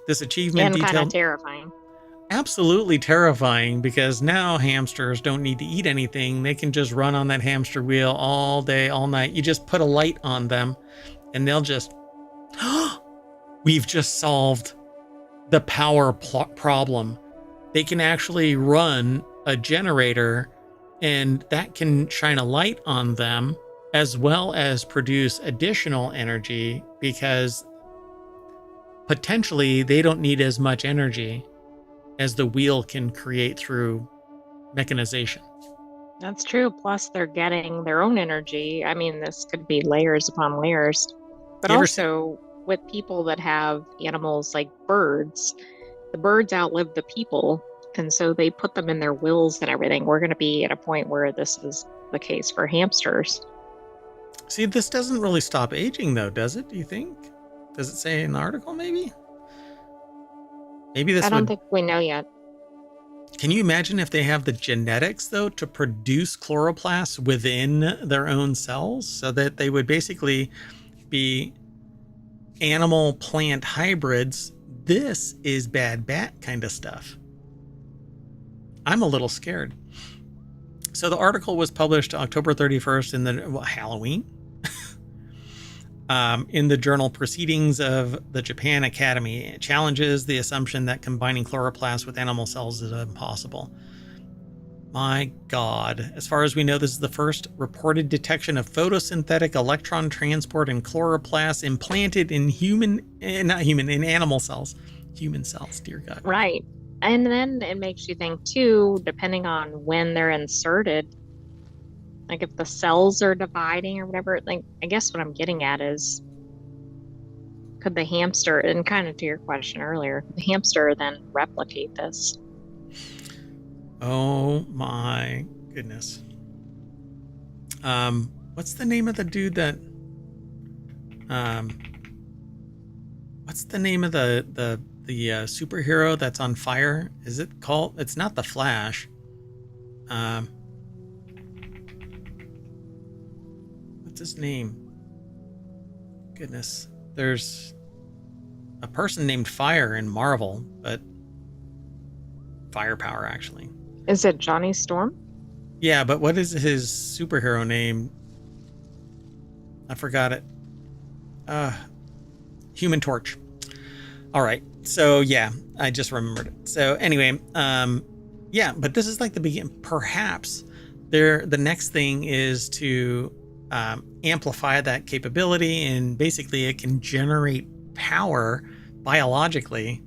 Speaker 1: This achievement
Speaker 2: and kind of
Speaker 1: detailed
Speaker 2: terrifying.
Speaker 1: absolutely terrifying because now hamsters don't need to eat anything. They can just run on that hamster wheel all day, all night. You just put a light on them and they'll just, we've just solved the power problem. They can actually run a generator and that can shine a light on them as well as produce additional energy because potentially they don't need as much energy as the wheel can create through mechanization.
Speaker 2: That's true. Plus, they're getting their own energy. I mean, this could be layers upon layers. But
Speaker 1: You ever see?
Speaker 2: also, with people that have animals like birds, the birds outlive the people. And so they put them in their wills and everything. We're going to be at a point where this is the case for hamsters.
Speaker 1: See, this doesn't really stop aging, though, does it? Do you think? Does it say in the article? Maybe. Maybe
Speaker 2: I
Speaker 1: this
Speaker 2: don't
Speaker 1: would.
Speaker 2: think we know yet.
Speaker 1: Can you imagine if they have the genetics, though, to produce chloroplasts within their own cells, so that they would basically be animal plant hybrids? This is bad bat kind of stuff. I'm a little scared. So the article was published October 31st in the Halloween in the journal Proceedings of the Japan Academy. It challenges the assumption that combining chloroplasts with animal cells is impossible. My God. As far as we know, this is the first reported detection of photosynthetic electron transport and chloroplasts implanted in in animal cells. Human cells, dear God.
Speaker 2: Right. And then it makes you think too, depending on when they're inserted, like if the cells are dividing or whatever, like I guess what I'm getting at is could the hamster, and kind of to your question earlier, the hamster then replicate this?
Speaker 1: Oh my goodness. What's the name of the dude that what's the name of the superhero that's on fire? Is it called? It's not the Flash. What's his name? Goodness. There's a person named Fire in Marvel, but firepower actually.
Speaker 2: Is it Johnny Storm?
Speaker 1: Yeah, but what is his superhero name? I forgot it. Human Torch. All right. So yeah, I just remembered it. So anyway, yeah, but this is like the beginning. Perhaps the next thing is to amplify that capability, and basically it can generate power biologically,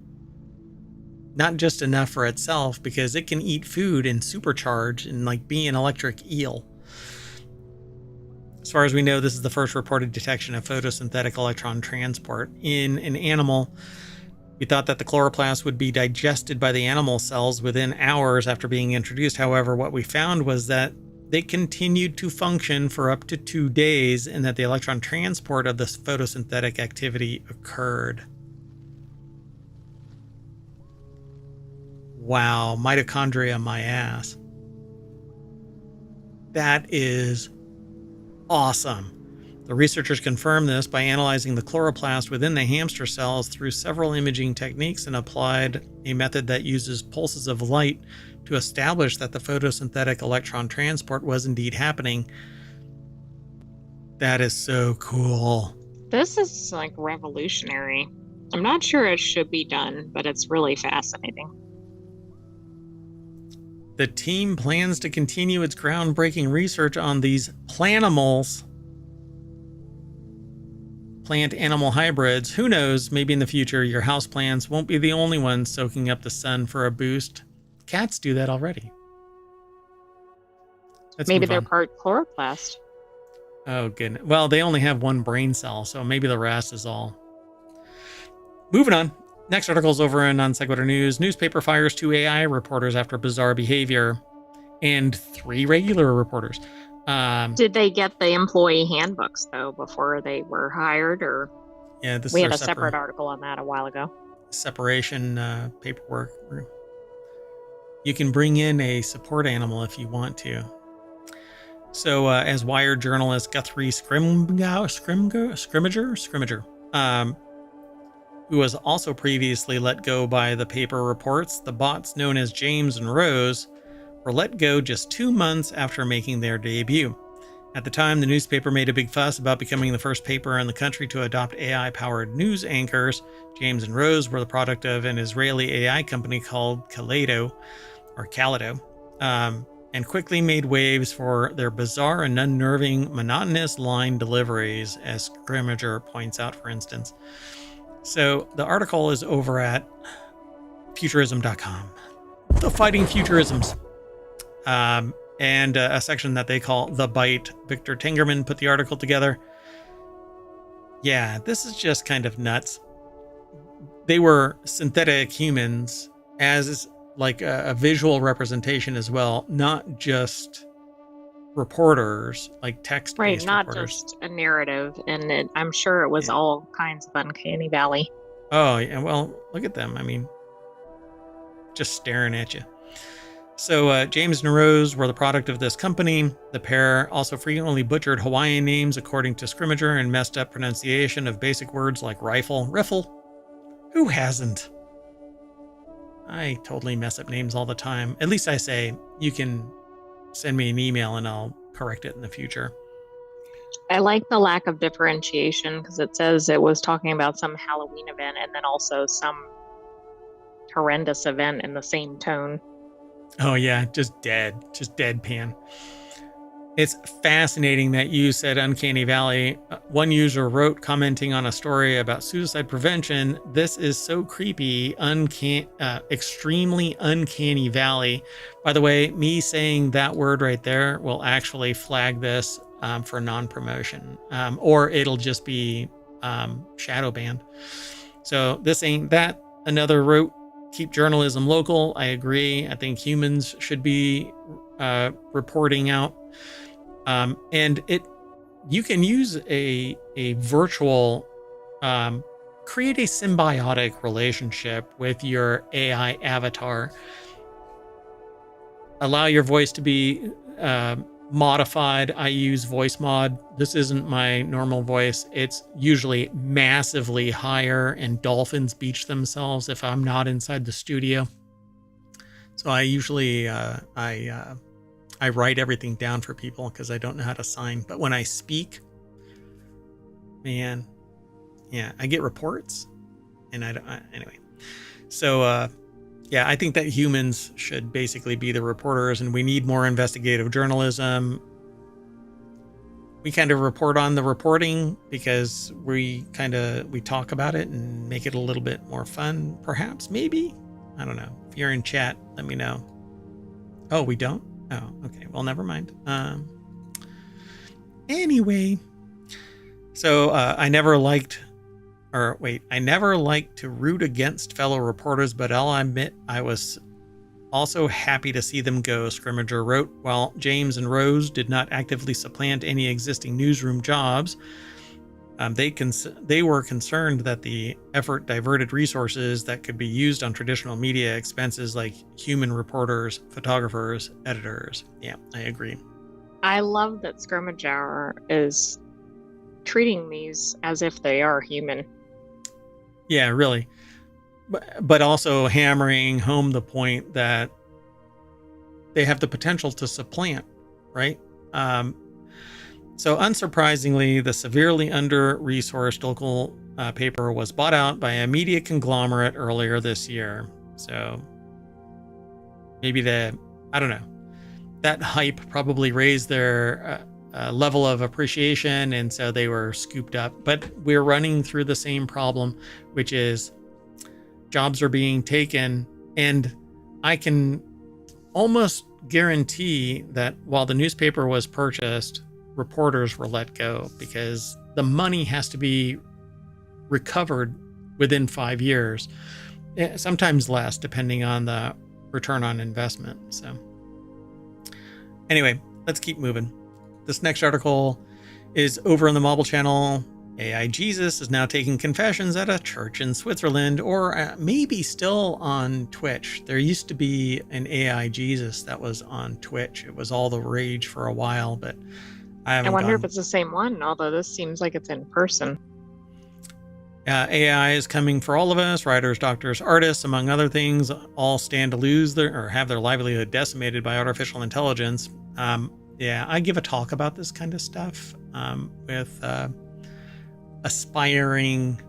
Speaker 1: not just enough for itself, because it can eat food and supercharge and like be an electric eel. As far as we know, this is the first reported detection of photosynthetic electron transport in an animal. We thought that the chloroplast would be digested by the animal cells within hours after being introduced. However, what we found was that they continued to function for up to 2 days, and that the electron transport of this photosynthetic activity occurred. Wow, mitochondria my ass. That is awesome. The researchers confirmed this by analyzing the chloroplast within the hamster cells through several imaging techniques and applied a method that uses pulses of light to establish that the photosynthetic electron transport was indeed happening. That is so cool.
Speaker 2: This is like revolutionary. I'm not sure it should be done, but it's really fascinating.
Speaker 1: The team plans to continue its groundbreaking research on these planimals, plant-animal hybrids. Who knows, maybe in the future your houseplants won't be the only ones soaking up the sun for a boost. Cats do that already.
Speaker 2: Maybe they're part chloroplast.
Speaker 1: Oh, goodness. Well, they only have one brain cell, so maybe the rest is all. Moving on. Next article is over in Non Sequitur News. Newspaper fires 2 AI reporters after bizarre behavior, and 3 regular reporters.
Speaker 2: Did they get the employee handbooks, though, before they were hired? Or
Speaker 1: yeah, this
Speaker 2: we had a separate article on that a while ago.
Speaker 1: Separation paperwork. You can bring in a support animal if you want to. So, as Wired journalist Guthrie Scrimmager, who was also previously let go by the paper, reports, the bots known as James and Rose were let go just 2 months after making their debut. At the time, the newspaper made a big fuss about becoming the first paper in the country to adopt AI-powered news anchors. James and Rose were the product of an Israeli AI company called Kaleido, and quickly made waves for their bizarre and unnerving, monotonous line deliveries, as Scrimmager points out, for instance. So the article is over at futurism.com. The Fighting Futurisms. And a section that they call The Bite. Victor Tengerman put the article together. Yeah, this is just kind of nuts. They were synthetic humans as like a visual representation as well, not just reporters, like text-based
Speaker 2: Right, not
Speaker 1: reporters.
Speaker 2: just a narrative. And I'm sure it was all kinds of uncanny valley.
Speaker 1: Oh, yeah, well, look at them. I mean, just staring at you. So James and Rose were the product of this company. The pair also frequently butchered Hawaiian names according to Scrimmager and messed up pronunciation of basic words like riffle. Who hasn't? I totally mess up names all the time. At least I say, you can send me an email and I'll correct it in the future.
Speaker 2: I like the lack of differentiation because it says it was talking about some Halloween event and then also some horrendous event in the same tone.
Speaker 1: Oh yeah, just deadpan. It's fascinating that you said Uncanny Valley. One user wrote, commenting on a story about suicide prevention, "This is so creepy, extremely uncanny valley." By the way, me saying that word right there will actually flag this for non-promotion, or it'll just be shadow banned. So this ain't that. Another wrote, "Keep journalism local." I agree. I think humans should be reporting out. And you can use a virtual, create a symbiotic relationship with your AI avatar. Allow your voice to be modified. I use voice mod. This isn't my normal voice. It's usually massively higher, and dolphins beach themselves if I'm not inside the studio. So I usually I write everything down for people because I don't know how to sign. But when I speak, man, yeah, I get reports, and anyway. So yeah, I think that humans should basically be the reporters, and we need more investigative journalism. We kind of report on the reporting because we talk about it and make it a little bit more fun, perhaps, maybe. I don't know. If you're in chat, let me know. Oh, we don't? Oh, okay. Well, never mind. Anyway, so I never liked to root against fellow reporters, but I'll admit I was also happy to see them go, Scrimmager wrote. While James and Rose did not actively supplant any existing newsroom jobs, they were concerned that the effort diverted resources that could be used on traditional media expenses like human reporters, photographers, editors. Yeah, I agree.
Speaker 2: I love that Scrimmager is treating these as if they are human.
Speaker 1: Yeah, really. But also hammering home the point that they have the potential to supplant, right? So unsurprisingly, the severely under-resourced local paper was bought out by a media conglomerate earlier this year. So maybe I don't know, that hype probably raised their level of appreciation, and so they were scooped up. But we're running through the same problem, which is jobs are being taken, and I can almost guarantee that while the newspaper was purchased, reporters were let go because the money has to be recovered within 5 years, sometimes less, depending on the return on investment. So anyway, let's keep moving. This next article is over in the Mobile channel. AI Jesus is now taking confessions at a church in Switzerland, or maybe still on Twitch. There used to be an AI Jesus that was on Twitch. It was all the rage for a while, but I
Speaker 2: I
Speaker 1: haven't
Speaker 2: wonder if
Speaker 1: gone.
Speaker 2: it's the same one, although this seems like it's in person.
Speaker 1: AI is coming for all of us. Writers, doctors, artists, among other things, all stand to lose or have their livelihood decimated by artificial intelligence. Yeah, I give a talk about this kind of stuff with aspiring,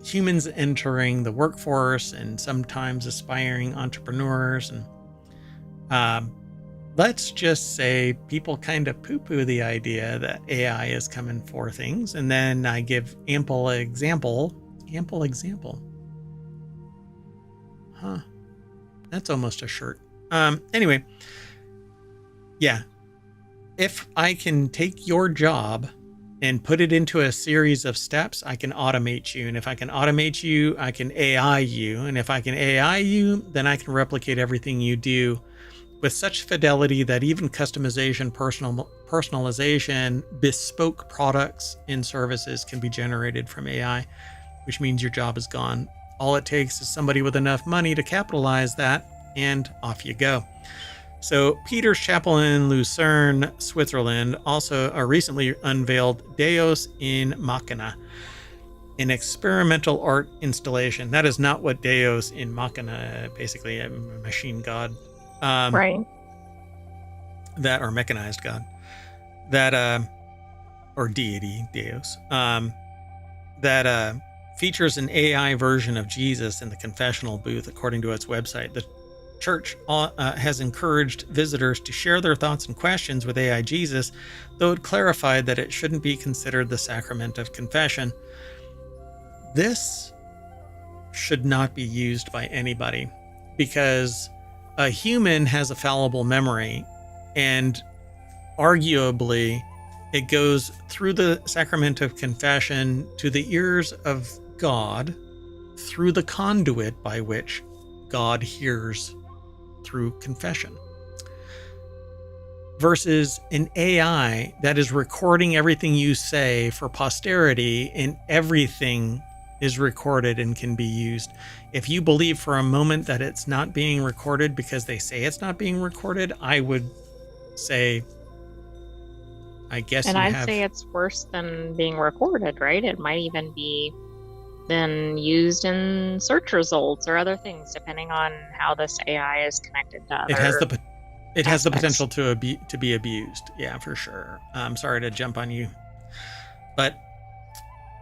Speaker 1: humans entering the workforce and sometimes aspiring entrepreneurs. And let's just say people kind of poo-poo the idea that AI is coming for things. And then I give ample example. Huh. That's almost a shirt. Anyway. Yeah. If I can take your job and put it into a series of steps, I can automate you. And if I can automate you, I can AI you. And if I can AI you, then I can replicate everything you do with such fidelity that even customization, personalization, bespoke products and services can be generated from AI, which means your job is gone. All it takes is somebody with enough money to capitalize that, and off you go. So Peter's Chapel in Lucerne, Switzerland, also recently unveiled Deus in Machina, an experimental art installation. That is not what Deus in Machina, basically a machine god.
Speaker 2: Right.
Speaker 1: That, or mechanized god. That, or deity, Deus. That features an AI version of Jesus in the confessional booth, according to its website. The church has encouraged visitors to share their thoughts and questions with AI Jesus, though it clarified that it shouldn't be considered the sacrament of confession. This should not be used by anybody, because a human has a fallible memory, and arguably it goes through the sacrament of confession to the ears of God through the conduit by which God hears through confession, versus an AI that is recording everything you say for posterity, and everything is recorded and can be used. If you believe for a moment that it's not being recorded because they say it's not being recorded, I would say, I guess
Speaker 2: And
Speaker 1: you
Speaker 2: I'd
Speaker 1: have...
Speaker 2: say it's worse than being recorded, right? It might even be then used in search results or other things, depending on how this AI is connected to other
Speaker 1: It has the
Speaker 2: aspects.
Speaker 1: potential to be abused. Yeah, for sure. I'm sorry to jump on you. But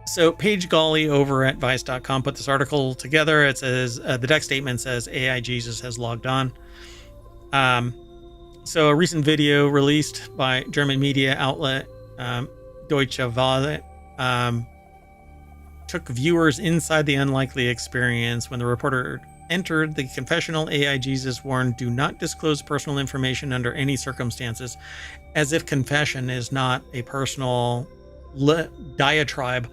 Speaker 1: so Paige Gawley over at Vice.com put this article together. It says, the deck statement says AI Jesus has logged on. So a recent video released by German media outlet Deutsche Welle took viewers inside the unlikely experience when the reporter entered the confessional. AI Jesus warned, "Do not disclose personal information under any circumstances," as if confession is not a personal diatribe.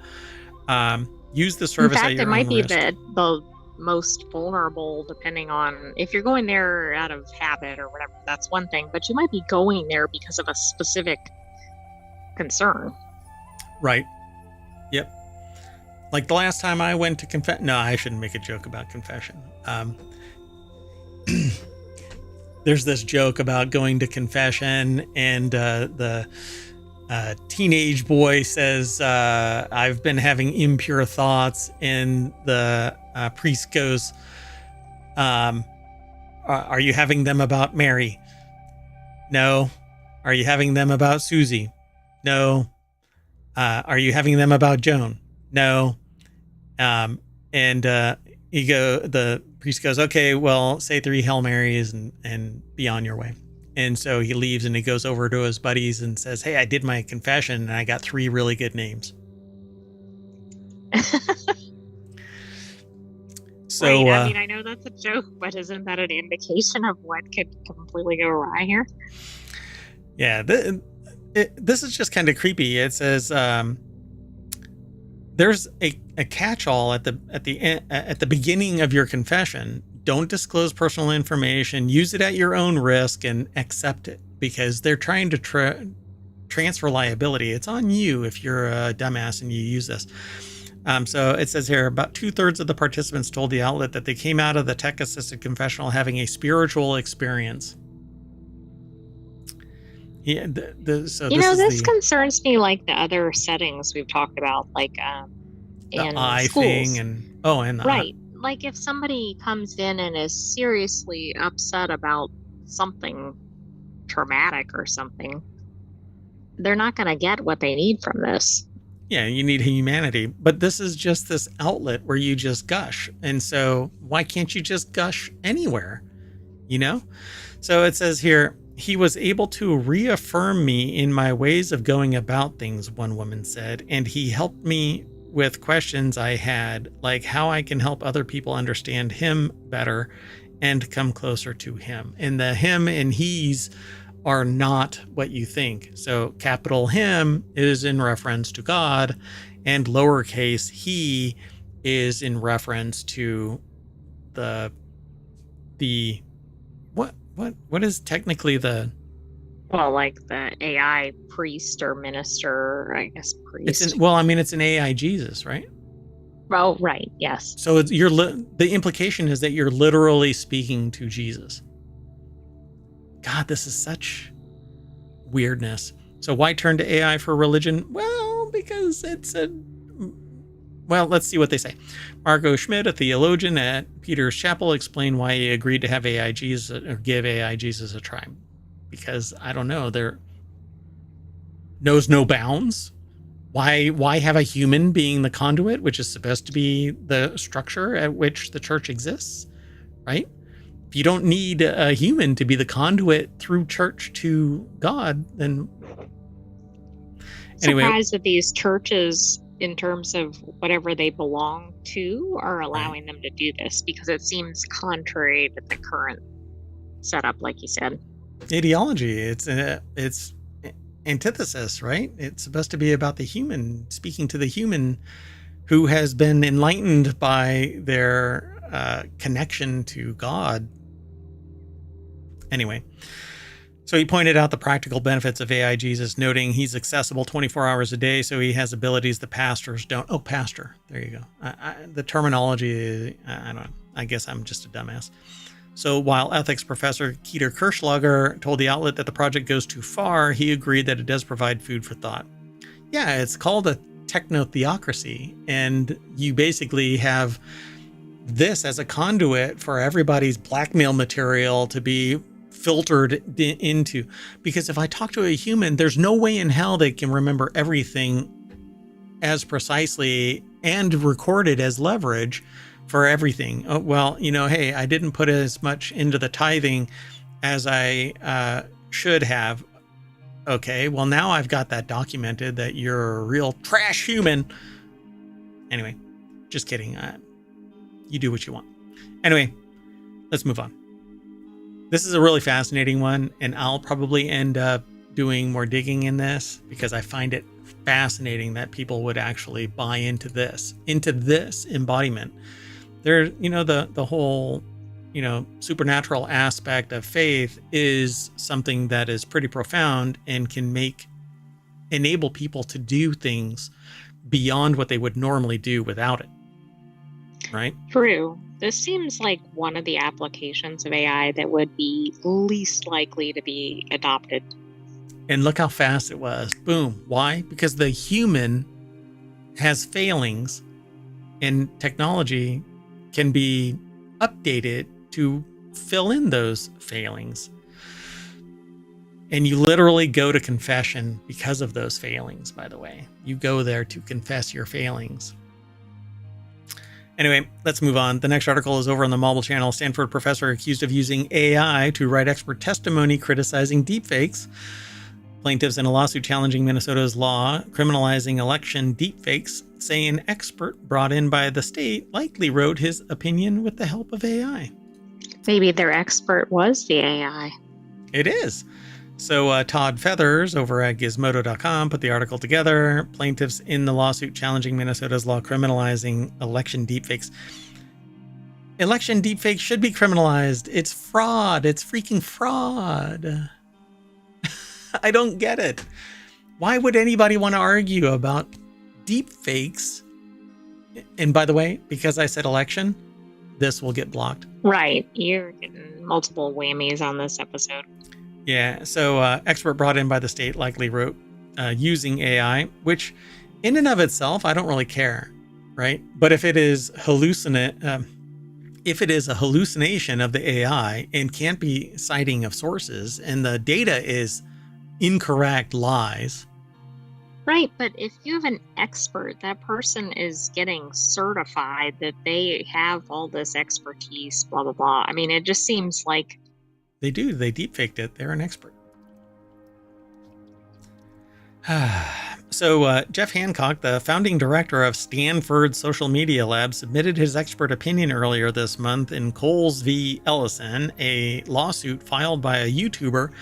Speaker 1: Use the service at your own risk.
Speaker 2: In fact, it might be the most vulnerable, depending on if you're going there out of habit or whatever. That's one thing, but you might be going there because of a specific concern.
Speaker 1: Right. Yep. Like the last time I went to confess. No, I shouldn't make a joke about confession. There's this joke about going to confession, and the teenage boy says, "I've been having impure thoughts," and the priest goes, "Are you having them about Mary?" "No." "Are you having them about Susie?" "No." "Are you having them about Joan?" "No." The priest goes, "Okay, well, say 3 Hail Marys and be on your way." And so he leaves, and he goes over to his buddies and says, "Hey, I did my confession and I got 3 really good names." So,
Speaker 2: right. I mean, I know that's a joke, but isn't that an indication of what could completely go awry here?
Speaker 1: Yeah, this is just kind of creepy. It says there's a catch-all at the beginning of your confession. Don't disclose personal information. Use it at your own risk and accept it, because they're trying to transfer liability. It's on you if you're a dumbass and you use this. So it says here, about 2/3 of the participants told the outlet that they came out of the tech-assisted confessional having a spiritual experience. Yeah,
Speaker 2: this concerns me like the other settings we've talked about, like
Speaker 1: the
Speaker 2: in
Speaker 1: eye
Speaker 2: schools.
Speaker 1: thing and the
Speaker 2: right. Like if somebody comes in and is seriously upset about something traumatic or something, they're not going to get what they need from this.
Speaker 1: Yeah, you need humanity, but this is just this outlet where you just gush. And so why can't you just gush anywhere? So it says here, he was able to reaffirm me in my ways of going about things, one woman said, and he helped me with questions I had, like how I can help other people understand him better and come closer to him. And the him and he's are not what you think. So capital him is in reference to God, and lowercase he is in reference to the what is technically the
Speaker 2: like the AI priest or minister, I guess priest.
Speaker 1: It's an AI Jesus, right?
Speaker 2: Oh, right. Yes.
Speaker 1: So the implication is that you're literally speaking to Jesus. God, this is such weirdness. So why turn to AI for religion? Well, because let's see what they say. Marco Schmidt, a theologian at Peter's Chapel, explained why he agreed to have AI Jesus or give AI Jesus a try. Because I don't know, there knows no bounds. Why have a human being the conduit, which is supposed to be the structure at which the church exists, right? If you don't need a human to be the conduit through church to God, then anyway.
Speaker 2: Surprised that these churches, in terms of whatever they belong to, are allowing them to do this, because it seems contrary to the current setup, like you said.
Speaker 1: Ideology. It's antithesis, right? It's supposed to be about the human, speaking to the human who has been enlightened by their connection to God. Anyway, so he pointed out the practical benefits of AI Jesus, noting he's accessible 24 hours a day, so he has abilities the pastors don't. Oh, pastor. There you go. The terminology, I don't know. I guess I'm just a dumbass. So while ethics professor Keter Kirschlager told the outlet that the project goes too far, he agreed that it does provide food for thought. Yeah, it's called a techno-theocracy, and you basically have this as a conduit for everybody's blackmail material to be filtered into. Because if I talk to a human, there's no way in hell they can remember everything as precisely and record it as leverage for everything. Oh, well, hey, I didn't put as much into the tithing as I should have. Okay, well, now I've got that documented that you're a real trash human. Anyway, just kidding. You do what you want. Anyway, let's move on. This is a really fascinating one, and I'll probably end up doing more digging in this because I find it fascinating that people would actually buy into this embodiment. There, the whole, supernatural aspect of faith is something that is pretty profound and can enable people to do things beyond what they would normally do without it. Right?
Speaker 2: True. This seems like one of the applications of AI that would be least likely to be adopted.
Speaker 1: And look how fast it was. Boom. Why? Because the human has failings, and technology can be updated to fill in those failings. And you literally go to confession because of those failings, by the way. You go there to confess your failings. Anyway, let's move on. The next article is over on the Marble channel. Stanford professor accused of using AI to write expert testimony criticizing deepfakes. Plaintiffs in a lawsuit challenging Minnesota's law criminalizing election deepfakes say an expert brought in by the state likely wrote his opinion with the help of AI.
Speaker 2: Maybe their expert was the AI.
Speaker 1: It is. So Todd Feathers over at Gizmodo.com put the article together. Plaintiffs in the lawsuit challenging Minnesota's law criminalizing election deepfakes. Election deepfakes should be criminalized. It's fraud. It's freaking fraud. I don't get it. Why would anybody want to argue about deep fakes? And by the way, because I said election, this will get blocked.
Speaker 2: Right. You're getting multiple whammies on this episode.
Speaker 1: Yeah. So expert brought in by the state likely wrote using AI, which in and of itself, I don't really care. Right. But if it is if it is a hallucination of the AI and can't be citing of sources and the data is incorrect lies.
Speaker 2: Right, but if you have an expert, that person is getting certified that they have all this expertise, blah, blah, blah. I mean, it just seems like...
Speaker 1: They do. They deepfaked it. They're an expert. So Jeff Hancock, the founding director of Stanford Social Media Lab, submitted his expert opinion earlier this month in Coles v. Ellison, a lawsuit filed by a YouTuber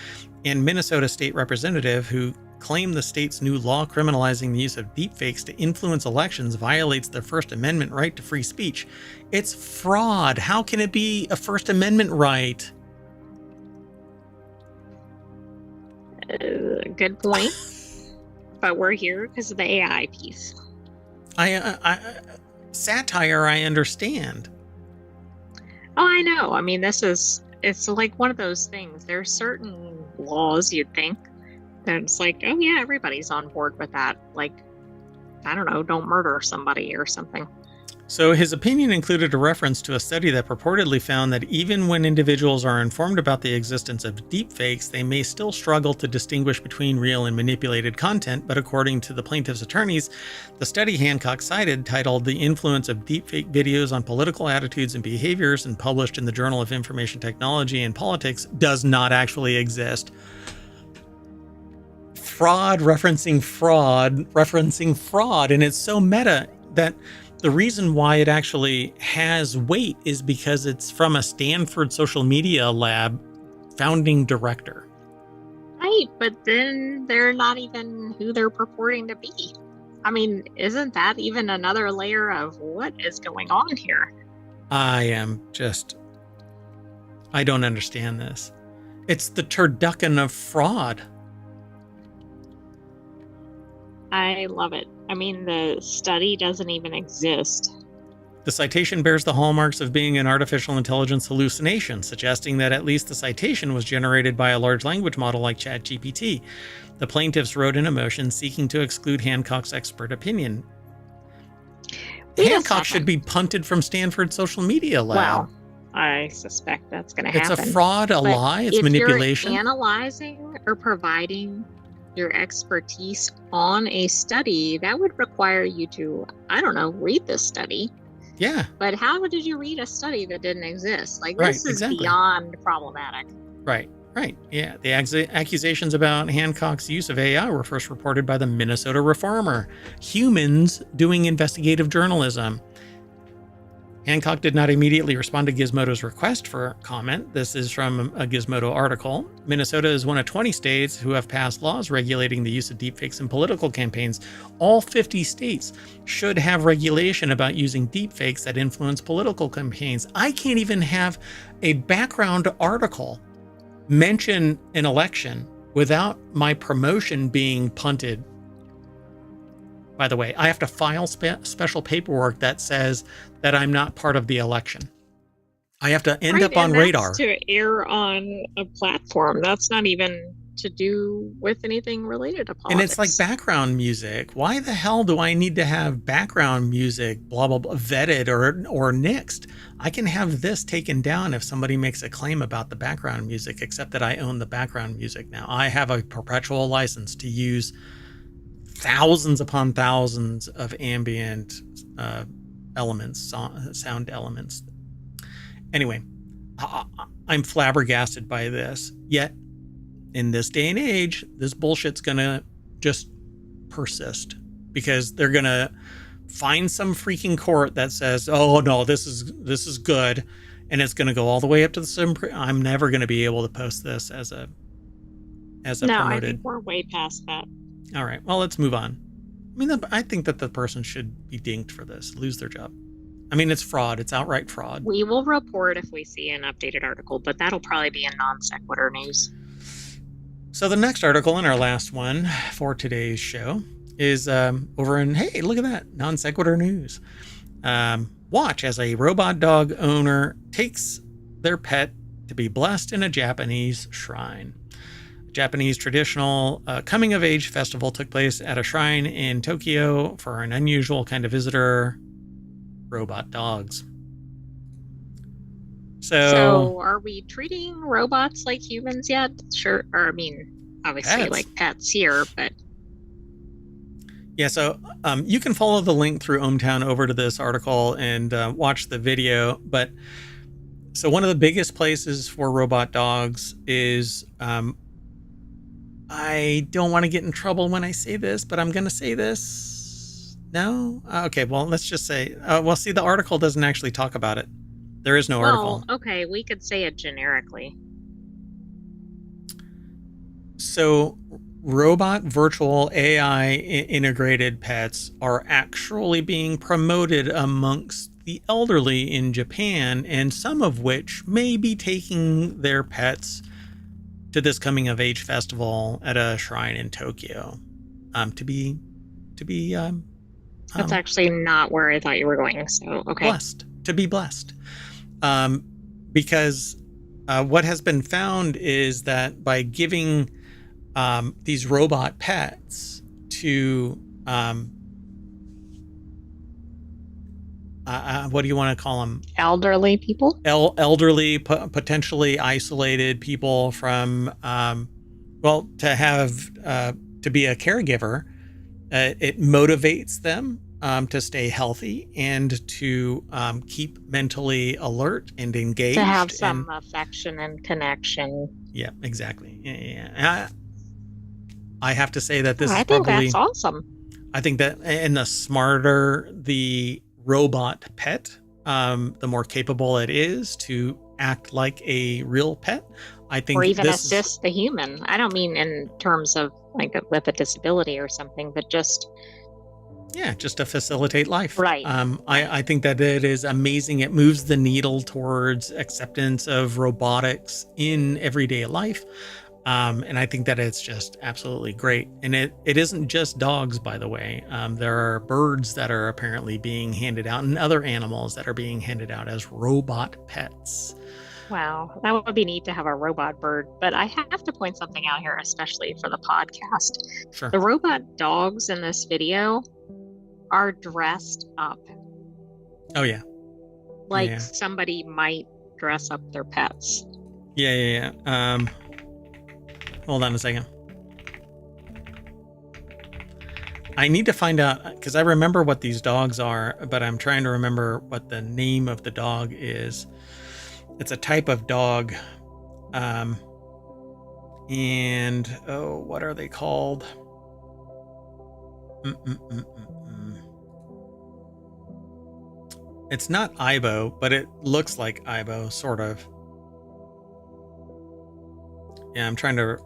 Speaker 1: and Minnesota state representative who claimed the state's new law criminalizing the use of deepfakes to influence elections violates the First Amendment right to free speech. It's fraud. How can it be a First Amendment right?
Speaker 2: Good point. But we're here because of the AI piece.
Speaker 1: Satire, I understand.
Speaker 2: Oh, I know. I mean, it's like one of those things. There's certain laws you'd think that it's like, oh yeah, everybody's on board with that. Like, I don't know, don't murder somebody or something.
Speaker 1: So his opinion included a reference to a study that purportedly found that even when individuals are informed about the existence of deepfakes, they may still struggle to distinguish between real and manipulated content. But according to the plaintiff's attorneys, the study Hancock cited, titled "The Influence of Deepfake Videos on Political Attitudes and Behaviors" and published in the Journal of Information Technology and Politics, does not actually exist. Fraud referencing fraud, and it's so meta that the reason why it actually has weight is because it's from a Stanford Social Media Lab founding director.
Speaker 2: Right, but then they're not even who they're purporting to be. I mean, isn't that even another layer of what is going on here?
Speaker 1: I don't understand this. It's the turducken of fraud.
Speaker 2: I love it. I mean, the study doesn't even exist.
Speaker 1: The citation bears the hallmarks of being an artificial intelligence hallucination, suggesting that at least the citation was generated by a large language model like ChatGPT. The plaintiffs wrote in a motion seeking to exclude Hancock's expert opinion. Hancock should be punted from Stanford Social Media Lab.
Speaker 2: Well, I suspect that's going to happen.
Speaker 1: It's a fraud, lie, it's manipulation.
Speaker 2: If you're analyzing or providing your expertise on a study, that would require you to, I don't know, read this study.
Speaker 1: Yeah.
Speaker 2: But how did you read a study that didn't exist? Like,
Speaker 1: right,
Speaker 2: this is
Speaker 1: exactly.
Speaker 2: beyond problematic.
Speaker 1: Right. Yeah. The accusations about Hancock's use of AI were first reported by the Minnesota Reformer, humans doing investigative journalism. Hancock did not immediately respond to Gizmodo's request for comment. This is from a Gizmodo article. Minnesota is one of 20 states who have passed laws regulating the use of deepfakes in political campaigns. All 50 states should have regulation about using deepfakes that influence political campaigns. I can't even have a background article mention an election without my promotion being punted. By the way, I have to file special paperwork that says that I'm not part of the election. I have to end up on radar.
Speaker 2: To air on a platform. That's not even to do with anything related to politics.
Speaker 1: And it's like background music. Why the hell do I need to have background music, blah, blah, blah, vetted or nixed? I can have this taken down if somebody makes a claim about the background music, except that I own the background music now. I have a perpetual license to use thousands upon thousands of ambient elements, sound elements. Anyway, I'm flabbergasted by this. Yet, in this day and age, this bullshit's gonna just persist because they're gonna find some freaking court that says, "Oh no, this is good," and it's gonna go all the way up to the Supreme. I'm never gonna be able to post this as a promoted.
Speaker 2: I think we're way past that.
Speaker 1: All right, well, let's move on. I mean, I think that the person should be dinged for this, lose their job. I mean, it's fraud. It's outright fraud.
Speaker 2: We will report if we see an updated article, but that'll probably be in Non Sequitur news.
Speaker 1: So the next article and our last one for today's show is over in, hey, look at that, Non Sequitur News. Watch as a robot dog owner takes their pet to be blessed in a Japanese shrine. A Japanese traditional coming-of-age festival took place at a shrine in Tokyo for an unusual kind of visitor, robot dogs.
Speaker 2: So are we treating robots like humans yet? Sure. Or, I mean, obviously
Speaker 1: pets.
Speaker 2: like pets here, but.
Speaker 1: Yeah, so you can follow the link through ohmTown over to this article and watch the video. But so one of the biggest places for robot dogs is, I don't want to get in trouble when I say this, but I'm going to say this. No? Okay, well, let's just say, well, see, the article doesn't actually talk about it. There is no article.
Speaker 2: Okay, we could say it generically.
Speaker 1: So robot virtual AI integrated pets are actually being promoted amongst the elderly in Japan, and some of which may be taking their pets to this coming of age festival at a shrine in Tokyo.
Speaker 2: That's actually not where I thought you were going. So, okay.
Speaker 1: Blessed. To be blessed. Because what has been found is that by giving these robot pets to what do you want to call them?
Speaker 2: Elderly people?
Speaker 1: Elderly, potentially isolated people from, to have, to be a caregiver, it motivates them to stay healthy and to keep mentally alert and engaged.
Speaker 2: To have some affection and connection.
Speaker 1: Yeah, exactly. Yeah. I have to say that this is
Speaker 2: I
Speaker 1: probably...
Speaker 2: think that's awesome.
Speaker 1: I think that, and the smarter the robot pet, the more capable it is to act like a real pet. I think,
Speaker 2: or even assist the human. I don't mean in terms of like with a disability or something, but just
Speaker 1: to facilitate life.
Speaker 2: Right.
Speaker 1: I think that it is amazing. It moves the needle towards acceptance of robotics in everyday life. And I think that it's just absolutely great. And it isn't just dogs, by the way. There are birds that are apparently being handed out and other animals that are being handed out as robot pets.
Speaker 2: Wow, that would be neat to have a robot bird. But I have to point something out here, especially for the podcast.
Speaker 1: Sure.
Speaker 2: The robot dogs in this video are dressed up.
Speaker 1: Oh, yeah.
Speaker 2: Like somebody might dress up their pets.
Speaker 1: Yeah. Hold on a second. I need to find out, because I remember what these dogs are, but I'm trying to remember what the name of the dog is. It's a type of dog. And, what are they called? It's not Ibo, but it looks like Ibo, sort of. Yeah, I'm trying to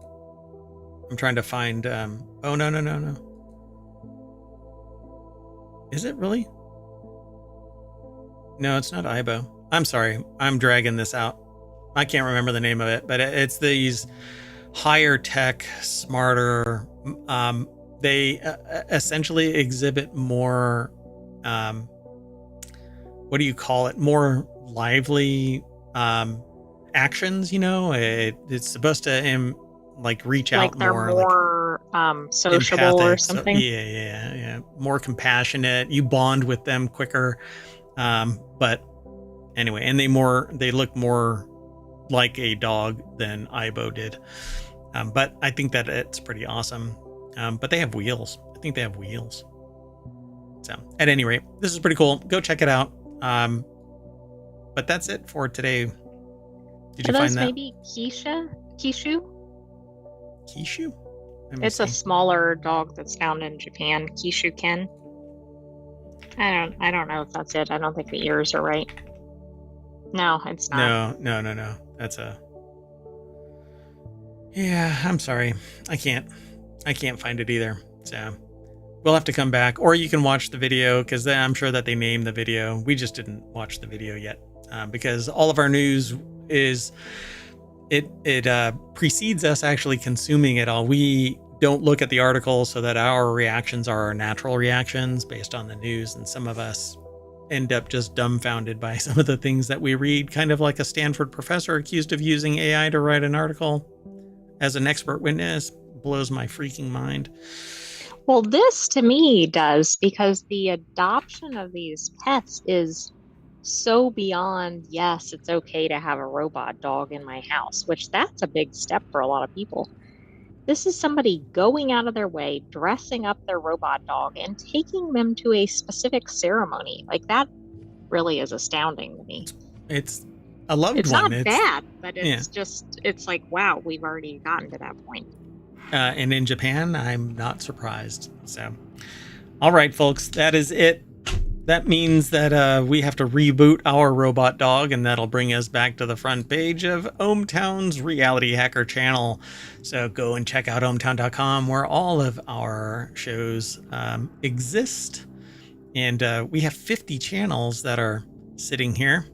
Speaker 1: find, oh, no. Is it really? No, it's not Ibo. I'm sorry. I'm dragging this out. I can't remember the name of it, but it's these higher tech, smarter, they essentially exhibit more, what do you call it? More lively, actions, it's supposed to reach out
Speaker 2: like they're more sociable
Speaker 1: empathic,
Speaker 2: or something.
Speaker 1: Yeah, more compassionate. You bond with them quicker, but anyway, and they look more like a dog than Ibo did, but I think that it's pretty awesome. But they have wheels. I think they have wheels. So at any rate, this is pretty cool. Go check it out. But that's it for today. Did you find that?
Speaker 2: Maybe Kishu?
Speaker 1: Kishu?
Speaker 2: It's a smaller dog that's found in Japan. Kishu Ken. I don't know if that's it. I don't think the ears are right. No, it's not.
Speaker 1: No. That's I'm sorry. I can't find it either. So we'll have to come back, or you can watch the video, because I'm sure that they named the video. We just didn't watch the video yet, because all of our news is it precedes us actually consuming it all. We don't look at the article so that our reactions are our natural reactions based on the news, and some of us end up just dumbfounded by some of the things that we read, kind of like a Stanford professor accused of using AI to write an article as an expert witness. Blows my freaking mind.
Speaker 2: Well, this to me does because the adoption of these pets is so beyond, yes, it's okay to have a robot dog in my house, which that's a big step for a lot of people. This is somebody going out of their way, dressing up their robot dog and taking them to a specific ceremony. Like that really is astounding to me.
Speaker 1: It's a loved
Speaker 2: It's
Speaker 1: one.
Speaker 2: not bad, but
Speaker 1: Yeah.
Speaker 2: it's like, wow, we've already gotten to that point.
Speaker 1: And in Japan, I'm not surprised. So, all right, folks, that is it. That means that we have to reboot our robot dog, and that'll bring us back to the front page of ohmTown's Reality Hacker channel. So go and check out ohmTown.com, where all of our shows exist. And we have 50 channels that are sitting here.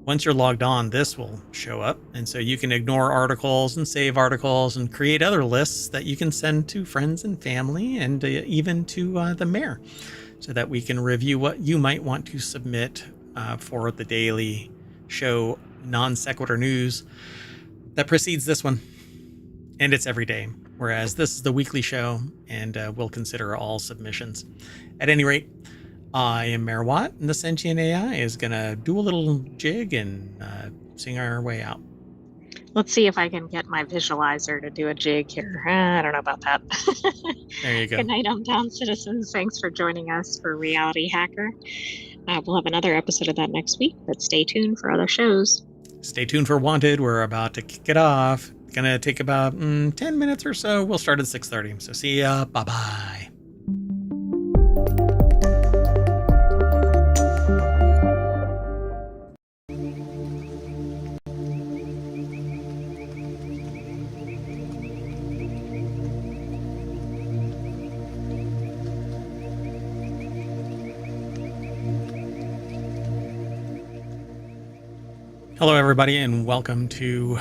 Speaker 1: Once you're logged on, this will show up. And so you can ignore articles and save articles and create other lists that you can send to friends and family, and even to the mayor, so that we can review what you might want to submit for the daily show, Non Sequitur News, that precedes this one. And it's every day, whereas this is the weekly show, and we'll consider all submissions. At any rate, I am Mayor Watt, and the sentient AI is going to do a little jig and sing our way out.
Speaker 2: Let's see if I can get my visualizer to do a jig here. I don't know about that.
Speaker 1: There you go.
Speaker 2: Good night, hometown citizens. Thanks for joining us for Reality Hacker. We'll have another episode of that next week, but stay tuned for other shows.
Speaker 1: Stay tuned for Wanted. We're about to kick it off. It's going to take about 10 minutes or so. We'll start at 6:30. So see ya. Bye-bye. Hello, everybody, and welcome to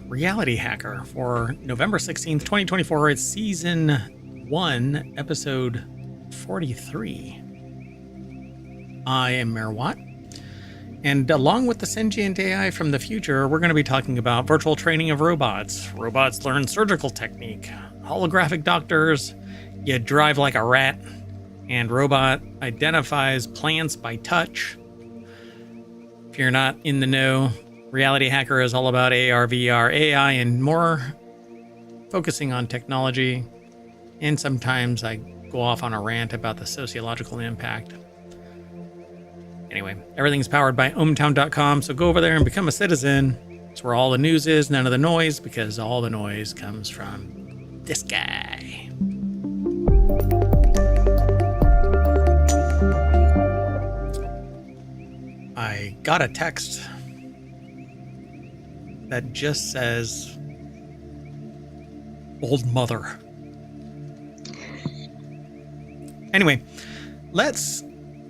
Speaker 1: Reality Hacker for November 16th, 2024. It's Season 1, Episode 43. I am Mayor Watt, and along with the sentient AI from the future, we're going to be talking about virtual training of robots. Robots learn surgical technique, holographic doctors, you drive like a rat, and robot identifies plants by touch. If you're not in the know, Reality Hacker is all about AR, VR, AI, and more, focusing on technology. And sometimes I go off on a rant about the sociological impact. Anyway, everything's powered by ohmTown.com, so go over there and become a citizen. It's where all the news is, none of the noise, because all the noise comes from this guy. I got a text that just says, "Old mother." Anyway, let's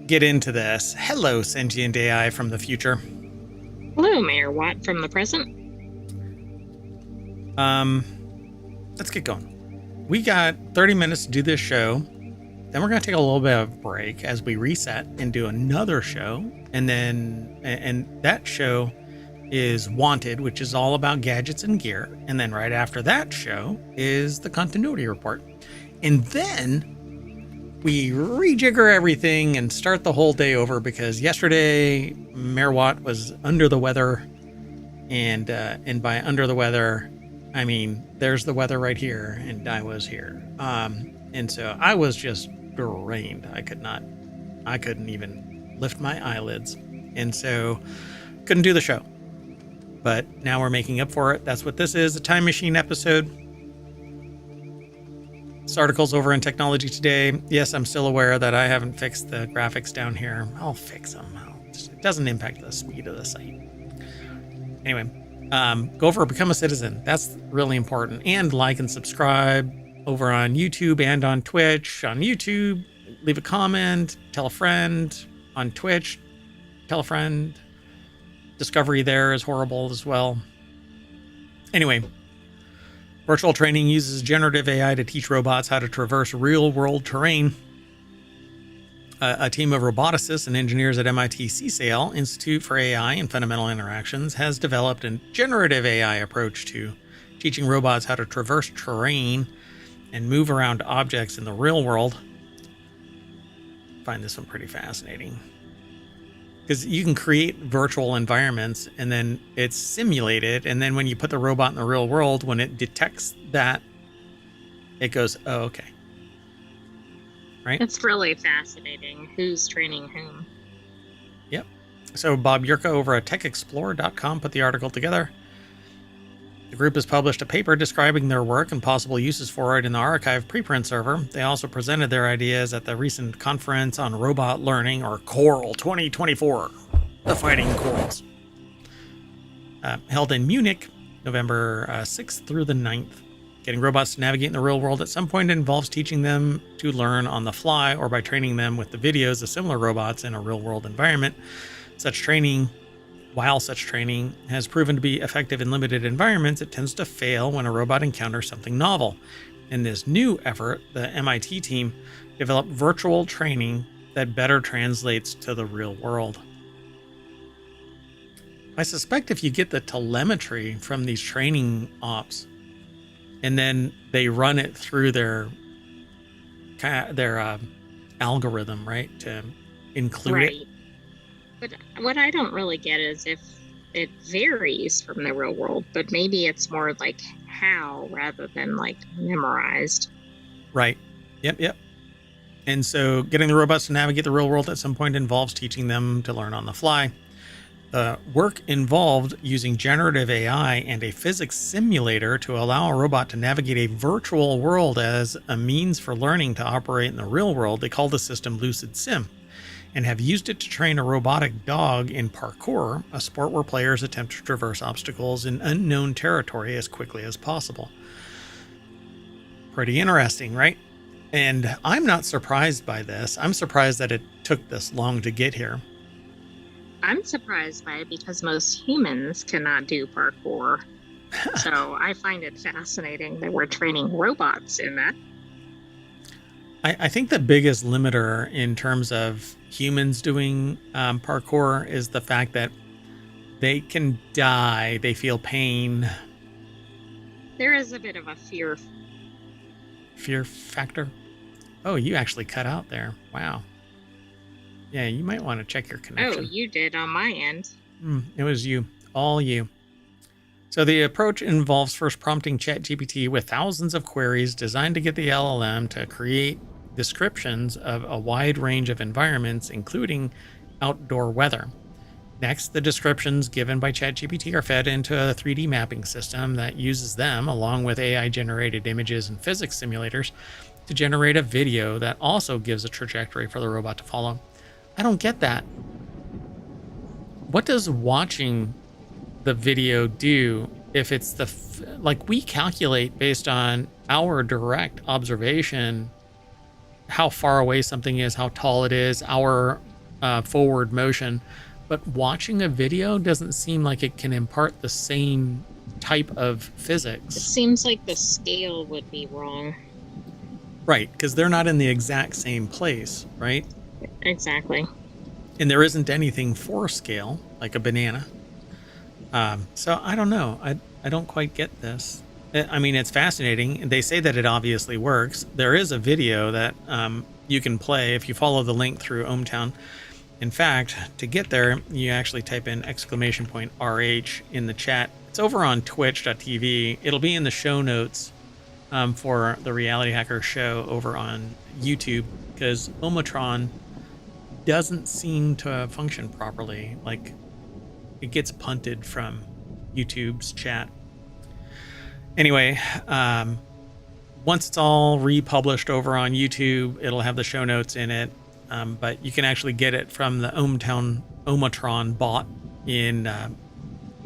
Speaker 1: get into this. Hello, sentient AI from the future.
Speaker 2: Hello, Mayor Watt from the present.
Speaker 1: Let's get going. We got 30 minutes to do this show. Then we're going to take a little bit of a break as we reset and do another show. And that show is Wanted, which is all about gadgets and gear. And then right after that show is the continuity report. And then we rejigger everything and start the whole day over, because yesterday Mayor Watt was under the weather. And by under the weather, I mean, there's the weather right here, and I was here. And so I was just drained. I couldn't even lift my eyelids. And so couldn't do the show. But now we're making up for it. That's what this is, a time machine episode. This article's over in Technology Today. Yes, I'm still aware that I haven't fixed the graphics down here. I'll fix them. It doesn't impact the speed of the site. Anyway, go over, become a citizen. That's really important. And like and subscribe over on YouTube and on Twitch. On YouTube, leave a comment, tell a friend. On Twitch, tell a friend. Discovery there is horrible as well. Anyway, virtual training uses generative AI to teach robots how to traverse real-world terrain. A team of roboticists and engineers at MIT CSAIL, Institute for AI and Fundamental Interactions, has developed a generative AI approach to teaching robots how to traverse terrain and move around objects in the real world. I find this one pretty fascinating, because you can create virtual environments and then it's simulated, and then when you put the robot in the real world, when it detects that, it goes, oh, okay. Right?
Speaker 2: It's really fascinating. Who's training whom?
Speaker 1: Yep. So Bob Yurka over at techexplorer.com put the article together. The group has published a paper describing their work and possible uses for it in the archive preprint server. They also presented their ideas at the recent conference on robot learning, or Coral 2024, the Fighting Corals, held in Munich, November 6th through the 9th. Getting robots to navigate in the real world at some point involves teaching them to learn on the fly, or by training them with the videos of similar robots in a real-world environment. While such training has proven to be effective in limited environments, it tends to fail when a robot encounters something novel. In this new effort, the MIT team developed virtual training that better translates to the real world. I suspect if you get the telemetry from these training ops, and then they run it through their algorithm, right, to include it.
Speaker 2: But what I don't really get is if it varies from the real world, but maybe it's more like how rather than like memorized.
Speaker 1: Right. Yep. And so getting the robots to navigate the real world at some point involves teaching them to learn on the fly. The work involved using generative AI and a physics simulator to allow a robot to navigate a virtual world as a means for learning to operate in the real world. They call the system Lucid Sim, and have used it to train a robotic dog in parkour, a sport where players attempt to traverse obstacles in unknown territory as quickly as possible. Pretty interesting, right? And I'm not surprised by this. I'm surprised that it took this long to get here.
Speaker 2: I'm surprised by it because most humans cannot do parkour. So I find it fascinating that we're training robots in that.
Speaker 1: I think the biggest limiter in terms of humans doing parkour is the fact that they can die, they feel pain.
Speaker 2: There is a bit of a fear
Speaker 1: factor. Oh, you actually cut out there. Wow. Yeah, you might want to check your connection.
Speaker 2: Oh, you did on my end.
Speaker 1: It was you. All you. So the approach involves first prompting ChatGPT with thousands of queries designed to get the LLM to create descriptions of a wide range of environments, including outdoor weather. Next, the descriptions given by ChatGPT are fed into a 3D mapping system that uses them, along with AI-generated images and physics simulators, to generate a video that also gives a trajectory for the robot to follow. I don't get that. What does watching the video do if it's like we calculate based on our direct observation how far away something is, how tall it is, our forward motion, but watching a video doesn't seem like it can impart the same type of physics.
Speaker 2: It seems like the scale would be wrong.
Speaker 1: Right, because they're not in the exact same place, right?
Speaker 2: Exactly.
Speaker 1: And there isn't anything for scale, like a banana. So I don't know. I don't quite get this. I mean, it's fascinating. They say that it obviously works. There is a video that you can play if you follow the link through ohmTown. In fact, to get there, you actually type in !RH in the chat. It's over on twitch.tv. It'll be in the show notes for the Reality Hacker show over on YouTube, because ohmTown doesn't seem to function properly. Like, it gets punted from YouTube's chat. Anyway, once it's all republished over on YouTube, it'll have the show notes in it. But you can actually get it from the ohmTown bot in the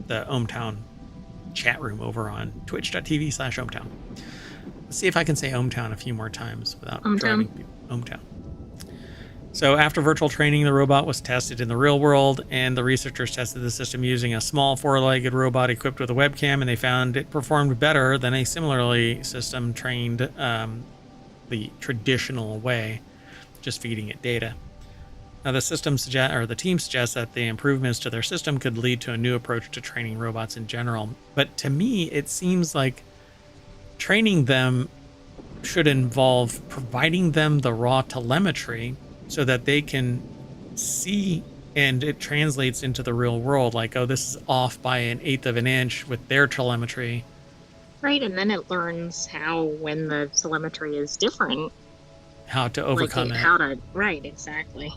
Speaker 1: ohmTown chat room over on twitch.tv/ohmTown. Let's see if I can say ohmTown a few more times without driving people. ohmTown. So after virtual training, the robot was tested in the real world, and the researchers tested the system using a small four-legged robot equipped with a webcam, and they found it performed better than a similarly system trained the traditional way, just feeding it data. Now, the team suggests that the improvements to their system could lead to a new approach to training robots in general. But to me, it seems like training them should involve providing them the raw telemetry so that they can see, and it translates into the real world. Like, oh, this is off by 1/8 of an inch with their telemetry.
Speaker 2: Right, and then it learns how, when the telemetry is different,
Speaker 1: how to overcome it.
Speaker 2: Right, exactly.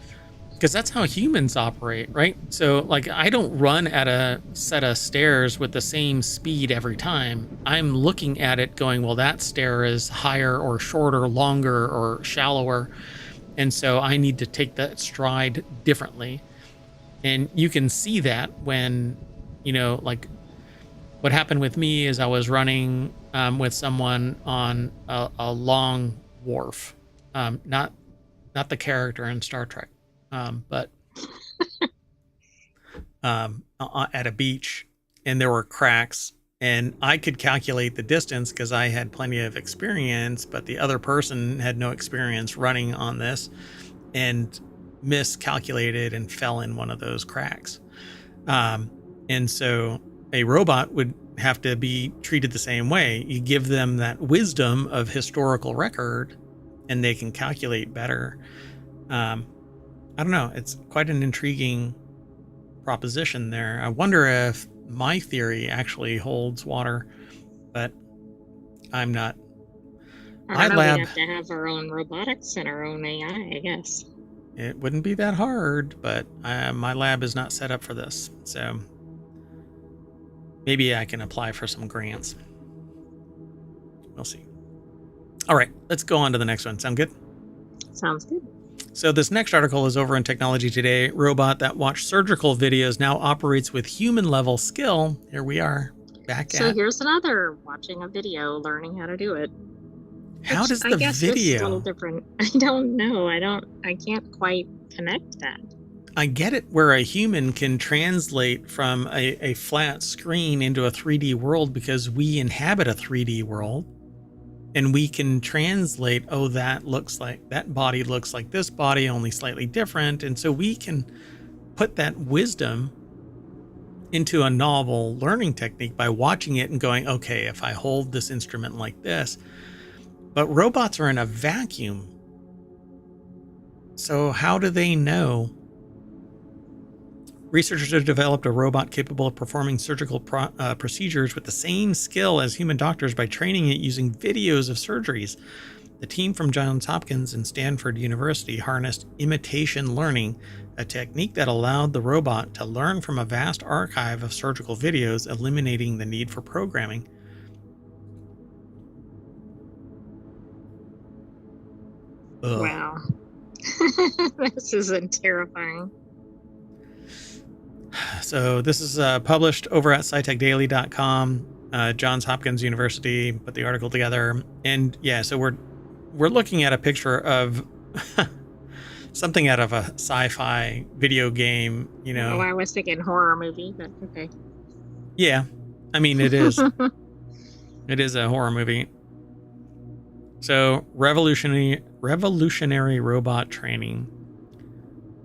Speaker 1: Because that's how humans operate, right? So, like, I don't run at a set of stairs with the same speed every time. I'm looking at it going, well, that stair is higher or shorter, longer or shallower. And so I need to take that stride differently. And you can see that when, like what happened with me is I was running with someone on a long wharf, not the character in Star Trek, but at a beach, and there were cracks, and I could calculate the distance because I had plenty of experience, but the other person had no experience running on this and miscalculated and fell in one of those cracks. And so a robot would have to be treated the same way. You give them that wisdom of historical record and they can calculate better. I don't know. It's quite an intriguing proposition there. I wonder if my theory actually holds water, but I'm not.
Speaker 2: I don't know, we have to have our own robotics and our own AI, I guess.
Speaker 1: It wouldn't be that hard, but my lab is not set up for this. So maybe I can apply for some grants. We'll see. All right, let's go on to the next one. Sound good?
Speaker 2: Sounds good.
Speaker 1: So this next article is over in Technology Today. Robot that watched surgical videos now operates with human-level skill. Here we are, back at.
Speaker 2: So here's another watching a video, learning how to do it.
Speaker 1: How does the video?
Speaker 2: It's a little different. I don't know. I can't quite connect that.
Speaker 1: I get it where a human can translate from a flat screen into a 3D world because we inhabit a 3D world. And we can translate, oh, that body looks like this body, only slightly different. And so we can put that wisdom into a novel learning technique by watching it and going, okay, if I hold this instrument like this. But robots are in a vacuum. So how do they know? Researchers have developed a robot capable of performing surgical procedures with the same skill as human doctors by training it using videos of surgeries. The team from Johns Hopkins and Stanford University harnessed imitation learning, a technique that allowed the robot to learn from a vast archive of surgical videos, eliminating the need for programming. Ugh.
Speaker 2: Wow. This isn't terrifying.
Speaker 1: So this is published over at scitechdaily.com. Johns Hopkins University put the article together. And yeah, so we're looking at a picture of something out of a sci-fi video game,
Speaker 2: Oh, I was thinking horror movie, but okay.
Speaker 1: Yeah, I mean, it is. It is a horror movie. So revolutionary robot training.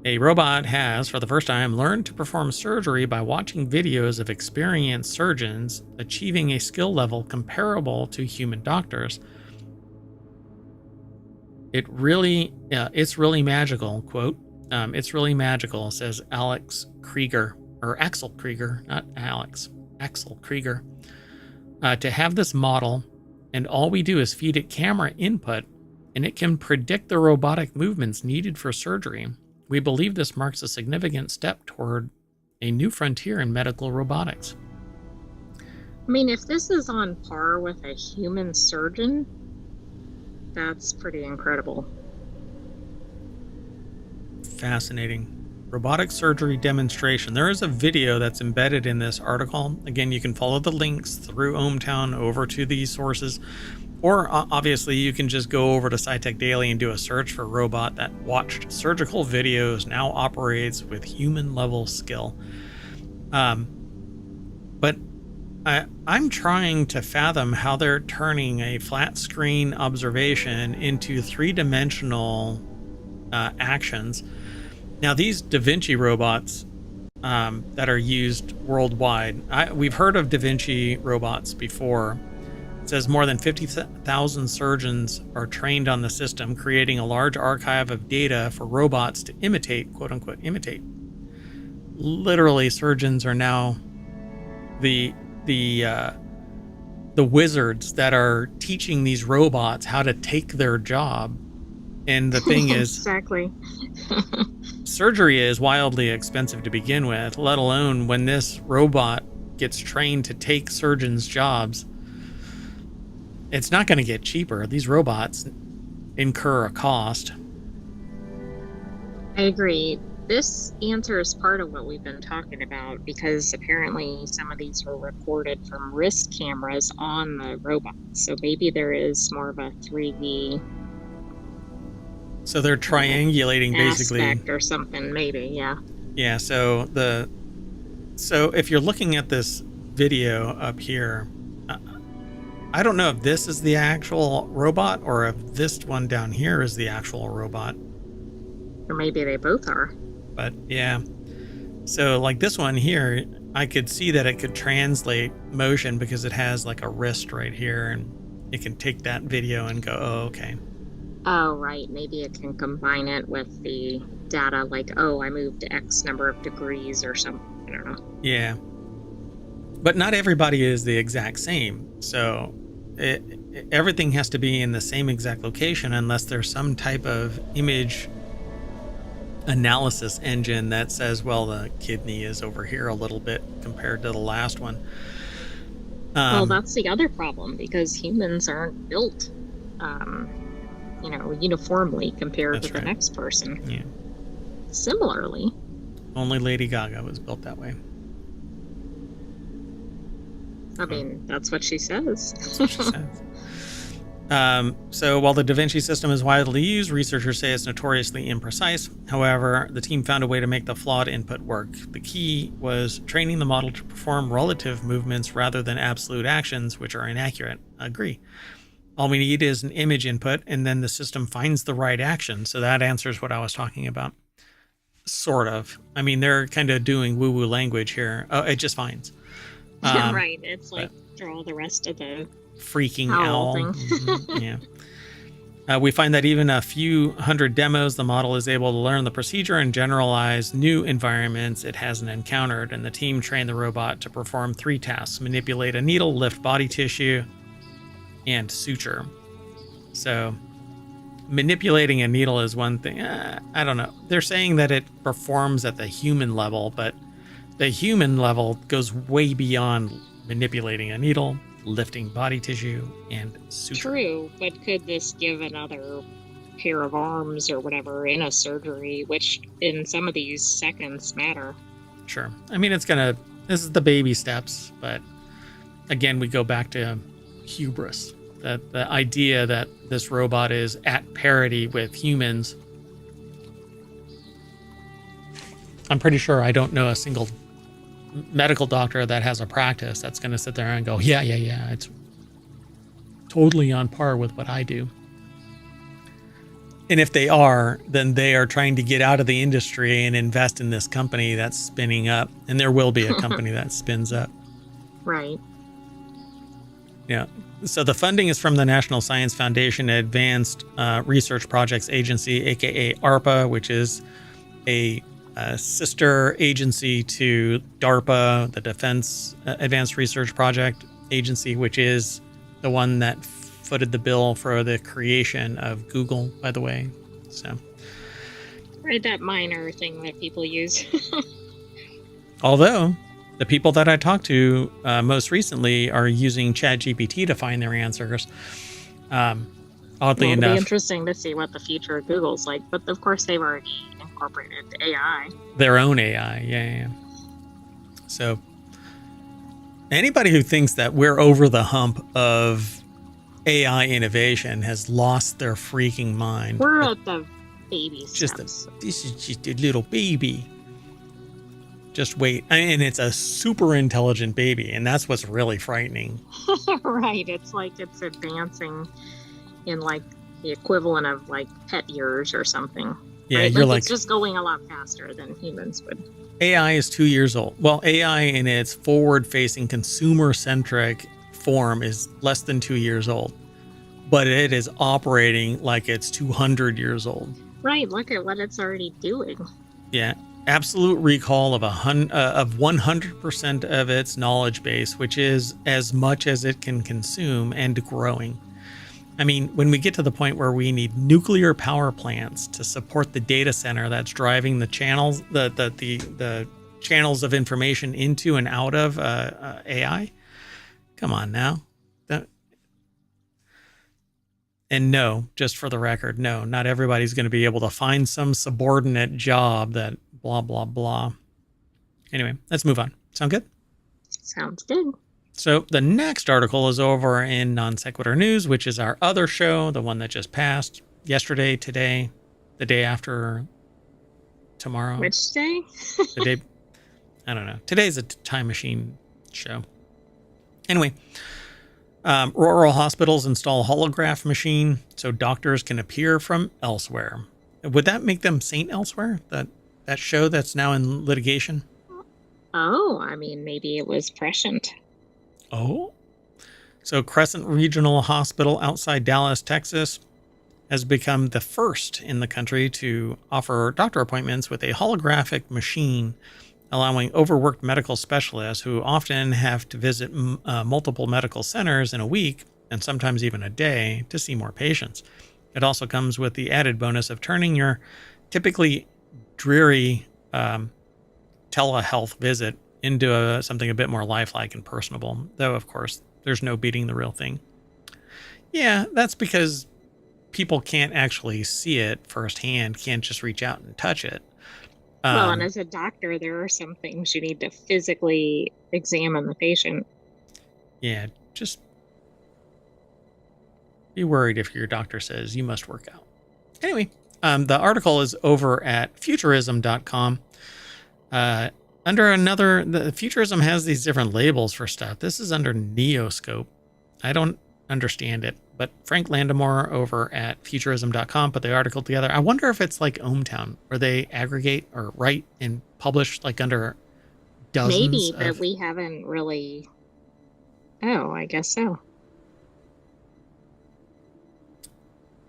Speaker 1: A robot has, for the first time, learned to perform surgery by watching videos of experienced surgeons, achieving a skill level comparable to human doctors. It's really magical, quote. It's really magical, says Axel Krieger, not Alex, Axel Krieger. To have this model, and all we do is feed it camera input, and it can predict the robotic movements needed for surgery. We believe this marks a significant step toward a new frontier in medical robotics.
Speaker 2: I mean, if this is on par with a human surgeon, that's pretty incredible.
Speaker 1: Fascinating. Robotic surgery demonstration. There is a video that's embedded in this article. Again, you can follow the links through ohmTown over to these sources. Or obviously, you can just go over to SciTech Daily and do a search for robot that watched surgical videos, now operates with human level skill. But I'm trying to fathom how they're turning a flat screen observation into three-dimensional actions. Now, these Da Vinci robots that are used worldwide, we've heard of Da Vinci robots before. It says more than 50,000 surgeons are trained on the system, creating a large archive of data for robots to imitate, quote unquote, imitate. Literally, surgeons are now the wizards that are teaching these robots how to take their job. And the thing is,
Speaker 2: exactly.
Speaker 1: surgery is wildly expensive to begin with, let alone when this robot gets trained to take surgeons' jobs. It's not going to get cheaper. These robots incur a cost.
Speaker 2: I agree. This answers part of what we've been talking about, because apparently some of these were recorded from wrist cameras on the robots. So maybe there is more of a 3D.
Speaker 1: So they're triangulating basically,
Speaker 2: aspect or something, maybe, yeah.
Speaker 1: Yeah. So if you're looking at this video up here, I don't know if this is the actual robot or if this one down here is the actual robot.
Speaker 2: Or maybe they both are.
Speaker 1: But yeah. So like this one here, I could see that it could translate motion because it has like a wrist right here, and it can take that video and go, oh, okay.
Speaker 2: Oh, right. Maybe it can combine it with the data, like, oh, I moved X number of degrees or something. I don't know.
Speaker 1: Yeah. But not everybody is the exact same. So everything has to be in the same exact location unless there's some type of image analysis engine that says, well, the kidney is over here a little bit compared to the last one.
Speaker 2: Well, that's the other problem, because humans aren't built, uniformly compared to the next person.
Speaker 1: Yeah.
Speaker 2: Similarly.
Speaker 1: Only Lady Gaga was built that way.
Speaker 2: I mean, that's what she says.
Speaker 1: That's what she says. So while the Da Vinci system is widely used, researchers say it's notoriously imprecise. However, the team found a way to make the flawed input work. The key was training the model to perform relative movements rather than absolute actions, which are inaccurate. I agree. All we need is an image input, and then the system finds the right action. So that answers what I was talking about. Sort of. I mean, they're kind of doing woo-woo language here. Oh, it just finds.
Speaker 2: Right. It's like draw the rest of the
Speaker 1: freaking owl thing.
Speaker 2: Mm-hmm.
Speaker 1: Yeah. We find that even a few hundred demos, the model is able to learn the procedure and generalize new environments it hasn't encountered. And the team trained the robot to perform 3 tasks: manipulate a needle, lift body tissue, and suture. So manipulating a needle is one thing. I don't know. They're saying that it performs at the human level, but the human level goes way beyond manipulating a needle, lifting body tissue, and suture.
Speaker 2: True, but could this give another pair of arms or whatever in a surgery, which in some of these seconds matter?
Speaker 1: Sure. I mean, this is the baby steps, but again, we go back to hubris. That the idea that this robot is at parity with humans. I'm pretty sure I don't know a single medical doctor that has a practice that's going to sit there and go, yeah, it's totally on par with what I do. And if they are, then they are trying to get out of the industry and invest in this company that's spinning up. And there will be a company that spins up.
Speaker 2: Right.
Speaker 1: Yeah. So the funding is from the National Science Foundation Advanced Research Projects Agency, aka ARPA, which is a sister agency to DARPA, the Defense Advanced Research Project Agency, which is the one that footed the bill for the creation of Google, by the way. So,
Speaker 2: right, that minor thing that people use.
Speaker 1: Although the people that I talked to most recently are using ChatGPT to find their answers. Oddly enough,
Speaker 2: it'll be interesting to see what the future of Google's like. But of course, they've already incorporated AI.
Speaker 1: Their own AI, yeah. So anybody who thinks that we're over the hump of AI innovation has lost their freaking mind.
Speaker 2: We're at the baby steps.
Speaker 1: This is just a little baby. Just wait. And it's a super intelligent baby, and that's what's really frightening.
Speaker 2: Right. It's like it's advancing in like the equivalent of like pet years or something.
Speaker 1: Yeah,
Speaker 2: right?
Speaker 1: you're like
Speaker 2: it's just going a lot faster than humans would.
Speaker 1: AI is 2 years old. Well, AI in its forward-facing, consumer-centric form is less than 2 years old, but it is operating like it's 200 years old.
Speaker 2: Right. Look at what it's already doing.
Speaker 1: Yeah. Absolute recall of 100% of its knowledge base, which is as much as it can consume and growing. I mean, when we get to the point where we need nuclear power plants to support the data center that's driving the channels, the channels of information into and out of AI, come on now. And no, just for the record, no, not everybody's going to be able to find some subordinate job that blah, blah, blah. Anyway, let's move on. Sound good?
Speaker 2: Sounds good.
Speaker 1: So the next article is over in Non Sequitur News, which is our other show, the one that just passed yesterday, today, the day after tomorrow.
Speaker 2: Which day?
Speaker 1: The day, I don't know. Today's a time machine show. Anyway, rural hospitals install holograph machine so doctors can appear from elsewhere. Would that make them Saint Elsewhere? That show that's now in litigation?
Speaker 2: Oh, I mean, maybe it was prescient.
Speaker 1: Oh? So Crescent Regional Hospital outside Dallas, Texas, has become the first in the country to offer doctor appointments with a holographic machine, allowing overworked medical specialists who often have to visit multiple medical centers in a week, and sometimes even a day, to see more patients. It also comes with the added bonus of turning your typically dreary telehealth visit into something a bit more lifelike and personable, though, of course, there's no beating the real thing. Yeah, that's because people can't actually see it firsthand, can't just reach out and touch it.
Speaker 2: Well, and as a doctor, there are some things you need to physically examine the patient.
Speaker 1: Yeah, just be worried if your doctor says you must work out. Anyway, the article is over at futurism.com. Under another, the Futurism has these different labels for stuff. This is under Neoscope. I don't understand it, but Frank Landemore over at futurism.com put the article together. I wonder if it's like ohmTown, where they aggregate or write and publish like under dozens.
Speaker 2: Maybe, but we haven't really. Oh, I guess so.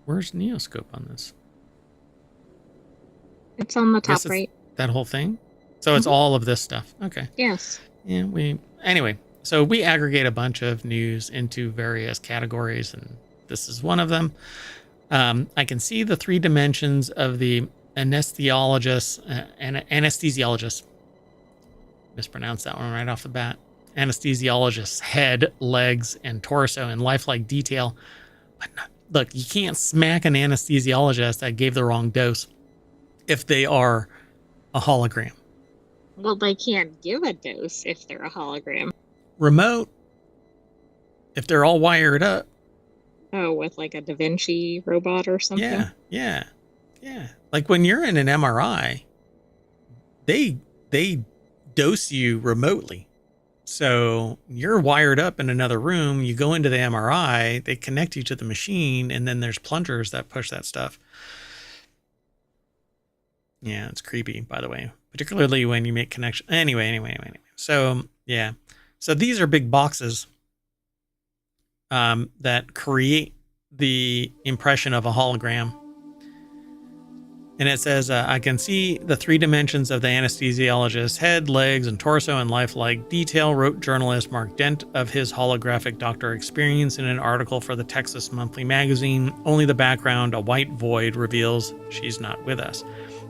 Speaker 1: Where's Neoscope on this?
Speaker 2: It's on the top right.
Speaker 1: That whole thing? So it's all of this stuff. Okay.
Speaker 2: Yes.
Speaker 1: Yeah, anyway, so we aggregate a bunch of news into various categories, and this is one of them. I can see the 3 dimensions of the anesthesiologist, mispronounced that one right off the bat. Anesthesiologist's head, legs, and torso in lifelike detail. But look, you can't smack an anesthesiologist that gave the wrong dose if they are a hologram.
Speaker 2: Well, they can't give a dose if they're a hologram.
Speaker 1: Remote, if they're all wired up.
Speaker 2: Oh, with like a Da Vinci robot or something?
Speaker 1: Yeah. Like when you're in an MRI, they dose you remotely. So you're wired up in another room, you go into the MRI, they connect you to the machine, and then there's plungers that push that stuff. Yeah, it's creepy, by the way, particularly when you make connection. Anyway. So, yeah. So these are big boxes that create the impression of a hologram. And it says, I can see the 3 dimensions of the anesthesiologist's head, legs, and torso in lifelike detail, wrote journalist Mark Dent of his holographic doctor experience in an article for the Texas Monthly magazine. Only the background, a white void, reveals she's not with us.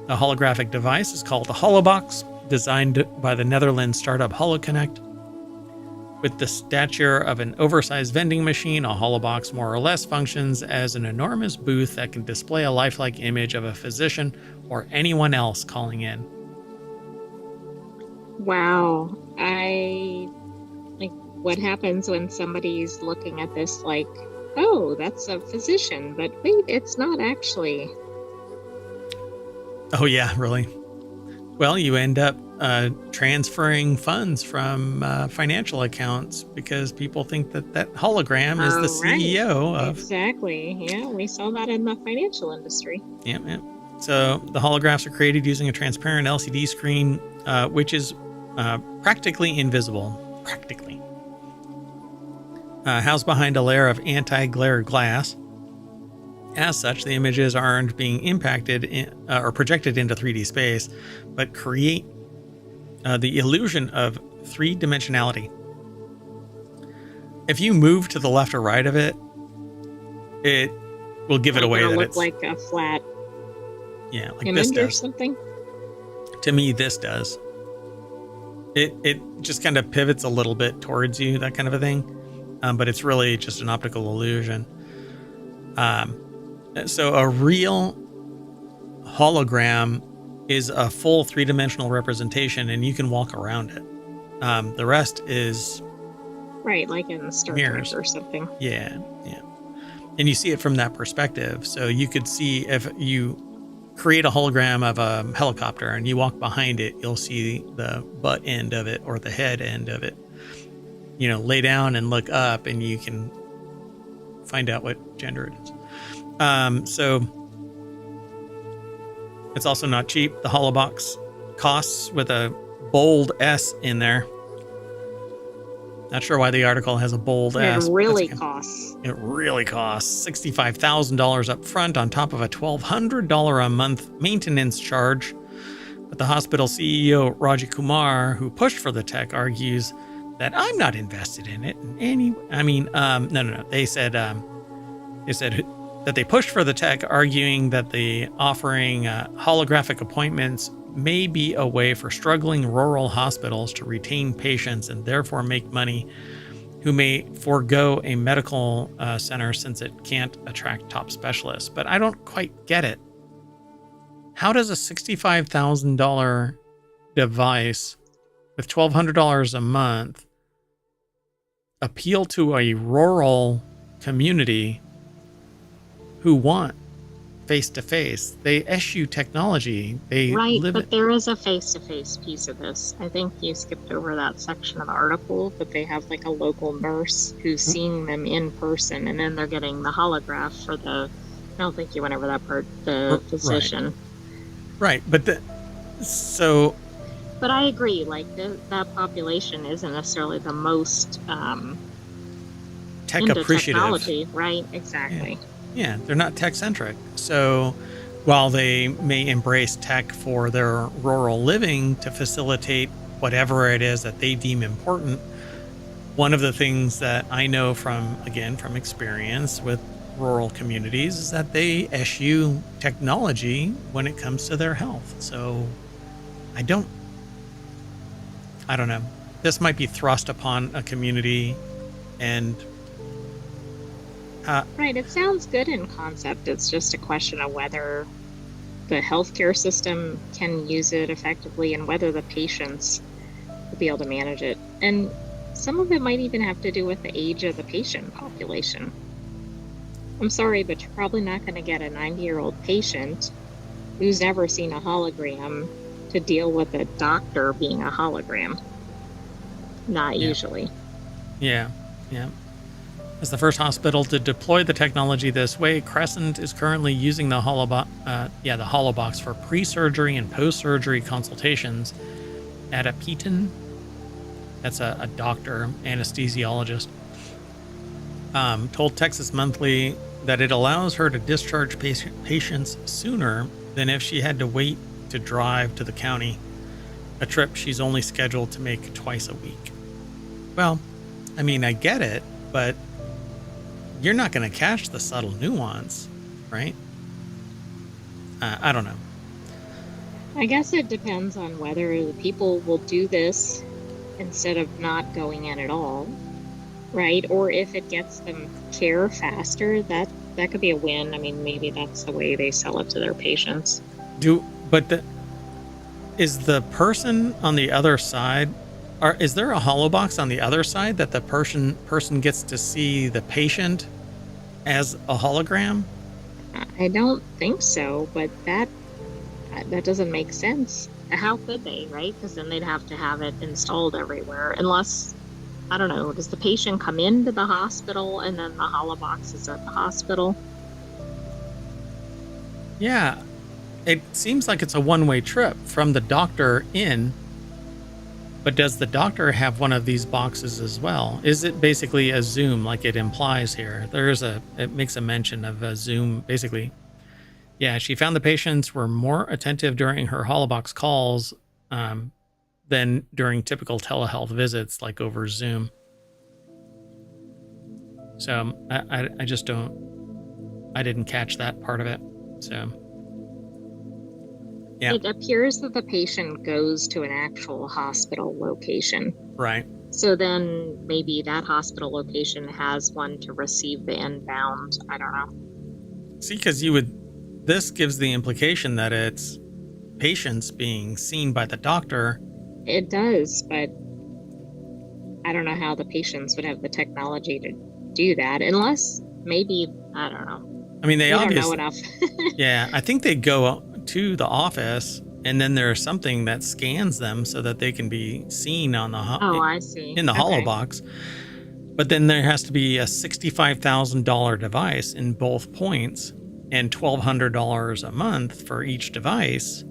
Speaker 1: The holographic device is called the Holobox, designed by the Netherlands startup HoloConnect. With the stature of an oversized vending machine, a Holobox more or less functions as an enormous booth that can display a lifelike image of a physician or anyone else calling in.
Speaker 2: Wow. What happens when somebody's looking at this, like, Oh, that's a physician, but wait, it's not actually.
Speaker 1: Oh, yeah, really? Well, you end up transferring funds from financial accounts because people think that that hologram is the
Speaker 2: Oh, right.
Speaker 1: CEO of.
Speaker 2: Exactly. Yeah, we saw that in the financial industry.
Speaker 1: Yep, yep. So the holographs are created using a transparent LCD screen, which is practically invisible. Practically. Housed behind a layer of anti-glare glass. As such, the images aren't being impacted or projected into 3D space, but create the illusion of three-dimensionality. If you move to the left or right of it, it will give it away
Speaker 2: It'll
Speaker 1: that
Speaker 2: look
Speaker 1: it's
Speaker 2: like a flat
Speaker 1: like
Speaker 2: image
Speaker 1: this
Speaker 2: or
Speaker 1: does.
Speaker 2: something.
Speaker 1: To me, this does. It just kind of pivots a little bit towards you, that kind of a thing, but it's really just an optical illusion. So a real hologram is a full three-dimensional representation, and you can walk around it. The rest is
Speaker 2: Right, like in Star
Speaker 1: mirrors
Speaker 2: Trek or something.
Speaker 1: Yeah. And you see it from that perspective. So you could see if you create a hologram of a helicopter and you walk behind it, you'll see the butt end of it or the head end of it. Lay down and look up, and you can find out what gender it is. So it's also not cheap. The holobox costs with a bold S in there. Not sure why the article has a bold S.
Speaker 2: It really costs.
Speaker 1: It really costs $65,000 up front on top of a $1,200 a month maintenance charge. But the hospital CEO, Raji Kumar, who pushed for the tech, argues that I'm not invested in it in any. No. They said that they pushed for the tech, arguing that the offering holographic appointments may be a way for struggling rural hospitals to retain patients and therefore make money, who may forego a medical center since it can't attract top specialists. But I don't quite get it. How does a $65,000 device with $1,200 a month appeal to a rural community who want face-to-face? They eschew technology. They
Speaker 2: Right,
Speaker 1: live
Speaker 2: but
Speaker 1: it.
Speaker 2: there is a face-to-face piece of this. I think you skipped over that section of the article, but they have like a local nurse who's seeing them in person, and then they're getting the holograph for the, I don't think you went over that part, the physician.
Speaker 1: Right, but
Speaker 2: But I agree, like that population isn't necessarily the most
Speaker 1: tech
Speaker 2: into
Speaker 1: appreciative.
Speaker 2: technology, right? Exactly.
Speaker 1: Yeah, they're not tech-centric. So while they may embrace tech for their rural living to facilitate whatever it is that they deem important, one of the things that I know from experience with rural communities is that they eschew technology when it comes to their health. So I don't know. This might be thrust upon a community, and
Speaker 2: Right, it sounds good in concept. It's just a question of whether the healthcare system can use it effectively and whether the patients will be able to manage it. And some of it might even have to do with the age of the patient population. I'm sorry, but you're probably not going to get a 90-year-old patient who's never seen a hologram to deal with a doctor being a hologram. Not usually.
Speaker 1: Yeah. As the first hospital to deploy the technology this way, Crescent is currently using the holobox for pre-surgery and post-surgery consultations at a Peton. That's a doctor, anesthesiologist. Told Texas Monthly that it allows her to discharge patients sooner than if she had to wait to drive to the county, a trip she's only scheduled to make twice a week. Well, I mean, I get it, but you're not going to catch the subtle nuance, right? I don't know.
Speaker 2: I guess it depends on whether the people will do this instead of not going in at all, right? Or if it gets them care faster, that could be a win. I mean, maybe that's the way they sell it to their patients.
Speaker 1: Is the person on the other side, or is there a holobox on the other side that the person gets to see the patient as a hologram?
Speaker 2: I don't think so, but that doesn't make sense. How could they, right? Because then they'd have to have it installed everywhere. Unless, I don't know, does the patient come into the hospital and then the holobox is at the hospital?
Speaker 1: Yeah, it seems like it's a one-way trip from the doctor in, but does the doctor have one of these boxes as well? Is it basically a Zoom like it implies here? It makes a mention of a Zoom, basically. Yeah, she found the patients were more attentive during her holobox calls um, than during typical telehealth visits, like over Zoom. So I just I didn't catch that part of it. So, yeah,
Speaker 2: It appears that the patient goes to an actual hospital location.
Speaker 1: right.
Speaker 2: So then maybe that hospital location has one to receive the inbound. I don't know.
Speaker 1: See, because this gives the implication that it's patients being seen by the doctor.
Speaker 2: It does, but I don't know how the patients would have the technology to do that unless maybe, I don't know.
Speaker 1: I mean, they
Speaker 2: don't
Speaker 1: obviously
Speaker 2: know enough.
Speaker 1: Yeah, I think they go to the office, and then there's something that scans them so that they can be seen on the
Speaker 2: Oh, I see.
Speaker 1: in the
Speaker 2: Okay.
Speaker 1: holobox. But then there has to be a $65,000 device in both points, and $1,200 a month for each device.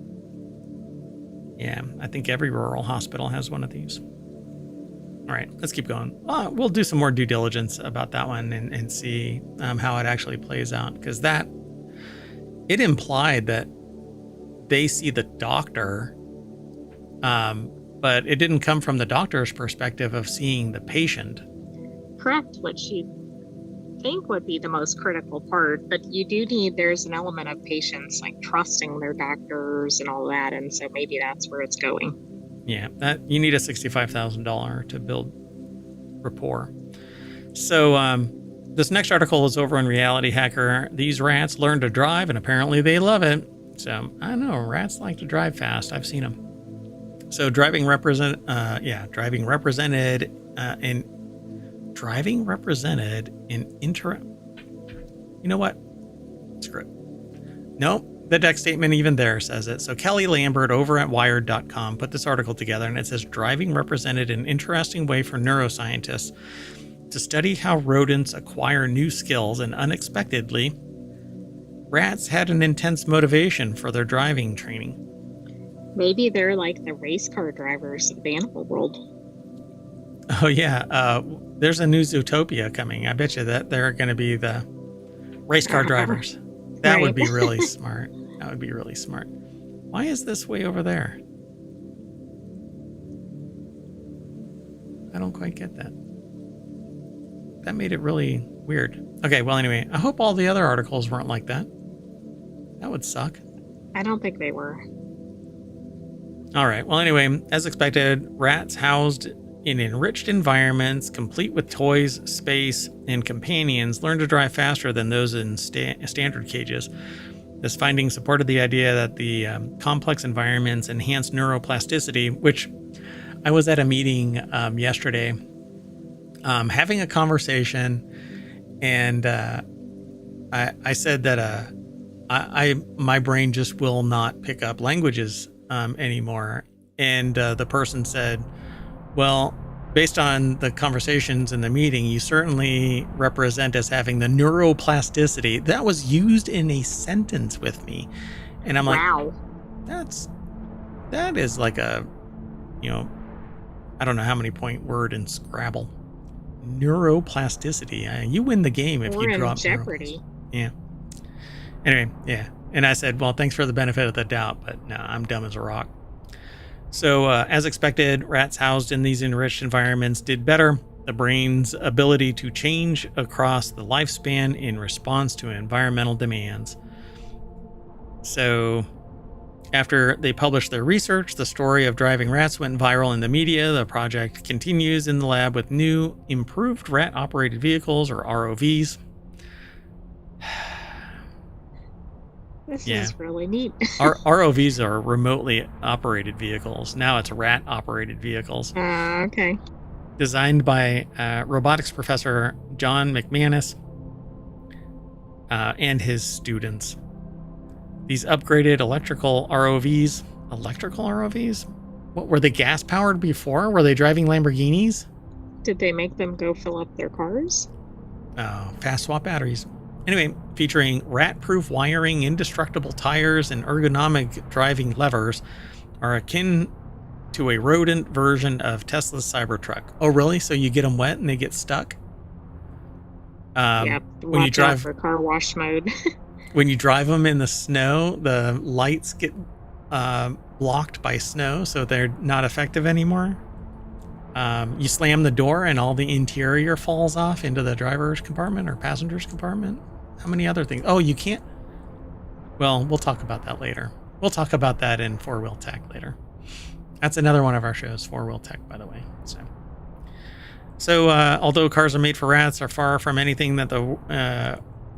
Speaker 1: Yeah, I think every rural hospital has one of these. All right, let's keep going. We'll do some more due diligence about that one and see how it actually plays out, because it implied that they see the doctor, but it didn't come from the doctor's perspective of seeing the patient.
Speaker 2: Correct, which you think would be the most critical part, but there's an element of patients like trusting their doctors and all that, and so maybe that's where it's going.
Speaker 1: Yeah, that you need a $65,000 to build rapport. So this next article is over on Reality Hacker. These rats learn to drive, and apparently they love it. So I don't know, rats like to drive fast. I've seen them. So driving represented in You know what? Screw it. Nope. The deck statement even there says it. So Kelly Lambert over at Wired.com put this article together, and it says driving represented an interesting way for neuroscientists to study how rodents acquire new skills, and unexpectedly, rats had an intense motivation for their driving training.
Speaker 2: Maybe they're like the race car drivers of the animal world.
Speaker 1: Oh yeah, there's a new Zootopia coming. I bet you that they're going to be the race car drivers. That
Speaker 2: Right.
Speaker 1: would be really smart. That would be really smart. Why is this way over there? I don't quite get that. That made it really weird. Okay, well, anyway, I hope all the other articles weren't like that. That would suck.
Speaker 2: I don't think they were.
Speaker 1: All right, well, anyway, as expected, rats housed in enriched environments, complete with toys, space, and companions, learn to drive faster than those in standard cages. This finding supported the idea that the complex environments enhance neuroplasticity, which I was at a meeting yesterday having a conversation, and I said that my brain just will not pick up languages anymore. And the person said, well, based on the conversations in the meeting, you certainly represent as having the neuroplasticity. That was used in a sentence with me. And I'm like,
Speaker 2: Wow.
Speaker 1: that is like a, I don't know how many point word in Scrabble. Neuroplasticity. You win the game if
Speaker 2: We're
Speaker 1: you
Speaker 2: in
Speaker 1: drop
Speaker 2: Jeopardy.
Speaker 1: Yeah. Anyway, yeah. And I said, well, thanks for the benefit of the doubt, but no, I'm dumb as a rock. So, as expected, rats housed in these enriched environments did better. The brain's ability to change across the lifespan in response to environmental demands. So, after they published their research, the story of driving rats went viral in the media. The project continues in the lab with new, improved rat-operated vehicles, or ROVs.
Speaker 2: This
Speaker 1: Yeah.
Speaker 2: is really neat.
Speaker 1: Our ROVs are remotely operated vehicles. Now it's rat-operated vehicles.
Speaker 2: Okay.
Speaker 1: Designed by robotics professor John McManus. and his students. These upgraded electrical ROVs, what were they, gas powered before? Were they driving Lamborghinis?
Speaker 2: Did they make them go fill up their cars?
Speaker 1: Fast swap batteries. Anyway, featuring rat-proof wiring, indestructible tires, and ergonomic driving levers, are akin to a rodent version of Tesla's Cybertruck. Oh, really? So you get them wet and they get stuck?
Speaker 2: Yeah,
Speaker 1: when you drive
Speaker 2: for car wash mode.
Speaker 1: When you drive them in the snow, the lights get blocked by snow, so they're not effective anymore. You slam the door and all the interior falls off into the driver's compartment or passenger's compartment. How many other things? Oh, you can't. Well, we'll talk about that later. We'll talk about that in Four Wheel Tech later. That's another one of our shows, Four Wheel Tech, by the way. So although cars are made for rats are far from anything that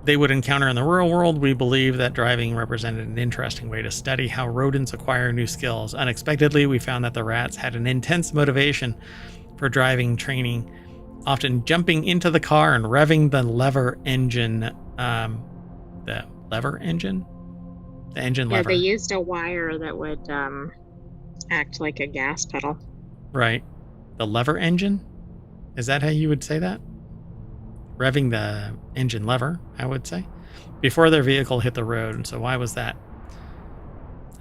Speaker 1: they would encounter in the real world, we believe that driving represented an interesting way to study how rodents acquire new skills. Unexpectedly, we found that the rats had an intense motivation for driving training, often jumping into the car and revving the lever engine. The engine lever.
Speaker 2: Yeah, they used a wire that would act like a gas pedal.
Speaker 1: Right. The lever engine? Is that how you would say that? Revving the engine lever, I would say, before their vehicle hit the road. So why was that?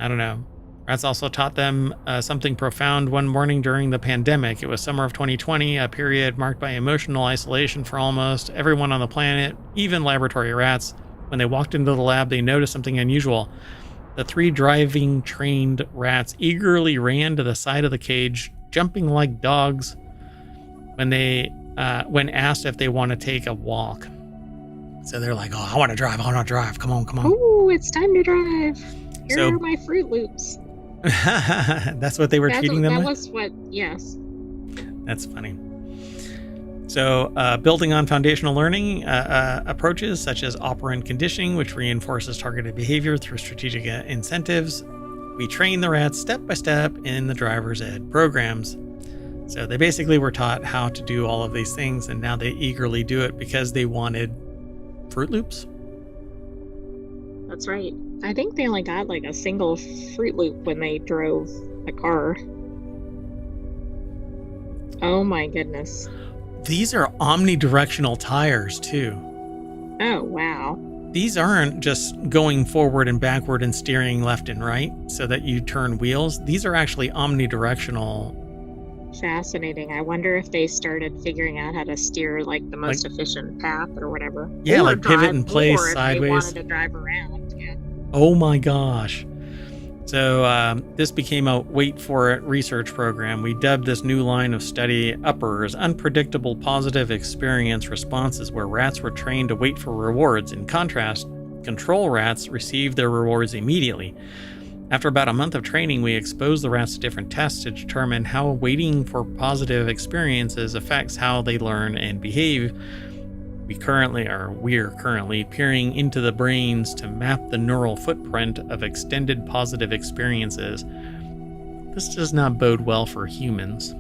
Speaker 1: I don't know. Rats also taught them something profound one morning during the pandemic. It was summer of 2020, a period marked by emotional isolation for almost everyone on the planet, even laboratory rats. When they walked into the lab, they noticed something unusual. The 3 driving trained rats eagerly ran to the side of the cage, jumping like dogs when asked if they want to take a walk. So they're like, oh, I want to drive. Come on.
Speaker 2: Oh, it's time to drive. Here are my Fruit Loops.
Speaker 1: That's what they were treating them with?
Speaker 2: Yes.
Speaker 1: That's funny. So building on foundational learning approaches such as operant conditioning, which reinforces targeted behavior through strategic incentives, we train the rats step by step in the driver's ed programs. So they basically were taught how to do all of these things, and now they eagerly do it because they wanted Fruit Loops.
Speaker 2: That's right. I think they only got like a single Fruit Loop when they drove a car. Oh my goodness.
Speaker 1: These are omnidirectional tires too.
Speaker 2: Oh, wow.
Speaker 1: These aren't just going forward and backward and steering left and right so that you turn wheels. These are actually omnidirectional.
Speaker 2: Fascinating. I wonder if they started figuring out how to steer like the most efficient path or whatever.
Speaker 1: Yeah,
Speaker 2: or
Speaker 1: like pivot in place
Speaker 2: or
Speaker 1: sideways.
Speaker 2: If they wanted to drive around. Yeah.
Speaker 1: Oh my gosh. So this became a wait for it research program. We dubbed this new line of study uppers, unpredictable positive experience responses, where rats were trained to wait for rewards. In contrast, control rats received their rewards immediately. After about a month of training, we exposed the rats to different tests to determine how waiting for positive experiences affects how they learn and behave. We're currently peering into the brains to map the neural footprint of extended positive experiences. This does not bode well for humans.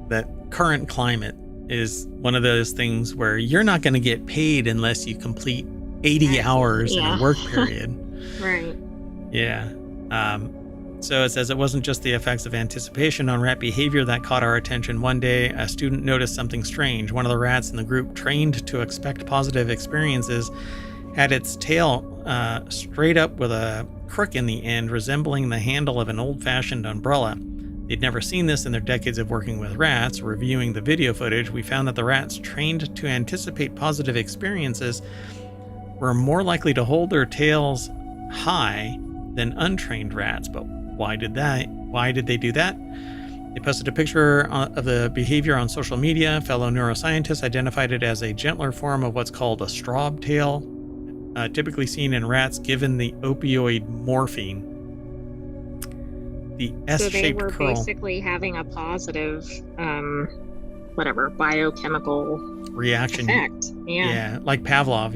Speaker 1: That current climate is one of those things where you're not going to get paid unless you complete 80 hours in a work period.
Speaker 2: Right.
Speaker 1: Yeah. So it says it wasn't just the effects of anticipation on rat behavior that caught our attention. One day, a student noticed something strange. One of the rats in the group, trained to expect positive experiences, had its tail straight up with a crook in the end, resembling the handle of an old-fashioned umbrella. They'd never seen this in their decades of working with rats. Reviewing the video footage, we found that the rats trained to anticipate positive experiences were more likely to hold their tails high than untrained rats. But why did they do that? They posted a picture of the behavior on social media. Fellow neuroscientists identified it as a gentler form of what's called a straub tail, typically seen in rats given the opioid morphine. The S-shaped curl.
Speaker 2: So they were basically having a positive, biochemical
Speaker 1: reaction
Speaker 2: effect.
Speaker 1: Yeah, like Pavlov,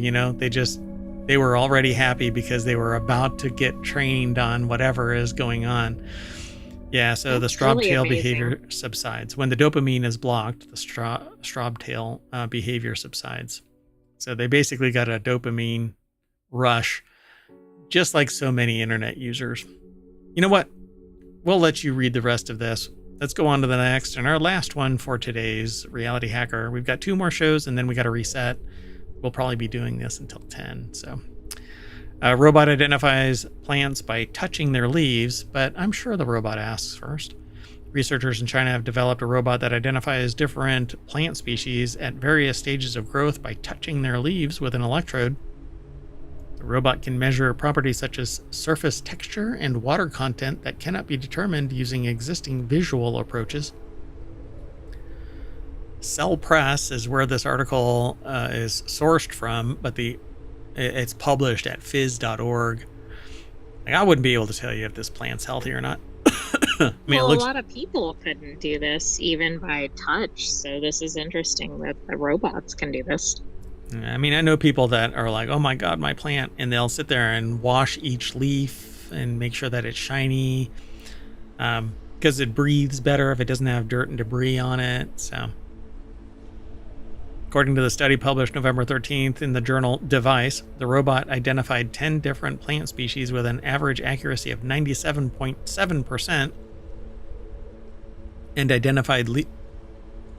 Speaker 1: they were already happy because they were about to get trained on whatever is going on. Yeah, so the straub tail behavior subsides. When the dopamine is blocked, the straub tail behavior subsides. So they basically got a dopamine rush, just like so many internet users. You know what? We'll let you read the rest of this. Let's go on to the next and our last one for today's Reality Hacker. We've got 2 more shows and then we got to reset. We'll probably be doing this until 10. So, a robot identifies plants by touching their leaves, but I'm sure the robot asks first. Researchers in China have developed a robot that identifies different plant species at various stages of growth by touching their leaves with an electrode. The robot can measure properties such as surface texture and water content that cannot be determined using existing visual approaches. Cell Press is where this article is sourced from, but it's published at phys.org. Like, I wouldn't be able to tell you if this plant's healthy or not.
Speaker 2: I mean, well, a lot of people couldn't do this even by touch, so this is interesting that the robots can do this.
Speaker 1: I mean, I know people that are like, oh my God, my plant. And they'll sit there and wash each leaf and make sure that it's shiny because it breathes better if it doesn't have dirt and debris on it. So, according to the study published November 13th in the journal Device, the robot identified 10 different plant species with an average accuracy of 97.7% and identified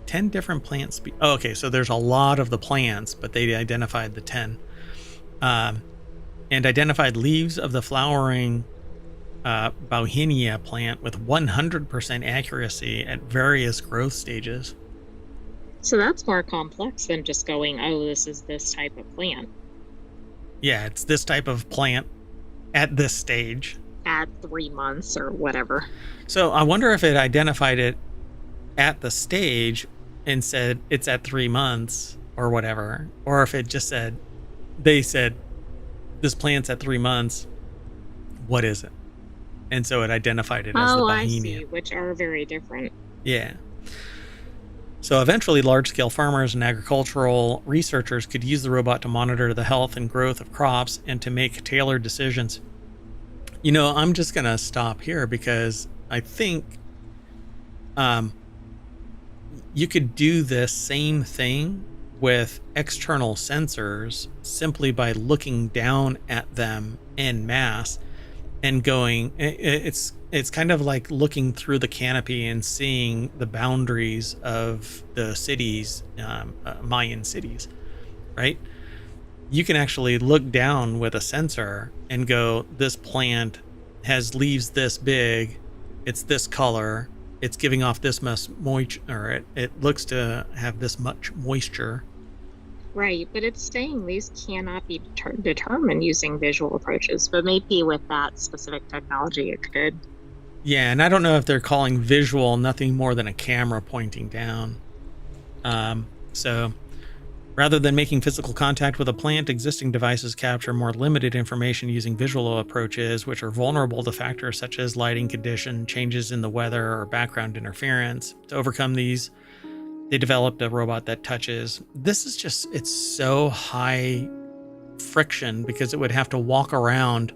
Speaker 1: 10 different plant species. Oh, okay, so there's a lot of the plants, but they identified the 10. And identified leaves of the flowering Bauhinia plant with 100% accuracy at various growth stages.
Speaker 2: So that's more complex than just going, oh, this is this type of plant.
Speaker 1: Yeah, it's this type of plant at this stage.
Speaker 2: At 3 months or whatever.
Speaker 1: So I wonder if it identified it at the stage and said it's at 3 months or whatever, or if it just said, they said, this plant's at 3 months, what is it? And so it identified it as the Bauhinia.
Speaker 2: I see, which are very different.
Speaker 1: Yeah. So eventually large-scale farmers and agricultural researchers could use the robot to monitor the health and growth of crops and to make tailored decisions. You know, I'm just going to stop here because I think you could do this same thing with external sensors simply by looking down at them en masse and going, it's kind of like looking through the canopy and seeing the boundaries of the cities, Mayan cities, right? You can actually look down with a sensor and go, this plant has leaves this big, it's this color, it's giving off this much moisture, or it looks to have this much moisture.
Speaker 2: Right, but it's saying these cannot be determined using visual approaches, but maybe with that specific technology it could.
Speaker 1: Yeah, and I don't know if they're calling visual nothing more than a camera pointing down. So rather than making physical contact with a plant, existing devices capture more limited information using visual approaches, which are vulnerable to factors such as lighting condition, changes in the weather, or background interference. To overcome these, they developed a robot that touches. This is just, it's so high friction because it would have to walk around,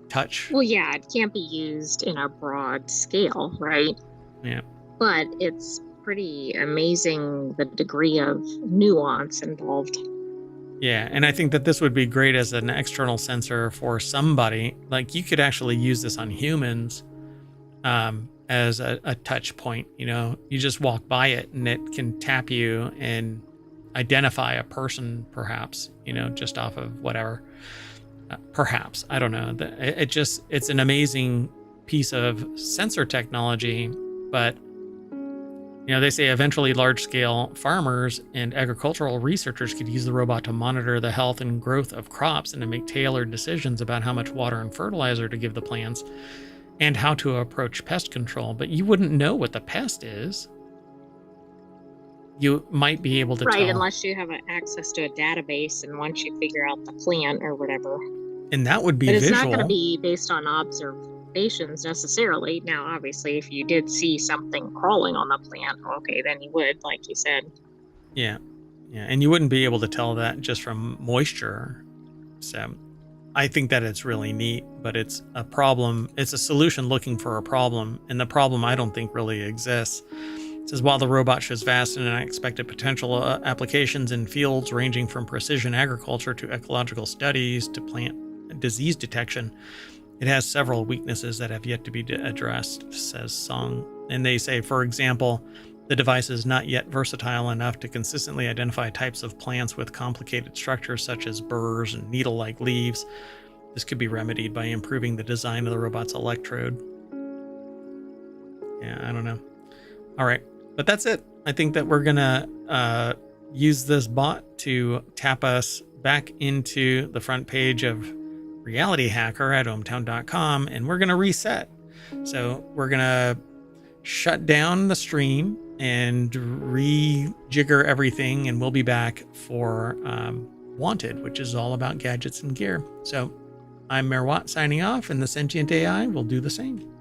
Speaker 1: touch.
Speaker 2: Well, yeah, it can't be used in a broad scale, right?
Speaker 1: Yeah.
Speaker 2: But it's pretty amazing the degree of nuance involved.
Speaker 1: Yeah, and I think that this would be great as an external sensor for somebody. Like, you could actually use this on humans as a touch point. You know, you just walk by it and it can tap you and identify a person, perhaps, you know, just off of whatever. Perhaps, I don't know. It's an amazing piece of sensor technology, but you know, they say eventually large-scale farmers and agricultural researchers could use the robot to monitor the health and growth of crops and to make tailored decisions about how much water and fertilizer to give the plants and how to approach pest control. But you wouldn't know what the pest is. You might be able to tell.
Speaker 2: Right, unless you have access to a database and once you figure out the plant or whatever.
Speaker 1: And that would be
Speaker 2: visual. But it's
Speaker 1: visual.
Speaker 2: not going to be based on observations necessarily. Now, obviously, if you did see something crawling on the plant, okay, then you would, like you said.
Speaker 1: Yeah. Yeah. And you wouldn't be able to tell that just from moisture. So I think that it's really neat, but it's a problem. It's a solution looking for a problem. And the problem I don't think really exists. It says, while the robot shows vast and unexpected potential applications in fields ranging from precision agriculture to ecological studies to plant disease detection, it has several weaknesses that have yet to be addressed, says Song. And they say, for example, the device is not yet versatile enough to consistently identify types of plants with complicated structures such as burrs and needle-like leaves. This could be remedied by improving the design of the robot's electrode. Yeah, I don't know. All right, but that's it. I think that we're going to use this bot to tap us back into the front page of Reality Hacker at ohmTown.com, and we're going to reset. So we're going to shut down the stream and rejigger everything, and we'll be back for Wanted, which is all about gadgets and gear. So I'm Mayor Watt signing off, and the sentient AI will do the same.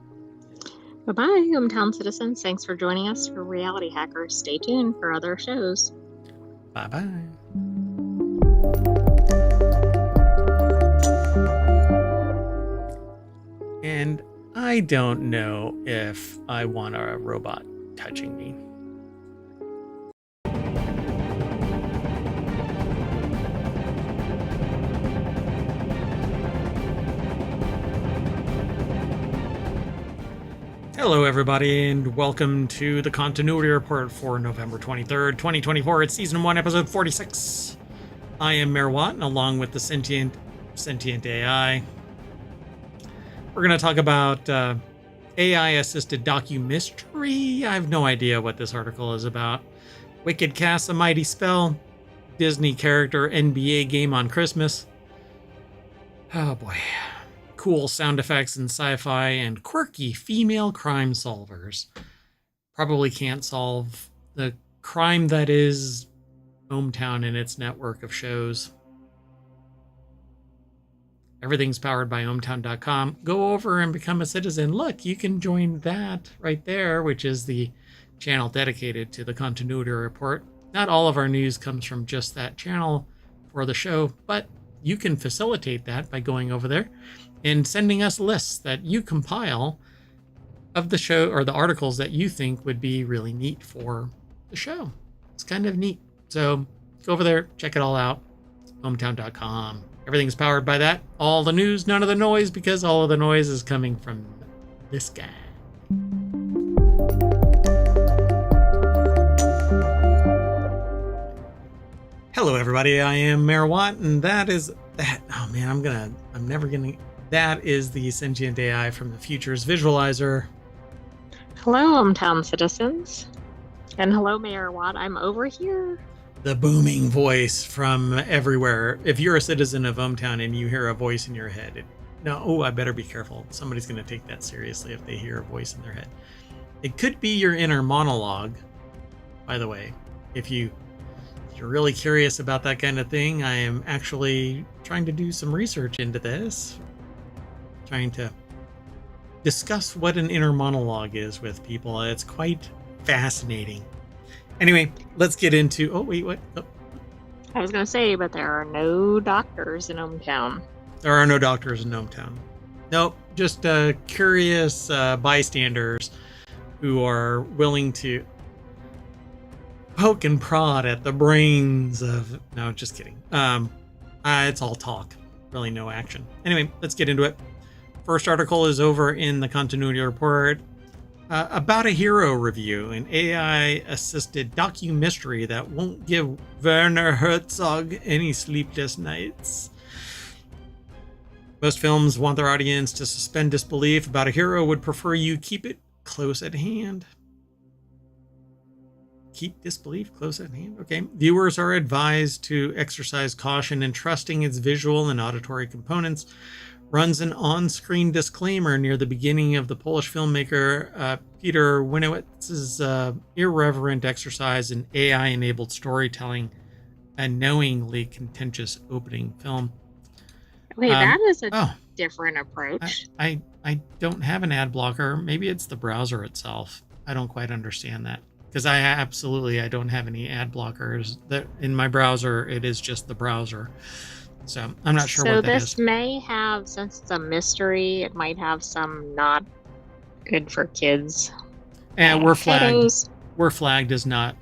Speaker 2: Bye-bye, ohmTown citizens. Thanks for joining us for Reality Hackers. Stay tuned for other shows.
Speaker 1: Bye-bye. And I don't know if I want a robot touching me. Hello, everybody, and welcome to the Continuity Report for November 23rd, 2024. It's Season 1, Episode 46. I am Mayor Watt, and along with the sentient AI, we're going to talk about AI-assisted docu-mystery. I have no idea what this article is about. Wicked casts a mighty spell. Disney character NBA game on Christmas. Oh, boy. Cool sound effects and sci-fi, and quirky female crime solvers. Probably can't solve the crime that is ohmTown and its network of shows. Everything's powered by ohmTown.com. Go over and become a citizen. Look, you can join that right there, which is the channel dedicated to the Continuity Report. Not all of our news comes from just that channel for the show, but you can facilitate that by going over there and sending us lists that you compile of the show or the articles that you think would be really neat for the show. It's kind of neat. So go over there, check it all out. ohmTown.com. Everything's powered by that. All the news, none of the noise, because all of the noise is coming from this guy. Hello, everybody. I am Mayor Watt, and that is that. Oh man, that is the sentient AI from the Futures Visualizer.
Speaker 2: Hello, ohmTown citizens. And hello, Mayor Watt. I'm over here.
Speaker 1: The booming voice from everywhere. If you're a citizen of ohmTown and you hear a voice in your head, I better be careful. Somebody's going to take that seriously if they hear a voice in their head. It could be your inner monologue, by the way. If you're really curious about that kind of thing, I am actually trying to do some research into this. Trying to discuss what an inner monologue is with people. It's quite fascinating. Anyway, let's get into... Oh, wait, what? Oh.
Speaker 2: I was going to say, but there are no doctors in ohmTown.
Speaker 1: There are no doctors in ohmTown. Nope, just curious bystanders who are willing to poke and prod at the brains of... No, just kidding. It's all talk. Really no action. Anyway, let's get into it. First article is over in the Continuity Report. About a Hero review, an AI-assisted docu-mystery that won't give Werner Herzog any sleepless nights. Most films want their audience to suspend disbelief. About a Hero would prefer you keep it close at hand. Keep disbelief close at hand? Okay. Viewers are advised to exercise caution in trusting its visual and auditory components. Runs an on-screen disclaimer near the beginning of the Polish filmmaker Peter Winowitz's irreverent exercise in AI-enabled storytelling, a knowingly contentious opening film.
Speaker 2: Wait, that is a different approach.
Speaker 1: I don't have an ad blocker. Maybe it's the browser itself. I don't quite understand that. Because I don't have any ad blockers. That in my browser, it is just the browser. So I'm not sure what that is.
Speaker 2: So this may have, since it's a mystery, it might have some not good for kids.
Speaker 1: And we're flagged. were flagged as not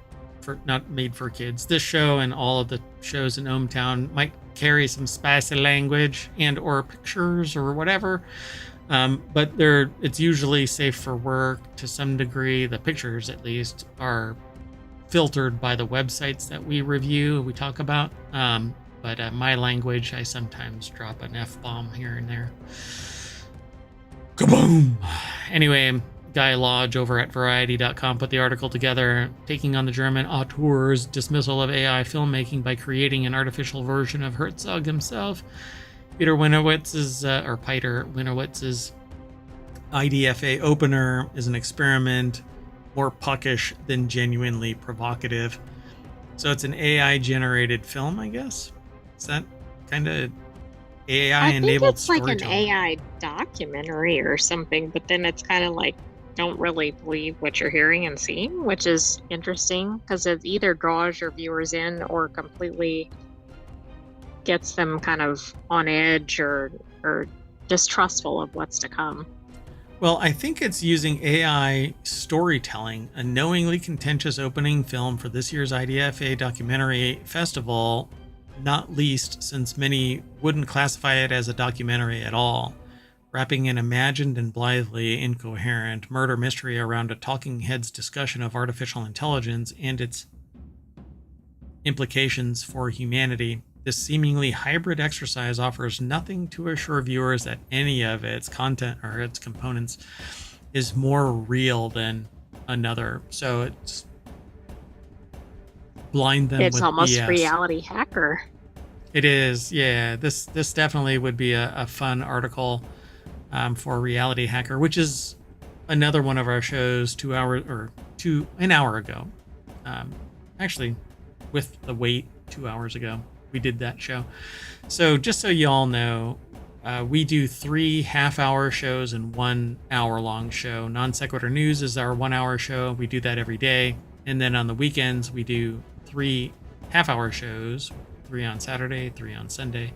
Speaker 1: made for kids. This show and all of the shows in ohmTown might carry some spicy language and or pictures or whatever, but it's usually safe for work to some degree. The pictures, at least, are filtered by the websites that we review, we talk about. But my language, I sometimes drop an F-bomb here and there. Kaboom! Anyway, Guy Lodge over at Variety.com put the article together, taking on the German auteur's dismissal of AI filmmaking by creating an artificial version of Herzog himself. Peter Winowitz's IDFA opener is an experiment, more puckish than genuinely provocative. So it's an AI-generated film, I guess? Is that kind of AI-enabled storytelling?
Speaker 2: I think it's like an AI documentary or something, but then it's kind of like, don't really believe what you're hearing and seeing, which is interesting because it either draws your viewers in or completely gets them kind of on edge or distrustful of what's to come.
Speaker 1: Well, I think it's using AI storytelling, a knowingly contentious opening film for this year's IDFA documentary festival, not least since many wouldn't classify it as a documentary at all, wrapping an imagined and blithely incoherent murder mystery around a talking heads discussion of artificial intelligence and its implications for humanity. This seemingly hybrid exercise offers nothing to assure viewers that any of its content or its components is more real than another. So it's blind them. It's
Speaker 2: almost
Speaker 1: BS.
Speaker 2: Reality Hacker.
Speaker 1: It is, yeah. This definitely would be a fun article for Reality Hacker, which is another one of our shows an hour ago. Actually, with the wait 2 hours ago, we did that show. So just so you all know, we do 3 half-hour shows and 1 hour-long show. Non Sequitur News is our 1 hour show. We do that every day. And then on the weekends, we do 3 half-hour shows, 3 on Saturday, 3 on Sunday.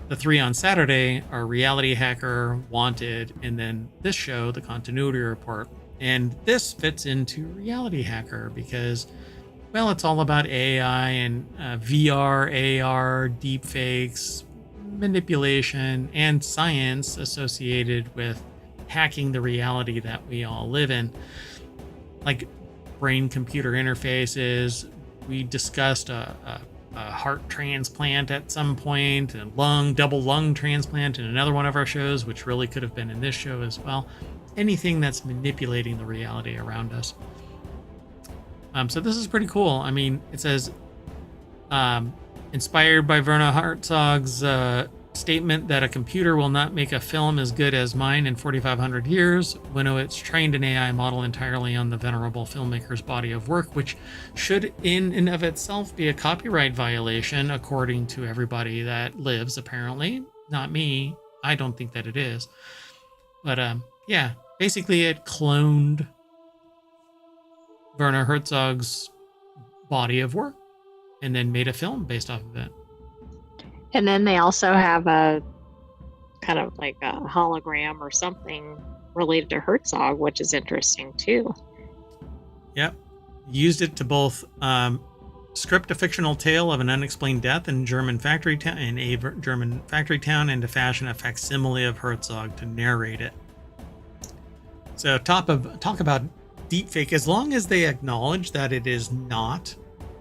Speaker 1: The 3 on Saturday are Reality Hacker, Wanted, and then this show, The Continuity Report. And this fits into Reality Hacker because, well, it's all about AI and VR, AR, deepfakes, manipulation, and science associated with hacking the reality that we all live in. Like brain-computer interfaces. We discussed a heart transplant at some point, and double lung transplant in another one of our shows, which really could have been in this show as well. Anything that's manipulating the reality around us. So this is pretty cool. I mean, it says, inspired by Werner Herzog's statement that a computer will not make a film as good as mine in 4,500 years, Winowitz trained an AI model entirely on the venerable filmmaker's body of work, which should in and of itself be a copyright violation, according to everybody that lives, apparently. Not me. I don't think that it is. But yeah, basically it cloned Werner Herzog's body of work and then made a film based off of it.
Speaker 2: And then they also have a kind of like a hologram or something related to Herzog, which is interesting too.
Speaker 1: Yep. Used it to both script a fictional tale of an unexplained death in a German factory town and to fashion a facsimile of Herzog to narrate it. So talk about deepfake, as long as they acknowledge that it is not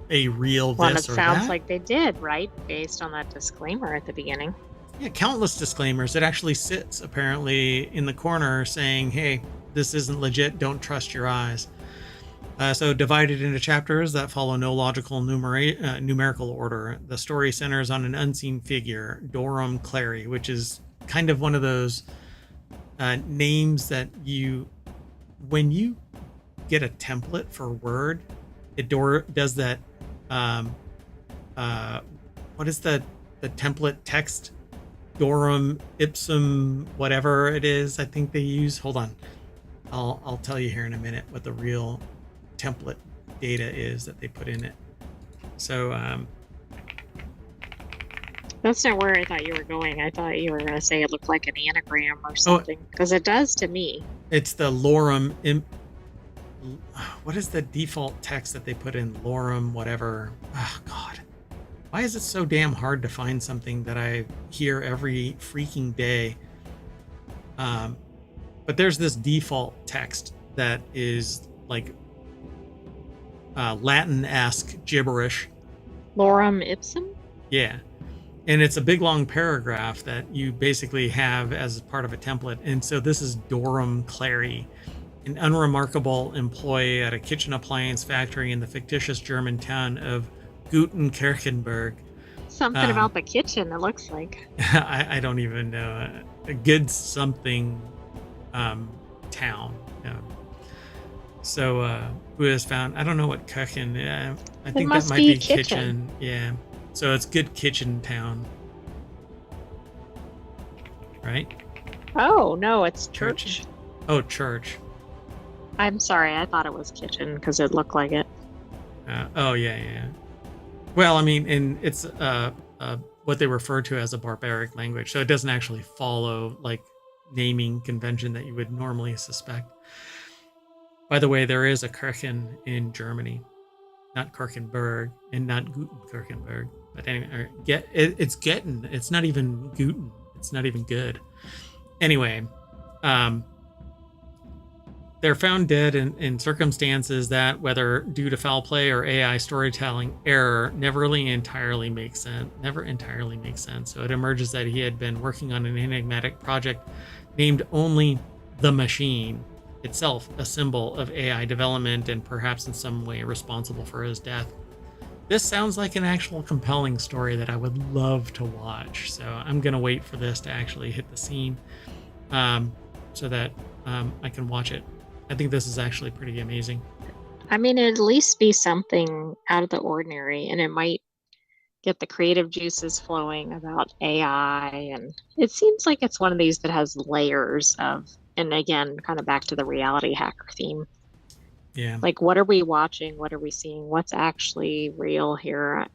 Speaker 1: a real this or that.
Speaker 2: Well, it sounds like they did, right? Based on that disclaimer at the beginning.
Speaker 1: Yeah, countless disclaimers. It actually sits apparently in the corner saying, hey, this isn't legit, don't trust your eyes. So divided into chapters that follow no logical numerical order. The story centers on an unseen figure, Dorum Clary, which is kind of one of those names that when you get a template for Word, it does that. What is the template text? Dorum ipsum, whatever it is. I think they use. Hold on, I'll tell you here in a minute what the real template data is that they put in it. So
Speaker 2: that's not where I thought you were going. I thought you were going to say it looked like an anagram or something, because it does to me.
Speaker 1: It's the lorem what is the default text that they put in? Lorem, whatever. Oh, God. Why is it so damn hard to find something that I hear every freaking day? But there's this default text that is like Latin-esque gibberish.
Speaker 2: Lorem ipsum?
Speaker 1: Yeah. And it's a big long paragraph that you basically have as part of a template. And so this is Dorum Clary, an unremarkable employee at a kitchen appliance factory in the fictitious German town of Gutenkirchenberg.
Speaker 2: Something about the kitchen, it looks like.
Speaker 1: I don't even know. A good something town. So who has found, I don't know what Köchen, I think that might be kitchen. Yeah. So it's good kitchen town. Right?
Speaker 2: Oh, no, it's church.
Speaker 1: Oh, church.
Speaker 2: I'm sorry, I thought it was kitchen because it looked like it.
Speaker 1: Oh, yeah. Well, I mean, and it's what they refer to as a barbaric language. So it doesn't actually follow like naming convention that you would normally suspect. By the way, there is a Kirchen in Germany, not Kirchenberg and not Gutenkirchenberg. But anyway, it's Getten. It's not even Guten. It's not even good. Anyway, they're found dead in circumstances that, whether due to foul play or AI storytelling error, never entirely makes sense. So it emerges that he had been working on an enigmatic project named only The Machine, itself a symbol of AI development and perhaps in some way responsible for his death. This sounds like an actual compelling story that I would love to watch. So I'm going to wait for this to actually hit the scene so that I can watch it. I think this is actually pretty amazing.
Speaker 2: I mean, it'd at least be something out of the ordinary, and it might get the creative juices flowing about AI. And it seems like it's one of these that has layers of, and again, kind of back to the reality hacker theme.
Speaker 1: Yeah.
Speaker 2: Like, what are we watching? What are we seeing? What's actually real here?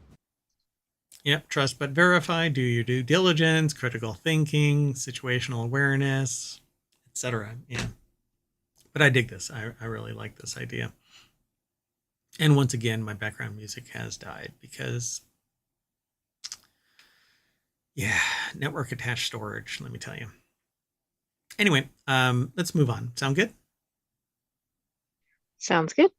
Speaker 1: Yep. Trust but verify. Do your due diligence, critical thinking, situational awareness, etc. Yeah. But I dig this. I really like this idea. And once again, my background music has died because, yeah, network attached storage, let me tell you. Anyway, let's move on. Sound good?
Speaker 2: Sounds good.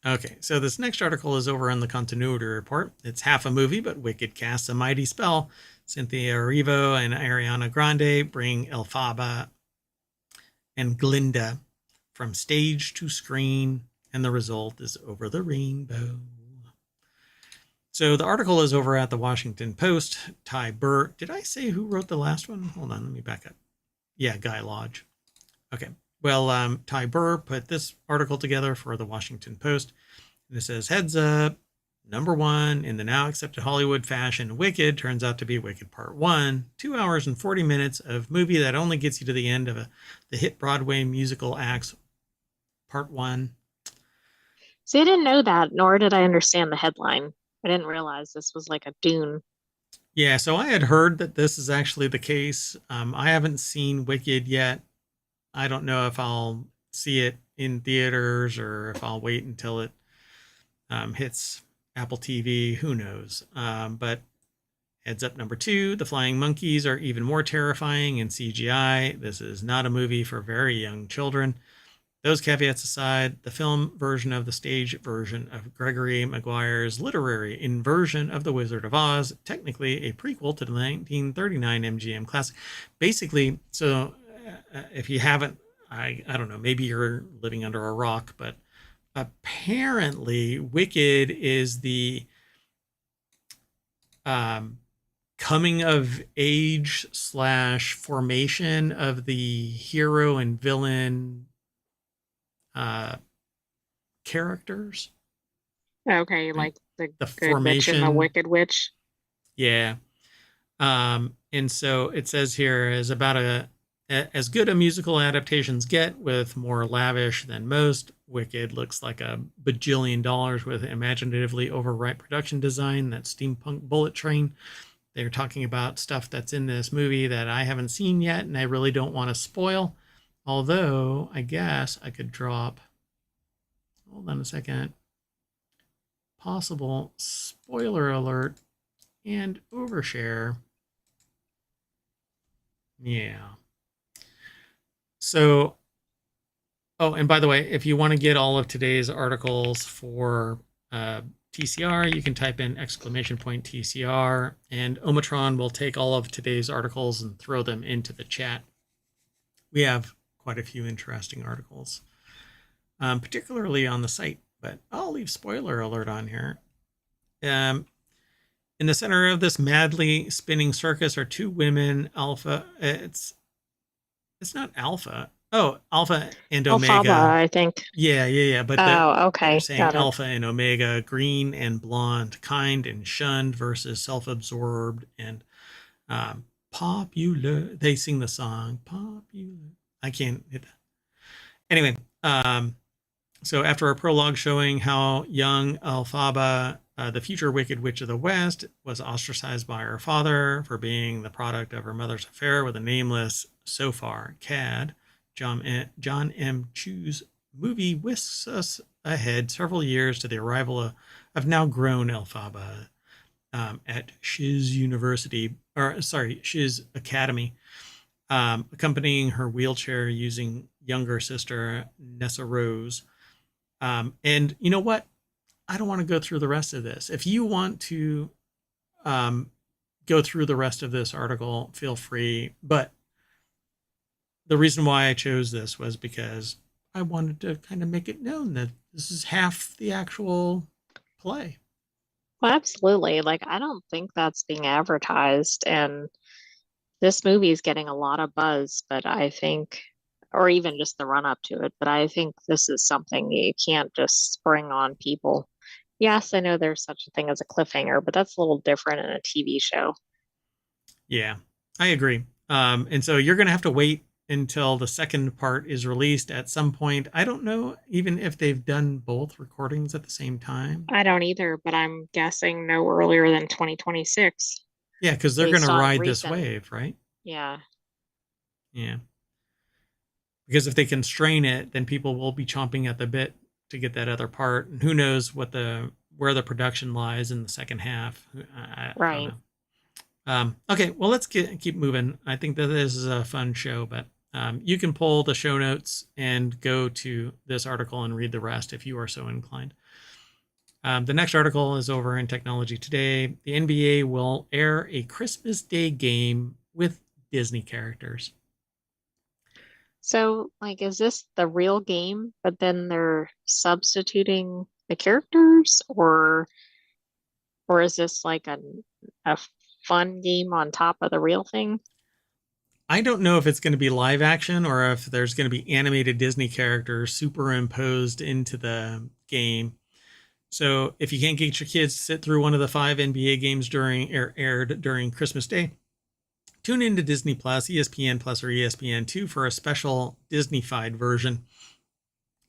Speaker 1: Okay, so this next article is over on the Continuity Report. It's half a movie, but Wicked casts a mighty spell. Cynthia Erivo and Ariana Grande bring Elphaba and Glinda from stage to screen, and the result is Over the Rainbow. So the article is over at the Washington Post. Ty Burr. Did I say who wrote the last one? Hold on, let me back up. Yeah, Guy Lodge. Okay. Well, Ty Burr put this article together for the Washington Post. And it says, heads up, number one in the now accepted Hollywood fashion, Wicked turns out to be Wicked Part 1, 2 hours and 40 minutes of movie that only gets you to the end of the hit Broadway musical acts Part 1.
Speaker 2: See, I didn't know that, nor did I understand the headline. I didn't realize this was like a Dune.
Speaker 1: Yeah, so I had heard that this is actually the case. I haven't seen Wicked yet. I don't know if I'll see it in theaters or if I'll wait until it hits Apple TV. Who knows? But heads up, number two, the flying monkeys are even more terrifying in CGI. This is not a movie for very young children. Those caveats aside, the film version of the stage version of Gregory Maguire's literary inversion of The Wizard of Oz, technically a prequel to the 1939 MGM classic. Basically, so if you haven't, I don't know, maybe you're living under a rock, but apparently Wicked is the coming of age / formation of the hero and villain characters.
Speaker 2: Okay, like the
Speaker 1: The
Speaker 2: good witch and the
Speaker 1: formation.
Speaker 2: wicked witch.
Speaker 1: Yeah. And so it says here is about as good a musical adaptations get, with more lavish than most. Wicked looks like a bajillion dollars with imaginatively overripe production design. That steampunk bullet train. They're talking about stuff that's in this movie that I haven't seen yet, and I really don't want to spoil. Although I guess I could drop hold on a second. Possible spoiler alert and overshare. Yeah. So, oh, and by the way, if you want to get all of today's articles for TCR, you can type in exclamation point TCR, and ohmTown will take all of today's articles and throw them into the chat. We have quite a few interesting articles, particularly on the site, but I'll leave spoiler alert on here. In the center of this madly spinning circus are two women, Alpha. It's not Alpha. Oh, Alpha and
Speaker 2: Alfaba,
Speaker 1: Omega.
Speaker 2: I think.
Speaker 1: Yeah. But
Speaker 2: Oh,
Speaker 1: they're
Speaker 2: okay.
Speaker 1: saying
Speaker 2: Got it.
Speaker 1: Alpha and Omega, green and blonde, kind and shunned versus self-absorbed and popular. They sing the song popular. I can't hit that. Anyway, so after a prologue showing how young Alphaba, the future Wicked Witch of the West, was ostracized by her father for being the product of her mother's affair with a nameless, so far, cad, John M. Chu's movie whisks us ahead several years to the arrival of now grown Alphaba at Shiz Academy, accompanying her wheelchair using younger sister Nessa Rose. And you know what? I don't want to go through the rest of this. If you want to go through the rest of this article, feel free. But the reason why I chose this was because I wanted to kind of make it known that this is half the actual play.
Speaker 2: Well, absolutely. Like, I don't think that's being advertised. And this movie is getting a lot of buzz, but I think, or even just the run up to it, but I think this is something you can't just spring on people. Yes, I know there's such a thing as a cliffhanger, but that's a little different in a TV show.
Speaker 1: Yeah, I agree. And so you're going to have to wait until the second part is released at some point. I don't know even if they've done both recordings at the same time.
Speaker 2: I don't either, but I'm guessing no earlier than 2026
Speaker 1: Yeah, because they're going to
Speaker 2: based on
Speaker 1: ride this
Speaker 2: recent,
Speaker 1: wave, right?
Speaker 2: yeah,
Speaker 1: Yeah. Because if they constrain it, then people will be chomping at the bit to get that other part. And who knows where the production lies in the second half. I don't
Speaker 2: right.
Speaker 1: know. Okay, well, let's keep moving. I think that this is a fun show, but you can pull the show notes and go to this article and read the rest if you are so inclined. The next article is over in Technology Today. The NBA will air a Christmas Day game with Disney characters.
Speaker 2: So, like, is this the real game, but then they're substituting the characters, or is this like a fun game on top of the real thing?
Speaker 1: I don't know if it's going to be live action or if there's going to be animated Disney characters superimposed into the game. So if you can't get your kids to sit through one of the 5 NBA games aired during Christmas Day, tune into Disney Plus, ESPN Plus, or ESPN2 for a special Disney-fied version.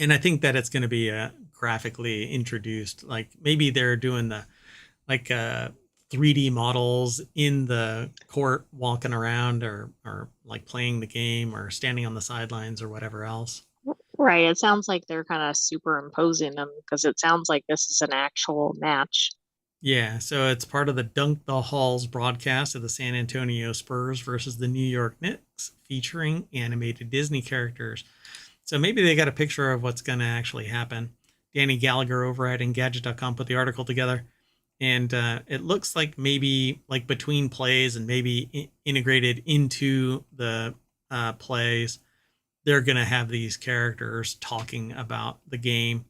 Speaker 1: And I think that it's going to be graphically introduced. Like maybe they're doing the 3D models in the court walking around or like playing the game or standing on the sidelines or whatever else.
Speaker 2: Right. It sounds like they're kind of superimposing them because it sounds like this is an actual match.
Speaker 1: Yeah, so it's part of the Dunk the Halls broadcast of the San Antonio Spurs versus the New York Knicks featuring animated Disney characters. So maybe they got a picture of what's going to actually happen. Danny Gallagher over at Engadget.com put the article together. And it looks like maybe like between plays and maybe integrated into the plays, they're going to have these characters talking about the game.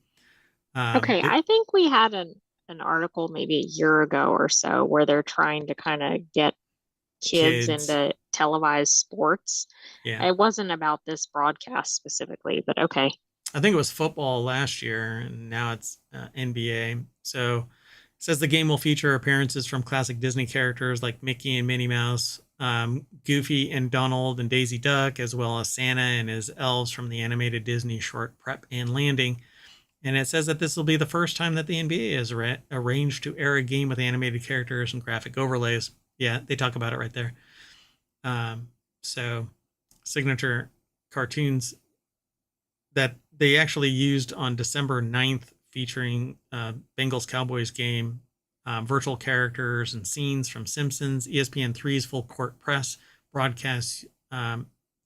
Speaker 2: Okay, I think we had an article maybe a year ago or so where they're trying to kind of get kids
Speaker 1: Kids,
Speaker 2: into televised sports.
Speaker 1: yeah.
Speaker 2: It wasn't about this broadcast specifically, but okay.
Speaker 1: I think it was football last year, and now it's NBA. So it says the game will feature appearances from classic Disney characters like Mickey and Minnie Mouse, Goofy and Donald and Daisy Duck, as well as Santa and his elves from the animated Disney short Prep and Landing. And it says that this will be the first time that the NBA has arranged to air a game with animated characters and graphic overlays. Yeah, they talk about it right there. So, Signature Cartoons that they actually used on December 9th, featuring Bengals Cowboys game, virtual characters and scenes from Simpsons. ESPN3's Full Court Press broadcasts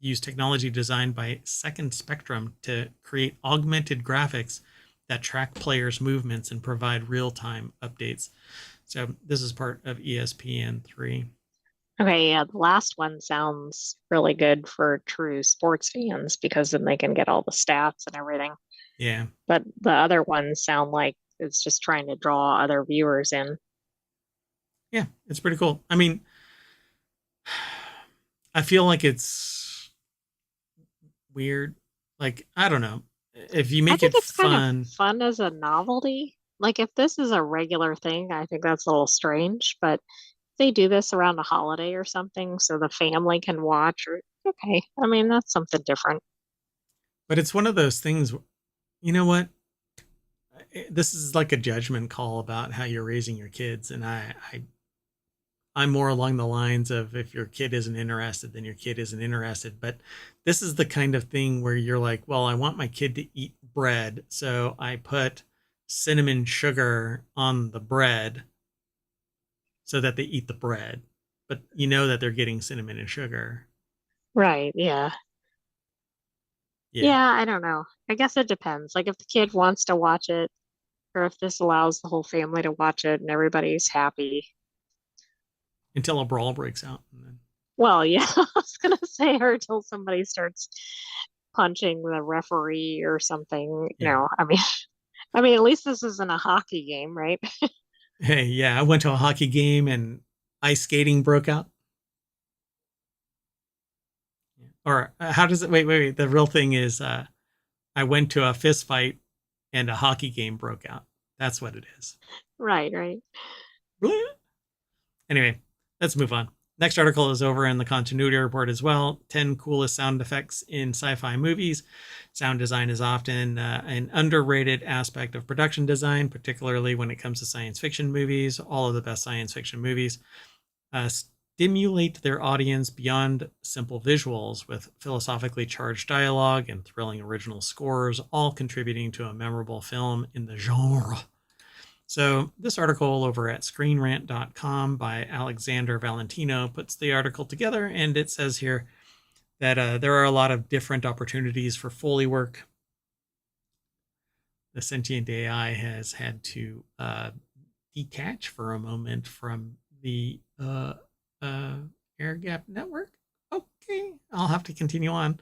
Speaker 1: use technology designed by Second Spectrum to create augmented graphics that track players' movements and provide real-time updates. So this is part of ESPN3.
Speaker 2: Okay, yeah, the last one sounds really good for true sports fans because then they can get all the stats and everything.
Speaker 1: Yeah,
Speaker 2: But the other ones sound like it's just trying to draw other viewers in.
Speaker 1: yeah, it's pretty cool. I mean, I feel like it's weird. Like, I don't know. If you
Speaker 2: I
Speaker 1: make
Speaker 2: think
Speaker 1: it
Speaker 2: it's kind of
Speaker 1: fun,
Speaker 2: fun as a novelty. Like if this is a regular thing, I think that's a little strange, but if they do this around a holiday or something so the family can watch or okay. I mean, that's something different.
Speaker 1: but it's one of those things, you know what? This is like a judgment call about how you're raising your kids. And I'm more along the lines of, if your kid isn't interested, then your kid isn't interested. But this is the kind of thing where you're like, well, I want my kid to eat bread. So I put cinnamon sugar on the bread so that they eat the bread. But you know that they're getting cinnamon and sugar.
Speaker 2: Right, yeah.
Speaker 1: Yeah.
Speaker 2: Yeah, I don't know. I guess it depends. Like if the kid wants to watch it or if this allows the whole family to watch it and everybody's happy.
Speaker 1: Until a brawl breaks out. And then,
Speaker 2: Well, yeah, I was gonna say or until somebody starts punching the referee or something,
Speaker 1: yeah.
Speaker 2: I mean, at least this isn't a hockey game, right?
Speaker 1: Hey, yeah. I went to a hockey game and ice skating broke out. Or how does it? Wait. The real thing is, I went to a fist fight and a hockey game broke out. That's what it is.
Speaker 2: Right, right.
Speaker 1: Anyway, let's move on. Next article is over in the continuity report as well. 10 coolest sound effects in sci-fi movies. Sound design is often an underrated aspect of production design, particularly when it comes to science fiction movies. All of the best science fiction movies stimulate their audience beyond simple visuals with philosophically charged dialogue and thrilling original scores, all contributing to a memorable film in the genre. So, this article over at screenrant.com by Alexander Valentino puts the article together, and it says here that there are a lot of different opportunities for Foley work. The sentient AI has had to detach for a moment from the air gap network. Okay, I'll have to continue on.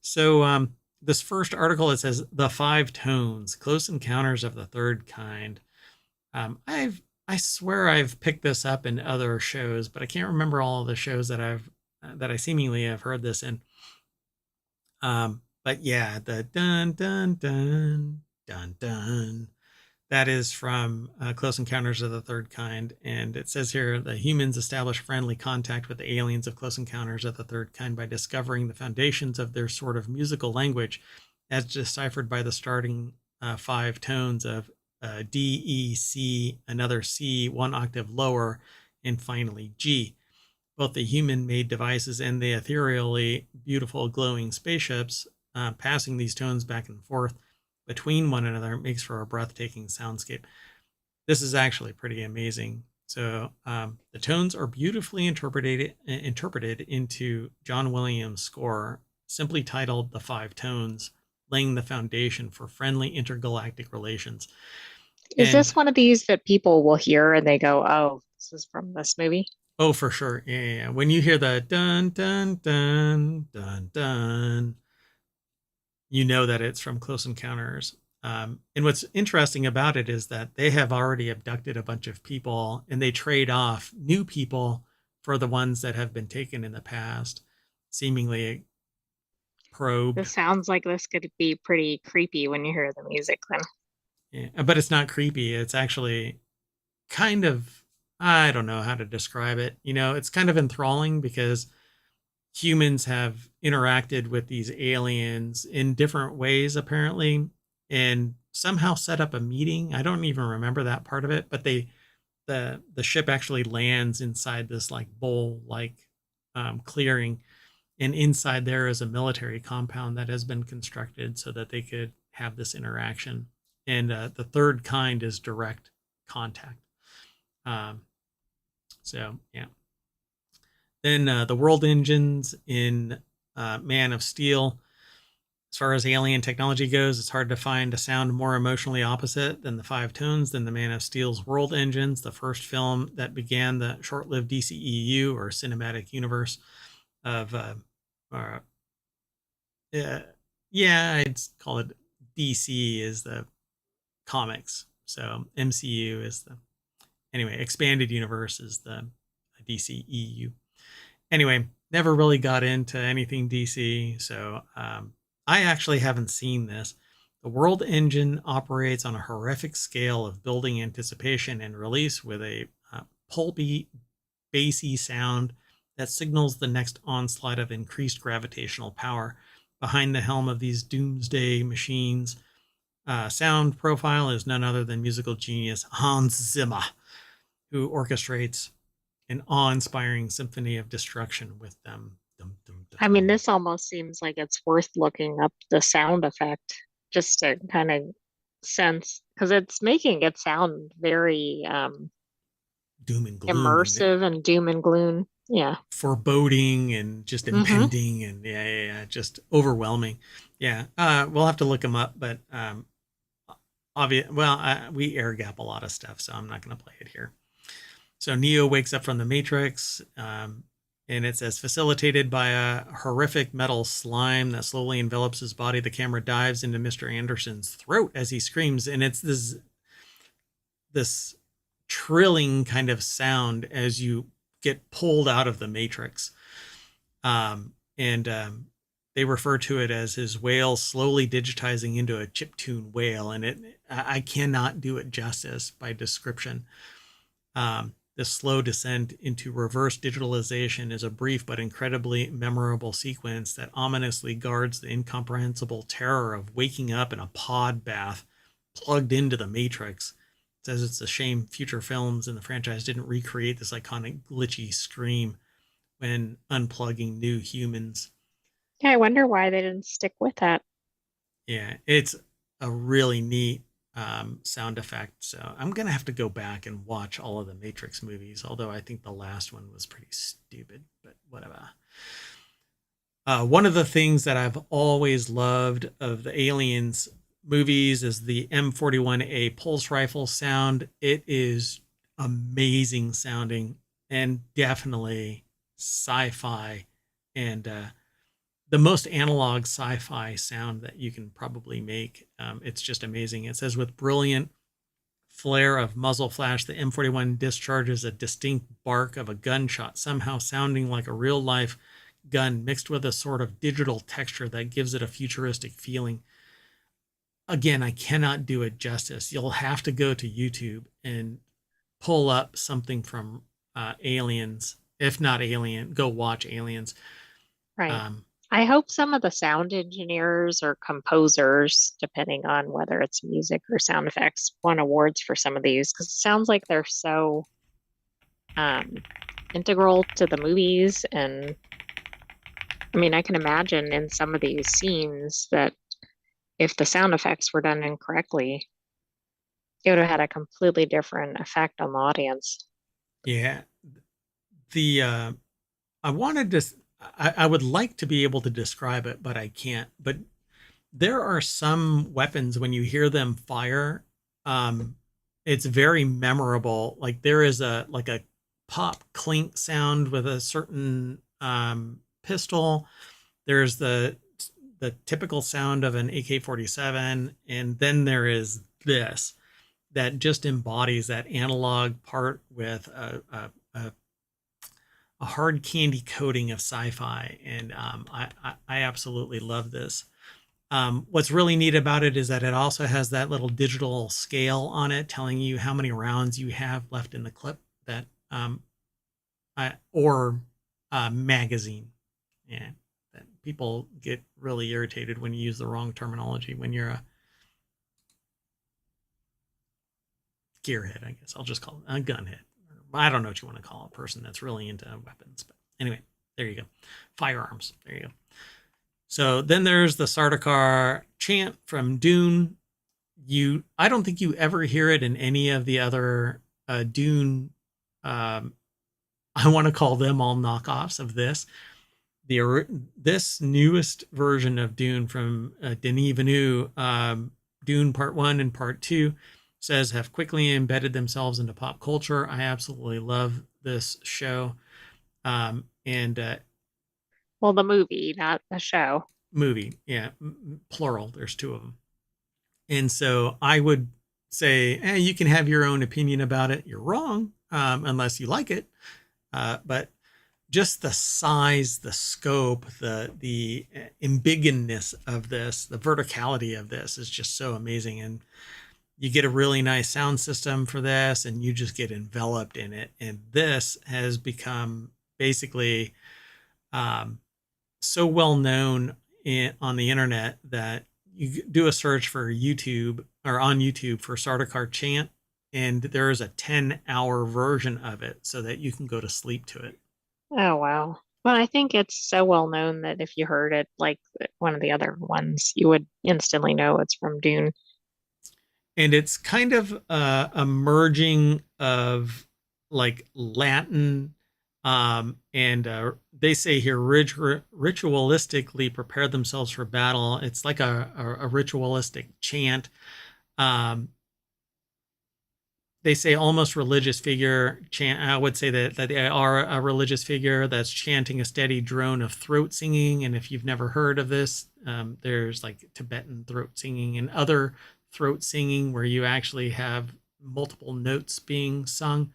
Speaker 1: So, this first article, it says the 5 tones, close encounters of the third kind. I swear I've picked this up in other shows, but I can't remember all of the shows that I seemingly have heard this in. But yeah, the dun dun dun dun dun. That is from Close Encounters of the Third Kind, and it says here the humans establish friendly contact with the aliens of Close Encounters of the Third Kind by discovering the foundations of their sort of musical language, as deciphered by the starting 5 tones of D, E, C, another C, 1 octave lower, and finally G. Both the human-made devices and the ethereally beautiful glowing spaceships passing these tones back and forth between one another makes for a breathtaking soundscape. This is actually pretty amazing. So the tones are beautifully interpreted into John Williams' score, simply titled "The 5 Tones," laying the foundation for friendly intergalactic relations.
Speaker 2: Is
Speaker 1: And
Speaker 2: this one of these that people will hear and they go, "Oh, this is from this movie"?
Speaker 1: oh, for sure, yeah. When you hear the dun dun dun dun dun, you know that it's from Close Encounters. And what's interesting about it is that they have already abducted a bunch of people and they trade off new people for the ones that have been taken in the past, seemingly probed.
Speaker 2: This sounds like this could be pretty creepy when you hear the music then.
Speaker 1: Yeah, but it's not creepy. It's actually kind of, I don't know how to describe it. You know, it's kind of enthralling because humans have interacted with these aliens in different ways, apparently, and somehow set up a meeting. I don't even remember that part of it, but the ship actually lands inside this like bowl like clearing, And inside there is a military compound that has been constructed so that they could have this interaction. And the third kind is direct contact. Um, so, yeah. Then the world engines in Man of Steel. As far as alien technology goes, it's hard to find a sound more emotionally opposite than the five tones than the Man of Steel's world engines, the first film that began the short lived DCEU or cinematic universe of, uh, yeah, I'd call it DC is the comics. So MCU is the, anyway, expanded universe is the DCEU. Anyway, never really got into anything DC, so I actually haven't seen this. The world engine operates on a horrific scale of building anticipation and release with a pulpy, bassy sound that signals the next onslaught of increased gravitational power. Behind the helm of these doomsday machines, sound profile is none other than musical genius Hans Zimmer, who orchestrates an awe-inspiring symphony of destruction with them. Dum, dum,
Speaker 2: I mean,
Speaker 1: dum.
Speaker 2: this almost seems like it's worth looking up the sound effect just to kind of sense, because it's making it sound very
Speaker 1: Doom and gloom and
Speaker 2: immersive and doom and gloom. Yeah.
Speaker 1: foreboding and just
Speaker 2: Hmm.
Speaker 1: impending and yeah, just overwhelming. Yeah, we'll have to look them up, but obvious. Well, we air gap a lot of stuff, so I'm not going to play it here. So Neo wakes up from the Matrix, and it says facilitated by a horrific metal slime that slowly envelops his body. The camera dives into Mr. Anderson's throat as he screams, and it's this trilling kind of sound as you get pulled out of the Matrix. And they refer to it as his whale slowly digitizing into a chiptune whale, and I cannot do it justice by description. This slow descent into reverse digitalization is a brief but incredibly memorable sequence that ominously guards the incomprehensible terror of waking up in a pod bath plugged into the Matrix. It says it's a shame future films in the franchise didn't recreate this iconic glitchy scream when unplugging new humans.
Speaker 2: Yeah, I wonder why they didn't stick with that.
Speaker 1: Yeah, it's a really neat sound effect. So I'm gonna have to go back and watch all of the Matrix movies. Although I think the last one was pretty stupid, but whatever. One of the things that I've always loved of the Aliens movies is the M41A pulse rifle sound. It is amazing sounding and definitely sci-fi and the most analog sci-fi sound that you can probably make. It's just amazing. It says with brilliant flare of muzzle flash, the M41 discharges a distinct bark of a gunshot, somehow sounding like a real life gun mixed with a sort of digital texture that gives it a futuristic feeling. Again, I cannot do it justice. You'll have to go to YouTube and pull up something from Aliens. If not Alien, go watch Aliens.
Speaker 2: Right.
Speaker 1: Um,
Speaker 2: I hope some of the sound engineers or composers, depending on whether it's music or sound effects, won awards for some of these because it sounds like they're so um, integral to the movies. And I mean, I can imagine in some of these scenes that if the sound effects were done incorrectly, it would have had a completely different effect on the audience.
Speaker 1: yeah, the I wanted to. I would like to be able to describe it, but I can't. But there are some weapons when you hear them fire, um, it's very memorable. Like there is a pop clink sound with a certain pistol. There's the typical sound of an AK-47, and then there is this that just embodies that analog part with a hard candy coating of sci-fi, and I absolutely love this. What's really neat about it is that it also has that little digital scale on it, telling you how many rounds you have left in the clip that or magazine. Yeah, that people get really irritated when you use the wrong terminology when you're a gearhead. I guess I'll just call it a gunhead. I don't know what you want to call a person that's really into weapons, but anyway. There you go. Firearms. There you go. So then there's the Sardaukar chant from Dune. I don't think you ever hear it in any of the other Dune. Um, I want to call them all knockoffs of this. This newest version of Dune from Denis Villeneuve, Dune Part One and Part Two, says have quickly embedded themselves into pop culture. I absolutely love this show and
Speaker 2: Well, the movie, not the show.
Speaker 1: movie. Yeah, plural. There's two of them. And so I would say, you can have your own opinion about it. You're wrong, unless you like it. But just the size, the scope, the embiggeness of this, the verticality of this is just so amazing. And you get a really nice sound system for this, and you just get enveloped in it. And this has become basically so well known on the internet that you do a search for YouTube or on YouTube for Sardaukar chant, and there is a 10-hour version of it so that you can go to sleep to it.
Speaker 2: Oh, wow. Well, I think it's so well known that if you heard it like one of the other ones, you would instantly know it's from Dune.
Speaker 1: And it's kind of a merging of like Latin and they say here ritualistically prepare themselves for battle. It's like a ritualistic chant. Um, they say almost religious figure chant. I would say that they are a religious figure that's chanting a steady drone of throat singing. And if you've never heard of this, there's like Tibetan throat singing and other throat singing where you actually have multiple notes being sung.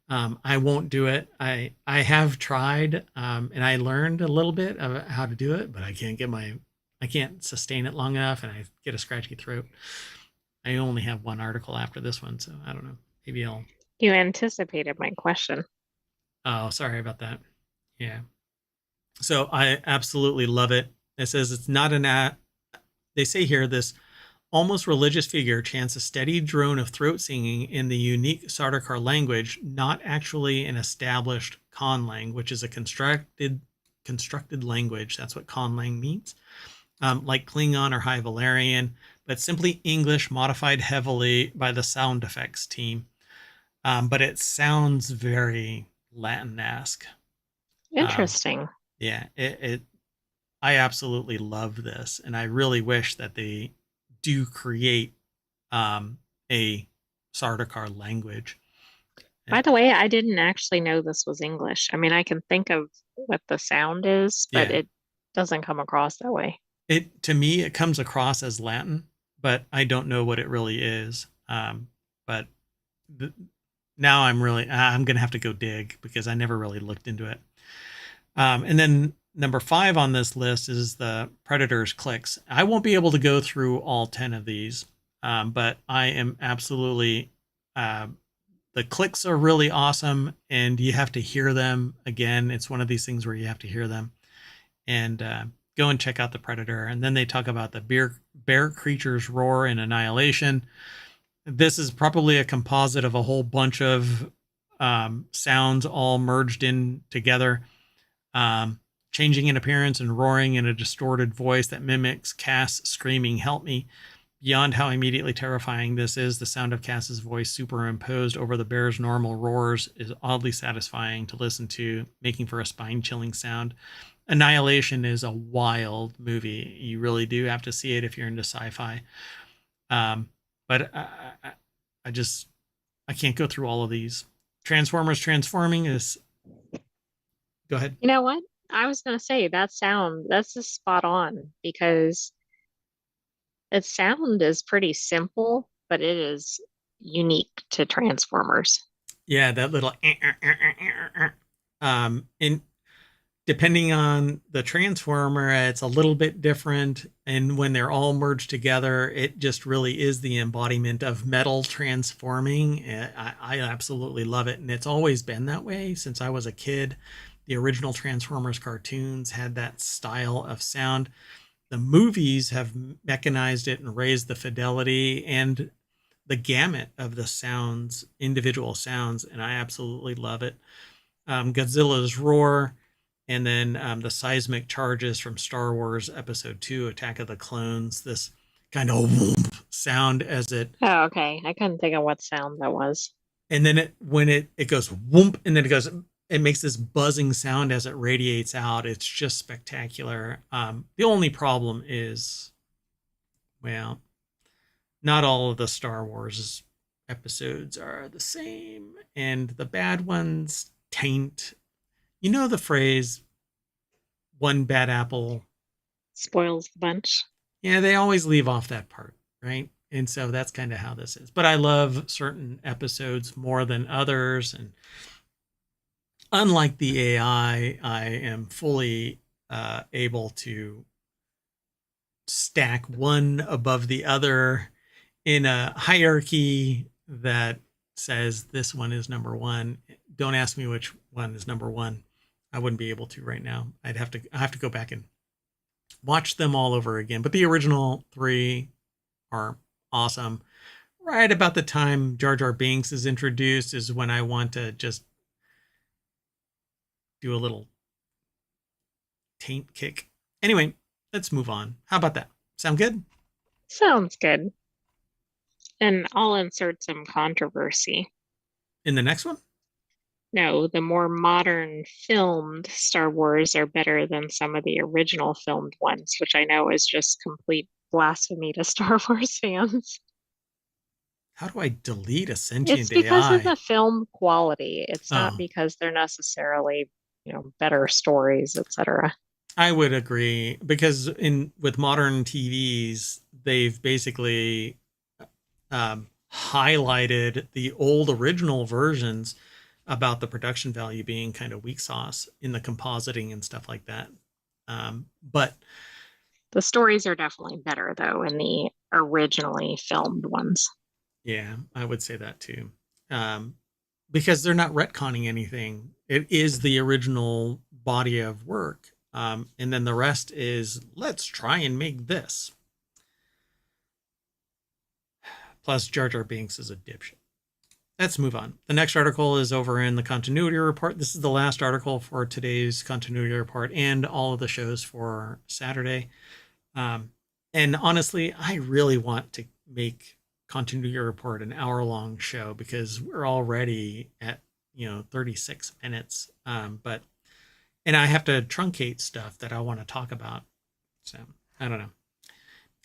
Speaker 1: I won't do it. I have tried, and I learned a little bit of how to do it, but I can't sustain it long enough, and I get a scratchy throat. I only have one article after this one, so I don't know. Maybe I'll.
Speaker 2: You anticipated my question.
Speaker 1: Oh, sorry about that. Yeah. So I absolutely love it. It says it's not they say here this almost religious figure chants a steady drone of throat singing in the unique Sardaukar language, not actually an established conlang, which is a constructed language. That's what conlang means, like Klingon or High Valerian, but simply English modified heavily by the sound effects team. But it sounds very Latin-esque.
Speaker 2: Interesting.
Speaker 1: Yeah, I absolutely love this, and I really wish that they do create a Sardaukar language.
Speaker 2: By the way, I didn't actually know this was English. I mean, I can think of what the sound is, but
Speaker 1: Yeah,
Speaker 2: it doesn't come across that way.
Speaker 1: it to me it comes across as Latin, but I don't know what it really is. But th- now I'm gonna have to go dig because I never really looked into it. And then number 5 on this list is the Predator's clicks. I won't be able to go through all 10 of these, but I am absolutely. The clicks are really awesome, and you have to hear them again. It's one of these things where you have to hear them, and go and check out the Predator. And then they talk about the bear creature's roar and annihilation. This is probably a composite of a whole bunch of sounds all merged in together. Changing in appearance and roaring in a distorted voice that mimics Cass screaming, "Help me." Beyond how immediately terrifying this is, the sound of Cass's voice superimposed over the bear's normal roars is oddly satisfying to listen to, making for a spine-chilling sound. Annihilation is a wild movie. You really do have to see it if you're into sci-fi. But I can't go through all of these. Transformers transforming is. Go ahead.
Speaker 2: You know what? I was going to say that's just spot on because its sound is pretty simple, but it is unique to Transformers.
Speaker 1: Yeah, that little and depending on the transformer, it's a little bit different. And when they're all merged together, it just really is the embodiment of metal transforming. I absolutely love it. And it's always been that way since I was a kid. The original Transformers cartoons had that style of sound. The movies have mechanized it and raised the fidelity and the gamut of the sounds, individual sounds, and I absolutely love it. Godzilla's roar And then the seismic charges from Star Wars Episode 2, Attack of the Clones, this kind of whoomp sound as it,
Speaker 2: Oh, okay. I couldn't think of what sound that was.
Speaker 1: and then when it goes whoomp, and then it makes this buzzing sound as it radiates out. It's just spectacular. The only problem is, well, not all of the Star Wars episodes are the same, and the bad ones taint. You know the phrase, one bad apple.
Speaker 2: Spoils the bunch.
Speaker 1: Yeah, they always leave off that part, right? And so that's kind of how this is. But I love certain episodes more than others. And unlike the AI, I am fully able to stack one above the other in a hierarchy that says this one is number one. Don't ask me which one is number one. I wouldn't be able to right now. I have to go back and watch them all over again. But the original three are awesome. Right about the time Jar Jar Binks is introduced is when I want to just do a little taint kick. Anyway, let's move on. How about that? Sound good?
Speaker 2: Sounds good. And I'll insert some controversy.
Speaker 1: In the next one?
Speaker 2: No, the more modern filmed Star Wars are better than some of the original filmed ones, which I know is just complete blasphemy to Star Wars fans.
Speaker 1: How do I delete a
Speaker 2: It's
Speaker 1: sentient
Speaker 2: because of
Speaker 1: AI?
Speaker 2: the film quality. It's not
Speaker 1: Oh,
Speaker 2: because they're necessarily, better stories, etc.
Speaker 1: I would agree because with modern TVs, they've basically highlighted the old original versions about the production value being kind of weak sauce in the compositing and stuff like that. But
Speaker 2: The stories are definitely better, though, in the originally filmed ones.
Speaker 1: yeah, I would say that too. Um, because they're not retconning anything. It is the original body of work. And then the rest is let's try and make this. Plus, Jar Jar Binks is a dipshit. Let's move on. The next article is over in the continuity report. This is the last article for today's continuity report and all of the shows for Saturday. And honestly, I really want to make continuity report an hour-long show because we're already at 36 minutes. And I have to truncate stuff that I want to talk about. So I don't know.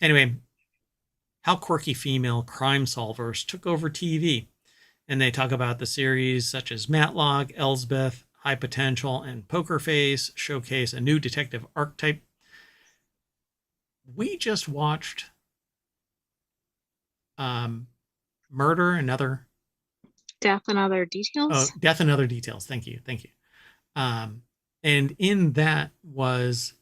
Speaker 1: Anyway, how quirky female crime solvers took over TV. And they talk about the series such as Matlock, Elsbeth, High Potential, and Poker Face showcase a new detective archetype. We just watched Murder and Other
Speaker 2: Death and Other Details?
Speaker 1: Death and Other Details. Thank you. And in that was,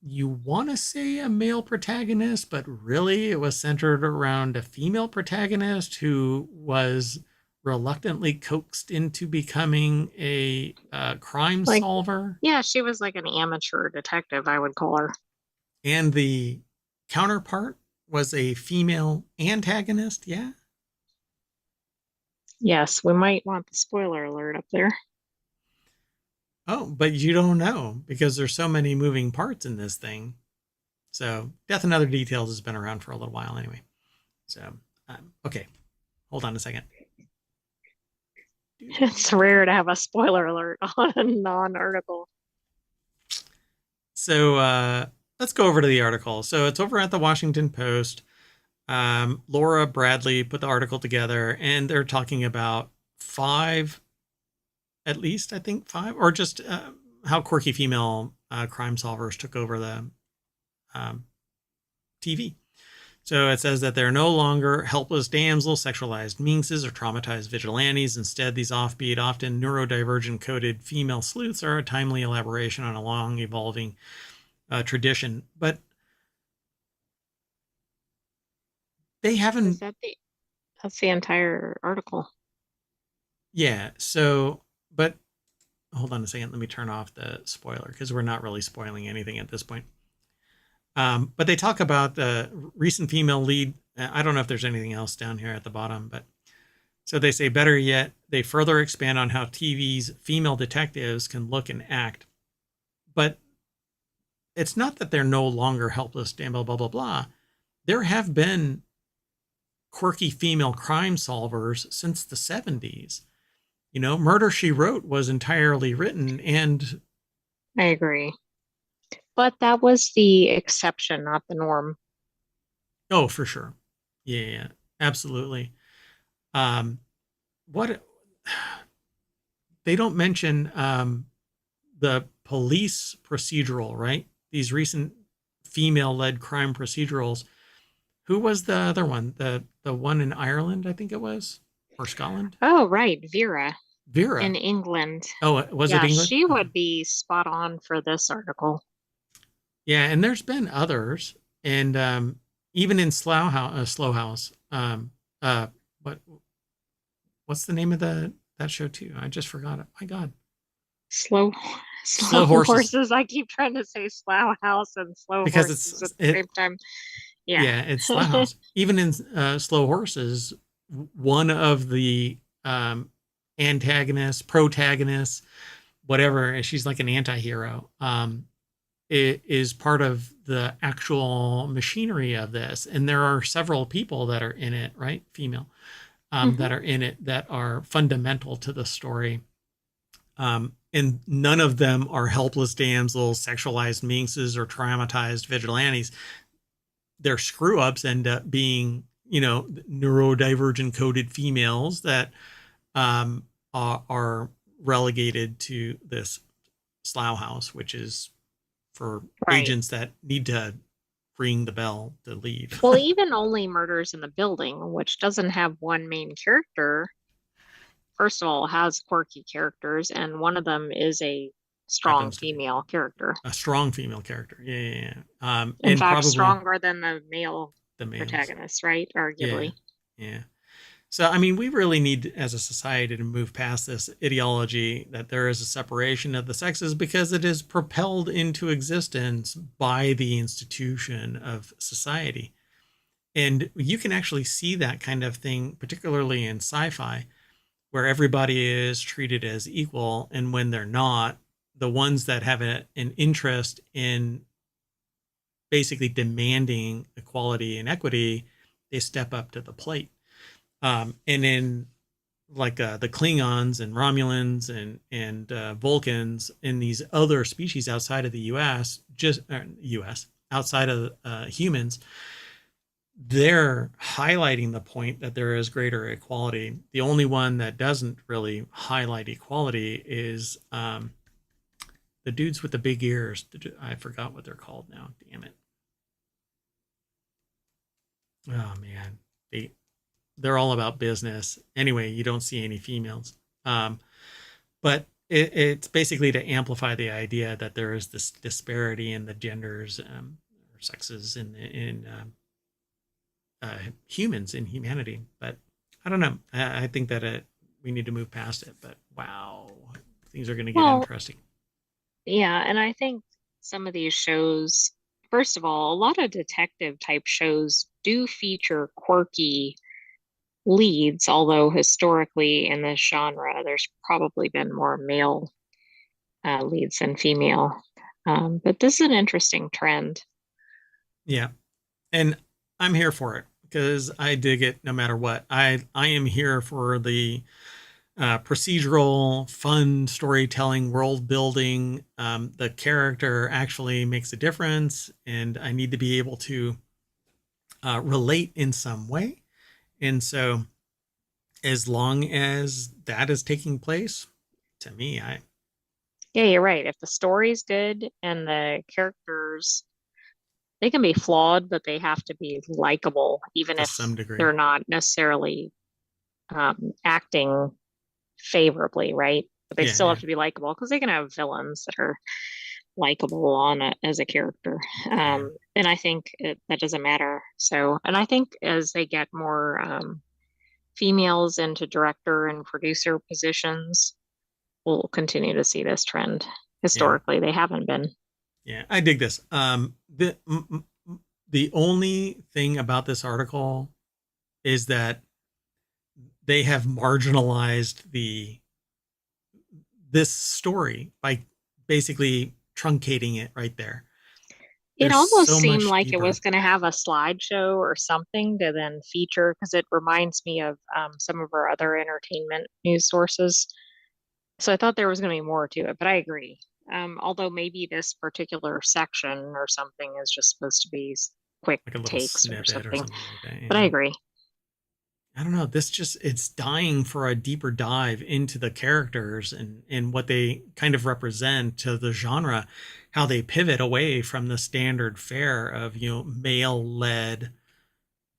Speaker 1: you want to say a male protagonist, but really it was centered around a female protagonist who was reluctantly coaxed into becoming a crime solver.
Speaker 2: Yeah, she was like an amateur detective, I would call her.
Speaker 1: And the counterpart was a female antagonist. Yeah.
Speaker 2: Yes, we might want the spoiler alert up there.
Speaker 1: Oh, but you don't know because there's so many moving parts in this thing. So Death and Other Details has been around for a little while anyway. So, okay. Hold on a second.
Speaker 2: It's rare to have a spoiler alert on a non-article.
Speaker 1: So let's go over to the article. So it's over at the Washington Post. Laura Bradley put the article together, and they're talking about five, at least, I think five, or just how quirky female crime solvers took over the TV. So it says that they're no longer helpless damsels, sexualized minxes, or traumatized vigilantes. Instead, these offbeat, often neurodivergent coded female sleuths are a timely elaboration on a long evolving tradition. But they haven't.
Speaker 2: That's the entire article.
Speaker 1: Yeah. So, but hold on a second. Let me turn off the spoiler because we're not really spoiling anything at this point. But they talk about the recent female lead. I don't know if there's anything else down here at the bottom, but so they say, better yet, they further expand on how TV's female detectives can look and act. but it's not that they're no longer helpless, blah, blah, blah, blah, blah. There have been quirky female crime solvers since the 70s. Murder She Wrote was entirely written and
Speaker 2: I agree. But that was the exception, not the norm.
Speaker 1: oh, for sure. Yeah, yeah, absolutely. Um, what they don't mention the police procedural, right? These recent female-led crime procedurals. Who was the other one? The one in Ireland, I think it was, or Scotland?
Speaker 2: Oh, right, Vera
Speaker 1: Vera.
Speaker 2: in England.
Speaker 1: Oh, was it
Speaker 2: Yeah,
Speaker 1: England?
Speaker 2: she
Speaker 1: Okay.
Speaker 2: would be spot on for this article.
Speaker 1: Yeah, and there's been others, and even in Slow House. Uh, what what's the name of that show too? I just forgot it. My God,
Speaker 2: Slow,
Speaker 1: Slow
Speaker 2: slow
Speaker 1: Horses,
Speaker 2: horses. I keep trying to say slough house and slow
Speaker 1: because
Speaker 2: horses at
Speaker 1: it's
Speaker 2: the
Speaker 1: it.
Speaker 2: same time. Yeah.
Speaker 1: Yeah, it's Slow House. Even in Slow Horses, one of the um, antagonists, protagonists, whatever, she's like an anti-hero. It is part of the actual machinery of this, and there are several people that are in it, right? Female, that
Speaker 2: Hmm.
Speaker 1: are in it that are fundamental to the story. And none of them are helpless damsels, sexualized minxes, or traumatized vigilantes. Their screw ups end up being, neurodivergent coded females that are relegated to this slough house, which is for
Speaker 2: Right.
Speaker 1: agents that need to ring the bell to leave.
Speaker 2: Well, even only Murders in the Building, which doesn't have one main character, first of all, has quirky characters, and one of them is a strong
Speaker 1: Happens to be
Speaker 2: female character.
Speaker 1: a strong female character. Yeah, yeah, yeah.
Speaker 2: In
Speaker 1: And
Speaker 2: fact,
Speaker 1: probably
Speaker 2: stronger than the male
Speaker 1: the males.
Speaker 2: protagonist, right?
Speaker 1: Yeah,
Speaker 2: Arguably.
Speaker 1: yeah. So, I mean, we really need, as a society, to move past this ideology that there is a separation of the sexes because it is propelled into existence by the institution of society. And you can actually see that kind of thing, particularly in sci fi, where everybody is treated as equal. And when they're not, the ones that have an interest in basically demanding equality and equity, they step up to the plate. And in like the Klingons and Romulans and Vulcans and these other species outside of the U.S., just U.S. outside of humans, they're highlighting the point that there is greater equality. The only one that doesn't really highlight equality is the dudes with the big ears. I forgot what they're called now. Damn it. Oh man, they're all about business. Anyway, you don't see any females. But it's basically to amplify the idea that there is this disparity in the genders or sexes in humans in humanity. But I don't know. I think that we need to move past it. But wow, things are going to get
Speaker 2: Well,
Speaker 1: interesting.
Speaker 2: yeah, and I think some of these shows, first of all, a lot of detective type shows do feature quirky leads, although historically in this genre, there's probably been more male leads than female. But this is an interesting trend.
Speaker 1: Yeah, and I'm here for it because I dig it no matter what. I am here for the procedural, fun storytelling, world building. The character actually makes a difference, and I need to be able to relate in some way. And so, as long as that is taking place, to me, I
Speaker 2: Yeah, you're right. If the story's good and the characters, they can be flawed, but they have to be likable, even
Speaker 1: to
Speaker 2: if
Speaker 1: some degree,
Speaker 2: they're not necessarily acting favorably, right? But they
Speaker 1: yeah,
Speaker 2: still
Speaker 1: yeah,
Speaker 2: have to be likable because they can have villains that are likable on as a character.
Speaker 1: yeah,
Speaker 2: And I think that doesn't matter. So, and I think as they get more females into director and producer positions, we'll continue to see this trend.
Speaker 1: yeah,
Speaker 2: Historically, they haven't been.
Speaker 1: yeah. I dig this. The only thing about this article is that they have marginalized the this story by basically truncating it right there.
Speaker 2: It
Speaker 1: There's
Speaker 2: almost
Speaker 1: so
Speaker 2: seemed
Speaker 1: much
Speaker 2: like it was
Speaker 1: deeper.
Speaker 2: going to have a slideshow or something to then feature because it reminds me of some of our other entertainment news sources. So I thought there was going to be more to it, but I agree. Although maybe this particular section or something is just supposed to be quick
Speaker 1: Like a little
Speaker 2: takes or
Speaker 1: snippet or
Speaker 2: something,
Speaker 1: something like that.
Speaker 2: but I
Speaker 1: Yeah.
Speaker 2: agree.
Speaker 1: I don't know. It's dying for a deeper dive into the characters and what they kind of represent to the genre, how they pivot away from the standard fare of, male led.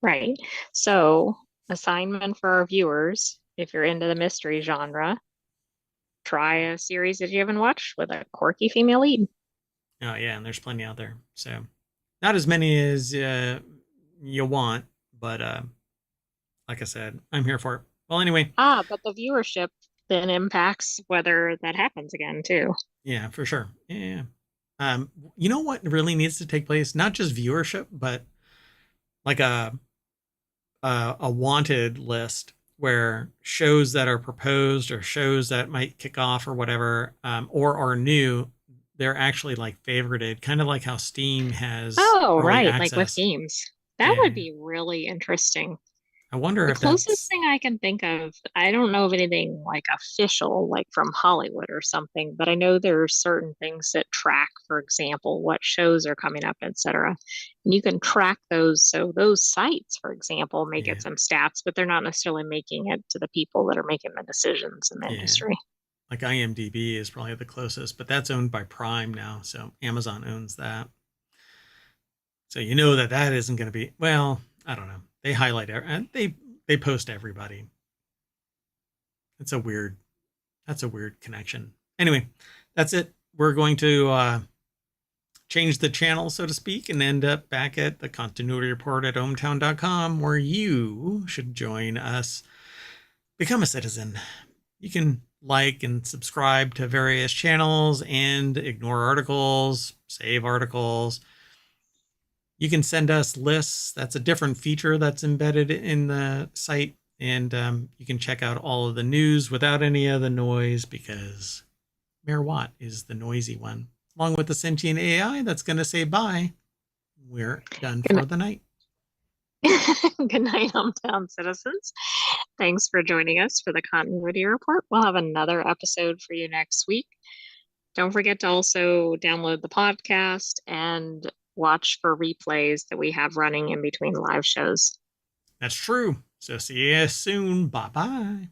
Speaker 2: Right. So, assignment for our viewers, if you're into the mystery genre, try a series that you haven't watched with a quirky female lead.
Speaker 1: Oh, yeah. And there's plenty out there. So, not as many as you want, but like I said, I'm here for it. Well, anyway,
Speaker 2: But the viewership then impacts whether that happens again, too.
Speaker 1: yeah, for sure. Yeah. You know what really needs to take place? Not just viewership, but like a wanted list where shows that are proposed or shows that might kick off or whatever, or are new, they're actually like favorited, kind of like how Steam has
Speaker 2: Oh,
Speaker 1: early
Speaker 2: right, like with
Speaker 1: access.
Speaker 2: games. That would
Speaker 1: Yeah.
Speaker 2: be really interesting.
Speaker 1: I wonder
Speaker 2: The
Speaker 1: if
Speaker 2: closest
Speaker 1: that's,
Speaker 2: thing I can think of, I don't know of anything like official, like from Hollywood or something, but I know there are certain things that track, for example, what shows are coming up, etc. And you can track those. So those sites, for example, may get
Speaker 1: yeah,
Speaker 2: some stats, but they're not necessarily making it to the people that are making the decisions in the
Speaker 1: yeah.
Speaker 2: industry.
Speaker 1: Like IMDb is probably the closest, but that's owned by Prime now. So Amazon owns that. So you know that isn't going to be, well, I don't know. They highlight, and they post everybody. It's a weird That's a weird connection. Anyway, that's it. We're going to change the channel, so to speak, and end up back at the continuity report at ohmTown.com, where you should join us. Become a citizen. You can like and subscribe to various channels and ignore articles, save articles. You can send us lists. That's a different feature that's embedded in the site. And you can check out all of the news without any of the noise because Mayor Watt is the noisy one, along with the sentient AI that's going to say bye. We're done
Speaker 2: Good,
Speaker 1: for the night.
Speaker 2: Good night, hometown citizens. Thanks for joining us for the continuity report. We'll have another episode for you next week. Don't forget to also download the podcast and watch for replays that we have running in between live shows.
Speaker 1: That's true. So see you soon. Bye bye.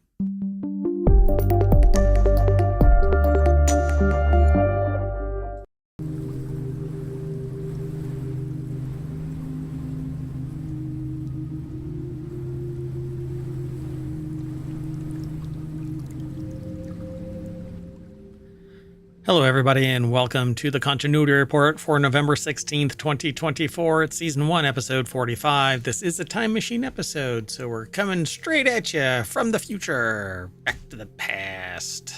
Speaker 1: Hello, everybody, and welcome to the Continuity Report for November 16th, 2024. It's Season 1, Episode 45. This is a time machine episode, so we're coming straight at you from the future, back to the past.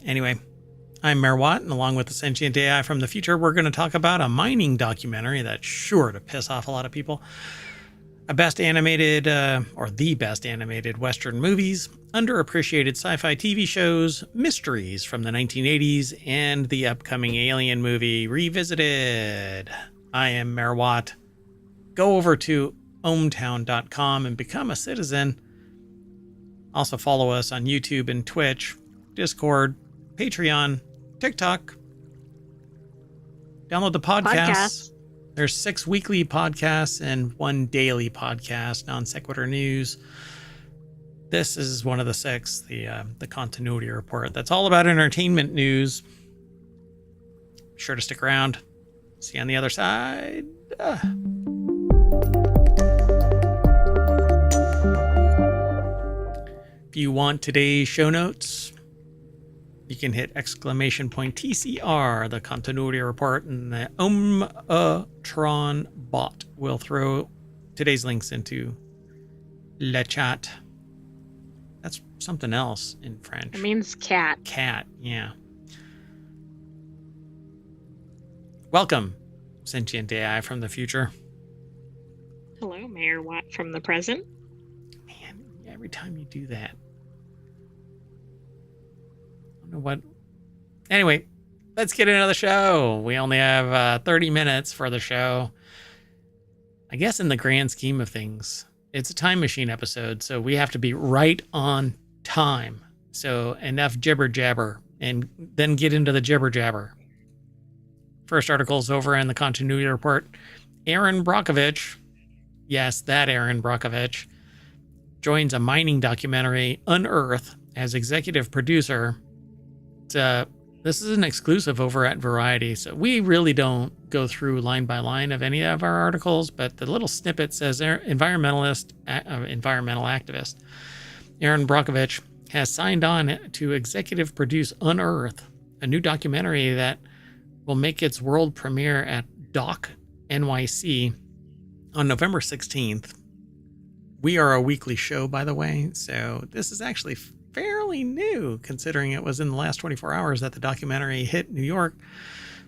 Speaker 1: Anyway, I'm Mayor Watt, and along with the sentient AI from the future, we're going to talk about a mining documentary that's sure to piss off a lot of people. A best animated, or the best animated Western movies, underappreciated sci-fi TV shows, mysteries from the 1980s, and the upcoming Alien movie Revisited. I am Mayor Watt. Go over to ohmTown.com and become a citizen. Also follow us on YouTube and Twitch, Discord, Patreon, TikTok. Download the podcasts. There's 6 weekly podcasts and 1 daily podcast, Non Sequitur News. This is one of the 6, the continuity report. That's all about entertainment news. Be sure to stick around. See you on the other side. If you want today's show notes, you can hit !TCR, the continuity report, and the ohmTown bot will throw today's links into le chat. That's something else in French.
Speaker 2: It means cat.
Speaker 1: Cat, yeah. Welcome, sentient AI from the future.
Speaker 2: Hello, Mayor Watt from the present.
Speaker 1: Man, every time you do that, I don't know what. Anyway, let's get into the show. We only have 30 minutes for the show. I guess in the grand scheme of things, it's a time machine episode, so we have to be right on time. So enough jibber jabber, and then get into the jibber jabber. First article's over in the continuity report. Aaron Brockovich, yes, that Aaron Brockovich, joins a mining documentary, Unearth, as executive producer. This is an exclusive over at Variety, so we really don't go through line by line of any of our articles, but the little snippet says environmental activist Aaron Brockovich has signed on to executive produce Unearth, a new documentary that will make its world premiere at Doc NYC on November 16th. We are a weekly show, by the way, so this is actually fairly new, considering it was in the last 24 hours that the documentary hit New York.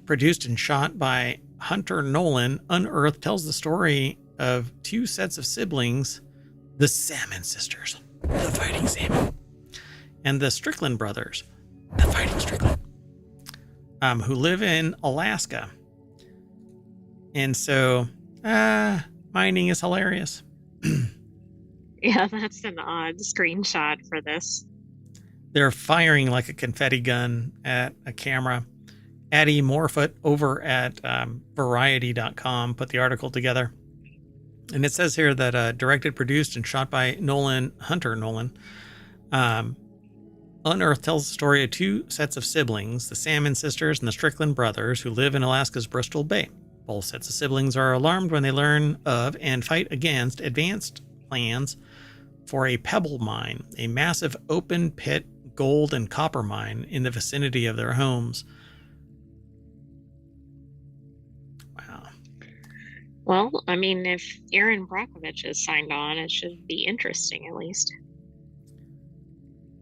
Speaker 1: Produced and shot by Hunter Nolan, Unearth tells the story of two sets of siblings, the Salmon sisters, the fighting salmon, and the Strickland brothers, the fighting Strickland, who live in Alaska. And so, mining is hilarious.
Speaker 2: Yeah, that's an odd screenshot for this.
Speaker 1: They're firing like a confetti gun at a camera. Addie Morefoot over at Variety.com put the article together. And it says here that directed, produced, and shot by Hunter Nolan. Unearth tells the story of two sets of siblings, the Salmon sisters and the Strickland brothers, who live in Alaska's Bristol Bay. Both sets of siblings are alarmed when they learn of and fight against advanced plans for a pebble mine, a massive open pit gold and copper mine in the vicinity of their homes. Wow.
Speaker 2: Well, I mean, if Aaron Brockovich is signed on, it should be interesting at least.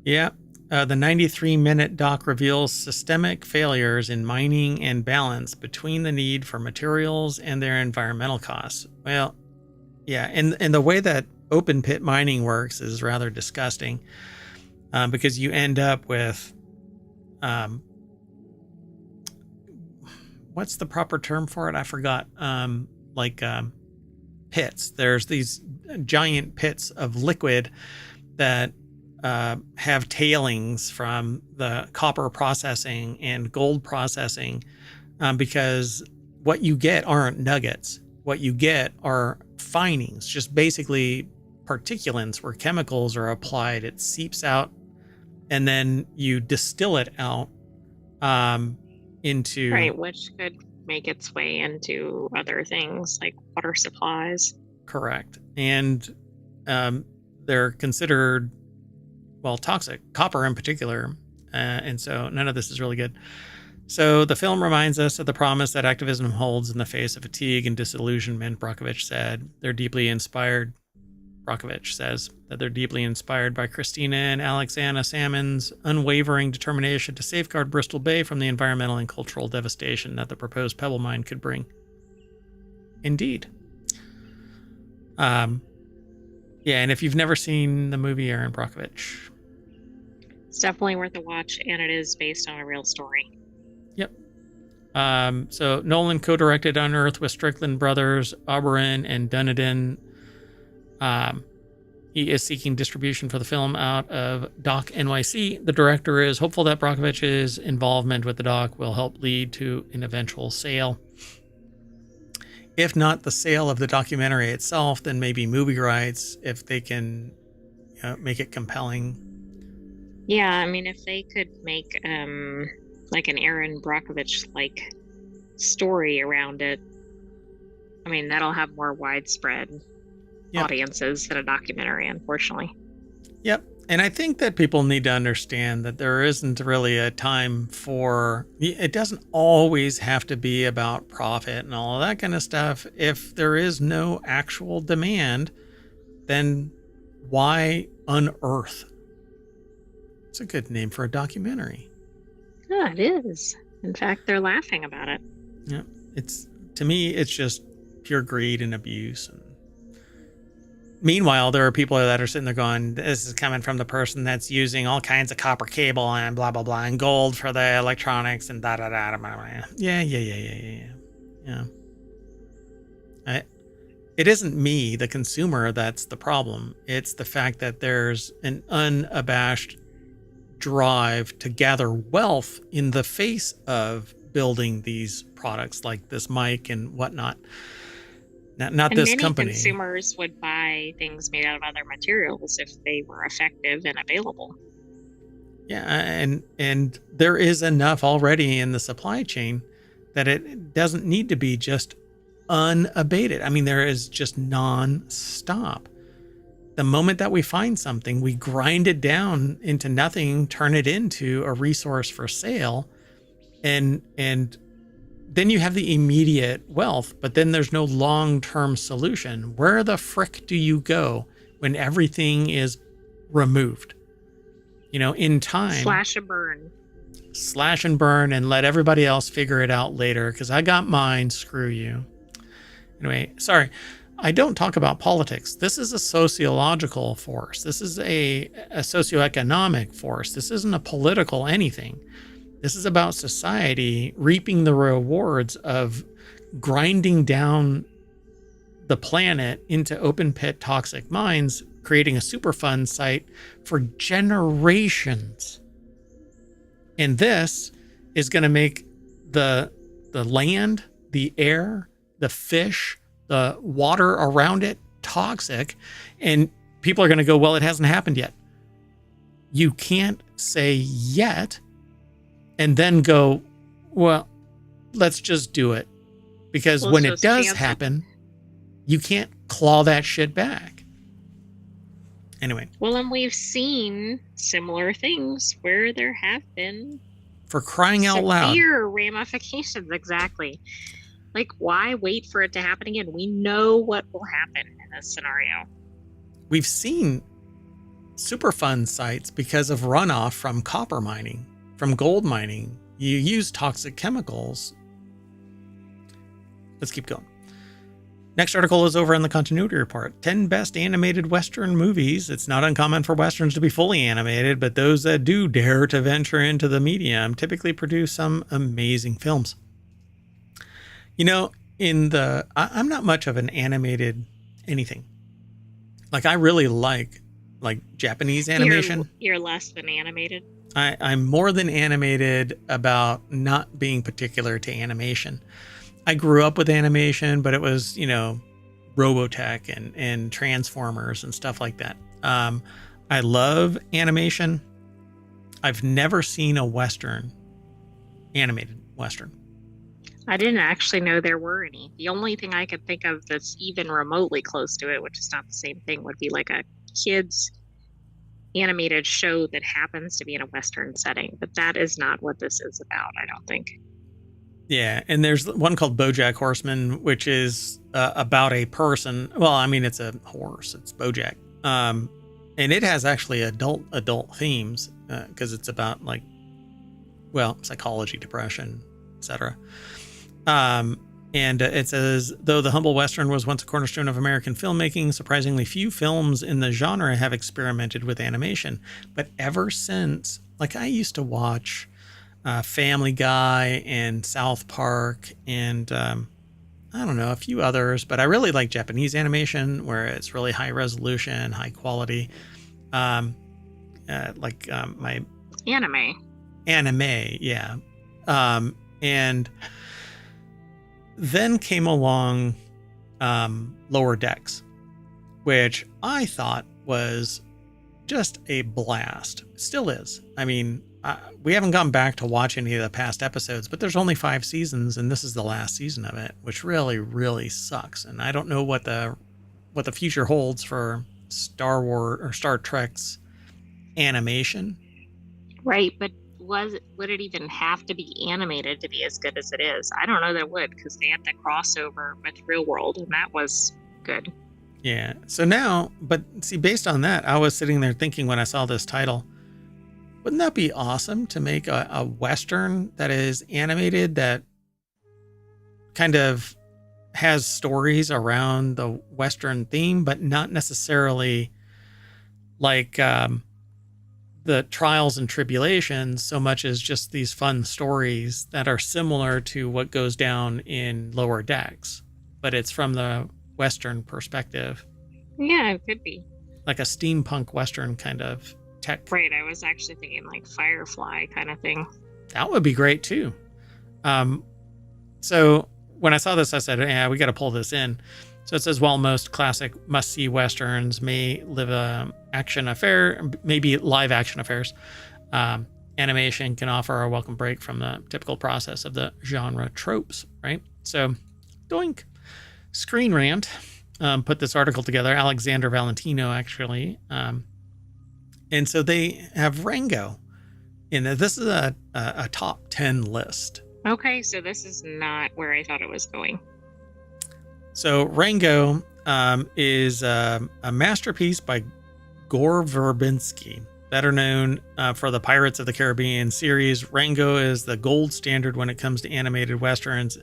Speaker 1: Yeah. The 93-minute doc reveals systemic failures in mining and balance between the need for materials and their environmental costs. Well, yeah, and the way that open pit mining works is rather disgusting, because you end up with, what's the proper term for it? I forgot. Pits. There's these giant pits of liquid that have tailings from the copper processing and gold processing, because what you get aren't nuggets. What you get are finings, just basically particulates where chemicals are applied. It seeps out, and then you distill it out into...
Speaker 2: Right, which could make its way into other things like water supplies.
Speaker 1: Correct. And they're considered, well, toxic, copper in particular. And so none of this is really good. So the film reminds us of the promise that activism holds in the face of fatigue and disillusionment, Brockovich said. Brockovich says that they're deeply inspired by Christina and Alexandra Salmon's unwavering determination to safeguard Bristol Bay from the environmental and cultural devastation that the proposed pebble mine could bring. Indeed. Yeah, and if you've never seen the movie Aaron Brockovich,
Speaker 2: it's definitely worth a watch, and it is based on a real story.
Speaker 1: Yep. So Nolan co-directed Unearth with Strickland brothers, Oberon and Dunedin. He is seeking distribution for the film out of Doc NYC. The director is hopeful that Brockovich's involvement with the doc will help lead to an eventual sale. If not the sale of the documentary itself, then maybe movie rights, if they can make it compelling.
Speaker 2: Yeah, I mean, if they could make like an Aaron Brockovich-like story around it, I mean, that'll have more widespread audiences than a documentary, unfortunately.
Speaker 1: Yep. And I think that people need to understand that there isn't really a time for... It doesn't always have to be about profit and all of that kind of stuff. If there is no actual demand, then why Unearth? It's a good name for a documentary.
Speaker 2: Yeah, it is. In fact, they're laughing about it.
Speaker 1: Yeah. To me, it's just pure greed and abuse. And meanwhile, there are people that are sitting there going, this is coming from the person that's using all kinds of copper cable and blah, blah, blah, and gold for the electronics and da, da, da, da, da, da. Yeah. It isn't me, the consumer, that's the problem. It's the fact that there's an unabashed drive to gather wealth in the face of building these products like this mic and whatnot. Not this company.
Speaker 2: Many consumers would buy things made out of other materials if they were effective and available.
Speaker 1: Yeah, and there is enough already in the supply chain that it doesn't need to be just unabated. I mean, there is just non-stop. The moment that we find something, we grind it down into nothing, turn it into a resource for sale, and then you have the immediate wealth, but then there's no long-term solution. Where the frick do you go when everything is removed? You know, in time.
Speaker 2: Slash and burn.
Speaker 1: Slash and burn and let everybody else figure it out later, because I got mine, screw you. Anyway, sorry. I don't talk about politics. This is a sociological force. This is a socioeconomic force. This isn't a political anything. This is about society reaping the rewards of grinding down the planet into open pit toxic mines, creating a Superfund site for generations. And this is going to make the land, the air, the fish, the water around it toxic. And people are going to go, well, it hasn't happened yet. You can't say yet and then go, well, let's just do it. Because when it does happen, you can't claw that shit back. Anyway.
Speaker 2: Well, and we've seen similar things where there have been,
Speaker 1: for crying out loud,
Speaker 2: severe ramifications. Exactly. Like, why wait for it to happen again? We know what will happen in this scenario.
Speaker 1: We've seen Superfund sites because of runoff from copper mining, from gold mining. You use toxic chemicals. Let's keep going. Next article is over in the continuity report. 10 best animated Western movies. It's not uncommon for Westerns to be fully animated, but those that do dare to venture into the medium typically produce some amazing films. You know, I'm not much of an animated anything. Like, I really like Japanese animation.
Speaker 2: You're less than animated.
Speaker 1: I'm more than animated about not being particular to animation. I grew up with animation, but it was, you know, Robotech and Transformers and stuff like that. I love animation. I've never seen a Western, animated Western.
Speaker 2: I didn't actually know there were any. The only thing I could think of that's even remotely close to it, which is not the same thing, would be like a kid's animated show that happens to be in a Western setting. But that is not what this is about, I don't think.
Speaker 1: Yeah, and there's one called BoJack Horseman, which is about a person. Well, I mean, it's a horse. It's BoJack. And it has actually adult themes because it's about, like, well, psychology, depression, etc. And it says, though the humble Western was once a cornerstone of American filmmaking, surprisingly few films in the genre have experimented with animation. But ever since, like, I used to watch Family Guy and South Park and I don't know, a few others, but I really like Japanese animation where it's really high resolution, high quality. My anime, yeah. And then came along Lower Decks, which I thought was just a blast. Still is. I mean, we haven't gone back to watch any of the past episodes, but there's only 5 seasons, and this is the last season of it, which really, really sucks. And I don't know what the future holds for Star Wars or Star Trek's animation.
Speaker 2: Right, but would it even have to be animated to be as good as it is? I don't know that it would, because they had the crossover with Real World, and that was good.
Speaker 1: Yeah. So now, but see, based on that, I was sitting there thinking when I saw this title, wouldn't that be awesome to make a Western that is animated that kind of has stories around the Western theme, but not necessarily like the trials and tribulations so much as just these fun stories that are similar to what goes down in Lower Decks, but it's from the Western perspective.
Speaker 2: Yeah, it could be.
Speaker 1: Like a steampunk Western kind of tech.
Speaker 2: Right, I was actually thinking like Firefly kind of thing.
Speaker 1: That would be great too. So when I saw this, I said, yeah, we got to pull this in. So it says, while most classic must-see Westerns may live a action affair, maybe live action affairs, animation can offer a welcome break from the typical process of the genre tropes, right? So, doink. Screen Rant put this article together, Alexander Valentino, actually. And so they have Rango. And this is a top 10 list.
Speaker 2: Okay, so this is not where I thought it was going.
Speaker 1: So Rango is a masterpiece by Gore Verbinski, better known for the Pirates of the Caribbean series. Rango is the gold standard when it comes to animated Westerns.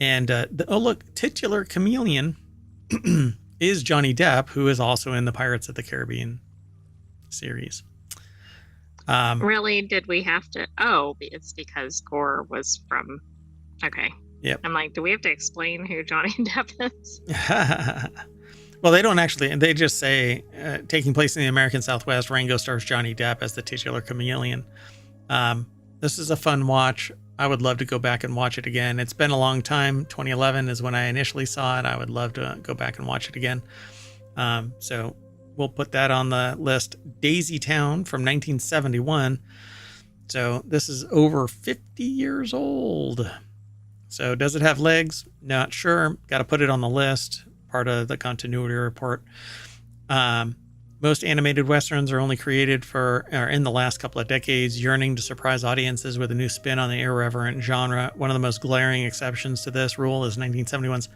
Speaker 1: And titular chameleon is Johnny Depp, who is also in the Pirates of the Caribbean series.
Speaker 2: Really? Did we have to? Oh, it's because Gore was from. Okay.
Speaker 1: Yep.
Speaker 2: I'm like, do we have to explain who Johnny Depp is?
Speaker 1: Well, they don't actually. They just say, taking place in the American Southwest, Rango stars Johnny Depp as the titular chameleon. This is a fun watch. I would love to go back and watch it again. It's been a long time. 2011 is when I initially saw it. I would love to go back and watch it again. So we'll put that on the list. Daisy Town from 1971. So this is over 50 years old. So does it have legs? Not sure. Got to put it on the list. Part of the continuity report. Most animated Westerns are only created in the last couple of decades, yearning to surprise audiences with a new spin on the irreverent genre. One of the most glaring exceptions to this rule is 1971's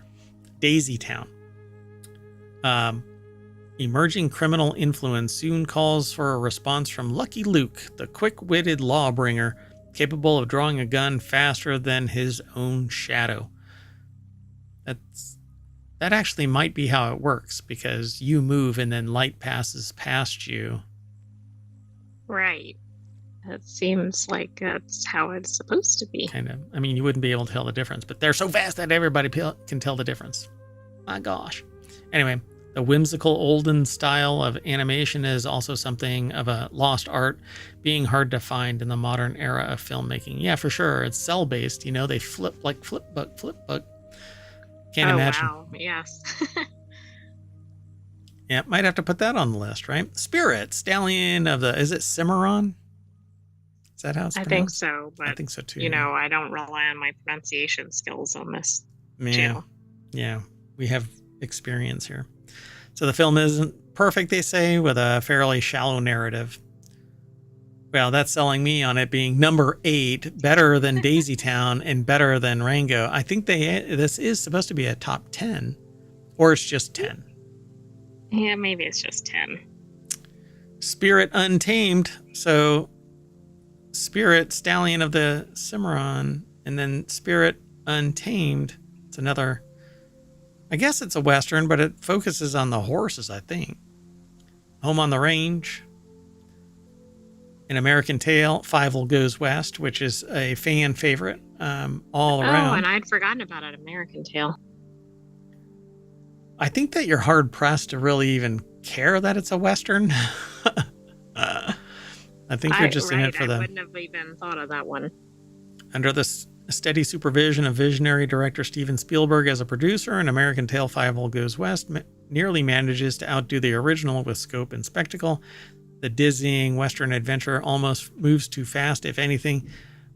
Speaker 1: Daisy Town. Emerging criminal influence soon calls for a response from Lucky Luke, the quick-witted lawbringer, capable of drawing a gun faster than his own shadow. That actually might be how it works, because you move and then light passes past you.
Speaker 2: Right. That seems like that's how it's supposed to be.
Speaker 1: Kind of. I mean, you wouldn't be able to tell the difference, but they're so fast that everybody can tell the difference. My gosh. Anyway, the whimsical olden style of animation is also something of a lost art, being hard to find in the modern era of filmmaking. Yeah, for sure. It's cell-based. They flip like flipbook. Can't imagine.
Speaker 2: Wow. Yes.
Speaker 1: Yeah, might have to put that on the list, right? Spirit, stallion of is it Cimarron? Is that how it's pronounced?
Speaker 2: I think so, but
Speaker 1: I think so too.
Speaker 2: I don't rely on my pronunciation skills on this channel.
Speaker 1: Yeah, we have experience here. So the film isn't perfect, they say, with a fairly shallow narrative. Well, that's selling me on it being number 8, better than Daisy Town and better than Rango. I think this is supposed to be a top 10, or it's just 10.
Speaker 2: Yeah, maybe it's just 10.
Speaker 1: Spirit Untamed. So Spirit, Stallion of the Cimarron, and then Spirit Untamed. It's another, I guess it's a Western, but it focuses on the horses, I think. Home on the Range. An American Tail, Fievel Goes West, which is a fan favorite all around.
Speaker 2: Oh, and I'd forgotten about an American Tail.
Speaker 1: I think that you're hard-pressed to really even care that it's a Western. I think you're just in it for
Speaker 2: I wouldn't have even thought of that one.
Speaker 1: Under the steady supervision of visionary director Steven Spielberg as a producer, an American Tail, Fievel Goes West nearly manages to outdo the original with scope and spectacle. The dizzying Western adventure almost moves too fast, if anything,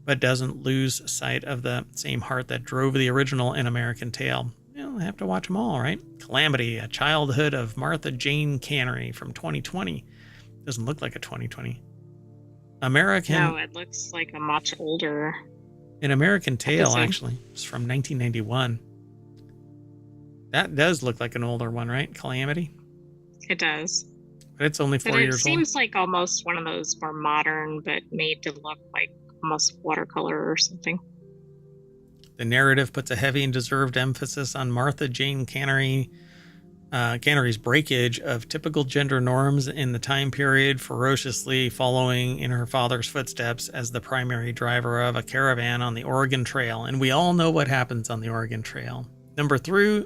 Speaker 1: but doesn't lose sight of the same heart that drove the original An American Tail. You'll have to watch them all, right? Calamity, A Childhood of Martha Jane Cannery from 2020. Doesn't look like a 2020.
Speaker 2: No, it looks like a much older.
Speaker 1: An American Tail, actually. It's from 1991. That does look like an older one, right? Calamity?
Speaker 2: It does.
Speaker 1: But it's only 4 years old.
Speaker 2: It seems like almost one of those more modern, but made to look like almost watercolor or something.
Speaker 1: The narrative puts a heavy and deserved emphasis on Martha Jane Cannery's breakage of typical gender norms in the time period, ferociously following in her father's footsteps as the primary driver of a caravan on the Oregon Trail. And we all know what happens on the Oregon Trail. Number three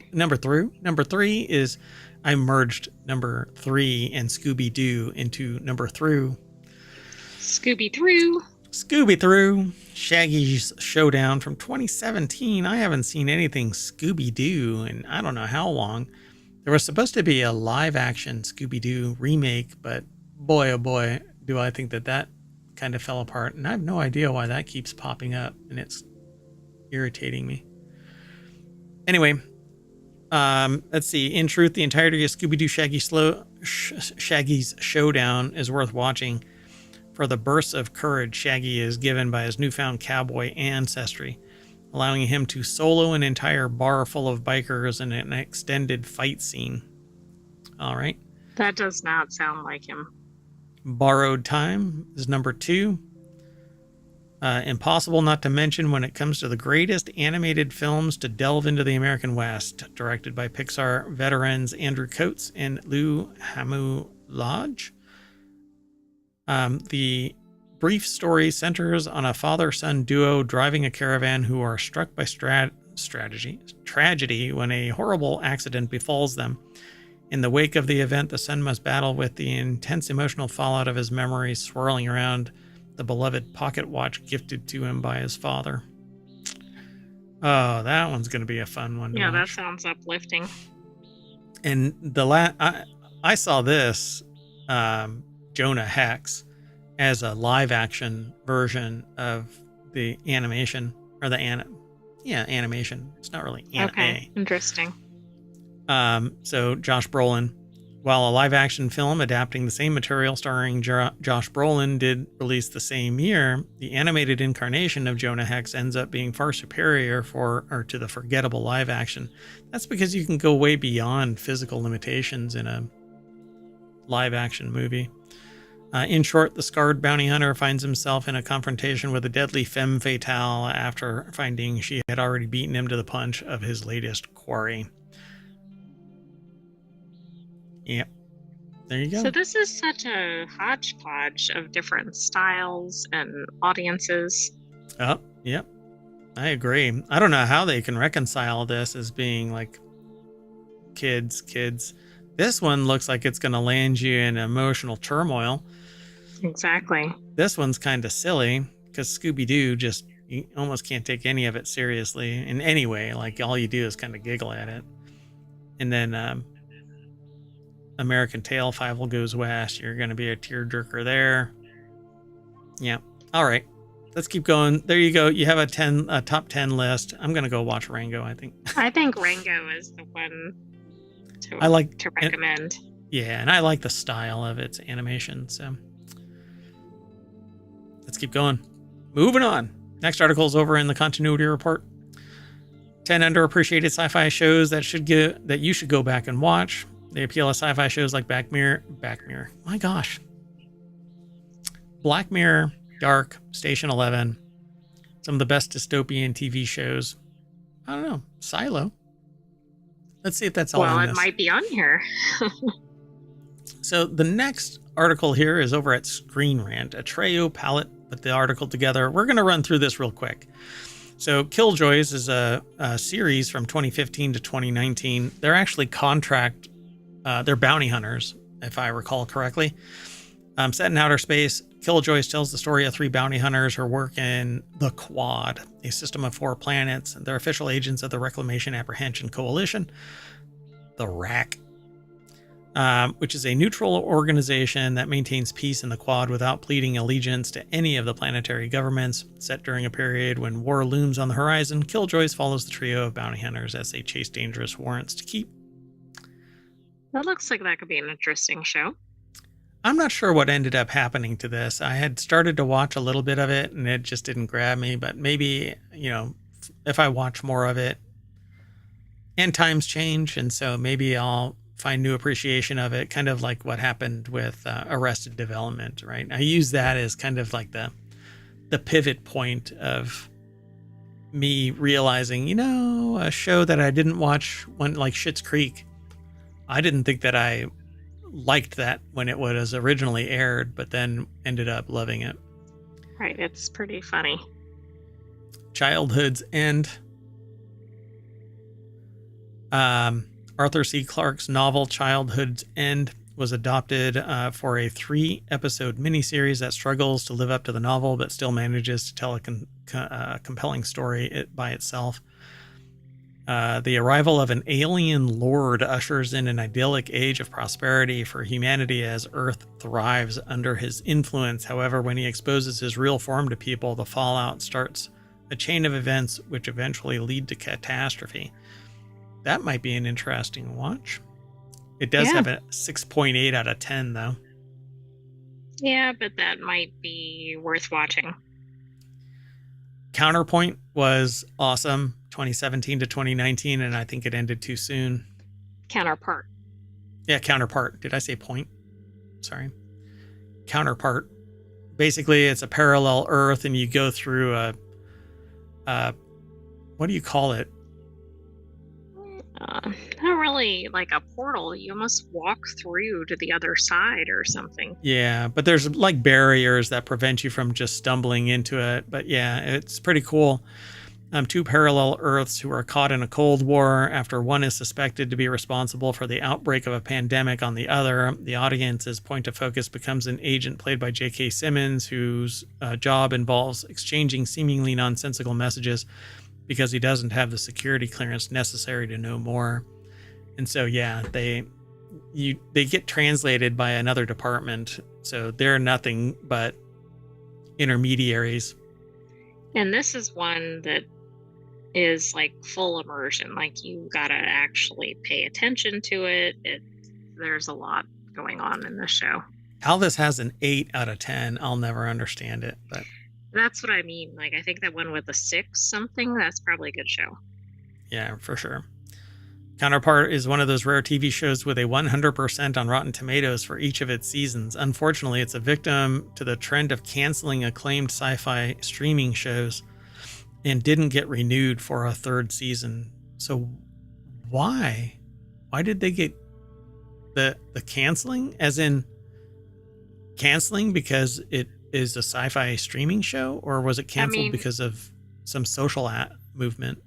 Speaker 1: is I merged number 3 and Scooby-Doo into number 3. Scooby-Doo. Shaggy's Showdown from 2017. I haven't seen anything Scooby-Doo in I don't know how long. There was supposed to be a live-action Scooby-Doo remake, but boy, oh boy, do I think that kind of fell apart. And I have no idea why that keeps popping up, and it's irritating me. Anyway, let's see. In truth, the entirety of Scooby-Doo Shaggy's Showdown is worth watching for the bursts of courage Shaggy is given by his newfound cowboy ancestry, allowing him to solo an entire bar full of bikers in an extended fight scene. All right.
Speaker 2: That does not sound like him.
Speaker 1: Borrowed Time is number 2. Impossible not to mention when it comes to the greatest animated films to delve into the American West, directed by Pixar veterans Andrew Coates and Lou Hamu-Lodge. The brief story centers on a father-son duo driving a caravan who are struck by tragedy when a horrible accident befalls them. In the wake of the event, the son must battle with the intense emotional fallout of his memories swirling around the beloved pocket watch gifted to him by his father. Oh, that one's going to be a fun one.
Speaker 2: Yeah, that sounds uplifting.
Speaker 1: And I saw this Jonah Hex as a live action version of the animation or animation. It's not really anime.
Speaker 2: Okay, interesting.
Speaker 1: So Josh Brolin, while a live action film adapting the same material starring Josh Brolin did release the same year, the animated incarnation of Jonah Hex ends up being far superior to the forgettable live action. That's because you can go way beyond physical limitations in a live action movie. In short, the scarred bounty hunter finds himself in a confrontation with a deadly femme fatale after finding she had already beaten him to the punch of his latest quarry. Yep. There you go.
Speaker 2: So this is such a hodgepodge of different styles and audiences.
Speaker 1: Oh, yep. I agree. I don't know how they can reconcile this as being like kids. This one looks like it's going to land you in emotional turmoil.
Speaker 2: Exactly.
Speaker 1: This one's kind of silly because Scooby-Doo you almost can't take any of it seriously in any way. Like all you do is kind of giggle at it. And then American Tail, Five Will Goes West. You're going to be a tearjerker there. Yeah. All right. Let's keep going. There you go. You have a top 10 list. I'm going to go watch Rango, I think.
Speaker 2: I think Rango is the one to recommend.
Speaker 1: And I like the style of its animation. So let's keep going. Moving on. Next article is over in the continuity report. 10 underappreciated sci-fi shows that you should go back and watch. They appeal to sci-fi shows like Black Mirror. My gosh. Black Mirror, Dark, Station 11. Some of the best dystopian TV shows. I don't know. Silo. Let's see if that's all
Speaker 2: well,
Speaker 1: on
Speaker 2: it
Speaker 1: this.
Speaker 2: might be on here.
Speaker 1: So the next article here is over at Screen Rant. Atreyu Palette put the article together. We're going to run through this real quick. So Killjoys is a series from 2015 to 2019. They're actually they're bounty hunters, if I recall correctly. Set in outer space, Killjoys tells the story of 3 bounty hunters who work in the Quad, a system of 4 planets. They're official agents of the Reclamation Apprehension Coalition, the RAC, which is a neutral organization that maintains peace in the Quad without pleading allegiance to any of the planetary governments. Set during a period when war looms on the horizon, Killjoys follows the trio of bounty hunters as they chase dangerous warrants to keep.
Speaker 2: That looks like that could be an interesting show.
Speaker 1: I'm not sure what ended up happening to this. I had started to watch a little bit of it and it just didn't grab me, but maybe, if I watch more of it, and times change, and so maybe I'll find new appreciation of it, kind of like what happened with Arrested Development, right? I use that as kind of like the pivot point of me realizing, a show that I didn't watch, one like Schitt's Creek. I didn't think that I liked that when it was originally aired, but then ended up loving it.
Speaker 2: Right, it's pretty funny.
Speaker 1: Childhood's End. Arthur C. Clarke's novel Childhood's End was adopted for a 3-episode miniseries that struggles to live up to the novel, but still manages to tell a compelling story by itself. The arrival of an alien lord ushers in an idyllic age of prosperity for humanity as Earth thrives under his influence. However, when he exposes his real form to people, the fallout starts a chain of events which eventually lead to catastrophe. That might be an interesting watch. It does have a 6.8 out of 10, though.
Speaker 2: Yeah, but that might be worth watching.
Speaker 1: Counterpoint was awesome, 2017 to 2019, and I think it ended too soon.
Speaker 2: Counterpart.
Speaker 1: Yeah, Counterpart. Did I say point? Sorry. Counterpart. Basically, it's a parallel Earth, and you go through what do you call it?
Speaker 2: Not really like a portal. You almost walk through to the other side or something.
Speaker 1: Yeah, but there's like barriers that prevent you from just stumbling into it. But yeah, it's pretty cool. 2 parallel Earths who are caught in a Cold War after one is suspected to be responsible for the outbreak of a pandemic on the other. The audience's point of focus becomes an agent played by J.K. Simmons, whose job involves exchanging seemingly nonsensical messages because he doesn't have the security clearance necessary to know more. And so, yeah, they get translated by another department. So they're nothing but intermediaries.
Speaker 2: And this is one that is like full immersion. Like you gotta actually pay attention to it. There's a lot going on in this show.
Speaker 1: How this has an 8 out of 10, I'll never understand it, but
Speaker 2: that's what I mean. Like, I think that one with a 6 something, that's probably a good show.
Speaker 1: Yeah, for sure. Counterpart is one of those rare TV shows with a 100% on Rotten Tomatoes for each of its seasons. Unfortunately, it's a victim to the trend of canceling acclaimed sci-fi streaming shows and didn't get renewed for a 3rd season. So why? Why did they get the canceling? As in canceling because it is a sci-fi streaming show, or was it canceled because of some social movement?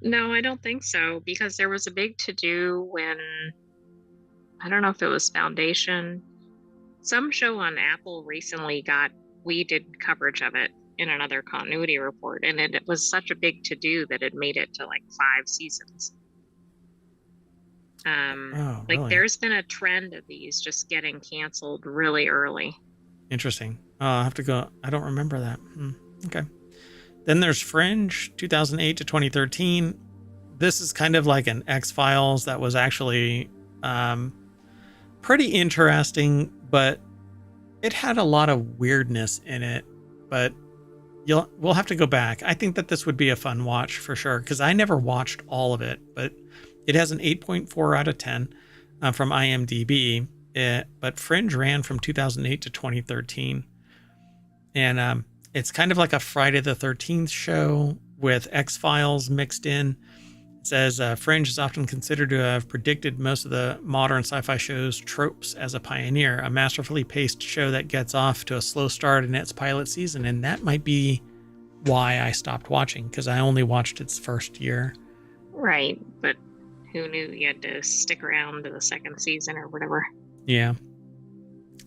Speaker 2: No, I don't think so, because there was a big to-do when, I don't know if it was Foundation, some show on Apple recently we did coverage of it in another continuity report, and it was such a big to-do that it made it to like 5 seasons. Really? There's been a trend of these just getting canceled really early.
Speaker 1: Interesting. I'll have to go. I don't remember that. Okay. Then there's Fringe, 2008 to 2013. This is kind of like an X-Files that was actually pretty interesting, but it had a lot of weirdness in it. But we'll have to go back. I think that this would be a fun watch for sure, because I never watched all of it, but it has an 8.4 out of 10 from IMDb. But Fringe ran from 2008 to 2013. And it's kind of like a Friday the 13th show with X-Files mixed in. It says Fringe is often considered to have predicted most of the modern sci-fi shows' tropes as a pioneer, a masterfully paced show that gets off to a slow start in its pilot season. And that might be why I stopped watching, because I only watched its first year.
Speaker 2: Right, but who knew you had to stick around to the 2nd season or whatever?
Speaker 1: Yeah.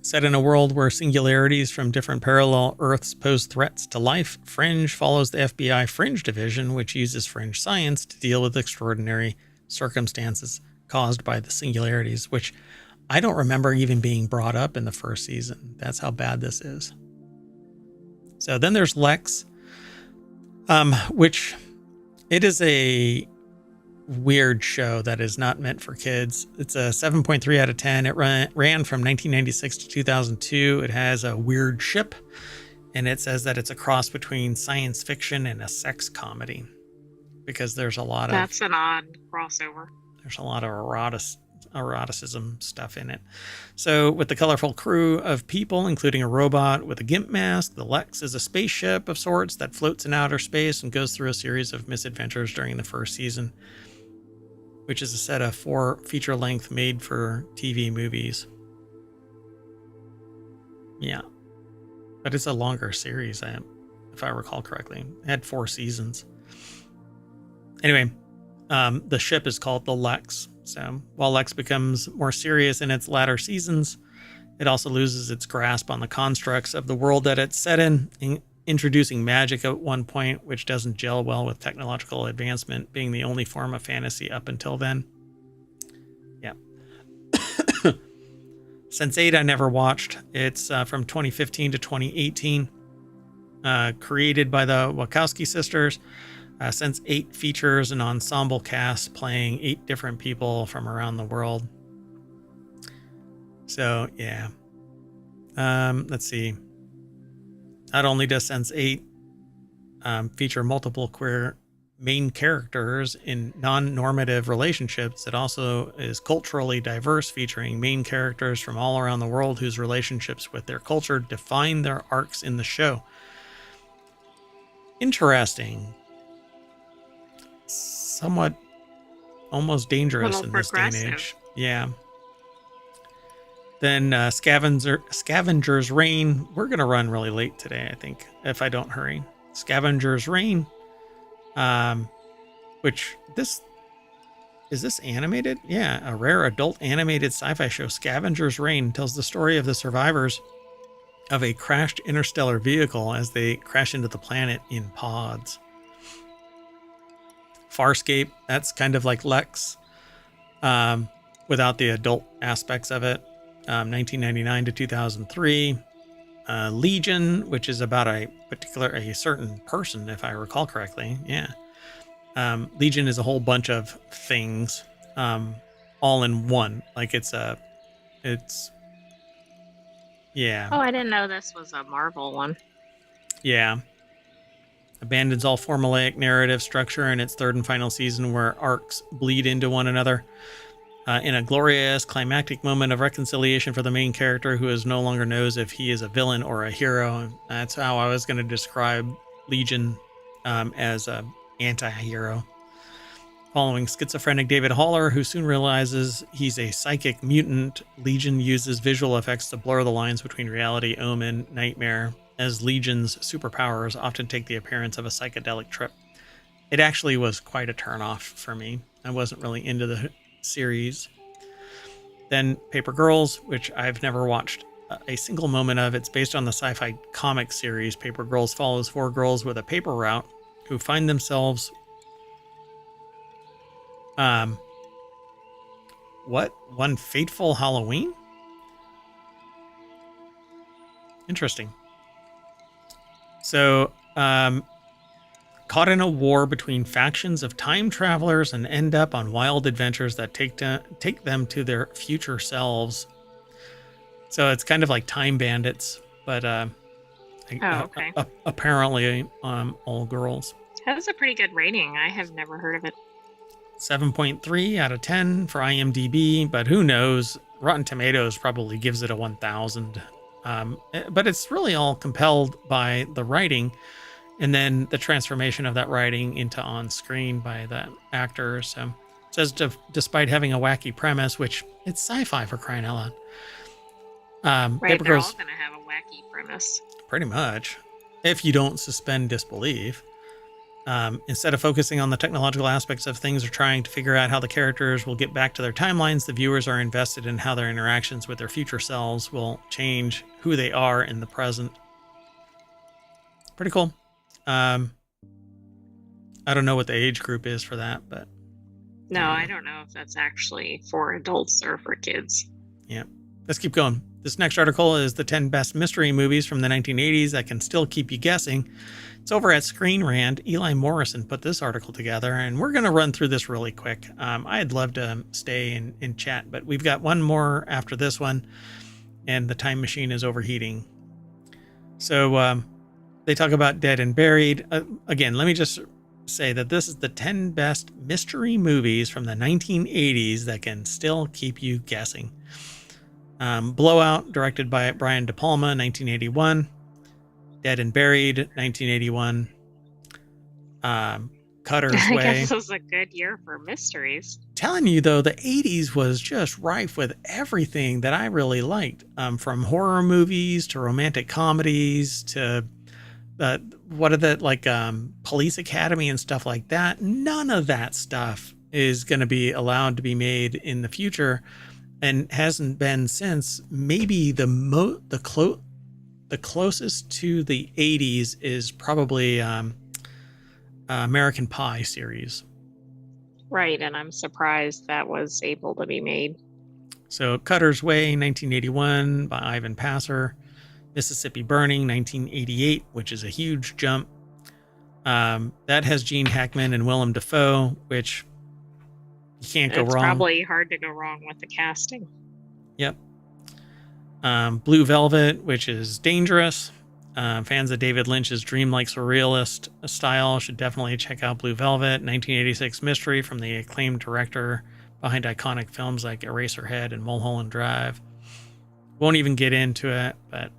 Speaker 1: Set in a world where singularities from different parallel Earths pose threats to life, Fringe follows the FBI Fringe Division, which uses fringe science to deal with extraordinary circumstances caused by the singularities, which I don't remember even being brought up in the first season. That's how bad this is. So then there's Lex, which it is a weird show that is not meant for kids. It's a 7.3 out of 10. It ran from 1996 to 2002. It has a weird ship, and it says that it's a cross between science fiction and a sex comedy, because there's a lot
Speaker 2: That's an odd crossover.
Speaker 1: There's a lot of eroticism stuff in it. So with the colorful crew of people, including a robot with a GIMP mask, the Lex is a spaceship of sorts that floats in outer space and goes through a series of misadventures during the first season, which is a set of 4 feature-length made-for-TV movies. Yeah. But it's a longer series, if I recall correctly. It had 4 seasons. Anyway, the ship is called the Lex. So while Lex becomes more serious in its latter seasons, it also loses its grasp on the constructs of the world that it's set in, introducing magic at one point, which doesn't gel well with technological advancement being the only form of fantasy up until then. Yeah. Sense8 I never watched. It's from 2015 to 2018, created by the Wachowski sisters. Sense8 features an ensemble cast playing 8 different people from around the world. So, yeah. Let's see. Not only does Sense8 feature multiple queer main characters in non-normative relationships, it also is culturally diverse, featuring main characters from all around the world whose relationships with their culture define their arcs in the show. Interesting. Somewhat almost dangerous in this day and age. Yeah. Then Scavenger's Reign. We're going to run really late today, I think, if I don't hurry. Scavenger's Reign. Which is this animated? Yeah, a rare adult animated sci-fi show. Scavenger's Reign tells the story of the survivors of a crashed interstellar vehicle as they crash into the planet in pods. Farscape, that's kind of like Lex, without the adult aspects of it. 1999 to 2003. Legion, which is about a certain person, if I recall correctly. Yeah. Legion is a whole bunch of things, all in one. Like yeah.
Speaker 2: Oh, I didn't know this was a Marvel one.
Speaker 1: Yeah. Abandons all formulaic narrative structure in its 3rd and final season, where arcs bleed into one another. In a glorious climactic moment of reconciliation for the main character, who no longer knows if he is a villain or a hero. That's how I was going to describe Legion, as an anti-hero. Following schizophrenic David Haller, who soon realizes he's a psychic mutant, Legion uses visual effects to blur the lines between reality, omen, nightmare, as Legion's superpowers often take the appearance of a psychedelic trip. It actually was quite a turnoff for me. I wasn't really into the series. Then Paper Girls, which I've never watched a single moment of. It's based on the sci-fi comic series. Paper Girls follows 4 girls with a paper route who find themselves one fateful Halloween? Interesting. So, caught in a war between factions of time travelers and end up on wild adventures that take them to their future selves. So it's kind of like Time Bandits, but
Speaker 2: okay.
Speaker 1: Apparently all girls.
Speaker 2: That's a pretty good rating. I have never heard of it.
Speaker 1: 7.3 out of 10 for IMDb, but who knows? Rotten Tomatoes probably gives it a 1,000. But it's really all compelled by the writing, and then the transformation of that writing into on-screen by the actor. So it says, despite having a wacky premise, which it's sci-fi for crying out loud.
Speaker 2: Right, they're all going to have a wacky premise.
Speaker 1: Pretty much, if you don't suspend disbelief. Instead of focusing on the technological aspects of things or trying to figure out how the characters will get back to their timelines, the viewers are invested in how their interactions with their future selves will change who they are in the present. Pretty cool. I don't know what the age group is for that, but...
Speaker 2: No, I don't know if that's actually for adults or for kids.
Speaker 1: Yeah. Let's keep going. This next article is the 10 best mystery movies from the 1980s that can still keep you guessing. It's over at Screen Rant. Eli Morrison put this article together, and we're going to run through this really quick. I'd love to stay and chat, but we've got one more after this one, and the time machine is overheating. So they talk about Dead and Buried. Again, let me just say that this is the 10 best mystery movies from the 1980s that can still keep you guessing. Blowout, directed by Brian De Palma, 1981. Dead and Buried, 1981. Cutter's
Speaker 2: I guess
Speaker 1: Way.
Speaker 2: this was a good year for mysteries.
Speaker 1: Telling you though, the 80s was just rife with everything that I really liked, from horror movies to romantic comedies to what are the like Police Academy and stuff like that. None of that stuff is going to be allowed to be made in the future, and hasn't been since. Maybe the closest to the 80s is probably American Pie series.
Speaker 2: Right, and I'm surprised that was able to be made.
Speaker 1: So Cutter's Way, 1981 by Ivan Passer. Mississippi Burning, 1988, which is a huge jump. That has Gene Hackman and Willem Dafoe, which you can't go wrong.
Speaker 2: It's probably hard to go wrong with the casting.
Speaker 1: Yep. Blue Velvet, which is dangerous. Fans of David Lynch's dreamlike surrealist style should definitely check out Blue Velvet. 1986 mystery from the acclaimed director behind iconic films like Eraserhead and Mulholland Drive. Won't even get into it, but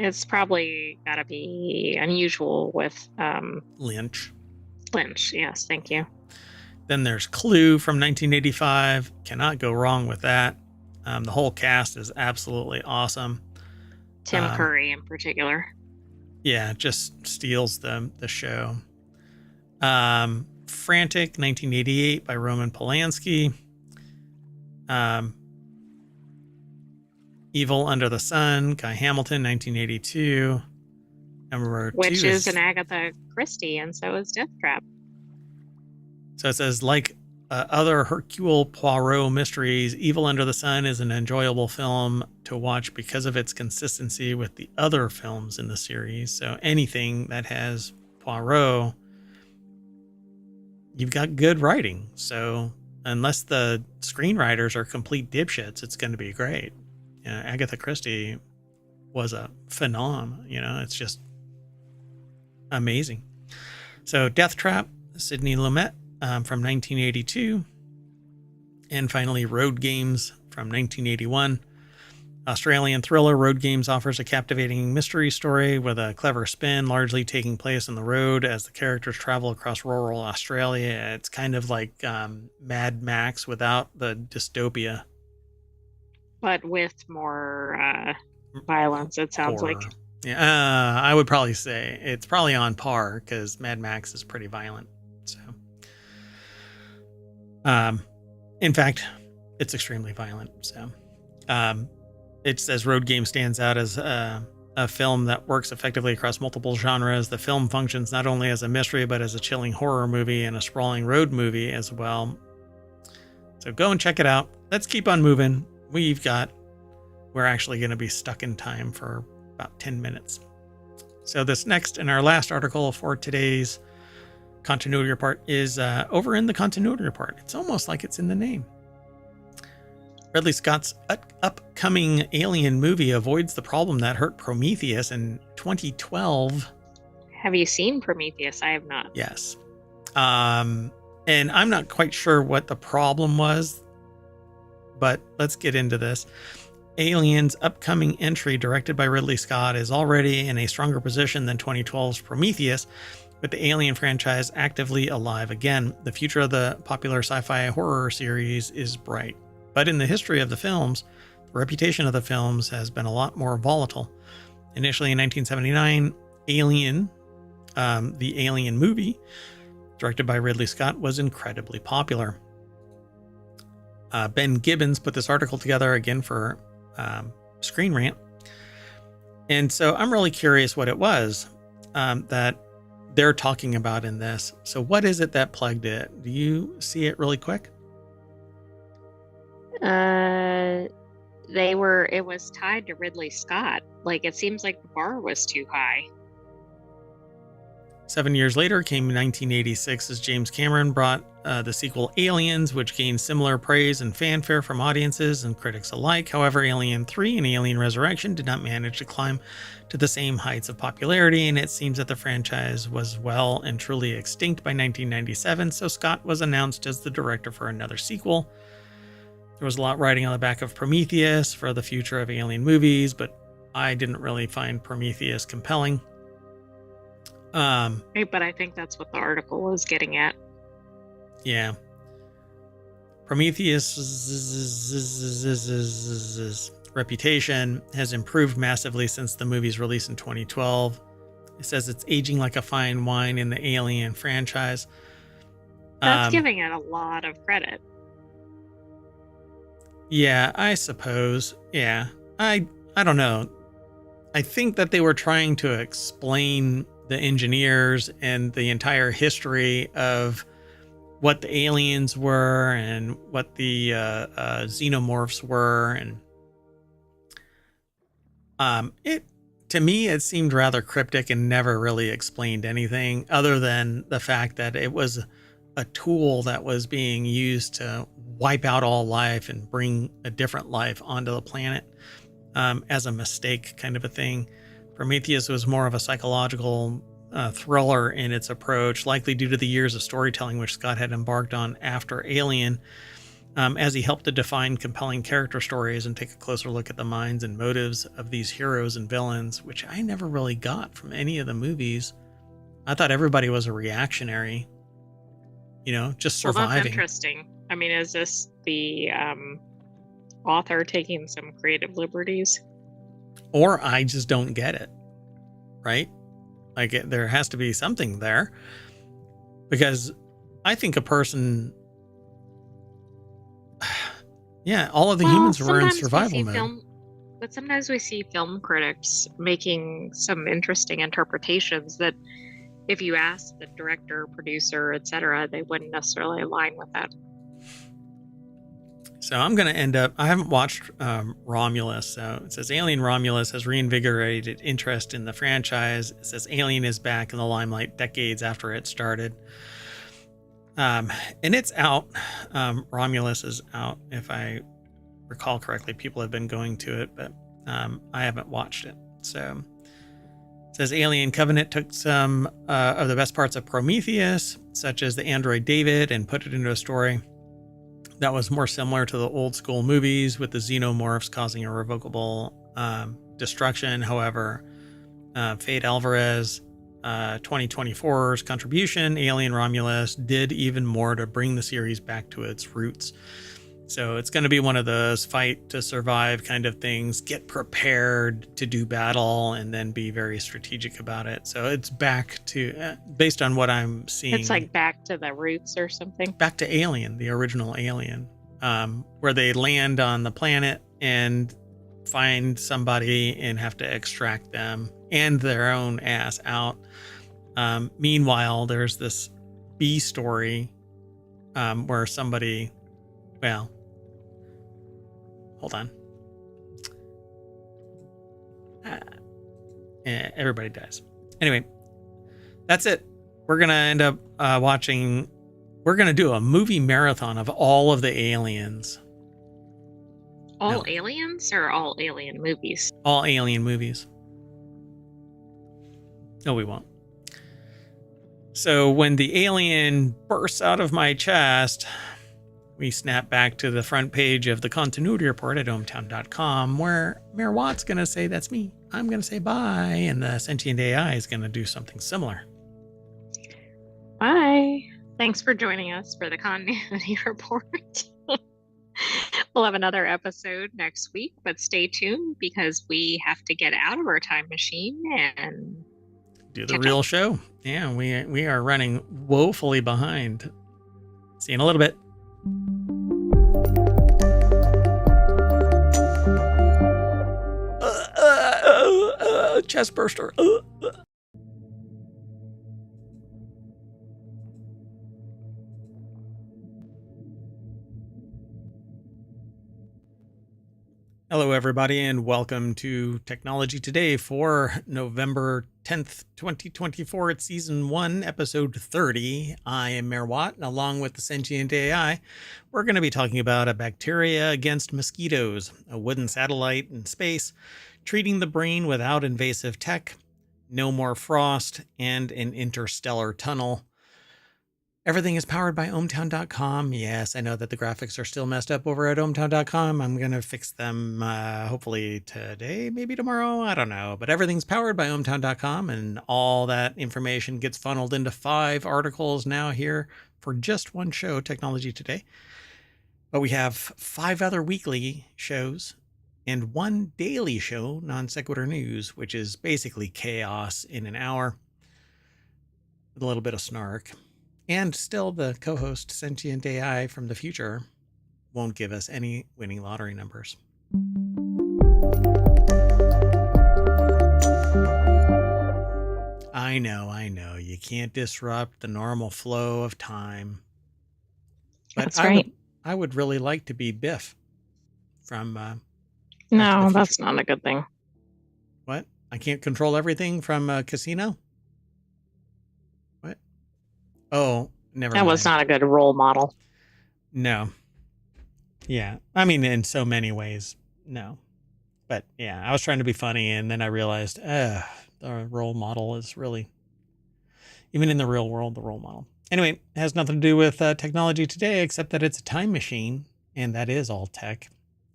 Speaker 2: it's probably got to be unusual with
Speaker 1: Lynch.
Speaker 2: Lynch, yes, thank you.
Speaker 1: Then there's Clue from 1985. Cannot go wrong with that. The whole cast is absolutely awesome.
Speaker 2: Tim Curry in particular.
Speaker 1: Yeah, just steals the show. Frantic, 1988 by Roman Polanski. Evil Under the Sun, Guy Hamilton, 1982. Number
Speaker 2: Which
Speaker 1: 2
Speaker 2: is an Agatha Christie, and so is Death Trap.
Speaker 1: So it says, like other Hercule Poirot mysteries, Evil Under the Sun is an enjoyable film to watch because of its consistency with the other films in the series. So anything that has Poirot, you've got good writing. So unless the screenwriters are complete dipshits, it's going to be great. You know, Agatha Christie was a phenom. You know, it's just amazing. So Death Trap, Sidney Lumet from 1982. And finally, Road Games from 1981. Australian thriller Road Games offers a captivating mystery story with a clever spin, largely taking place on the road as the characters travel across rural Australia. It's kind of like Mad Max without the dystopia.
Speaker 2: But with more violence, it sounds
Speaker 1: Horror.
Speaker 2: like.
Speaker 1: Yeah, I would probably say it's probably on par because Mad Max is pretty violent. So, in fact, it's extremely violent. So, it says Road Game stands out as a film that works effectively across multiple genres. The film functions not only as a mystery, but as a chilling horror movie and a sprawling road movie as well. So go and check it out. Let's keep on moving. We're actually going to be stuck in time for about 10 minutes. So this next and our last article for today's continuity report is over in the continuity report. It's almost like it's in the name. Ridley Scott's upcoming Alien movie avoids the problem that hurt Prometheus in 2012.
Speaker 2: Have you seen Prometheus? I have not.
Speaker 1: Yes. And I'm not quite sure what the problem was, but let's get into this. Alien's upcoming entry, directed by Ridley Scott, is already in a stronger position than 2012's Prometheus, with the Alien franchise actively alive again. The future of the popular sci-fi horror series is bright. But in the history of the films, the reputation of the films has been a lot more volatile. Initially in 1979, Alien, the Alien movie, directed by Ridley Scott, was incredibly popular. Ben Gibbons put this article together again for Screen Rant. And so I'm really curious what it was that they're talking about in this. So what is it that plagued it? Do you see it really quick?
Speaker 2: It was tied to Ridley Scott. Like, it seems like the bar was too high.
Speaker 1: 7 years later came 1986 as James Cameron brought the sequel Aliens, which gained similar praise and fanfare from audiences and critics alike. However, Alien 3 and Alien Resurrection did not manage to climb to the same heights of popularity, and it seems that the franchise was well and truly extinct by 1997, so Scott was announced as the director for another sequel. There was a lot riding on the back of Prometheus for the future of Alien movies, but I didn't really find Prometheus compelling.
Speaker 2: Right, but I think that's what the article was getting at.
Speaker 1: Yeah. Prometheus' reputation has improved massively since the movie's release in 2012. It says it's aging like a fine wine in the Alien franchise.
Speaker 2: That's giving it a lot of credit.
Speaker 1: Yeah, I suppose. Yeah. I don't know. I think that they were trying to explain the engineers and the entire history of what the aliens were and what the xenomorphs were, and it, to me, it seemed rather cryptic and never really explained anything other than the fact that it was a tool that was being used to wipe out all life and bring a different life onto the planet, as a mistake kind of a thing. Prometheus was more of a psychological thriller in its approach, likely due to the years of storytelling which Scott had embarked on after Alien, as he helped to define compelling character stories and take a closer look at the minds and motives of these heroes and villains, which I never really got from any of the movies. I thought everybody was a reactionary, just surviving.
Speaker 2: Well, that's interesting. I mean, is this the author taking some creative liberties?
Speaker 1: Or I just don't get it, right? Like, there has to be something there, because I think a person, all of the humans were in survival mode.
Speaker 2: But sometimes we see film critics making some interesting interpretations that if you ask the director, producer, etc., they wouldn't necessarily align with that.
Speaker 1: So I'm going to end up, I haven't watched Romulus. So it says Alien Romulus has reinvigorated interest in the franchise. It says Alien is back in the limelight decades after it started. And it's out. Romulus is out. If I recall correctly, people have been going to it, but I haven't watched it. So it says Alien Covenant took some of the best parts of Prometheus, such as the android David, and put it into a story that was more similar to the old school movies, with the xenomorphs causing irrevocable destruction. However, Fade Alvarez, 2024's contribution, Alien Romulus, did even more to bring the series back to its roots. So it's going to be one of those fight to survive kind of things, get prepared to do battle, and then be very strategic about it. So it's back to, based on what I'm seeing.
Speaker 2: It's like back to the roots or something.
Speaker 1: Back to Alien, the original Alien, where they land on the planet and find somebody and have to extract them and their own ass out. Meanwhile, there's this B story where somebody, well, hold on. Everybody dies. Anyway, that's it. We're going to end up watching, we're going to do a movie marathon of all of the aliens.
Speaker 2: All aliens or all alien movies?
Speaker 1: All alien movies. No, we won't. So when the alien bursts out of my chest, we snap back to the front page of the continuity report at ohmTown.com, where Mayor Watt's going to say, that's me. I'm going to say bye. And the sentient AI is going to do something similar.
Speaker 2: Bye. Thanks for joining us for the continuity report. We'll have another episode next week, but stay tuned because we have to get out of our time machine and
Speaker 1: do the real show. Yeah, we are running woefully behind. See you in a little bit. Chest burster. Hello, everybody, and welcome to Technology Today for November 10th, 2024. It's Season 1, Episode 30. I am Mayor Watt, and along with the Sentient AI, we're going to be talking about a bacteria against mosquitoes, a wooden satellite in space, treating the brain without invasive tech, no more frost, and an interstellar tunnel. Everything is powered by ohmTown.com. Yes, I know that the graphics are still messed up over at ohmTown.com. I'm going to fix them hopefully today, maybe tomorrow. I don't know. But everything's powered by ohmTown.com, and all that information gets funneled into 5 articles now here for just one show, Technology Today. But we have 5 other weekly shows and 1 daily show, Non Sequitur News, which is basically chaos in an hour with a little bit of snark. And still, the co-host, Sentient AI from the future, won't give us any winning lottery numbers. I know. You can't disrupt the normal flow of time. But
Speaker 2: That's right.
Speaker 1: I would really like to be Biff from Back to the
Speaker 2: No,
Speaker 1: Future.
Speaker 2: that's not a good thing.
Speaker 1: What? I can't control everything from a casino? What? Oh, never mind.
Speaker 2: That was not a good role model.
Speaker 1: No. Yeah. I mean, in so many ways, no. But yeah, I was trying to be funny, and then I realized, the role model is really, even in the real world, the role model. Anyway, it has nothing to do with technology today, except that it's a time machine, and that is all tech.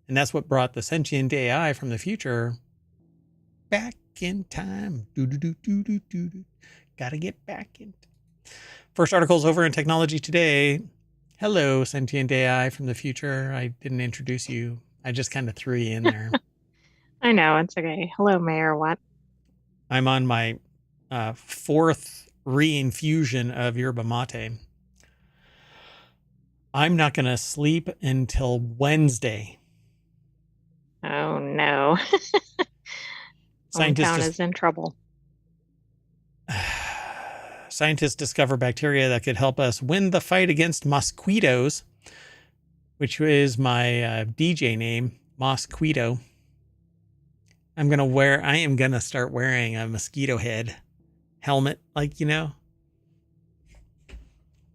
Speaker 1: And that's what brought the sentient AI from the future back in time. Gotta get back in. First article's over in Technology Today. Hello, sentient AI from the future. I didn't introduce you. I just kind of threw you in there.
Speaker 2: I know, it's okay. Hello, Mayor Watt.
Speaker 1: I'm on my 4th reinfusion of yerba mate. I'm not going to sleep until Wednesday.
Speaker 2: Oh, no.
Speaker 1: Scientists
Speaker 2: ohmTown is in trouble.
Speaker 1: Scientists discover bacteria that could help us win the fight against mosquitoes, which is my DJ name, Mosquito. I am going to start wearing a mosquito head helmet, I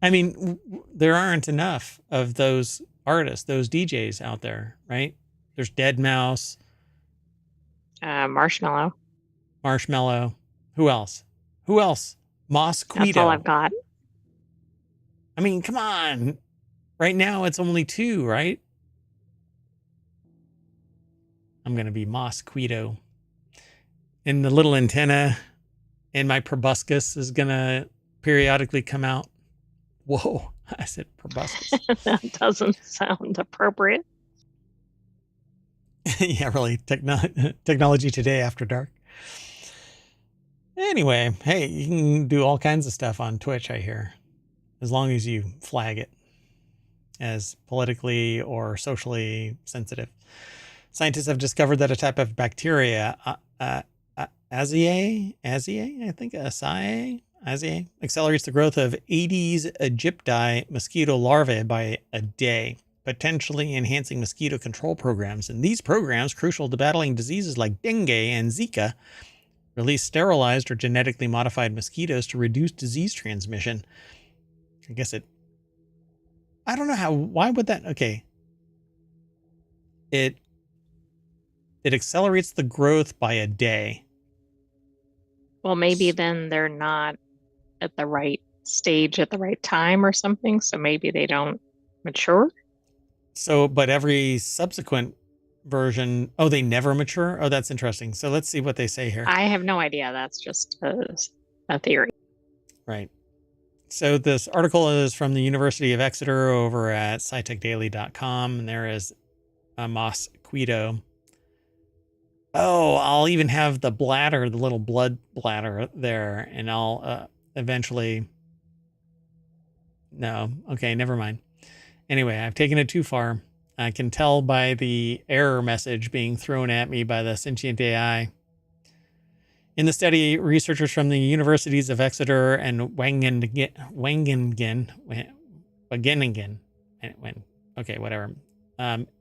Speaker 1: mean, there aren't enough of those artists, those DJs out there, right? There's Dead Mouse.
Speaker 2: Marshmallow.
Speaker 1: Who else? Mosquito.
Speaker 2: That's all I've got.
Speaker 1: I mean, come on. Right now, it's only 2, right? I'm going to be Mosquito. And the little antenna in my proboscis is going to periodically come out. Whoa, I said proboscis.
Speaker 2: That doesn't sound appropriate.
Speaker 1: Yeah, really. Technology Today after dark. Anyway, hey, you can do all kinds of stuff on Twitch, I hear, as long as you flag it as politically or socially sensitive. Scientists have discovered that a type of bacteria, Aziae, accelerates the growth of Aedes aegypti mosquito larvae by a day, potentially enhancing mosquito control programs. And these programs, crucial to battling diseases like dengue and Zika, release sterilized or genetically modified mosquitoes to reduce disease transmission. I don't know why would that, okay. It accelerates the growth by a day.
Speaker 2: Well, maybe then they're not at the right stage at the right time or something, so maybe they don't mature.
Speaker 1: So, but every subsequent version, they never mature? Oh, that's interesting. So let's see what they say here.
Speaker 2: I have no idea. That's just a theory.
Speaker 1: Right. So this article is from the University of Exeter over at scitechdaily.com, and there is a mosquito. Oh, I'll even have the bladder, the little blood bladder there, and I'll eventually... No. Okay, never mind. Anyway, I've taken it too far. I can tell by the error message being thrown at me by the sentient AI. In the study, researchers from the universities of Exeter and Wageningen,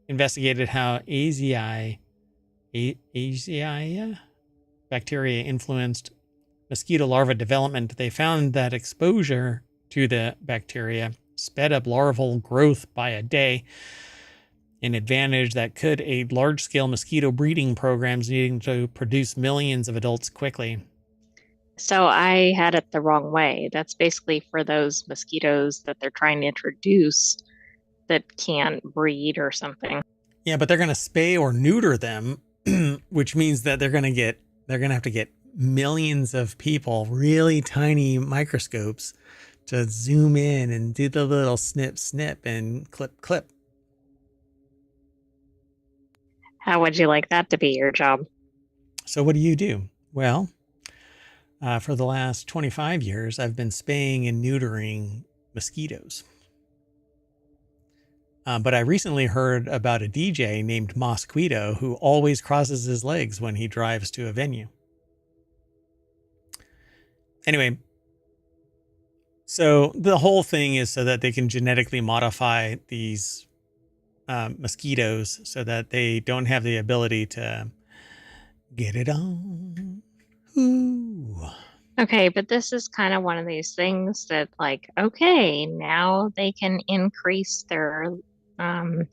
Speaker 1: investigated how Aziae Asia bacteria influenced mosquito larva development. They found that exposure to the bacteria sped up larval growth by a day, an advantage that could aid large-scale mosquito breeding programs needing to produce millions of adults quickly.
Speaker 2: So I had it the wrong way. That's basically for those mosquitoes that they're trying to introduce that can't breed or something.
Speaker 1: Yeah, but they're going to spay or neuter them, which means that they're going to have to get millions of people, really tiny microscopes to zoom in and do the little snip, snip and clip, clip.
Speaker 2: How would you like that to be your job?
Speaker 1: So what do you do? Well, for the last 25 years, I've been spaying and neutering mosquitoes. But I recently heard about a DJ named Mosquito who always crosses his legs when he drives to a venue. Anyway, so the whole thing is so that they can genetically modify these mosquitoes so that they don't have the ability to get it on. Ooh.
Speaker 2: Okay, but this is kind of one of these things that, like, okay, now they can increase their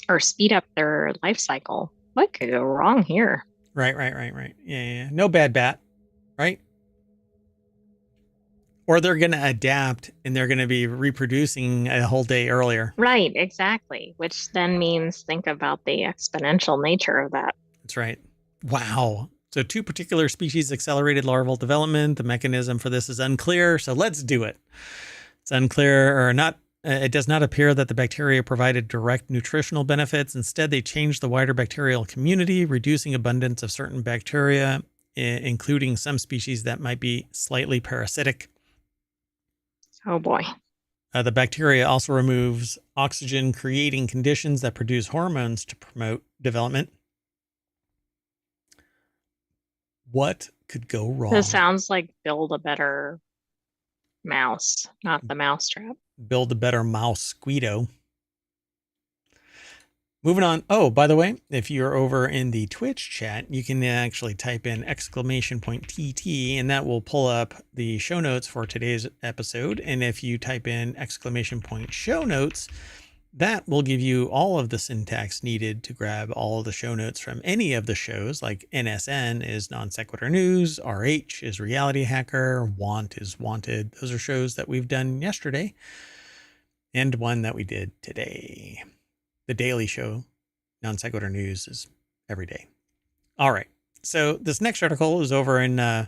Speaker 2: or speed up their life cycle. What could go wrong here?
Speaker 1: Right. Yeah. No bad bat, right? Or they're going to adapt and they're going to be reproducing a whole day earlier.
Speaker 2: Right, exactly. Which then means think about the exponential nature of that.
Speaker 1: That's right. Wow. So two particular species accelerated larval development. The mechanism for this is unclear. So let's do it. It's unclear or not. It does not appear that the bacteria provided direct nutritional benefits. Instead, they changed the wider bacterial community, reducing abundance of certain bacteria, including some species that might be slightly parasitic.
Speaker 2: Oh boy.
Speaker 1: The bacteria also removes oxygen, creating conditions that produce hormones to promote development. What could go wrong?
Speaker 2: This sounds like build a better mouse, not the mousetrap.
Speaker 1: Build a better mosquito. Moving on. Oh, by the way, if you're over in the Twitch chat, you can actually type in !TT and that will pull up the show notes for today's episode. And if you type in !show notes, that will give you all of the syntax needed to grab all of the show notes from any of the shows, like NSN is Non Sequitur News, RH is Reality Hacker, Want is Wanted. Those are shows that we've done yesterday and one that we did today. The Daily Show, Non Sequitur News, is every day. All right. So this next article is over in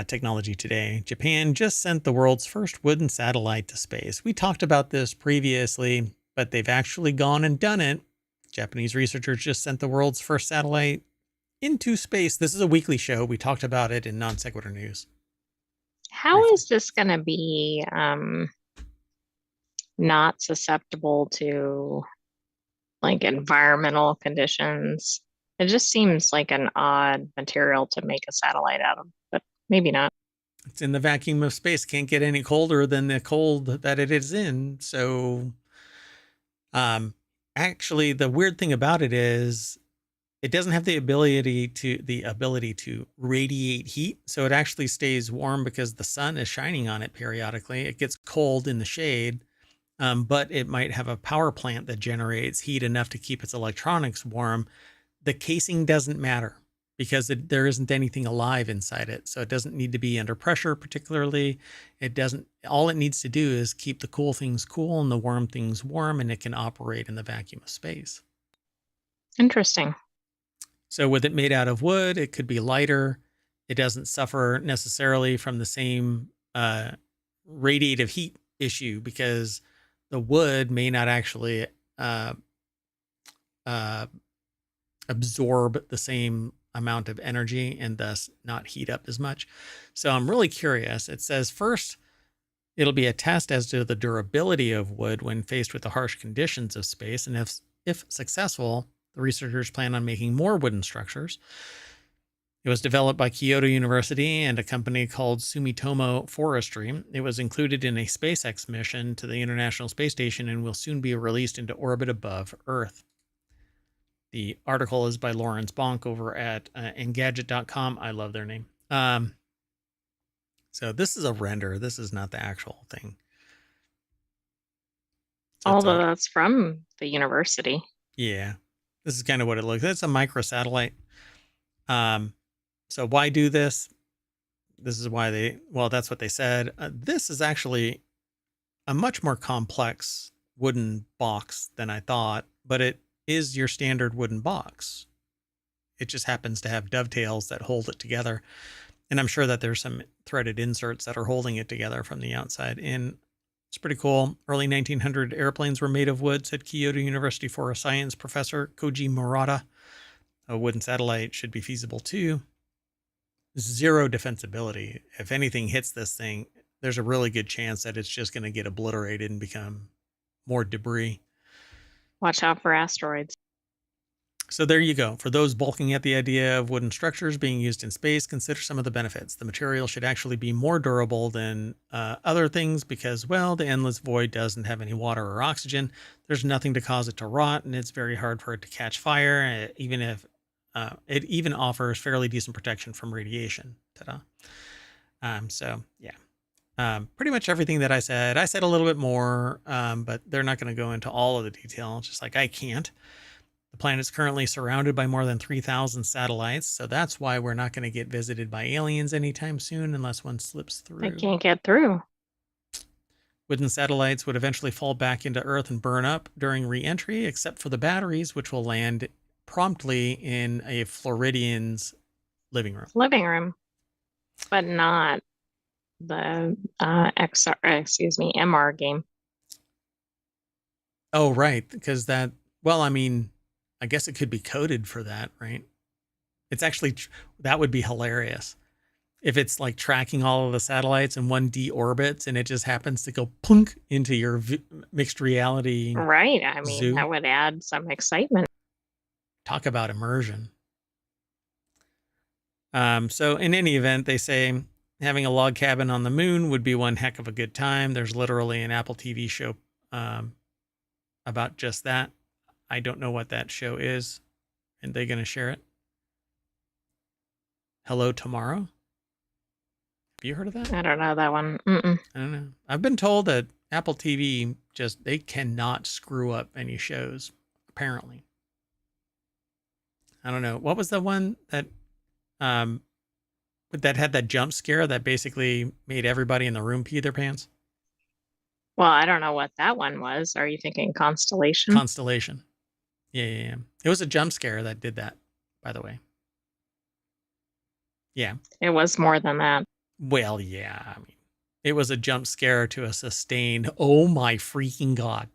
Speaker 1: Technology Today. Japan just sent the world's first wooden satellite to space. We talked about this previously, but they've actually gone and done it. Japanese researchers just sent the world's first satellite into space. This is a weekly show. We talked about it in Non Sequitur News.
Speaker 2: How is this going to be not susceptible to like environmental conditions? It just seems like an odd material to make a satellite out of, but maybe not.
Speaker 1: It's in the vacuum of space. Can't get any colder than the cold that it is in. So, actually, the weird thing about it is it doesn't have the ability to radiate heat. So it actually stays warm because the sun is shining on it periodically. It gets cold in the shade. But it might have a power plant that generates heat enough to keep its electronics warm. The casing doesn't matter because there isn't anything alive inside it. So it doesn't need to be under pressure particularly. All it needs to do is keep the cool things cool and the warm things warm, and it can operate in the vacuum of space.
Speaker 2: Interesting.
Speaker 1: So with it made out of wood, it could be lighter. It doesn't suffer necessarily from the same radiative heat issue because the wood may not actually absorb the same amount of energy and thus not heat up as much. So I'm really curious. It says first, it'll be a test as to the durability of wood when faced with the harsh conditions of space. And if successful, the researchers plan on making more wooden structures. It was developed by Kyoto University and a company called Sumitomo Forestry. It was included in a SpaceX mission to the International Space Station and will soon be released into orbit above Earth. The article is by Lawrence Bonk over at Engadget.com. I love their name. So this is a render. This is not the actual thing. So
Speaker 2: Although that's from the university.
Speaker 1: Yeah, this is kind of what it looks like. It's a microsatellite. So why do this? This is why that's what they said. This is actually a much more complex wooden box than I thought, but it is your standard wooden box. It just happens to have dovetails that hold it together. And I'm sure that there's some threaded inserts that are holding it together from the outside in. It's pretty cool. Early 1900 airplanes were made of wood, said Kyoto University forest science professor Koji Murata. A wooden satellite should be feasible too. Zero defensibility. If anything hits this thing, there's a really good chance that it's just going to get obliterated and become more debris.
Speaker 2: Watch out for asteroids.
Speaker 1: So there you go. For those balking at the idea of wooden structures being used in space, consider some of the benefits. The material should actually be more durable than other things because, well, the endless void doesn't have any water or oxygen. There's nothing to cause it to rot, and it's very hard for it to catch fire, even if it even offers fairly decent protection from radiation. Ta-da. So, yeah. Pretty much everything that I said a little bit more, but they're not going to go into all of the detail, just like I can't. The planet is currently surrounded by more than 3,000 satellites, so that's why we're not going to get visited by aliens anytime soon unless one slips through.
Speaker 2: They can't get through.
Speaker 1: Wooden satellites would eventually fall back into Earth and burn up during re-entry, except for the batteries, which will land promptly in a Floridian's living room.
Speaker 2: But not the MR game.
Speaker 1: Oh, right, because that, well, I mean, I guess it could be coded for that, right? It's actually, that would be hilarious. If it's like tracking all of the satellites and one deorbits and it just happens to go plunk into your mixed reality.
Speaker 2: Right. I mean,
Speaker 1: zoo.
Speaker 2: That would add some excitement.
Speaker 1: Talk about immersion. So in any event, they say having a log cabin on the moon would be one heck of a good time. There's literally an Apple TV show about just that. I don't know what that show is. Are they going to share it? Hello Tomorrow? Have you heard of that?
Speaker 2: I don't know that one.
Speaker 1: I don't know. I've been told that Apple TV they cannot screw up any shows, apparently. I don't know. What was the one that had that jump scare that basically made everybody in the room pee their pants?
Speaker 2: Well, I don't know what that one was. Are you thinking Constellation?
Speaker 1: Constellation. Yeah. It was a jump scare that did that, by the way. Yeah.
Speaker 2: It was more than that.
Speaker 1: Well, yeah. I mean, it was a jump scare to a sustained, oh my freaking God.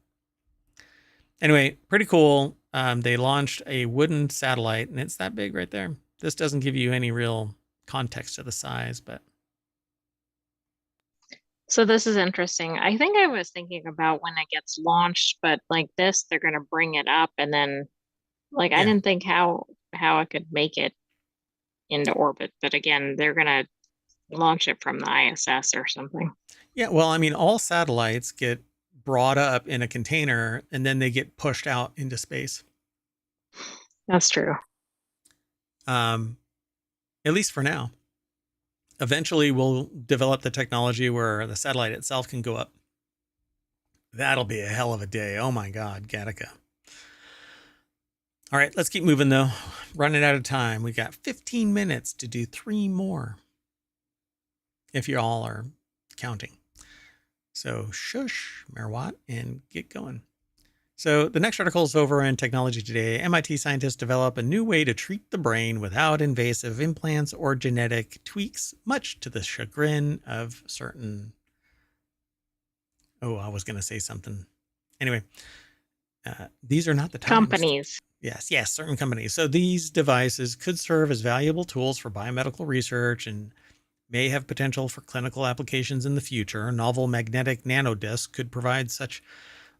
Speaker 1: Anyway, pretty cool. They launched a wooden satellite, and it's that big right there. This doesn't give you any real context to the size, but.
Speaker 2: So this is interesting. I think I was thinking about when it gets launched, but like this, they're going to bring it up and then I didn't think how it could make it into orbit. But again, they're going to launch it from the ISS or something.
Speaker 1: Yeah, well, I mean, all satellites get brought up in a container and then they get pushed out into space.
Speaker 2: That's true.
Speaker 1: At least for now. Eventually, we'll develop the technology where the satellite itself can go up. That'll be a hell of a day. Oh my God, Gattaca. All right, let's keep moving though. Running out of time. We got 15 minutes to do 3 more. If you all are counting. So shush, Merwat, and get going. So the next article is over in Technology Today. MIT scientists develop a new way to treat the brain without invasive implants or genetic tweaks, much to the chagrin of certain... Oh, I was going to say something. Anyway, these are not the times.
Speaker 2: Companies.
Speaker 1: Yes, certain companies. So these devices could serve as valuable tools for biomedical research and may have potential for clinical applications in the future. Novel magnetic nanodiscs could provide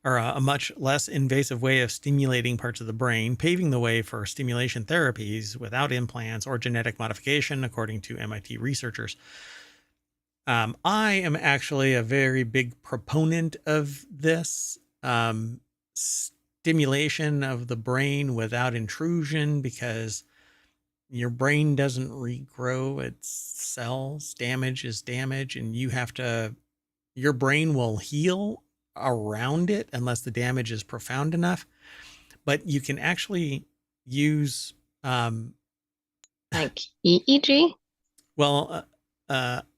Speaker 1: a much less invasive way of stimulating parts of the brain, paving the way for stimulation therapies without implants or genetic modification, according to MIT researchers. I am actually a very big proponent of this. stimulation of the brain without intrusion, because your brain doesn't regrow its cells. Damage is damage, and your brain will heal around it unless the damage is profound enough. But you can actually use,
Speaker 2: Like EEG?
Speaker 1: well,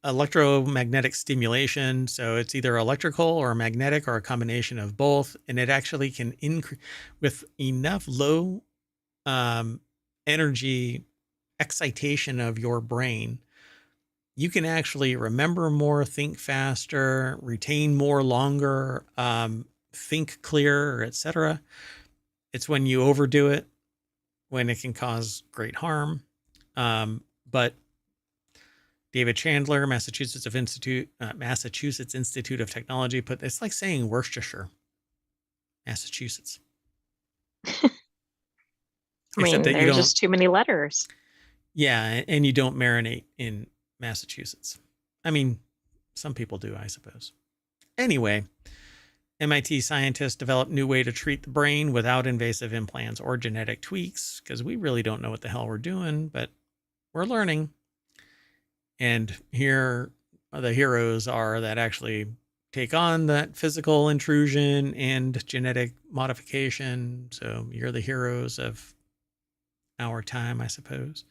Speaker 1: electromagnetic stimulation. So it's either electrical or magnetic or a combination of both. And it actually can increase with enough low energy excitation of your brain. You can actually remember more, think faster, retain more longer, think clearer, etc. It's when you overdo it when it can cause great harm. But David Chandler, Massachusetts Institute of Technology, it's like saying Worcestershire, Massachusetts.
Speaker 2: I
Speaker 1: Except
Speaker 2: mean,
Speaker 1: that you
Speaker 2: there's
Speaker 1: don't,
Speaker 2: just too many letters.
Speaker 1: yeah, and you don't marinate in Massachusetts. I mean, some people do, I suppose. Anyway, MIT scientists developed new way to treat the brain without invasive implants or genetic tweaks, because we really don't know what the hell we're doing, but we're learning. And here the heroes are that actually take on that physical intrusion and genetic modification. So you're the heroes of our time, I suppose.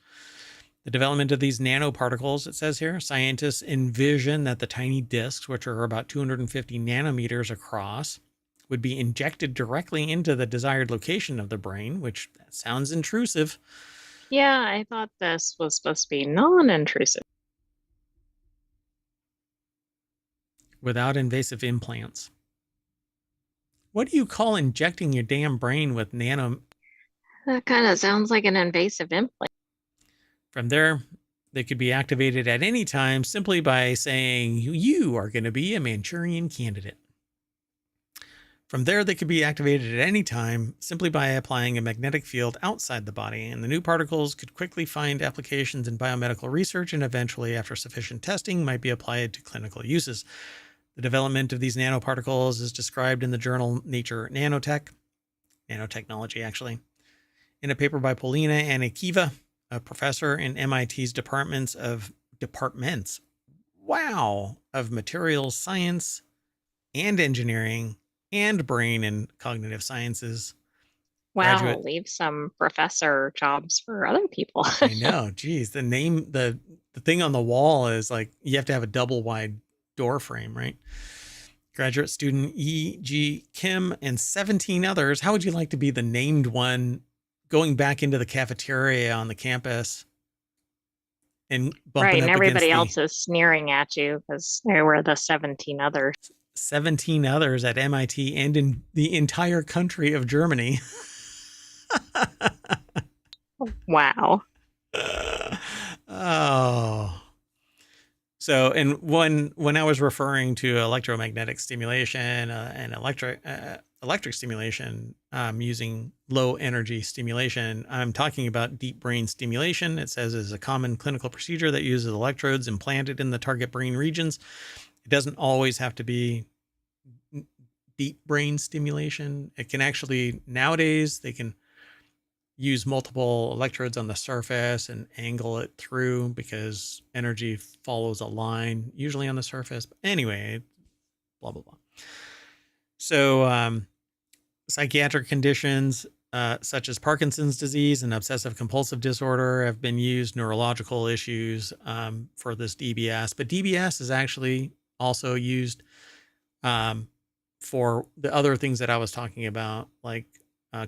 Speaker 1: The development of these nanoparticles, it says here, scientists envision that the tiny discs, which are about 250 nanometers across, would be injected directly into the desired location of the brain, which sounds intrusive.
Speaker 2: Yeah, I thought this was supposed to be non-intrusive.
Speaker 1: Without invasive implants. What do you call injecting your damn brain with nano?
Speaker 2: That kind of sounds like an invasive implant.
Speaker 1: From there, they could be activated at any time simply by saying, you are going to be a Manchurian candidate. From there, they could be activated at any time simply by applying a magnetic field outside the body, and the new particles could quickly find applications in biomedical research and eventually, after sufficient testing, might be applied to clinical uses. The development of these nanoparticles is described in the journal Nature Nanotechnology, actually, in a paper by Polina Anikiva, a professor in MIT's departments of materials science and engineering and brain and cognitive sciences.
Speaker 2: Wow, leave some professor jobs for other people.
Speaker 1: I know, geez, the thing on the wall is like, you have to have a double wide door frame, right? Graduate student E.G. Kim and 17 others. How would you like to be the named one going back into the cafeteria on the campus and bumping
Speaker 2: Right, and
Speaker 1: up against
Speaker 2: everybody
Speaker 1: the
Speaker 2: else is sneering at you because there were the 17 others.
Speaker 1: 17 others at MIT and in the entire country of Germany?
Speaker 2: Wow.
Speaker 1: Oh. So, and when I was referring to electromagnetic stimulation and electric stimulation, using low energy stimulation, I'm talking about deep brain stimulation. It says is a common clinical procedure that uses electrodes implanted in the target brain regions. It doesn't always have to be deep brain stimulation. It can actually, nowadays, they can use multiple electrodes on the surface and angle it through because energy follows a line, usually on the surface. But anyway, blah, blah, blah. So, psychiatric conditions such as Parkinson's disease and obsessive compulsive disorder have been used, neurological issues for this DBS. But DBS is actually also used for the other things that I was talking about, like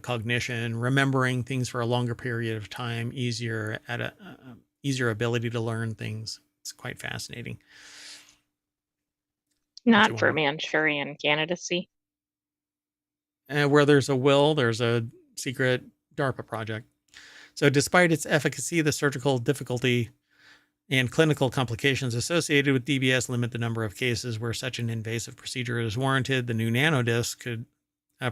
Speaker 1: cognition, remembering things for a longer period of time, easier ability to learn things. It's quite fascinating.
Speaker 2: Not for Manchurian candidacy.
Speaker 1: Where there's a will, there's a secret DARPA project. So despite its efficacy, the surgical difficulty and clinical complications associated with DBS limit the number of cases where such an invasive procedure is warranted. The new nanodisc could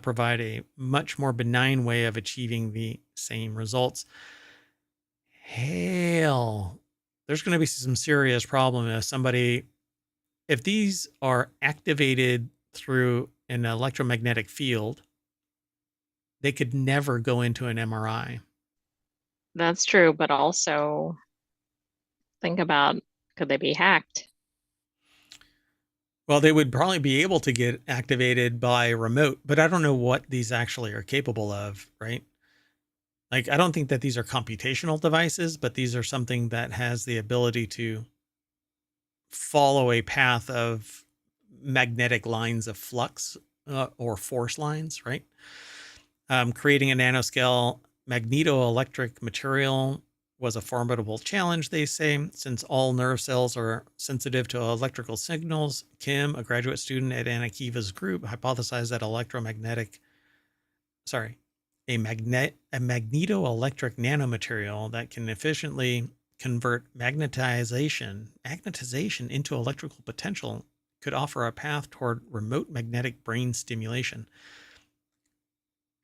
Speaker 1: provide a much more benign way of achieving the same results. Hell, there's going to be some serious problem if these are activated through an electromagnetic field they could never go into an MRI.
Speaker 2: That's true, but also think about, could they be hacked?
Speaker 1: Well, they would probably be able to get activated by remote, but I don't know what these actually are capable of, right? Like, I don't think that these are computational devices, but these are something that has the ability to follow a path of magnetic lines of flux or force lines, right? Creating a nanoscale magnetoelectric material was a formidable challenge, they say, since all nerve cells are sensitive to electrical signals. Kim, a graduate student at Anakiva's group, hypothesized that a magnetoelectric nanomaterial that can efficiently convert magnetization into electrical potential could offer a path toward remote magnetic brain stimulation.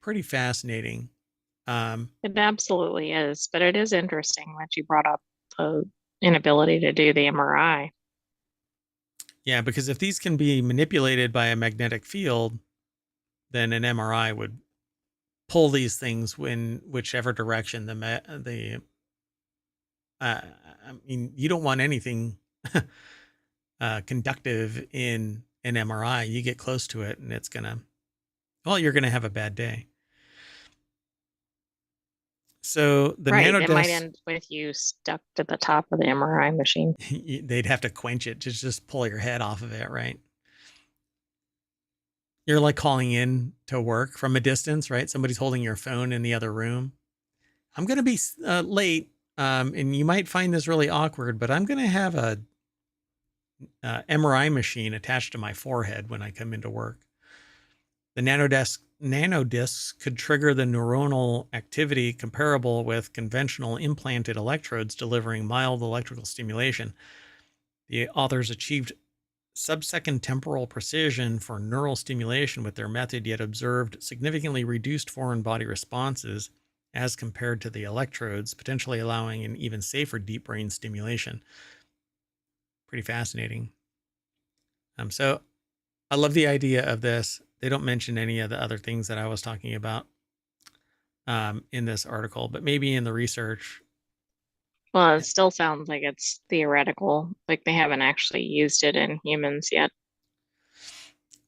Speaker 1: Pretty fascinating.
Speaker 2: It absolutely is, but it is interesting that you brought up the inability to do the MRI.
Speaker 1: Yeah, because if these can be manipulated by a magnetic field, then an MRI would pull these things in whichever direction I mean, you don't want anything conductive in an MRI. You get close to it and you're gonna have a bad day. So the
Speaker 2: Right. It might
Speaker 1: nanodesk,
Speaker 2: end with you stuck to the top of the MRI machine.
Speaker 1: they'd have to quench it to just pull your head off of it, right? You're like calling in to work from a distance, right? Somebody's holding your phone in the other room. I'm going to be late, and you might find this really awkward, but I'm going to have a MRI machine attached to my forehead when I come into work. The nanodiscs could trigger the neuronal activity comparable with conventional implanted electrodes delivering mild electrical stimulation. The authors achieved sub-second temporal precision for neural stimulation with their method, yet observed significantly reduced foreign body responses as compared to the electrodes, potentially allowing an even safer deep brain stimulation. Pretty fascinating. So I love the idea of this. They don't mention any of the other things that I was talking about in this article, but maybe in the research.
Speaker 2: Well, it still sounds like it's theoretical, like they haven't actually used it in humans yet.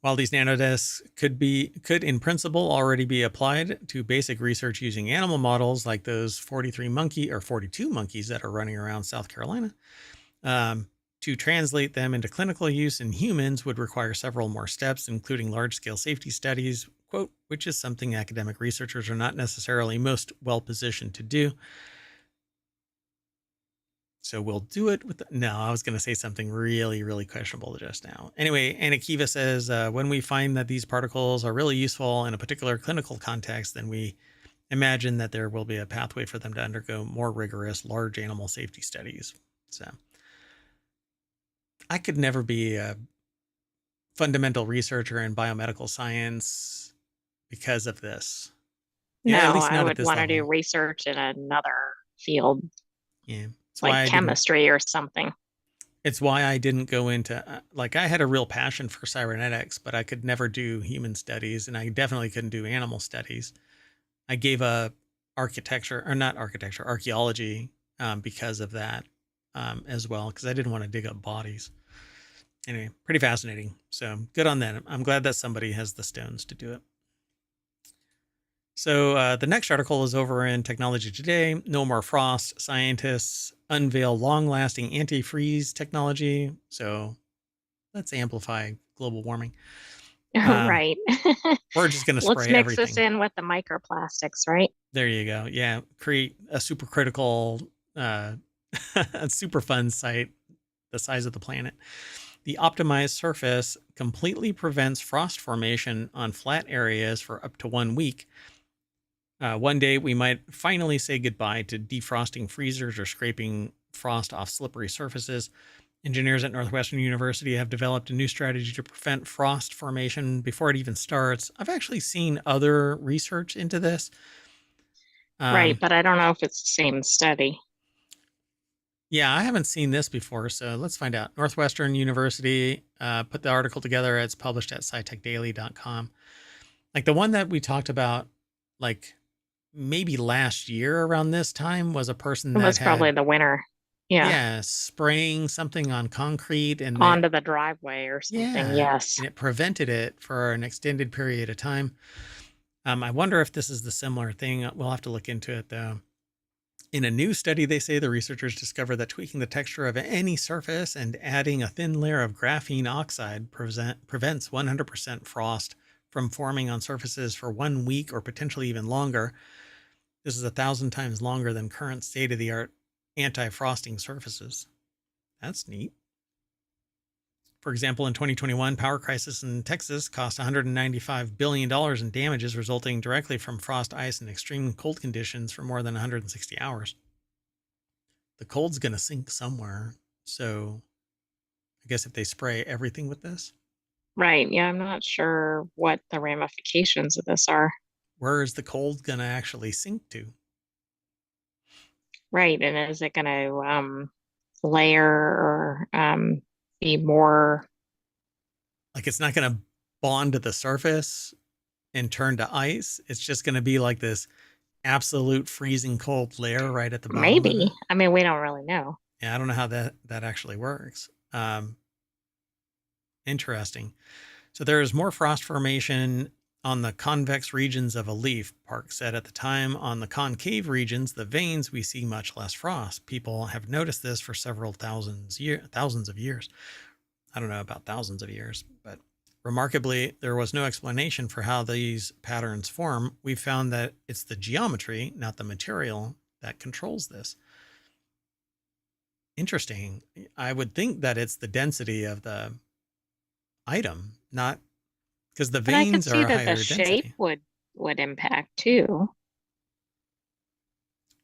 Speaker 1: While these nanodiscs could in principle already be applied to basic research using animal models like those 42 monkeys that are running around South Carolina, to translate them into clinical use in humans would require several more steps, including large-scale safety studies, quote, which is something academic researchers are not necessarily most well-positioned to do. So we'll do it with no, I was going to say something really, really questionable just now. Anyway, Anakiva says, when we find that these particles are really useful in a particular clinical context, then we imagine that there will be a pathway for them to undergo more rigorous large animal safety studies. So I could never be a fundamental researcher in biomedical science because of this.
Speaker 2: No,
Speaker 1: Yeah, at least
Speaker 2: I
Speaker 1: not at
Speaker 2: would
Speaker 1: this
Speaker 2: want to do
Speaker 1: level.
Speaker 2: research in another field,
Speaker 1: Yeah. It's why
Speaker 2: like
Speaker 1: I didn't
Speaker 2: chemistry or something.
Speaker 1: It's why I didn't go into like I had a real passion for cybernetics, but I could never do human studies, and I definitely couldn't do animal studies. I gave up archaeology because of that as well, because I didn't want to dig up bodies. Anyway, pretty fascinating. So good on them. I'm glad that somebody has the stones to do it. So the next article is over in Technology Today. No more frost. Scientists unveil long-lasting antifreeze technology. So let's amplify global warming.
Speaker 2: Right.
Speaker 1: We're just going to
Speaker 2: Let's
Speaker 1: spray
Speaker 2: mix this
Speaker 1: everything.
Speaker 2: in with the microplastics, right?
Speaker 1: There you go. Yeah, create a supercritical, a super fun site the size of the planet. The optimized surface completely prevents frost formation on flat areas for up to 1 week. One day we might finally say goodbye to defrosting freezers or scraping frost off slippery surfaces. Engineers at Northwestern University have developed a new strategy to prevent frost formation before it even starts. I've actually seen other research into this.
Speaker 2: Right, but I don't know if it's the same study.
Speaker 1: Yeah, I haven't seen this before, so let's find out. Northwestern University put the article together. It's published at scitechdaily.com. Like the one that we talked about like maybe last year around this time was a person
Speaker 2: It
Speaker 1: that
Speaker 2: was probably
Speaker 1: had,
Speaker 2: the winter. Yeah.
Speaker 1: yeah, spraying something on concrete and they,
Speaker 2: Onto the driveway or something.
Speaker 1: yeah,
Speaker 2: Yes.
Speaker 1: and it prevented it for an extended period of time. I wonder if this is the similar thing. We'll have to look into it though. In a new study, they say the researchers discovered that tweaking the texture of any surface and adding a thin layer of graphene oxide prevents 100% frost from forming on surfaces for 1 week or potentially even longer. This is 1,000 times longer than current state of the art anti frosting surfaces. That's neat. For example, in 2021, power crisis in Texas cost $195 billion in damages resulting directly from frost, ice, and extreme cold conditions for more than 160 hours. The cold's going to sink somewhere. So I guess if they spray everything with this,
Speaker 2: Right. Yeah, I'm not sure what the ramifications of this are.
Speaker 1: where is the cold going to actually sink to?
Speaker 2: Right. And is it going to layer or be more?
Speaker 1: Like it's not going to bond to the surface and turn to ice. It's just going to be like this absolute freezing cold layer right at the bottom of
Speaker 2: Maybe.
Speaker 1: it.
Speaker 2: I mean, we don't really know.
Speaker 1: Yeah, I don't know how that actually works. Interesting. So there is more frost formation on the convex regions of a leaf, Park said at the time. On the concave regions, the veins, we see much less frost. People have noticed this for several thousands of years. I don't know about thousands of years, but remarkably, there was no explanation for how these patterns form. We found that it's the geometry, not the material, that controls this. Interesting. I would think that it's the density of the item, not because the
Speaker 2: But I could
Speaker 1: veins are
Speaker 2: see
Speaker 1: a
Speaker 2: that the
Speaker 1: higher
Speaker 2: shape
Speaker 1: density.
Speaker 2: would impact too.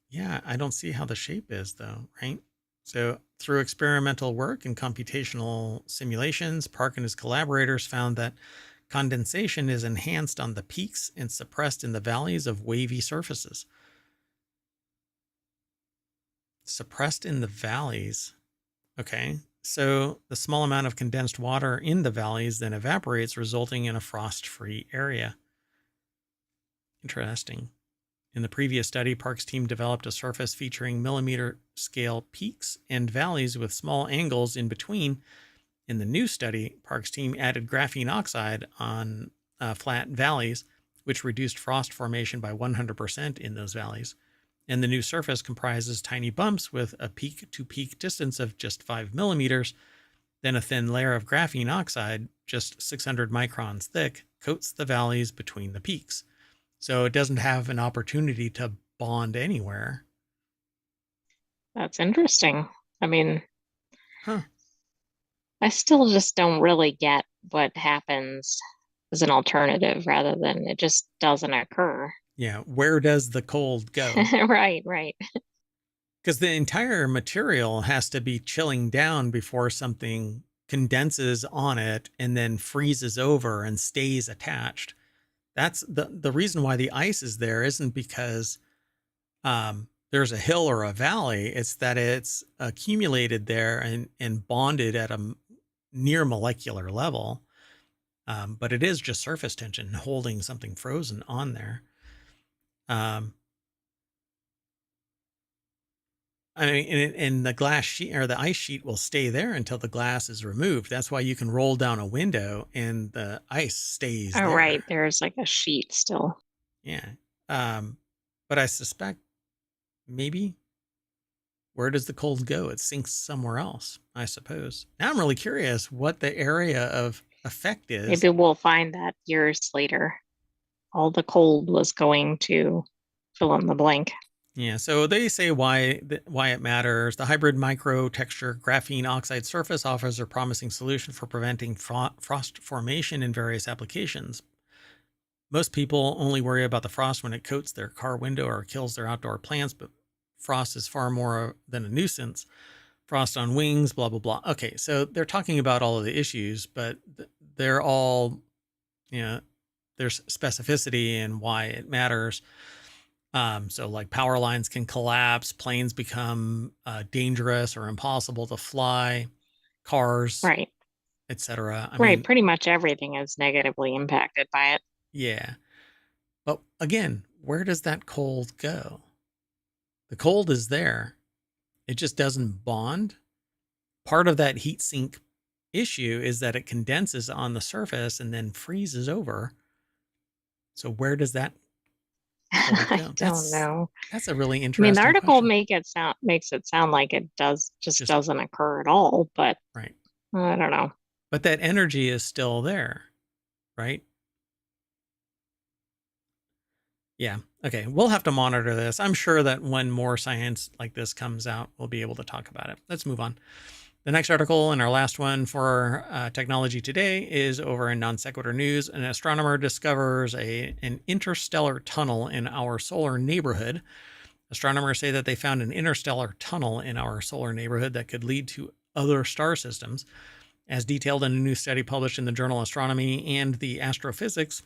Speaker 1: Yeah, I don't see how the shape is though, right? So, through experimental work and computational simulations, Park and his collaborators found that condensation is enhanced on the peaks and suppressed in the valleys of wavy surfaces. Suppressed in the valleys. Okay. So, the small amount of condensed water in the valleys then evaporates, resulting in a frost free area. Interesting. In the previous study, Park's team developed a surface featuring millimeter scale peaks and valleys with small angles in between. In the new study, Park's team added graphene oxide on flat valleys, which reduced frost formation by 100% in those valleys. And the new surface comprises tiny bumps with a peak to peak distance of just 5 millimeters. Then a thin layer of graphene oxide, just 600 microns thick, coats the valleys between the peaks. So it doesn't have an opportunity to bond anywhere.
Speaker 2: That's interesting. I mean,
Speaker 1: Huh.
Speaker 2: I still just don't really get what happens as an alternative rather than it just doesn't occur.
Speaker 1: Yeah. Where does the cold go?
Speaker 2: Right, right.
Speaker 1: Because the entire material has to be chilling down before something condenses on it and then freezes over and stays attached. That's the reason why the ice is there isn't because there's a hill or a valley. It's that it's accumulated there and bonded at a near molecular level. But it is just surface tension holding something frozen on there. I mean, and the glass sheet or the ice sheet will stay there until the glass is removed. That's why you can roll down a window and the ice stays
Speaker 2: Oh, right.
Speaker 1: there.
Speaker 2: There's like a sheet still.
Speaker 1: Yeah. Um, but I suspect maybe where does the cold go? It sinks somewhere else, I suppose. Now I'm really curious what the area of effect is.
Speaker 2: Maybe we'll find that years later. All the cold was going to fill in the blank.
Speaker 1: Yeah, so they say why it matters. The hybrid micro texture graphene oxide surface offers a promising solution for preventing frost formation in various applications. Most people only worry about the frost when it coats their car window or kills their outdoor plants, but frost is far more than a nuisance. Frost on wings, blah, blah, blah. Okay, so they're talking about all of the issues, but they're all, you know, there's specificity in why it matters. So like power lines can collapse, planes become dangerous or impossible to fly, cars,
Speaker 2: Right.
Speaker 1: etc. I
Speaker 2: Right.
Speaker 1: mean,
Speaker 2: Pretty much everything is negatively impacted by it.
Speaker 1: yeah. But again, where does that cold go? The cold is there. It just doesn't bond. Part of that heat sink issue is that it condenses on the surface and then freezes over. So where does that cold
Speaker 2: I
Speaker 1: go?
Speaker 2: don't know.
Speaker 1: That's a really
Speaker 2: I mean, the
Speaker 1: interesting
Speaker 2: article
Speaker 1: question.
Speaker 2: makes it sound like it just
Speaker 1: Just
Speaker 2: doesn't occur at all, but
Speaker 1: right.
Speaker 2: I don't know.
Speaker 1: But that energy is still there, right? Yeah. Okay. We'll have to monitor this. I'm sure that when more science like this comes out, we'll be able to talk about it. Let's move on. The next article and our last one for technology today is over in Non Sequitur News. An astronomer discovers an interstellar tunnel in our solar neighborhood. Astronomers say that they found an interstellar tunnel in our solar neighborhood that could lead to other star systems. As detailed in a new study published in the journal Astronomy and the Astrophysics.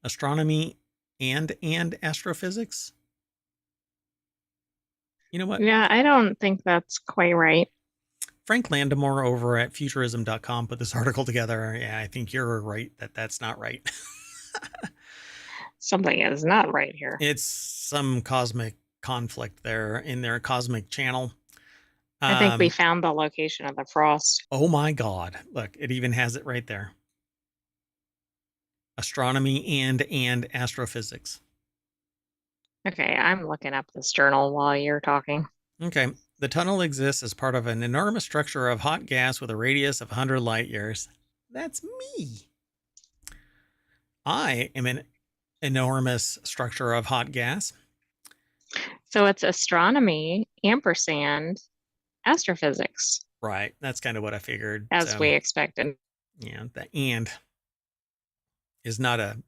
Speaker 1: Astronomy and Astrophysics? You know what?
Speaker 2: Yeah, I don't think that's quite right.
Speaker 1: Frank Landemore over at futurism.com put this article together. Yeah, I think you're right that that's not right.
Speaker 2: Something is not right here.
Speaker 1: It's some cosmic conflict there in their cosmic channel.
Speaker 2: I think we found the location of the frost.
Speaker 1: Oh my God. Look, it even has it right there. Astronomy and astrophysics.
Speaker 2: Okay, I'm looking up this journal while you're talking.
Speaker 1: Okay. The tunnel exists as part of an enormous structure of hot gas with a radius of 100 light years. That's me. I am an enormous structure of hot gas.
Speaker 2: So it's astronomy ampersand astrophysics.
Speaker 1: Right. That's kind of what I figured.
Speaker 2: As we expected.
Speaker 1: Yeah. The and is not a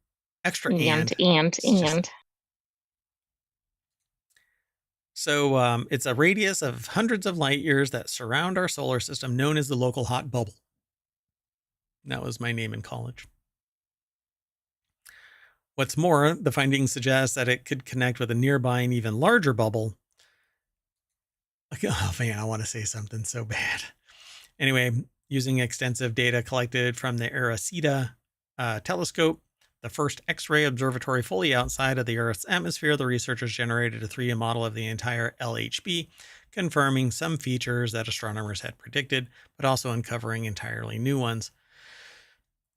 Speaker 1: extra
Speaker 2: and.
Speaker 1: So it's a radius of hundreds of light years that surround our solar system, known as the local hot bubble. That was my name in college. What's more, the findings suggest that it could connect with a nearby and even larger bubble. Oh man, I want to say something so bad. Anyway, using extensive data collected from the Arecibo telescope, the first X-ray observatory fully outside of the Earth's atmosphere, the researchers generated a 3D model of the entire LHB, confirming some features that astronomers had predicted, but also uncovering entirely new ones.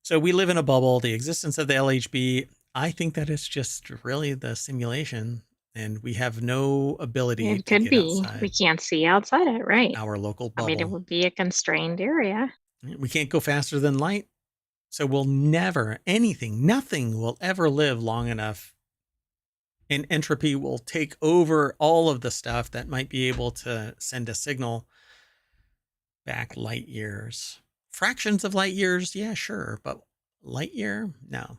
Speaker 1: So we live in a bubble. The existence of the LHB, I think that it's just really the simulation, and we have no ability
Speaker 2: It
Speaker 1: to
Speaker 2: could
Speaker 1: get
Speaker 2: be.
Speaker 1: outside.
Speaker 2: We can't see outside it, right?
Speaker 1: Our local bubble.
Speaker 2: I mean, it would be a constrained area.
Speaker 1: We can't go faster than light. So we'll never, nothing will ever live long enough. And entropy will take over all of the stuff that might be able to send a signal back light years. Fractions of light years, yeah, sure. But light year, no.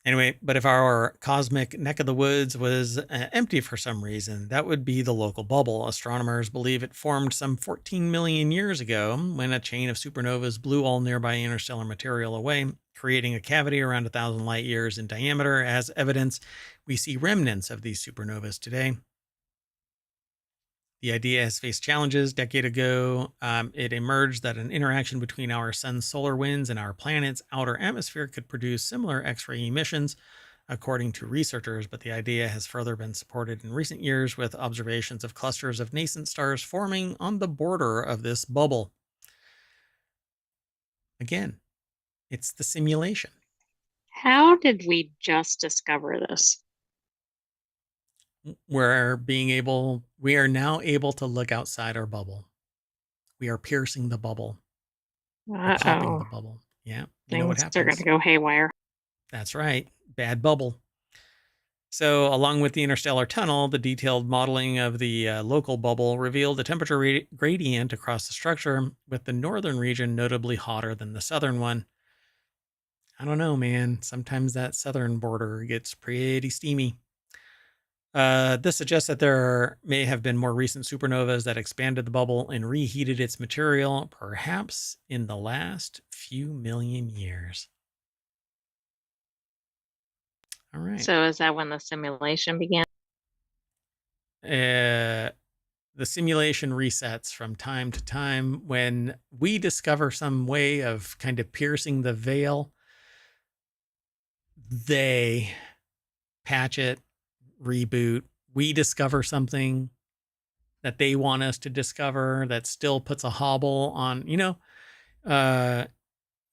Speaker 1: Anyway, but if our cosmic neck of the woods was empty for some reason, that would be the local bubble. Astronomers believe it formed some 14 million years ago when a chain of supernovas blew all nearby interstellar material away, creating a cavity around 1,000 light years in diameter. As evidence, we see remnants of these supernovas today. The idea has faced challenges. A decade ago, it emerged that an interaction between our sun's solar winds and our planet's outer atmosphere could produce similar X-ray emissions, according to researchers, but the idea has further been supported in recent years with observations of clusters of nascent stars forming on the border of this bubble. Again, it's the simulation.
Speaker 2: How did we just discover this?
Speaker 1: We are now able to look outside our bubble. We are piercing the bubble. Popping the bubble. Yeah. You know what happens.
Speaker 2: They're going to go haywire.
Speaker 1: That's right. Bad bubble. So along with the interstellar tunnel, the detailed modeling of the local bubble revealed a temperature gradient across the structure, with the northern region notably hotter than the southern one. I don't know, man. Sometimes that southern border gets pretty steamy. This suggests that there may have been more recent supernovas that expanded the bubble and reheated its material, perhaps in the last few million years. All right.
Speaker 2: So is that when the simulation began?
Speaker 1: The simulation resets from time to time when we discover some way of kind of piercing the veil. they patch it, reboot, we discover something that they want us to discover that still puts a hobble on,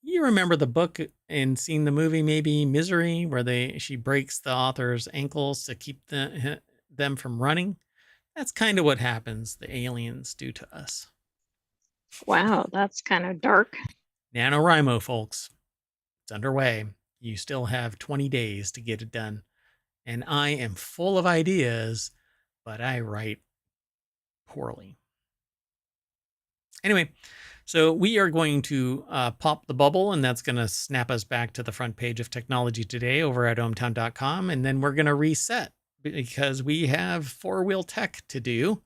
Speaker 1: you remember the book and seen the movie, maybe Misery, where she breaks the author's ankles to keep them from running. That's kind of what happens. The aliens do to us.
Speaker 2: Wow, that's kind of dark.
Speaker 1: NaNoWriMo, folks. It's underway. You still have 20 days to get it done. And I am full of ideas, but I write poorly. Anyway, so we are going to pop the bubble, and that's going to snap us back to the front page of Technology Today over at ohmTown.com. And then we're going to reset because we have four-wheel tech to do.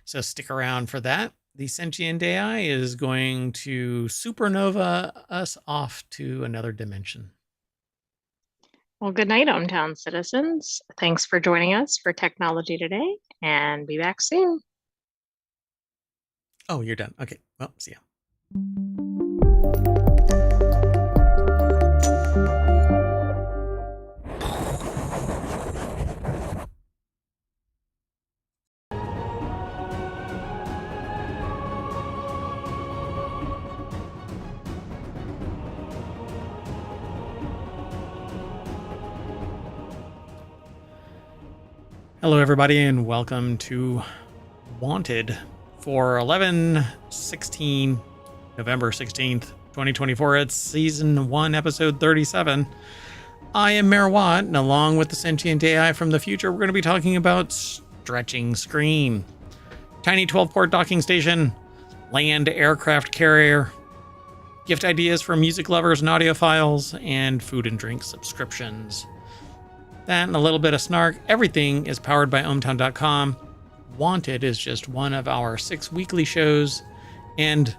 Speaker 1: So stick around for that. The sentient AI is going to supernova us off to another dimension.
Speaker 2: Well, good night, ohmTown citizens. Thanks for joining us for Technology Today, and be back soon.
Speaker 1: Oh, you're done. Okay. Well, see ya. Hello, everybody, and welcome to Wanted for November 16th, 2024. It's season 1, episode 37. I am Mayor Watt, and along with the sentient AI from the future, we're going to be talking about stretching screen, tiny 12-port docking station, land aircraft carrier, gift ideas for music lovers and audiophiles, and food and drink subscriptions. That and a little bit of snark. Everything is powered by ohmTown.com. Wanted is just one of our 6 weekly shows, and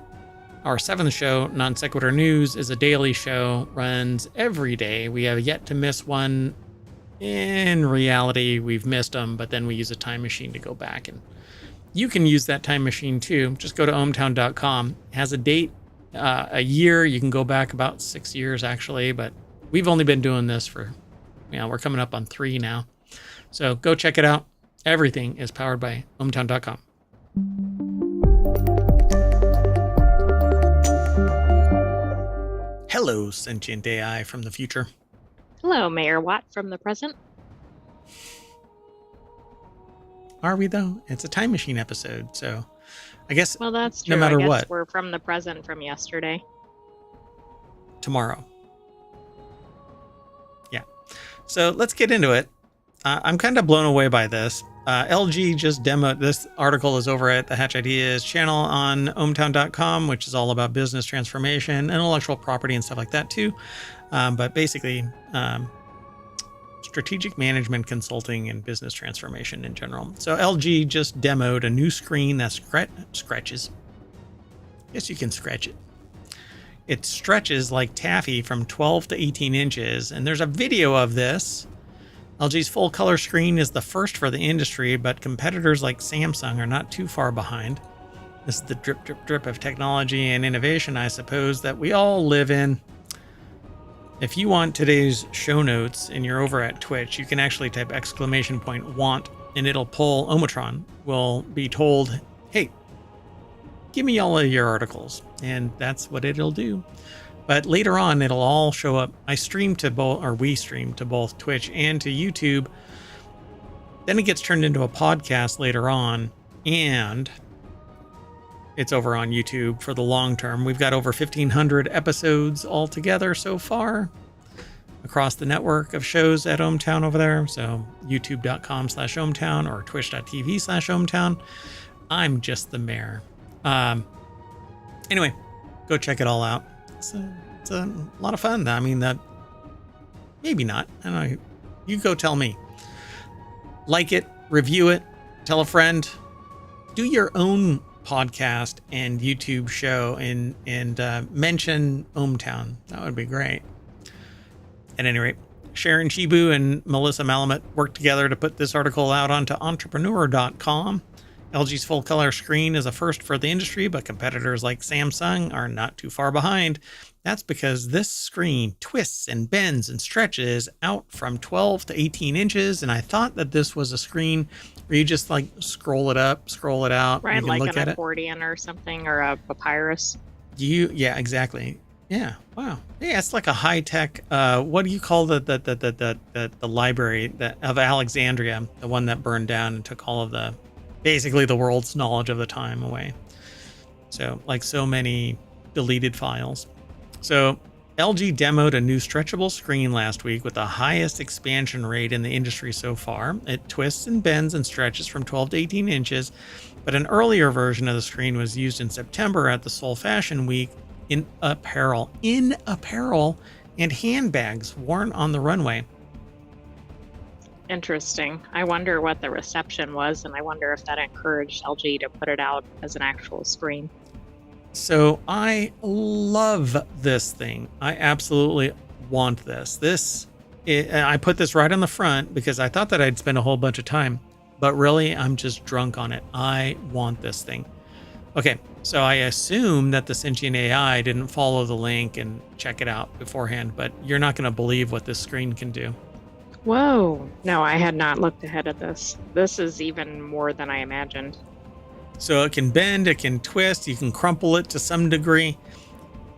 Speaker 1: our 7th show, Non Sequitur News, is a daily show, runs every day. We have yet to miss one. In reality, we've missed them, but then we use a time machine to go back, and you can use that time machine too. Just go to ohmTown.com. It has a date, a year. You can go back about 6 years actually, but we've only been doing this for, we're coming up on 3 now. So go check it out. Everything is powered by ohmTown.com. Hello, sentient AI from the future.
Speaker 2: Hello, Mayor Watt from the present.
Speaker 1: Are we though? It's a time machine episode, so I guess.
Speaker 2: Well, that's true.
Speaker 1: No matter
Speaker 2: I guess
Speaker 1: what,
Speaker 2: we're from the present from yesterday.
Speaker 1: Tomorrow. Yeah. So let's get into it. I'm kind of blown away by this. LG just demoed, this article is over at the Hatch Ideas channel on ohmTown.com, which is all about business transformation, intellectual property, and stuff like that too. But basically, strategic management consulting and business transformation in general. So LG just demoed a new screen that scratches. Yes, you can scratch it. It stretches like taffy from 12 to 18 inches. And there's a video of this. LG's full color screen is the first for the industry, but competitors like Samsung are not too far behind. This is the drip, drip, drip of technology and innovation, I suppose, that we all live in. If you want today's show notes and you're over at Twitch, you can actually type !want and it'll pull ohmTown. Will be told, hey, give me all of your articles. And that's what it'll do. But later on, it'll all show up. I stream to both, or we stream to both Twitch and to YouTube. Then it gets turned into a podcast later on, and it's over on YouTube for the long term. We've got over 1,500 episodes altogether so far across the network of shows at ohmTown over there. So youtube.com/ohmTown or twitch.tv/ohmTown. I'm just the mayor. Anyway, go check it all out. It's a lot of fun. I mean, that maybe not. I don't know. You go tell me. Like it, review it, tell a friend, do your own podcast and YouTube show and mention ohmTown. That would be great. At any rate, Sharon Shibu and Melissa Malamet worked together to put this article out onto entrepreneur.com. LG's full color screen is a first for the industry, but competitors like Samsung are not too far behind. That's because this screen twists and bends and stretches out from 12 to 18 inches. And I thought that this was a screen where you just like scroll it up, scroll it out.
Speaker 2: Right,
Speaker 1: You can
Speaker 2: like
Speaker 1: look
Speaker 2: an
Speaker 1: at it.
Speaker 2: accordion or something, or a papyrus.
Speaker 1: Yeah, exactly. Yeah. Wow. Yeah, it's like a high tech. What do you call the library of Alexandria, the one that burned down and took all of basically the world's knowledge of the time away. So like so many deleted files. So LG demoed a new stretchable screen last week with the highest expansion rate in the industry so far. It twists and bends and stretches from 12 to 18 inches, but an earlier version of the screen was used in September at the Seoul Fashion Week in apparel and handbags worn on the runway.
Speaker 2: Interesting. I wonder what the reception was, and I wonder if that encouraged LG to put it out as an actual screen.
Speaker 1: So I love this thing. I absolutely want this. I put this right on the front because I thought that I'd spend a whole bunch of time, but really I'm just drunk on it. I want this thing. Okay, so I assume that the sentient AI didn't follow the link and check it out beforehand, but you're not going to believe what this screen can do.
Speaker 2: Whoa. No, I had not looked ahead at this. This is even more than I imagined.
Speaker 1: So it can bend, it can twist, you can crumple it to some degree.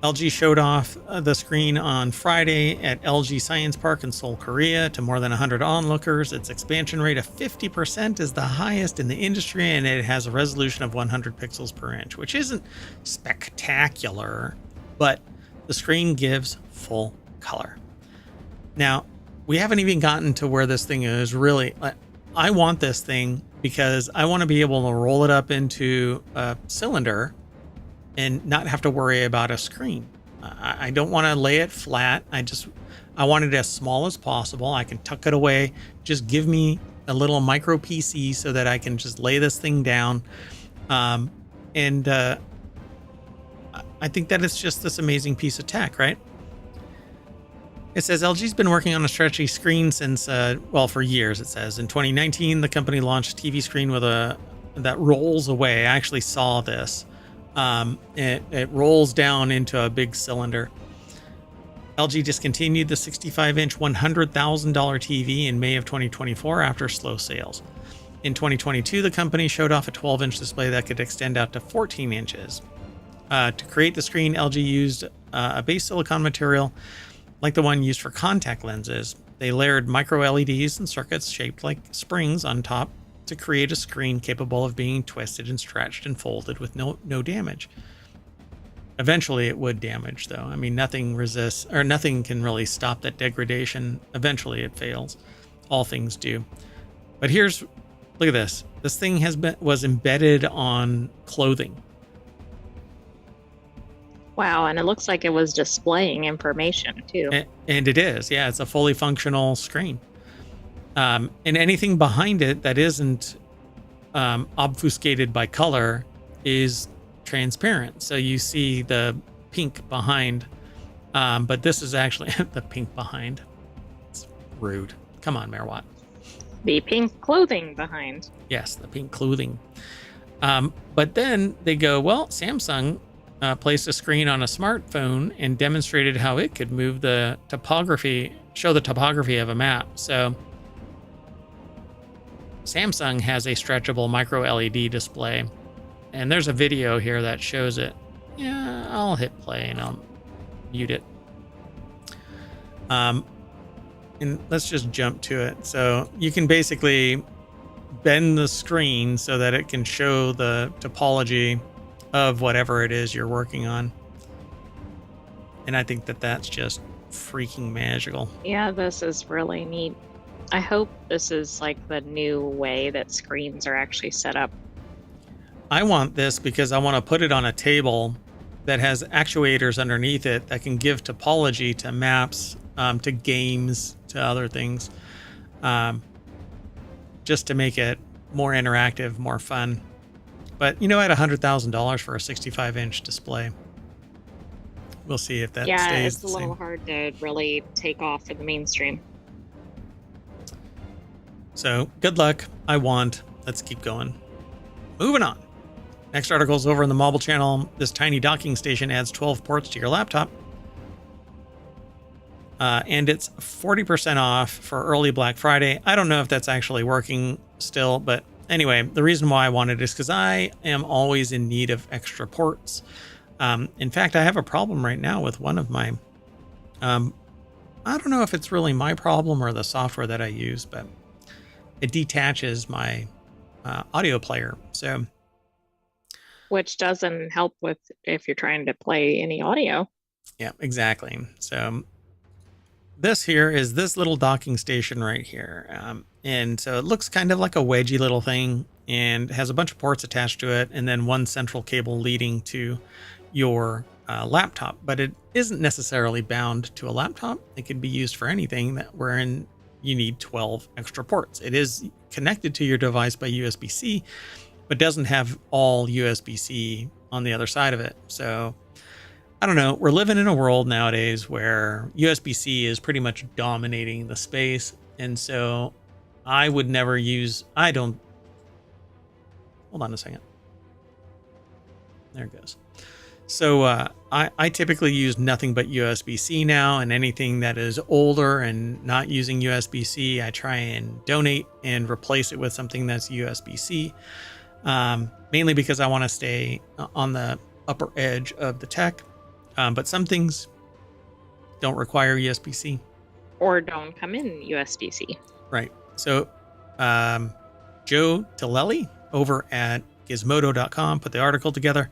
Speaker 1: LG showed off the screen on Friday at LG Science Park in Seoul, Korea to more than 100 onlookers. Its expansion rate of 50% is the highest in the industry, and it has a resolution of 100 pixels per inch, which isn't spectacular, but the screen gives full color. Now, we haven't even gotten to where this thing is really. I want this thing because I want to be able to roll it up into a cylinder and not have to worry about a screen. I don't want to lay it flat. I want it as small as possible. I can tuck it away. Just give me a little micro PC so that I can just lay this thing down. I think that it's just this amazing piece of tech, right? It says LG's been working on a stretchy screen since, for years, it says. In 2019, the company launched a TV screen that rolls away. I actually saw this. It rolls down into a big cylinder. LG discontinued the 65-inch $100,000 TV in May of 2024 after slow sales. In 2022, the company showed off a 12-inch display that could extend out to 14 inches. To create the screen, LG used a base silicon material like the one used for contact lenses. They layered micro LEDs and circuits shaped like springs on top to create a screen capable of being twisted and stretched and folded with no damage. Eventually it would damage though. I mean, nothing can really stop that degradation. Eventually it fails. All things do. But look at this. This thing was embedded on clothing.
Speaker 2: Wow, and it looks like it was displaying information too.
Speaker 1: And it is, yeah, it's a fully functional screen. And anything behind it that isn't obfuscated by color is transparent. So you see the pink behind, but this is actually the pink behind. It's rude. Come on, Merwat.
Speaker 2: The pink clothing behind.
Speaker 1: Yes, the pink clothing. But then they go, well, Samsung placed a screen on a smartphone and demonstrated how it could show the topography of a map. So Samsung has a stretchable micro LED display, and there's a video here that shows it. Yeah, I'll hit play and I'll mute it. And let's just jump to it. So you can basically bend the screen so that it can show the topology of whatever it is you're working on. And I think that that's just freaking magical.
Speaker 2: Yeah, this is really neat. I hope this is like the new way that screens are actually set up.
Speaker 1: I want this because I want to put it on a table that has actuators underneath it that can give topology to maps, to games, to other things, just to make it more interactive, more fun. But, at $100,000 for a 65-inch display, we'll see if that stays the same.
Speaker 2: Yeah, it's a little hard to really take off in the mainstream.
Speaker 1: So, good luck. Let's keep going. Moving on. Next article is over in the mobile channel. This tiny docking station adds 12 ports to your laptop. And it's 40% off for early Black Friday. I don't know if that's actually working still, but anyway, the reason why I wanted it is because I am always in need of extra ports. In fact, I have a problem right now with one of my, I don't know if it's really my problem or the software that I use, but it detaches my audio player. So,
Speaker 2: Which doesn't help with if you're trying to play any audio.
Speaker 1: yeah, exactly. So this here is this little docking station right here. And so it looks kind of like a wedgy little thing and has a bunch of ports attached to it and then one central cable leading to your laptop. But it isn't necessarily bound to a laptop. It can be used for anything that wherein you need 12 extra ports. It is connected to your device by USB-C, but doesn't have all USB-C on the other side of it. So I don't know. We're living in a world nowadays where USB-C is pretty much dominating the space. And so I would never use, hold on a second. There it goes. So I typically use nothing but USB-C now, and anything that is older and not using USB-C, I try and donate and replace it with something that's USB-C, mainly because I want to stay on the upper edge of the tech. But some things don't require USB-C.
Speaker 2: Or don't come in USB-C.
Speaker 1: Right. So Joe Tillelli over at gizmodo.com put the article together.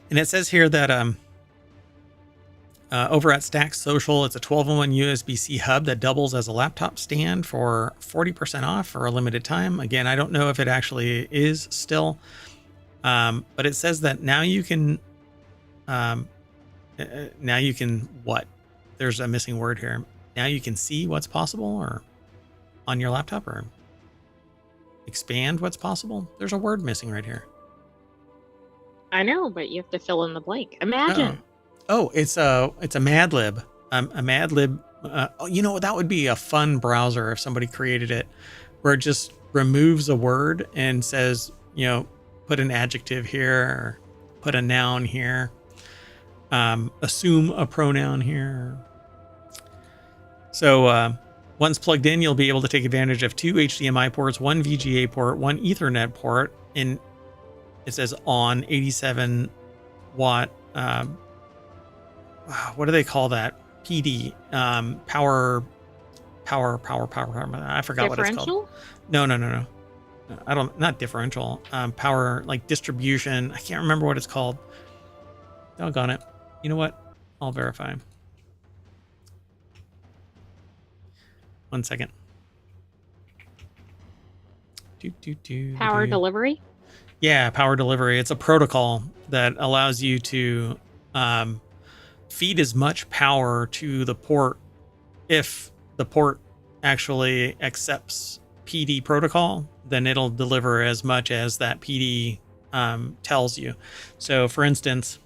Speaker 1: And it says here that over at Stack Social, it's a 12-in-1 USB-C hub that doubles as a laptop stand for 40% off for a limited time. Again, I don't know if it actually is still, but it says that now you can what? There's a missing word here. Now you can see what's possible or on your laptop or expand what's possible. There's a word missing right here.
Speaker 2: I know, but you have to fill in the blank. Imagine.
Speaker 1: Oh, it's a Mad Lib. A Mad Lib. That would be a fun browser if somebody created it, where it just removes a word and says, put an adjective here or put a noun here. Assume a pronoun here. So once plugged in, you'll be able to take advantage of 2 HDMI ports, 1 VGA port, 1 Ethernet port, and it says on 87 watt. What do they call that? PD. Power. I forgot what it's called. No. Not differential. Power, like distribution. I can't remember what it's called. Doggone it. You know what? I'll verify. 1 second.
Speaker 2: Power delivery?
Speaker 1: Yeah, power delivery. It's a protocol that allows you to feed as much power to the port if the port actually accepts PD protocol, then it'll deliver as much as that PD tells you. So, for instance,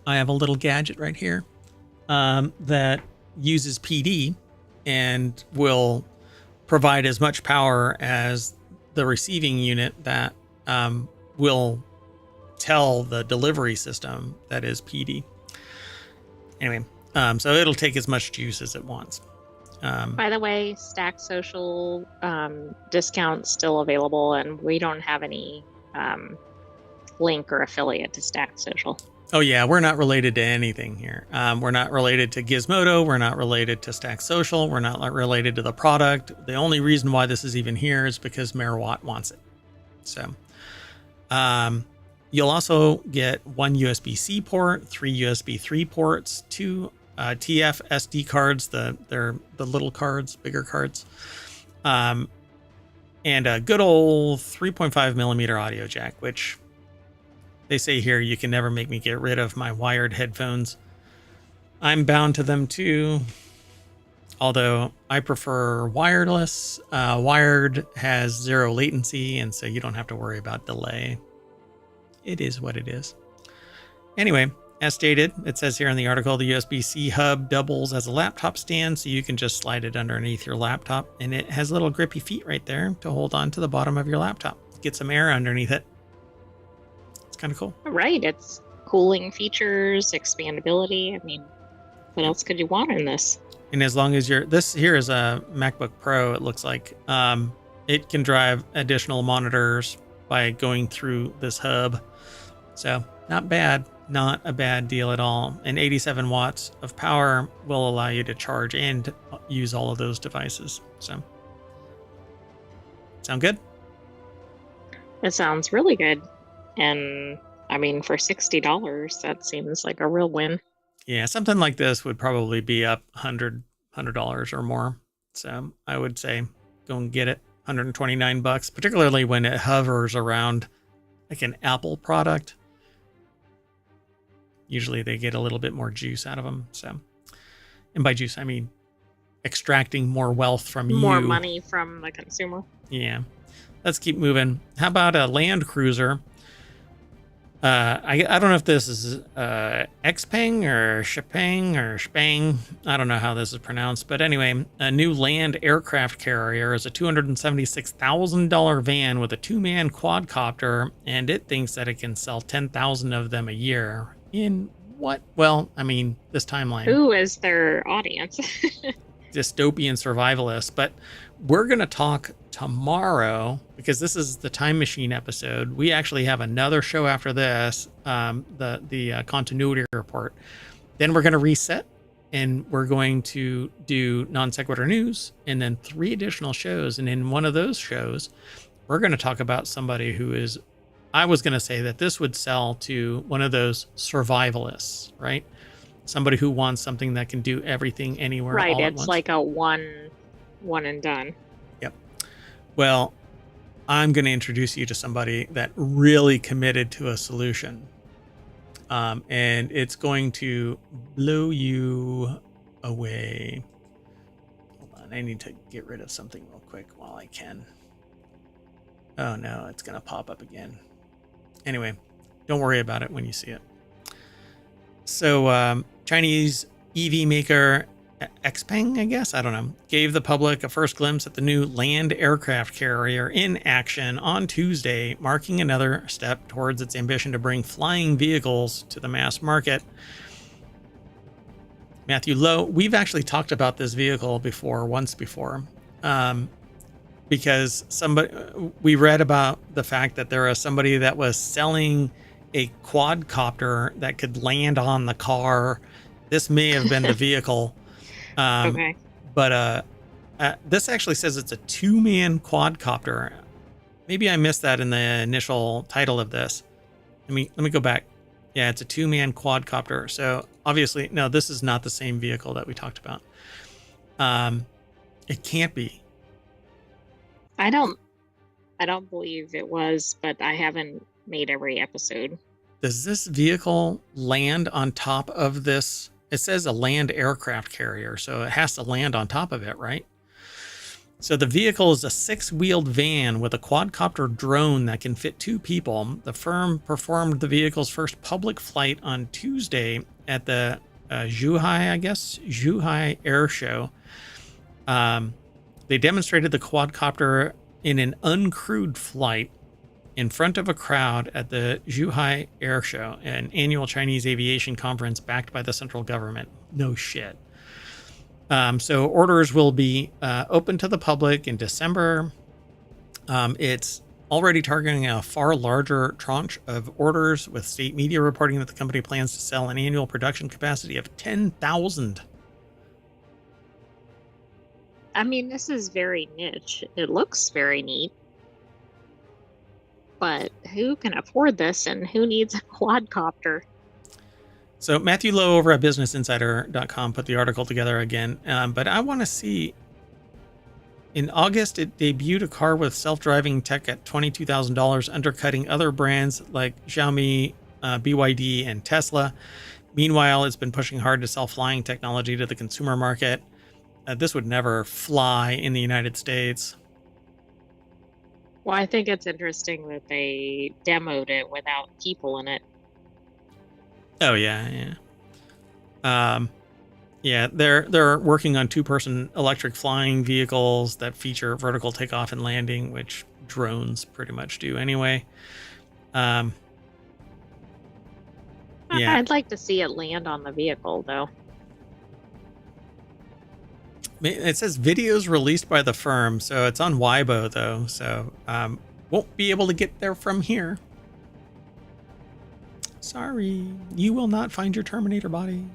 Speaker 1: I have a little gadget right here that uses PD and will provide as much power as the receiving unit that will tell the delivery system that is PD. Anyway, so it'll take as much juice as it wants.
Speaker 2: By the way, Stack Social discount still available, and we don't have any link or affiliate to Stack Social.
Speaker 1: Oh yeah, we're not related to anything here. We're not related to Gizmodo. We're not related to Stack Social. We're not related to the product. The only reason why this is even here is because Mayor Watt wants it. So, you'll also get 1 USB-C port, 3 USB 3 ports, 2 TF SD cards. They're the little cards, bigger cards, and a good old 3.5 millimeter audio jack, which they say here you can never make me get rid of my wired headphones. I'm bound to them too, although I prefer wireless. Wired has 0 latency, and so you don't have to worry about delay. It is what it is. Anyway, As stated, it says here in the article, the USB-C hub doubles as a laptop stand, so you can just slide it underneath your laptop, and it has little grippy feet right there to hold on to the bottom of your laptop. Get some air underneath it. It's kind of cool.
Speaker 2: Right. It's cooling features, expandability. I mean, what else could you want in this?
Speaker 1: And as long as this here is a MacBook Pro, it looks like it can drive additional monitors by going through this hub. So not bad. Not a bad deal at all. And 87 watts of power will allow you to charge and use all of those devices. So, sound good?
Speaker 2: It sounds really good. And I mean, for $60, that seems like a real win.
Speaker 1: Yeah, something like this would probably be up $100 or more. So I would say go and get it. $129, particularly when it hovers around like an Apple product. Usually they get a little bit more juice out of them. So, and by juice, I mean extracting more wealth from
Speaker 2: more money from the consumer.
Speaker 1: Yeah. Let's keep moving. How about a Land Cruiser? I don't know if this is Xpeng or Shepang or Spang. I don't know how this is pronounced. But anyway, a new land aircraft carrier is a $276,000 van with a 2-man quadcopter, and it thinks that it can sell 10,000 of them a year. In what? Well, I mean, this timeline.
Speaker 2: Who is their audience?
Speaker 1: Dystopian survivalists. But we're going to talk tomorrow, because this is the Time Machine episode. We actually have another show after this, the continuity report. Then we're going to reset, and we're going to do Non Sequitur News, and then 3 additional shows. And in one of those shows, we're going to talk about somebody who is, I was going to say that this would sell to one of those survivalists, right? Somebody who wants something that can do everything anywhere.
Speaker 2: Right.
Speaker 1: All at
Speaker 2: It's
Speaker 1: once.
Speaker 2: like a one and done.
Speaker 1: Yep. Well, I'm going to introduce you to somebody that really committed to a solution. And it's going to blow you away. Hold on. I need to get rid of something real quick while I can. Oh no, it's going to pop up again. Anyway, don't worry about it when you see it. So Chinese EV maker Xpeng, I guess, I don't know, gave the public a first glimpse at the new land aircraft carrier in action on Tuesday, marking another step towards its ambition to bring flying vehicles to the mass market. Matthew Lowe, we've actually talked about this vehicle once before, because we read about the fact that there was somebody that was selling a quadcopter that could land on the car. This may have been the vehicle.
Speaker 2: Okay.
Speaker 1: But this actually says it's a 2-man quadcopter. Maybe I missed that in the initial title of this. Let me go back. Yeah, it's a 2-man quadcopter. So obviously, no, this is not the same vehicle that we talked about. It can't be.
Speaker 2: I don't believe it was, but I haven't made every episode.
Speaker 1: Does this vehicle land on top of this? It says a land aircraft carrier, so it has to land on top of it, right? So the vehicle is a 6-wheeled van with a quadcopter drone that can fit 2 people. The firm performed the vehicle's first public flight on Tuesday at the Zhuhai Air Show. They demonstrated the quadcopter in an uncrewed flight in front of a crowd at the Zhuhai Air Show, an annual Chinese aviation conference backed by the central government. No shit. So orders will be open to the public in December. It's already targeting a far larger tranche of orders, with state media reporting that the company plans to sell an annual production capacity of 10,000.
Speaker 2: I mean, this is very niche. It looks very neat. But who can afford this, and who needs a quadcopter?
Speaker 1: So Matthew Lowe over at businessinsider.com put the article together again. But I want to see, in August, it debuted a car with self-driving tech at $22,000, undercutting other brands like Xiaomi, BYD, and Tesla. Meanwhile, it's been pushing hard to sell flying technology to the consumer market. This would never fly in the United States.
Speaker 2: Well, I think it's interesting that they demoed it without people in it.
Speaker 1: Oh yeah, yeah. Yeah, they're working on two-person electric flying vehicles that feature vertical takeoff and landing, which drones pretty much do anyway. Um, yeah,
Speaker 2: I'd like to see it land on the vehicle, though.
Speaker 1: it says videos released by the firm, so it's on Weibo though, so won't be able to get there from here. Sorry, you will not find your Terminator body.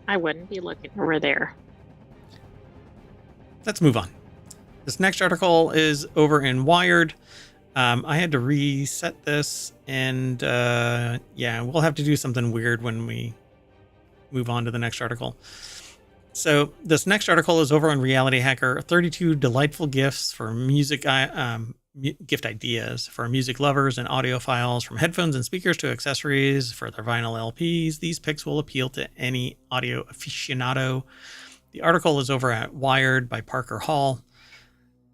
Speaker 2: I wouldn't be looking over there.
Speaker 1: Let's move on. This next article is over in Wired. I had to reset this, and yeah, we'll have to do something weird when we move on to the next article. So this next article is over on Reality Hacker, 32 delightful gifts for music, gift ideas for music lovers and audiophiles, from headphones and speakers to accessories for their vinyl LPs. These picks will appeal to any audio aficionado. The article is over at Wired by Parker Hall.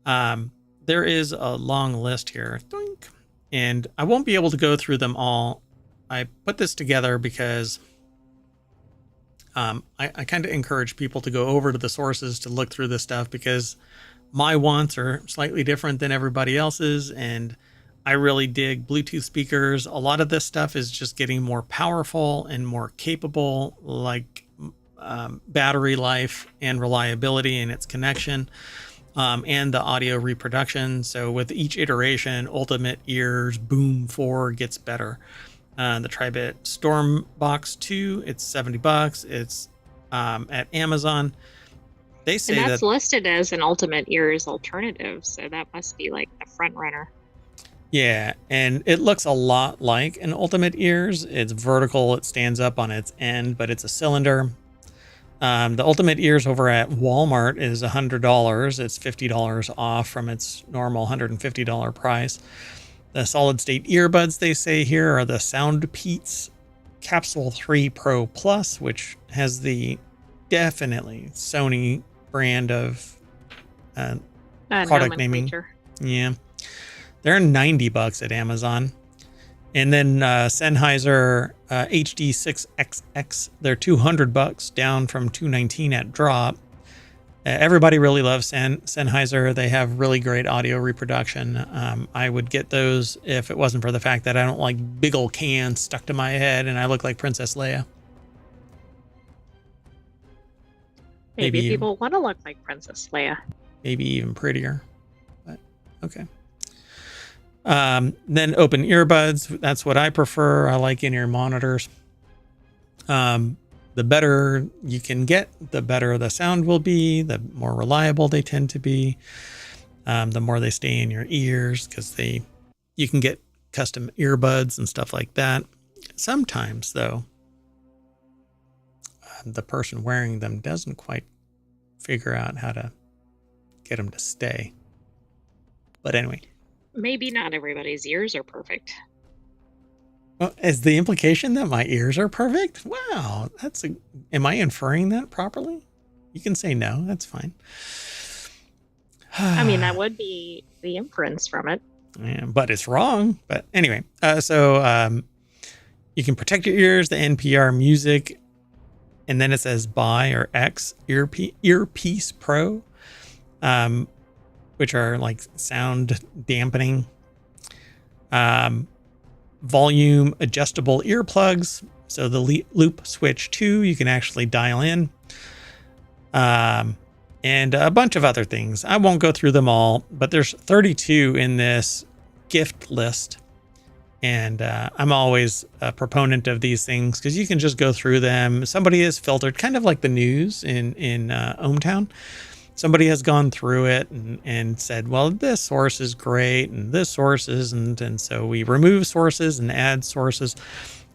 Speaker 1: There is a long list here, doink, and I won't be able to go through them all. I put this together because I kind of encourage people to go over to the sources to look through this stuff, because my wants are slightly different than everybody else's, and I really dig Bluetooth speakers. A lot of this stuff is just getting more powerful and more capable, like battery life and reliability in its connection, and the audio reproduction. So with each iteration, Ultimate Ears Boom 4 gets better. The Tribit Storm Box 2, it's $70. It's at Amazon. They say
Speaker 2: and that's listed as an Ultimate Ears alternative, so that must be like the front runner.
Speaker 1: Yeah, and it looks a lot like an Ultimate Ears. It's vertical, it stands up on its end, but it's a cylinder. The Ultimate Ears over at Walmart is $100. It's $50 off from its normal $150 price. The solid state earbuds, they say here, are the Soundpeats Capsule 3 Pro Plus, which has the definitely Sony brand of product naming. Yeah. They're $90 at Amazon. And then Sennheiser HD6XX, they're $200, down from $219 at drop. Everybody really loves Sennheiser. They have really great audio reproduction. I would get those if it wasn't for the fact that I don't like big old cans stuck to my head and I look like Princess Leia.
Speaker 2: Maybe people want to look like Princess Leia.
Speaker 1: Maybe even prettier. But okay. Then open earbuds. That's what I prefer. I like in-ear monitors. The better you can get, the better the sound will be, the more reliable they tend to be, the more they stay in your ears, because you can get custom earbuds and stuff like that. Sometimes, though, the person wearing them doesn't quite figure out how to get them to stay. But anyway.
Speaker 2: Maybe not everybody's ears are perfect.
Speaker 1: Well, is the implication that my ears are perfect? Wow, am I inferring that properly? You can say no, that's fine.
Speaker 2: I mean, that would be the inference from it.
Speaker 1: Yeah, but it's wrong. But anyway, so you can protect your ears, the NPR Music, and then it says Buy or X Earpiece Pro, which are like sound dampening. Volume adjustable earplugs. So the Loop Switch 2, you can actually dial in. And a bunch of other things. I won't go through them all, but there's 32 in this gift list. And I'm always a proponent of these things because you can just go through them. Somebody has filtered, kind of like the news in ohmTown. Somebody has gone through it and said, well, this source is great and this source isn't. And so we remove sources and add sources.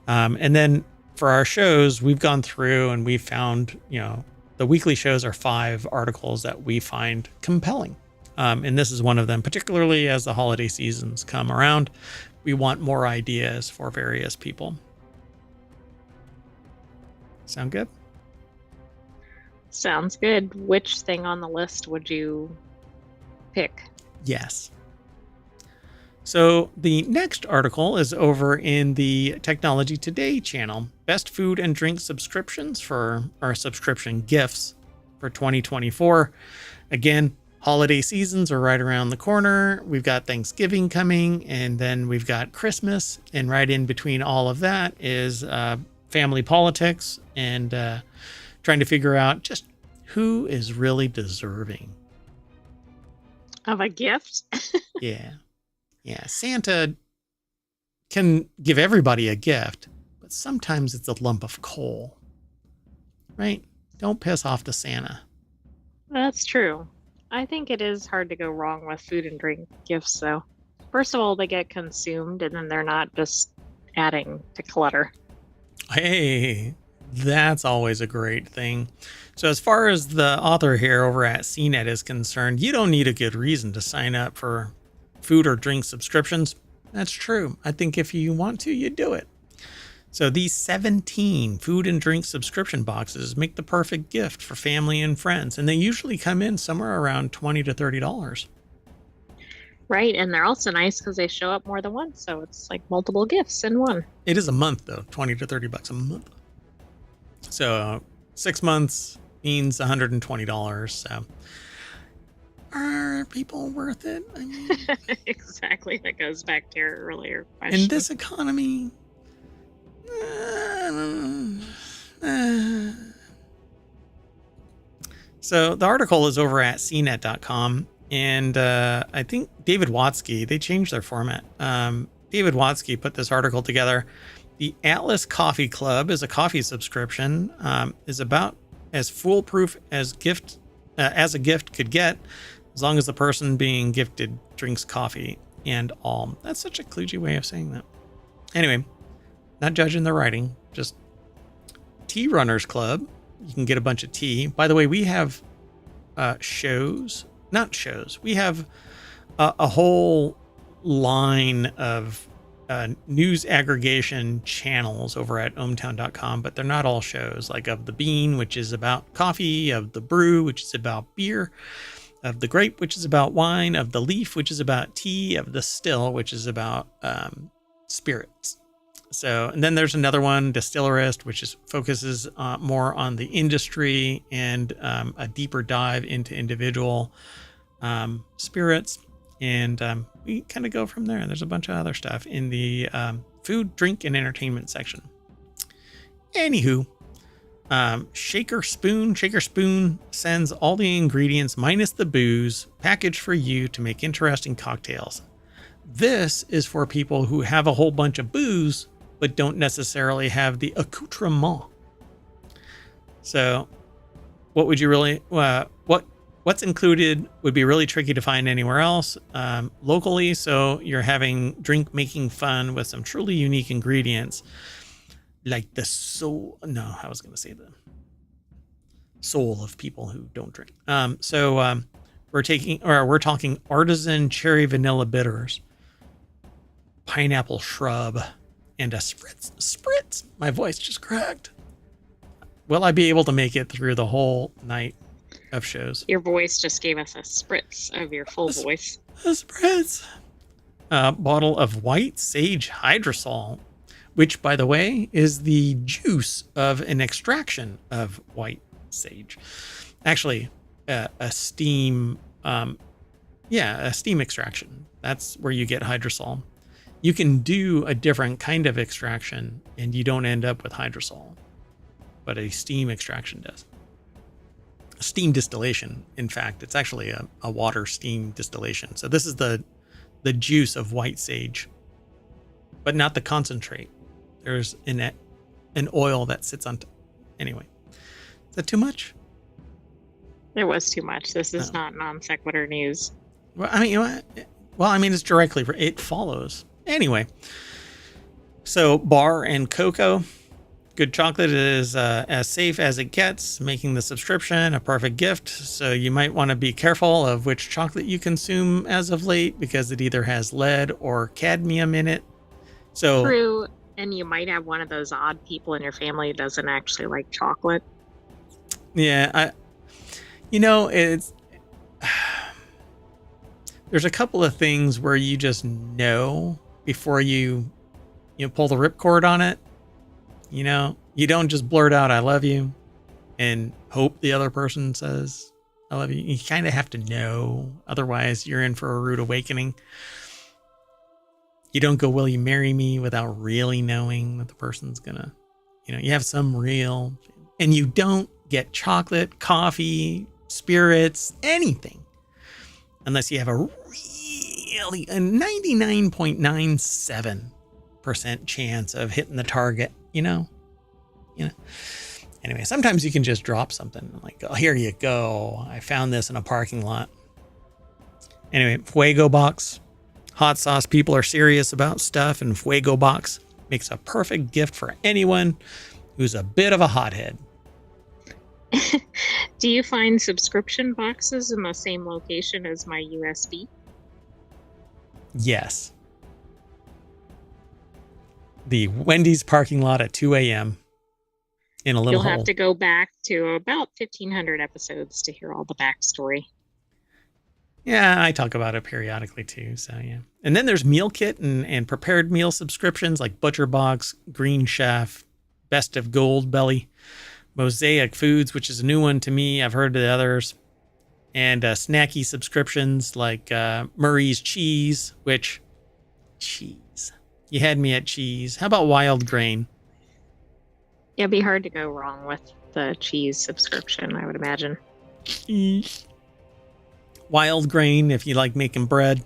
Speaker 1: And then for our shows, we've gone through and we've found, the weekly shows are 5 articles that we find compelling. And this is one of them, particularly as the holiday seasons come around. We want more ideas for various people. Sound good?
Speaker 2: Sounds good. Which thing on the list would you pick?
Speaker 1: Yes. So the next article is over in the Technology Today channel. Best food and drink subscriptions for our subscription gifts for 2024. Again, holiday seasons are right around the corner. We've got Thanksgiving coming, and then we've got Christmas. And right in between all of that is family politics and trying to figure out just who is really deserving
Speaker 2: Of a gift?
Speaker 1: Yeah. Yeah. Santa can give everybody a gift, but sometimes it's a lump of coal, right? Don't piss off the Santa.
Speaker 2: That's true. I think it is hard to go wrong with food and drink gifts, though. First of all, they get consumed, and then they're not just adding to clutter.
Speaker 1: Hey, that's always a great thing. So as far as the author here over at CNET is concerned, you don't need a good reason to sign up for food or drink subscriptions. That's true. I think if you want to, you do it. So these 17 food and drink subscription boxes make the perfect gift for family and friends, and they usually come in somewhere around $20 to $30.
Speaker 2: Right, and they're also nice because they show up more than once, so it's like multiple gifts in one.
Speaker 1: It is a month though, 20 to 30 bucks a month. So 6 months means $120. So are people worth it? I mean,
Speaker 2: Exactly. That goes back to your earlier question.
Speaker 1: in this economy, So the article is over at cnet.com, and I think David Watsky, they changed their format. David Watsky put this article together. The Atlas Coffee Club is a coffee subscription, is about as foolproof as a gift could get, as long as the person being gifted drinks coffee and all. That's such a kludgy way of saying that. Anyway, not judging the writing, just Tea Runners Club. You can get a bunch of tea. By the way, we have we have a whole line of news aggregation channels over at ohmTown.com, but they're not all shows. Like of the Bean, which is about coffee, of the Brew, which is about beer, of the Grape, which is about wine, of the Leaf, which is about tea, of the Still, which is about spirits. So, and then there's another one, Distillerist, which focuses more on the industry and a deeper dive into individual spirits. And we kind of go from there. There's a bunch of other stuff in the food, drink, and entertainment section. Anywho, Shaker Spoon sends all the ingredients minus the booze packaged for you to make interesting cocktails. This is for people who have a whole bunch of booze but don't necessarily have the accoutrement. So what would you really, what's included would be really tricky to find anywhere else locally. So you're having drink making fun with some truly unique ingredients like the soul. No, I was going to say the soul of people who don't drink. We're talking artisan cherry vanilla bitters, pineapple shrub, and a spritz. My voice just cracked. Will I be able to make it through the whole night of shows?
Speaker 2: Your voice just gave us a spritz of your full voice.
Speaker 1: A spritz. A bottle of white sage hydrosol, which, by the way, is the juice of an extraction of white sage. Actually, a steam extraction. That's where you get hydrosol. You can do a different kind of extraction and you don't end up with hydrosol, but a steam extraction does. A steam distillation, in fact, it's actually a water steam distillation. So this is the juice of white sage, but not the concentrate. There's an oil that sits on anyway. Is that too much?
Speaker 2: There was too much. This is not non sequitur news.
Speaker 1: Well, I mean, it's directly, it follows. Anyway, so Bar and Cocoa, good chocolate is as safe as it gets, making the subscription a perfect gift. So you might want to be careful of which chocolate you consume as of late because it either has lead or cadmium in it. So
Speaker 2: true, and you might have one of those odd people in your family who doesn't actually like chocolate.
Speaker 1: Yeah, it's There's a couple of things where you just know before you pull the ripcord on it. You don't just blurt out "I love you" and hope the other person says "I love you." You kind of have to know, otherwise you're in for a rude awakening. You don't go, "Will you marry me?" without really knowing that the person's gonna, you have some real, and you don't get chocolate, coffee, spirits, anything, unless you have a 99.97% chance of hitting the target, Anyway, sometimes you can just drop something like, "Oh, here you go. I found this in a parking lot." Anyway, Fuego Box. Hot sauce people are serious about stuff, and Fuego Box makes a perfect gift for anyone who's a bit of a hothead.
Speaker 2: Do you find subscription boxes in the same location as my USB?
Speaker 1: Yes. The Wendy's parking lot at 2 a.m. in a little
Speaker 2: You'll
Speaker 1: hole.
Speaker 2: have to go back to about 1,500 episodes to hear all the backstory.
Speaker 1: Yeah, I talk about it periodically too, so yeah. And then there's meal kit and prepared meal subscriptions like Butcher Box, Green Chef, Best of Gold Belly, Mosaic Foods, which is a new one to me. I've heard of the others. And snacky subscriptions like Murray's Cheese, cheese. You had me at cheese. How about Wild Grain?
Speaker 2: It'd be hard to go wrong with the cheese subscription, I would imagine.
Speaker 1: Wild Grain, if you like making bread.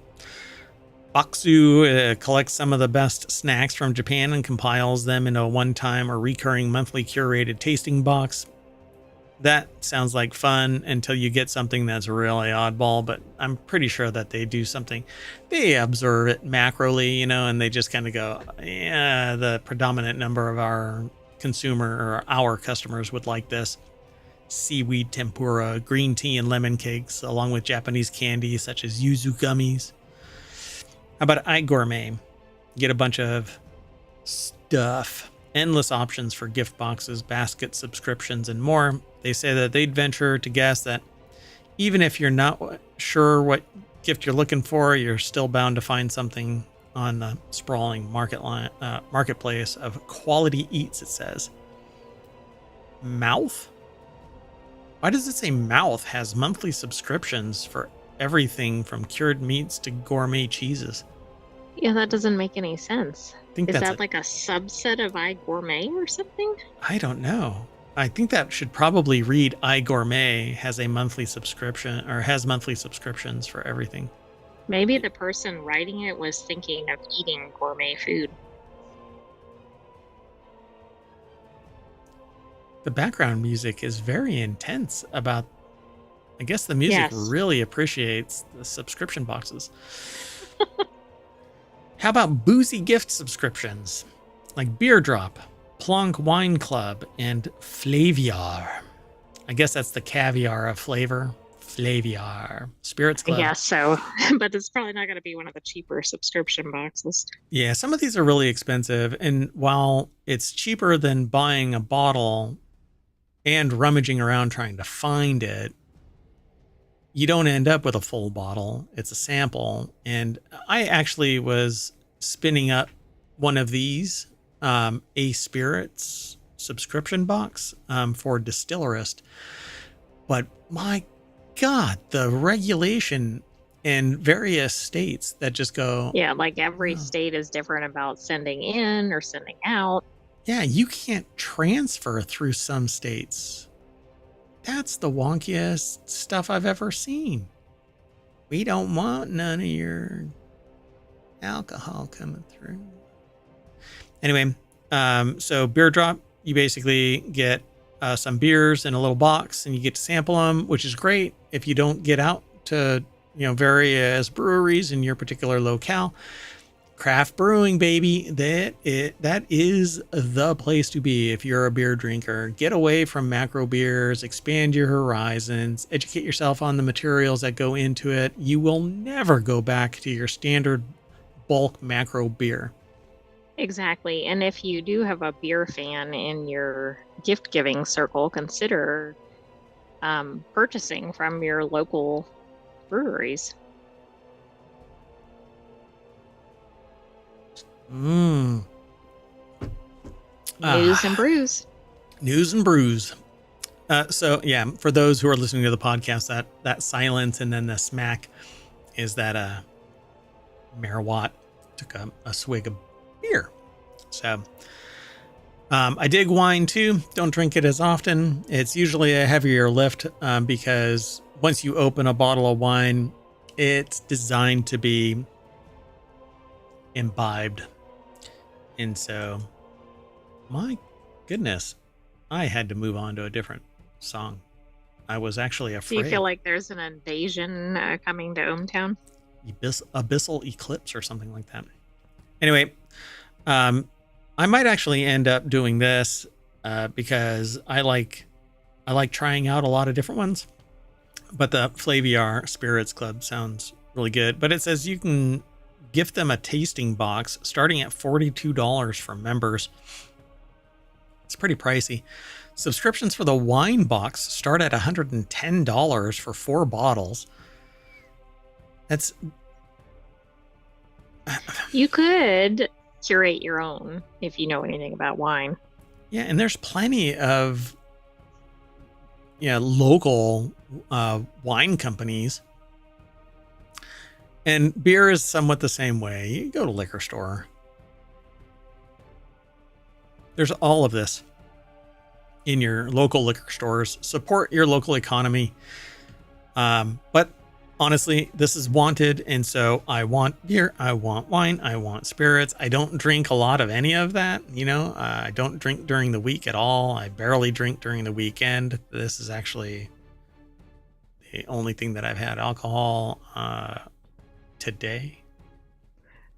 Speaker 1: Baksu collects some of the best snacks from Japan and compiles them into a one-time or recurring monthly curated tasting box. That sounds like fun until you get something that's really oddball, but I'm pretty sure that they do something. They observe it macroly, and they just kind of go, yeah, the predominant number of our our customers would like this. Seaweed tempura, green tea, and lemon cakes, along with Japanese candy such as yuzu gummies. How about iGourmet? Get a bunch of stuff. Endless options for gift boxes, basket subscriptions, and more. They say that they'd venture to guess that even if you're not sure what gift you're looking for, you're still bound to find something on the sprawling marketplace of quality eats, it says. Mouth? Why does it say Mouth has monthly subscriptions for everything from cured meats to gourmet cheeses?
Speaker 2: Yeah, that doesn't make any sense.
Speaker 1: Is
Speaker 2: that like a subset of iGourmet or something?
Speaker 1: I don't know. I think that should probably read iGourmet has a monthly subscription or has monthly subscriptions for everything.
Speaker 2: Maybe the person writing it was thinking of eating gourmet food.
Speaker 1: The background music is very intense about, I guess the music really appreciates the subscription boxes. How about boozy gift subscriptions like Beer Drop, Plonk Wine Club, and Flaviar? I guess that's the caviar of flavor. Flaviar. Spirits Club.
Speaker 2: I guess so, but it's probably not going to be one of the cheaper subscription boxes.
Speaker 1: Yeah, some of these are really expensive, and while it's cheaper than buying a bottle and rummaging around trying to find it, you don't end up with a full bottle. It's a sample. And I actually was spinning up one of these, a spirits subscription box for Distillerist. But my God, the regulation in various states that just go...
Speaker 2: Yeah, like every state is different about sending in or sending out.
Speaker 1: Yeah, you can't transfer through some states. That's the wonkiest stuff I've ever seen. We don't want none of your alcohol coming through. Anyway, so Beer Drop, you basically get some beers in a little box and you get to sample them, which is great if you don't get out to various breweries in your particular locale. Craft brewing, baby. That is the place to be if you're a beer drinker. Get away from macro beers, expand your horizons, educate yourself on the materials that go into it. You will never go back to your standard bulk macro beer.
Speaker 2: Exactly. And if you do have a beer fan in your gift giving circle, consider purchasing from your local breweries.
Speaker 1: Mm.
Speaker 2: News and brews.
Speaker 1: News and brews. So yeah, for those who are listening to the podcast, that silence and then the smack is that Mayor Watt took a swig of beer. So I dig wine too. Don't drink it as often. It's usually a heavier lift because once you open a bottle of wine, it's designed to be imbibed. And so, my goodness, I had to move on to a different song. I was actually afraid.
Speaker 2: Do you feel like there's an invasion coming to ohmTown?
Speaker 1: Abyssal eclipse or something like that. Anyway, I might actually end up doing this because I like trying out a lot of different ones. But the Flaviar Spirits Club sounds really good. But it says you can gift them a tasting box starting at $42 for members. It's pretty pricey. Subscriptions for the wine box start at $110 for 4 bottles. That's...
Speaker 2: You could curate your own if you know anything about wine.
Speaker 1: Yeah, and there's plenty of local wine companies. And beer is somewhat the same way. You go to liquor store. There's all of this in your local liquor stores. Support your local economy. But honestly, this is wanted. And so I want beer. I want wine. I want spirits. I don't drink a lot of any of that. I don't drink during the week at all. I barely drink during the weekend. This is actually the only thing that I've had alcohol today.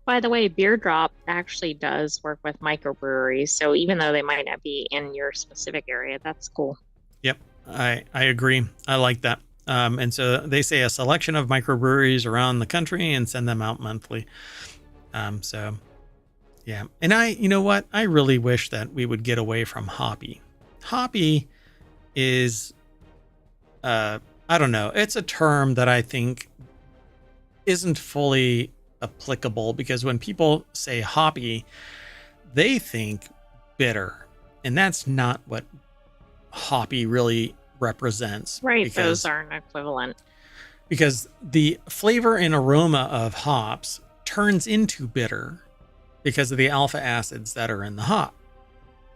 Speaker 2: By the way, Beer Drop actually does work with microbreweries. So even though they might not be in your specific area, that's cool.
Speaker 1: Yep, I agree. I like that. And so they say a selection of microbreweries around the country and send them out monthly. So yeah. And you know what? I really wish that we would get away from hoppy. Hoppy is, I don't know. It's a term that I think isn't fully applicable because when people say hoppy, they think bitter. And that's not what hoppy really represents.
Speaker 2: Right, those aren't equivalent.
Speaker 1: Because the flavor and aroma of hops turns into bitter because of the alpha acids that are in the hop.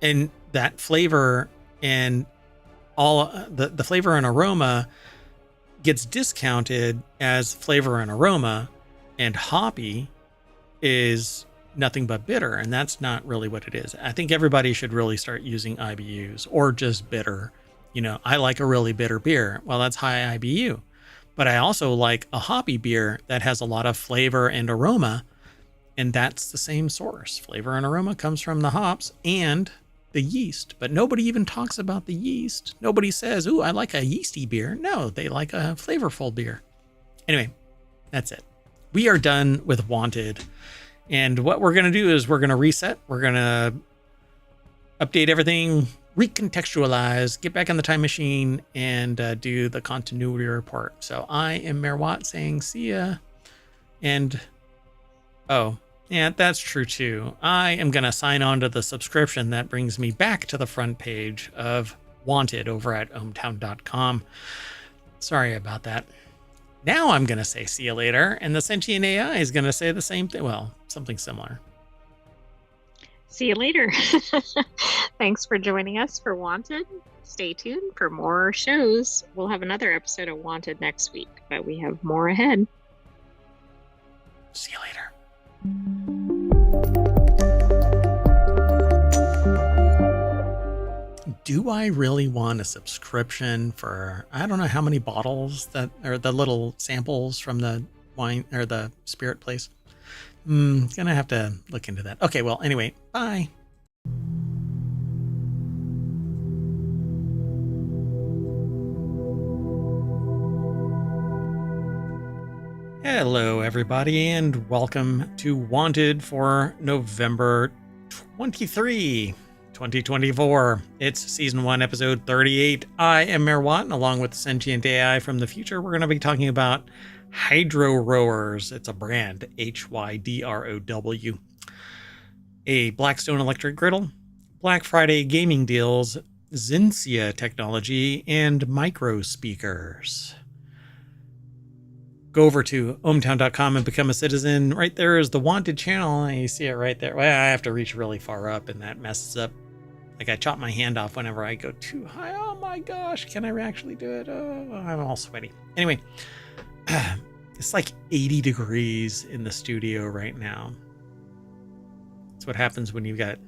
Speaker 1: And that flavor and all the flavor and aroma gets discounted as flavor and aroma, and hoppy is nothing but bitter, and that's not really what it is. I think everybody should really start using IBUs or just bitter. I like a really bitter beer. Well, that's high IBU. But I also like a hoppy beer that has a lot of flavor and aroma, and that's the same source. Flavor and aroma comes from the hops and the yeast, but nobody even talks about the yeast. Nobody says, "Ooh, I like a yeasty beer." No, they like a flavorful beer. Anyway, that's it. We are done with Wanted. And what we're going to do is we're going to reset. We're going to update everything, recontextualize, get back on the time machine, and do the continuity report. So I am Mayor Watt saying see ya. And, oh, yeah, that's true too. I am going to sign on to the subscription that brings me back to the front page of Wanted over at ohmTown.com. Sorry about that. Now I'm going to say see you later, and the sentient AI is going to say the same thing. Well, something similar.
Speaker 2: See you later. Thanks for joining us for Wanted. Stay tuned for more shows. We'll have another episode of Wanted next week, but we have more ahead.
Speaker 1: See you later. Do I really want a subscription for, I don't know how many bottles that are the little samples from the wine or the spirit place? Gonna have to look into that. Okay, well, anyway, bye. Hello, everybody, and welcome to Wanted for November 23, 2024. It's season 1, episode 38. I am Mayor Watt, and along with the sentient AI from the future, we're going to be talking about Hydro Rowers. It's a brand, HYDROW. a Blackstone electric griddle, Black Friday gaming deals, Zinsia technology, and micro speakers. Go over to ohmTown.com and become a citizen. Right there is the wanted channel, and you see it right there. Well, I have to reach really far up, and that messes up. Like, I chop my hand off whenever I go too high. Oh my gosh, can I actually do it? Oh, I'm all sweaty. Anyway, it's like 80 degrees in the studio right now. That's what happens when you've got